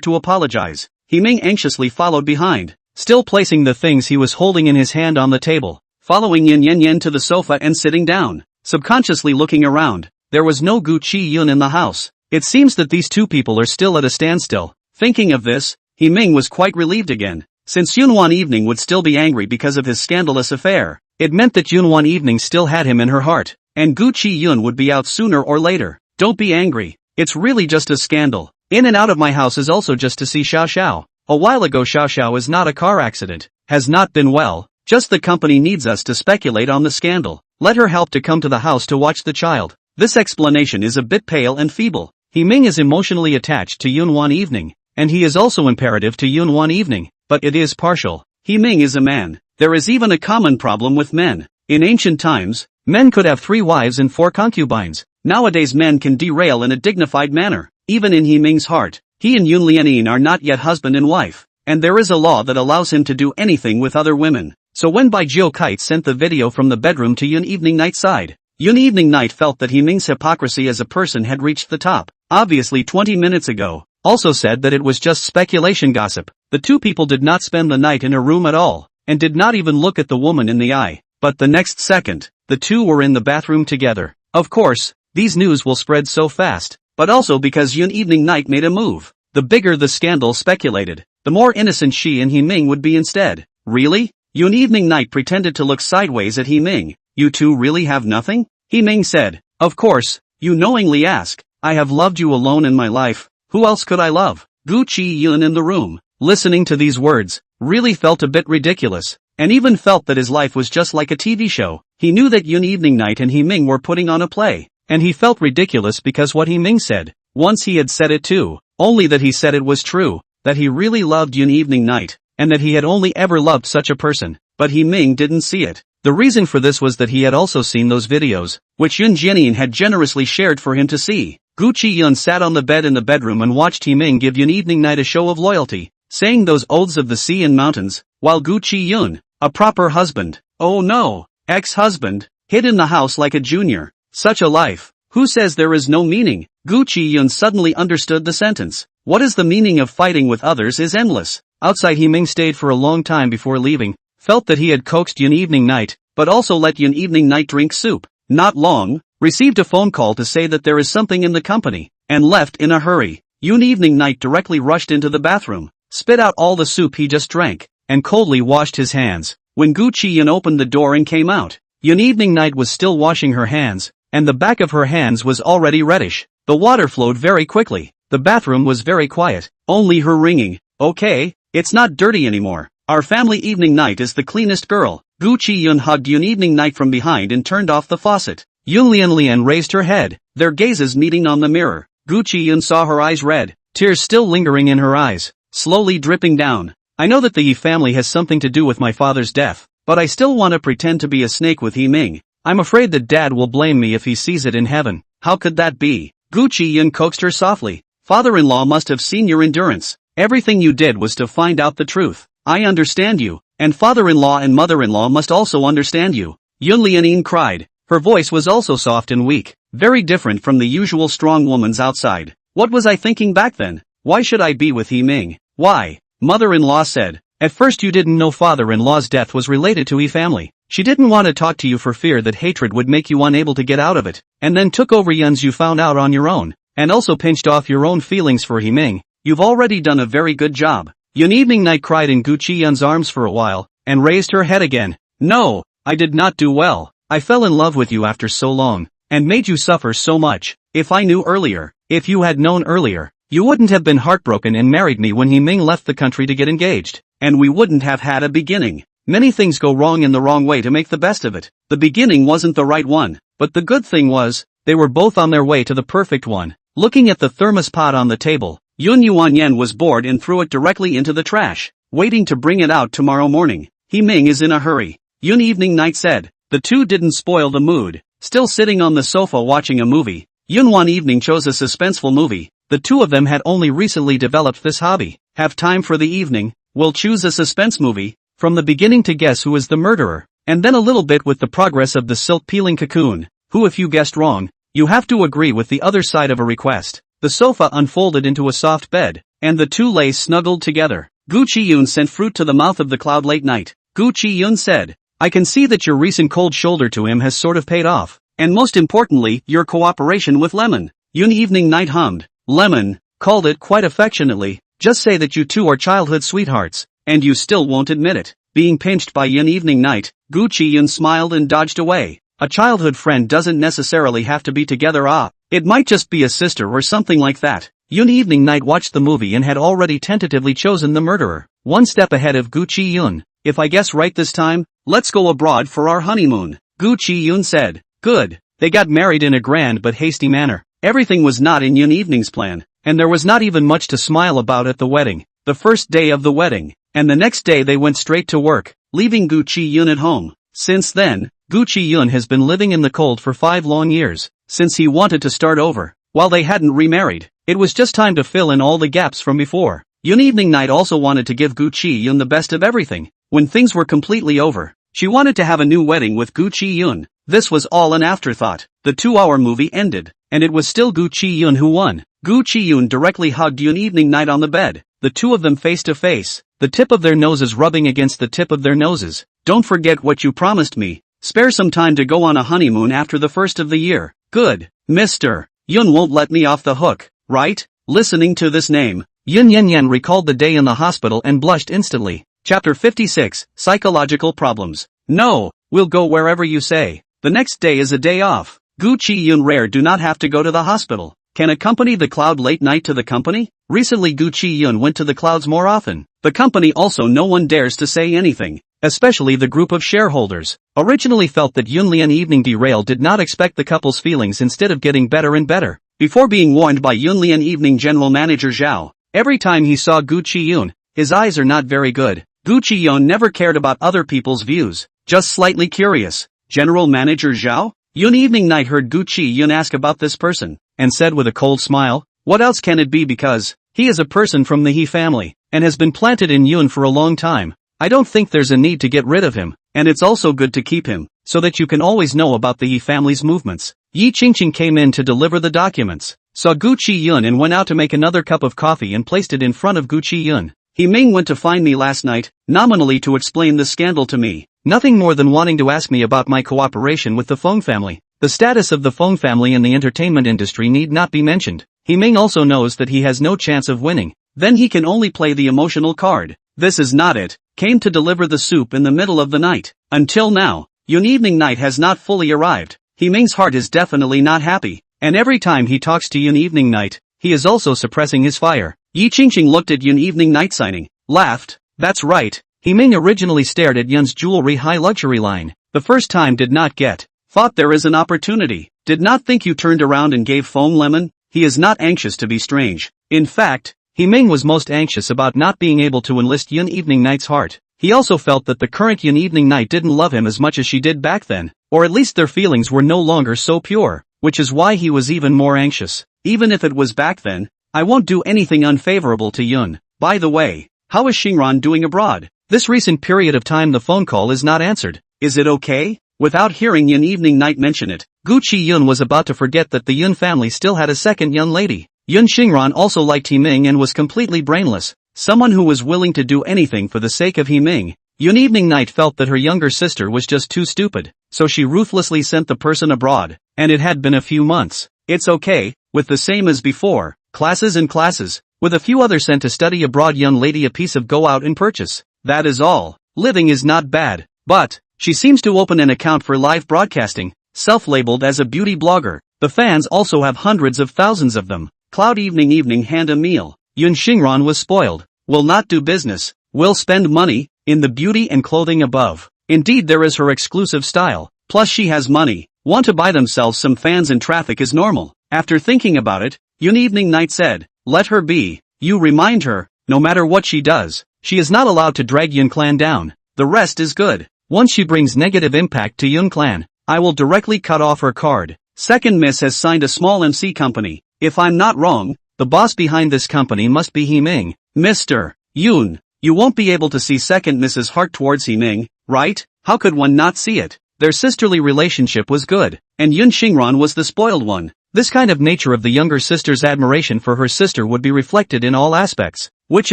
to apologize. He Ming anxiously followed behind, still placing the things he was holding in his hand on the table, following Yin Yen Yen to the sofa and sitting down, subconsciously looking around. There was no Gu Chiyun in the house. It seems that these two people are still at a standstill. Thinking of this, He Ming was quite relieved again. Since Yun Wan Evening would still be angry because of his scandalous affair, it meant that Yun Wan Evening still had him in her heart, and Gu Chiyun would be out sooner or later. "Don't be angry. It's really just a scandal. In and out of my house is also just to see Xiao Xiao. A while ago Xiao Xiao is not a car accident, has not been well, just the company needs us to speculate on the scandal. Let her help to come to the house to watch the child." This explanation is a bit pale and feeble. He Ming is emotionally attached to Yun Wan Evening, and he is also imperative to Yun Wan Evening, but it is partial. He Ming is a man. There is even a common problem with men. In ancient times, men could have 3 wives and 4 concubines. Nowadays men can derail in a dignified manner. Even in He Ming's heart, he and Yun Lianin are not yet husband and wife, and there is a law that allows him to do anything with other women. So when Bai Jiao Kite sent the video from the bedroom to Yun Evening Night's side, Yun Evening Night felt that He Ming's hypocrisy as a person had reached the top. Obviously 20 minutes ago, also said that it was just speculation gossip. The two people did not spend the night in a room at all, and did not even look at the woman in the eye. But the next second, the two were in the bathroom together. Of course, these news will spread so fast, but also because Yun Evening Night made a move. The bigger the scandal speculated, the more innocent she and He Ming would be instead. Really? Yun Evening Night pretended to look sideways at He Ming. "You two really have nothing?" He Ming said. "Of course, you knowingly ask. I have loved you alone in my life. Who else could I love?" Gu Chiyun in the room, listening to these words, really felt a bit ridiculous, and even felt that his life was just like a TV show. He knew that Yun Evening Night and He Ming were putting on a play, and he felt ridiculous because what He Ming said, once he had said it too, only that he said it was true, that he really loved Yun Evening Night, and that he had only ever loved such a person, but He Ming didn't see it. The reason for this was that he had also seen those videos, which Yun Jianin had generously shared for him to see. Gu Chiyun sat on the bed in the bedroom and watched He Ming give Yun Evening Night a show of loyalty, saying those oaths of the sea and mountains, while Gu Chiyun, a proper husband, oh no, ex-husband, hid in the house like a junior. Such a life. Who says there is no meaning? Gu Chiyun suddenly understood the sentence. What is the meaning of fighting with others is endless. Outside He Ming stayed for a long time before leaving, felt that he had coaxed Yun Evening Night, but also let Yun Evening Night drink soup. Not long, received a phone call to say that there is something in the company, and left in a hurry. Yun Evening Night directly rushed into the bathroom, spit out all the soup he just drank, and coldly washed his hands. When Gu Chiyun opened the door and came out, Yun Evening Night was still washing her hands, and the back of her hands was already reddish. The water flowed very quickly. The bathroom was very quiet, only her ringing. Okay, it's not dirty anymore. Our family evening night is the cleanest girl. Gu Chiyun hugged Yun Evening Night from behind and turned off the faucet. Yun Lian raised her head, their gazes meeting on the mirror. Gu Chiyun saw her eyes red, tears still lingering in her eyes, slowly dripping down. I know that the Yi family has something to do with my father's death, but I still want to pretend to be a snake with Yi Ming. I'm afraid that Dad will blame me if he sees it in heaven. How could that be? Gu Chiyun coaxed her softly. Father-in-law must have seen your endurance. Everything you did was to find out the truth. I understand you, and father-in-law and mother-in-law must also understand you. Yun Lianin cried. Her voice was also soft and weak, very different from the usual strong woman's outside. What was I thinking back then? Why should I be with Yi Ming? Why? Mother-in-law said. At first you didn't know father-in-law's death was related to Yi family. She didn't want to talk to you for fear that hatred would make you unable to get out of it, and then took over Yun's you found out on your own, and also pinched off your own feelings for Yi Ming. You've already done a very good job. Yun Evening Night cried in Gu Chiyun's arms for a while, and raised her head again. No, I did not do well. I fell in love with you after so long, and made you suffer so much. If I knew earlier, if you had known earlier, you wouldn't have been heartbroken and married me when Yi Ming left the country to get engaged, and we wouldn't have had a beginning. Many things go wrong in the wrong way to make the best of it. The beginning wasn't the right one, but the good thing was, they were both on their way to the perfect one. Looking at the thermos pot on the table, Yun Wanwan was bored and threw it directly into the trash, waiting to bring it out tomorrow morning. Yi Ming is in a hurry, Yun Evening Night said. The two didn't spoil the mood. Still sitting on the sofa watching a movie, Yun Wan Evening chose a suspenseful movie. The two of them had only recently developed this hobby. Have time for the evening? We'll choose a suspense movie, from the beginning to guess who is the murderer, and then a little bit with the progress of the silk-peeling cocoon, who if you guessed wrong, you have to agree with the other side of a request. The sofa unfolded into a soft bed, and the two lay snuggled together. Gu Chiyun sent fruit to the mouth of the cloud late night. Gu Chiyun said, I can see that your recent cold shoulder to him has sort of paid off, and most importantly, your cooperation with Lemon. Yun Evening Night hummed. Lemon, called it quite affectionately. Just say that you two are childhood sweethearts, and you still won't admit it. Being pinched by Yun Evening Night, Gu Chiyun smiled and dodged away. A childhood friend doesn't necessarily have to be together. It might just be a sister or something like that. Yun Evening Night watched the movie and had already tentatively chosen the murderer, one step ahead of Gu Chiyun. If I guess right this time, let's go abroad for our honeymoon, Gu Chiyun said. Good. They got married in a grand but hasty manner. Everything was not in Yun Evening's plan, and there was not even much to smile about at the wedding. The first day of the wedding, and the next day they went straight to work, leaving Gu Chiyun at home. Since then, Gu Chiyun has been living in the cold for 5 long years, since he wanted to start over. While they hadn't remarried, it was just time to fill in all the gaps from before. Yun Evening Night also wanted to give Gu Chiyun the best of everything. When things were completely over, she wanted to have a new wedding with Gu Chiyun. This was all an afterthought. The 2-hour movie ended, and it was still Gu Chiyun who won. Gu Chiyun directly hugged Yun Evening Night on the bed, the two of them face to face, the tip of their noses rubbing against the tip of their noses. Don't forget what you promised me. Spare some time to go on a honeymoon after the first of the year. Good. Mr. Yun won't let me off the hook, right? Listening to this name, Yun Yanyan recalled the day in the hospital and blushed instantly. Chapter 56, Psychological Problems. No, we'll go wherever you say. The next day is a day off. Gu Chiyun rare do not have to go to the hospital. Can accompany the cloud late night to the company? Recently Gu Chiyun went to the clouds more often. The company also no one dares to say anything, especially the group of shareholders. Originally felt that Yun Lian Evening Derail did not expect the couple's feelings instead of getting better and better. Before being warned by Yun Lian Evening General Manager Zhao, every time he saw Gu Chiyun, his eyes are not very good. Gu Chiyun never cared about other people's views, just slightly curious. General Manager Zhao? Yun Evening Night heard Gu Chiyun ask about this person, and said with a cold smile, what else can it be because he is a person from the He family, and has been planted in Yun for a long time. I don't think there's a need to get rid of him, and it's also good to keep him, so that you can always know about the He family's movements. Yi Qingqing came in to deliver the documents, saw Gu Chiyun and went out to make another cup of coffee and placed it in front of Gu Chiyun. He Ming went to find me last night, nominally to explain the scandal to me. Nothing more than wanting to ask me about my cooperation with the Feng family. The status of the Feng family in the entertainment industry need not be mentioned. Himing also knows that he has no chance of winning. Then he can only play the emotional card. This is not it. Came to deliver the soup in the middle of the night. Until now, Yun Evening Night has not fully arrived. Himing's heart is definitely not happy. And every time he talks to Yun Evening Night, he is also suppressing his fire. Yi Qingqing looked at Yun Evening Night signing, laughed. That's right. Himing originally stared at Yun's jewelry high luxury line. The first time did not get. Thought there is an opportunity. Did not think you turned around and gave Feng lemon. He is not anxious to be strange. In fact, Himing was most anxious about not being able to enlist Yun Evening Night's heart. He also felt that the current Yun Evening Night didn't love him as much as she did back then, or at least their feelings were no longer so pure, which is why he was even more anxious. Even if it was back then, I won't do anything unfavorable to Yun. By the way, how is Xingran doing abroad? This recent period of time the phone call is not answered. Is it okay? Without hearing Yun Evening Night mention it, Gu Chiyun was about to forget that the Yun family still had a second young lady. Yun Xingran also liked Himing and was completely brainless, someone who was willing to do anything for the sake of Himing. Yun Evening Night felt that her younger sister was just too stupid, so she ruthlessly sent the person abroad, and it had been a few months. It's okay, with the same as before, classes and classes, with a few others sent to study abroad young lady a piece of go out and purchase. That is all. Living is not bad, but she seems to open an account for live broadcasting, self-labeled as a beauty blogger. The fans also have hundreds of thousands of them. Cloud evening hand a meal. Yun Xingran was spoiled. Will not do business. Will spend money, in the beauty and clothing above. Indeed there is her exclusive style. Plus she has money. Want to buy themselves some fans and traffic is normal. After thinking about it, Yun Evening Night said, let her be. You remind her, no matter what she does, she is not allowed to drag Yun Clan down. The rest is good. Once she brings negative impact to Yun Clan, I will directly cut off her card. Second Miss has signed a small MC company. If I'm not wrong, the boss behind this company must be Himing. Mr. Yun, you won't be able to see Second Miss's heart towards Himing, right? How could one not see it? Their sisterly relationship was good, and Yun Xingran was the spoiled one. This kind of nature of the younger sister's admiration for her sister would be reflected in all aspects, which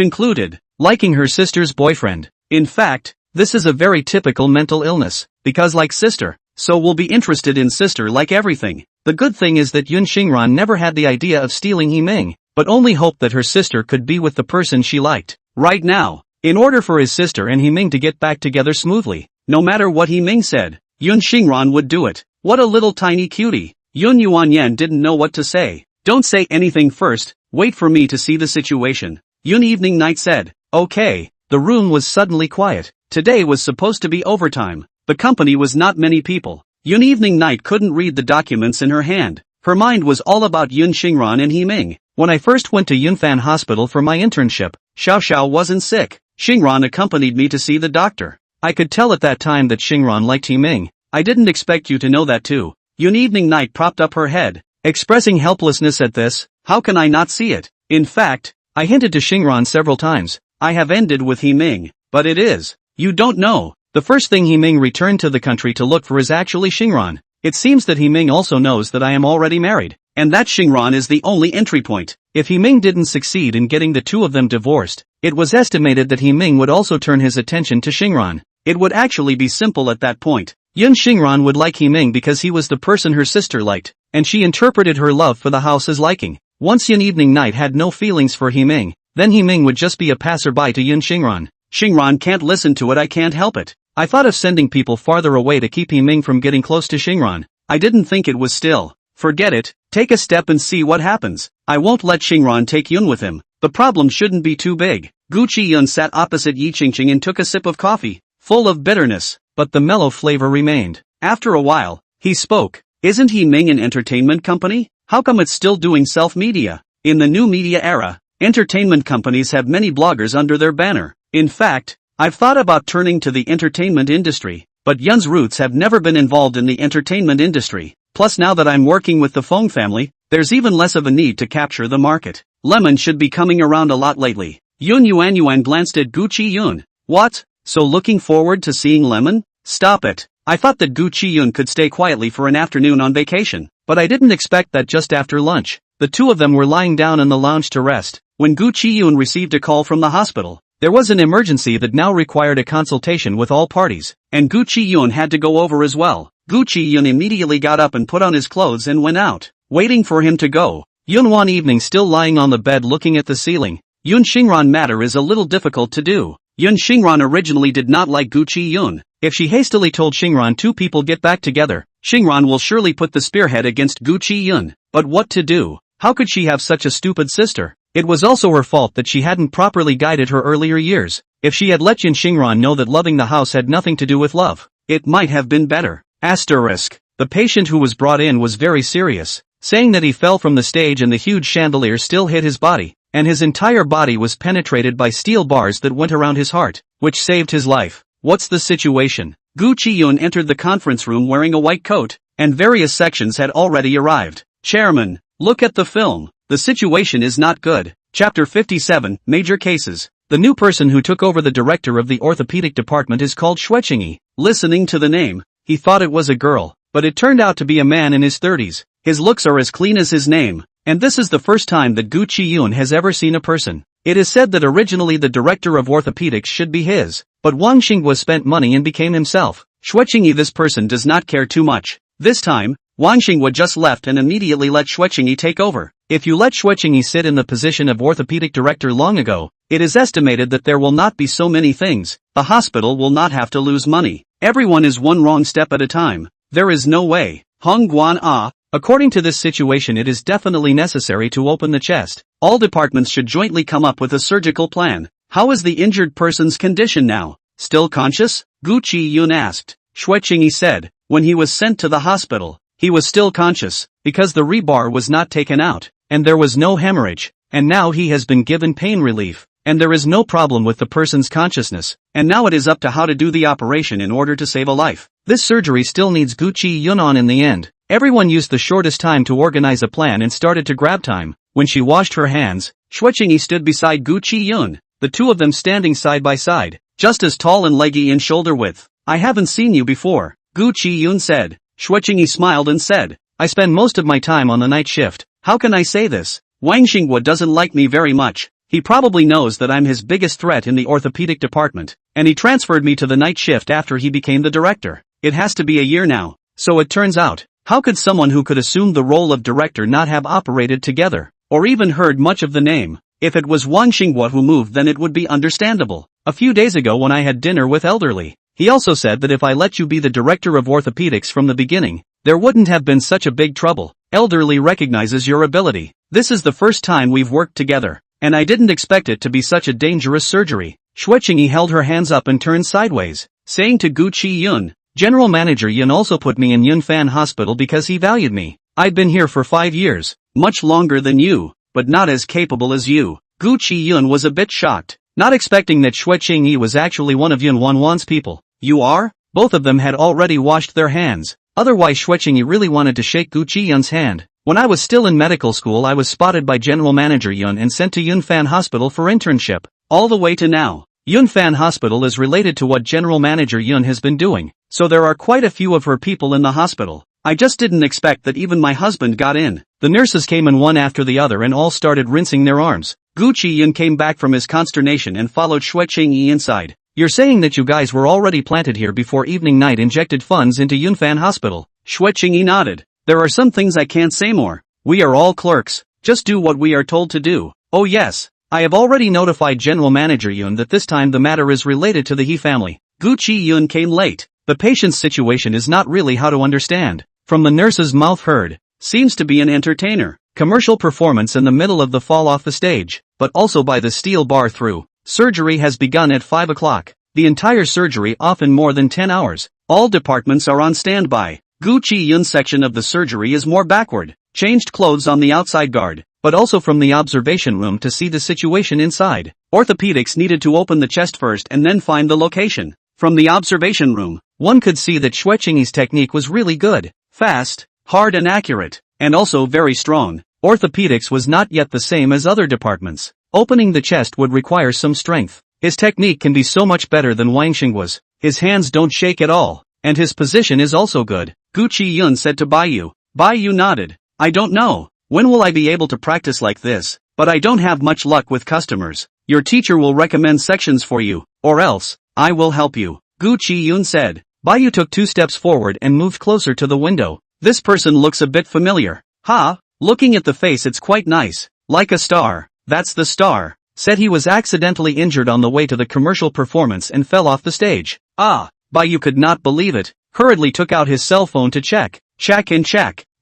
included liking her sister's boyfriend. In fact, this is a very typical mental illness, because like sister, so will be interested in sister like everything. The good thing is that Yun Xingran never had the idea of stealing Himing, but only hoped that her sister could be with the person she liked. Right now, in order for his sister and Himing to get back together smoothly, no matter what Himing said, Yun Xingran would do it. What a little tiny cutie. Yun Wanwan didn't know what to say. Don't say anything first, wait for me to see the situation. Yun Evening Night said, okay. The room was suddenly quiet. Today was supposed to be overtime. The company was not many people. Yun Evening Night couldn't read the documents in her hand. Her mind was all about Yun Xingran and Himing. When I first went to Yunfan Hospital for my internship, Xiao Xiao wasn't sick. Xingran accompanied me to see the doctor. I could tell at that time that Xingran liked Himing. I didn't expect you to know that too. Yun Evening Night propped up her head, expressing helplessness at this. How can I not see it? In fact, I hinted to Xingran several times. I have ended with Himing, but it is. You don't know. The first thing Himing returned to the country to look for is actually Xingran. It seems that Himing also knows that I am already married, and that Xingran is the only entry point. If Himing didn't succeed in getting the two of them divorced, it was estimated that Himing would also turn his attention to Xingran. It would actually be simple at that point. Yun Xingran would like Himing because he was the person her sister liked, and she interpreted her love for the house as liking. Once Yun Evening Night had no feelings for Himing, then Himing would just be a passerby to Yun Xingran. Xingran can't listen to it, I can't help it. I thought of sending people farther away to keep Himing from getting close to Xingran. I didn't think it was still. Forget it, take a step and see what happens. I won't let Xingran take Yun with him. The problem shouldn't be too big. Gu Chiyun sat opposite Yi Qingqing and took a sip of coffee, full of bitterness, but the mellow flavor remained. After a while, he spoke. Isn't Himing an entertainment company? How come it's still doing self-media? In the new media era, entertainment companies have many bloggers under their banner. In fact, I've thought about turning to the entertainment industry, but Yun's roots have never been involved in the entertainment industry. Plus now that I'm working with the Feng family, there's even less of a need to capture the market. Lemon should be coming around a lot lately. Yun Wanwan glanced at Gu Chiyun. What? So looking forward to seeing Lemon? Stop it. I thought that Gu Chiyun could stay quietly for an afternoon on vacation, but I didn't expect that just after lunch. The two of them were lying down in the lounge to rest, when Gu Chiyun received a call from the hospital. There was an emergency that now required a consultation with all parties, and Gu Chiyun had to go over as well. Gu Chiyun immediately got up and put on his clothes and went out, waiting for him to go. Yun Wan evening still lying on the bed looking at the ceiling. Yun Xingran matter is a little difficult to do. Yun Xingran originally did not like Gu Chiyun. If she hastily told Xingran two people get back together, Xingran will surely put the spearhead against Gu Chiyun. But what to do? How could she have such a stupid sister? It was also her fault that she hadn't properly guided her earlier years. If she had let Yun Xingran know that loving the house had nothing to do with love, it might have been better. Asterisk. The patient who was brought in was very serious, saying that he fell from the stage and the huge chandelier still hit his body, and his entire body was penetrated by steel bars that went around his heart, which saved his life. What's the situation? Gu Chiyun entered the conference room wearing a white coat, and various sections had already arrived. Chairman, look at the film. The situation is not good. Chapter 57, Major Cases. The new person who took over the director of the orthopedic department is called Xuechingi. Listening to the name, he thought it was a girl, but it turned out to be a man in his 30s. His looks are as clean as his name, and this is the first time that Gu Chiyun has ever seen a person. It is said that originally the director of orthopedics should be his, but Wang Xingwa spent money and became himself. Xuechingi, this person does not care too much. This time, Wang Xingwa just left and immediately let Xuechingi take over. If you let Xuechingi sit in the position of orthopedic director long ago, it is estimated that there will not be so many things. The hospital will not have to lose money. Everyone is one wrong step at a time. There is no way. Hong Guan Ah. According to this situation, it is definitely necessary to open the chest. All departments should jointly come up with a surgical plan. How is the injured person's condition now? Still conscious? Gu Chiyun asked. Xuechingi said, when he was sent to the hospital, he was still conscious, because the rebar was not taken out, and there was no hemorrhage, and now he has been given pain relief, and there is no problem with the person's consciousness, and now it is up to how to do the operation in order to save a life. This surgery still needs Gu Chiyun on in the end. Everyone used the shortest time to organize a plan and started to grab time. When she washed her hands, Xuechingi stood beside Gu Chiyun, the two of them standing side by side, just as tall and leggy in shoulder width. I haven't seen you before, Gu Chiyun said. Xuechingi smiled and said, I spend most of my time on the night shift. How can I say this? Wang Xingwa doesn't like me very much. He probably knows that I'm his biggest threat in the orthopedic department, and he transferred me to the night shift after he became the director. It has to be a year now. So it turns out, how could someone who could assume the role of director not have operated together, or even heard much of the name? If it was Wang Xingwa who moved, then it would be understandable. A few days ago when I had dinner with Elderly, he also said that if I let you be the director of orthopedics from the beginning, there wouldn't have been such a big trouble. Elderly recognizes your ability. This is the first time we've worked together, and I didn't expect it to be such a dangerous surgery. Xuechingi held her hands up and turned sideways, saying to Gu Chiyun, General Manager Yun also put me in Yunfan Hospital because he valued me. I'd been here for 5 years, much longer than you, but not as capable as you. Gu Chiyun was a bit shocked, not expecting that Xuechingi was actually one of Yun Wanwan's people. You are? Both of them had already washed their hands. Otherwise Xuechingi really wanted to shake Gu Chiyun's hand. When I was still in medical school, I was spotted by General Manager Yun and sent to Yunfan Hospital for internship. All the way to now. Yunfan Hospital is related to what General Manager Yun has been doing, so there are quite a few of her people in the hospital. I just didn't expect that even my husband got in. The nurses came in one after the other and all started rinsing their arms. Gu Chiyun came back from his consternation and followed Xuechingi inside. You're saying that you guys were already planted here before evening night injected funds into Yunfan Hospital? Xuechingi nodded. There are some things I can't say more. We are all clerks. Just do what we are told to do. Oh yes. I have already notified General Manager Yun that this time the matter is related to the He family. Gu Chiyun came late. The patient's situation is not really how to understand. From the nurse's mouth heard, seems to be an entertainer. Commercial performance in the middle of the fall off the stage, but also by the steel bar through. Surgery has begun at 5 o'clock. The entire surgery often more than 10 hours. All departments are on standby. Gu Chiyun's section of the surgery is more backward. Changed clothes on the outside guard, but also from the observation room to see the situation inside. Orthopedics needed to open the chest first and then find the location. From the observation room, one could see that Xuechingi's technique was really good, fast, hard and accurate, and also very strong. Orthopedics was not yet the same as other departments. Opening the chest would require some strength. His technique can be so much better than Wang Xingwa's. His hands don't shake at all, and his position is also good. Gu Chiyun said to Baiyu. Baiyu nodded. I don't know. When will I be able to practice like this? but I don't have much luck with customers. Your teacher will recommend sections for you, or else, I will help you, Gu Chiyun said. Bayu took 2 steps forward and moved closer to the window. This person looks a bit familiar. Ha, looking at the face it's quite nice. Like a star. That's the star. Said he was accidentally injured on the way to the commercial performance and fell off the stage. Ah, Bayu could not believe it. Hurriedly took out his cell phone to check,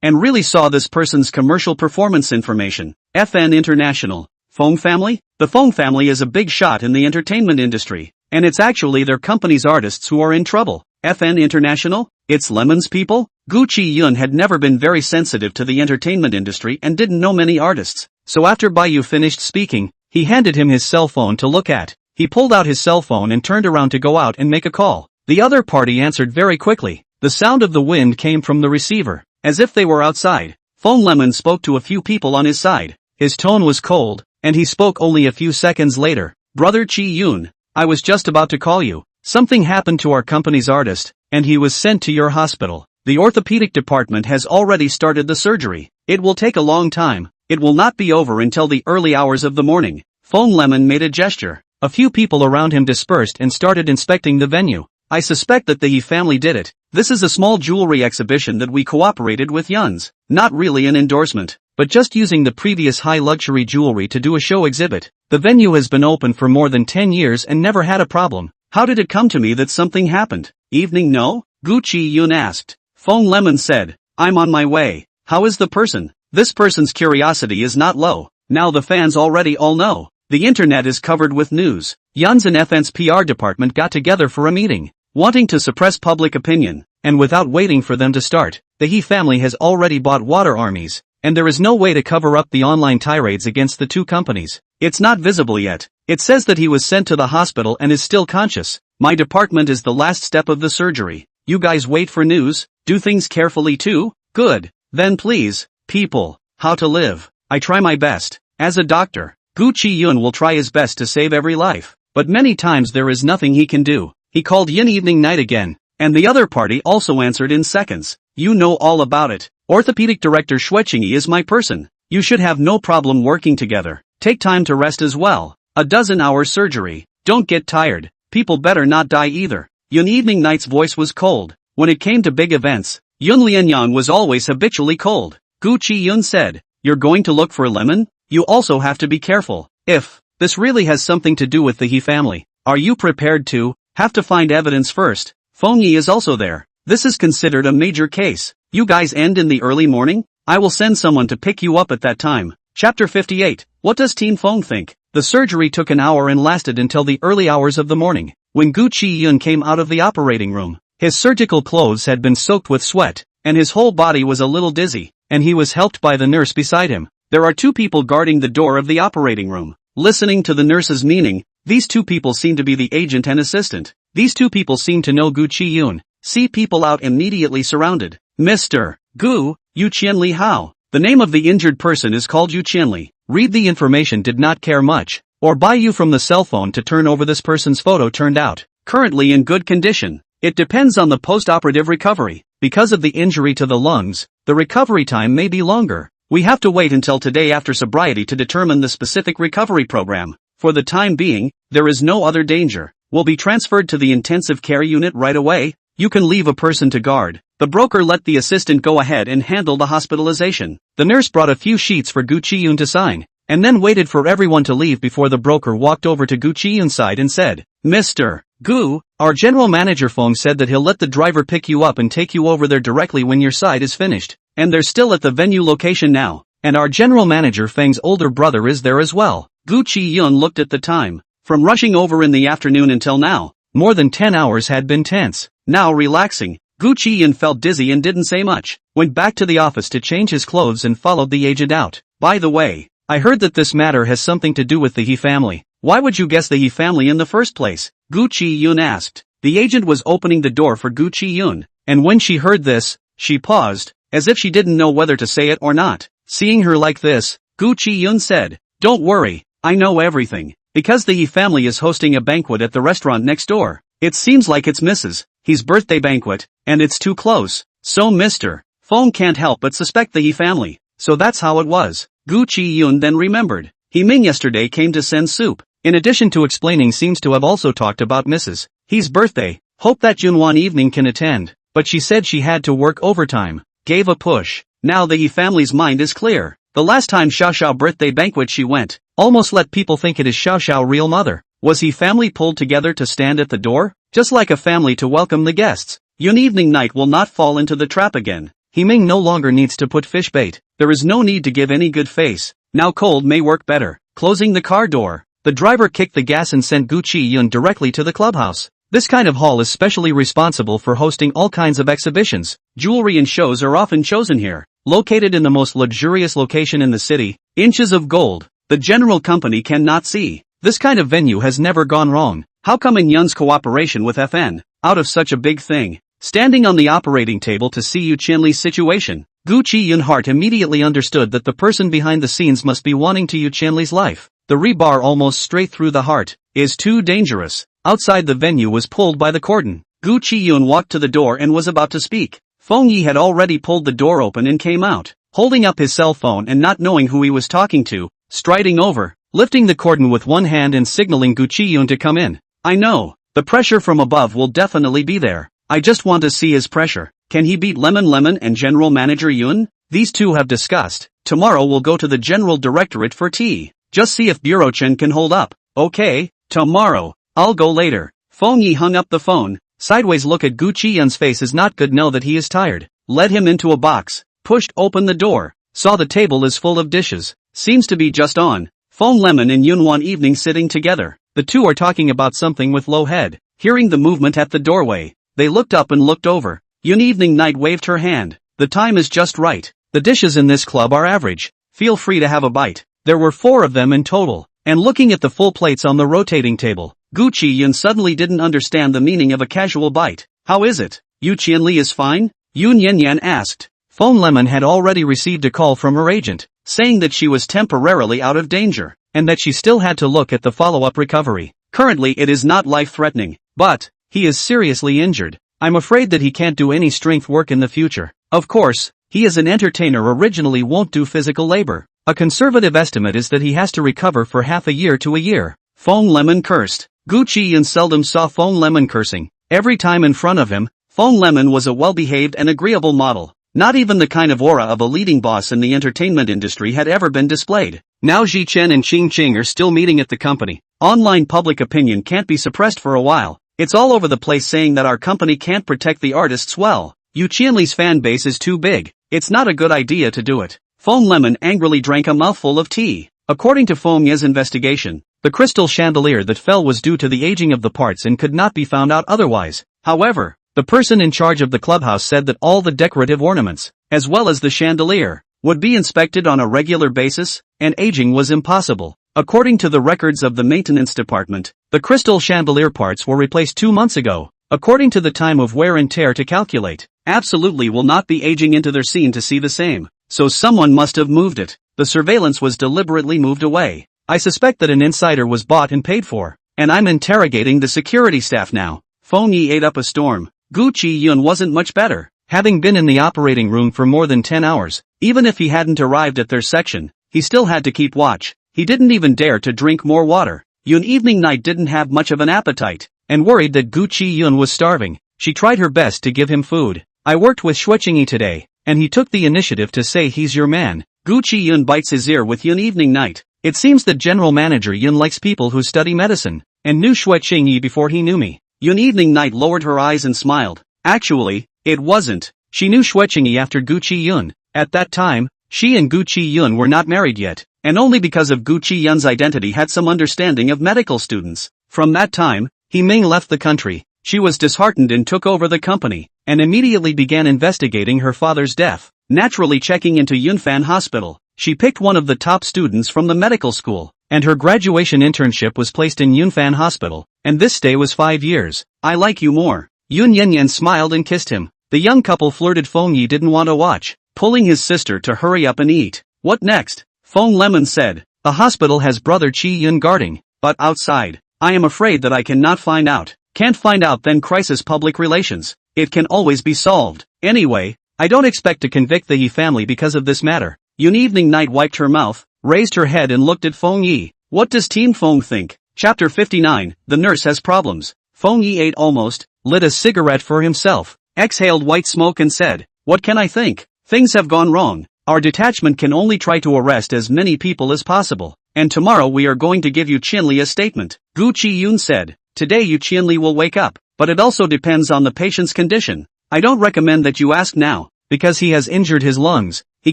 and really saw this person's commercial performance information. FN International. Fong family? The Fong family is a big shot in the entertainment industry, and it's actually their company's artists who are in trouble. FN International? It's Lemon's people? Gu Chiyun had never been very sensitive to the entertainment industry and didn't know many artists, so after Bayu finished speaking, he handed him his cell phone to look at. He pulled out his cell phone and turned around to go out and make a call. The other party answered very quickly. The sound of the wind came from the receiver, as if they were outside. Fong Lemon spoke to a few people on his side. His tone was cold, and he spoke only a few seconds later. Brother Chiyun, I was just about to call you. Something happened to our company's artist, and he was sent to your hospital. The orthopedic department has already started the surgery. It will take a long time. It will not be over until the early hours of the morning. Fong Lemon made a gesture. A few people around him dispersed and started inspecting the venue. I suspect that the He family did it. This is a small jewelry exhibition that we cooperated with Yun's. Not really an endorsement, but just using the previous high luxury jewelry to do a show exhibit. The venue has been open for more than 10 years and never had a problem. How did it come to me that something happened? Evening no? Gu Chiyun asked. Fong Lemon said, I'm on my way. How is the person? This person's curiosity is not low. Now the fans already all know. The internet is covered with news. Yun's and FN's PR department got together for a meeting, wanting to suppress public opinion, and without waiting for them to start, the He family has already bought water armies, and there is no way to cover up the online tirades against the two companies. It's not visible yet. It says that he was sent to the hospital and is still conscious. My department is the last step of the surgery. You guys wait for news, do things carefully too? Good. Then please, people, how to live. I try my best. As a doctor, Gu Chiyun will try his best to save every life, but many times there is nothing he can do. He called Yin evening night again, and the other party also answered in seconds. You know all about it. Orthopedic director Xuechingi is my person. You should have no problem working together. Take time to rest as well. A dozen-hour surgery. Don't get tired. People better not die either. Yun evening night's voice was cold. When it came to big events, Yun Lianyang was always habitually cold. Gu Chiyun said, You're going to look for Lemon? You also have to be careful. If this really has something to do with the He family, are you prepared to have to find evidence first? Feng Yi is also there. This is considered a major case. You guys end in the early morning? I will send someone to pick you up at that time. Chapter 58. What does Teen Feng think? The surgery took an hour and lasted until the early hours of the morning. When Gu Chiyun came out of the operating room, his surgical clothes had been soaked with sweat, and his whole body was a little dizzy, and he was helped by the nurse beside him. There are 2 people guarding the door of the operating room. Listening to the nurse's meaning, these 2 people seem to be the agent and assistant. These 2 people seem to know Gu Chiyun. See people out immediately surrounded. Mr. Gu, Yu Qianli how? The name of the injured person is called Yu Qianli. Read the information did not care much, or buy you from the cell phone to turn over this person's photo turned out. Currently in good condition. It depends on the post-operative recovery. Because of the injury to the lungs, the recovery time may be longer. We have to wait until today after sobriety to determine the specific recovery program. For the time being, there is no other danger. Will be transferred to the intensive care unit right away. You can leave a person to guard. The broker let the assistant go ahead and handle the hospitalization. The nurse brought a few sheets for Gu Chiyun to sign, and then waited for everyone to leave before the broker walked over to Gu Chiyun's side and said, Mr. Gu, our general manager Feng said that he'll let the driver pick you up and take you over there directly when your side is finished. And they're still at the venue location now. And our general manager Feng's older brother is there as well. Gu Chiyun looked at the time. From rushing over in the afternoon until now, more than 10 hours had been tense. Now relaxing, Gu Chiyun felt dizzy and didn't say much. Went back to the office to change his clothes and followed the agent out. By the way, I heard that this matter has something to do with the He family. Why would you guess the He family in the first place? Gu Chiyun asked. The agent was opening the door for Gu Chiyun, and when she heard this, she paused, as if she didn't know whether to say it or not. Seeing her like this, Gu Chiyun said, Don't worry, I know everything. Because the He family is hosting a banquet at the restaurant next door. It seems like it's Mrs. He's birthday banquet, and it's too close. So Mr. Feng can't help but suspect the He family. So that's how it was. Gu Chiyun then remembered. He Ming yesterday came to send soup. In addition to explaining, seems to have also talked about Mrs. He's birthday. Hope that Yun Wan evening can attend. But she said she had to work overtime. Gave a push. Now the Yi family's mind is clear. The last time Xiao Xiao birthday banquet she went, almost let people think it is Xiao Xiao real mother. Was he family pulled together to stand at the door? Just like a family to welcome the guests. Yun evening night will not fall into the trap again. He Ming no longer needs to put fish bait. There is no need to give any good face. Now cold may work better. Closing the car door. The driver kicked the gas and sent Gu Chiyun directly to the clubhouse. This kind of hall is specially responsible for hosting all kinds of exhibitions. Jewelry and shows are often chosen here. Located in the most luxurious location in the city, inches of gold, the general company cannot see. This kind of venue has never gone wrong. How come in Yun's cooperation with FN, out of such a big thing? Standing on the operating table to see Yu Qianli's situation, Gu Chiyun heart immediately understood that the person behind the scenes must be wanting to Yu Qianli's life. The rebar almost straight through the heart is too dangerous. Outside the venue was pulled by the cordon. Gu Chiyun walked to the door and was about to speak. Feng Yi had already pulled the door open and came out, holding up his cell phone and not knowing who he was talking to, striding over, lifting the cordon with one hand and signaling Gu Chiyun to come in. I know, the pressure from above will definitely be there. I just want to see his pressure. Can he beat Lemon and General Manager Yun? These two have discussed. Tomorrow we'll go to the General Directorate for tea. Just see if Bureau Chen can hold up. Okay, tomorrow. I'll go later. Feng Yi hung up the phone. Sideways look at Gu Chiyun's face is not good. Know that he is tired. Led him into a box. Pushed open the door. Saw the table is full of dishes. Seems to be just on. Feng Lemon and Yun Wan evening sitting together. The two are talking about something with low head. Hearing the movement at the doorway, they looked up and looked over. Yun evening night waved her hand. The time is just right. The dishes in this club are average. Feel free to have a bite. There were 4 of them in total. And looking at the full plates on the rotating table, Gu Chiyun suddenly didn't understand the meaning of a casual bite. How is it? Yu Qianli is fine? Yun Yanyan asked. Feng Lemon had already received a call from her agent, saying that she was temporarily out of danger, and that she still had to look at the follow-up recovery. Currently it is not life-threatening, but he is seriously injured. I'm afraid that he can't do any strength work in the future. Of course, he is an entertainer, originally won't do physical labor. A conservative estimate is that he has to recover for half a year to a year. Feng Lemon cursed. Gu Chiyun seldom saw Feng Lemon cursing. Every time in front of him, Feng Lemon was a well-behaved and agreeable model. Not even the kind of aura of a leading boss in the entertainment industry had ever been displayed. Now Ji Chen and Qing Qing are still meeting at the company. Online public opinion can't be suppressed for a while. It's all over the place saying that our company can't protect the artists well. Yu Qianli's fan base is too big. It's not a good idea to do it. Feng Lemon angrily drank a mouthful of tea. According to Feng Ye's investigation, the crystal chandelier that fell was due to the aging of the parts and could not be found out otherwise. However, the person in charge of the clubhouse said that all the decorative ornaments, as well as the chandelier, would be inspected on a regular basis, and aging was impossible. According to the records of the maintenance department, the crystal chandelier parts were replaced 2 months ago. According to the time of wear and tear to calculate, absolutely will not be aging into their scene to see the same. So someone must have moved it. The surveillance was deliberately moved away. I suspect that an insider was bought and paid for. And I'm interrogating the security staff now. Feng Yi ate up a storm. Gu Chiyun wasn't much better. Having been in the operating room for more than 10 hours, even if he hadn't arrived at their section, he still had to keep watch. He didn't even dare to drink more water. Yun evening night didn't have much of an appetite, and worried that Gu Chiyun was starving. She tried her best to give him food. I worked with Shuqingyi today, and he took the initiative to say he's your man. Gu Chiyun bites his ear with Yun evening night. It seems that General Manager Yun likes people who study medicine, and knew Shuqingyi before he knew me. Yun evening night lowered her eyes and smiled. Actually, it wasn't. She knew Shuqingyi after Gu Chiyun. At that time, she and Gu Chiyun were not married yet, and only because of Gu Chiyun's identity had some understanding of medical students. From that time, He Ming left the country. She was disheartened and took over the company, and immediately began investigating her father's death. Naturally checking into Yunfan Hospital, she picked one of the top students from the medical school, and her graduation internship was placed in Yunfan Hospital, and this stay was 5 years. I like you more. Yun Yanyan smiled and kissed him. The young couple flirted. Feng Yi didn't want to watch, pulling his sister to hurry up and eat. What next? Feng Lemon said. The hospital has brother Qi Yun guarding, but outside. I am afraid that I cannot find out. Can't find out, then crisis public relations. It can always be solved. Anyway, I don't expect to convict the Yi family because of this matter. Yun evening night wiped her mouth. raised her head and looked at Feng Yi. What does Team Feng think? Chapter 59, The Nurse Has Problems. Feng Yi ate almost, lit a cigarette for himself, exhaled white smoke and said, what can I think? Things have gone wrong. Our detachment can only try to arrest as many people as possible. And tomorrow we are going to give Yu Qianli a statement. Gu Chiyun said, today Yu Qianli will wake up, but it also depends on the patient's condition. I don't recommend that you ask now, because he has injured his lungs, he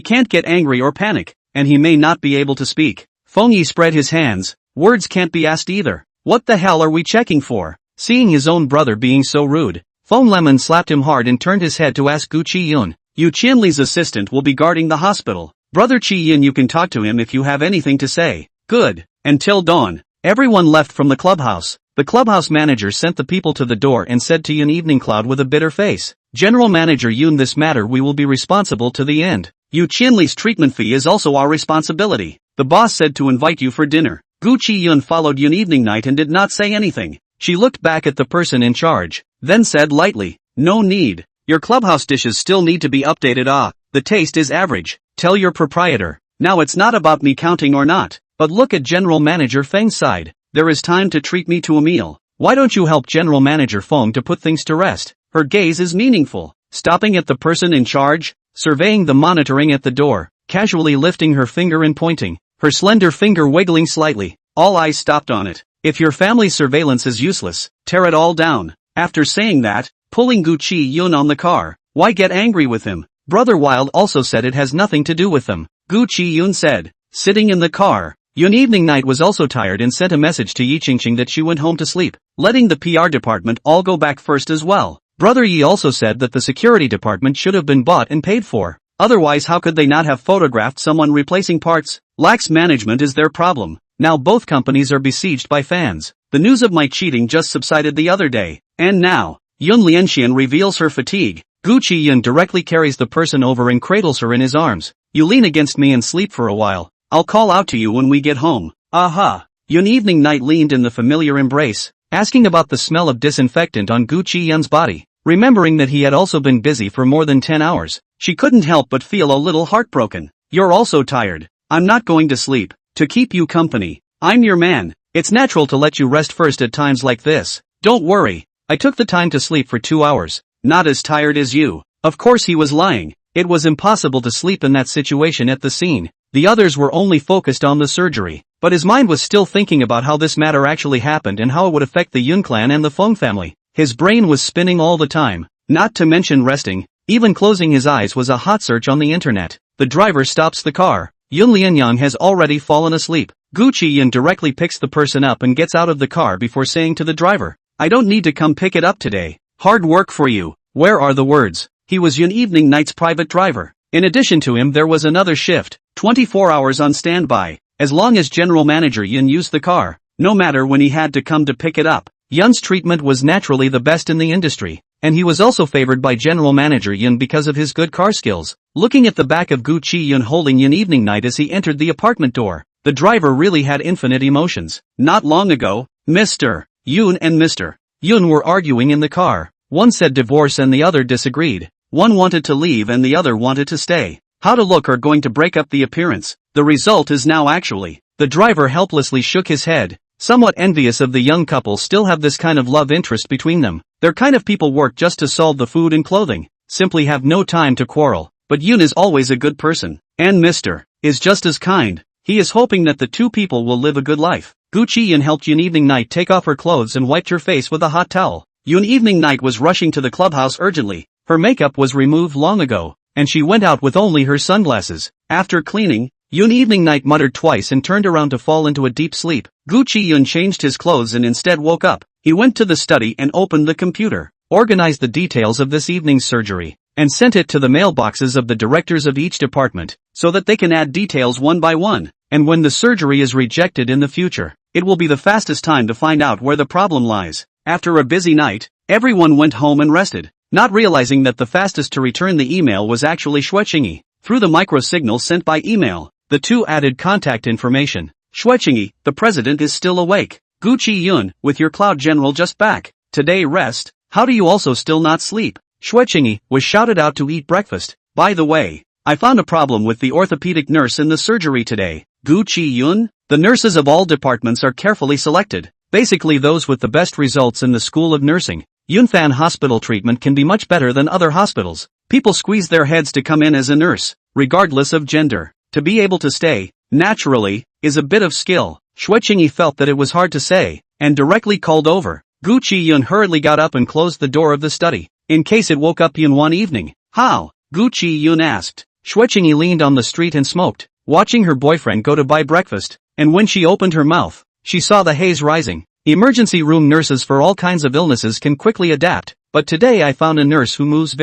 can't get angry or panic, and he may not be able to speak. Feng Yi spread his hands, words can't be asked either. What the hell are we checking for? Seeing his own brother being so rude, Feng Lemon slapped him hard and turned his head to ask Gu Chiyun. Yu Qianli's assistant will be guarding the hospital. Brother Chiyun, you can talk to him if you have anything to say. Good. Until dawn. Everyone left from the clubhouse. The clubhouse manager sent the people to the door and said to Yun Evening Cloud with a bitter face, General Manager Yun, this matter we will be responsible to the end. Yu Qianli's treatment fee is also our responsibility. The boss said to invite you for dinner. Gu Chiyun followed Yun Evening Night and did not say anything. She looked back at the person in charge, then said lightly, no need. Your clubhouse dishes still need to be updated. The taste is average. Tell your proprietor. Now it's not about me counting or not, but look at General Manager Feng's side. There is time to treat me to a meal. Why don't you help General Manager Feng to put things to rest? Her gaze is meaningful. Stopping at the person in charge, surveying the monitoring at the door, casually lifting her finger and pointing, her slender finger wiggling slightly. All eyes stopped on it. If your family's surveillance is useless, tear it all down. After saying that, pulling Gu Chiyun on the car. Why get angry with him? Brother Wild also said it has nothing to do with them. Gu Chiyun said, sitting in the car. Yun Evening Night was also tired and sent a message to Yi Qingqing that she went home to sleep, letting the PR department all go back first as well. Brother Yi also said that the security department should have been bought and paid for. Otherwise how could they not have photographed someone replacing parts? Lax management is their problem. Now both companies are besieged by fans. The news of my cheating just subsided the other day. And now, Yun Lianxian reveals her fatigue. Gu Chiyun directly carries the person over and cradles her in his arms. You lean against me and sleep for a while. I'll call out to you when we get home. Aha. Yun Evening Night leaned in the familiar embrace, asking about the smell of disinfectant on Gu Chiyun's body. Remembering that he had also been busy for more than 10 hours, she couldn't help but feel a little heartbroken. You're also tired. I'm not going to sleep. To keep you company. I'm your man. It's natural to let you rest first at times like this. Don't worry. I took the time to sleep for 2 hours. Not as tired as you. Of course he was lying. It was impossible to sleep in that situation at the scene. The others were only focused on the surgery. But his mind was still thinking about how this matter actually happened and how it would affect the Yun clan and the Feng family. His brain was spinning all the time. Not to mention resting. Even closing his eyes was a hot search on the internet. The driver stops the car. Yun Lianyang has already fallen asleep. Gu Chiyun directly picks the person up and gets out of the car before saying to the driver, I don't need to come pick it up today. Hard work for you. Where are the words? He was Yun Evening Night's private driver. In addition to him there was another shift, 24 hours on standby. As long as General Manager Yun used the car, no matter when he had to come to pick it up, Yun's treatment was naturally the best in the industry. And he was also favored by General Manager Yun because of his good car skills. Looking at the back of Gu Chiyun holding Yun Evening Night as he entered the apartment door, the driver really had infinite emotions. Not long ago, Mr. Yun and Mr. Yun were arguing in the car. One said divorce and the other disagreed. One wanted to leave and the other wanted to stay. How to look are going to break up the appearance. The result is now actually. The driver helplessly shook his head, somewhat envious of the young couple still have this kind of love interest between them. Their kind of people work just to solve the food and clothing, simply have no time to quarrel. But Yun is always a good person, and Mr. is just as kind. He is hoping that the two people will live a good life. Gu Chiyun helped Yun Evening Night take off her clothes and wiped her face with a hot towel. Yun Evening Night was rushing to the clubhouse urgently. Her makeup was removed long ago, and she went out with only her sunglasses. After cleaning, Yun Evening Night muttered twice and turned around to fall into a deep sleep. Gu Chiyun changed his clothes and instead woke up. He went to the study and opened the computer, organized the details of this evening's surgery, and sent it to the mailboxes of the directors of each department, so that they can add details one by one. And when the surgery is rejected in the future, it will be the fastest time to find out where the problem lies. After a busy night, everyone went home and rested, not realizing that the fastest to return the email was actually Xueqingyi. Through the micro-signal sent by email, the two added contact information. Xueqingyi, the president is still awake. Gu Chiyun, with your cloud general just back. Today rest, how do you also still not sleep? Xueqingyi was shouted out to eat breakfast. By the way, I found a problem with the orthopedic nurse in the surgery today. Gu Chiyun? The nurses of all departments are carefully selected, basically those with the best results in the school of nursing. Yunfan hospital treatment can be much better than other hospitals. People squeeze their heads to come in as a nurse, regardless of gender. To be able to stay, naturally, is a bit of skill. Shuiqingyi felt that it was hard to say, and directly called over. Gu Chiyun hurriedly got up and closed the door of the study, in case it woke up Yun one evening. How? Gu Chiyun asked. Shuiqingyi leaned on the street and smoked, watching her boyfriend go to buy breakfast, and when she opened her mouth, she saw the haze rising. Emergency room nurses for all kinds of illnesses can quickly adapt, but today I found a nurse who moves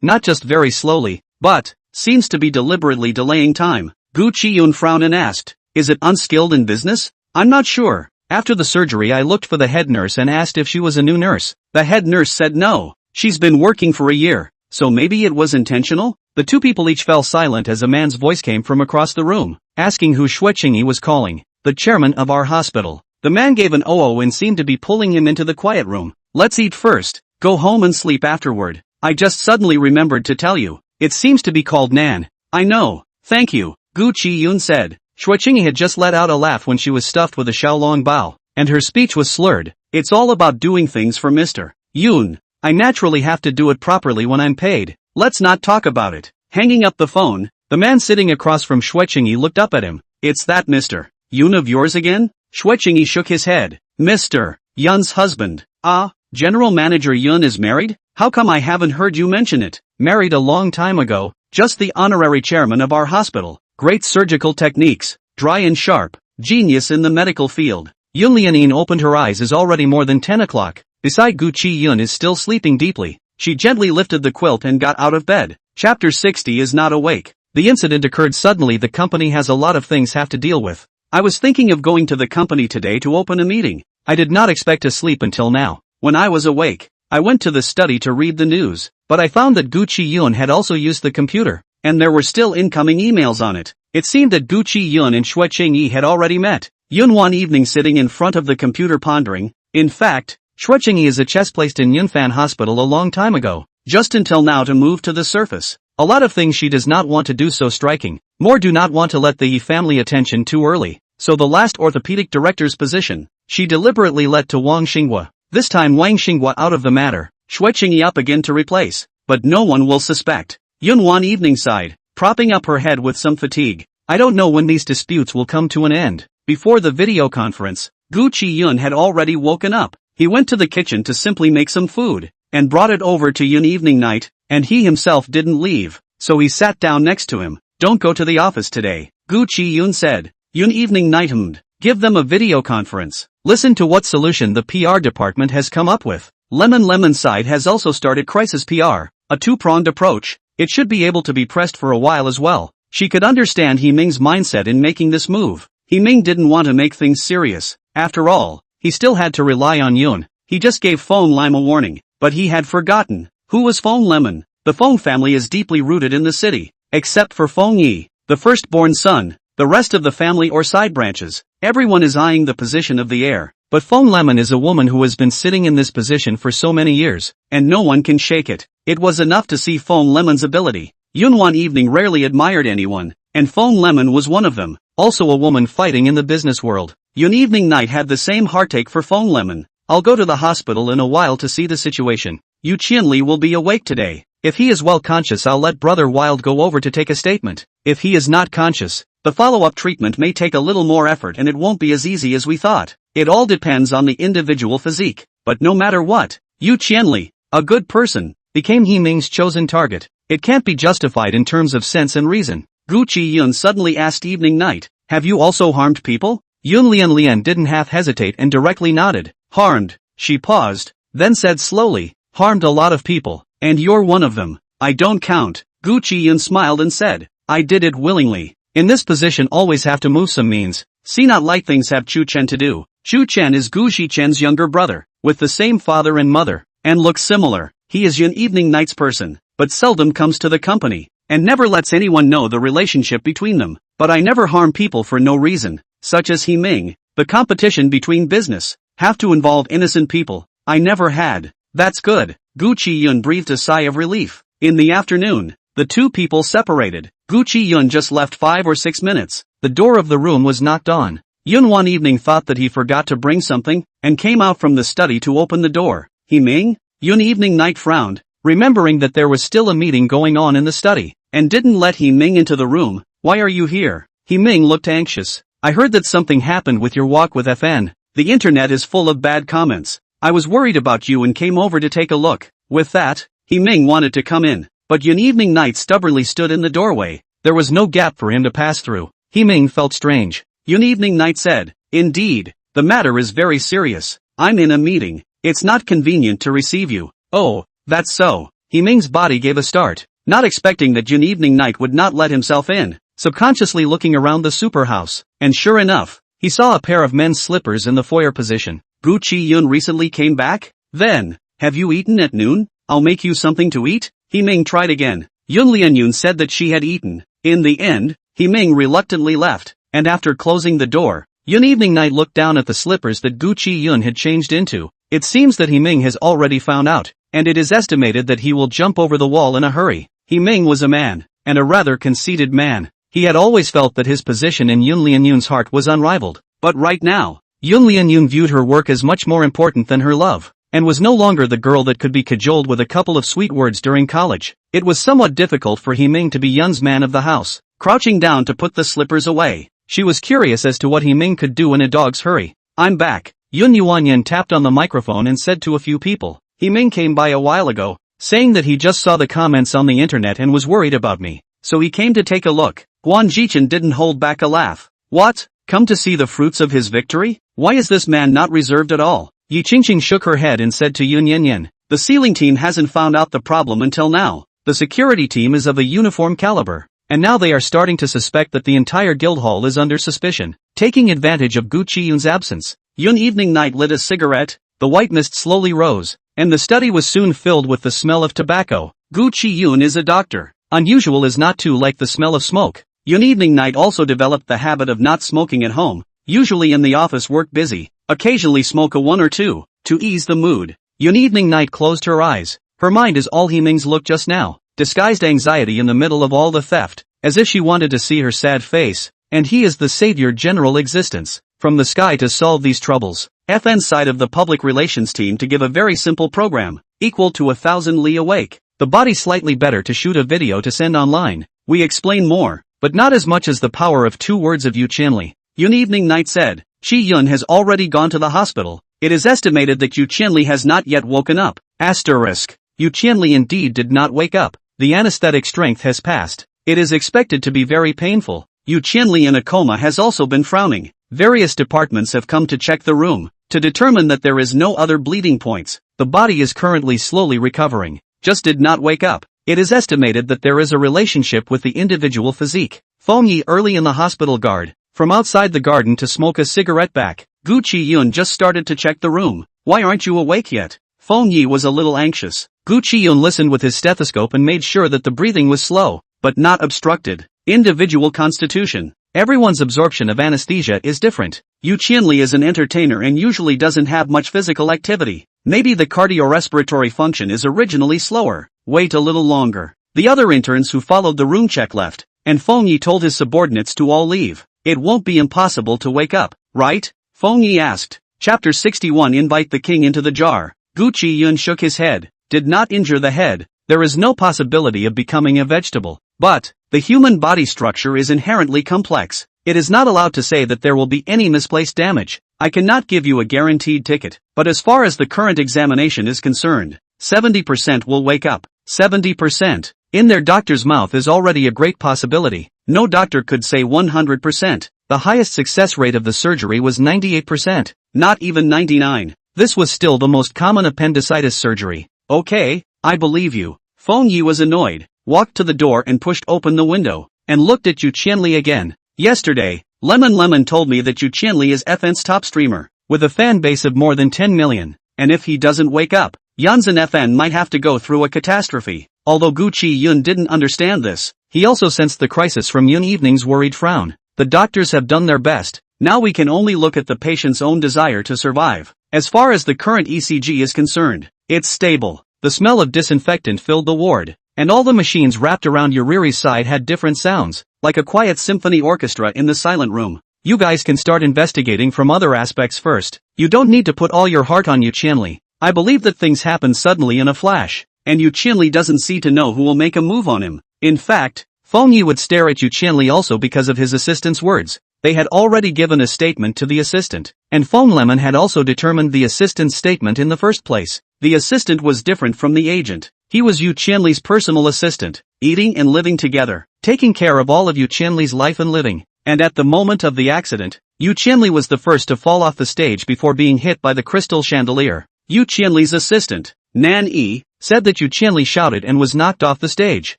not just very slowly, but seems to be deliberately delaying time. Gu Chiyun frowned and asked, is it unskilled in business? I'm not sure. After the surgery I looked for the head nurse and asked if she was a new nurse. The head nurse said no. She's been working for a year, so maybe it was intentional? The two people each fell silent as a man's voice came from across the room, asking who Shuiqingyi was calling. The chairman of our hospital. The man gave an "oh" and seemed to be pulling him into the quiet room. Let's eat first, go home and sleep afterward. I just suddenly remembered to tell you. It seems to be called Nan. I know, thank you, Gu Chiyun said. Shuiqingyi had just let out a laugh when she was stuffed with a Xiaolong bao, and her speech was slurred. It's all about doing things for Mr. Yun. I naturally have to do it properly when I'm paid. Let's not talk about it. Hanging up the phone, the man sitting across from Shuiqingyi looked up at him. It's that Mr. Yun of yours again? Shuiqingyi shook his head. Mr. Yun's husband. Ah, General Manager Yun is married? How come I haven't heard you mention it? Married a long time ago, just the honorary chairman of our hospital. Great surgical techniques, dry and sharp, genius in the medical field. Yun Lianin opened her eyes as already more than 10 o'clock. Beside Gu Chiyun is still sleeping deeply. She gently lifted the quilt and got out of bed. Chapter 60 is not awake. The incident occurred suddenly. The company has a lot of things have to deal with. I was thinking of going to the company today to open a meeting. I did not expect to sleep until now. When I was awake, I went to the study to read the news, but I found that Gu Chiyun had also used the computer, and there were still incoming emails on it. It seemed that Gu Chiyun and Shuiqingyi had already met. Yun one evening sitting in front of the computer pondering. In fact, Shuiqingyi is a chest placed in Yunfan Hospital a long time ago, just until now to move to the surface. A lot of things she does not want to do so striking. More do not want to let the Yi family attention too early. So the last orthopedic director's position, she deliberately let to Wang Xinghua. This time Wang Xinghua out of the matter, Shuiqingyi up again to replace. But no one will suspect. Yun one evening sighed, propping up her head with some fatigue. I don't know when these disputes will come to an end. Before the video conference, Gu Chiyun had already woken up. He went to the kitchen to simply make some food, and brought it over to Yun evening night, and he himself didn't leave, so he sat down next to him. Don't go to the office today, Gu Chiyun said. Yun evening night hummed. Give them a video conference. Listen to what solution the PR department has come up with. Lemon side has also started crisis PR, a two-pronged approach. It should be able to be pressed for a while as well. She could understand He Ming's mindset in making this move. He Ming didn't want to make things serious. After all, he still had to rely on Yun. He just gave Feng Lim a warning, but he had forgotten. Who was Feng Lemon? The Feng family is deeply rooted in the city, except for Feng Yi, the firstborn son. The rest of the family or side branches, everyone is eyeing the position of the heir. But Feng Lemon is a woman who has been sitting in this position for so many years, and no one can shake it. It was enough to see Feng Lemon's ability. Yun one evening rarely admired anyone, and Feng Lemon was one of them, also a woman fighting in the business world. Yun evening night had the same heartache for Feng Lemon. I'll go to the hospital in a while to see the situation. Yu Qianli will be awake today. If he is well conscious, I'll let Brother Wild go over to take a statement. If he is not conscious, the follow-up treatment may take a little more effort and it won't be as easy as we thought. It all depends on the individual physique. But no matter what, Yu Qianli, a good person, became He Ming's chosen target. It can't be justified in terms of sense and reason. Gu Chiyun suddenly asked evening night, have you also harmed people? Yun Lian didn't half hesitate and directly nodded. Harmed, she paused, then said slowly, harmed a lot of people, and you're one of them. I don't count. Gu Chiyun smiled and said, I did it willingly. In this position always have to move some means. See not like things have Chu Chen to do. Chu Chen is Gu Xichen's younger brother, with the same father and mother, and looks similar. He is Yun evening night's person, but seldom comes to the company, and never lets anyone know the relationship between them. But I never harm people for no reason, such as He Ming. The competition between business, have to involve innocent people. I never had. That's good. Gu Chiyun breathed a sigh of relief. In the afternoon, the two people separated. Gu Chiyun just left 5 or 6 minutes. the door of the room was knocked on. Yun one evening thought that he forgot to bring something, and came out from the study to open the door. Ming? Yun evening night frowned, remembering that there was still a meeting going on in the study, and didn't let Ming into the room. Why are you here? Ming looked anxious. I heard that something happened with your walk with FN. The internet is full of bad comments. I was worried about you and came over to take a look. With that, Ming wanted to come in, but Yun evening night stubbornly stood in the doorway. There was no gap for him to pass through. Ming felt strange. Yun evening night said, indeed, the matter is very serious. I'm in a meeting. It's not convenient to receive you. Oh, that's so. Ming's body gave a start, not expecting that Yun evening night would not let himself in, subconsciously looking around the superhouse, and sure enough, he saw a pair of men's slippers in the foyer position. Gu Chiyun recently came back? Then, have you eaten at noon? I'll make you something to eat? Ming tried again. Yun Lianyun said that she had eaten. In the end, Ming reluctantly left, and after closing the door, Yun evening night looked down at the slippers that Gu Chiyun had changed into. It seems that Ming has already found out, and it is estimated that he will jump over the wall in a hurry. Ming was a man, and a rather conceited man. He had always felt that his position in Yun Lianyun's heart was unrivaled, but right now, Yun Lianyun viewed her work as much more important than her love, and was no longer the girl that could be cajoled with a couple of sweet words during college. It was somewhat difficult for Ming to be Yun's man of the house. Crouching down to put the slippers away, she was curious as to what Ming could do in a dog's hurry. I'm back. Yun Wanwan tapped on the microphone and said to a few people, Ming came by a while ago, saying that he just saw the comments on the internet and was worried about me, so he came to take a look. Guan Jichen didn't hold back a laugh. What? Come to see the fruits of his victory? Why is this man not reserved at all? Yi Qingqing shook her head and said to Yun Yanyan, the sealing team hasn't found out the problem until now. The security team is of a uniform caliber, and now they are starting to suspect that the entire guild hall is under suspicion, taking advantage of Gu Chiyun's absence. Yun evening night lit a cigarette, the white mist slowly rose, and the study was soon filled with the smell of tobacco. Gu Chiyun is a doctor. Unusual is not to like the smell of smoke. Yun evening night also developed the habit of not smoking at home, usually in the office work busy, occasionally smoke a one or two, to ease the mood. Yun evening night closed her eyes. Her mind is all Ming's look just now, disguised anxiety in the middle of all the theft, as if she wanted to see her sad face, and he is the savior general existence, from the sky to solve these troubles. FN's side of the public relations team to give a very simple program, equal to 1,000 Li awake. The body slightly better to shoot a video to send online. We explain more, but not as much as the power of 2 words of Yu Qianli. Yun evening night said, Chi Yun has already gone to the hospital. It is estimated that Yu Qianli has not yet woken up. Asterisk. Yu Qianli indeed did not wake up. The anesthetic strength has passed. It is expected to be very painful. Yu Qianli in a coma has also been frowning. Various departments have come to check the room, to determine that there is no other bleeding points. The body is currently slowly recovering. Just did not wake up. It is estimated that there is a relationship with the individual physique. Feng Yi early in the hospital guard, from outside the garden to smoke a cigarette back. Gu Chiyun just started to check the room. Why aren't you awake yet? Feng Yi was a little anxious. Gu Chiyun listened with his stethoscope and made sure that the breathing was slow, but not obstructed. Individual constitution. Everyone's absorption of anesthesia is different. Yu Qianli is an entertainer and usually doesn't have much physical activity. Maybe the cardiorespiratory function is originally slower. Wait a little longer. The other interns who followed the room check left, and Feng Yi told his subordinates to all leave. It won't be impossible to wake up, right? Feng Yi asked. Chapter 61 Invite the king into the jar. Gu Chiyun shook his head. Did not injure the head. There is no possibility of becoming a vegetable. But, the human body structure is inherently complex. It is not allowed to say that there will be any misplaced damage. I cannot give you a guaranteed ticket, but as far as the current examination is concerned, 70% will wake up. 70%. In their doctor's mouth is already a great possibility. No doctor could say 100%. The highest success rate of the surgery was 98%. Not even 99. This was still the most common appendicitis surgery. Okay, I believe you. Feng Yi was annoyed, walked to the door and pushed open the window, and looked at Yu Qianli again. Yesterday, Lemon told me that Yu Qianli is FN's top streamer, with a fan base of more than 10 million, and if he doesn't wake up, Yanzan FN might have to go through a catastrophe. Although Gu Chiyun didn't understand this, he also sensed the crisis from Yun Evening's worried frown. The doctors have done their best, now we can only look at the patient's own desire to survive. As far as the current ECG is concerned, it's stable. The smell of disinfectant filled the ward, and all the machines wrapped around Yuriri's side had different sounds, like a quiet symphony orchestra in the silent room. You guys can start investigating from other aspects first. You don't need to put all your heart on Yu Qianli. I believe that things happen suddenly in a flash, and Yu Qianli doesn't seem to know who will make a move on him. In fact, Feng Yi would stare at Yu Qianli also because of his assistant's words. They had already given a statement to the assistant, and Feng Lemon had also determined the assistant's statement in the first place. The assistant was different from the agent. He was Yu Qianli's personal assistant, eating and living together, taking care of all of Yu Qianli's life and living. And at the moment of the accident, Yu Qianli was the first to fall off the stage before being hit by the crystal chandelier. Yu Qianli's assistant, Nan Yi, said that Yu Qianli shouted and was knocked off the stage.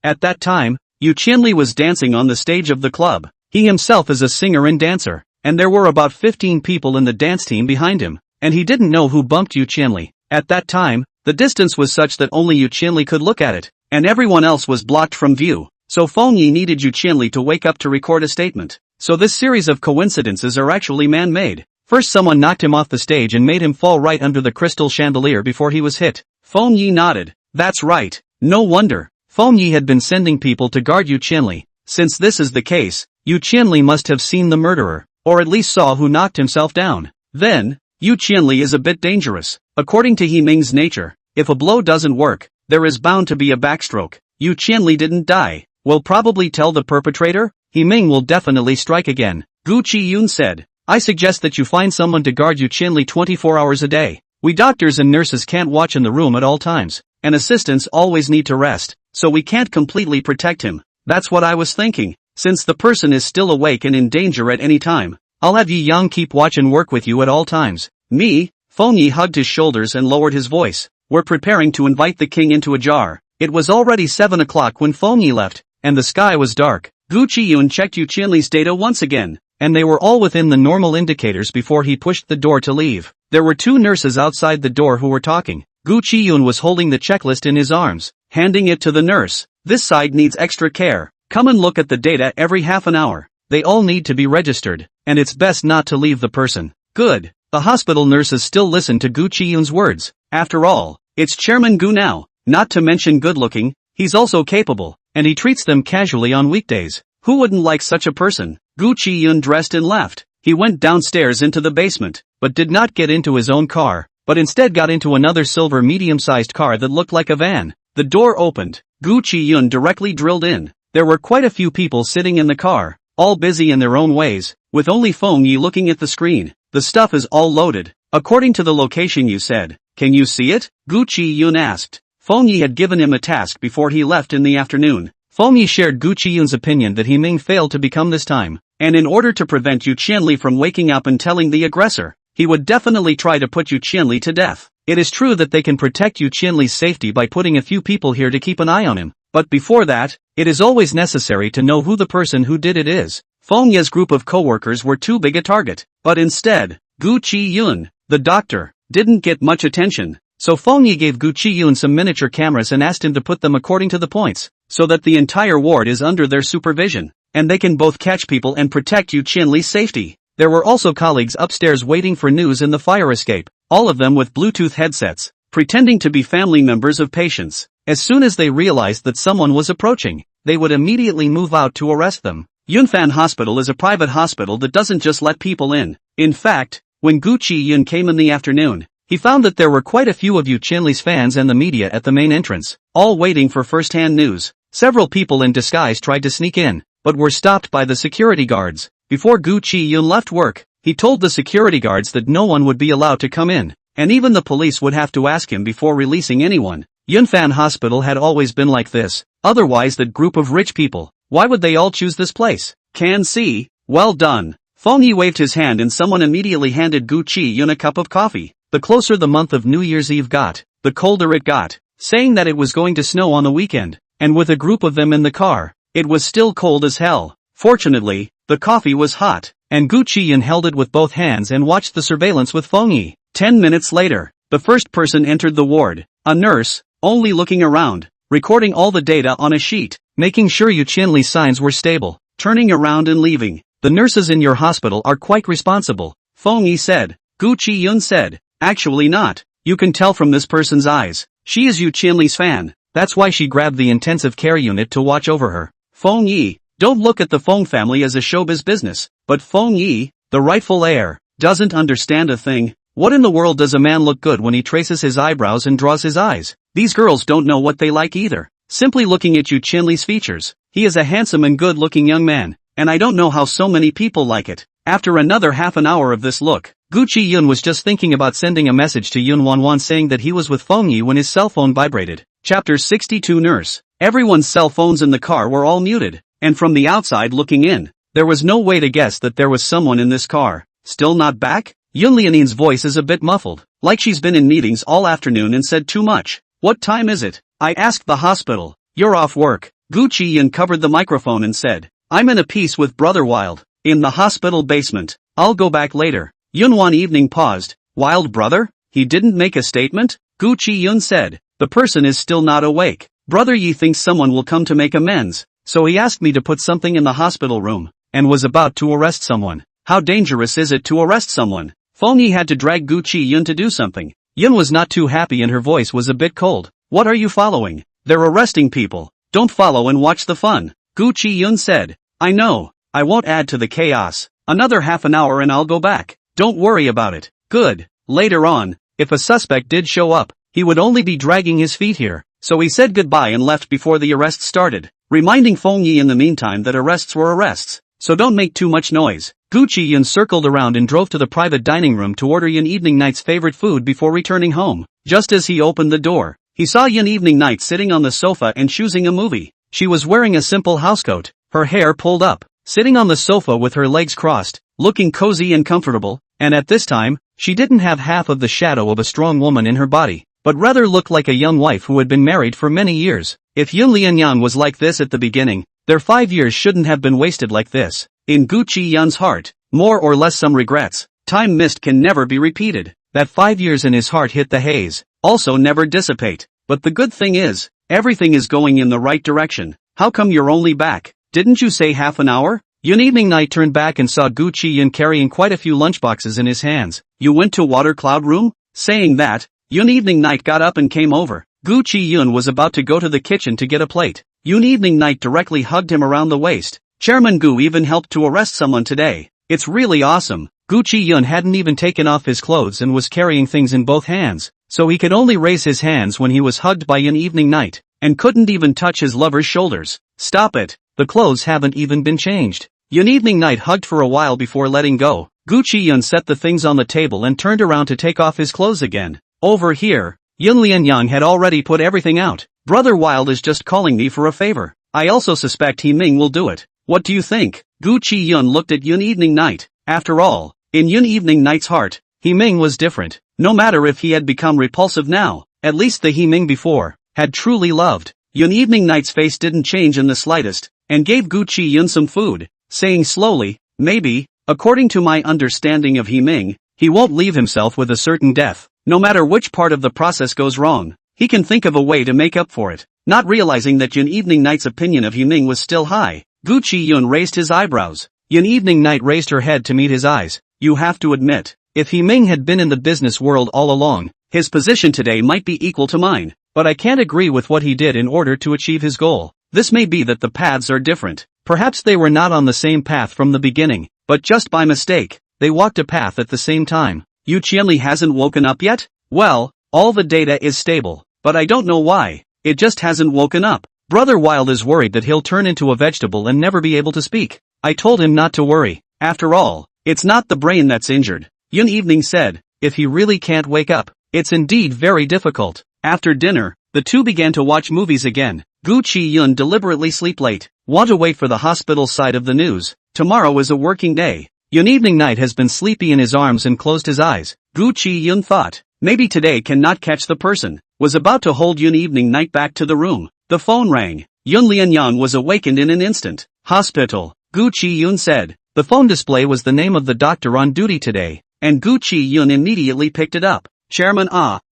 At that time, Yu Qianli was dancing on the stage of the club. He himself is a singer and dancer, and there were about 15 people in the dance team behind him, and he didn't know who bumped Yu Qianli. At that time, the distance was such that only Yu Qianli could look at it, and everyone else was blocked from view. So Feng Yi needed Yu Qianli to wake up to record a statement. So this series of coincidences are actually man-made. First someone knocked him off the stage and made him fall right under the crystal chandelier before he was hit. Feng Yi nodded. That's right. No wonder. Feng Yi had been sending people to guard Yu Qianli. Since this is the case, Yu Qianli must have seen the murderer, or at least saw who knocked himself down. Then, Yu Qianli is a bit dangerous. According to He Ming's nature, if a blow doesn't work, there is bound to be a backstroke. Yu Qianli didn't die. We'll probably tell the perpetrator? He Ming will definitely strike again. Gu Chiyun said. I suggest that you find someone to guard Yu Qianli 24 hours a day. We doctors and nurses can't watch in the room at all times, and assistants always need to rest, so we can't completely protect him. That's what I was thinking. Since the person is still awake and in danger at any time, I'll have Yi Yang keep watch and work with you at all times. Me? Feng Yi hugged his shoulders and lowered his voice. We're preparing to invite the king into a jar. It was already 7 o'clock when Feng Yi left, and the sky was dark. Gu Chiyun checked Yu Qianli's data once again, and they were all within the normal indicators before he pushed the door to leave. There were 2 nurses outside the door who were talking. Gu Chiyun was holding the checklist in his arms, handing it to the nurse. This side needs extra care. Come and look at the data every half an hour. They all need to be registered, and it's best not to leave the person. Good. The hospital nurses still listened to Gu Chiyun's words. After all, it's Chairman Gu now, not to mention good-looking, he's also capable, and he treats them casually on weekdays. Who wouldn't like such a person? Gu Chiyun dressed and left. He went downstairs into the basement, but did not get into his own car, but instead got into another silver medium-sized car that looked like a van. The door opened. Gu Chiyun directly drilled in. There were quite a few people sitting in the car, all busy in their own ways, with only Feng Yi looking at the screen. The stuff is all loaded. According to the location you said. Can you see it? Gu Chiyun asked. Feng Yi had given him a task before he left in the afternoon. Feng Yi shared Gu Chiyun's opinion that He Ming failed to become this time, and in order to prevent Yu Qianli from waking up and telling the aggressor, he would definitely try to put Yu Qianli to death. It is true that they can protect Yu Qianli's safety by putting a few people here to keep an eye on him, but before that, it is always necessary to know who the person who did it is. Feng Yi's group of co-workers were too big a target, but instead, Gu Chiyun, the doctor, didn't get much attention. So Feng Yi gave Gu Chiyun some miniature cameras and asked him to put them according to the points, so that the entire ward is under their supervision, and they can both catch people and protect Yu Qianli's safety. There were also colleagues upstairs waiting for news in the fire escape, all of them with Bluetooth headsets, pretending to be family members of patients. As soon as they realized that someone was approaching, they would immediately move out to arrest them. Yunfan Hospital is a private hospital that doesn't just let people in. In fact, when Gu Chiyun came in the afternoon, he found that there were quite a few of Yu Qianli's fans and the media at the main entrance, all waiting for first-hand news. Several people in disguise tried to sneak in, but were stopped by the security guards. Before Gu Chiyun left work, he told the security guards that no one would be allowed to come in, and even the police would have to ask him before releasing anyone. Yunfan Hospital had always been like this. Otherwise, that group of rich people, why would they all choose this place? Can see. Well done. Feng Yi waved his hand and someone immediately handed Gu Chiyun a cup of coffee. The closer the month of New Year's Eve got, the colder it got, saying that it was going to snow on the weekend, and with a group of them in the car, it was still cold as hell. Fortunately, the coffee was hot, and Gu Chiyun held it with both hands and watched the surveillance with Feng Yi. 10 minutes later, the first person entered the ward, a nurse, only looking around, recording all the data on a sheet, making sure Yu Qianli's signs were stable, turning around and leaving. The nurses in your hospital are quite responsible, Feng Yi said. Gu Chiyun said. Actually not. You can tell from this person's eyes. She is Yu Qianli's fan. That's why she grabbed the intensive care unit to watch over her. Feng Yi, don't look at the Feng family as a showbiz business, but Feng Yi, the rightful heir, doesn't understand a thing. What in the world does a man look good when he traces his eyebrows and draws his eyes? These girls don't know what they like either. Simply looking at Yu Chinli's features, he is a handsome and good-looking young man, and I don't know how so many people like it. After another half an hour of this look, Gu Chiyun was just thinking about sending a message to Yun Wanwan saying that he was with Feng Yi when his cell phone vibrated. Chapter 62 Nurse. Everyone's cell phones in the car were all muted, and from the outside looking in, there was no way to guess that there was someone in this car. Still not back? Yun Lianin's voice is a bit muffled, like she's been in meetings all afternoon and said too much. What time is it? I asked the hospital. You're off work. Gu Chiyun covered the microphone and said, I'm in a piece with Brother Wild, in the hospital basement. I'll go back later. Yunwan Evening paused. Wild brother? He didn't make a statement? Gu Chiyun said, the person is still not awake. Brother Yi thinks someone will come to make amends, so he asked me to put something in the hospital room, and was about to arrest someone. How dangerous is it to arrest someone? Feng Yi had to drag Gu Chiyun to do something. Yun was not too happy and her voice was a bit cold. What are you following? They're arresting people. Don't follow and watch the fun. Gu Chiyun said. I know. I won't add to the chaos. Another half an hour and I'll go back. Don't worry about it. Good. Later on, if a suspect did show up, he would only be dragging his feet here. So he said goodbye and left before the arrest started, reminding Feng Yi in the meantime that arrests were arrests, so don't make too much noise. Gu Chiyun circled around and drove to the private dining room to order Yun Evening Night's favorite food before returning home. Just as he opened the door, he saw Yun Evening Night sitting on the sofa and choosing a movie. She was wearing a simple housecoat, her hair pulled up, sitting on the sofa with her legs crossed, looking cozy and comfortable, and at this time, she didn't have half of the shadow of a strong woman in her body, but rather looked like a young wife who had been married for many years. If Yun Lianyang was like this at the beginning, their 5 years shouldn't have been wasted like this. In Gu Chiyun's heart, more or less some regrets. Time missed can never be repeated. That 5 years in his heart hit the haze, also never dissipate. But the good thing is, everything is going in the right direction. How come you're only back? Didn't you say half an hour? Yun Evening Night turned back and saw Gu Chiyun carrying quite a few lunchboxes in his hands. You went to Water Cloud Room? Saying that, Yun Evening Night got up and came over. Gu Chiyun was about to go to the kitchen to get a plate. Yun Evening Night directly hugged him around the waist. Chairman Gu even helped to arrest someone today. It's really awesome. Gu Chiyun hadn't even taken off his clothes and was carrying things in both hands, so he could only raise his hands when he was hugged by Yun Evening Night, and couldn't even touch his lover's shoulders. Stop it. The clothes haven't even been changed. Yun Evening Night hugged for a while before letting go. Gu Chiyun set the things on the table and turned around to take off his clothes again. Over here, Yun Lianyang had already put everything out. Brother Wild is just calling me for a favor. I also suspect He Ming will do it. What do you think? Gu Chiyun looked at Yun Evening Night. After all, in Yun Evening Night's heart, He Ming was different. No matter if he had become repulsive now, at least the He Ming before had truly loved. Yun Evening Night's face didn't change in the slightest, and gave Gu Chiyun some food, saying slowly, maybe, according to my understanding of He Ming, he won't leave himself with a certain death. No matter which part of the process goes wrong, he can think of a way to make up for it. Not realizing that Yun Evening Night's opinion of He Ming was still high, Gu Chiyun raised his eyebrows. Yun Evening Night raised her head to meet his eyes. You have to admit, if He Ming had been in the business world all along, his position today might be equal to mine, but I can't agree with what he did in order to achieve his goal. This may be that the paths are different. Perhaps they were not on the same path from the beginning, but just by mistake, they walked a path at the same time. Yu Qianli hasn't woken up yet? Well, all the data is stable, but I don't know why. It just hasn't woken up. Brother Wild is worried that he'll turn into a vegetable and never be able to speak. I told him not to worry. After all, it's not the brain that's injured. Yun Evening said, if he really can't wake up, it's indeed very difficult. After dinner, the two began to watch movies again. Gu Chiyun deliberately sleep late. Want to wait for the hospital side of the news. Tomorrow is a working day. Yun Evening Night has been sleepy in his arms and closed his eyes. Gu Chiyun thought, maybe today cannot catch the person. Was about to hold Yun Evening Night back to the room. The phone rang. Yun Lianyang was awakened in an instant. Hospital. Gu Chiyun said. The phone display was the name of the doctor on duty today, and Gu Chiyun immediately picked it up. Chairman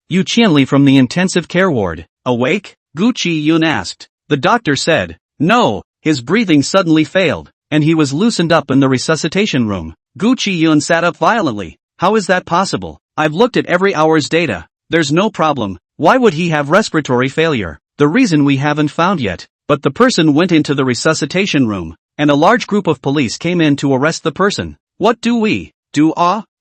Yu Qianli from the intensive care ward. Awake? Gu Chiyun asked. The doctor said, no, his breathing suddenly failed, and he was loosened up in the resuscitation room. Gu Chiyun sat up violently. How is that possible? I've looked at every hour's data. There's no problem. Why would he have respiratory failure? the reason we haven't found yet. But the person went into the resuscitation room, and a large group of police came in to arrest the person. What do we do?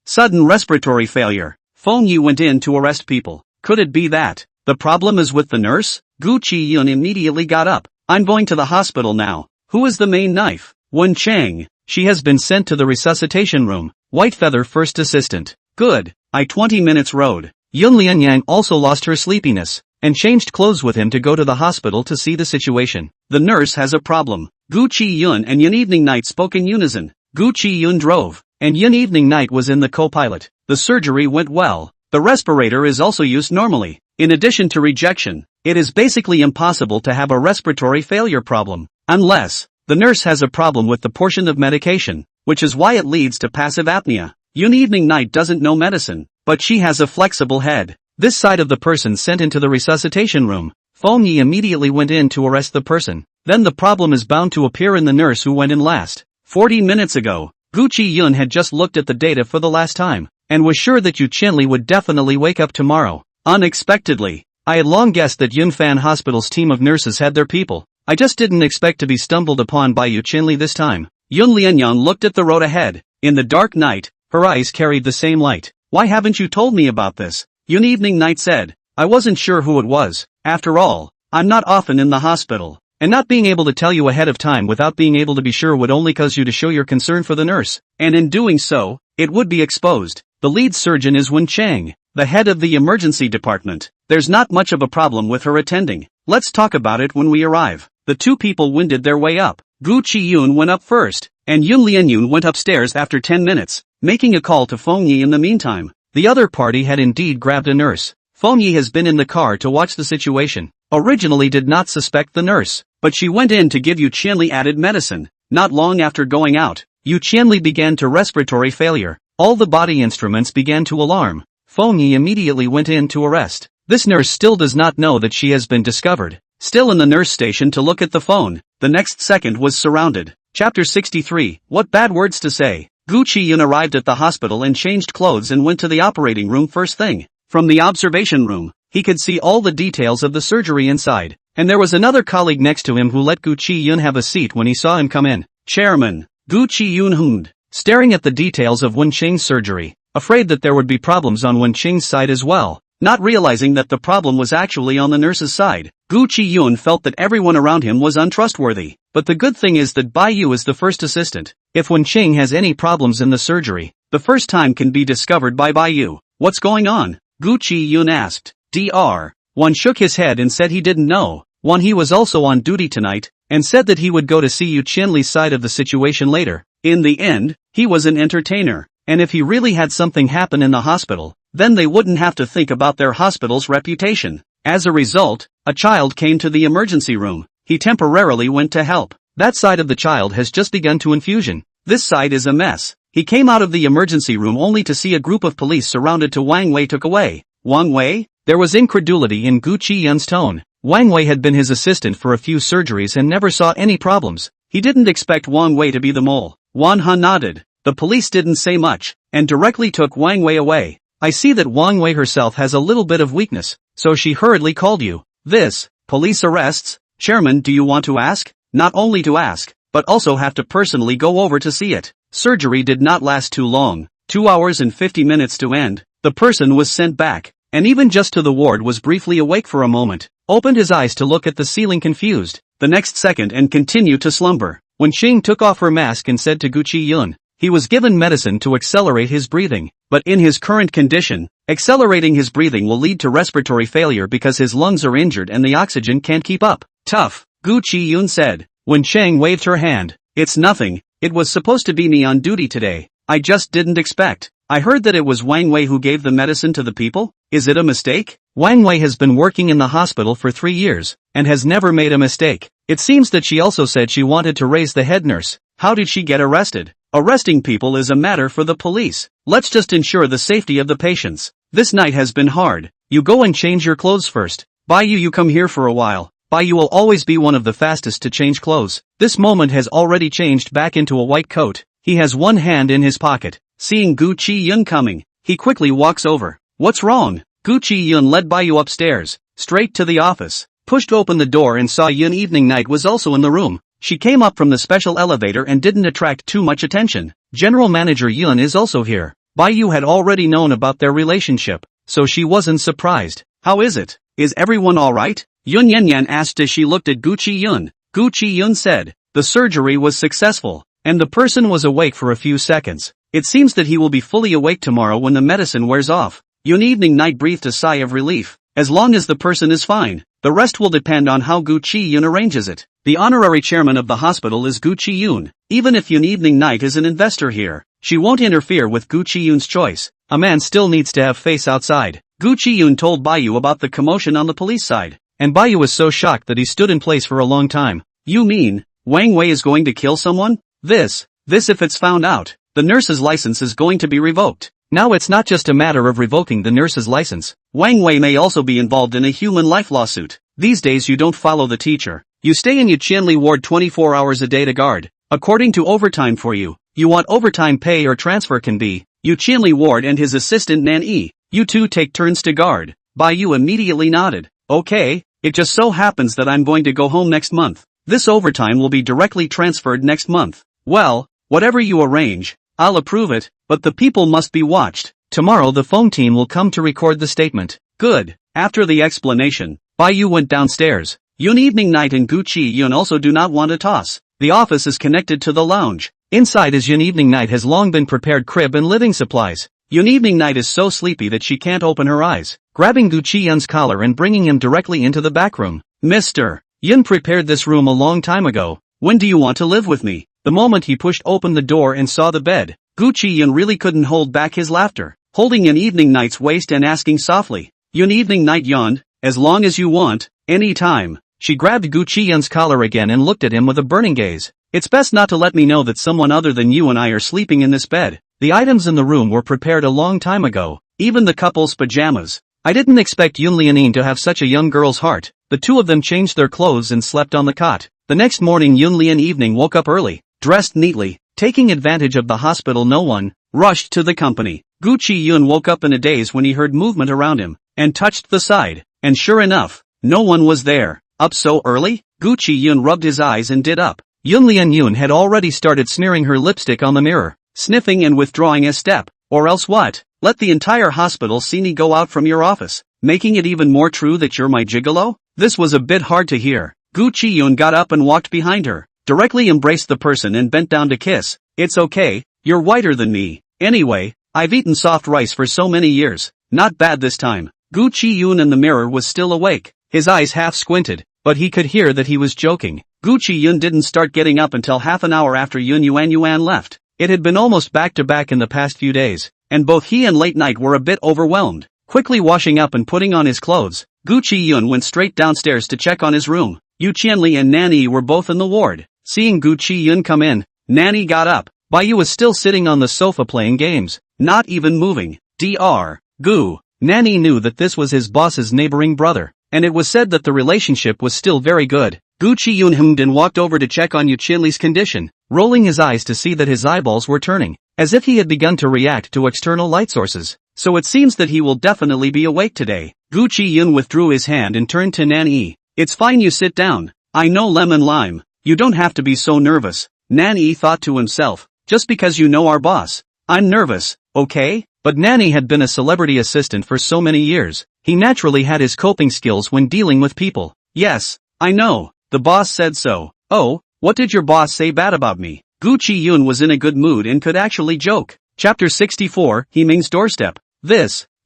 Sudden respiratory failure. Feng Yi went in to arrest people. Could it be that the problem is with the nurse? Gu Chiyun immediately got up. I'm going to the hospital now. Who is the main knife? Wen Chang. She has been sent to the resuscitation room. White Feather first assistant. Good. 20 minutes road. Yun Lianyang also lost her sleepiness, and changed clothes with him to go to the hospital to see the situation. The nurse has a problem. Gu Chiyun and Yun Evening Night spoke in unison. Gu Chiyun drove, and Yun Evening Night was in the co-pilot. The surgery went well. The respirator is also used normally. In addition to rejection, it is basically impossible to have a respiratory failure problem, unless the nurse has a problem with the portion of medication, which is why it leads to passive apnea. Yun Evening Night doesn't know medicine, but she has a flexible head. This side of the person sent into the resuscitation room. Feng Yi immediately went in to arrest the person. Then the problem is bound to appear in the nurse who went in last. 40 minutes ago, Gu Chiyun had just looked at the data for the last time, and was sure that Yu Qianli would definitely wake up tomorrow. Unexpectedly, I had long guessed that Yunfan Hospital's team of nurses had their people. I just didn't expect to be stumbled upon by Yu Qianli this time. Yun Lianyang looked at the road ahead. In the dark night, her eyes carried the same light. Why haven't you told me about this? Yun Evening Night said. I wasn't sure who it was. After all, I'm not often in the hospital. And not being able to tell you ahead of time without being able to be sure would only cause you to show your concern for the nurse. And in doing so, it would be exposed. The lead surgeon is Wen Chang, the head of the emergency department. There's not much of a problem with her attending. Let's talk about it when we arrive. The two people wended their way up. Gu Chiyun went up first, and Yun Lianyun went upstairs after 10 minutes, making a call to Feng Yi in the meantime. The other party had indeed grabbed a nurse. Feng Yi has been in the car to watch the situation. Originally did not suspect the nurse, but she went in to give Yu Qianli added medicine. Not long after going out, Yu Qianli began to respiratory failure. All the body instruments began to alarm. Feng Yi immediately went in to arrest. This nurse still does not know that she has been discovered. Still in the nurse station to look at the phone, the next second was surrounded. Chapter 63, What Bad Words to Say. Gu Chiyun arrived at the hospital and changed clothes and went to the operating room first thing. From the observation room, he could see all the details of the surgery inside, and there was another colleague next to him who let Gu Chiyun have a seat when he saw him come in. Chairman, Gu Chiyun hummed, staring at the details of Wen Chang's surgery, afraid that there would be problems on Wen Chang's side as well. Not realizing that the problem was actually on the nurse's side, Gu Chiyun felt that everyone around him was untrustworthy. But the good thing is that Bai Yu is the first assistant. If Wen Chang has any problems in the surgery, the first time can be discovered by Bai Yu. What's going on? Gu Chiyun asked. Dr. Wan shook his head and said he didn't know. Wan he was also on duty tonight, and said that he would go to see Yu Qianli's side of the situation later. In the end, he was an entertainer, and if he really had something happen in the hospital, then they wouldn't have to think about their hospital's reputation. As a result, a child came to the emergency room. He temporarily went to help. That side of the child has just begun to infusion. This side is a mess. He came out of the emergency room only to see a group of police surrounded to Wang Wei took away. Wang Wei? There was incredulity in Gu Chiyun's tone. Wang Wei had been his assistant for a few surgeries and never saw any problems. He didn't expect Wang Wei to be the mole. Wan Han nodded. The police didn't say much, and directly took Wang Wei away. I see that Wang Wei herself has a little bit of weakness, so she hurriedly called you. This, police arrests? Chairman, do you want to ask? Not only to ask, but also have to personally go over to see it. Surgery did not last too long. 2 hours and 50 minutes to end. The person was sent back, and even just to the ward was briefly awake for a moment, opened his eyes to look at the ceiling confused, the next second and continued to slumber. When Xing took off her mask and said to Gu Chiyun, he was given medicine to accelerate his breathing, but in his current condition, accelerating his breathing will lead to respiratory failure because his lungs are injured and the oxygen can't keep up. Tough, Gu Chiyun said. When Chang waved her hand, it's nothing, it was supposed to be me on duty today. I just didn't expect. I heard that it was Wang Wei who gave the medicine to the people. Is it a mistake? Wang Wei has been working in the hospital for 3 years, and has never made a mistake. It seems that she also said she wanted to raise the head nurse. How did she get arrested? Arresting people is a matter for the police. Let's just ensure the safety of the patients. This night has been hard. You go and change your clothes first. Bai Yu, you come here for a while. Bai Yu will always be one of the fastest to change clothes. This moment has already changed back into a white coat. He has one hand in his pocket. Seeing Gu Chiyun coming, he quickly walks over. What's wrong? Gu Chiyun led Bai Yu upstairs, straight to the office. pushed open the door and saw Yun Evening Night was also in the room. She came up from the special elevator and didn't attract too much attention. General Manager Yun is also here. Bai-yu had already known about their relationship, so she wasn't surprised. How is it? Is everyone alright? Yun Yanyan asked as she looked at Gu Chiyun. Gu Chiyun said, the surgery was successful, and the person was awake for a few seconds. It seems that he will be fully awake tomorrow when the medicine wears off. Yun Evening Night breathed a sigh of relief. As long as the person is fine, the rest will depend on how Gu Chiyun arranges it. The honorary chairman of the hospital is Gu Chiyun. Even if Yun Evening Night is an investor here, she won't interfere with Gu Chiyun's choice. A man still needs to have face outside. Gu Chiyun told Bai-yu about the commotion on the police side, and Bai-yu was so shocked that he stood in place for a long time. You mean, Wang Wei is going to kill someone? This if it's found out, the nurse's license is going to be revoked. Now it's not just a matter of revoking the nurse's license. Wang Wei may also be involved in a human life lawsuit. These days you don't follow the teacher. You stay in Yuqianli ward 24 hours a day to guard. According to overtime for you, you want overtime pay or transfer can be. Yuqianli ward and his assistant Nan Yi, you two take turns to guard. Bai-yu immediately nodded. Okay, it just so happens that I'm going to go home next month. This overtime will be directly transferred next month. Well, whatever you arrange, I'll approve it, but the people must be watched. Tomorrow the phone team will come to record the statement. Good. After the explanation, Bai-yu went downstairs. Yun Evening Night and Gu Chiyun also do not want a toss. The office is connected to the lounge. Inside is Yun Evening Night has long been prepared crib and living supplies. Yun Evening Night is so sleepy that she can't open her eyes. Grabbing Gu Chiyun's collar and bringing him directly into the back room. Mr. Yun prepared this room a long time ago. When do you want to live with me? The moment he pushed open the door and saw the bed, Gu Chiyun really couldn't hold back his laughter, holding Yun Evening Night's waist and asking softly. Yun Evening Night yawned, as long as you want, any time. She grabbed Gu Chiyun's collar again and looked at him with a burning gaze. It's best not to let me know that someone other than you and I are sleeping in this bed. The items in the room were prepared a long time ago, even the couple's pajamas. I didn't expect Yun Lianin to have such a young girl's heart. The two of them changed their clothes and slept on the cot. The next morning Yun Lian Evening woke up early, dressed neatly, taking advantage of the hospital no one, rushed to the company. Gu Chiyun woke up in a daze when he heard movement around him, and touched the side, and sure enough, no one was there. Up so early? Gu Chiyun rubbed his eyes and did up. Yun Lian Yun had already started smearing her lipstick on the mirror, sniffing and withdrawing a step. Or else what? Let the entire hospital see me go out from your office, making it even more true that you're my gigolo? This was a bit hard to hear. Gu Chiyun got up and walked behind her, directly embraced the person and bent down to kiss. It's okay, you're whiter than me. Anyway, I've eaten soft rice for so many years. Not bad this time. Gu Chiyun in the mirror was still awake, his eyes half squinted, but he could hear that he was joking. Gu Chiyun didn't start getting up until half an hour after Yun Wanwan left. It had been almost back-to-back in the past few days, and both he and Late Night were a bit overwhelmed. Quickly washing up and putting on his clothes, Gu Chiyun went straight downstairs to check on his room. Yu Qianli and Nanny were both in the ward. Seeing Gu Chiyun come in, Nanny got up. Bai-yu was still sitting on the sofa playing games, not even moving. Dr. Gu. Nanny knew that this was his boss's neighboring brother, and it was said that the relationship was still very good. Gu Chiyun hemmed and walked over to check on Yu Qianli's condition, rolling his eyes to see that his eyeballs were turning, as if he had begun to react to external light sources. So it seems that he will definitely be awake today. Gu Chiyun withdrew his hand and turned to Nanny. It's fine, you sit down. I know lemon lime. You don't have to be so nervous. Nanny thought to himself, just because you know our boss. I'm nervous, okay? But Nanny had been a celebrity assistant for so many years. He naturally had his coping skills when dealing with people. Yes, I know. The boss said so. Oh, what did your boss say bad about me? Gu Chiyun was in a good mood and could actually joke. Chapter 64, Heming's Doorstep.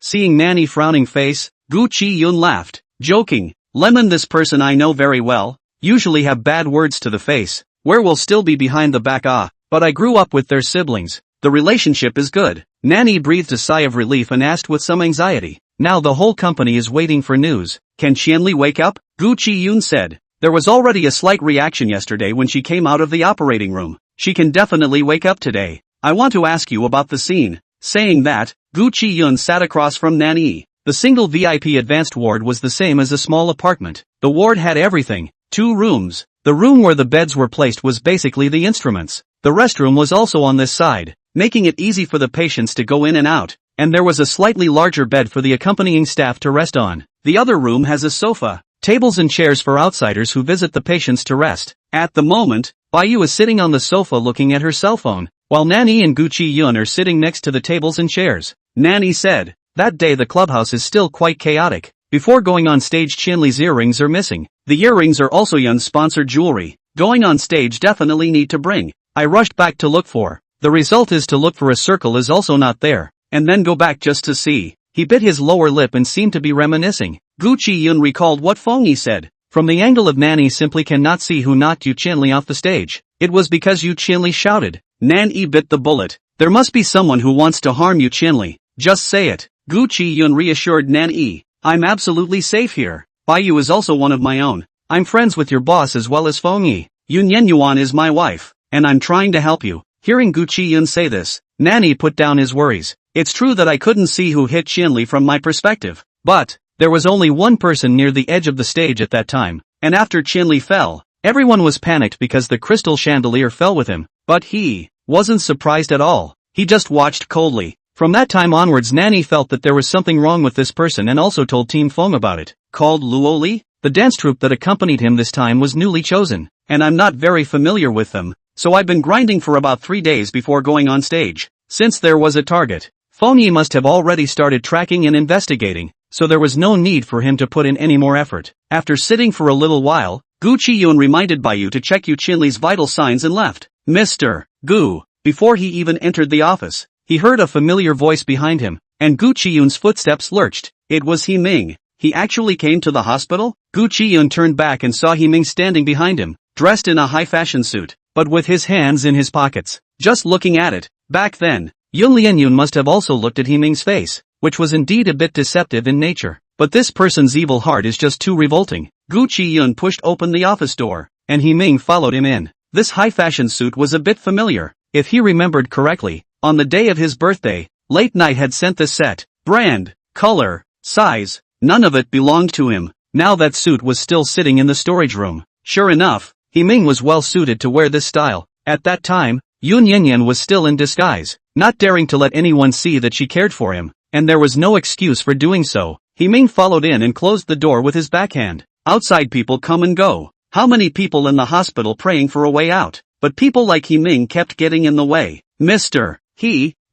Seeing Nanny frowning face, Gu Chiyun laughed, joking. Lemon, this person I know very well, usually have bad words to the face, where will still be behind the back but I grew up with their siblings. The relationship is good. Nanny breathed a sigh of relief and asked with some anxiety. Now the whole company is waiting for news. Can Qianli wake up? Gu Chiyun said. There was already a slight reaction yesterday when she came out of the operating room. She can definitely wake up today. I want to ask you about the scene. Saying that, Gu Chiyun sat across from Nanny. The single VIP advanced ward was the same as a small apartment. The ward had everything. 2 rooms. The room where the beds were placed was basically the instruments. The restroom was also on this side, making it easy for the patients to go in and out, and there was a slightly larger bed for the accompanying staff to rest on. The other room has a sofa, tables and chairs for outsiders who visit the patients to rest. At the moment, Bai-yu is sitting on the sofa looking at her cell phone, while Nanny and Gu Chiyun are sitting next to the tables and chairs. Nanny said, that day the clubhouse is still quite chaotic. Before going on stage, Qianli's earrings are missing. The earrings are also Yun's sponsored jewelry. Going on stage definitely need to bring. I rushed back to look for. The result is to look for a circle is also not there, and then go back just to see. He bit his lower lip and seemed to be reminiscing. Gu Chiyun recalled what Fengyi said. From the angle of Nanny simply cannot see who knocked Yu Qianli off the stage. It was because Yu Qianli shouted. Nanny bit the bullet. There must be someone who wants to harm Yu Qianli. Just say it. Gu Chiyun reassured Nanny. I'm absolutely safe here. Bai-yu is also one of my own. I'm friends with your boss as well as Fengyi. Yun Wanwan is my wife, and I'm trying to help you. Hearing Gu Chiyun say this, Nanny put down his worries. It's true that I couldn't see who hit Qianli from my perspective, but there was only one person near the edge of the stage at that time, and after Qianli fell, everyone was panicked because the crystal chandelier fell with him, but he wasn't surprised at all. He just watched coldly. From that time onwards, Nanny felt that there was something wrong with this person and also told Team Feng about it. Called Luoli? The dance troupe that accompanied him this time was newly chosen, and I'm not very familiar with them, so I've been grinding for about 3 days before going on stage. Since there was a target, Fengyi must have already started tracking and investigating, so there was no need for him to put in any more effort. After sitting for a little while, Gu Chiyun reminded Bai-yu to check Yu Qianli's vital signs and left. Mr. Gu. Before he even entered the office, he heard a familiar voice behind him, and Gu Chiyun's footsteps lurched. It was He Ming. He actually came to the hospital? Gu Chiyun turned back and saw He Ming standing behind him, dressed in a high-fashion suit, but with his hands in his pockets. Just looking at it, back then, Yun Lianyun must have also looked at He Ming's face, which was indeed a bit deceptive in nature. But this person's evil heart is just too revolting. Gu Chiyun pushed open the office door, and He Ming followed him in. This high-fashion suit was a bit familiar. If he remembered correctly, on the day of his birthday, Late Night had sent this set. Brand, color, size, none of it belonged to him. Now that suit was still sitting in the storage room. Sure enough, He Ming was well suited to wear this style. At that time, Yun Yanyan was still in disguise, not daring to let anyone see that she cared for him, and there was no excuse for doing so. He Ming followed in and closed the door with his backhand. Outside people come and go. How many people in the hospital praying for a way out? But people like He Ming kept getting in the way. Mr.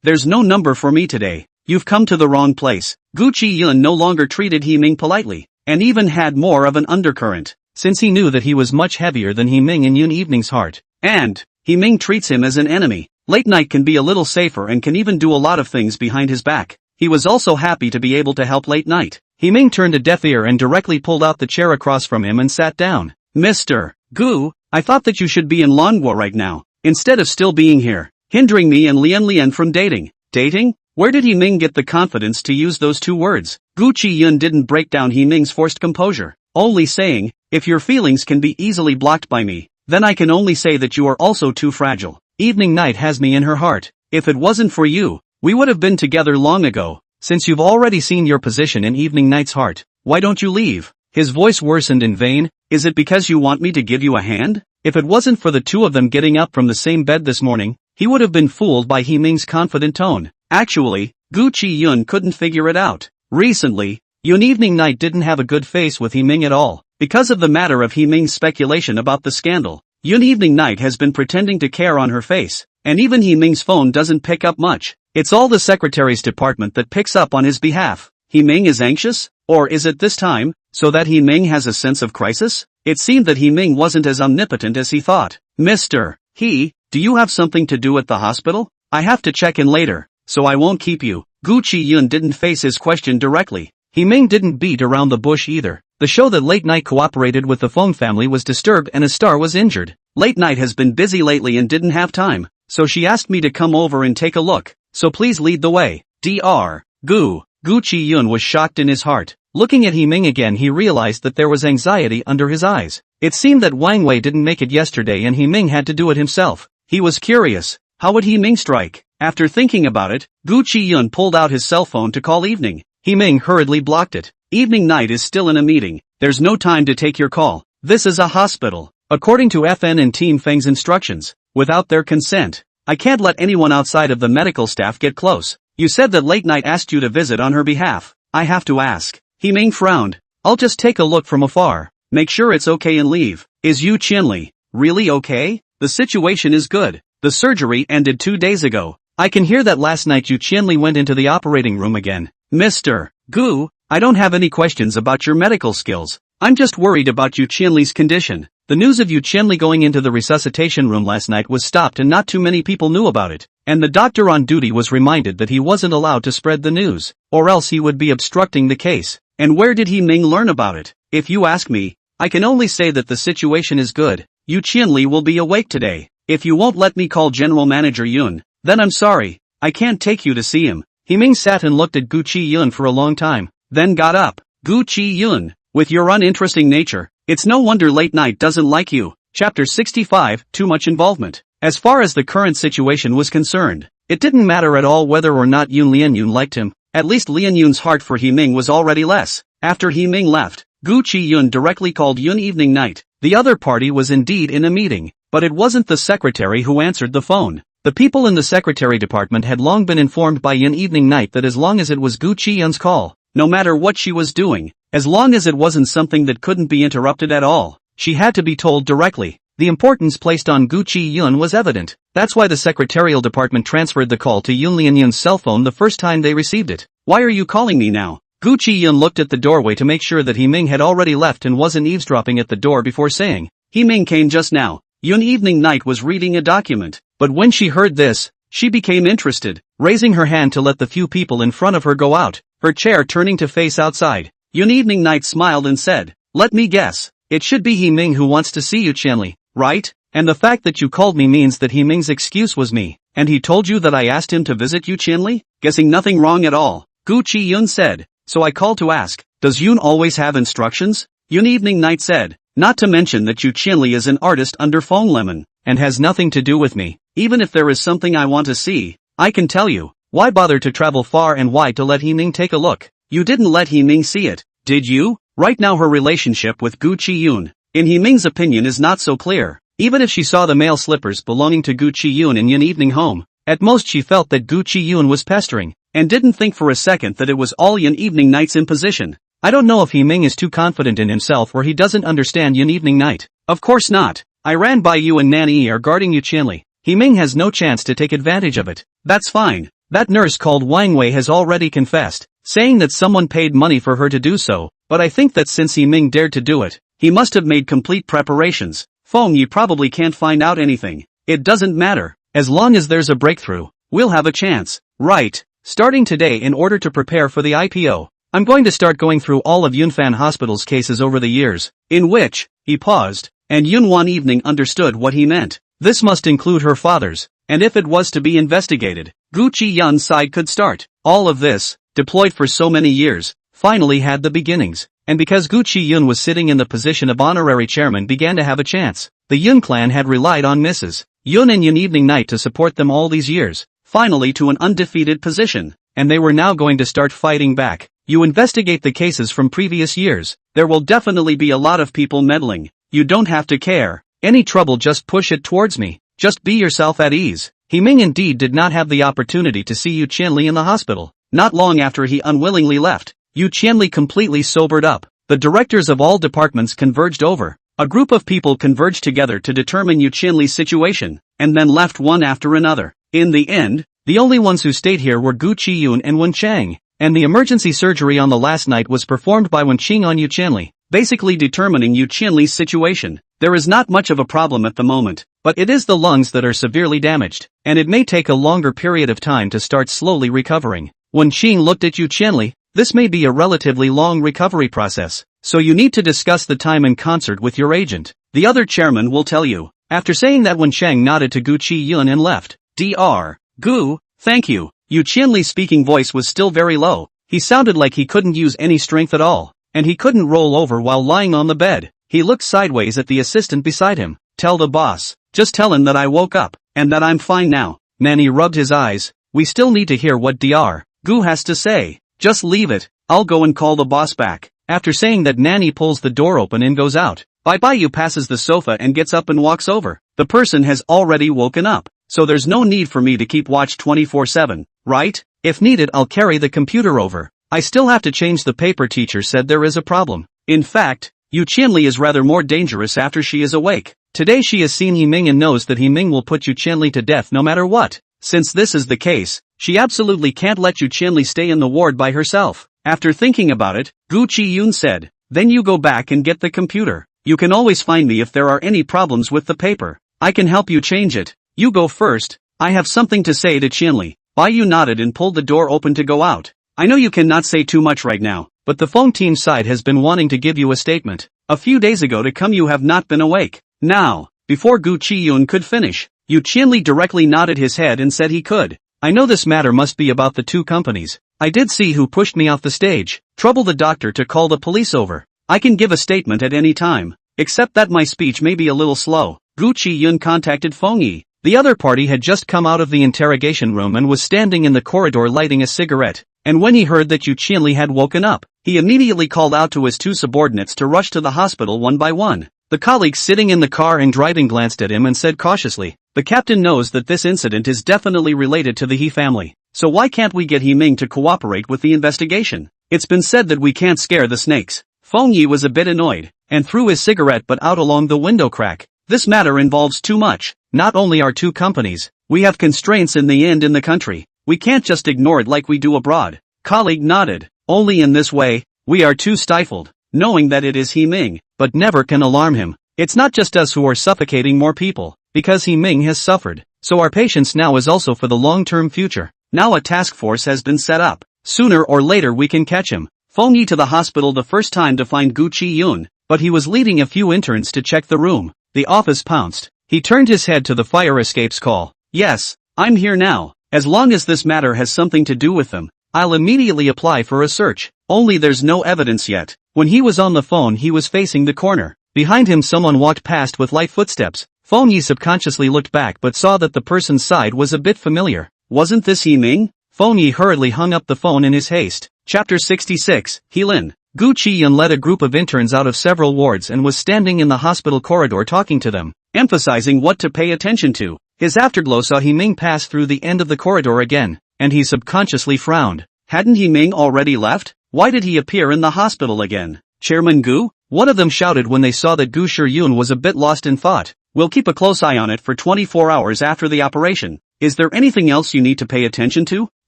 There's no number for me today. You've come to the wrong place. Gu Chiyun no longer treated He Ming politely, and even had more of an undercurrent, since he knew that he was much heavier than He Ming in Yun Evening's heart. And He Ming treats him as an enemy. Late Night can be a little safer and can even do a lot of things behind his back. He was also happy to be able to help Late Night. He Ming turned a deaf ear and directly pulled out the chair across from him and sat down. Mr. Gu, I thought that you should be in Longguo right now, instead of still being here, hindering me and Lian from dating. Dating? Where did He Ming get the confidence to use those two words? Gu Chiyun didn't break down He Ming's forced composure, only saying, if your feelings can be easily blocked by me, then I can only say that you are also too fragile. Evening Night has me in her heart. If it wasn't for you, we would have been together long ago. Since you've already seen your position in Evening Night's heart, why don't you leave? His voice worsened in vain. Is it because you want me to give you a hand? If it wasn't for the two of them getting up from the same bed this morning, he would have been fooled by He Ming's confident tone. Actually, Gu Chiyun couldn't figure it out. Recently, Yun Evening Night didn't have a good face with He Ming at all. Because of the matter of He Ming's speculation about the scandal, Yun Evening Night has been pretending to care on her face, and even He Ming's phone doesn't pick up much. It's all the secretary's department that picks up on his behalf. He Ming is anxious? Or is it this time, so that He Ming has a sense of crisis? It seemed that He Ming wasn't as omnipotent as he thought. Mr. Do you have something to do at the hospital? I have to check in later, so I won't keep you. Gu Chiyun didn't face his question directly. He Ming didn't beat around the bush either. The show that Late Night cooperated with the Feng family was disturbed and a star was injured. Late Night has been busy lately and didn't have time, so she asked me to come over and take a look, so please lead the way. Dr. Gu Chiyun was shocked in his heart. Looking at He Ming again, he realized that there was anxiety under his eyes. It seemed that Wang Wei didn't make it yesterday and He Ming had to do it himself. He was curious. How would He Ming strike? After thinking about it, Gu Chiyun pulled out his cell phone to call Evening. He Ming hurriedly blocked it. Evening Night is still in a meeting. There's no time to take your call. This is a hospital. According to FN and Team Feng's instructions, without their consent, I can't let anyone outside of the medical staff get close. You said that Late Night asked you to visit on her behalf. I have to ask. He Ming frowned. I'll just take a look from afar, make sure it's okay and leave. Is Yu Qianli really okay? The situation is good. The surgery ended 2 days ago. I can hear that last night Yu Qianli went into the operating room again. Mr. Gu, I don't have any questions about your medical skills. I'm just worried about Yu Qianli's condition. The news of Yu Qianli going into the resuscitation room last night was stopped and not too many people knew about it. And the doctor on duty was reminded that he wasn't allowed to spread the news, or else he would be obstructing the case. And where did He Ming learn about it? If you ask me, I can only say that the situation is good. Yu Qianli will be awake today. If you won't let me call General Manager Yun, then I'm sorry, I can't take you to see him. He Ming sat and looked at Gu Chiyun for a long time, then got up. Gu Chiyun, with your uninteresting nature, it's no wonder late night doesn't like you. Chapter 65, Too much involvement. As far as the current situation was concerned, it didn't matter at all whether or not Yun Lianyun liked him. At least Lianyun's heart for He Ming was already less. After He Ming left, Gu Chiyun directly called Yun Evening Night. The other party was indeed in a meeting, but it wasn't the secretary who answered the phone. The people in the secretary department had long been informed by Yun Evening Night that as long as it was Gu Chiyun's call, no matter what she was doing, as long as it wasn't something that couldn't be interrupted at all, she had to be told directly. The importance placed on Gu Chiyun was evident. That's why the secretarial department transferred the call to Yun Lianyun's cell phone the first time they received it. Why are you calling me now? Gu Chiyun looked at the doorway to make sure that He Ming had already left and wasn't eavesdropping at the door before saying, He Ming came just now. Yun Evening Night was reading a document, but when she heard this, she became interested, raising her hand to let the few people in front of her go out, her chair turning to face outside. Yun Evening Night smiled and said, let me guess, it should be He Ming who wants to see you Qianli, right? And the fact that you called me means that He Ming's excuse was me, and he told you that I asked him to visit you Qianli? Guessing nothing wrong at all, Gu Chiyun said, so I called to ask, does Yun always have instructions? Yun Evening Night said, not to mention that Yu Qianli is an artist under Feng Lemon, and has nothing to do with me. Even if there is something I want to see, I can tell you. Why bother to travel far and wide to let He Ming take a look? You didn't let He Ming see it, did you? Right now her relationship with Gu Chiyun, in He Ming's opinion, is not so clear. Even if she saw the male slippers belonging to Gu Chiyun in Yun Evening home, at most she felt that Gu Chiyun was pestering, and didn't think for a second that it was all Yun Evening Night's imposition. I don't know if He Ming is too confident in himself or he doesn't understand Yun Evening Night. Of course not. I ran by you and Nanny are guarding you Qianli. He Ming has no chance to take advantage of it. That's fine. That nurse called Wang Wei has already confessed, saying that someone paid money for her to do so, but I think that since He Ming dared to do it, he must have made complete preparations. Feng Yi probably can't find out anything. It doesn't matter. As long as there's a breakthrough, we'll have a chance. Right. Starting today, in order to prepare for the IPO, I'm going to start going through all of Yunfan Hospital's cases over the years, in which, he paused, and Yun Wan Evening understood what he meant. This must include her father's, and if it was to be investigated, Gu Chiyun's side could start. All of this, deployed for so many years, finally had the beginnings, and because Gu Chiyun was sitting in the position of honorary chairman began to have a chance. The Yun clan had relied on Mrs. Yun and Yun Evening Night to support them all these years, finally to an undefeated position, and they were now going to start fighting back. You investigate the cases from previous years, there will definitely be a lot of people meddling. You don't have to care. Any trouble, just push it towards me. Just be yourself at ease. He Ming indeed did not have the opportunity to see Yu Qianli in the hospital. Not long after he unwillingly left, Yu Qianli completely sobered up. The directors of all departments converged over. A group of people converged together to determine Yu Qianli's situation, and then left one after another. In the end, the only ones who stayed here were Gu Chiyun and Wen Chang, and the emergency surgery on the last night was performed by Wen Qing on Yu Qianli, basically determining Yu Qianli's situation. There is not much of a problem at the moment, but it is the lungs that are severely damaged, and it may take a longer period of time to start slowly recovering. Wen Qing looked at Yu Qianli. This may be a relatively long recovery process, so you need to discuss the time in concert with your agent. The other chairman will tell you. After saying that, Wen Chang nodded to Gu Chiyun and left. Dr. Gu, thank you. Yu Qianli's speaking voice was still very low. He sounded like he couldn't use any strength at all, and he couldn't roll over while lying on the bed. He looked sideways at the assistant beside him. Tell the boss. Just tell him that I woke up, and that I'm fine now. Manny rubbed his eyes. We still need to hear what Dr. Gu has to say. Just leave it. I'll go and call the boss back. After saying that, Nanny pulls the door open and goes out. Bye-bye. You passes the sofa and gets up and walks over. The person has already woken up, so there's no need for me to keep watch 24/7, right? If needed, I'll carry the computer over. I still have to change the paper. Teacher said there is a problem. In fact, Yu Qianli is rather more dangerous after she is awake. Today she has seen He Ming and knows that He Ming will put Yu Qianli to death no matter what. Since this is the case, she absolutely can't let Yu Qianli stay in the ward by herself. After thinking about it, Gu Chiyun said, then you go back and get the computer. You can always find me if there are any problems with the paper. I can help you change it. You go first. I have something to say to Qianli. Bai Yu nodded and pulled the door open to go out. I know you cannot say too much right now, but the phone team side has been wanting to give you a statement. A few days ago to come you have not been awake. Now, before Gu Chiyun could finish, Yu Qianli directly nodded his head and said he could. I know this matter must be about the two companies. I did see who pushed me off the stage. Trouble the doctor to call the police over. I can give a statement at any time, except that my speech may be a little slow. Gu Chiyun contacted Feng Yi. The other party had just come out of the interrogation room and was standing in the corridor lighting a cigarette, and when he heard that Yu Qianli had woken up, he immediately called out to his two subordinates to rush to the hospital one by one. The colleagues sitting in the car and driving glanced at him and said cautiously, the captain knows that this incident is definitely related to the He family, so why can't we get He Ming to cooperate with the investigation? It's been said that we can't scare the snakes. Feng Yi was a bit annoyed, and threw his cigarette butt out along the window crack. This matter involves too much. Not only our two companies, we have constraints in the end in the country. We can't just ignore it like we do abroad. Colleague nodded. Only in this way, we are too stifled, knowing that it is He Ming, but never can alarm him. It's not just us who are suffocating more people, because He Ming has suffered, so our patience now is also for the long-term future. Now a task force has been set up. Sooner or later we can catch him. Feng Yi to the hospital the first time to find Gu Chiyun, but he was leading a few interns to check the room. The office pounced. He turned his head to the fire escapes call. Yes, I'm here now. As long as this matter has something to do with them, I'll immediately apply for a search. Only there's no evidence yet. When he was on the phone he was facing the corner. Behind him someone walked past with light footsteps. Feng Yi subconsciously looked back but saw that the person's side was a bit familiar. Wasn't this He Ming? Feng Yi hurriedly hung up the phone in his haste. Chapter 66, Heilin. Gu Chiyun led a group of interns out of several wards and was standing in the hospital corridor talking to them, emphasizing what to pay attention to. His afterglow saw He Ming pass through the end of the corridor again, and he subconsciously frowned. Hadn't He Ming already left? Why did he appear in the hospital again? Chairman Gu? One of them shouted when they saw that Gu Chiyun was a bit lost in thought. We'll keep a close eye on it for 24 hours after the operation. Is there anything else you need to pay attention to?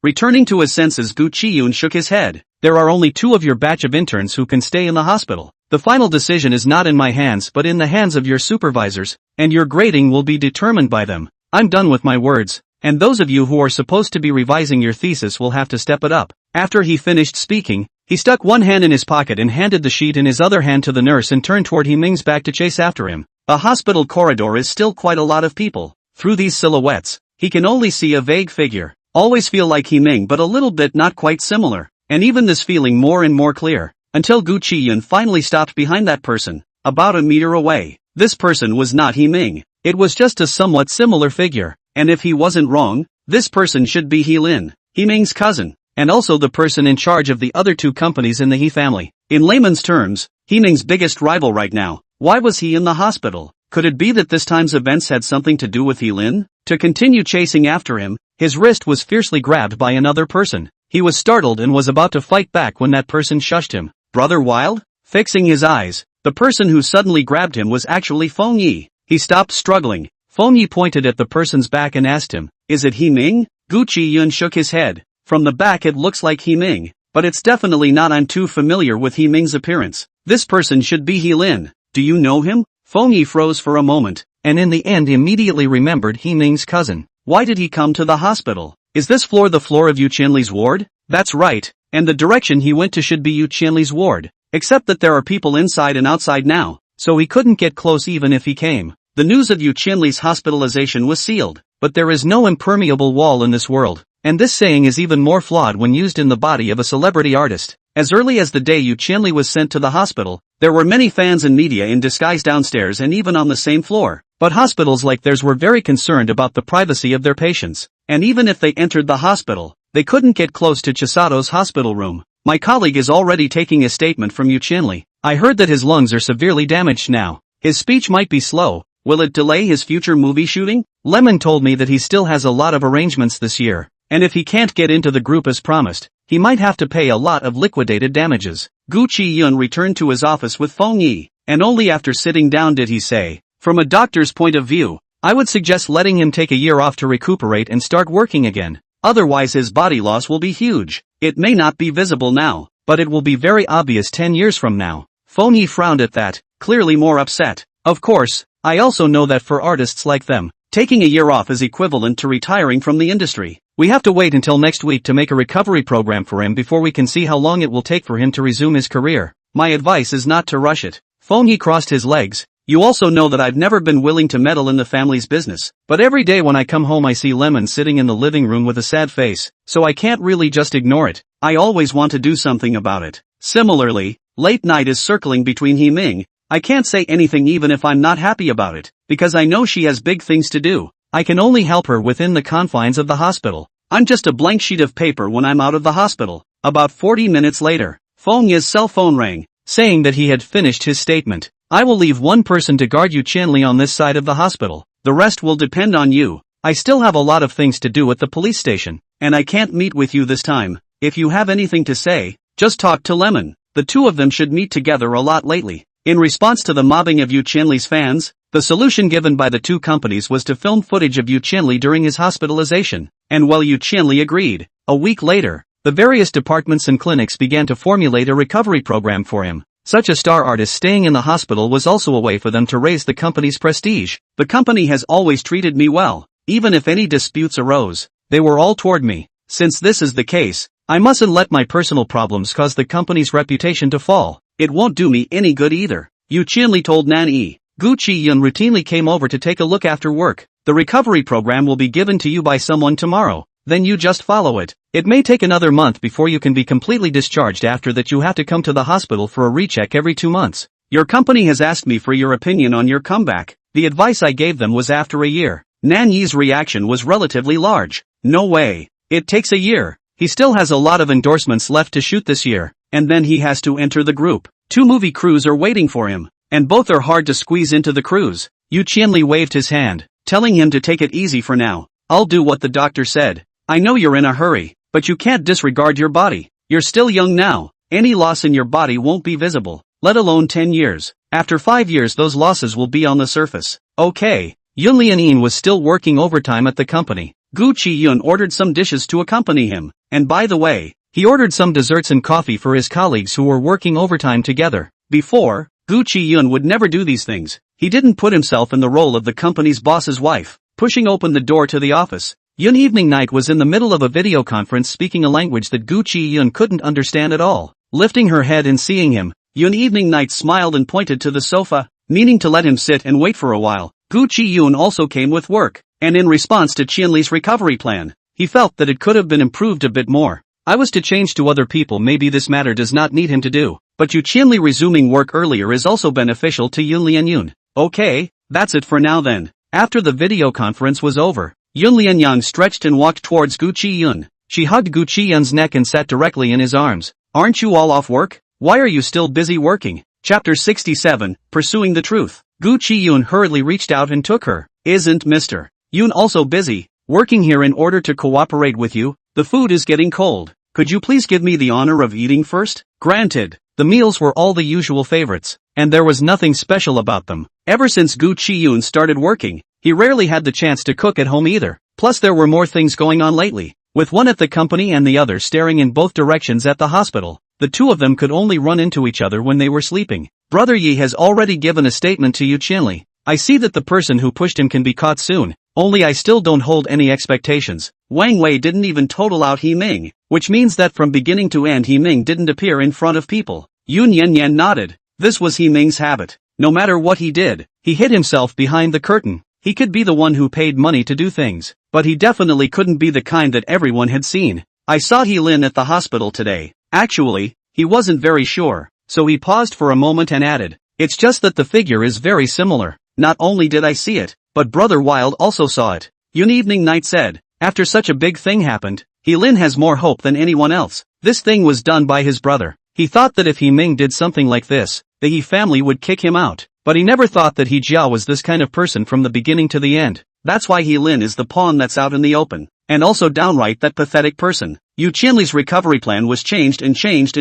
Returning to his senses, Gu Chiyun shook his head. There are only 2 of your batch of interns who can stay in the hospital. The final decision is not in my hands but in the hands of your supervisors, and your grading will be determined by them. I'm done with my words, and those of you who are supposed to be revising your thesis will have to step it up. After he finished speaking, he stuck one hand in his pocket and handed the sheet in his other hand to the nurse and turned toward He Ming's back to chase after him. The hospital corridor is still quite a lot of people. Through these silhouettes, he can only see a vague figure. Always feel like He Ming but a little bit not quite similar, and even this feeling more and more clear, until Gu Chiyun finally stopped behind that person, about a meter away. This person was not He Ming. It was just a somewhat similar figure, and if he wasn't wrong, this person should be Heilin, He Ming's cousin, and also the person in charge of the other 2 companies in the He family. In layman's terms, He Ming's biggest rival right now. Why was he in the hospital? Could it be that this time's events had something to do with Heilin? To continue chasing after him, his wrist was fiercely grabbed by another person. He was startled and was about to fight back when that person shushed him. Brother Wild? Fixing his eyes, the person who suddenly grabbed him was actually Feng Yi. He stopped struggling. Feng Yi pointed at the person's back and asked him, is it He Ming? Gu Chiyun shook his head. From the back it looks like He Ming, but it's definitely not. I'm too familiar with He Ming's appearance. This person should be Heilin. Do you know him? Feng Yi froze for a moment, and in the end immediately remembered He Ming's cousin. Why did he come to the hospital? Is this floor the floor of Yu Qianli's ward? That's right, and the direction he went to should be Yu Qianli's ward, except that there are people inside and outside now, so he couldn't get close even if he came. The news of Yu Qianli's hospitalization was sealed, but there is no impermeable wall in this world, and this saying is even more flawed when used in the body of a celebrity artist. As early as the day Yu Qianli was sent to the hospital, there were many fans and media in disguise downstairs and even on the same floor. But hospitals like theirs were very concerned about the privacy of their patients, and even if they entered the hospital, they couldn't get close to Chisato's hospital room. My colleague is already taking a statement from Yu Qianli. I heard that his lungs are severely damaged now. His speech might be slow. Will it delay his future movie shooting? Lemon told me that he still has a lot of arrangements this year, and if he can't get into the group as promised, he might have to pay a lot of liquidated damages. Gu Chiyun returned to his office with Feng Yi, and only after sitting down did he say, "From a doctor's point of view, I would suggest letting him take a year off to recuperate and start working again. Otherwise his body loss will be huge. It may not be visible now, but it will be very obvious 10 years from now." Feng Yi frowned at that, clearly more upset. "Of course, I also know that for artists like them, taking a year off is equivalent to retiring from the industry. We have to wait until next week to make a recovery program for him before we can see how long it will take for him to resume his career. My advice is not to rush it." Feng Yi crossed his legs. "You also know that I've never been willing to meddle in the family's business, but every day when I come home I see Lemon sitting in the living room with a sad face, so I can't really just ignore it. I always want to do something about it. Similarly, late night is circling between He Ming. I can't say anything even if I'm not happy about it, because I know she has big things to do. I can only help her within the confines of the hospital. I'm just a blank sheet of paper when I'm out of the hospital." About 40 minutes later, Feng Yi's cell phone rang, saying that he had finished his statement. "I will leave one person to guard you Qianli on this side of the hospital. The rest will depend on you. I still have a lot of things to do at the police station, and I can't meet with you this time. If you have anything to say, just talk to Lemon. The two of them should meet together a lot lately." In response to the mobbing of Yu Qianli's fans, the solution given by the two companies was to film footage of Yu Qianli during his hospitalization, and while Yu Qianli agreed, a week later, the various departments and clinics began to formulate a recovery program for him. Such a star artist staying in the hospital was also a way for them to raise the company's prestige. "The company has always treated me well, even if any disputes arose, they were all toward me. Since this is the case, I mustn't let my personal problems cause the company's reputation to fall. It won't do me any good either," Yu Qianli told Nan Yi. Gu Chiyun routinely came over to take a look after work. "The recovery program will be given to you by someone tomorrow, then you just follow it. It may take another month before you can be completely discharged. After that you have to come to the hospital for a recheck every 2 months. Your company has asked me for your opinion on your comeback. The advice I gave them was after a year." Nan Yi's reaction was relatively large. "No way. It takes a year. He still has a lot of endorsements left to shoot this year, and then he has to enter the group. 2 movie crews are waiting for him, and both are hard to squeeze into the crews." Yu Qianli waved his hand, telling him to take it easy for now. "I'll do what the doctor said. I know you're in a hurry, but you can't disregard your body. You're still young now. Any loss in your body won't be visible, let alone 10 years. After 5 years those losses will be on the surface." Okay. Yun Lianin was still working overtime at the company. Gu Chiyun ordered some dishes to accompany him, and by the way, he ordered some desserts and coffee for his colleagues who were working overtime together. Before, Gu Chiyun would never do these things. He didn't put himself in the role of the company's boss's wife. Pushing open the door to the office, Yun Evening Night was in the middle of a video conference speaking a language that Gu Chiyun couldn't understand at all. Lifting her head and seeing him, Yun Evening Night smiled and pointed to the sofa, meaning to let him sit and wait for a while. Gu Chiyun also came with work, and in response to Qianli's recovery plan, he felt that it could have been improved a bit more. "I was to change to other people. Maybe this matter does not need him to do, but Yu Qianli resuming work earlier is also beneficial to Yun Lianyun." "Okay, that's it for now then." After the video conference was over, Yun Lianyang stretched and walked towards Gu Chiyun. She hugged Gu Chiyun's neck and sat directly in his arms. "Aren't you all off work? Why are you still busy working?" Chapter 67, Pursuing the Truth. Gu Chiyun hurriedly reached out and took her. "Isn't Mr. Yun also busy, working here in order to cooperate with you? The food is getting cold. Could you please give me the honor of eating first?" Granted, the meals were all the usual favorites, and there was nothing special about them. Ever since Gu Chiyun started working, he rarely had the chance to cook at home either. Plus there were more things going on lately, with one at the company and the other staring in both directions at the hospital. The two of them could only run into each other when they were sleeping. Brother Yi has already given a statement to Yu Qianli. I see that the person who pushed him can be caught soon, only I still don't hold any expectations. Wang Wei didn't even total out He Ming, which means that from beginning to end He Ming didn't appear in front of people. Yun Yanyan nodded. This was He Ming's habit. No matter what he did, he hid himself behind the curtain. He could be the one who paid money to do things, but he definitely couldn't be the kind that everyone had seen. I saw He Lin at the hospital today. Actually, he wasn't very sure, so he paused for a moment and added, it's just that the figure is very similar. Not only did I see it, but Brother Wild also saw it. Yun Evening Night said, after such a big thing happened, He Lin has more hope than anyone else. This thing was done by his brother. He thought that if He Ming did something like this, the He family would kick him out, but he never thought that He Jia was this kind of person from the beginning to the end. That's why He Lin is the pawn that's out in the open, and also downright that pathetic person. Yu Qianli's recovery plan was changed and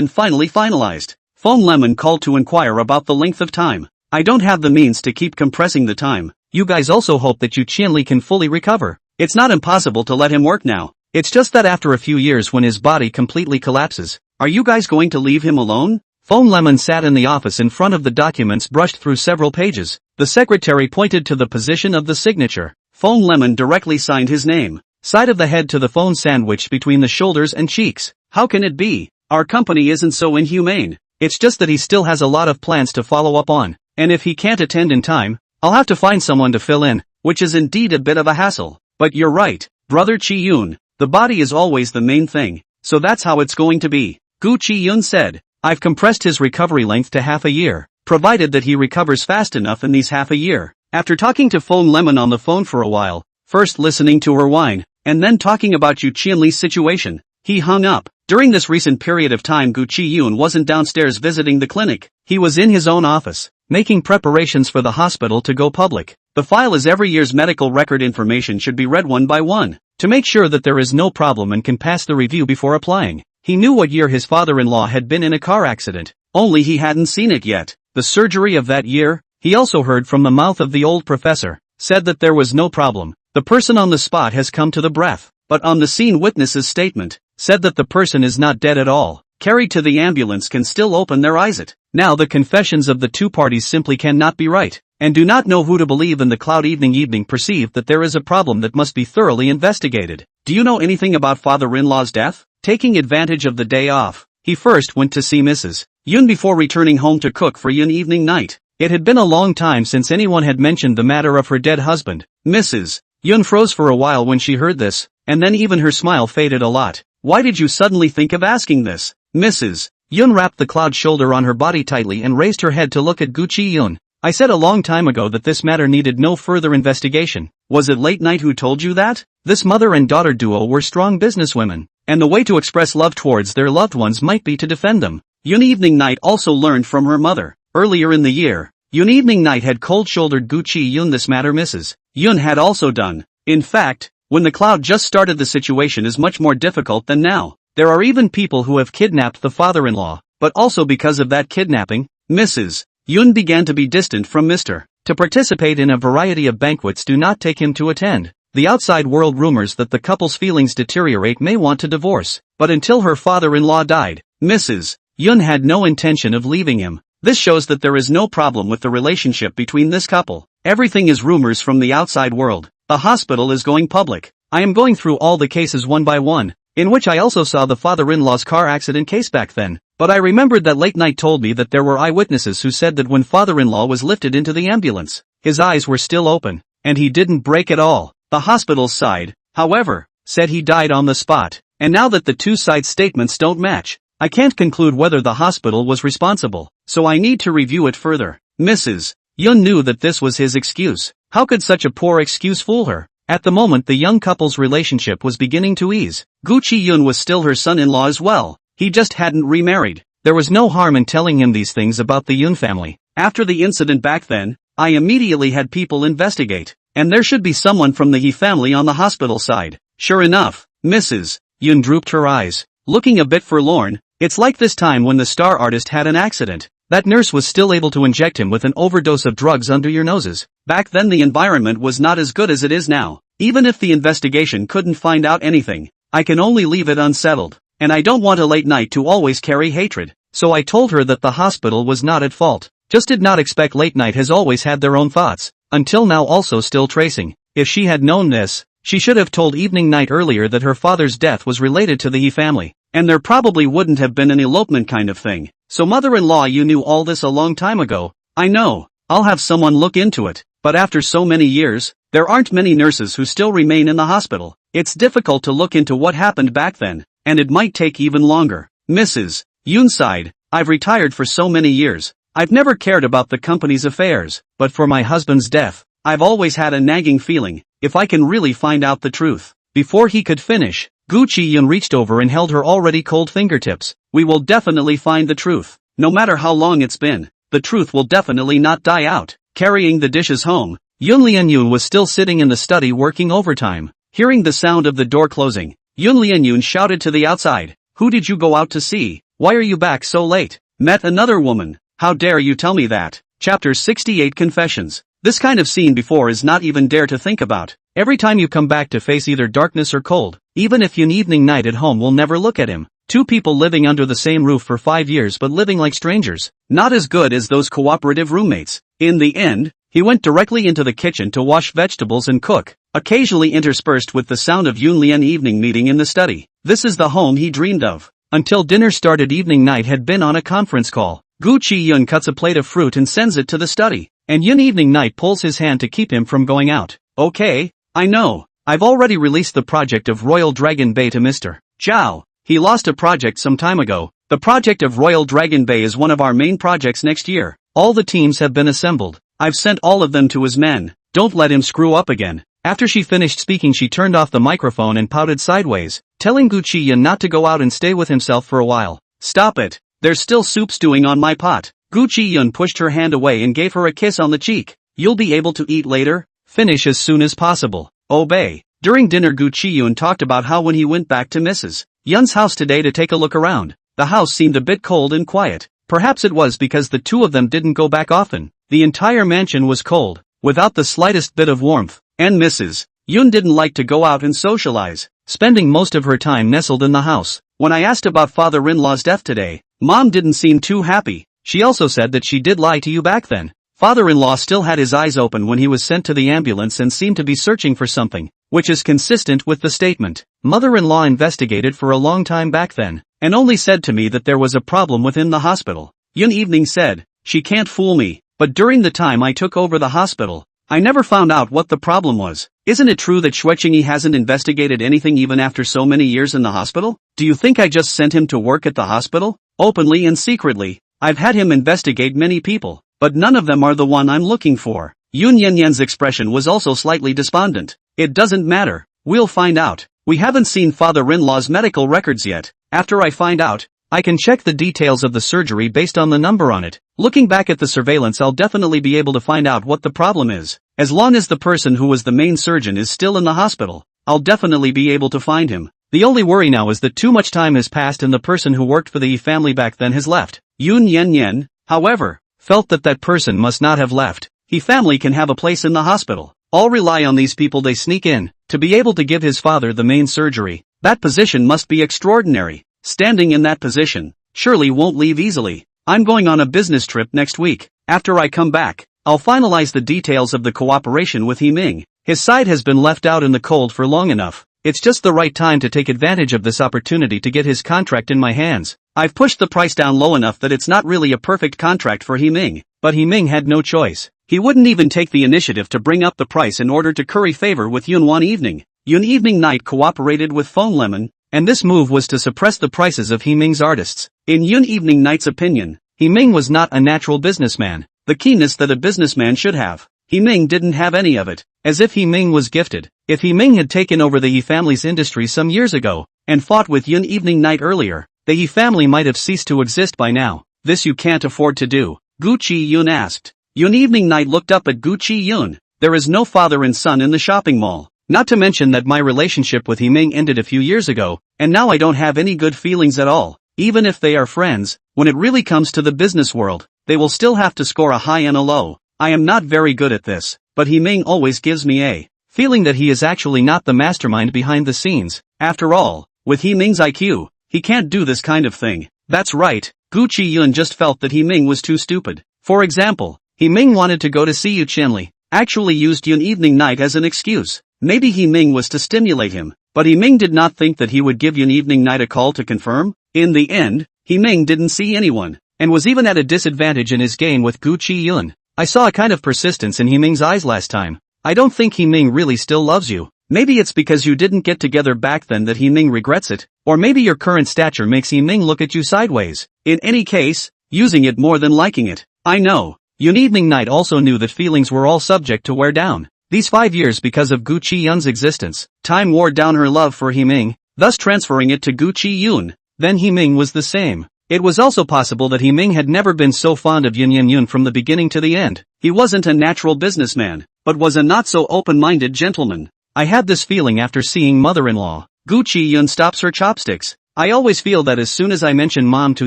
finally finalized. Phone Lemon called to inquire about the length of time. I don't have the means to keep compressing the time. You guys also hope that Yu Qianli can fully recover. It's not impossible to let him work now. It's just that after a few years when his body completely collapses. Are you guys going to leave him alone? Phone Lemon sat in the office in front of the documents, brushed through several pages. The secretary pointed to the position of the signature. Phone Lemon directly signed his name. Side of the head to the phone sandwiched between the shoulders and cheeks. How can it be? Our company isn't so inhumane. It's just that he still has a lot of plans to follow up on. And if he can't attend in time, I'll have to find someone to fill in, which is indeed a bit of a hassle. But you're right, Brother Chiyun. The body is always the main thing. So that's how it's going to be. Gu Chiyun said. I've compressed his recovery length to half a year, provided that he recovers fast enough in these half a year. After talking to Phone Lemon on the phone for a while, first listening to her whine, and then talking about Yu Qianli's situation, he hung up. During this recent period of time, Gu Chiyun wasn't downstairs visiting the clinic. He was in his own office, making preparations for the hospital to go public. The file is every year's medical record information should be read one by one, to make sure that there is no problem and can pass the review before applying. He knew what year his father-in-law had been in a car accident, only he hadn't seen it yet. The surgery of that year, he also heard from the mouth of the old professor, said that there was no problem. The person on the spot has come to the breath, but on the scene witness's statement, said that the person is not dead at all. Carried to the ambulance can still open their eyes. Now the confessions of the two parties simply cannot be right, and do not know who to believe. In the cloud evening perceived that there is a problem that must be thoroughly investigated. Do you know anything about father-in-law's death? Taking advantage of the day off, he first went to see Mrs. Yun before returning home to cook for Yun evening night. It had been a long time since anyone had mentioned the matter of her dead husband. Mrs. Yun froze for a while when she heard this, and then even her smile faded a lot. Why did you suddenly think of asking this? Mrs. Yun wrapped the cloud shoulder on her body tightly and raised her head to look at Gu Chiyun. I said a long time ago that this matter needed no further investigation. Was it Late Night who told you that? This mother and daughter duo were strong businesswomen, and the way to express love towards their loved ones might be to defend them. Yun Evening Night also learned from her mother. Earlier in the year, Yun Evening Night had cold-shouldered Gu Chiyun this matter. Mrs. Yun had also done. In fact, when the cloud just started, the situation is much more difficult than now. There are even people who have kidnapped the father-in-law, but also because of that kidnapping, Mrs. Yun began to be distant from Mr. To participate in a variety of banquets, do not take him to attend. The outside world rumors that the couple's feelings deteriorate, may want to divorce, but until her father-in-law died, Mrs. Yun had no intention of leaving him. This shows that there is no problem with the relationship between this couple. Everything is rumors from the outside world. The hospital is going public. I am going through all the cases one by one, in which I also saw the father-in-law's car accident case back then, but I remembered that Late Night told me that there were eyewitnesses who said that when father-in-law was lifted into the ambulance, his eyes were still open, and he didn't break at all. The hospital's side, however, said he died on the spot, and now that the two sides' statements don't match, I can't conclude whether the hospital was responsible, so I need to review it further. Mrs. Yun knew that this was his excuse. How could such a poor excuse fool her? At the moment the young couple's relationship was beginning to ease. Gu Chiyun was still her son-in-law as well. He just hadn't remarried. There was no harm in telling him these things about the Yun family. After the incident back then, I immediately had people investigate, and there should be someone from the He family on the hospital side. Sure enough, Mrs. Yun drooped her eyes, looking a bit forlorn. It's like this time when the star artist had an accident. That nurse was still able to inject him with an overdose of drugs under your noses. Back then the environment was not as good as it is now. Even if the investigation couldn't find out anything, I can only leave it unsettled. And I don't want a Late Night to always carry hatred. So I told her that the hospital was not at fault. Just did not expect. Late Night has always had their own thoughts. Until now also still tracing. If she had known this, she should have told Evening Night earlier that her father's death was related to the He family. And there probably wouldn't have been an elopement kind of thing. So mother-in-law, you knew all this a long time ago. I know. I'll have someone look into it. But after so many years, there aren't many nurses who still remain in the hospital. It's difficult to look into what happened back then, and it might take even longer. Mrs. Yun sighed. I've retired for so many years. I've never cared about the company's affairs, but for my husband's death, I've always had a nagging feeling, if I can really find out the truth. Before he could finish, Gu Chiyun reached over and held her already cold fingertips. We will definitely find the truth. No matter how long it's been, the truth will definitely not die out. Carrying the dishes home, Yun Lianyun was still sitting in the study working overtime. Hearing the sound of the door closing, Yun Lianyun shouted to the outside. Who did you go out to see? Why are you back so late? Met another woman. How dare you tell me that? Chapter 68 Confessions. This kind of scene before is not even dare to think about. Every time you come back to face either darkness or cold, even if Yun evening night at home will never look at him. Two people living under the same roof for 5 years but living like strangers. Not as good as those cooperative roommates. In the end, he went directly into the kitchen to wash vegetables and cook, occasionally interspersed with the sound of Yun Lian evening meeting in the study. This is the home he dreamed of. Until dinner started, evening night had been on a conference call. Gu Chiyun cuts a plate of fruit and sends it to the study, and Yun evening night pulls his hand to keep him from going out. Okay, I know. I've already released the project of Royal Dragon Bay to Mr. Zhao. He lost a project some time ago. The project of Royal Dragon Bay is one of our main projects next year. All the teams have been assembled. I've sent all of them to his men. Don't let him screw up again. After she finished speaking, she turned off the microphone and pouted sideways, telling Gu Chiyun not to go out and stay with himself for a while. Stop it. There's still soup stewing on my pot. Gu Chiyun pushed her hand away and gave her a kiss on the cheek. You'll be able to eat later? Finish as soon as possible. Obey. During dinner, Gu Chiyun talked about how when he went back to Mrs. Yun's house today to take a look around, the house seemed a bit cold and quiet. Perhaps it was because the two of them didn't go back often. The entire mansion was cold, without the slightest bit of warmth, and Mrs. Yun didn't like to go out and socialize, spending most of her time nestled in the house. When I asked about father-in-law's death today, Mom didn't seem too happy. She also said that she did lie to you back then. Father-in-law still had his eyes open when he was sent to the ambulance and seemed to be searching for something, which is consistent with the statement. Mother-in-law investigated for a long time back then, and only said to me that there was a problem within the hospital. Yun Evening said, she can't fool me, but during the time I took over the hospital, I never found out what the problem was. Isn't it true that Xuechingi hasn't investigated anything even after so many years in the hospital? Do you think I just sent him to work at the hospital? Openly and secretly, I've had him investigate many people, but none of them are the one I'm looking for. Yun Yanyan's expression was also slightly despondent. It doesn't matter. We'll find out. We haven't seen father-in-law's medical records yet. After I find out, I can check the details of the surgery based on the number on it. Looking back at the surveillance, I'll definitely be able to find out what the problem is. As long as the person who was the main surgeon is still in the hospital, I'll definitely be able to find him. The only worry now is that too much time has passed and the person who worked for the Yi family back then has left. Yun Yanyan, however, felt that that person must not have left. Yi family can have a place in the hospital. I'll rely on these people they sneak in, to be able to give his father the main surgery. That position must be extraordinary. Standing in that position, surely won't leave easily. I'm going on a business trip next week. After I come back, I'll finalize the details of the cooperation with He Ming. His side has been left out in the cold for long enough. It's just the right time to take advantage of this opportunity to get his contract in my hands. I've pushed the price down low enough that it's not really a perfect contract for He Ming, but He Ming had no choice. He wouldn't even take the initiative to bring up the price in order to curry favor with Yun Wan Evening. Yun Evening Night cooperated with Phone Lemon, and this move was to suppress the prices of He Ming's artists. In Yun Evening Night's opinion, He Ming was not a natural businessman, the keenness that a businessman should have. He Ming didn't have any of it, as if He Ming was gifted. If He Ming had taken over the Yi family's industry some years ago, and fought with Yun Evening Night earlier, the Yi family might have ceased to exist by now. This you can't afford to do, Gu Chiyun asked. Yun Evening Night looked up at Gu Chiyun. There is no father and son in the shopping mall. Not to mention that my relationship with He Ming ended a few years ago, and now I don't have any good feelings at all. Even if they are friends, when it really comes to the business world, they will still have to score a high and a low. I am not very good at this, but He Ming always gives me a feeling that he is actually not the mastermind behind the scenes. After all, with He Ming's IQ, he can't do this kind of thing. That's right, Gu Chiyun just felt that He Ming was too stupid. For example, He Ming wanted to go to see Yu Chenli, actually used Yun Evening Night as an excuse. Maybe He Ming was to stimulate him, but He Ming did not think that he would give Yun Evening Night a call to confirm. In the end, He Ming didn't see anyone, and was even at a disadvantage in his game with Gu Chiyun. I saw a kind of persistence in He Ming's eyes last time. I don't think He Ming really still loves you. Maybe it's because you didn't get together back then that He Ming regrets it, or maybe your current stature makes He Ming look at you sideways. In any case, using it more than liking it. I know. Yun Evening Night also knew that feelings were all subject to wear down. These 5 years because of Gu Chiyun's existence, time wore down her love for He Ming, thus transferring it to Gu Chiyun. Then He Ming was the same. It was also possible that He Ming had never been so fond of Yun Yun from the beginning to the end. He wasn't a natural businessman, but was a not-so-open-minded gentleman. I had this feeling after seeing mother-in-law. Gu Chiyun stops her chopsticks. I always feel that as soon as I mention mom to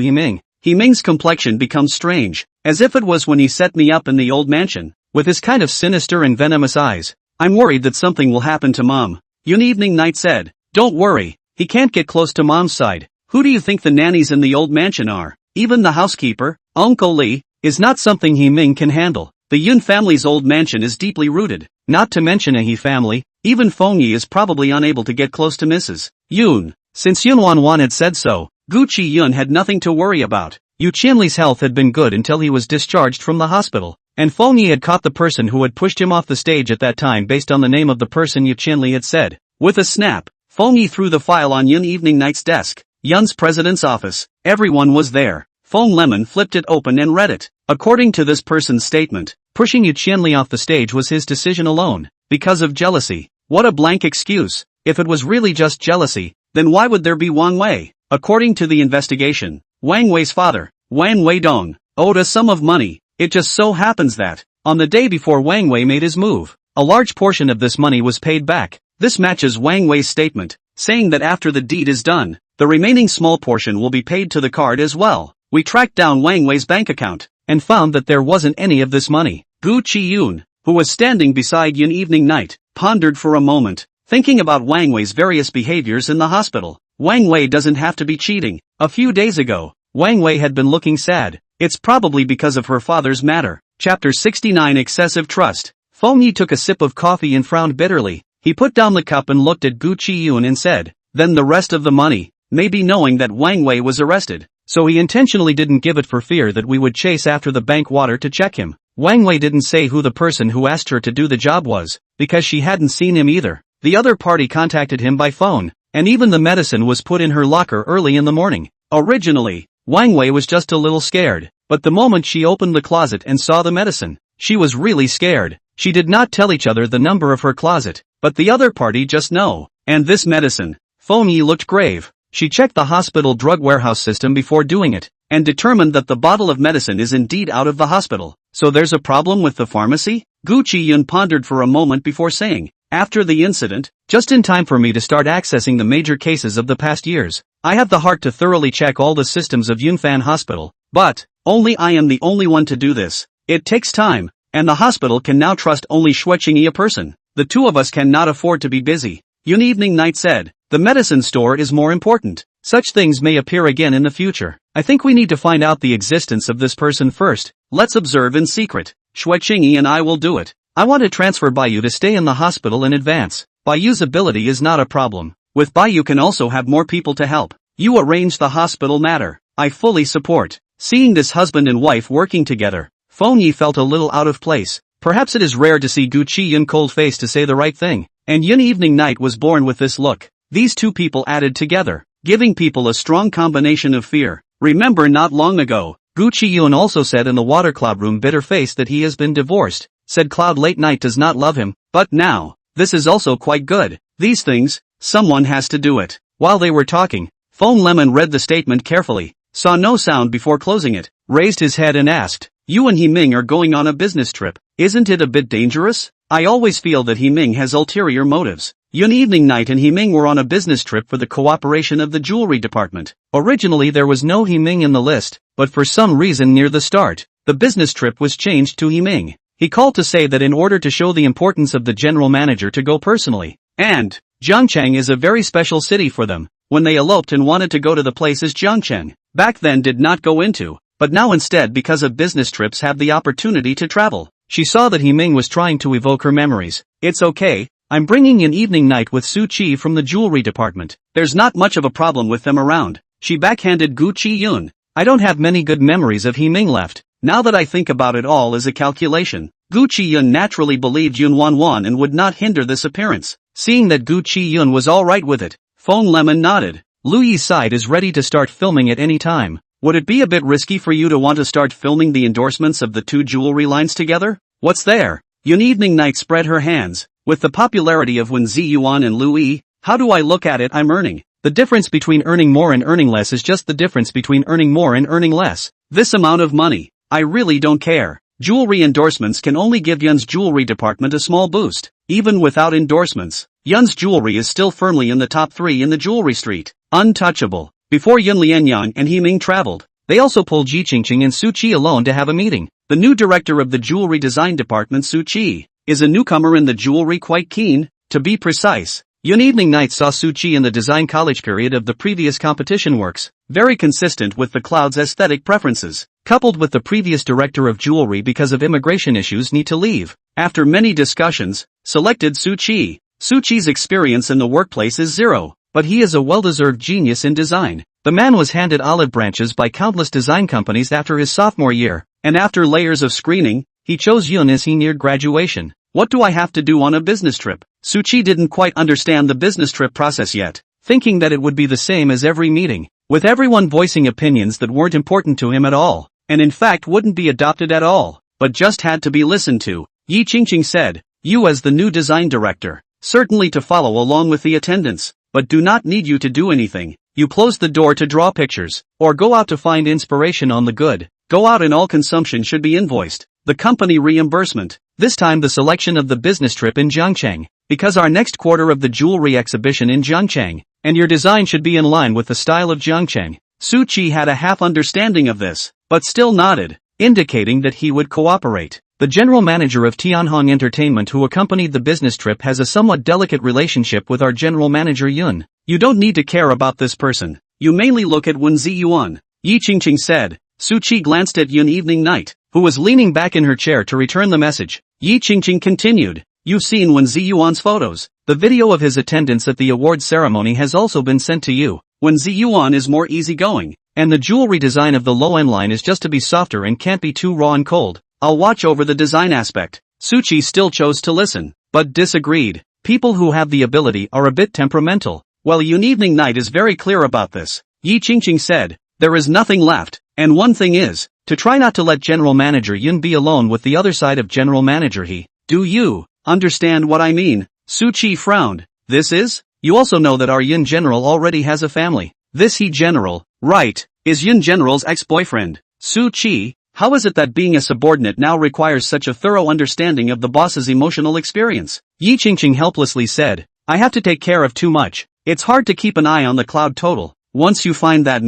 Himing's complexion becomes strange, as if it was when he set me up in the old mansion, with his kind of sinister and venomous eyes. I'm worried that something will happen to mom. Yun Evening Night said. Don't worry, he can't get close to mom's side. Who do you think the nannies in the old mansion are? Even the housekeeper, Uncle Lee, is not something Himing can handle. The Yun family's old mansion is deeply rooted, not to mention a He family. Even Feng Yi is probably unable to get close to Mrs. Yun. Since Yun Wanwan had said so, Gu Chiyun had nothing to worry about. Yu Qianli's health had been good until he was discharged from the hospital, and Feng Yi had caught the person who had pushed him off the stage at that time based on the name of the person Yu Qianli had said. With a snap, Feng Yi threw the file on Yun Evening Night's desk. Yun's president's office. Everyone was there. Feng Lemon flipped it open and read it. According to this person's statement, pushing Yu Qianli off the stage was his decision alone, because of jealousy. What a blank excuse. If it was really just jealousy, then why would there be Wang Wei? According to the investigation, Wang Wei's father, Wang Weidong, owed a sum of money. It just so happens that, on the day before Wang Wei made his move, a large portion of this money was paid back. This matches Wang Wei's statement, saying that after the deed is done, the remaining small portion will be paid to the card as well. We tracked down Wang Wei's bank account, and found that there wasn't any of this money. Gu Chiyun, who was standing beside Yun Evening Night, pondered for a moment, thinking about Wang Wei's various behaviors in the hospital. Wang Wei doesn't have to be cheating. A few days ago, Wang Wei had been looking sad. It's probably because of her father's matter. Chapter 69 Excessive Trust. Feng Yi took a sip of coffee and frowned bitterly. He put down the cup and looked at Gu Chiyun and said, then the rest of the money, maybe knowing that Wang Wei was arrested. So he intentionally didn't give it for fear that we would chase after the bank water to check him. Wang Wei didn't say who the person who asked her to do the job was, because she hadn't seen him either. The other party contacted him by phone, and even the medicine was put in her locker early in the morning. Originally, Wang Wei was just a little scared, but the moment she opened the closet and saw the medicine, she was really scared. She did not tell each other the number of her closet, but the other party just know. And this medicine, Feng Yi looked grave. She checked the hospital drug warehouse system before doing it, and determined that the bottle of medicine is indeed out of the hospital. So there's a problem with the pharmacy? Gu Chiyun pondered for a moment before saying, after the incident, just in time for me to start accessing the major cases of the past years, I have the heart to thoroughly check all the systems of Yunfan Hospital, but, only I am the only one to do this. It takes time, and the hospital can now trust only Shuqing a person. The two of us cannot afford to be busy. Yun Evening Night said, the medicine store is more important. Such things may appear again in the future. I think we need to find out the existence of this person first. Let's observe in secret. Shuqing and I will do it. I want to transfer Baiyu to stay in the hospital in advance. Baiyu's ability is not a problem. With Baiyu can also have more people to help. You arrange the hospital matter. I fully support. Seeing this husband and wife working together, Feng Yi felt a little out of place. Perhaps it is rare to see Gu Chiyun cold-faced to say the right thing, and Yun Evening Night was born with this look. These two people added together, giving people a strong combination of fear. Remember not long ago, Gu Chiyun also said in the water cloud room bitter-faced that he has been divorced, said Cloud Late Night does not love him, but now, this is also quite good. These things, someone has to do it. While they were talking, Feng Lemon read the statement carefully, saw no sound before closing it, raised his head and asked, you and Himing are going on a business trip, isn't it a bit dangerous? I always feel that Himing has ulterior motives. Yun Evening Night and Himing were on a business trip for the cooperation of the jewelry department. Originally there was no Himing in the list, but for some reason near the start, the business trip was changed to Himing. He called to say that in order to show the importance of the general manager to go personally, and Jiangcheng is a very special city for them, when they eloped and wanted to go to the places Jiangcheng back then did not go into, but now instead because of business trips have the opportunity to travel. She saw that Himing was trying to evoke her memories. It's okay, I'm bringing an evening night with Su Qi from the jewelry department. There's not much of a problem with them around. She backhanded Gu Chiyun. I don't have many good memories of Himing left. Now that I think about it all as a calculation, Gu Chiyun naturally believed Yun Wanwan and would not hinder this appearance. Seeing that Gu Chiyun was alright with it, Feng Lemon nodded. Lu Yi's side is ready to start filming at any time. Would it be a bit risky for you to want to start filming the endorsements of the two jewelry lines together? What's there? Yun Evening Night spread her hands. With the popularity of Wen Ziyuan and Lu Yi, how do I look at it? I'm earning. The difference between earning more and earning less is just the difference between earning more and earning less. This amount of money. I really don't care. Jewelry endorsements can only give Yun's jewelry department a small boost. Even without endorsements, Yun's jewelry is still firmly in the top 3 in the jewelry street. Untouchable. Before Yun Lianyang and He Ming traveled, they also pulled Yi Qingqing and Su Qi alone to have a meeting. The new director of the jewelry design department, Su Qi, is a newcomer in the jewelry, quite keen. To be precise, Yun Evening Night saw Su Qi in the design college period of the previous competition works, very consistent with the Cloud's aesthetic preferences, coupled with the previous director of jewelry because of immigration issues need to leave. After many discussions, selected Su Qi. Su Qi's experience in the workplace is 0, but he is a well-deserved genius in design. The man was handed olive branches by countless design companies after his sophomore year, and after layers of screening, he chose Yun as he neared graduation. What do I have to do on a business trip? Su Qi didn't quite understand the business trip process yet, thinking that it would be the same as every meeting, with everyone voicing opinions that weren't important to him at all, and in fact wouldn't be adopted at all, but just had to be listened to. Yi Qingqing said, "You as the new design director, certainly to follow along with the attendance, but do not need you to do anything. You close the door to draw pictures, or go out to find inspiration on the good. Go out and all consumption should be invoiced. The company reimbursement. This time the selection of the business trip in Zhangcheng, because our next quarter of the jewelry exhibition in Zhangcheng, and your design should be in line with the style of Zhangcheng." Su Qi had a half understanding of this, but still nodded, indicating that he would cooperate. The general manager of Tianhong Entertainment who accompanied the business trip has a somewhat delicate relationship with our general manager Yun. You don't need to care about this person. You mainly look at Wen Ziyuan, Yi Qingqing said. Su Qi glanced at Yun Evening Night, who was leaning back in her chair to return the message. Yi Qingqing continued, "You've seen Wen Ziyuan's photos. The video of his attendance at the award ceremony has also been sent to you. Wen Ziyuan is more easygoing, and the jewelry design of the low-end line is just to be softer and can't be too raw and cold. I'll watch over the design aspect." Su Qi still chose to listen, but disagreed. People who have the ability are a bit temperamental. Well, Yun Evening Night is very clear about this. Yi Qingqing said, "There is nothing left, and one thing is, to try not to let General Manager Yun be alone with the other side of General Manager He. Do you understand what I mean?" Su Qi frowned. "This is? You also know that our Yun General already has a family. This He General, right, is Yun General's ex-boyfriend." Su Qi, how is it that being a subordinate now requires such a thorough understanding of the boss's emotional experience? Yi Qingqing helplessly said, "I have to take care of too much. It's hard to keep an eye on the Cloud total. Once you find that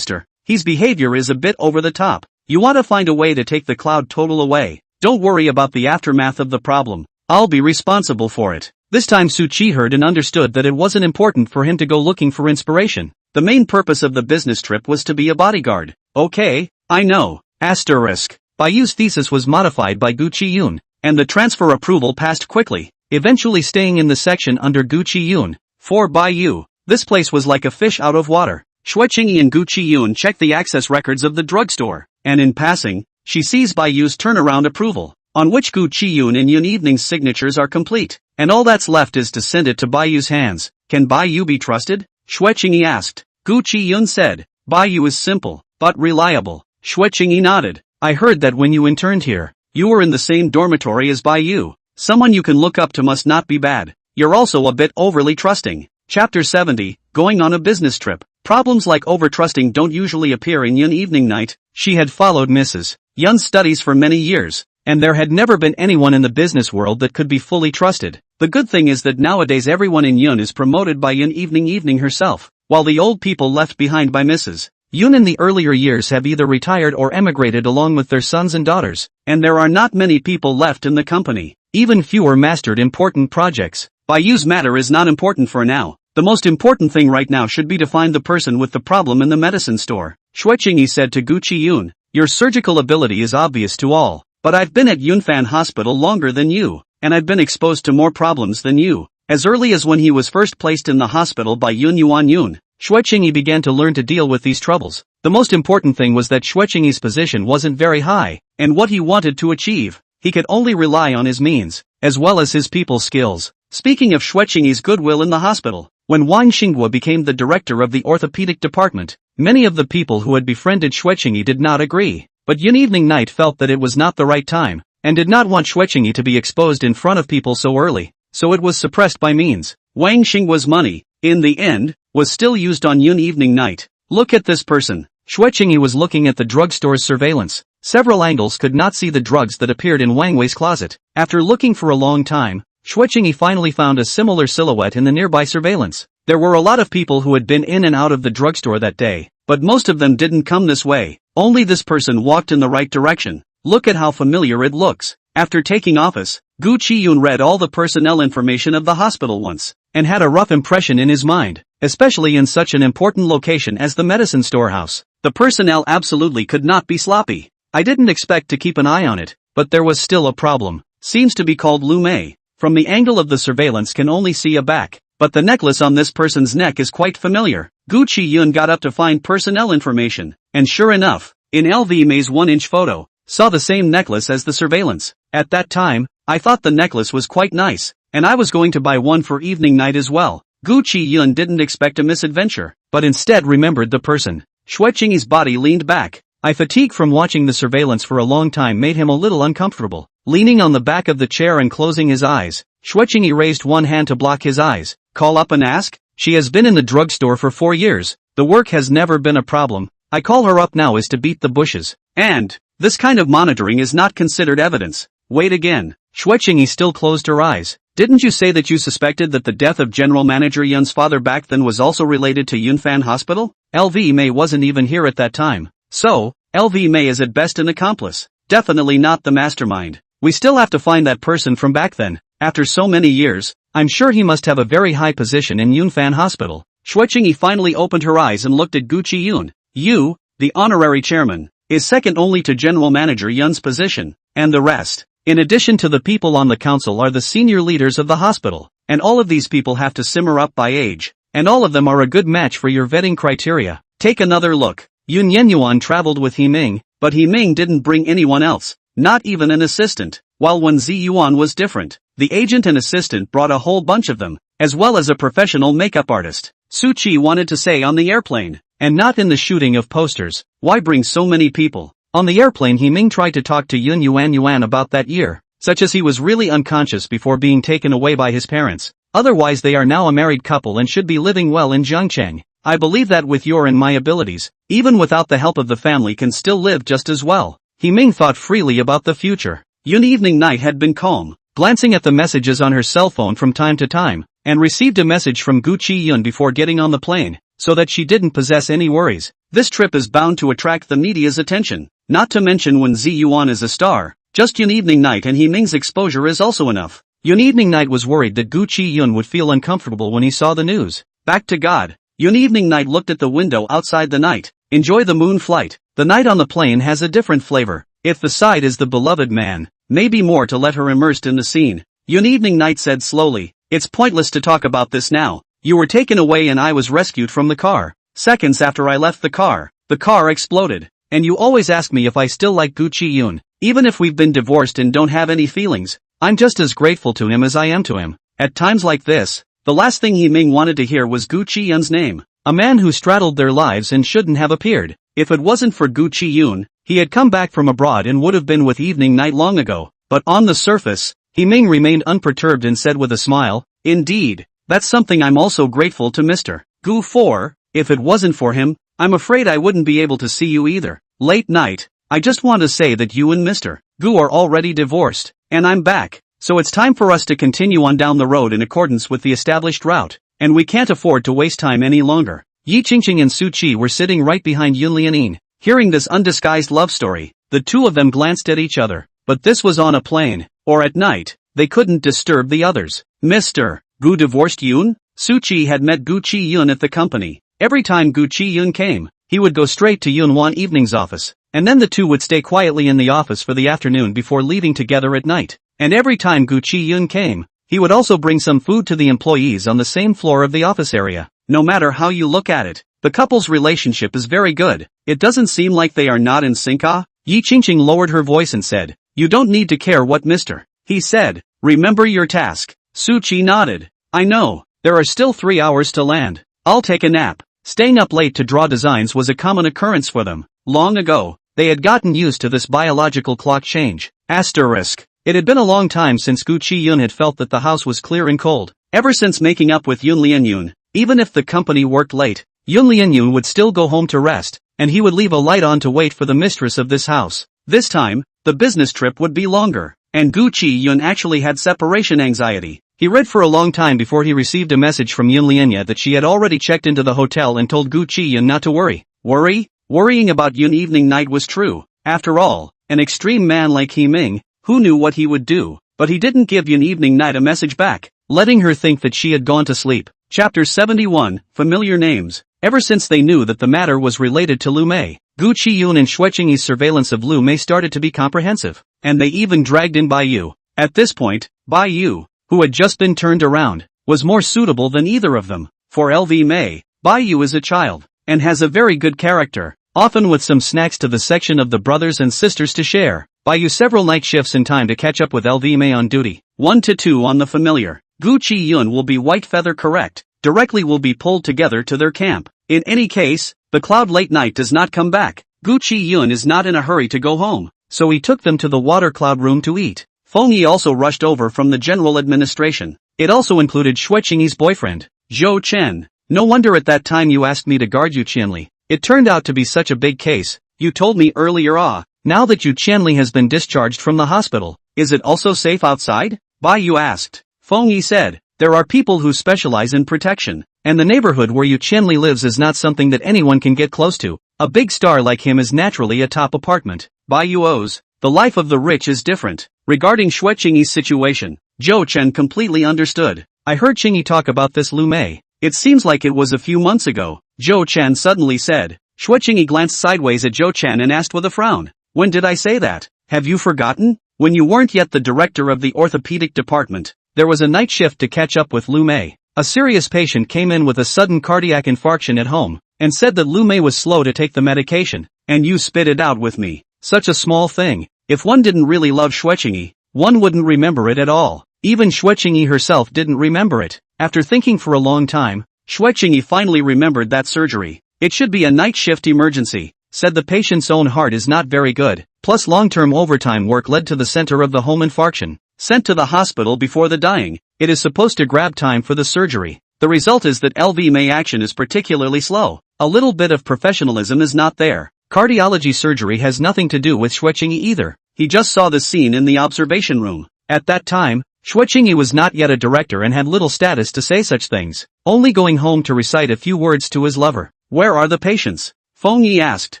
his behavior is a bit over the top. You want to find a way to take the Cloud total away. Don't worry about the aftermath of the problem. I'll be responsible for it." This time Su Qi heard and understood that it wasn't important for him to go looking for inspiration. The main purpose of the business trip was to be a bodyguard. Okay, I know. Asterisk. Baiyu's thesis was modified by Gu Chiyun, and the transfer approval passed quickly, eventually staying in the section under Gu Chiyun. For Baiyu, this place was like a fish out of water. Xue Qingyi and Gu Chiyun checked the access records of the drugstore, and in passing, she sees Baiyu's turnaround approval, on which Gu Chiyun and Yun Evening's signatures are complete, and all that's left is to send it to Baiyu's hands. Can Baiyu be trusted? Xue Qingyi asked. Gu Chiyun said, "Baiyu is simple, but reliable." Xue Qingyi nodded. "I heard that when you interned here, you were in the same dormitory as Baiyu. Someone you can look up to must not be bad. You're also a bit overly trusting." Chapter 70, Going on a Business Trip. Problems like overtrusting don't usually appear in Yun Evening Night. She had followed Mrs. Yun's studies for many years, and there had never been anyone in the business world that could be fully trusted. The good thing is that nowadays everyone in Yun is promoted by Yun Evening herself, while the old people left behind by Mrs. Yun in the earlier years have either retired or emigrated along with their sons and daughters, and there are not many people left in the company. Even fewer mastered important projects. Baiyu's matter is not important for now. The most important thing right now should be to find the person with the problem in the medicine store. Xue Qingyi said to Gu Chiyun, "Your surgical ability is obvious to all, but I've been at Yunfan Hospital longer than you, and I've been exposed to more problems than you." As early as when he was first placed in the hospital by Yun Wanwan, Xue Qingyi began to learn to deal with these troubles. The most important thing was that Xue Qingyi's position wasn't very high, and what he wanted to achieve, he could only rely on his means, as well as his people skills. Speaking of Xue Qingyi's goodwill in the hospital, when Wang Xinghua became the director of the orthopedic department, many of the people who had befriended Xue Qingyi did not agree, but Yun Evening Night felt that it was not the right time, and did not want Xue Qingyi to be exposed in front of people so early, so it was suppressed by means. Wang Xinghua's money, in the end, was still used on Yun Evening Night. Look at this person. Xue Qingyi was looking at the drugstore's surveillance Several angles could not see the drugs that appeared in Wang Wei's closet. After looking for a long time, Shuiqing finally found a similar silhouette in the nearby surveillance. There were a lot of people who had been in and out of the drugstore that day, but most of them didn't come this way. Only this person walked in the right direction. Look at how familiar it looks. After taking office, Gu Chiyun read all the personnel information of the hospital once, and had a rough impression in his mind, especially in such an important location as the medicine storehouse. The personnel absolutely could not be sloppy. I didn't expect to keep an eye on it, but there was still a problem. Seems to be called Lu Mei. From the angle of the surveillance can only see a back, but the necklace on this person's neck is quite familiar. Gu Chiyun got up to find personnel information, and sure enough, in LV Mei's 1-inch photo, saw the same necklace as the surveillance. At that time, I thought the necklace was quite nice, and I was going to buy one for evening night as well. Gu Chiyun didn't expect a misadventure, but instead remembered the person. Shuiqing's body leaned back. Fatigue from watching the surveillance for a long time made him a little uncomfortable. Leaning on the back of the chair and closing his eyes, Shuiqing raised one hand to block his eyes. Call up and ask? She has been in the drugstore for 4 years. The work has never been a problem. I call her up now is to beat the bushes. And this kind of monitoring is not considered evidence. Wait again. Shuiqing still closed her eyes. Didn't you say that you suspected that the death of General Manager Yun's father back then was also related to Yunfan Hospital? LV Mei wasn't even here at that time. So, LV Mei is at best an accomplice. Definitely not the mastermind. We still have to find that person from back then. After so many years, I'm sure he must have a very high position in Yunfan Hospital. Shuiqing finally opened her eyes and looked at Gu Chiyun. You, the honorary chairman, is second only to General Manager Yun's position, and the rest, in addition to the people on the council, are the senior leaders of the hospital, and all of these people have to simmer up by age, and all of them are a good match for your vetting criteria. Take another look. Yun Wanwan traveled with He Ming, but He Ming didn't bring anyone else, not even an assistant, while Wen Ziyuan was different. The agent and assistant brought a whole bunch of them, as well as a professional makeup artist. Su Qi wanted to say on the airplane, and not in the shooting of posters. Why bring so many people? On the airplane He Ming tried to talk to Yun Wanwan about that year, such as he was really unconscious before being taken away by his parents. Otherwise they are now a married couple and should be living well in Zhangcheng. I believe that with your and my abilities, even without the help of the family can still live just as well. He Ming thought freely about the future. Yun evening night had been calm, glancing at the messages on her cell phone from time to time, and received a message from Gu Chiyun before getting on the plane, so that she didn't possess any worries. This trip is bound to attract the media's attention, not to mention when Ziyuan is a star. Just Yun evening night and He Ming's exposure is also enough. Yun evening night was worried that Gu Chiyun would feel uncomfortable when he saw the news. Back to God. Yun evening night looked at the window outside the night. Enjoy the moon flight. The night on the plane has a different flavor. If the side is the beloved man, maybe more to let her immersed in the scene. Yun evening night said slowly, it's pointless to talk about this now. You were taken away and I was rescued from the car. Seconds after I left the car exploded. And you always ask me if I still like Gu Chiyun. Even if we've been divorced and don't have any feelings, I'm just as grateful to him as I am to him. At times like this, the last thing He Ming wanted to hear was Gu Chiyun's name. A man who straddled their lives and shouldn't have appeared. If it wasn't for Gu Chiyun, he had come back from abroad and would have been with evening night long ago. But on the surface, He Ming remained unperturbed and said with a smile, indeed, that's something I'm also grateful to Mr. Gu for. If it wasn't for him, I'm afraid I wouldn't be able to see you either. Late night, I just want to say that you and Mr. Gu are already divorced, and I'm back. So it's time for us to continue on down the road in accordance with the established route, and we can't afford to waste time any longer. Yi Qingqing and Su Qi were sitting right behind Yun Lianin. Hearing this undisguised love story, the two of them glanced at each other, but this was on a plane, or at night, they couldn't disturb the others. Mr. Gu divorced Yun? Su Qi had met Gu Chiyun at the company. Every time Gu Chiyun came, he would go straight to Yun Wan evening's office, and then the two would stay quietly in the office for the afternoon before leaving together at night. And every time Gu Chiyun came, he would also bring some food to the employees on the same floor of the office area. No matter how you look at it, the couple's relationship is very good. It doesn't seem like they are not in sync. Yi Qingqing lowered her voice and said, you don't need to care what Mr. He said. Remember your task. Su Qi nodded. I know, there are still 3 hours to land. I'll take a nap. Staying up late to draw designs was a common occurrence for them. Long ago, they had gotten used to this biological clock change. Asterisk. It had been a long time since Gu Chiyun had felt that the house was clear and cold. Ever since making up with Yun Lianyun, even if the company worked late, Yun Lianyun would still go home to rest, and he would leave a light on to wait for the mistress of this house. This time, the business trip would be longer, and Gu Chiyun actually had separation anxiety. He read for a long time before he received a message from Yun Lianya that she had already checked into the hotel and told Gu Chiyun not to worry. Worrying about Yun evening night was true. After all, an extreme man like He Ming, who knew what he would do, but he didn't give Yun evening night a message back, letting her think that she had gone to sleep. Chapter 71, Familiar Names. Ever since they knew that the matter was related to Lu Mei, Gu Chiyun and Xue Qingyi's surveillance of Lu Mei started to be comprehensive, and they even dragged in Bai Yu. At this point, Bai Yu, who had just been turned around, was more suitable than either of them. For LV Mei, Bai Yu is a child, and has a very good character, often with some snacks to the section of the brothers and sisters to share. Bai Yu several night shifts in time to catch up with LV Mei on duty. 1 to 2 on the familiar. Gu Chiyun will be white feather correct. Directly will be pulled together to their camp. In any case, the cloud late night does not come back. Gu Chiyun is not in a hurry to go home, so he took them to the water cloud room to eat. Feng Yi also rushed over from the general administration. It also included Xue Qingyi's boyfriend, Zhou Chen. No wonder at that time you asked me to guard Yu Qianli. It turned out to be such a big case. You told me earlier. Now that Yu Qianli has been discharged from the hospital, is it also safe outside? Bai Yu asked. Feng Yi said, there are people who specialize in protection, and the neighborhood where Yu Qianli lives is not something that anyone can get close to. A big star like him is naturally a top apartment. Bai Yu owes. The life of the rich is different. Regarding Xue Qingyi's situation, Zhou Chen completely understood. I heard Qingyi talk about this Lu Mei. It seems like it was a few months ago, Zhou Chen suddenly said. Xue Qingyi glanced sideways at Zhou Chen and asked with a frown. When did I say that? Have you forgotten? When you weren't yet the director of the orthopedic department, there was a night shift to catch up with Lu Mei. A serious patient came in with a sudden cardiac infarction at home, and said that Lu Mei was slow to take the medication, and you spit it out with me. Such a small thing. If one didn't really love Xue Qingyi, one wouldn't remember it at all. Even Xue Qingyi herself didn't remember it. After thinking for a long time, Xue Qingyi finally remembered that surgery. It should be a night shift emergency. Said the patient's own heart is not very good, plus long-term overtime work led to the center of the home infarction. Sent to the hospital before the dying, it is supposed to grab time for the surgery. The result is that LV Mei action is particularly slow. A little bit of professionalism is not there. Cardiology surgery has nothing to do with Xue Qingyi either. He just saw the scene in the observation room. At that time, Xue Qingyi was not yet a director and had little status to say such things, only going home to recite a few words to his lover. Where are the patients? Feng Yi asked.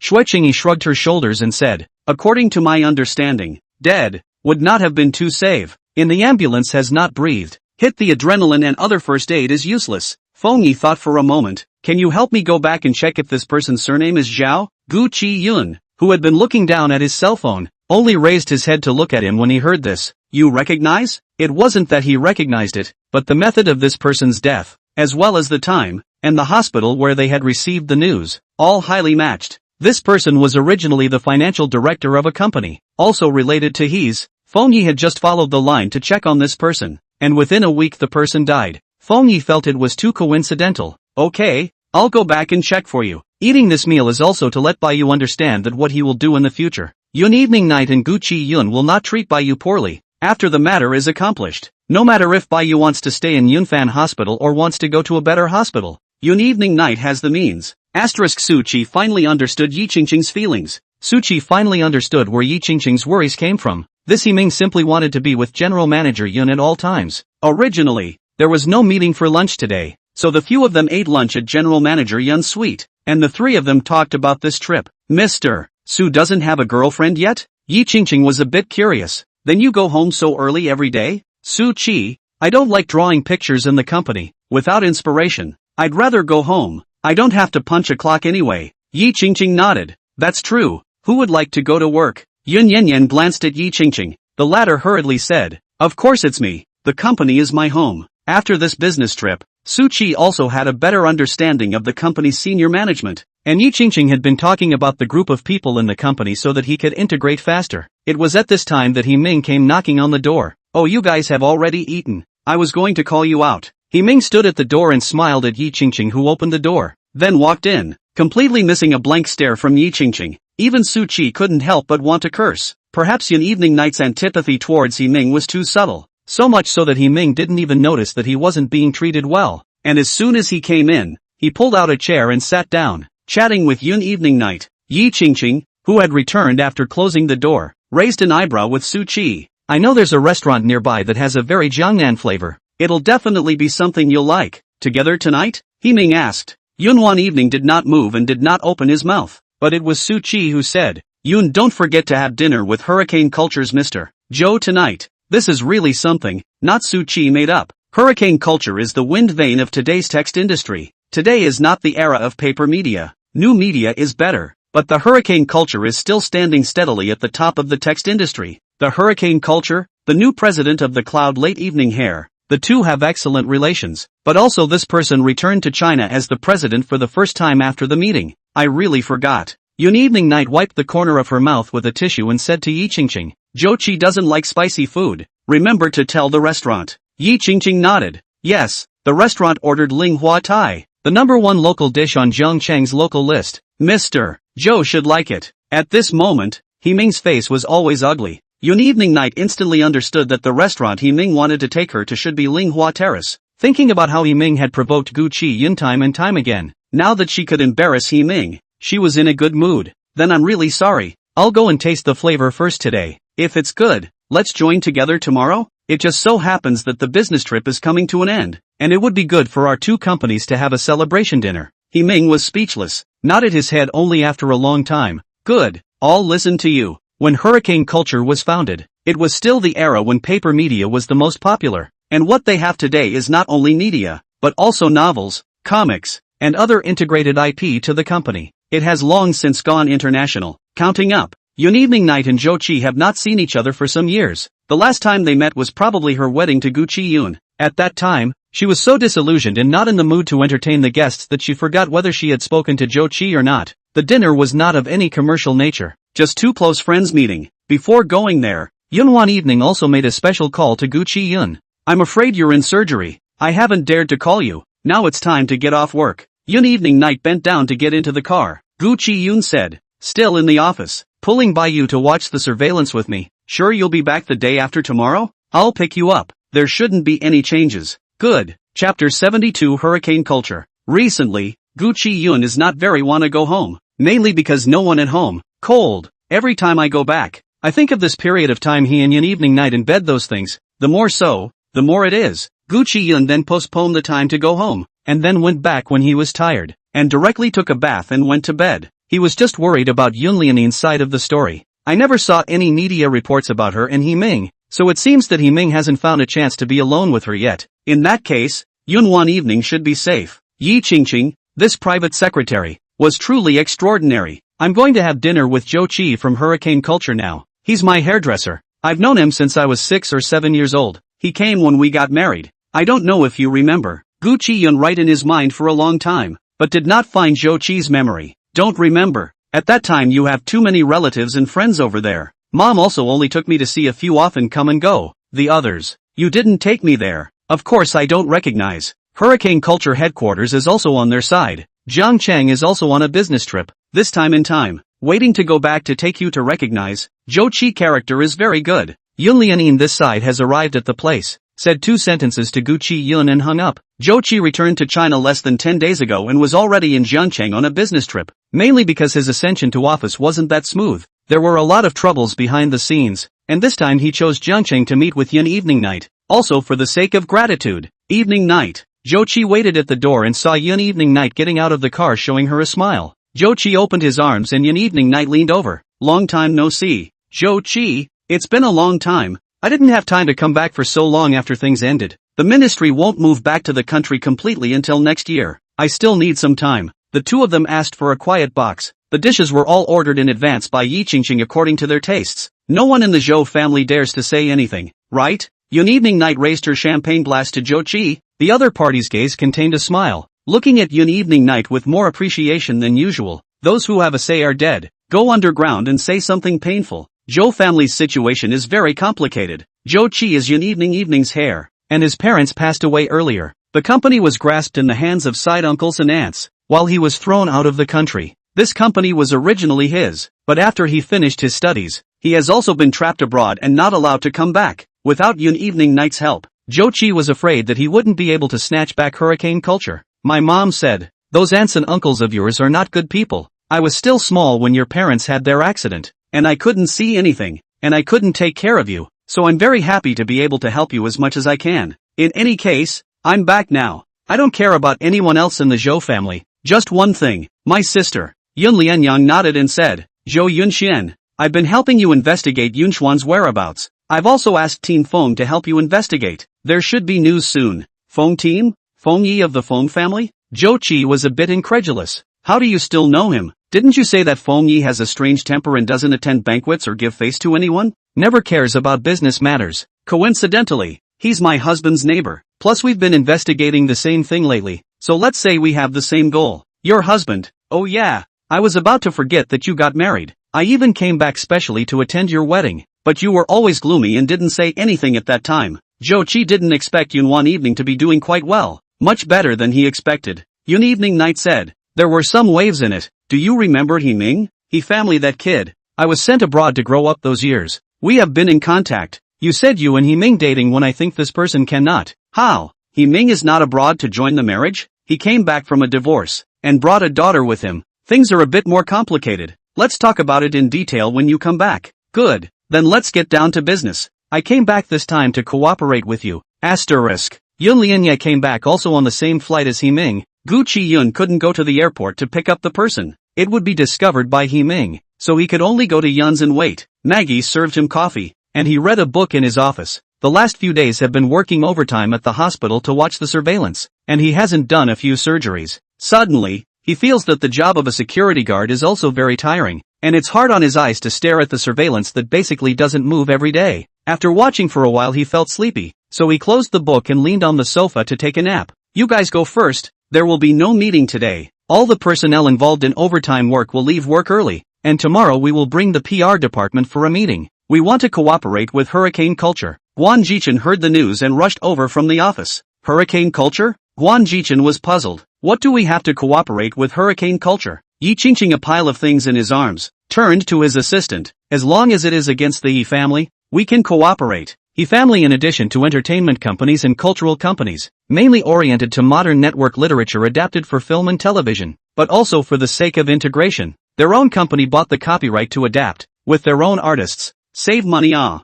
Xue Qingyi shrugged her shoulders and said, according to my understanding, dead. Would not have been too safe. In the ambulance has not breathed. Hit the adrenaline and other first aid is useless. Feng Yi thought for a moment. Can you help me go back and check if this person's surname is Zhao? Gu Chiyun, who had been looking down at his cell phone, only raised his head to look at him when he heard this. You recognize? It wasn't that he recognized it, but the method of this person's death, as well as the time, and the hospital where they had received the news, all highly matched. This person was originally the financial director of a company, also related to his. Feng Yi had just followed the line to check on this person, and within a week the person died. Feng Yi felt it was too coincidental. Okay, I'll go back and check for you. Eating this meal is also to let Bai Yu understand that what he will do in the future. Yun evening night and Gu Chiyun will not treat Bai Yu poorly, after the matter is accomplished. No matter if Bai Yu wants to stay in Yunfan Hospital or wants to go to a better hospital, Yun evening night has the means. Su Qi finally understood Yi Qingqing's feelings. Su Qi finally understood where Yi Qingqing's worries came from. This He Ming simply wanted to be with General Manager Yun at all times. Originally, there was no meeting for lunch today, so the few of them ate lunch at General Manager Yun's suite, and the three of them talked about this trip. Mr. Su doesn't have a girlfriend yet? Yi Qingqing was a bit curious. Then you go home so early every day? Su Qi, I don't like drawing pictures in the company, without inspiration. I'd rather go home. I don't have to punch a clock anyway. Yi Qingqing nodded. That's true. Who would like to go to work? Yun Yanyan glanced at Yi Qingqing. The latter hurriedly said, of course it's me. The company is my home. After this business trip, Su Qi also had a better understanding of the company's senior management, and Yi Qingqing had been talking about the group of people in the company so that he could integrate faster. It was at this time that He Ming came knocking on the door. Oh, you guys have already eaten. I was going to call you out. He Ming stood at the door and smiled at Yi Qingqing, who opened the door, then walked in, completely missing a blank stare from Yi Qingqing. Even Su Qi couldn't help but want to curse. Perhaps Yun evening night's antipathy towards He Ming was too subtle, so much so that He Ming didn't even notice that he wasn't being treated well, and as soon as he came in, he pulled out a chair and sat down, chatting with Yun evening night. Yi Qingqing, who had returned after closing the door, raised an eyebrow with Su Chi. I know there's a restaurant nearby that has a very Jiangnan flavor. It'll definitely be something you'll like. Together tonight? Ming asked. Yun Wanwan did not move and did not open his mouth, but it was Su Chi who said, Yun, don't forget to have dinner with Hurricane Culture's Mr. Joe tonight. This is really something, not Su Chi made up. Hurricane culture is the wind vane of today's text industry. Today is not the era of paper media. New media is better, but the hurricane culture is still standing steadily at the top of the text industry. The hurricane culture, the new president of the Cloud Late Evening Hair. The two have excellent relations, but also this person returned to China as the president for the first time after the meeting. I really forgot. Yun Evening Night wiped the corner of her mouth with a tissue and said to Yi Qingqing, Zhou Qi doesn't like spicy food. Remember to tell the restaurant. Yi Qingqing nodded. Yes, the restaurant ordered Ling Hua Tai, the #1 local dish on Zhang Cheng's local list. Mr. Zhou should like it. At this moment, Ming's face was always ugly. Yun Evening Night instantly understood that the restaurant Ming wanted to take her to should be Ling Hua Terrace. Thinking about how Ming had provoked Gu Chiyun time and time again, now that she could embarrass Ming, she was in a good mood. Then I'm really sorry. I'll go and taste the flavor first today. If it's good, let's join together tomorrow? It just so happens that the business trip is coming to an end, and it would be good for our two companies to have a celebration dinner. Ming was speechless, nodded his head only after a long time. Good, I'll listen to you. When hurricane culture was founded, it was still the era when paper media was the most popular, and what they have today is not only media, but also novels, comics, and other integrated IP to the company. It has long since gone international. Counting up, Yun Evening Night and Zhou Qi have not seen each other for some years. The last time they met was probably her wedding to Gu Chiyun. At that time, she was so disillusioned and not in the mood to entertain the guests that she forgot whether she had spoken to Zhou Qi or not. The dinner was not of any commercial nature, just two close friends meeting. Before going there, Yun Wanwan also made a special call to Gu Chiyun. I'm afraid you're in surgery. I haven't dared to call you. Now it's time to get off work. Yun Evening Night bent down to get into the car. Gu Chiyun said, still in the office, pulling by you to watch the surveillance with me. Sure you'll be back the day after tomorrow? I'll pick you up. There shouldn't be any changes. Good. Chapter 72 Hurricane Culture. Recently, Gu Chiyun is not very wanna go home. Mainly because no one at home. Cold. Every time I go back, I think of this period of time he and Yun Evening Night in bed those things. The more so, the more it is. Gu Chiyun then postponed the time to go home, and then went back when he was tired, and directly took a bath and went to bed. He was just worried about Yun Lianin's side of the story. I never saw any media reports about her and Ming, so it seems that Ming hasn't found a chance to be alone with her yet. In that case, Yun Wanwan should be safe. Yi Qingqing, this private secretary, was truly extraordinary. I'm going to have dinner with Zhou Qi from Hurricane Culture now. He's my hairdresser. I've known him since I was 6 or 7 years old. He came when we got married. I don't know if you remember. Gu Chiyun right in his mind for a long time, but did not find Zhou Qi's memory. Don't remember. At that time you have too many relatives and friends over there. Mom also only took me to see a few often come and go. The others. You didn't take me there. Of course I don't recognize. Hurricane Culture headquarters is also on their side. Zhang Cheng is also on a business trip, this time in time, waiting to go back to take you to recognize. Zhou Qi character is very good. Yun Lianin this side has arrived at the place, said 2 sentences to Gu Chiyun and hung up. Zhou Qi returned to China less than 10 days ago and was already in Jiangcheng on a business trip, mainly because his ascension to office wasn't that smooth. There were a lot of troubles behind the scenes, and this time he chose Jiangcheng to meet with Yun Evening Night, also for the sake of gratitude. Evening Night. Zhou Qi waited at the door and saw Yun Evening Night getting out of the car showing her a smile. Zhou Qi opened his arms and Yun Evening Night leaned over. Long time no see. Zhou Qi, it's been a long time. I didn't have time to come back for so long after things ended. The ministry won't move back to the country completely until next year. I still need some time. The two of them asked for a quiet box. The dishes were all ordered in advance by Yi Qingqing according to their tastes. No one in the Zhou family dares to say anything, right? Yun Evening Night raised her champagne glass to Zhou Qi. The other party's gaze contained a smile, looking at Yun Evening Night with more appreciation than usual. Those who have a say are dead. Go underground and say something painful. Zhou family's situation is very complicated. Zhou Qi is Yun Evening's heir, and his parents passed away earlier. The company was grasped in the hands of side uncles and aunts, while he was thrown out of the country. This company was originally his, but after he finished his studies, he has also been trapped abroad and not allowed to come back. Without Yun Evening Night's help, Zhou Qi was afraid that he wouldn't be able to snatch back Hurricane Culture. My mom said, those aunts and uncles of yours are not good people. I was still small when your parents had their accident, and I couldn't see anything, and I couldn't take care of you, so I'm very happy to be able to help you as much as I can. In any case, I'm back now. I don't care about anyone else in the Zhou family, just one thing, my sister. Yun Lianyang nodded and said, Zhou Yunxian, I've been helping you investigate Yun Xuan's whereabouts. I've also asked Team Feng to help you investigate. There should be news soon. Feng team? Feng Yi of the Feng family? Zhou Qi was a bit incredulous. How do you still know him? Didn't you say that Feng Yi has a strange temper and doesn't attend banquets or give face to anyone? Never cares about business matters. Coincidentally, he's my husband's neighbor. Plus we've been investigating the same thing lately, so let's say we have the same goal. Your husband. Oh yeah. I was about to forget that you got married. I even came back specially to attend your wedding, but you were always gloomy and didn't say anything at that time. Zhou Qi didn't expect Yun Wan evening to be doing quite well, much better than he expected. Yun evening night said, there were some waves in it. Do you remember He Ming? He family that kid. I was sent abroad to grow up those years. We have been in contact. You said you and He Ming dating when I think this person cannot. How? He Ming is not abroad to join the marriage? He came back from a divorce, and brought a daughter with him. Things are a bit more complicated. Let's talk about it in detail when you come back. Good. Then let's get down to business. I came back this time to cooperate with you. Asterisk. Yun Lianye came back also on the same flight as He Ming. Gu Chiyun couldn't go to the airport to pick up the person. It would be discovered by He Ming, so he could only go to Yun's and wait. Maggie served him coffee, and he read a book in his office. The last few days have been working overtime at the hospital to watch the surveillance, and he hasn't done a few surgeries. Suddenly, he feels that the job of a security guard is also very tiring, and it's hard on his eyes to stare at the surveillance that basically doesn't move every day. After watching for a while he felt sleepy, so he closed the book and leaned on the sofa to take a nap. You guys go first. There will be no meeting today. All the personnel involved in overtime work will leave work early, and tomorrow we will bring the PR department for a meeting. We want to cooperate with hurricane culture. Guan Jichen heard the news and rushed over from the office. Hurricane culture? Guan Jichen was puzzled. What do we have to cooperate with hurricane culture? Yi Qingqing, a pile of things in his arms, turned to his assistant. As long as it is against the Yi family, we can cooperate. Yi family, in addition to entertainment companies and cultural companies, mainly oriented to modern network literature adapted for film and television, but also for the sake of integration. Their own company bought the copyright to adapt, with their own artists. Save money. Guan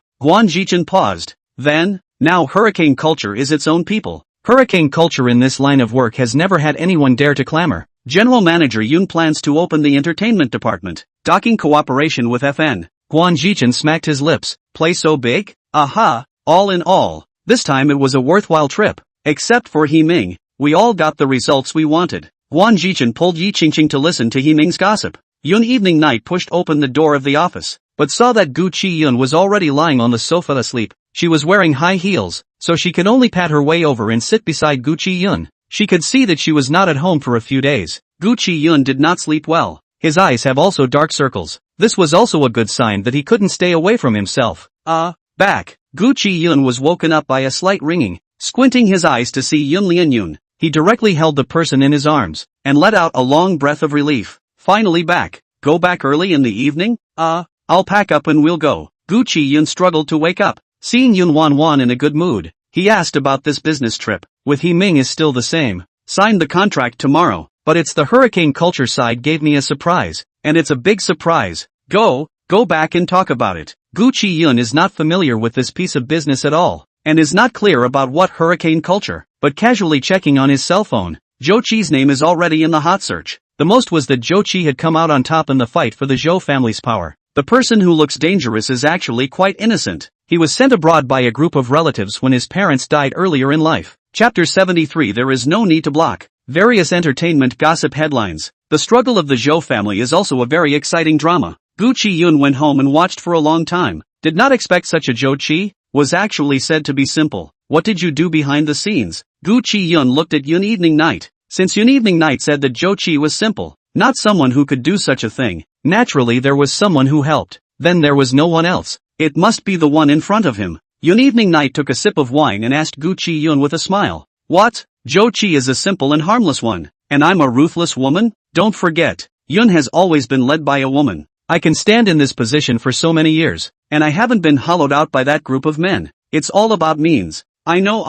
Jichen paused. Then, now hurricane culture is its own people. Hurricane culture in this line of work has never had anyone dare to clamor. General Manager Yun plans to open the entertainment department, docking cooperation with FN. Guan Jichen smacked his lips. Play so big? Aha, all in all, this time it was a worthwhile trip. Except for He Ming, we all got the results we wanted. Guan Jichen pulled Yi Qingqing to listen to He Ming's gossip. Yun evening night pushed open the door of the office, but saw that Gu Chiyun was already lying on the sofa asleep. She was wearing high heels, so she could only pat her way over and sit beside Gu Chiyun. She could see that she was not at home for a few days. Gu Chiyun did not sleep well. His eyes have also dark circles. This was also a good sign that he couldn't stay away from himself. Back. Gu Chiyun was woken up by a slight ringing. Squinting his eyes to see Yun Lianyun, he directly held the person in his arms, and let out a long breath of relief. Finally back. Go back early in the evening? I'll pack up and we'll go. Gu Chiyun struggled to wake up. Seeing Yun Wanwan in a good mood, he asked about this business trip. With He Ming is still the same. Signed the contract tomorrow, but it's the hurricane culture side gave me a surprise, and it's a big surprise. Go back and talk about it. Gu Chiyun is not familiar with this piece of business at all, and is not clear about what hurricane culture, but casually checking on his cell phone. Zhou Qi's name is already in the hot search. The most was that Zhou Qi had come out on top in the fight for the Zhou family's power. The person who looks dangerous is actually quite innocent. He was sent abroad by a group of relatives when his parents died earlier in life. Chapter 73. There is no need to block. Various entertainment gossip headlines. The struggle of the Zhou family is also a very exciting drama. Gu Chiyun went home and watched for a long time. Did not expect such a Zhou Qi. Was actually said to be simple. What did you do behind the scenes? Gu Chiyun looked at Yun Evening Night. Since Yun Evening Night said that Zhou Qi was simple, not someone who could do such a thing, naturally there was someone who helped. Then there was no one else. It must be the one in front of him. Yun Evening Night took a sip of wine and asked Gu Chiyun with a smile. What? Zhou Qi is a simple and harmless one, and I'm a ruthless woman? Don't forget, Yun has always been led by a woman. I can stand in this position for so many years, and I haven't been hollowed out by that group of men. It's all about means. I know.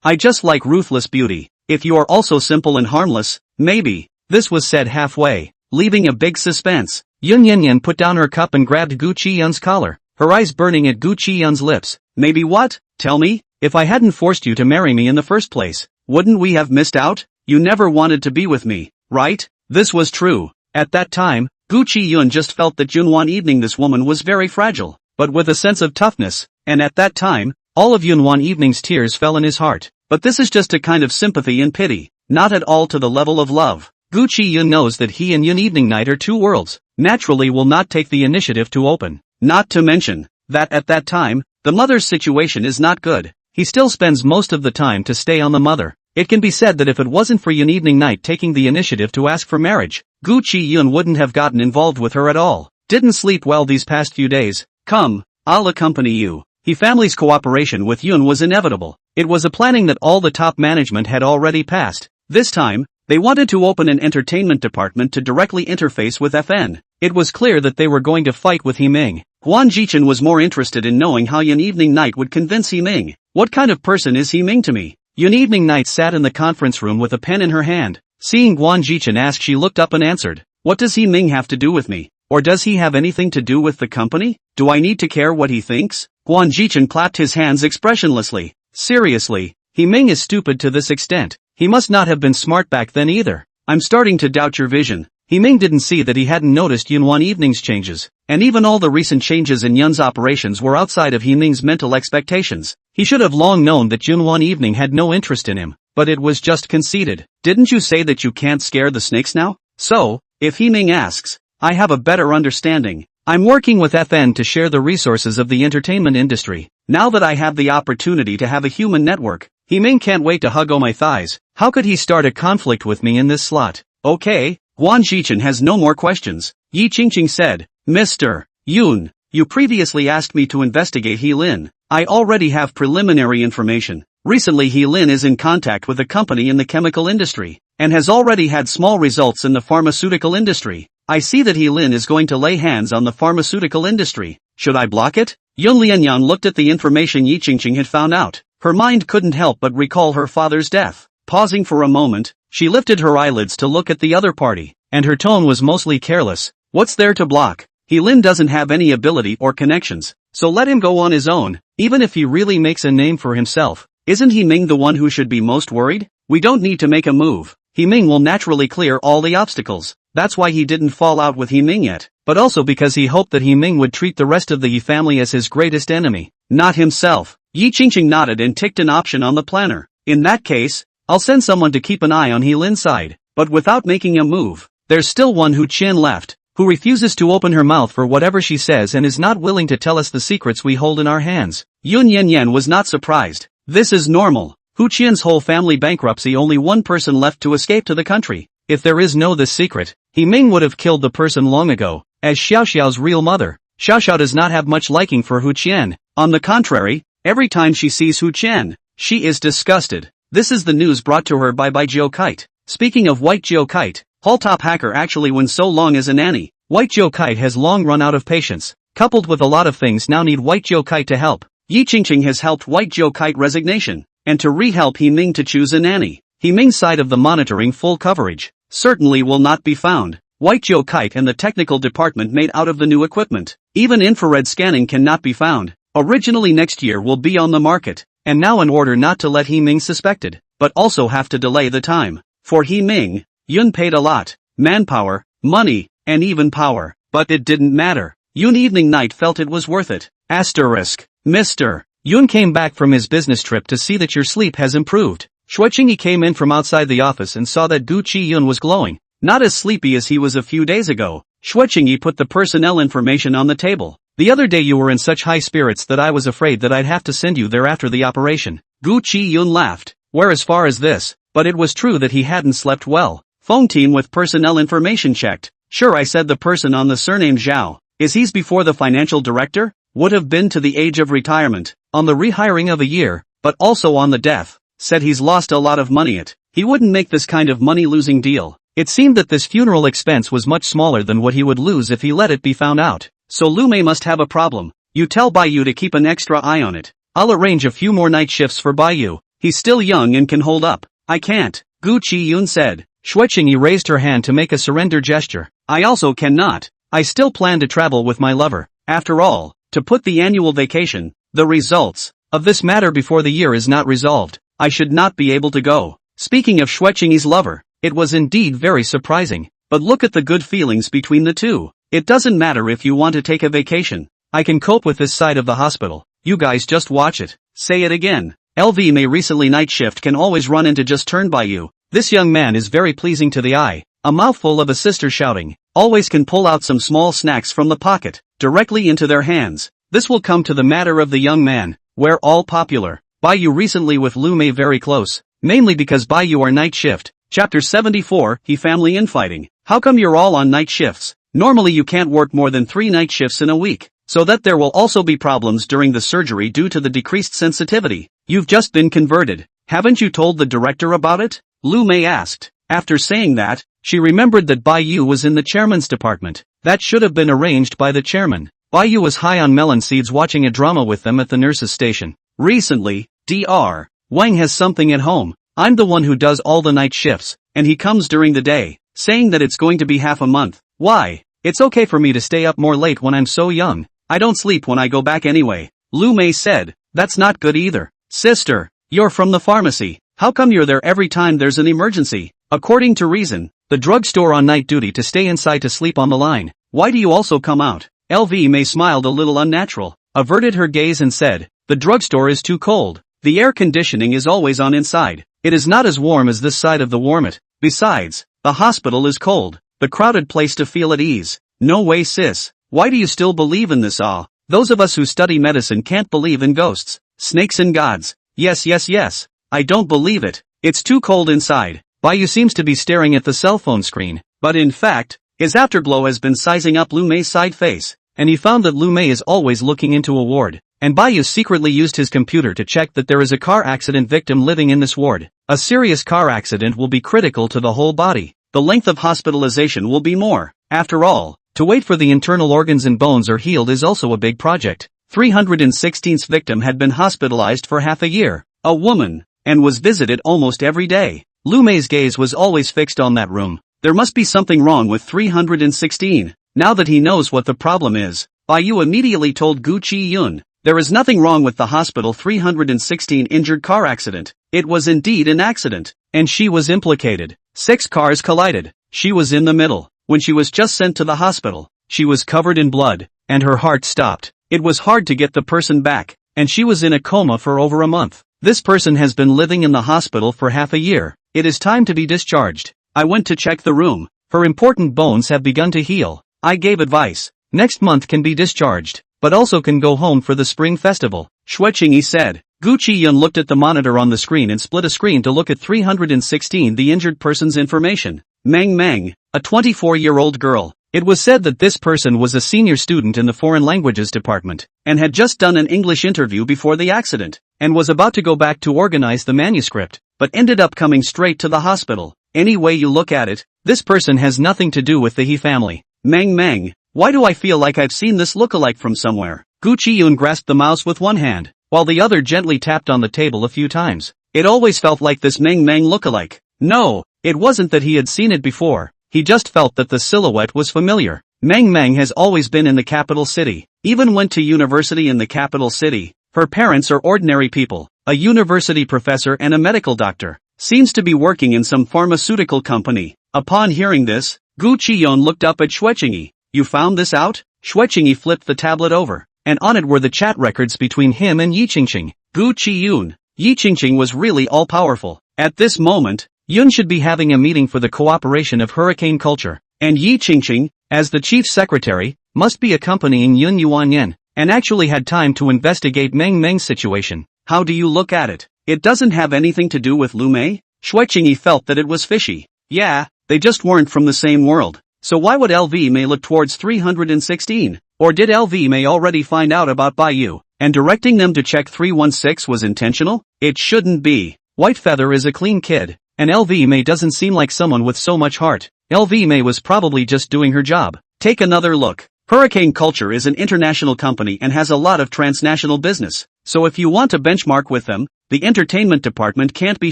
I just like ruthless beauty. If you are also simple and harmless, maybe. This was said halfway. leaving a big suspense. Yun Wanwan put down her cup and grabbed Gu Chiyun's collar, her eyes burning at Gu Chiyun's lips. Maybe what? Tell me? If I hadn't forced you to marry me in the first place, wouldn't we have missed out? You never wanted to be with me, right? This was true. At that time, Gu Chiyun just felt that Yun Wanwan evening this woman was very fragile, but with a sense of toughness, and at that time, all of Yun Wanwan evening's tears fell in his heart. But this is just a kind of sympathy and pity, not at all to the level of love. Gu Chiyun knows that he and Yun evening night are two worlds, naturally will not take the initiative to open. Not to mention, that at that time, the mother's situation is not good. He still spends most of the time to stay on the mother. It can be said that if it wasn't for Yun evening night taking the initiative to ask for marriage, Gu Chiyun wouldn't have gotten involved with her at all. Didn't sleep well these past few days. Come, I'll accompany you. He family's cooperation with Yun was inevitable. It was a planning that all the top management had already passed. This time, they wanted to open an entertainment department to directly interface with FN. It was clear that they were going to fight with Himing. Gu Chiyun was more interested in knowing how Yun evening night would convince Himing. What kind of person is Himing to me? Yun evening night sat in the conference room with a pen in her hand. Seeing Gu Chiyun ask, she looked up and answered, "What does Himing have to do with me? Or does he have anything to do with the company? Do I need to care what he thinks?" Gu Chiyun clapped his hands expressionlessly. Seriously, Himing is stupid to this extent. He must not have been smart back then either. I'm starting to doubt your vision. Himing didn't see that he hadn't noticed Yun Wanwan evening's changes, and even all the recent changes in Yun's operations were outside of Himing's mental expectations. He should have long known that Yun Wanwan evening had no interest in him, but it was just conceded. Didn't you say that you can't scare the snakes now? So, if Himing asks, I have a better understanding. I'm working with FN to share the resources of the entertainment industry. Now that I have the opportunity to have a human network, Himing can't wait to hug on my thighs. How could he start a conflict with me in this slot? Okay. Gu Chiyun has no more questions. Yi Qingqing said, Mr. Yun, you previously asked me to investigate He Lin. I already have preliminary information. Recently He Lin is in contact with a company in the chemical industry, and has already had small results in the pharmaceutical industry. I see that He Lin is going to lay hands on the pharmaceutical industry. Should I block it? Yun Wanwan looked at the information Yi Qingqing had found out. Her mind couldn't help but recall her father's death. Pausing for a moment, she lifted her eyelids to look at the other party, and her tone was mostly careless. What's there to block? He Lin doesn't have any ability or connections, so let him go on his own, even if he really makes a name for himself. Isn't Himing the one who should be most worried? We don't need to make a move. Himing will naturally clear all the obstacles. That's why he didn't fall out with Himing yet, but also because he hoped that Himing would treat the rest of the Yi family as his greatest enemy, not himself. Yi Qingqing nodded and ticked an option on the planner. In that case, I'll send someone to keep an eye on He Lin's side, but without making a move. There's still one Gu Chiyun left, who refuses to open her mouth for whatever she says and is not willing to tell us the secrets we hold in our hands. Yun Wanwan was not surprised. This is normal. Gu Chiyun's whole family bankruptcy, only one person left to escape to the country. If there is no this secret, Himing would have killed the person long ago. As Xiaoxiao's real mother, Xiaoxiao does not have much liking for Gu Chiyun. On the contrary, every time she sees Gu Chiyun, she is disgusted. This is the news brought to her by Jiao Kite. Speaking of White Jiao Kite, Top Hacker actually wins so long as a nanny. White Jiao Kite has long run out of patience. Coupled with a lot of things now need White Jiao Kite to help. Yi Qingqing has helped White Jiao Kite resignation, and to re-help Himing to choose a nanny. Himing's side of the monitoring full coverage certainly will not be found. White Jiao Kite and the technical department made out of the new equipment. Even infrared scanning cannot be found. Originally next year will be on the market, and now in order not to let Himing suspected, but also have to delay the time. For Himing, Yun paid a lot, manpower, money, and even power, but it didn't matter. Yun evening night felt it was worth it. Asterisk. Mr. Yun came back from his business trip to see that your sleep has improved. Shuiqingyi came in from outside the office and saw that Gu Chiyun was glowing, not as sleepy as he was a few days ago. Shuiqingyi put the personnel information on the table. The other day you were in such high spirits that I was afraid that I'd have to send you there after the operation. Gu Chiyun laughed. Where as far as this? But it was true that he hadn't slept well. Phone team with personnel information checked. Sure, I said the person on the surname Zhao. Is he's before the financial director? Would have been to the age of retirement. On the rehiring of a year, but also on the death. Said he's lost a lot of money he wouldn't make this kind of money-losing deal. It seemed that this funeral expense was much smaller than what he would lose if he let it be found out. So Lu Mei must have a problem. You tell Baiyu to keep an extra eye on it. I'll arrange a few more night shifts for Baiyu. He's still young and can hold up. I can't, Gu Chiyun said. Xueqingyi raised her hand to make a surrender gesture. I also cannot. I still plan to travel with my lover. After all, to put the annual vacation, the results of this matter before the year is not resolved. I should not be able to go. Speaking of Xueqingyi's lover, it was indeed very surprising. But look at the good feelings between the two. It doesn't matter if you want to take a vacation. I can cope with this side of the hospital. You guys just watch it. Say it again. LV May recently night shift can always run into just turn by you. This young man is very pleasing to the eye. A mouthful of a sister shouting. Always can pull out some small snacks from the pocket, directly into their hands. This will come to the matter of the young man. We're all popular. Baiyu recently with Lu Mei very close. Mainly because Baiyu are night shift. Chapter 74, He Family Infighting. How come you're all on night shifts? Normally you can't work more than 3 night shifts in a week. So that there will also be problems during the surgery due to the decreased sensitivity. You've just been converted. Haven't you told the director about it? Lu Mei asked. After saying that, she remembered that Baiyu was in the chairman's department. That should have been arranged by the chairman. Baiyu was high on melon seeds watching a drama with them at the nurse's station. Recently, Dr. Wang has something at home. I'm the one who does all the night shifts, and he comes during the day, saying that it's going to be half a month. Why? It's okay for me to stay up more late when I'm so young. I don't sleep when I go back anyway. Lu Mei said. That's not good either. Sister, you're from the pharmacy. How come you're there every time there's an emergency? According to reason, the drugstore on night duty to stay inside to sleep on the line. Why do you also come out? LV May smiled a little unnatural, averted her gaze and said, the drugstore is too cold. The air conditioning is always on inside. It is not as warm as this side of the warmit. Besides, the hospital is cold. The crowded place to feel at ease. No way sis. Why do you still believe in this? Those of us who study medicine can't believe in ghosts, snakes and gods. Yes. I don't believe it. It's too cold inside. Baiyu seems to be staring at the cell phone screen, but in fact, his afterglow has been sizing up Lu Mei's side face, and he found that Lu Mei is always looking into a ward, and Baiyu secretly used his computer to check that there is a car accident victim living in this ward. A serious car accident will be critical to the whole body. The length of hospitalization will be more. After all, to wait for the internal organs and bones are healed is also a big project. 316th victim had been hospitalized for half a year, a woman, and was visited almost every day. Lu Mei's gaze was always fixed on that room. There must be something wrong with 316. Now that he knows what the problem is, Baiyu immediately told Gu Chiyun, there is nothing wrong with the hospital 316 injured car accident. It was indeed an accident, and she was implicated. 6 cars collided. She was in the middle. When she was just sent to the hospital, she was covered in blood, and her heart stopped. It was hard to get the person back, and she was in a coma for over a month. This person has been living in the hospital for half a year. It is time to be discharged. I went to check the room. Her important bones have begun to heal. I gave advice. Next month can be discharged, but also can go home for the spring festival. Xueqingyi said. Gu Chiyun looked at the monitor on the screen and split a screen to look at 316 the injured person's information. Mang, a 24-year-old girl. It was said that this person was a senior student in the foreign languages department, and had just done an English interview before the accident, and was about to go back to organize the manuscript, but ended up coming straight to the hospital. Any way you look at it, this person has nothing to do with the He family. Mang, why do I feel like I've seen this lookalike from somewhere? Gu Chiyun grasped the mouse with one hand, while the other gently tapped on the table a few times. It always felt like this Mang lookalike. No, it wasn't that he had seen it before. He just felt that the silhouette was familiar. Mang has always been in the capital city, even went to university in the capital city. Her parents are ordinary people, a university professor and a medical doctor. Seems to be working in some pharmaceutical company. Upon hearing this, Gu Chiyun looked up at Xueqingyi. You found this out? Xueqingyi flipped the tablet over, and on it were the chat records between him and Yi Qingqing. Gu Chiyun. Yi Qingqing was really all-powerful. At this moment, Yun should be having a meeting for the cooperation of hurricane culture, and Yi Qingqing, as the chief secretary, must be accompanying Yun Wanwan, and actually had time to investigate Meng's situation. How do you look at it? It doesn't have anything to do with Lu Mei? Xueqingyi felt that it was fishy. Yeah, they just weren't from the same world. So why would LV May look towards 316? Or did LV May already find out about Baiyu, and directing them to check 316 was intentional? It shouldn't be. Whitefeather is a clean kid, and LV May doesn't seem like someone with so much heart. LV May was probably just doing her job. Take another look. Hurricane Culture is an international company and has a lot of transnational business. So if you want to benchmark with them, the entertainment department can't be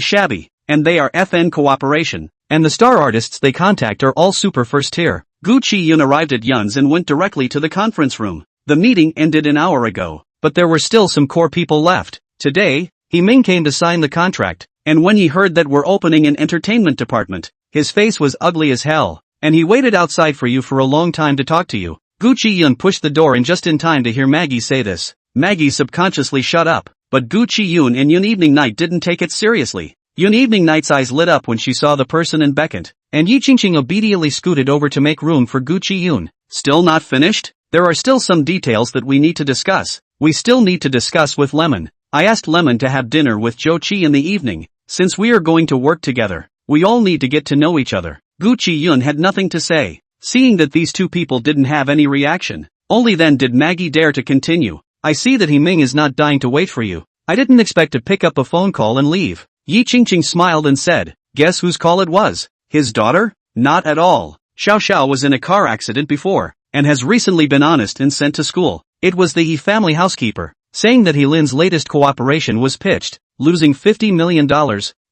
shabby, and they are FN cooperation. and the star artists they contact are all super first tier. Gu Chiyun arrived at Yun's and went directly to the conference room. The meeting ended an hour ago, but there were still some core people left. Today, Hee-ming came to sign the contract, and when he heard that we're opening an entertainment department, his face was ugly as hell, and he waited outside for you for a long time to talk to you. Gu Chiyun pushed the door in just in time to hear Maggie say this. Maggie subconsciously shut up, but Gu Chiyun and Yun Evening Night didn't take it seriously. Yun Evening Night's eyes lit up when she saw the person and beckoned, and Yi Qingqing obediently scooted over to make room for Gu Chiyun. Still not finished? There are still some details that we need to discuss. We still need to discuss with Lemon. I asked Lemon to have dinner with Zhou Qi in the evening. Since we are going to work together, we all need to get to know each other. Gu Chiyun had nothing to say, seeing that these two people didn't have any reaction. Only then did Maggie dare to continue. I see that Hee-ming is not dying to wait for you. I didn't expect to pick up a phone call and leave. Yi Qingqing smiled and said, guess whose call it was? His daughter? Not at all. Xiao Xiao was in a car accident before, and has recently been honest and sent to school. It was the He family housekeeper, saying that He Lin's latest cooperation was pitched, losing $50 million.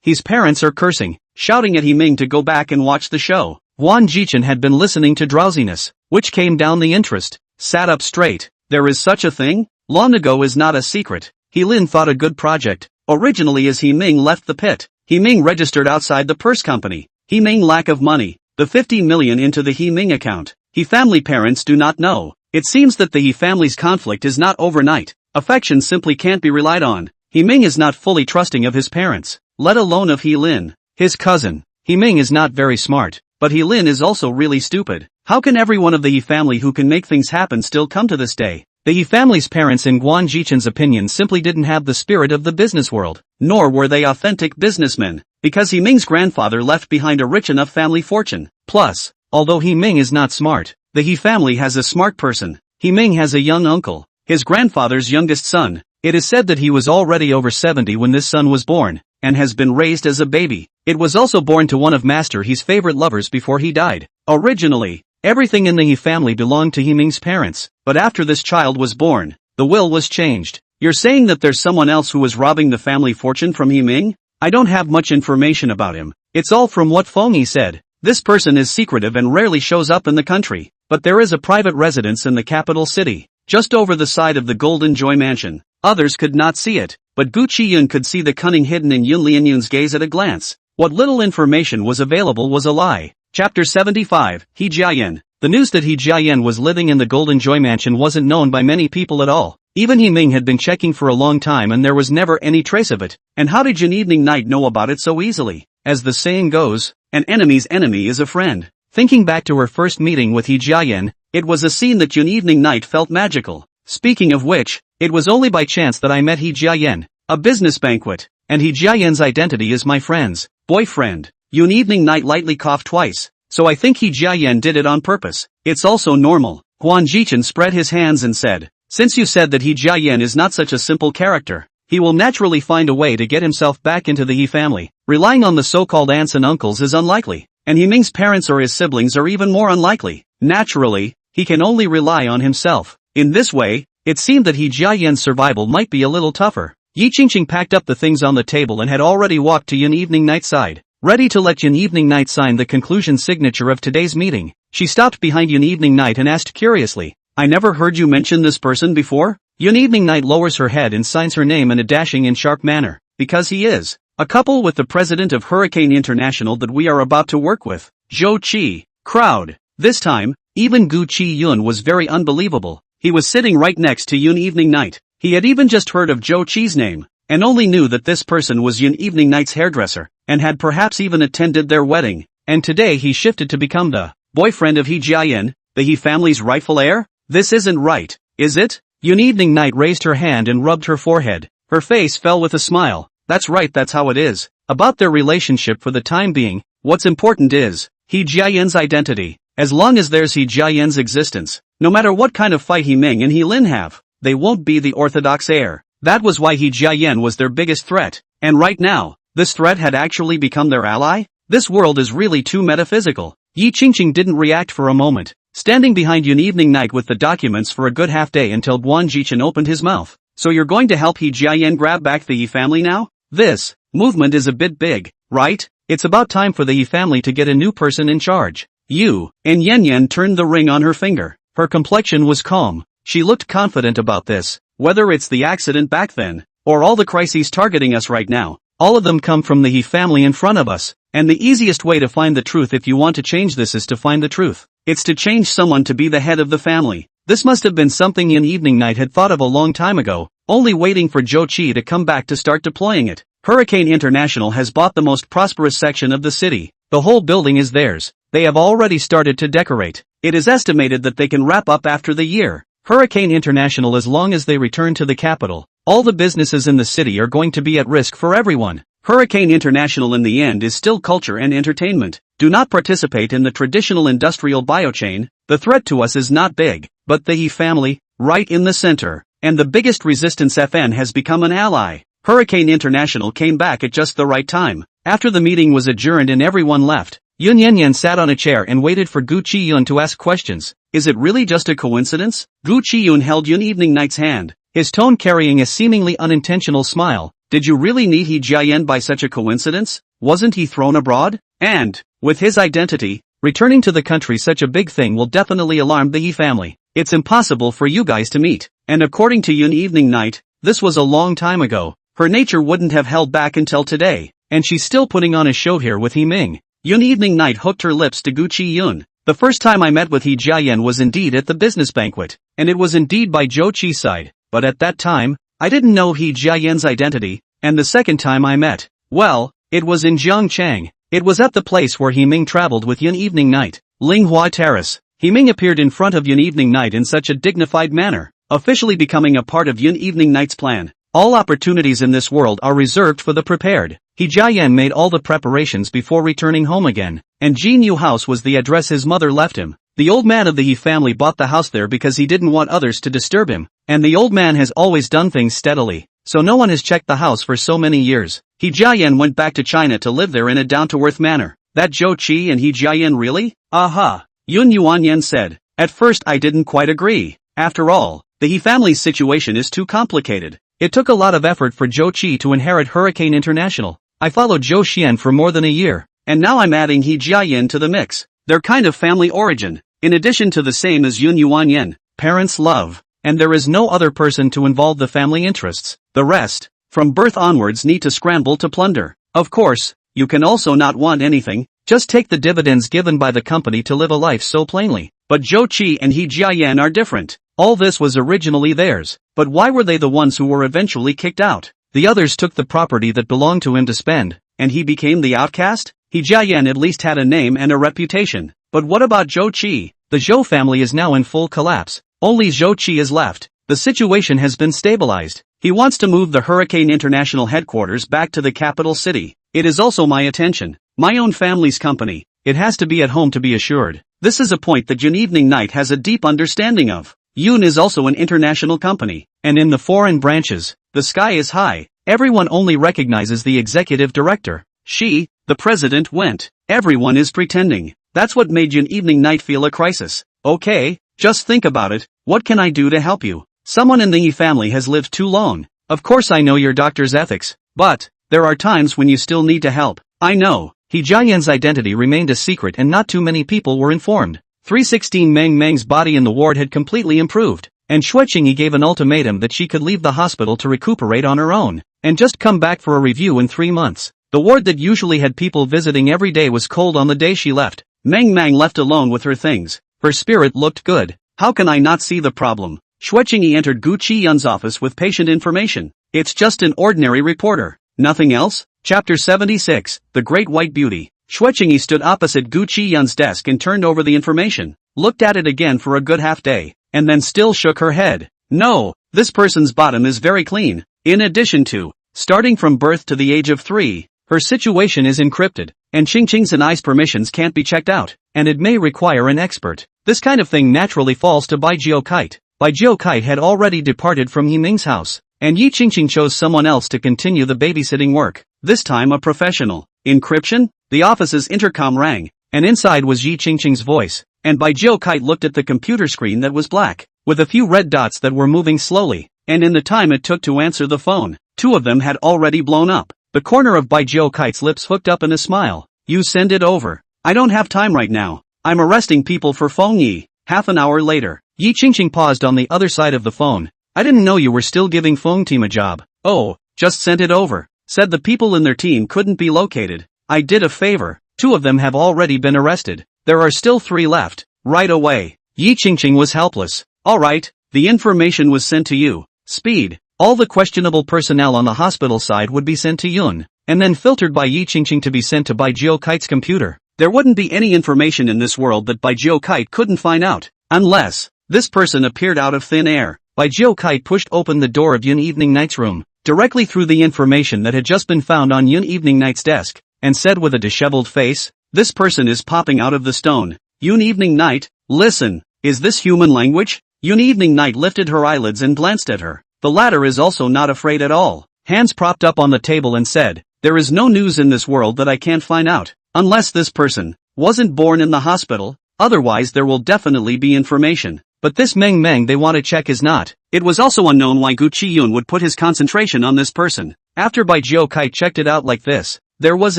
His parents are cursing, shouting at Hee-ming to go back and watch the show. Wan Jichen had been listening to drowsiness, which came down the interest, sat up straight. There is such a thing? Long ago is not a secret. He Lin thought a good project. Originally as Hee-ming left the pit, Hee-ming registered outside the purse company. Hee-ming lack of money, the 50 million into the Hee-ming account. He family parents do not know. It seems that the He family's conflict is not overnight. Affection simply can't be relied on. Hee-ming is not fully trusting of his parents, let alone of He Lin, his cousin. Hee-ming is not very smart, but He Lin is also really stupid. How can every one of the He family who can make things happen still come to this day? The He family's parents in Guan Jichen's opinion simply didn't have the spirit of the business world, nor were they authentic businessmen, because Hee-ming's grandfather left behind a rich enough family fortune. Plus, although Hee-ming is not smart, the He family has a smart person. Hee-ming has a young uncle, his grandfather's youngest son. It is said that he was already over 70 when this son was born, and has been raised as a baby. It was also born to one of Master He's favorite lovers before he died. Originally, everything in the He family belonged to Hee-ming's parents, but after this child was born, the will was changed. You're saying that there's someone else who was robbing the family fortune from Hee-ming? I don't have much information about him. It's all from what Fengyi said. This person is secretive and rarely shows up in the country, but there is a private residence in the capital city, just over the side of the Golden Joy Mansion. Others could not see it, but Gu Chiyun could see the cunning hidden in Yun Lianyun's gaze at a glance. What little information was available was a lie. Chapter 75, He Jiayan. The news that He Jiayan was living in the Golden Joy Mansion wasn't known by many people at all. Even Hee-ming had been checking for a long time and there was never any trace of it. And how did Yun Evening Night know about it so easily? As the saying goes, an enemy's enemy is a friend. Thinking back to her first meeting with He Jiayan, it was a scene that Yun Evening Night felt magical. Speaking of which, it was only by chance that I met He Jiayan. A business banquet, and He Jiayan's identity is my friend's boyfriend. Yun Evening Night lightly coughed twice, so I think He Jiayan did it on purpose. It's also normal. Huan Jichen spread his hands and said, since you said that He Jiayan is not such a simple character, he will naturally find a way to get himself back into the He family. Relying on the so-called aunts and uncles is unlikely, and Hee-ming's parents or his siblings are even more unlikely. Naturally, he can only rely on himself. In this way, it seemed that He Jiayan's survival might be a little tougher. Yi Qingqing packed up the things on the table and had already walked to Yun Evening Night's side, ready to let Yun Evening Night sign the conclusion signature of today's meeting. She stopped behind Yun Evening Night and asked curiously, I never heard you mention this person before? Yun Evening Night lowers her head and signs her name in a dashing and sharp manner, because he is a couple with the president of Hurricane International that we are about to work with. Zhou Qi. Crowd. This time, even Gu Chiyun was very unbelievable. He was sitting right next to Yun Evening Night. He had even just heard of Zhou Qi's name, and only knew that this person was Yun Evening Night's hairdresser, and had perhaps even attended their wedding. And today he shifted to become the boyfriend of He Jiayan, the He family's rightful heir? This isn't right, is it? Yun Evening Night raised her hand and rubbed her forehead. Her face fell with a smile. That's right, that's how it is. About their relationship for the time being, what's important is He Jiayan's identity. As long as there's He Jiayan's existence, no matter what kind of fight Hee-ming and He Lin have, they won't be the orthodox heir. That was why He Jiayan was their biggest threat. And right now, this threat had actually become their ally? This world is really too metaphysical. Yi Qingqing didn't react for a moment, standing behind Yun Evening Night with the documents for a good half day until Guan Jichen opened his mouth. So you're going to help He Jiayan grab back the Yi family now? This movement is a bit big, right? It's about time for the He family to get a new person in charge. You, and Yen turned the ring on her finger. Her complexion was calm. She looked confident about this. Whether it's the accident back then, or all the crises targeting us right now, all of them come from the He family in front of us. And the easiest way to find the truth if you want to change this is to find the truth. It's to change someone to be the head of the family. This must have been something Yun Evening Night had thought of a long time ago, only waiting for Gu Chiyun to come back to start deploying it. Hurricane International has bought the most prosperous section of the city. The whole building is theirs. They have already started to decorate. It is estimated that they can wrap up after the year. Hurricane International, as long as they return to the capital, all the businesses in the city are going to be at risk for everyone. Hurricane International in the end is still culture and entertainment. Do not participate in the traditional industrial biochain. The threat to us is not big, but the He family, right in the center, and the biggest resistance FN has become an ally. Hurricane International came back at just the right time. After the meeting was adjourned and everyone left, Yun Yan sat on a chair and waited for Gu Chiyun to ask questions. Is it really just a coincidence? Gu Chiyun held Yun Evening Night's hand, his tone carrying a seemingly unintentional smile. Did you really need He Jiayan by such a coincidence? Wasn't he thrown abroad? And, with his identity, returning to the country, such a big thing will definitely alarm the He family. It's impossible for you guys to meet. And according to Yun Evening Night, this was a long time ago. Her nature wouldn't have held back until today. And she's still putting on a show here with He Ming. Yun Evening Night hooked her lips to Gu Chiyun. The first time I met with He Jiayan was indeed at the business banquet. And it was indeed by Zhou Qi's side. But at that time, I didn't know He Jiayan's identity. And the second time I met, well, it was in Zhangchang. It was at the place where He Ming traveled with Yun Evening Night, Linghua Terrace. He Ming appeared in front of Yun Evening Night in such a dignified manner, officially becoming a part of Yun Evening Night's plan. All opportunities in this world are reserved for the prepared. He Jiayan made all the preparations before returning home again, and Jinyu House was the address his mother left him. The old man of the He family bought the house there because he didn't want others to disturb him, and the old man has always done things steadily, so no one has checked the house for so many years. He Jiayan went back to China to live there in a down-to-earth manner. That Zhou Qi and He Jiayan really? Aha! Yun Wanwan said. At first I didn't quite agree. After all, the He family's situation is too complicated. It took a lot of effort for Zhou Qi to inherit Hurricane International. I followed Zhou Xian for more than a year, and now I'm adding He Jiayan to the mix. They're kind of family origin, in addition to the same as Yun Wanwan, parents' love, and there is no other person to involve the family interests. The rest, from birth onwards, need to scramble to plunder. Of course, you can also not want anything, just take the dividends given by the company to live a life so plainly. But Zhou Qi and He Jiayan are different. All this was originally theirs, but why were they the ones who were eventually kicked out? The others took the property that belonged to him to spend, and he became the outcast? He Jiayan at least had a name and a reputation. But what about Zhou Qi? The Zhou family is now in full collapse. Only Zhou Qi is left. The situation has been stabilized. He wants to move the Hurricane International headquarters back to the capital city. It is also my attention. My own family's company. It has to be at home to be assured. This is a point that Yun Evening Night has a deep understanding of. Yun is also an international company, and in the foreign branches, the sky is high. Everyone only recognizes the executive director. She, the president, went. Everyone is pretending. That's what made Yun Evening Night feel a crisis. Okay, just think about it. What can I do to help you? Someone in the Yi family has lived too long. Of course I know your doctor's ethics, but there are times when you still need to help. I know. He Jiayan's identity remained a secret and not too many people were informed. 316 Meng Meng's body in the ward had completely improved, and Xueqingyi gave an ultimatum that she could leave the hospital to recuperate on her own, and just come back for a review in 3 months. The ward that usually had people visiting every day was cold on the day she left. Meng Meng left alone with her things. Her spirit looked good. How can I not see the problem? Xueqingyi entered Gu Chiyun's office with patient information. It's just an ordinary reporter. Nothing else? Chapter 76, The Great White Beauty. Xueqingyi stood opposite Gu Chiyun's desk and turned over the information, looked at it again for a good half day, and then still shook her head. No, this person's bottom is very clean. In addition to, starting from birth to the age of 3, her situation is encrypted, and Qingqing's and I's permissions can't be checked out, and it may require an expert. This kind of thing naturally falls to Bai Jiokite. Bai Jiokite had already departed from Yi Ming's house, and Yi Qingqing chose someone else to continue the babysitting work, this time a professional. Encryption? The office's intercom rang, and inside was Yi Qingqing's voice, and Bai Jiokite looked at the computer screen that was black, with a few red dots that were moving slowly, and in the time it took to answer the phone, 2 of them had already blown up. The corner of Bai Kite's lips hooked up in a smile. You send it over. I don't have time right now. I'm arresting people for phone Yi. Half an hour later, Yi Qingqing paused on the other side of the phone. I didn't know you were still giving phone team a job. Oh, just sent it over. Said the people in their team couldn't be located. I did a favor. 2 of them have already been arrested. There are still 3 left. Right away. Yi Qingqing was helpless. Alright, the information was sent to you. Speed. All the questionable personnel on the hospital side would be sent to Yun, and then filtered by Yi Qingqing to be sent to Bai Kite's computer. There wouldn't be any information in this world that Bai Kite couldn't find out. Unless this person appeared out of thin air. Bai Kite pushed open the door of Yun Evening Night's room, directly through the information that had just been found on Yun Evening Night's desk, and said with a disheveled face, this person is popping out of the stone. Yun Evening Night, listen, is this human language? Yun Evening Night lifted her eyelids and glanced at her. The latter is also not afraid at all. Hands propped up on the table and said, there is no news in this world that I can't find out. Unless this person wasn't born in the hospital, otherwise there will definitely be information. But this Meng Meng they want to check is not. It was also unknown why Gu Chiyun would put his concentration on this person. After Bai Kite checked it out like this, there was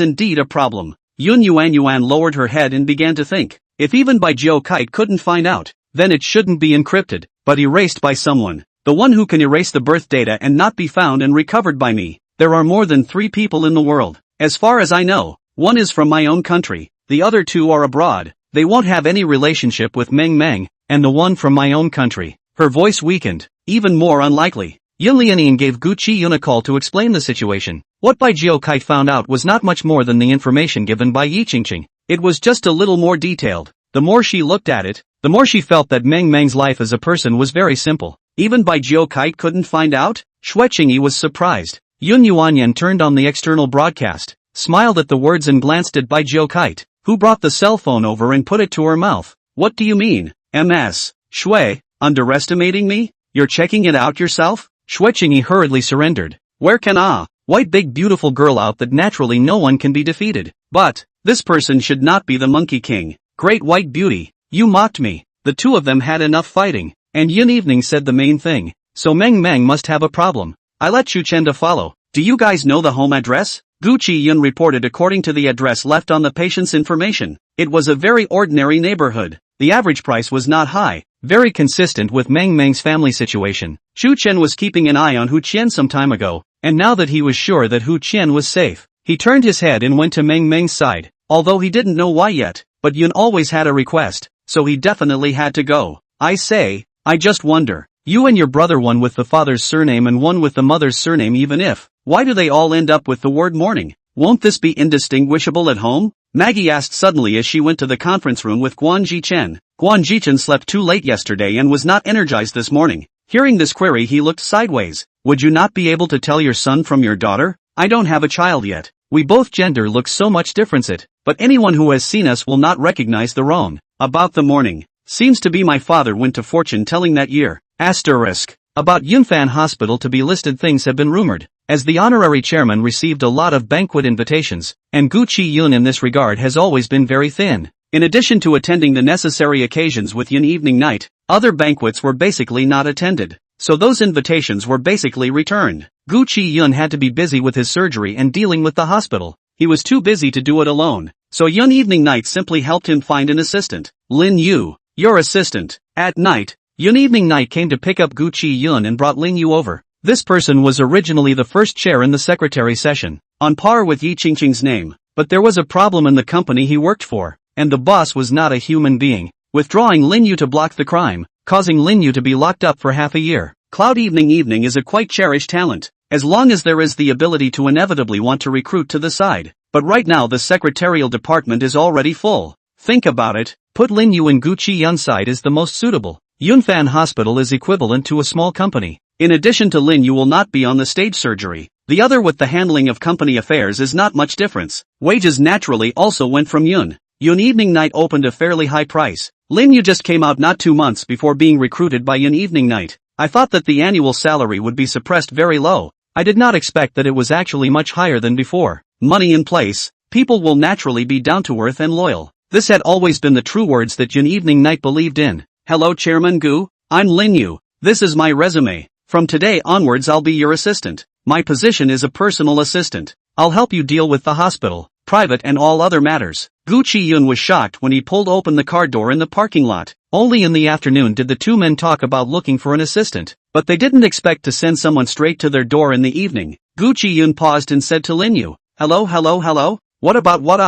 indeed a problem. Yun Wanwan lowered her head and began to think. If even Bai Kite couldn't find out, then it shouldn't be encrypted, but erased by someone. The one who can erase the birth data and not be found and recovered by me. There are more than 3 people in the world. As far as I know, 1 is from my own country, the other 2 are abroad. They won't have any relationship with Meng Meng, and the one from my own country. Her voice weakened. Even more unlikely. Yun Lianian gave Gu Chiyun a call to explain the situation. What Bai Kite found out was not much more than the information given by Yi Qingqing. It was just a little more detailed. The more she looked at it, the more she felt that Meng Meng's life as a person was very simple. Even Bai Kite couldn't find out? Xue Qingyi was surprised. Yun Wanwan turned on the external broadcast, smiled at the words and glanced at Bai Kite, who brought the cell phone over and put it to her mouth. What do you mean, MS? Xue, underestimating me? You're checking it out yourself? Xue Qingyi hurriedly surrendered. Where can white big beautiful girl out that naturally no one can be defeated? But, this person should not be the Monkey King. Great white beauty, you mocked me. The 2 of them had enough fighting. And Yun Evening said the main thing. So Meng Meng must have a problem. I let Chu Chen to follow. Do you guys know the home address? Gu Chiyun reported according to the address left on the patient's information. It was a very ordinary neighborhood. The average price was not high, very consistent with Meng Meng's family situation. Chu Chen was keeping an eye on Hu Qian some time ago, and now that he was sure that Hu Qian was safe, he turned his head and went to Meng Meng's side, although he didn't know why yet. But Yun always had a request, so he definitely had to go. I say, I just wonder, you and your brother, one with the father's surname and one with the mother's surname, even if, why do they all end up with the word morning? Won't this be indistinguishable at home? Maggie asked suddenly as she went to the conference room with Guan Jichen. Guan Jichen slept too late yesterday and was not energized this morning. Hearing this query, he looked sideways. Would you not be able to tell your son from your daughter? I don't have a child yet. We both gender look so much different, but anyone who has seen us will not recognize the wrong. About the morning. Seems to be my father went to fortune telling that year. Asterisk. About Yunfan Hospital to be listed, things have been rumored, as the honorary chairman received a lot of banquet invitations, and Gu Chiyun in this regard has always been very thin. In addition to attending the necessary occasions with Yun Evening Night, other banquets were basically not attended, so those invitations were basically returned. Gu Chiyun had to be busy with his surgery and dealing with the hospital. He was too busy to do it alone, so Yun Evening Night simply helped him find an assistant. Lin Yu, your assistant. At night, Yun Evening Night came to pick up Gu Chiyun and brought Lin Yu over. This person was originally the first chair in the secretary session, on par with Yi Qingqing's name, but there was a problem in the company he worked for, and the boss was not a human being, withdrawing Lin Yu to block the crime, causing Lin Yu to be locked up for half a year. Cloud Evening is a quite cherished talent, as long as there is the ability to inevitably want to recruit to the side, but right now the secretarial department is already full. Think about it, put Lin Yu in Gu Chiyun's side is the most suitable. Yunfan Hospital is equivalent to a small company. In addition to Lin Yu will not be on the stage surgery, the other with the handling of company affairs is not much difference. Wages naturally also went from Yun. Yun Evening Night opened a fairly high price. Lin Yu just came out not 2 months before being recruited by Yun Evening Night. I thought that the annual salary would be suppressed very low. I did not expect that it was actually much higher than before. Money in place, people will naturally be down to earth and loyal. This had always been the true words that Yun Evening Night believed in. Hello Chairman Gu, I'm Lin Yu. This is my resume. From today onwards I'll be your assistant. My position is a personal assistant. I'll help you deal with the hospital, private and all other matters. Gu Chiyun was shocked when he pulled open the car door in the parking lot. Only in the afternoon did the two men talk about looking for an assistant, but they didn't expect to send someone straight to their door in the evening. Gu Chiyun paused and said to Lin Yu, hello, what about what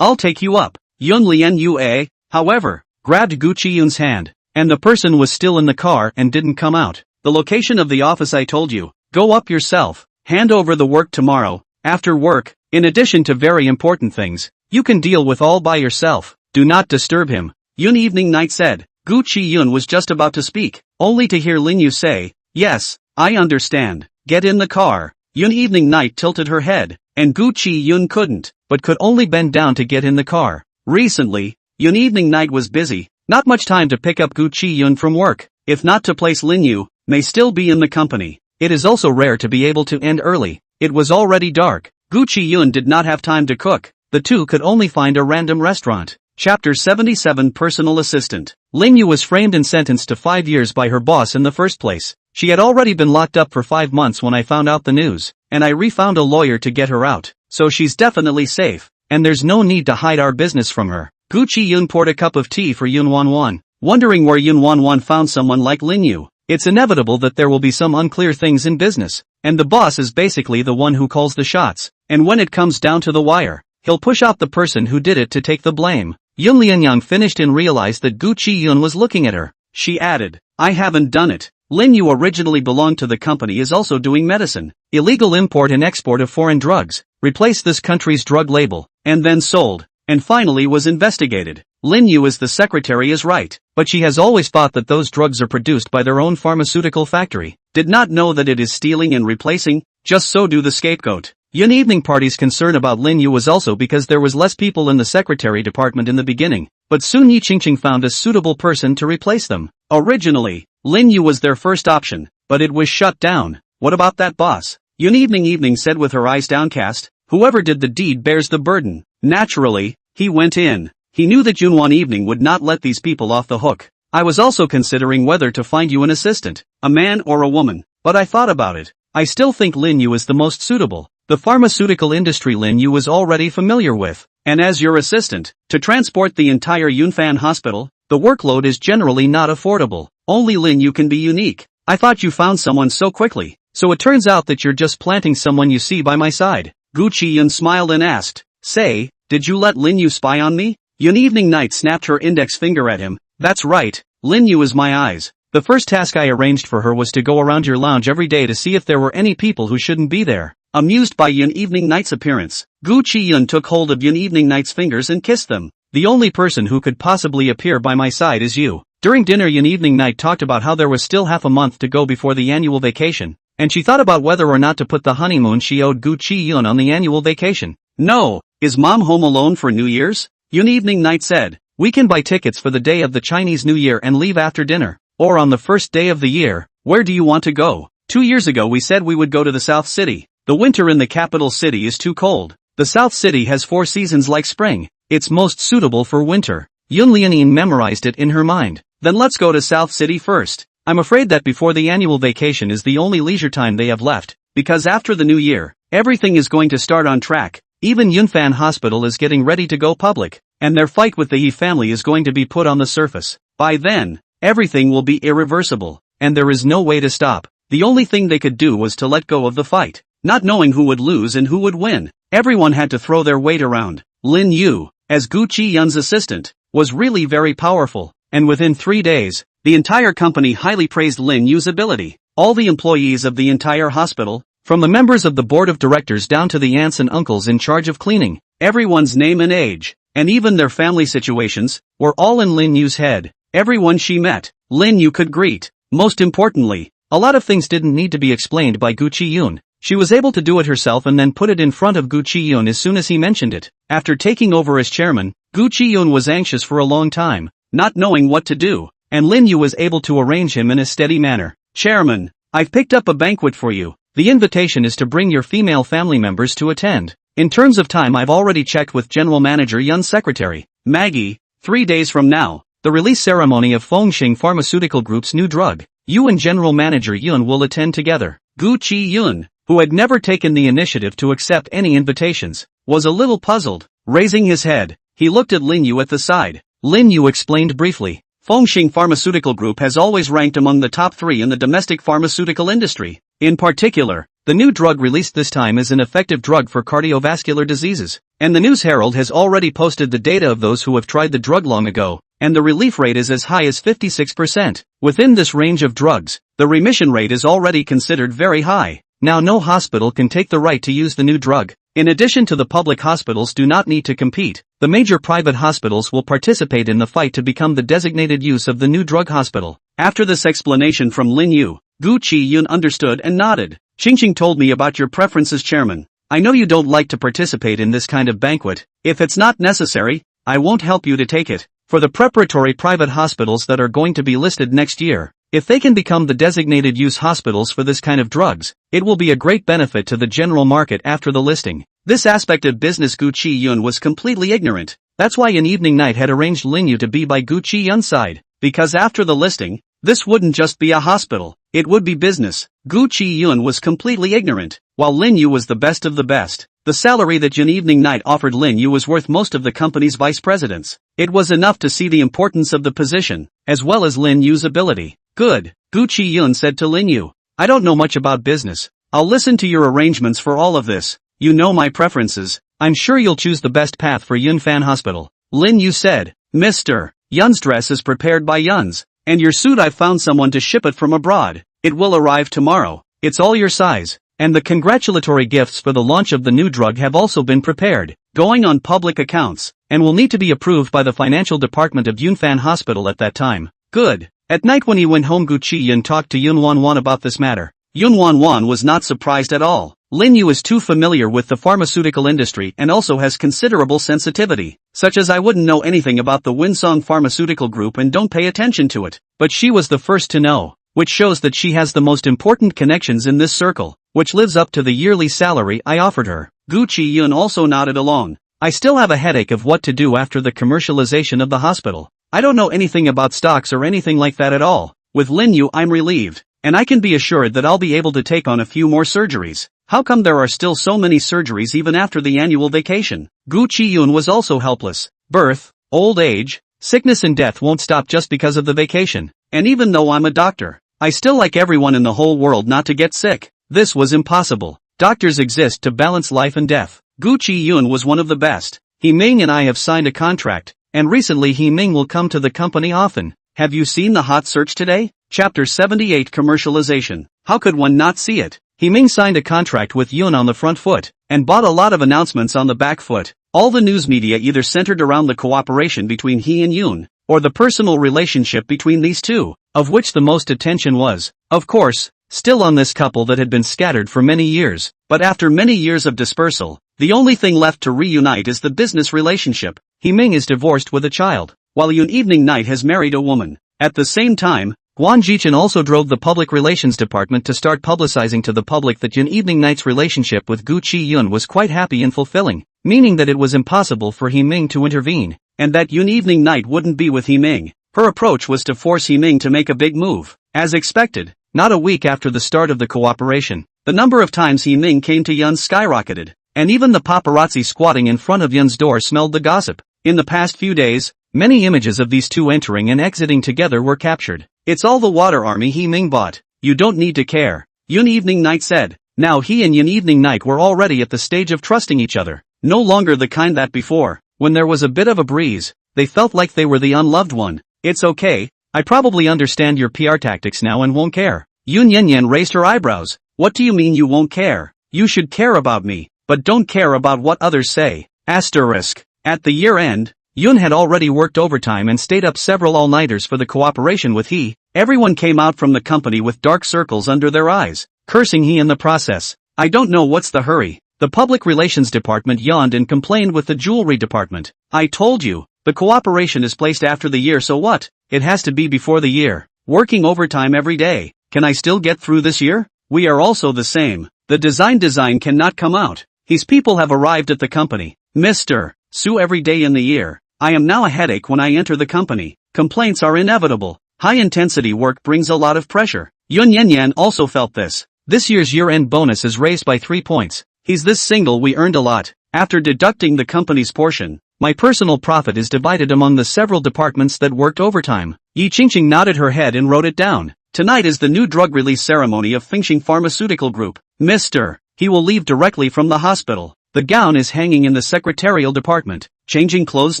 I'll take you up. Yun Lian, however, grabbed Gu Chiyun's hand, and the person was still in the car and didn't come out. The location of the office I told you, go up yourself, hand over the work tomorrow, after work, in addition to very important things, you can deal with all by yourself, do not disturb him. Yun Evening Night said. Gu Chiyun was just about to speak, only to hear Lin Yu say, yes, I understand, get in the car. Yun Evening Night tilted her head, and Gu Chiyun couldn't, but could only bend down to get in the car. Recently, Yun Evening Night was busy, not much time to pick up Gu Chiyun from work, if not to place Lin Yu, may still be in the company. It is also rare to be able to end early. It was already dark. Gu Chiyun did not have time to cook. The two could only find a random restaurant. Chapter 77 Personal Assistant. Lin Yu was framed and sentenced to 5 years by her boss in the first place. She had already been locked up for 5 months when I found out the news, and I refound a lawyer to get her out, so she's definitely safe, and there's no need to hide our business from her. Gu Chiyun poured a cup of tea for Yun Wanwan, wondering where Yun Wanwan found someone like Lin Yu. It's inevitable that there will be some unclear things in business, and the boss is basically the one who calls the shots, and when it comes down to the wire, he'll push out the person who did it to take the blame. Yun Lianyang finished and realized that Gu Chiyun was looking at her. She added, I haven't done it. Lin Yu originally belonged to the company is also doing medicine, illegal import and export of foreign drugs, replaced this country's drug label, and then sold, and finally was investigated. Lin Yu as the secretary is right, but she has always thought that those drugs are produced by their own pharmaceutical factory, did not know that it is stealing and replacing, just so do the scapegoat. Yun Evening Party's concern about Lin Yu was also because there was less people in the secretary department in the beginning, but soon Yi Qingqing found a suitable person to replace them. Originally, Lin Yu was their first option, but it was shut down. What about that boss? Yun Evening said with her eyes downcast, whoever did the deed bears the burden. Naturally, he went in. He knew that Junwan Evening would not let these people off the hook. I was also considering whether to find you an assistant, a man or a woman, but I thought about it. I still think Lin Yu is the most suitable. The pharmaceutical industry Lin Yu was already familiar with, and as your assistant, to transport the entire Yunfan hospital, the workload is generally not affordable. Only Lin Yu can be unique. I thought you found someone so quickly, so it turns out that you're just planting someone you see by my side. Gu Chiyun smiled and asked, say, did you let Lin Yu spy on me? Yun Evening Night snapped her index finger at him. That's right, Lin Yu is my eyes. The first task I arranged for her was to go around your lounge every day to see if there were any people who shouldn't be there. Amused by Yun Evening Night's appearance, Gu Chiyun took hold of Yun Evening Night's fingers and kissed them. The only person who could possibly appear by my side is you. During dinner Yun Evening Night talked about how there was still half a month to go before the annual vacation, and she thought about whether or not to put the honeymoon she owed Gu Chiyun on the annual vacation. No, is mom home alone for New Year's? Yun Evening Night said, we can buy tickets for the day of the Chinese New Year and leave after dinner, or on the first day of the year. Where do you want to go? 2 years ago we said we would go to the South City. The winter in the capital city is too cold. The South City has 4 seasons like spring. It's most suitable for winter. Yun Lianin memorized it in her mind. Then let's go to South City first. I'm afraid that before the annual vacation is the only leisure time they have left, because after the new year, everything is going to start on track. Even Yunfan Hospital is getting ready to go public, and their fight with the He family is going to be put on the surface. By then, everything will be irreversible, and there is no way to stop. The only thing they could do was to let go of the fight, not knowing who would lose and who would win. Everyone had to throw their weight around. Lin Yu, as Gu Chiyun's assistant, was really very powerful, and within 3 days, the entire company highly praised Lin Yu's ability. All the employees of the entire hospital, from the members of the board of directors down to the aunts and uncles in charge of cleaning, everyone's name and age, and even their family situations, were all in Lin Yu's head. Everyone she met, Lin Yu could greet. Most importantly, a lot of things didn't need to be explained by Gu Chiyun. She was able to do it herself and then put it in front of Gu Chiyun as soon as he mentioned it. After taking over as chairman, Gu Chiyun was anxious for a long time, not knowing what to do, and Lin Yu was able to arrange him in a steady manner. Chairman, I've picked up a banquet for you. The invitation is to bring your female family members to attend. In terms of time I've already checked with General Manager Yun's secretary, Maggie. 3 days from now, the release ceremony of Fengxing Pharmaceutical Group's new drug. You and General Manager Yun will attend together. Gu Chiyun, who had never taken the initiative to accept any invitations, was a little puzzled. Raising his head, he looked at Lin Yu at the side. Lin Yu explained briefly. Fengxing Pharmaceutical Group has always ranked among the top 3 in the domestic pharmaceutical industry. In particular, the new drug released this time is an effective drug for cardiovascular diseases, and the News Herald has already posted the data of those who have tried the drug long ago, and the relief rate is as high as 56%. Within this range of drugs, the remission rate is already considered very high. Now no hospital can take the right to use the new drug. In addition to the public hospitals do not need to compete, the major private hospitals will participate in the fight to become the designated use of the new drug hospital. After this explanation from Lin Yu, Gu Chiyun understood and nodded. Qingqing told me about your preferences, Chairman. I know you don't like to participate in this kind of banquet. If it's not necessary, I won't help you to take it. For the preparatory private hospitals that are going to be listed next year, if they can become the designated use hospitals for this kind of drugs, it will be a great benefit to the general market after the listing. This aspect of business Gu Chiyun was completely ignorant. That's why An Evening Night had arranged Lin Yu to be by Gu Chiyun's side, because after the listing, this wouldn't just be a hospital, it would be business. Gu Chiyun was completely ignorant, while Lin Yu was the best of the best. The salary that An Evening Night offered Lin Yu was worth most of the company's vice presidents. It was enough to see the importance of the position, as well as Lin Yu's ability. Good, Gu Chiyun said to Lin Yu. I don't know much about business. I'll listen to your arrangements for all of this. You know my preferences. I'm sure you'll choose the best path for Yunfan Hospital. Lin Yu said. Mr. Yun's dress is prepared by Yun's, and your suit I've found someone to ship it from abroad. It will arrive tomorrow. It's all your size. And the congratulatory gifts for the launch of the new drug have also been prepared, going on public accounts, and will need to be approved by the financial department of Yunfan Hospital at that time. Good. At night when he went home, Gu Chiyun talked to Yun Wanwan about this matter. Yun Wanwan was not surprised at all. Lin Yu is too familiar with the pharmaceutical industry and also has considerable sensitivity, such as I wouldn't know anything about the Winsong Pharmaceutical Group and don't pay attention to it. But she was the first to know, which shows that she has the most important connections in this circle, which lives up to the yearly salary I offered her. Gu Chiyun also nodded along. I still have a headache of what to do after the commercialization of the hospital. I don't know anything about stocks or anything like that at all. With Lin Yu I'm relieved, and I can be assured that I'll be able to take on a few more surgeries. How come there are still so many surgeries even after the annual vacation? Gu Chiyun was also helpless. Birth, old age, sickness and death won't stop just because of the vacation. And even though I'm a doctor, I still like everyone in the whole world not to get sick. This was impossible. Doctors exist to balance life and death. Gu Chiyun was one of the best. He Ming and I have signed a contract, and recently He Ming will come to the company often. Have you seen the hot search today? Chapter 78 Commercialization. How could one not see it? He Ming signed a contract with Yun on the front foot, and bought a lot of announcements on the back foot. All the news media either centered around the cooperation between he and Yun, or the personal relationship between these two, of which the most attention was, of course, still on this couple that had been scattered for many years. But after many years of dispersal, the only thing left to reunite is the business relationship. He Ming is divorced with a child, while Yun Evening Night has married a woman. At the same time, Guan Jichen also drove the public relations department to start publicizing to the public that Yun Evening Night's relationship with Gu Chiyun was quite happy and fulfilling, meaning that it was impossible for He Ming to intervene, and that Yun Evening Night wouldn't be with He Ming. Her approach was to force He Ming to make a big move. As expected, not a week after the start of the cooperation, the number of times He Ming came to Yun skyrocketed, and even the paparazzi squatting in front of Yun's door smelled the gossip. In the past few days, many images of these two entering and exiting together were captured. It's all the water army He Ming bought. You don't need to care, Yun Evening Night said. Now he and Yun Evening Night were already at the stage of trusting each other. No longer the kind that before, when there was a bit of a breeze, they felt like they were the unloved one. It's okay, I probably understand your PR tactics now and won't care. Yun Yanyan raised her eyebrows. What do you mean you won't care? You should care about me, but don't care about what others say. Asterisk. At the year end, Yun had already worked overtime and stayed up several all-nighters for the cooperation with he. Everyone came out from the company with dark circles under their eyes, cursing he in the process. I don't know what's the hurry. The public relations department yawned and complained with the jewelry department. I told you, the cooperation is placed after the year, so what? It has to be before the year. Working overtime every day. Can I still get through this year? We are also the same. The design cannot come out. His people have arrived at the company. Mr. Sue every day in the year. I am now a headache when I enter the company. Complaints are inevitable. High-intensity work brings a lot of pressure. Yun Yanyan also felt this. This year's year-end bonus is raised by 3 points. He's this single we earned a lot. After deducting the company's portion, my personal profit is divided among the several departments that worked overtime. Yi Qingqing nodded her head and wrote it down. Tonight is the new drug release ceremony of Fengxing Pharmaceutical Group. Mr. He will leave directly from the hospital. The gown is hanging in the secretarial department. Changing clothes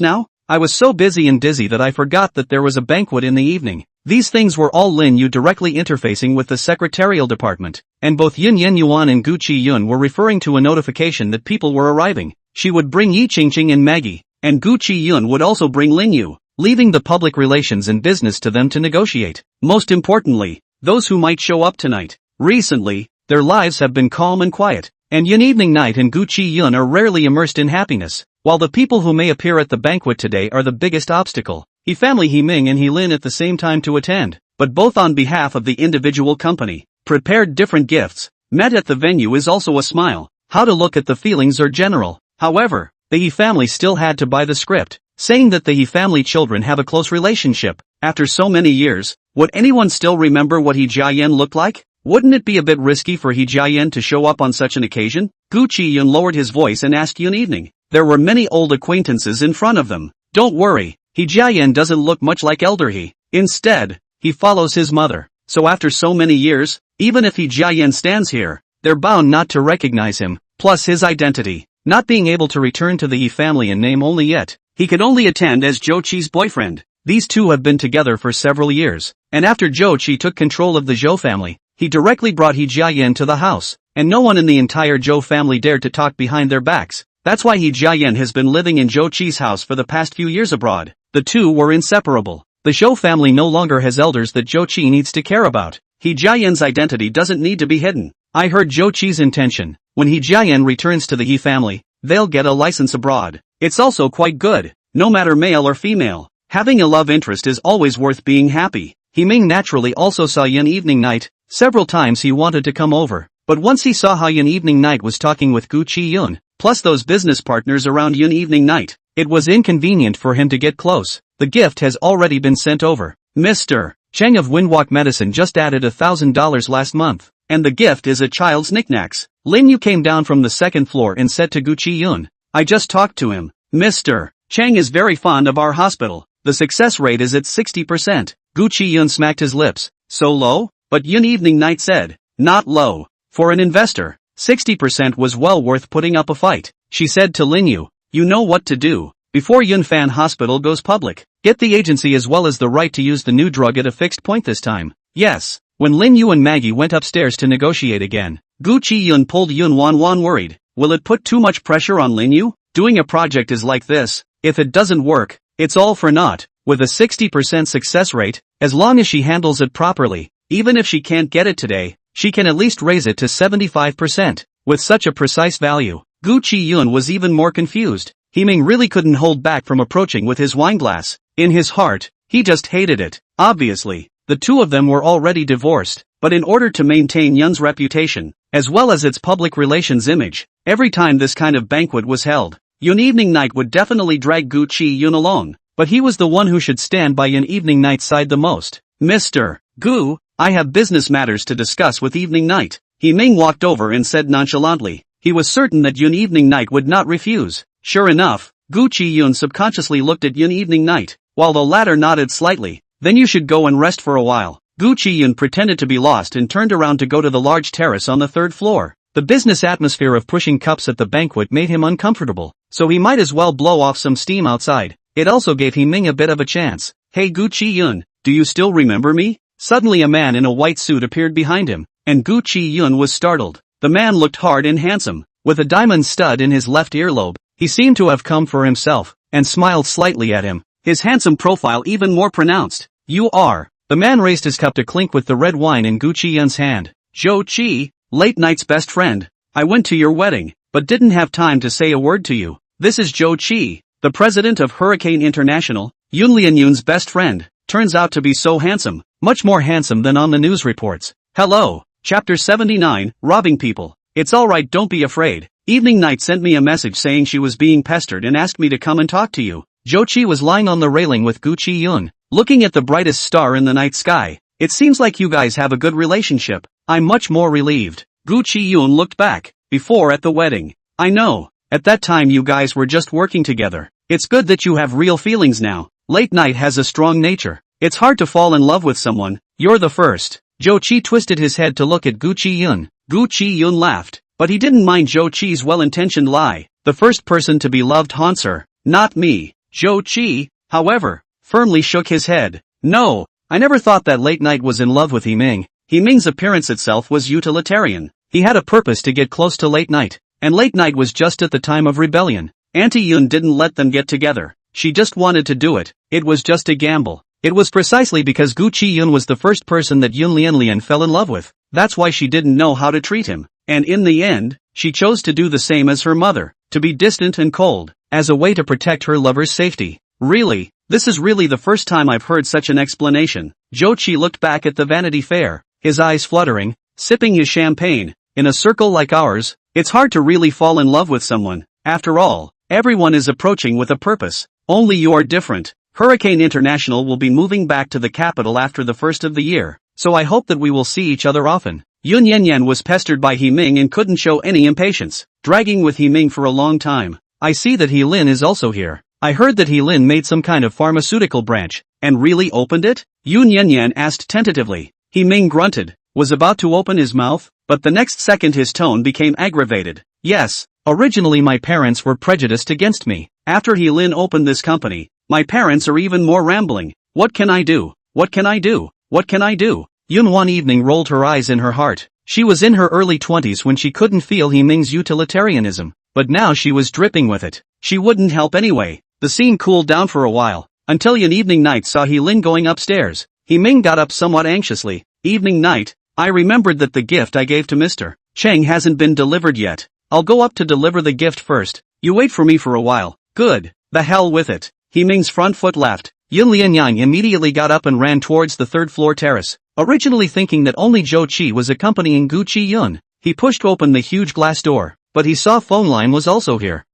now? I was so busy and dizzy that I forgot that there was a banquet in the evening. These things were all Lin Yu directly interfacing with the secretarial department, and both Yun Wanwan and Gu Chiyun were referring to a notification that people were arriving. She would bring Yi Qingqing and Maggie, and Gu Chiyun would also bring Lin Yu, leaving the public relations and business to them to negotiate. Most importantly, those who might show up tonight. Recently, their lives have been calm and quiet, and Yun Evening Night and Gu Chiyun are rarely immersed in happiness, while the people who may appear at the banquet today are the biggest obstacle. He family He Ming and He Lin at the same time to attend, but both on behalf of the individual company, prepared different gifts. Met at the venue is also a smile. How to look at the feelings are general. However, the He family still had to buy the script, saying that the He family children have a close relationship. After so many years, would anyone still remember what He Jiayan looked like? Wouldn't it be a bit risky for He Jiayan to show up on such an occasion? Gu Chiyun lowered his voice and asked Yun Evening. There were many old acquaintances in front of them. Don't worry, He Jiayan doesn't look much like Elder He. Instead, he follows his mother. So after so many years, even if He Jiayan stands here, they're bound not to recognize him, plus his identity. Not being able to return to the He family in name only yet, he could only attend as Zhou Qi's boyfriend. These two have been together for several years, and after Zhou Qi took control of the Zhou family, he directly brought He Jiayan to the house, and no one in the entire Zhou family dared to talk behind their backs. That's why He Jiayan has been living in Zhou Qi's house for the past few years abroad. The two were inseparable. The Zhou family no longer has elders that Zhou Qi needs to care about. He Jiayan's identity doesn't need to be hidden. I heard Zhou Qi's intention. When He Jiayan returns to the He family, they'll get a license abroad. It's also quite good. No matter male or female, having a love interest is always worth being happy. He Ming naturally also saw Yun Evening Night. Several times he wanted to come over, but once he saw how Yun Evening Night was talking with Gu Chiyun, plus those business partners around Yun Evening Night, it was inconvenient for him to get close. The gift has already been sent over. Mr. Cheng of Windwalk Medicine just added $1,000 last month, and the gift is a child's knickknacks. Lin Yu came down from the second floor and said to Gu Chiyun, I just talked to him. Mr. Cheng is very fond of our hospital. The success rate is at 60%. Gu Chiyun smacked his lips. So low? But Yun Evening Night said, not low. For an investor, 60% was well worth putting up a fight. She said to Lin Yu, you know what to do. Before Yunfan Hospital goes public, get the agency as well as the right to use the new drug at a fixed point this time. Yes. When Lin Yu and Maggie went upstairs to negotiate again, Gu Chiyun pulled Yun Wanwan worried. Will it put too much pressure on Lin Yu? Doing a project is like this. If it doesn't work, it's all for naught. With a 60% success rate, as long as she handles it properly, even if she can't get it today, she can at least raise it to 75%. With such a precise value, Gu Chiyun was even more confused. He Ming really couldn't hold back from approaching with his wineglass. In his heart, he just hated it. Obviously, the two of them were already divorced, but in order to maintain Yun's reputation, as well as its public relations image, every time this kind of banquet was held, Yun Evening Night would definitely drag Gu Chiyun along, but he was the one who should stand by Yun Evening Night's side the most. Mr. Gu, I have business matters to discuss with Evening Night. He Ming walked over and said nonchalantly. He was certain that Yun Evening Night would not refuse. Sure enough, Gu Chiyun subconsciously looked at Yun Evening Night, while the latter nodded slightly. Then you should go and rest for a while. Gu Chiyun pretended to be lost and turned around to go to the large terrace on the third floor. The business atmosphere of pushing cups at the banquet made him uncomfortable, so he might as well blow off some steam outside. It also gave He Ming a bit of a chance. Hey Gu Chiyun, do you still remember me? Suddenly a man in a white suit appeared behind him, and Gu Chiyun was startled. The man looked hard and handsome, with a diamond stud in his left earlobe. He seemed to have come for himself, and smiled slightly at him, his handsome profile even more pronounced. You are. The man raised his cup to clink with the red wine in Gu Chiyun's hand. Zhou Qi, late night's best friend. I went to your wedding, but didn't have time to say a word to you. This is Zhou Qi, the president of Hurricane International, Yun Lianyun's best friend. Turns out to be so handsome, much more handsome than on the news reports. Hello, Chapter 79, Robbing People. It's alright, don't be afraid. Evening Night sent me a message saying she was being pestered and asked me to come and talk to you. Zhou Qi was lying on the railing with Gu Chiyun, looking at the brightest star in the night sky. It seems like you guys have a good relationship. I'm much more relieved. Gu Chiyun looked back, before at the wedding. I know. At that time you guys were just working together. It's good that you have real feelings now. Late night has a strong nature. It's hard to fall in love with someone. You're the first. Zhou Qi twisted his head to look at Gu Chiyun. Gu Chiyun laughed. But he didn't mind Zhou Qi's well-intentioned lie. The first person to be loved haunts her. Not me. Zhou Qi, however, firmly shook his head. No, I never thought that Late Night was in love with Himing. Himing's appearance itself was utilitarian. He had a purpose to get close to Late Night. And Late Night was just at the time of rebellion. Auntie Yun didn't let them get together. She just wanted to do it. It was just a gamble. It was precisely because Gu Chiyun was the first person that Yun Lianlian fell in love with. That's why she didn't know how to treat him. And in the end, she chose to do the same as her mother, to be distant and cold, as a way to protect her lover's safety. Really, this is really the first time I've heard such an explanation. Zhou Qi looked back at the Vanity Fair, his eyes fluttering, sipping his champagne. In a circle like ours, it's hard to really fall in love with someone. After all, everyone is approaching with a purpose. Only you are different. Hurricane International will be moving back to the capital after the first of the year, so I hope that we will see each other often. Yun Yanyan was pestered by Himing and couldn't show any impatience, dragging with Himing for a long time. I see that Helin is also here. I heard that Helin made some kind of pharmaceutical branch, and really opened it? Yun Yanyan asked tentatively. Himing grunted, was about to open his mouth, but the next second his tone became aggravated. Yes, originally my parents were prejudiced against me. After Helin opened this company, my parents are even more rambling. What can I do? What can I do? What can I do? Yun one evening rolled her eyes in her heart. She was in her early 20s when she couldn't feel Himing's utilitarianism, but now she was dripping with it. She wouldn't help anyway. The scene cooled down for a while, until Yun Evening Night saw Helin going upstairs. Himing got up somewhat anxiously. Evening Night, I remembered that the gift I gave to Mr. Cheng hasn't been delivered yet. I'll go up to deliver the gift first. You wait for me for a while. Good. The hell with it. Himing's front foot left. Yun Lianyang immediately got up and ran towards the third-floor terrace, originally thinking that only Zhou Qi was accompanying Gu Chiyun. He pushed open the huge glass door, but he saw Phone Line was also here.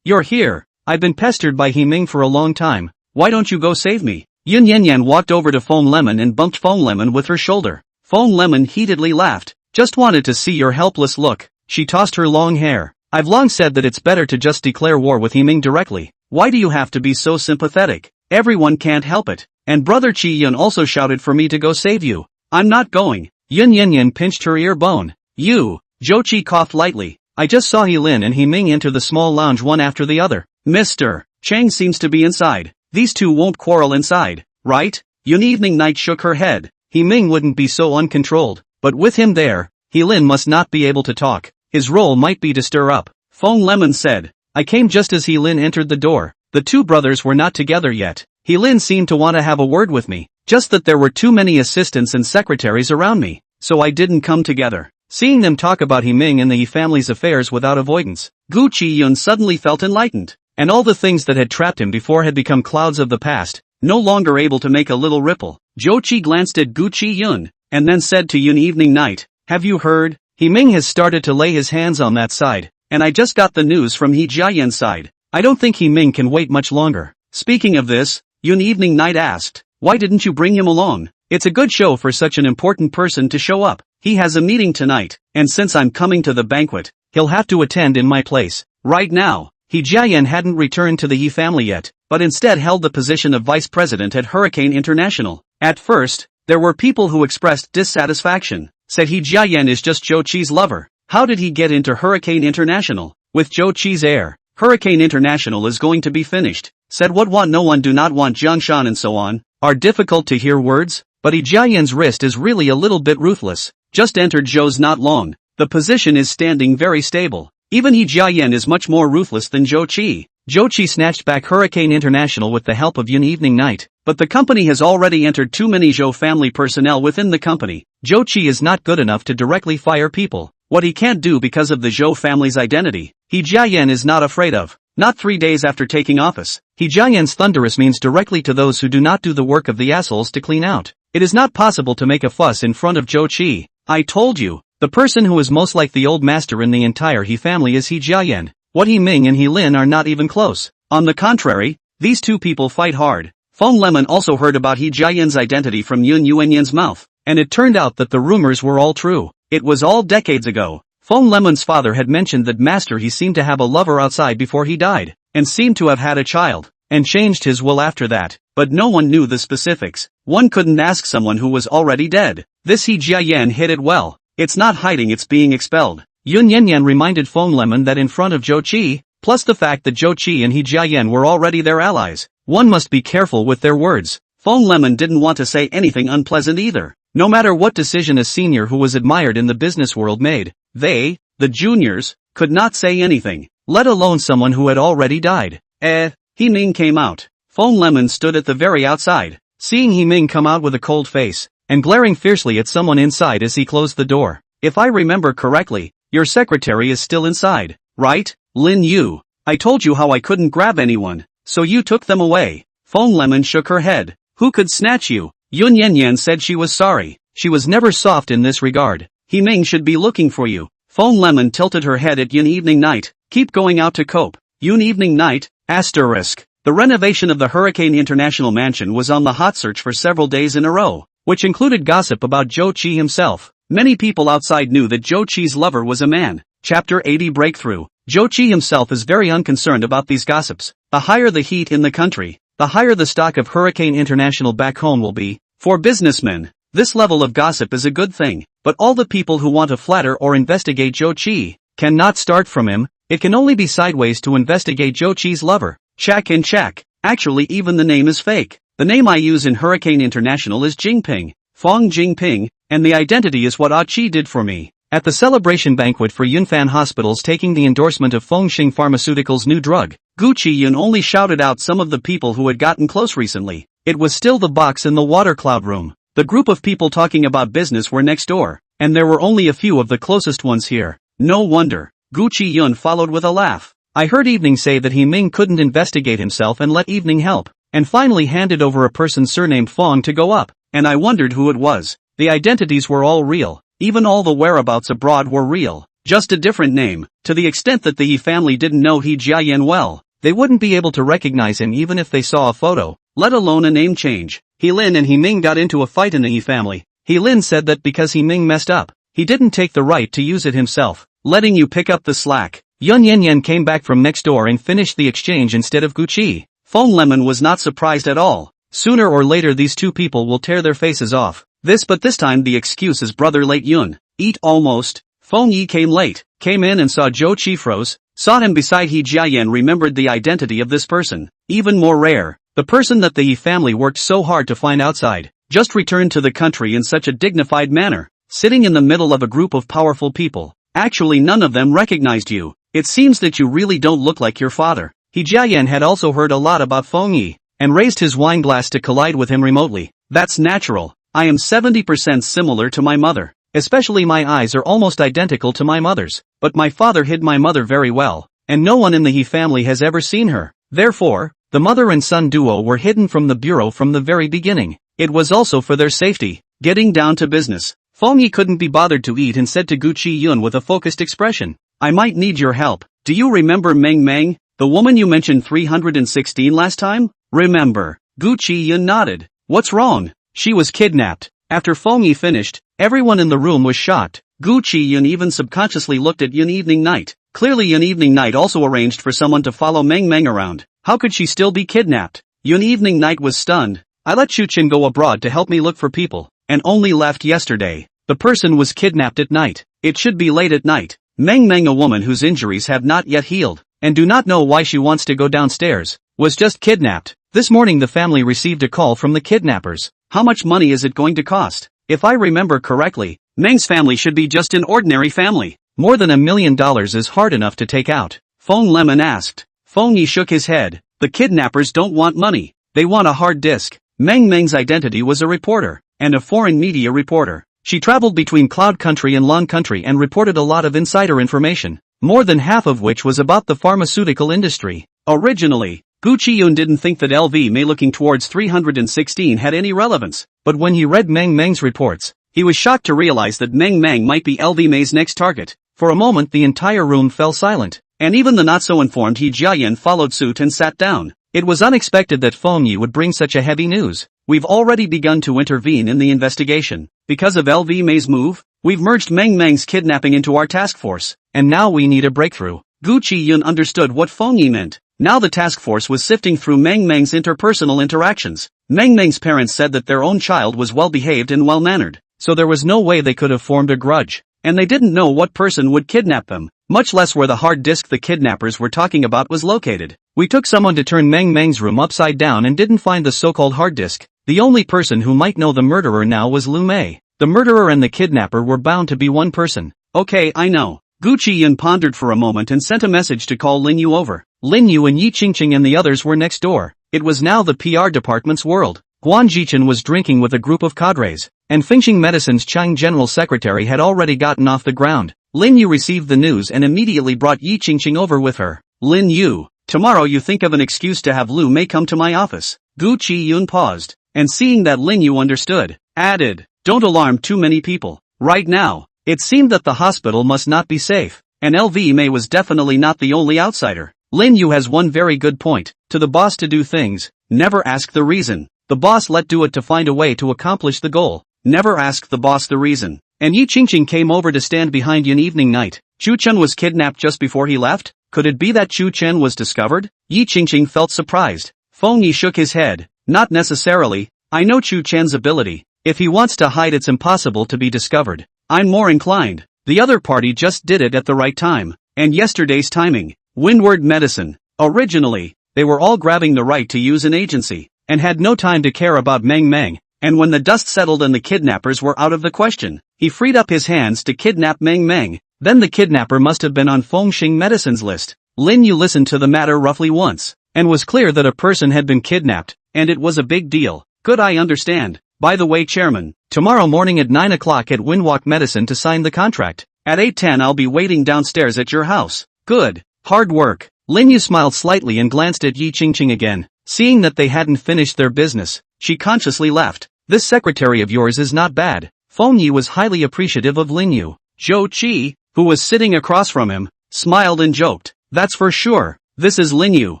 You're here. I've been pestered by Himing for a long time. Why don't you go save me? Yun Yanyan walked over to Phone Lemon and bumped Phone Lemon with her shoulder. Phone Lemon heatedly laughed. Just wanted to see your helpless look. She tossed her long hair. I've long said that it's better to just declare war with Himing directly. Why do you have to be so sympathetic? Everyone can't help it. And Brother Chi Yun also shouted for me to go save you. I'm not going. Yun Yanyan pinched her ear bone. You. Zhou Qi coughed lightly. I just saw Helin and Himing enter the small lounge one after the other. Mr. Cheng seems to be inside. These two won't quarrel inside, right? Yun Evening Night shook her head. Himing wouldn't be so uncontrolled, but with him there, Helin must not be able to talk. His role might be to stir up. Phone Lemon said. I came just as Helin entered the door. The two brothers were not together yet. Helin seemed to want to have a word with me, just that there were too many assistants and secretaries around me, so I didn't come together. Seeing them talk about Himing and the He family's affairs without avoidance, Gu Chiyun suddenly felt enlightened, and all the things that had trapped him before had become clouds of the past, no longer able to make a little ripple. Zhou Qi glanced at Gu Chiyun, and then said to Yun Evening Night, have you heard? Himing has started to lay his hands on that side, and I just got the news from He Jiayan's side. I don't think Himing can wait much longer. Speaking of this, Yun Evening Night asked, why didn't you bring him along? It's a good show for such an important person to show up. He has a meeting tonight, and since I'm coming to the banquet, he'll have to attend in my place. Right now, He Jiayan hadn't returned to the He family yet, but instead held the position of vice president at Hurricane International. At first, there were people who expressed dissatisfaction, said He Jiayan is just Zhou Qi's lover. How did he get into Hurricane International? With Zhou Qi's heir, Hurricane International is going to be finished, said what no one do not want Jiangshan and so on, are difficult to hear words, but He Jiayan's wrist is really a little bit ruthless, just entered Zhou's not long, the position is standing very stable, even He Jiayan is much more ruthless than Zhou Qi. Zhou Qi snatched back Hurricane International with the help of Yun Evening Night, but the company has already entered too many Zhou family personnel within the company. Zhou Qi is not good enough to directly fire people, what he can't do because of the Zhou family's identity, He Jiayan is not afraid of. Not 3 days after taking office, He Jiayan's thunderous means directly to those who do not do the work of the assholes to clean out. It is not possible to make a fuss in front of Zhou Qi. I told you, the person who is most like the old master in the entire He family is He Jiayan. What Himing and Helin are not even close. On the contrary, these two people fight hard. Feng Lemon also heard about He Jiayan's identity from Yun Yuanyan's mouth. and it turned out that the rumors were all true. It was all decades ago. Fong Lemon's father had mentioned that Master He seemed to have a lover outside before he died, and seemed to have had a child, and changed his will after that, but no one knew the specifics. One couldn't ask someone who was already dead. This He Jiayan hit it well. It's not hiding, it's being expelled. Yun Wanwan reminded Fong Lemon that in front of Zhou Qi, plus the fact that Zhou Qi and He Jiayan were already their allies, one must be careful with their words. Fong Lemon didn't want to say anything unpleasant either. No matter what decision a senior who was admired in the business world made, they, the juniors, could not say anything, let alone someone who had already died. He Ming came out. Fong Lemon stood at the very outside, seeing He Ming come out with a cold face, and glaring fiercely at someone inside as he closed the door. If I remember correctly, your secretary is still inside, right, Lin Yu? I told you how I couldn't grab anyone, so you took them away. Fong Lemon shook her head. Who could snatch you? Yun Wanwan said she was sorry. She was never soft in this regard. He Ming should be looking for you. Fong Lemon tilted her head at Yun Evening Night. Keep going out to cope. Yun Evening Night, asterisk. The renovation of the Hurricane International Mansion was on the hot search for several days in a row, which included gossip about Zhou Qi himself. Many people outside knew that Zhou Qi's lover was a man. Chapter 80 Breakthrough. Zhou Qi himself is very unconcerned about these gossips. The higher the heat in the country, the higher the stock of Hurricane International back home will be. For businessmen, this level of gossip is a good thing, but all the people who want to flatter or investigate Zhou Qi cannot start from him. It can only be sideways to investigate Zhou Qi's lover. Check and check. Actually, even the name is fake. The name I use in Hurricane International is Jingping, Fong Jingping, and the identity is what Ah Qi did for me. At the celebration banquet for Yunfan Hospitals taking the endorsement of Fengxing Pharmaceuticals' new drug, Gu Chiyun only shouted out some of the people who had gotten close recently. It was still the box in the water cloud room. The group of people talking about business were next door, and there were only a few of the closest ones here. No wonder. Gu Chiyun followed with a laugh. I heard Evening say that He Ming couldn't investigate himself and let Evening help, and finally handed over a person surnamed Fong to go up, and I wondered who it was. The identities were all real, even all the whereabouts abroad were real, just a different name. To the extent that the He family didn't know He Jiayan well, they wouldn't be able to recognize him even if they saw a photo, let alone a name change. He Lin and He Ming got into a fight in the He family. He Lin said that because He Ming messed up, he didn't take the right to use it himself, letting you pick up the slack. Yun Wanwan came back from next door and finished the exchange instead of Gu Qi. Fong Lemon was not surprised at all. Sooner or later these two people will tear their faces off. But this time the excuse is brother late Yun. Eat almost. Fong Yi came late, came in and saw Zhou Qi froze, saw him beside He Jiayan, remembered the identity of this person. Even more rare, the person that the Yi family worked so hard to find outside, just returned to the country in such a dignified manner, sitting in the middle of a group of powerful people. Actually none of them recognized you. It seems that you really don't look like your father. He Jiayan had also heard a lot about Fong Yi, and raised his wine glass to collide with him remotely. That's natural. I am 70% similar to my mother. Especially my eyes are almost identical to my mother's. But my father hid my mother very well, and no one in the He family has ever seen her. Therefore, the mother and son duo were hidden from the bureau from the very beginning. It was also for their safety. Getting down to business, Fong Yi couldn't be bothered to eat and said to Gu Chiyun with a focused expression, I might need your help. Do you remember Meng Meng, the woman you mentioned 316 last time? Remember. Gu Chiyun nodded. What's wrong? She was kidnapped. After Fong Yi finished, everyone in the room was shocked. Gu Chiyun even subconsciously looked at Yun Evening Night. Clearly Yun Evening Night also arranged for someone to follow Meng Meng around. How could she still be kidnapped? Yun Evening Night was stunned. I let Chuchin go abroad to help me look for people, and only left yesterday. The person was kidnapped at night. It should be late at night. Meng Meng, a woman whose injuries have not yet healed, and do not know why she wants to go downstairs, was just kidnapped. This morning the family received a call from the kidnappers. How much money is it going to cost? If I remember correctly, Meng's family should be just an ordinary family. More than $1 million is hard enough to take out. Fong Lemon asked. Fong Yi shook his head. The kidnappers don't want money. They want a hard disk. Meng Meng's identity was a reporter, and a foreign media reporter. She traveled between Cloud Country and Long Country and reported a lot of insider information, more than half of which was about the pharmaceutical industry. Originally, Gu Chiyun didn't think that LV May looking towards 316 had any relevance, but when he read Meng Meng's reports, he was shocked to realize that Meng Meng might be LV May's next target. For a moment the entire room fell silent, and even the not-so-informed He Jiayan followed suit and sat down. It was unexpected that Fong Yi would bring such a heavy news. we've already begun to intervene in the investigation. Because of LV May's move, we've merged Meng Meng's kidnapping into our task force, and now we need a breakthrough. Gu Chiyun understood what Feng Yi meant. Now the task force was sifting through Meng Meng's interpersonal interactions. Meng Meng's parents said that their own child was well-behaved and well-mannered, so there was no way they could have formed a grudge. And they didn't know what person would kidnap them, much less where the hard disk the kidnappers were talking about was located. We took someone to turn Meng Meng's room upside down and didn't find the so-called hard disk. The only person who might know the murderer now was Lu Mei. The murderer and the kidnapper were bound to be one person. Okay, I know. Gu Chiyun pondered for a moment and sent a message to call Lin Yu over. Lin Yu and Yi Qingqing and the others were next door. It was now the PR department's world. Guan Jichen was drinking with a group of cadres, and Fingxing Medicine's Chang General Secretary had already gotten off the ground. Lin Yu received the news and immediately brought Yi Qingqing over with her. Lin Yu, tomorrow you think of an excuse to have Lu Mei come to my office. Gu Chiyun paused, and seeing that Lin Yu understood, added, don't alarm too many people. Right now, it seemed that the hospital must not be safe, and LV Mei was definitely not the only outsider. Lin Yu has one very good point. To the boss to do things, never ask the reason. The boss let do it to find a way to accomplish the goal. Never ask the boss the reason. And Yi Qingqing came over to stand behind Yun Evening Night. Chu Chen was kidnapped just before he left? Could it be that Chu Chen was discovered? Yi Qingqing felt surprised. Feng Yi shook his head. Not necessarily. I know Chu Chen's ability. If he wants to hide, it's impossible to be discovered. I'm more inclined. The other party just did it at the right time. And yesterday's timing. Windward Medicine. Originally, they were all grabbing the right to use an agency, and had no time to care about Meng Meng. And when the dust settled and the kidnappers were out of the question, he freed up his hands to kidnap Meng Meng. Then the kidnapper must have been on Fengxing Medicine's list. Lin Yu listened to the matter roughly once, and was clear that a person had been kidnapped, and it was a big deal. Good, I understand. By the way, Chairman, tomorrow morning at 9 o'clock at Windwalk Medicine to sign the contract. At 8:10 I'll be waiting downstairs at your house. Good. Hard work. Lin Yu smiled slightly and glanced at Yi Qingqing again. Seeing that they hadn't finished their business, she consciously left. This secretary of yours is not bad. Feng Yi was highly appreciative of Lin Yu. Zhou Qi, who was sitting across from him, smiled and joked. That's for sure. This is Lin Yu.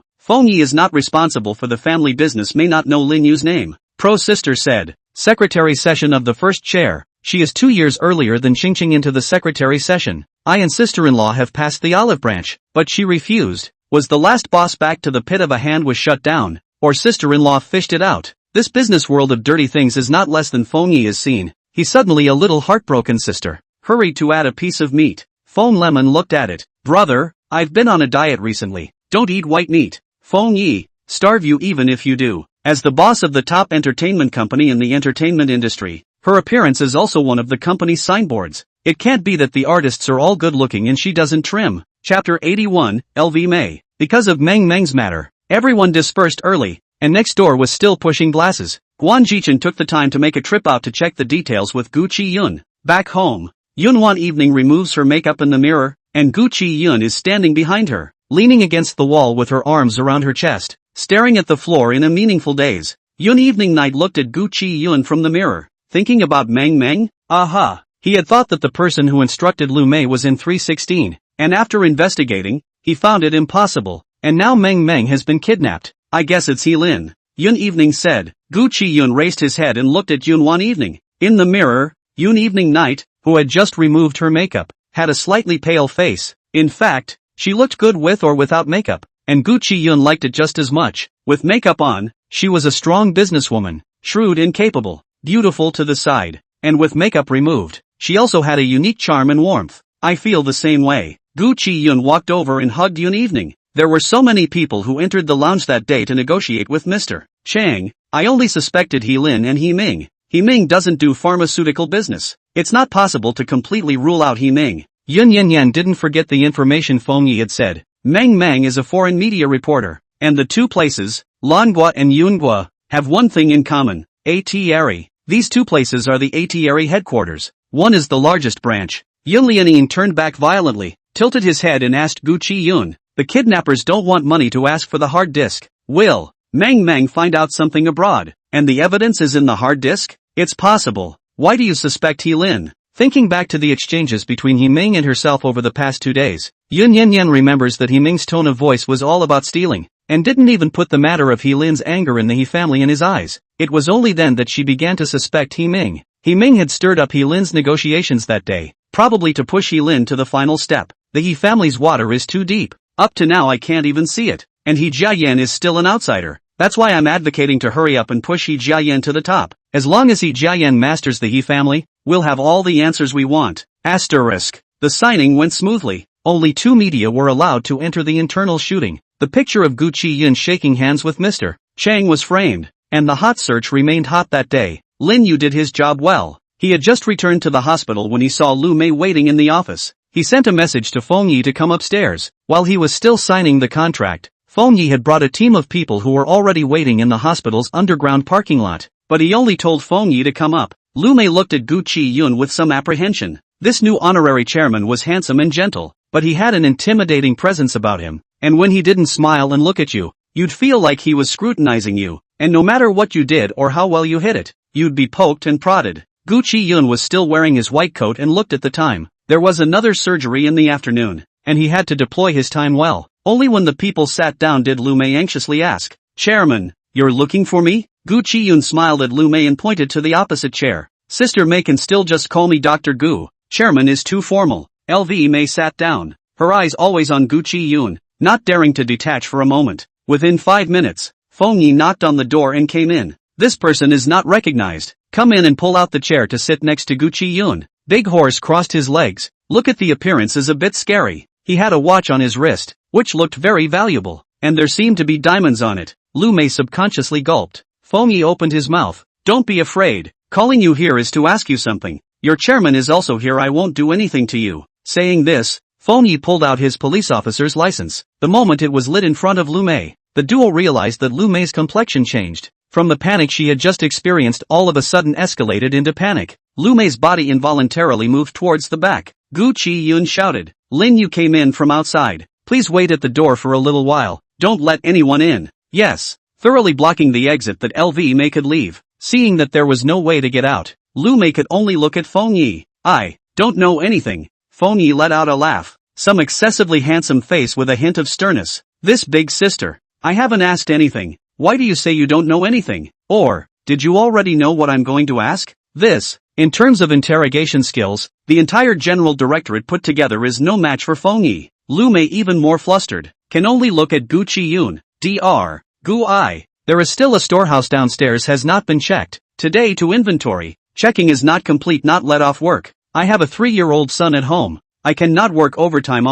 Feng Yi is not responsible for the family business, may not know Lin Yu's name. Pro-sister said. Secretary session of the first chair. She is 2 years earlier than Qingqing into the secretary session. I and sister-in-law have passed the olive branch, but she refused. Was the last boss back to the pit of a hand was shut down, or sister-in-law fished it out? This business world of dirty things is not less than Feng Yi is seen. He suddenly a little heartbroken. Sister hurried to add a piece of meat. Feng Lemon looked at it. Brother, I've been on a diet recently. Don't eat white meat. Feng Yi, starve you even if you do. As the boss of the top entertainment company in the entertainment industry, her appearance is also one of the company's signboards. It can't be that the artists are all good looking and she doesn't trim. Chapter 81, LV May. Because of Meng Meng's matter, everyone dispersed early, and next door was still pushing glasses. Guan Jichen took the time to make a trip out to check the details with Gu Chiyun. Back home, Yun Wanwan evening removes her makeup in the mirror, and Gu Chiyun is standing behind her, leaning against the wall with her arms around her chest, staring at the floor in a meaningful daze. Yun Evening Night looked at Gu Chiyun from the mirror, thinking about Meng Meng. Aha! He had thought that the person who instructed Lu Mei was in 316, and after investigating, he found it impossible, and now Meng Meng has been kidnapped. I guess it's He Lin. Yun Evening said. Gu Chiyun raised his head and looked at Yun Wanwan Evening. In the mirror, Yun Evening Night, who had just removed her makeup, had a slightly pale face. In fact, she looked good with or without makeup, and Gu Chiyun liked it just as much. With makeup on, she was a strong businesswoman, shrewd and capable, beautiful to the side, and with makeup removed, she also had a unique charm and warmth. I feel the same way. Gu Chiyun walked over and hugged Yun Evening. There were so many people who entered the lounge that day to negotiate with Mr. Chang. I only suspected He Lin and He Ming. He Ming doesn't do pharmaceutical business. It's not possible to completely rule out He Ming. Yun Yanyan didn't forget the information Feng Yi had said. Meng Meng is a foreign media reporter, and the two places, Langua and Yungua, have one thing in common, Atieri. These two places are the Atieri headquarters. One is the largest branch. Yun Lianing turned back violently, tilted his head and asked Gu Chiyun, the kidnappers don't want money to ask for the hard disk. Will Meng Meng find out something abroad, and the evidence is in the hard disk? It's possible. Why do you suspect He Lin? Thinking back to the exchanges between He Ming and herself over the past 2 days, Yun Yanyan remembers that He Ming's tone of voice was all about stealing. and didn't even put the matter of He Lin's anger in the He family in his eyes. It was only then that she began to suspect He Ming. He Ming had stirred up He Lin's negotiations that day, probably to push He Lin to the final step. The He family's water is too deep. Up to now I can't even see it, and He Jiayan is still an outsider. That's why I'm advocating to hurry up and push He Jiayan to the top. As long as He Jiayan masters the He family, we'll have all the answers we want. Asterisk. The signing went smoothly. Only 2 media were allowed to enter the internal shooting. The picture of Gu Chiyun shaking hands with Mr. Chang was framed, and the hot search remained hot that day. Lin Yu did his job well. He had just returned to the hospital when he saw Lu Mei waiting in the office. He sent a message to Feng Yi to come upstairs. While he was still signing the contract, Feng Yi had brought a team of people who were already waiting in the hospital's underground parking lot, but he only told Feng Yi to come up. Lu Mei looked at Gu Chiyun with some apprehension. This new honorary chairman was handsome and gentle, but he had an intimidating presence about him, and when he didn't smile and look at you, you'd feel like he was scrutinizing you, and no matter what you did or how well you hit it, you'd be poked and prodded. Gu Chiyun was still wearing his white coat and looked at the time. There was another surgery in the afternoon, and he had to deploy his time well. Only when the people sat down did Lu Mei anxiously ask, "Chairman, you're looking for me?" Gu Chiyun smiled at Lu Mei and pointed to the opposite chair. "Sister Mei can still just call me Dr. Gu. Chairman is too formal." LV Mei sat down, her eyes always on Gu Chiyun, not daring to detach for a moment. Within 5 minutes, Feng Yi knocked on the door and came in. "This person is not recognized. Come in and pull out the chair to sit next to Gu Chiyun." Big Horse crossed his legs. "Look at the appearance, is a bit scary." He had a watch on his wrist, which looked very valuable, and there seemed to be diamonds on it. Lu Mei subconsciously gulped. Feng Yi opened his mouth. "Don't be afraid. Calling you here is to ask you something. Your chairman is also here. I won't do anything to you." Saying this, Feng Yi pulled out his police officer's license. The moment it was lit in front of Lu Mei, the duo realized that Lu Mei's complexion changed. From the panic she had just experienced all of a sudden escalated into panic. Lu Mei's body involuntarily moved towards the back. Gu Chiyun shouted. "Lin Yu came in from outside. Please wait at the door for a little while. Don't let anyone in." "Yes." Thoroughly blocking the exit that LV Mei could leave. Seeing that there was no way to get out, Lu Mei could only look at Feng Yi. "I don't know anything." Feng Yi let out a laugh, some excessively handsome face with a hint of sternness. "This big sister, I haven't asked anything. Why do you say you don't know anything? Or, did you already know what I'm going to ask?" This, in terms of interrogation skills, the entire general directorate put together is no match for Feng Yi. Lu Mei, even more flustered, can only look at Gu Chiyun. Dr. Gu I. "There is still a storehouse downstairs, has not been checked. Today to inventory. Checking is not complete, not let off work. I have a 3-year-old son at home. I cannot work overtime."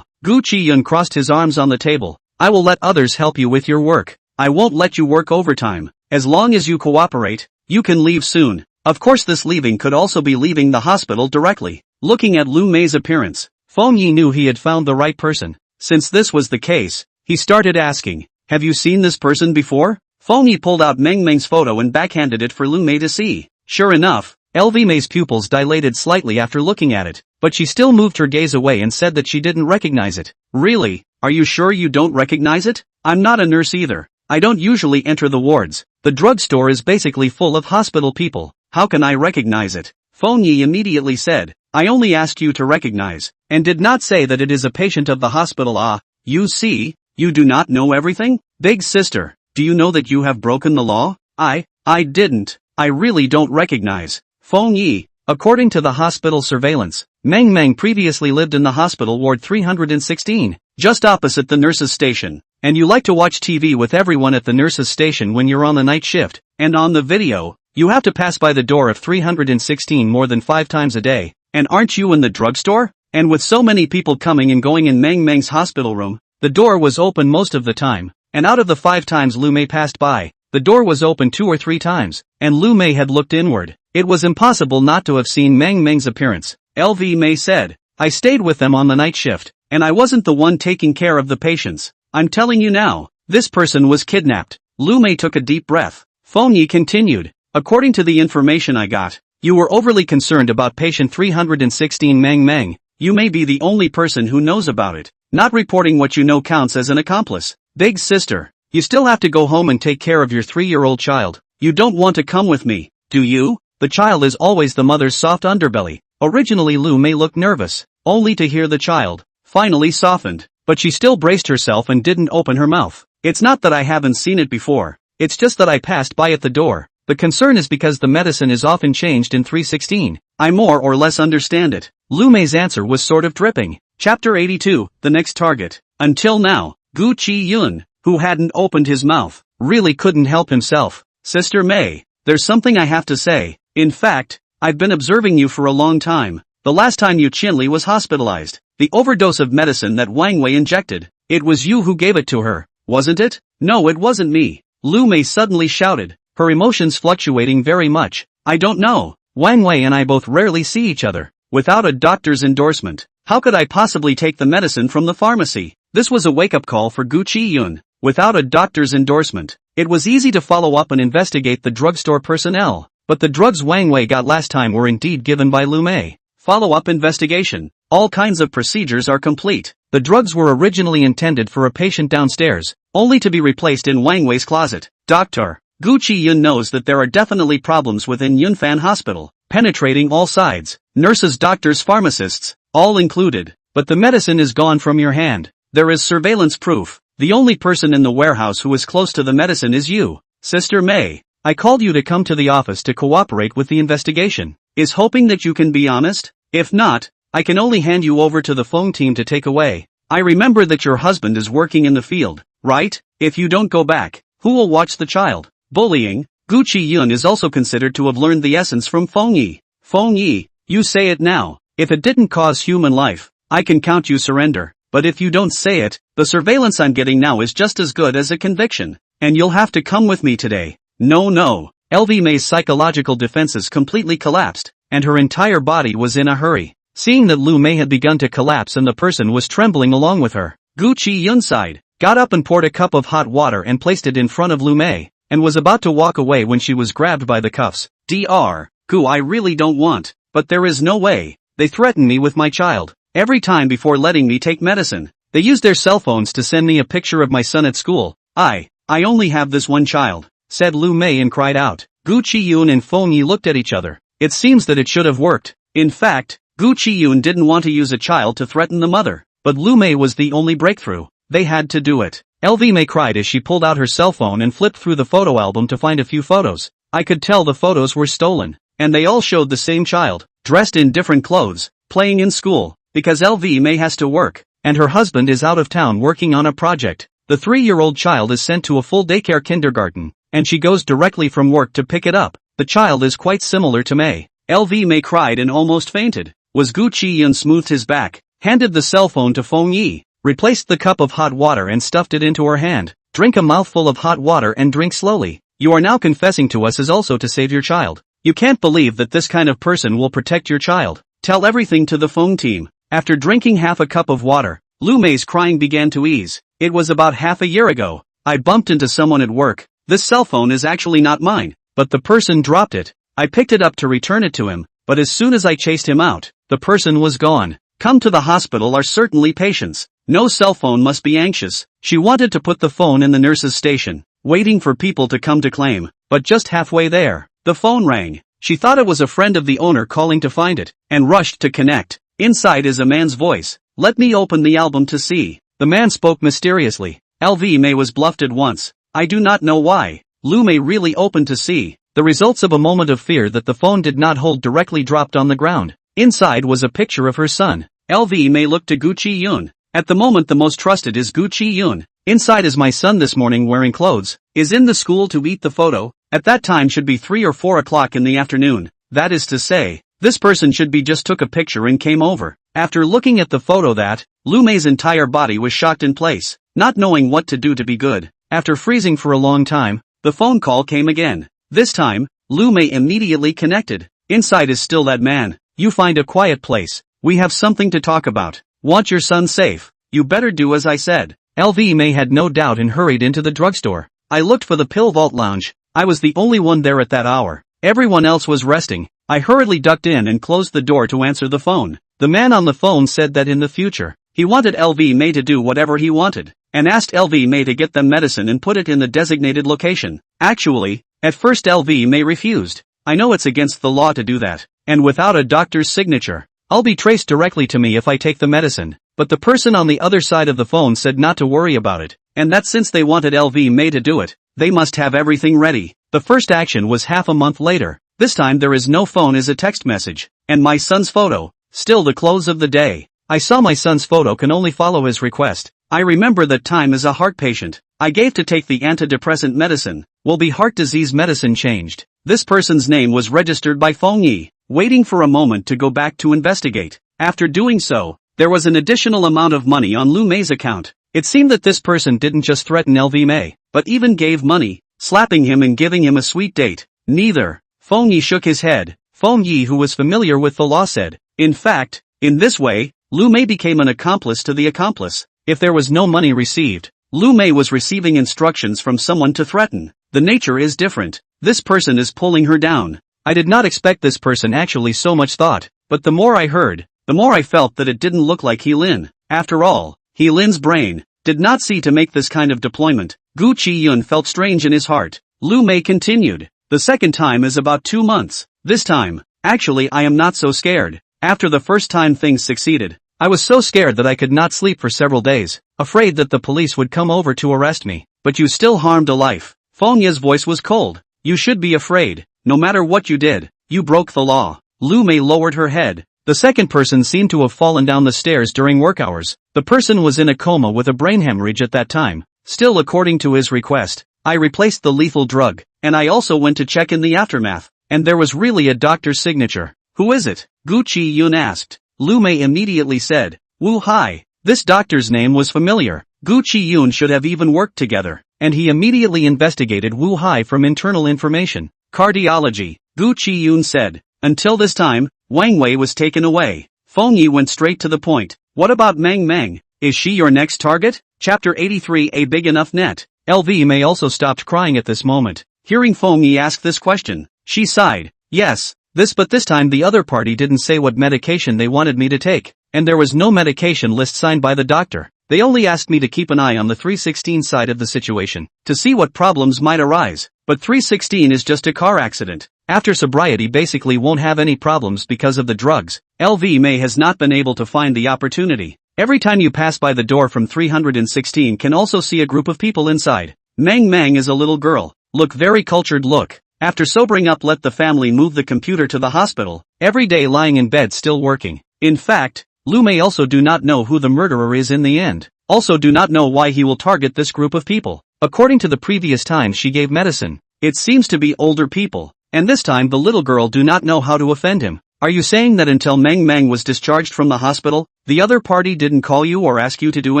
Gu Chiyun crossed his arms on the table. "I will let others help you with your work. I won't let you work overtime. As long as you cooperate, you can leave soon." Of course this leaving could also be leaving the hospital directly. Looking at Lu Mei's appearance, Feng Yi knew he had found the right person. Since this was the case, he started asking, "Have you seen this person before?" Feng Yi pulled out Meng Meng's photo and backhanded it for Lu Mei to see. Sure enough, LV Mei's pupils dilated slightly after looking at it, but she still moved her gaze away and said that she didn't recognize it. "Really? Are you sure you don't recognize it? I'm not a nurse either. I don't usually enter the wards. The drugstore is basically full of hospital people. How can I recognize it?" Feng Yi immediately said, "I only asked you to recognize, and did not say that it is a patient of the hospital." You see, you do not know everything? Big sister, do you know that you have broken the law? I didn't. I really don't recognize. Feng Yi, according to the hospital surveillance, Meng Meng previously lived in the hospital ward 316, just opposite the nurse's station. And you like to watch TV with everyone at the nurse's station when you're on the night shift, and on the video, you have to pass by the door of 316 more than 5 times a day. And aren't you in the drugstore? And with so many people coming and going in Meng Meng's hospital room, the door was open most of the time, and out of the 5 times Lu Mei passed by, the door was open 2 or 3 times, and Lu Mei had looked inward. It was impossible not to have seen Meng Meng's appearance. LV Mei said, "I stayed with them on the night shift, and I wasn't the one taking care of the patients. I'm telling you now, this person was kidnapped." Lu Mei took a deep breath. Feng Yi continued, "According to the information I got, you were overly concerned about patient 316 Meng Meng. You may be the only person who knows about it. Not reporting what you know counts as an accomplice. Big sister, you still have to go home and take care of your 3-year-old child. You don't want to come with me, do you?" The child is always the mother's soft underbelly. Originally Lu Mei looked nervous, only to hear the child finally softened, but she still braced herself and didn't open her mouth. It's not that I haven't seen it before, it's just that I passed by at the door. The concern is because the medicine is often changed in 316. I more or less understand it. Lu Mei's answer was sort of dripping. Chapter 82, The Next Target. Until now, Gu Chiyun, who hadn't opened his mouth, really couldn't help himself. Sister Mei, there's something I have to say. In fact, I've been observing you for a long time. The last time Yu Qinli was hospitalized, the overdose of medicine that Wang Wei injected, it was you who gave it to her, wasn't it? No, it wasn't me. Lu Mei suddenly shouted, her emotions fluctuating very much. I don't know. Wang Wei and I both rarely see each other. Without a doctor's endorsement, how could I possibly take the medicine from the pharmacy? This was a wake-up call for Gu Chiyun. Without a doctor's endorsement, it was easy to follow up and investigate the drugstore personnel. But the drugs Wang Wei got last time were indeed given by Lu Mei. Follow-up investigation. All kinds of procedures are complete. The drugs were originally intended for a patient downstairs, only to be replaced in Wang Wei's closet. Doctor, Gu Chiyun knows that there are definitely problems within Yunfan Hospital, penetrating all sides. Nurses, doctors, pharmacists, all included. But the medicine is gone from your hand. There is surveillance proof. The only person in the warehouse who is close to the medicine is you. Sister Mei, I called you to come to the office to cooperate with the investigation. Is hoping that you can be honest? If not, I can only hand you over to the phone team to take away. I remember that your husband is working in the field, right? If you don't go back, who will watch the child? Bullying. Gu Chiyun is also considered to have learned the essence from Feng Yi. Feng Yi, you say it now. If it didn't cause human life, I can count you surrender. But if you don't say it, the surveillance I'm getting now is just as good as a conviction. And you'll have to come with me today. No. LV Mei's psychological defenses completely collapsed, and her entire body was in a hurry. Seeing that Lu Mei had begun to collapse and the person was trembling along with her, Gu Chiyun sighed, got up and poured a cup of hot water and placed it in front of Lu Mei, and was about to walk away when she was grabbed by the cuffs. Dr. Gu, I really don't want, but there is no way. They threaten me with my child. Every time before letting me take medicine, they use their cell phones to send me a picture of my son at school. I only have this one child, said Lu Mei and cried out. Gu Chiyun and Feng Yi looked at each other. It seems that it should have worked. In fact, Gu Chiyun didn't want to use a child to threaten the mother, but Lu Mei was the only breakthrough. They had to do it. LV Mei cried as she pulled out her cell phone and flipped through the photo album to find a few photos. I could tell the photos were stolen, and they all showed the same child, dressed in different clothes, playing in school. Because LV Mei has to work, and her husband is out of town working on a project. The 3-year-old child is sent to a full daycare kindergarten, and she goes directly from work to pick it up. The child is quite similar to Mei. LV Mei cried and almost fainted. Was Gu Chiyun smoothed his back, handed the cell phone to Feng Yi, replaced the cup of hot water and stuffed it into her hand. Drink a mouthful of hot water and drink slowly. You are now confessing to us as also to save your child. You can't believe that this kind of person will protect your child. Tell everything to the phone team. After drinking half a cup of water, Lu Mei's crying began to ease. It was about half a year ago. I bumped into someone at work. This cell phone is actually not mine, but the person dropped it. I picked it up to return it to him, but as soon as I chased him out, the person was gone. Come to the hospital are certainly patients. No cell phone must be anxious. She wanted to put the phone in the nurse's station, waiting for people to come to claim, but just halfway there, the phone rang. She thought it was a friend of the owner calling to find it, and rushed to connect. Inside is a man's voice. Let me open the album to see. The man spoke mysteriously. LV Mei was bluffed at once. I do not know why. Lu Mei really opened to see. The results of a moment of fear that the phone did not hold directly dropped on the ground. Inside was a picture of her son. LV Mei looked to Gu Chiyun. At the moment the most trusted is Gu Chiyun. Inside is my son this morning wearing clothes. Is in the school to eat the photo. At that time should be 3 or 4 o'clock in the afternoon. That is to say, this person should be just took a picture and came over. After looking at the photo that, Lu Mei's entire body was shocked in place, not knowing what to do to be good. After freezing for a long time, the phone call came again. This time, Lu Mei immediately connected. Inside is still that man. You find a quiet place. We have something to talk about. Want your son safe. You better do as I said. LV Mei had no doubt and hurried into the drugstore. I looked for the pill vault lounge. I was the only one there at that hour. Everyone else was resting. I hurriedly ducked in and closed the door to answer the phone. The man on the phone said that in the future, he wanted LV Mei to do whatever he wanted, and asked LV Mei to get them medicine and put it in the designated location. Actually, at first LV Mei refused. I know it's against the law to do that, and without a doctor's signature. I'll be traced directly to me if I take the medicine. But the person on the other side of the phone said not to worry about it. and that since they wanted LV May to do it, they must have everything ready. The first action was half a month later. This time there is no phone as a text message, and my son's photo, still the close of the day. I saw my son's photo can only follow his request. I remember that time as a heart patient. I gave to take the antidepressant medicine. Will be heart disease medicine changed. This person's name was registered by Feng Yi, waiting for a moment to go back to investigate. After doing so, there was an additional amount of money on Lu Mei's account. It seemed that this person didn't just threaten LV May, but even gave money, slapping him and giving him a sweet date. Neither. Feng Yi shook his head. Feng Yi, who was familiar with the law, said, in fact, in this way, Lu Mei became an accomplice to the accomplice. If there was no money received, Lu Mei was receiving instructions from someone to threaten. The nature is different. This person is pulling her down. I did not expect this person actually so much thought, but the more I heard, the more I felt that it didn't look like He Lin. After all, He Lin's brain did not see to make this kind of deployment. Gu Chiyun felt strange in his heart. Lu Mei continued. The second time is about 2 months. This time, actually I am not so scared. After the first time things succeeded, I was so scared that I could not sleep for several days, afraid that the police would come over to arrest me. But you still harmed a life. Feng Yi's voice was cold. You should be afraid. No matter what you did, you broke the law. Lu Mei lowered her head. The second person seemed to have fallen down the stairs during work hours. The person was in a coma with a brain hemorrhage at that time. Still, according to his request, I replaced the lethal drug, and I also went to check in the aftermath, and there was really a doctor's signature. Who is it? Gu Chiyun asked. Lu Mei immediately said, Wu Hai. This doctor's name was familiar. Gu Chiyun should have even worked together, and he immediately investigated Wu Hai from internal information. Cardiology, Gu Chiyun said. Until this time, Wang Wei was taken away. Feng Yi went straight to the point. What about Meng Meng? Is she your next target? Chapter 83. A big enough net. LV May also stopped crying at this moment. Hearing Feng Yi ask this question, she sighed. Yes, but this time the other party didn't say what medication they wanted me to take, and there was no medication list signed by the doctor. They only asked me to keep an eye on the 316 side of the situation, to see what problems might arise. But 316 is just a car accident. After sobriety basically won't have any problems because of the drugs. LV May has not been able to find the opportunity. Every time you pass by the door from 316 can also see a group of people inside. Meng Meng is a little girl. Look very cultured look. After sobering up, let the family move the computer to the hospital. Every day lying in bed still working. In fact, Lu Mei also do not know who the murderer is in the end. Also do not know why he will target this group of people. According to the previous time she gave medicine, it seems to be older people. And this time the little girl do not know how to offend him. Are you saying that until Meng Meng was discharged from the hospital, the other party didn't call you or ask you to do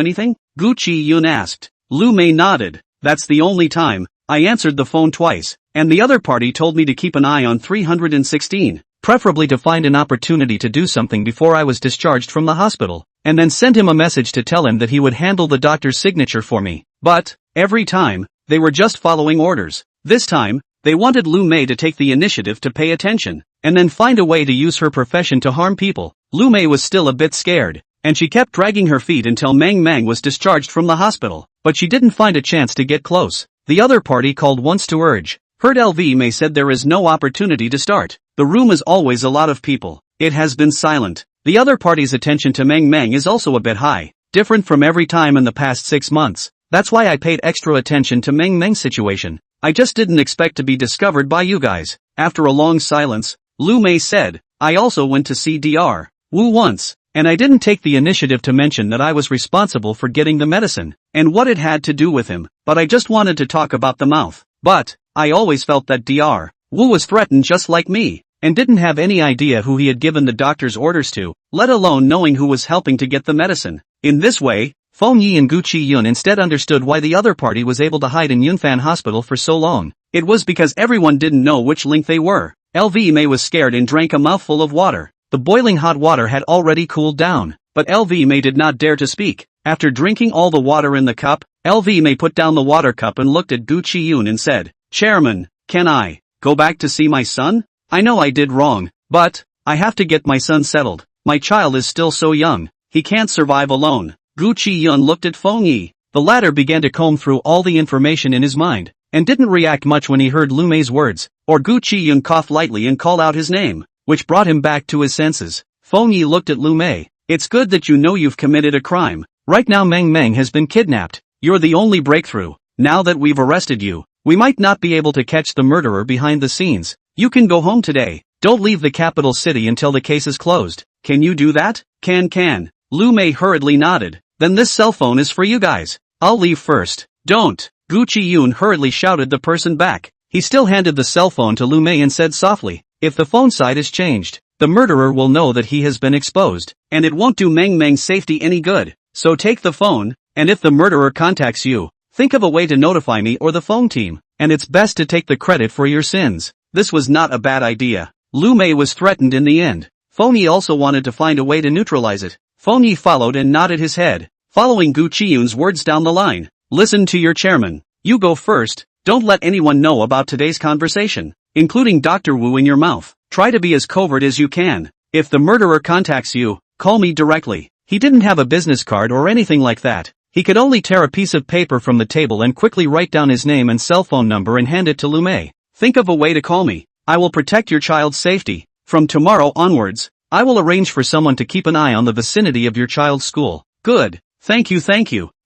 anything? Gu Chiyun asked. Lu Mei nodded. That's the only time. I answered the phone twice, and the other party told me to keep an eye on 316, preferably to find an opportunity to do something before I was discharged from the hospital, and then send him a message to tell him that he would handle the doctor's signature for me. But, every time, they were just following orders. This time, they wanted Lu Mei to take the initiative to pay attention, and then find a way to use her profession to harm people. Lu Mei was still a bit scared, and she kept dragging her feet until Meng Meng was discharged from the hospital, but she didn't find a chance to get close. The other party called once to urge. Heard LV May said there is no opportunity to start. The room is always a lot of people. It has been silent. The other party's attention to Meng Meng is also a bit high, different from every time in the past 6 months. That's why I paid extra attention to Meng Meng's situation. I just didn't expect to be discovered by you guys. After a long silence, Lu Mei said, I also went to see Dr. Wu once, and I didn't take the initiative to mention that I was responsible for getting the medicine, and what it had to do with him, but I just wanted to talk about the mouth. But, I always felt that Dr. Wu was threatened just like me, and didn't have any idea who he had given the doctor's orders to, let alone knowing who was helping to get the medicine. In this way, Feng Yi and Gu Chiyun instead understood why the other party was able to hide in Yunfan Hospital for so long. It was because everyone didn't know which link they were. LV May was scared and drank a mouthful of water. The boiling hot water had already cooled down, but LV May did not dare to speak. After drinking all the water in the cup, LV May put down the water cup and looked at Gu Chiyun and said, Chairman, can I go back to see my son? I know I did wrong, but I have to get my son settled. My child is still so young, he can't survive alone. Gu Chiyun looked at Feng Yi. The latter began to comb through all the information in his mind, and didn't react much when he heard Lu Mei's words, or Gu Chiyun cough lightly and call out his name, which brought him back to his senses. Feng Yi looked at Lu Mei. It's good that you know you've committed a crime. Right now Meng Meng has been kidnapped. You're the only breakthrough. Now that we've arrested you, we might not be able to catch the murderer behind the scenes. You can go home today. Don't leave the capital city until the case is closed. Can you do that? Can. Lu Mei hurriedly nodded. Then this cell phone is for you guys. I'll leave first. Don't. Gu Chiyun hurriedly shouted the person back. He still handed the cell phone to Lu Mei and said softly, if the phone side is changed, the murderer will know that he has been exposed, and it won't do Meng Meng's safety any good. So take the phone, and if the murderer contacts you, think of a way to notify me or the phone team, and it's best to take the credit for your sins. This was not a bad idea. Lu Mei was threatened in the end. Feng Yi also wanted to find a way to neutralize it. Feng Yi followed and nodded his head, following Gu Chiyun's words down the line. Listen to your chairman. You go first. Don't let anyone know about today's conversation, including Dr. Wu in your mouth. Try to be as covert as you can. If the murderer contacts you, call me directly. He didn't have a business card or anything like that. He could only tear a piece of paper from the table and quickly write down his name and cell phone number and hand it to Lu Mei. Think of a way to call me. I will protect your child's safety. From tomorrow onwards, I will arrange for someone to keep an eye on the vicinity of your child's school. Good. Thank you.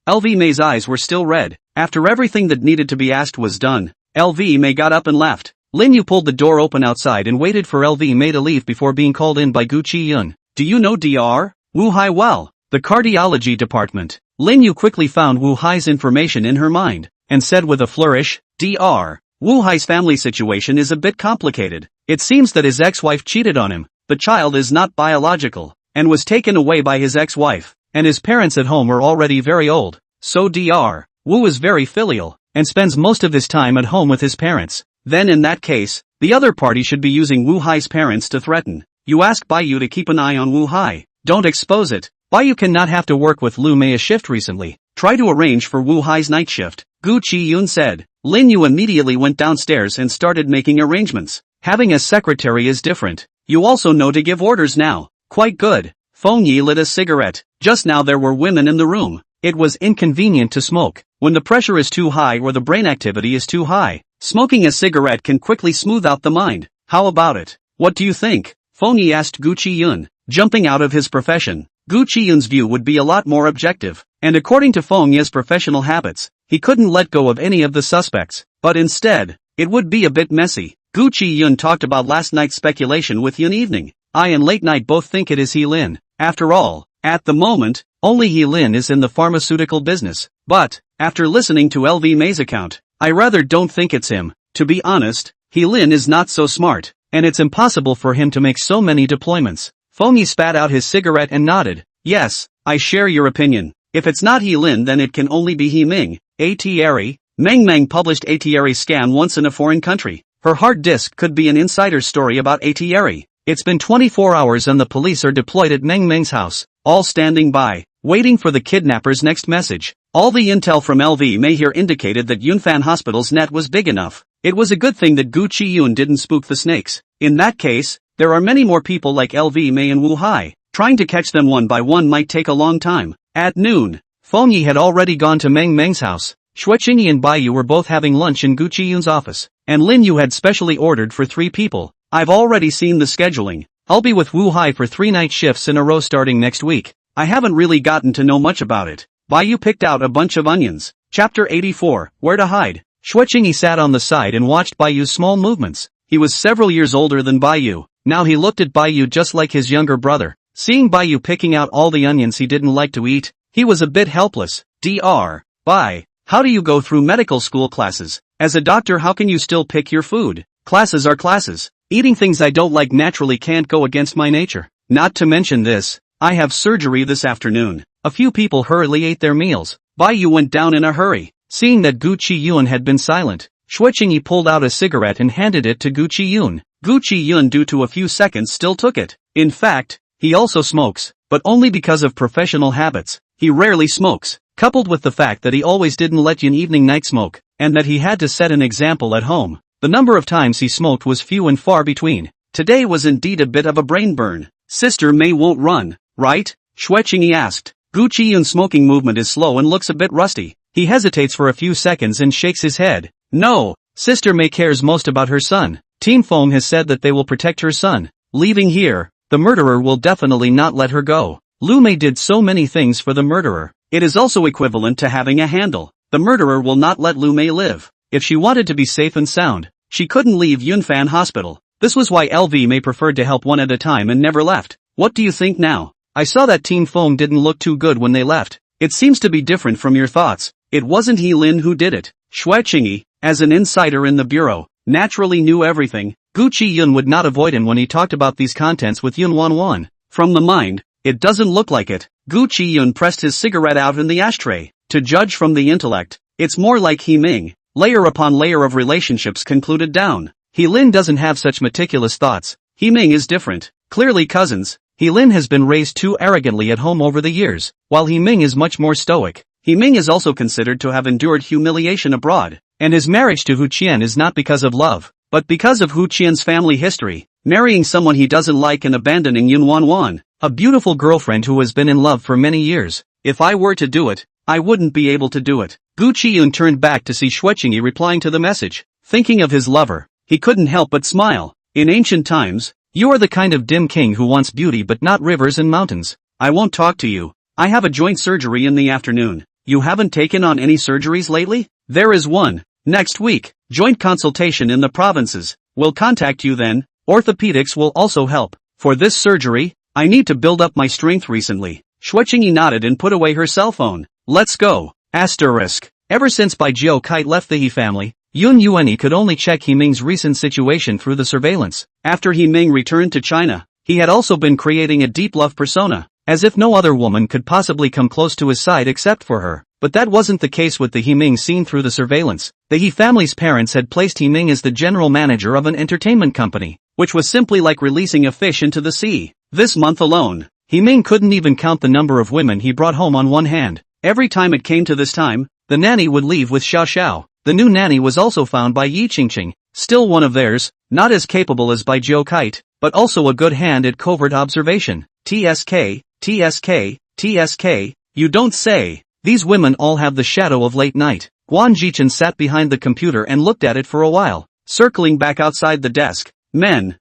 LV Mei's eyes were still red. After everything that needed to be asked was done, LV Mei got up and left. Lin Yu pulled the door open outside and waited for LV Mei to leave before being called in by Gu Chiyun. Do you know Dr. Wu Hai well? The cardiology department. Lin Yu quickly found Wu Hai's information in her mind, and said with a flourish, Dr. Wu Hai's family situation is a bit complicated. It seems that his ex-wife cheated on him. The child is not biological, and was taken away by his ex-wife, and his parents at home are already very old. So Dr. Wu is very filial, and spends most of his time at home with his parents. Then in that case, the other party should be using Wu Hai's parents to threaten. You ask Baiyu to keep an eye on Wu Hai. Don't expose it. Baiyu cannot have to work with Lu Mei a shift recently. Try to arrange for Wu Hai's night shift. Gu Chiyun said. Lin Yu immediately went downstairs and started making arrangements. Having a secretary is different. You also know to give orders now. Quite good. Feng Yi lit a cigarette. Just now there were women in the room. It was inconvenient to smoke. When the pressure is too high or the brain activity is too high, smoking a cigarette can quickly smooth out the mind. How about it? What do you think? Feng Yi asked Gu Chiyun, jumping out of his profession. Gu Chiyun's view would be a lot more objective, and according to Feng Yi's professional habits, he couldn't let go of any of the suspects, but instead, it would be a bit messy. Gu Chiyun talked about last night's speculation with Yun Evening. I and Late Night both think it is He Lin. After all, at the moment, only He Lin is in the pharmaceutical business. But, after listening to LV Mei's account, I rather don't think it's him. To be honest, He Lin is not so smart, and it's impossible for him to make so many deployments. Feng Yi spat out his cigarette and nodded. Yes, I share your opinion. If it's not He Lin then it can only be He Ming. Atieri. Meng Meng published Atieri's scan once in a foreign country. Her hard disk could be an insider story about Atieri. It's been 24 hours and the police are deployed at Meng Meng's house, all standing by, waiting for the kidnapper's next message. All the intel from LV Mei here indicated that Yunfan Hospital's net was big enough. It was a good thing that Gu Chiyun didn't spook the snakes. In that case, there are many more people like LV Mei and Wu Hai. Trying to catch them one by one might take a long time. At noon, Feng Yi had already gone to Meng Meng's house. Xue Qingyi and Baiyu were both having lunch in Gu Chiyun's office, and Lin Yu had specially ordered for 3 people. I've already seen the scheduling. I'll be with Wu Hai for 3 night shifts in a row starting next week. I haven't really gotten to know much about it. Baiyu picked out a bunch of onions. Chapter 84, Where to Hide. Xue Qingyi sat on the side and watched Baiyu's small movements. He was several years older than Baiyu. Now he looked at Baiyu just like his younger brother. Seeing Baiyu picking out all the onions he didn't like to eat, he was a bit helpless. Dr. Bai, how do you go through medical school classes? As a doctor, how can you still pick your food? Classes are classes. Eating things I don't like naturally can't go against my nature. Not to mention this, I have surgery this afternoon. A few people hurriedly ate their meals. Baiyu went down in a hurry. Seeing that Gu Chiyun had been silent, Xue Qingyi pulled out a cigarette and handed it to Gu Chiyun. Gu Chiyun, due to a few seconds, still took it. In fact, he also smokes, but only because of professional habits. He rarely smokes, coupled with the fact that he always didn't let Yun Evening night smoke, and that he had to set an example at home. The number of times he smoked was few and far between. Today was indeed a bit of a brain burn. Sister Mei won't run, right? Xue Qingyi asked. Gu Chiyun's smoking movement is slow and looks a bit rusty. He hesitates for a few seconds and shakes his head. No, Sister Mei cares most about her son. Team Feng has said that they will protect her son. Leaving here, the murderer will definitely not let her go. Lu Mei did so many things for the murderer. It is also equivalent to having a handle. The murderer will not let Lu Mei live. If she wanted to be safe and sound, she couldn't leave Yunfan Hospital. This was why LV Mei preferred to help one at a time and never left. What do you think now? I saw that Team Feng didn't look too good when they left. It seems to be different from your thoughts. It wasn't He Lin who did it. Xue Qingyi, as an insider in the bureau, naturally knew everything. Gu Chiyun would not avoid him when he talked about these contents with Yun Wanwan. From the mind, it doesn't look like it. Gu Chiyun pressed his cigarette out in the ashtray. To judge from the intellect, it's more like He Ming. Layer upon layer of relationships concluded down. He Lin doesn't have such meticulous thoughts. He Ming is different. Clearly cousins. He Lin has been raised too arrogantly at home over the years, while He Ming is much more stoic. He Ming is also considered to have endured humiliation abroad, and his marriage to Hu Qian is not because of love, but because of Hu Qian's family history, marrying someone he doesn't like and abandoning Yun Wanwan, a beautiful girlfriend who has been in love for many years. If I were to do it, I wouldn't be able to do it. Gu Chiyun turned back to see Xue Qingyi replying to the message. Thinking of his lover, he couldn't help but smile. In ancient times, you are the kind of dim king who wants beauty but not rivers and mountains. I won't talk to you. I have a joint surgery in the afternoon. You haven't taken on any surgeries lately? There is one. Next week, joint consultation in the provinces. We'll contact you then. Orthopedics will also help. For this surgery, I need to build up my strength recently. Xue Qingyi nodded and put away her cell phone. Let's go. Asterisk. Ever since Bai Jiao Kite left the He family, Yun Yuanyi could only check He Ming's recent situation through the surveillance. After He Ming returned to China, he had also been creating a deep love persona, as if no other woman could possibly come close to his side except for her. But that wasn't the case with the He Ming seen through the surveillance. The He family's parents had placed He Ming as the general manager of an entertainment company, which was simply like releasing a fish into the sea. This month alone, He Ming couldn't even count the number of women he brought home on one hand. Every time it came to this time, the nanny would leave with Xiao Xiao. The new nanny was also found by Yi Qingqing, still one of theirs, not as capable as Bai Jiao Kite, but also a good hand at covert observation. TSK, TSK, TSK, you don't say. These women all have the shadow of late night. Guan Jichen sat behind the computer and looked at it for a while, circling back outside the desk. Men,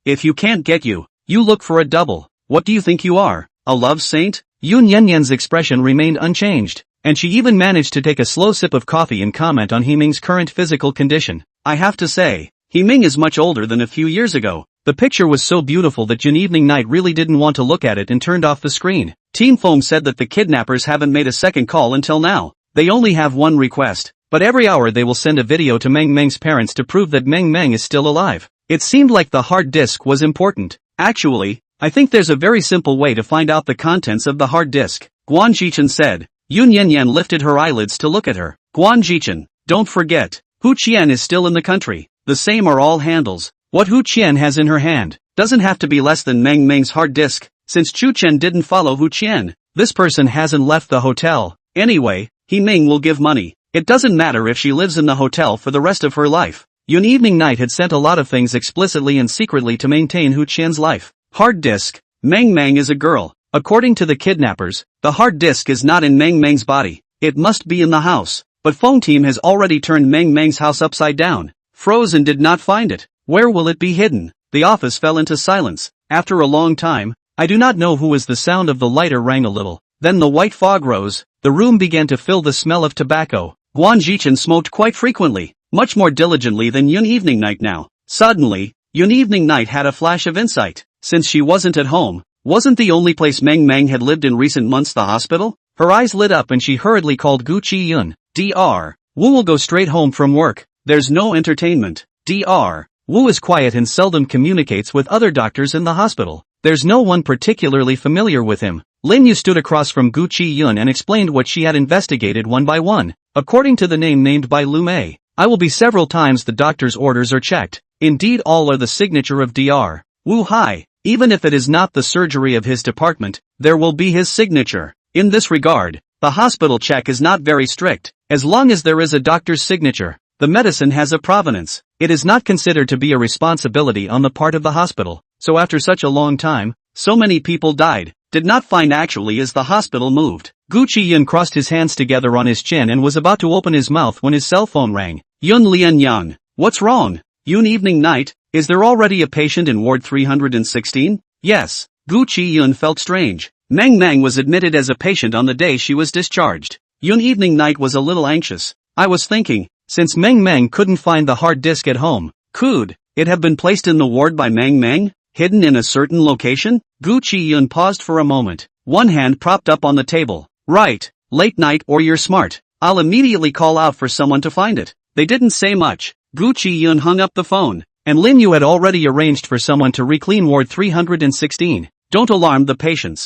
if you can't get you look for a double. What do you think you are, a love saint? Yun Yanyan's expression remained unchanged, and she even managed to take a slow sip of coffee and comment on He Ming's current physical condition. I have to say, He Ming is much older than a few years ago. The picture was so beautiful that Jun Evening Night really didn't want to look at it and turned off the screen. Team Foam said that the kidnappers haven't made a second call until now. They only have one request, but every hour they will send a video to Meng Meng's parents to prove that Meng Meng is still alive. It seemed like the hard disk was important. Actually, I think there's a very simple way to find out the contents of the hard disk, Guan Jichen said. Yun Yanyan lifted her eyelids to look at her. Guan Jichen, don't forget, Hu Qian is still in the country. The same are all handles. What Hu Qian has in her hand doesn't have to be less than Meng Meng's hard disk. Since Chu Chen didn't follow Hu Qian, this person hasn't left the hotel. Anyway, He Ming will give money. It doesn't matter if she lives in the hotel for the rest of her life. Yun Evening Night had sent a lot of things explicitly and secretly to maintain Hu Qian's life. Hard disk. Meng Meng is a girl. According to the kidnappers, the hard disk is not in Meng Meng's body. It must be in the house. But Feng Team has already turned Meng Meng's house upside down, froze and did not find it. Where will it be hidden? The office fell into silence. After a long time, I do not know who was the sound of the lighter rang a little. Then the white fog rose. The room began to fill the smell of tobacco. Guan Jichen smoked quite frequently, much more diligently than Yun Evening Night now. Suddenly, Yun Evening Night had a flash of insight. Since she wasn't at home, wasn't the only place Meng Meng had lived in recent months the hospital? Her eyes lit up and she hurriedly called Gu Chiyun. Dr. Wu will go straight home from work. There's no entertainment. Dr. Wu is quiet and seldom communicates with other doctors in the hospital. There's no one particularly familiar with him. Lin Yu stood across from Gu Chiyun and explained what she had investigated one by one. According to the name named by Lu Mei, I will be several times the doctor's orders are checked. Indeed all are the signature of Dr. Wu Hai. Even if it is not the surgery of his department, there will be his signature. In this regard, the hospital check is not very strict. As long as there is a doctor's signature, the medicine has a provenance. It is not considered to be a responsibility on the part of the hospital. So after such a long time, so many people died, did not find actually as the hospital moved. Gu Chiyun crossed his hands together on his chin and was about to open his mouth when his cell phone rang. Yun Lian Yang, what's wrong? Yun Evening Night, is there already a patient in Ward 316? Yes. Gu Chiyun felt strange. Meng Meng was admitted as a patient on the day she was discharged. Yun evening night was a little anxious. I was thinking, since Meng Meng couldn't find the hard disk at home, could it have been placed in the ward by Meng Meng, hidden in a certain location? Gu Chiyun paused for a moment, one hand propped up on the table. Right, late night or you're smart. I'll immediately call out for someone to find it. They didn't say much. Gu Chiyun hung up the phone, and Lin Yu had already arranged for someone to reclean ward 316. Don't alarm the patients.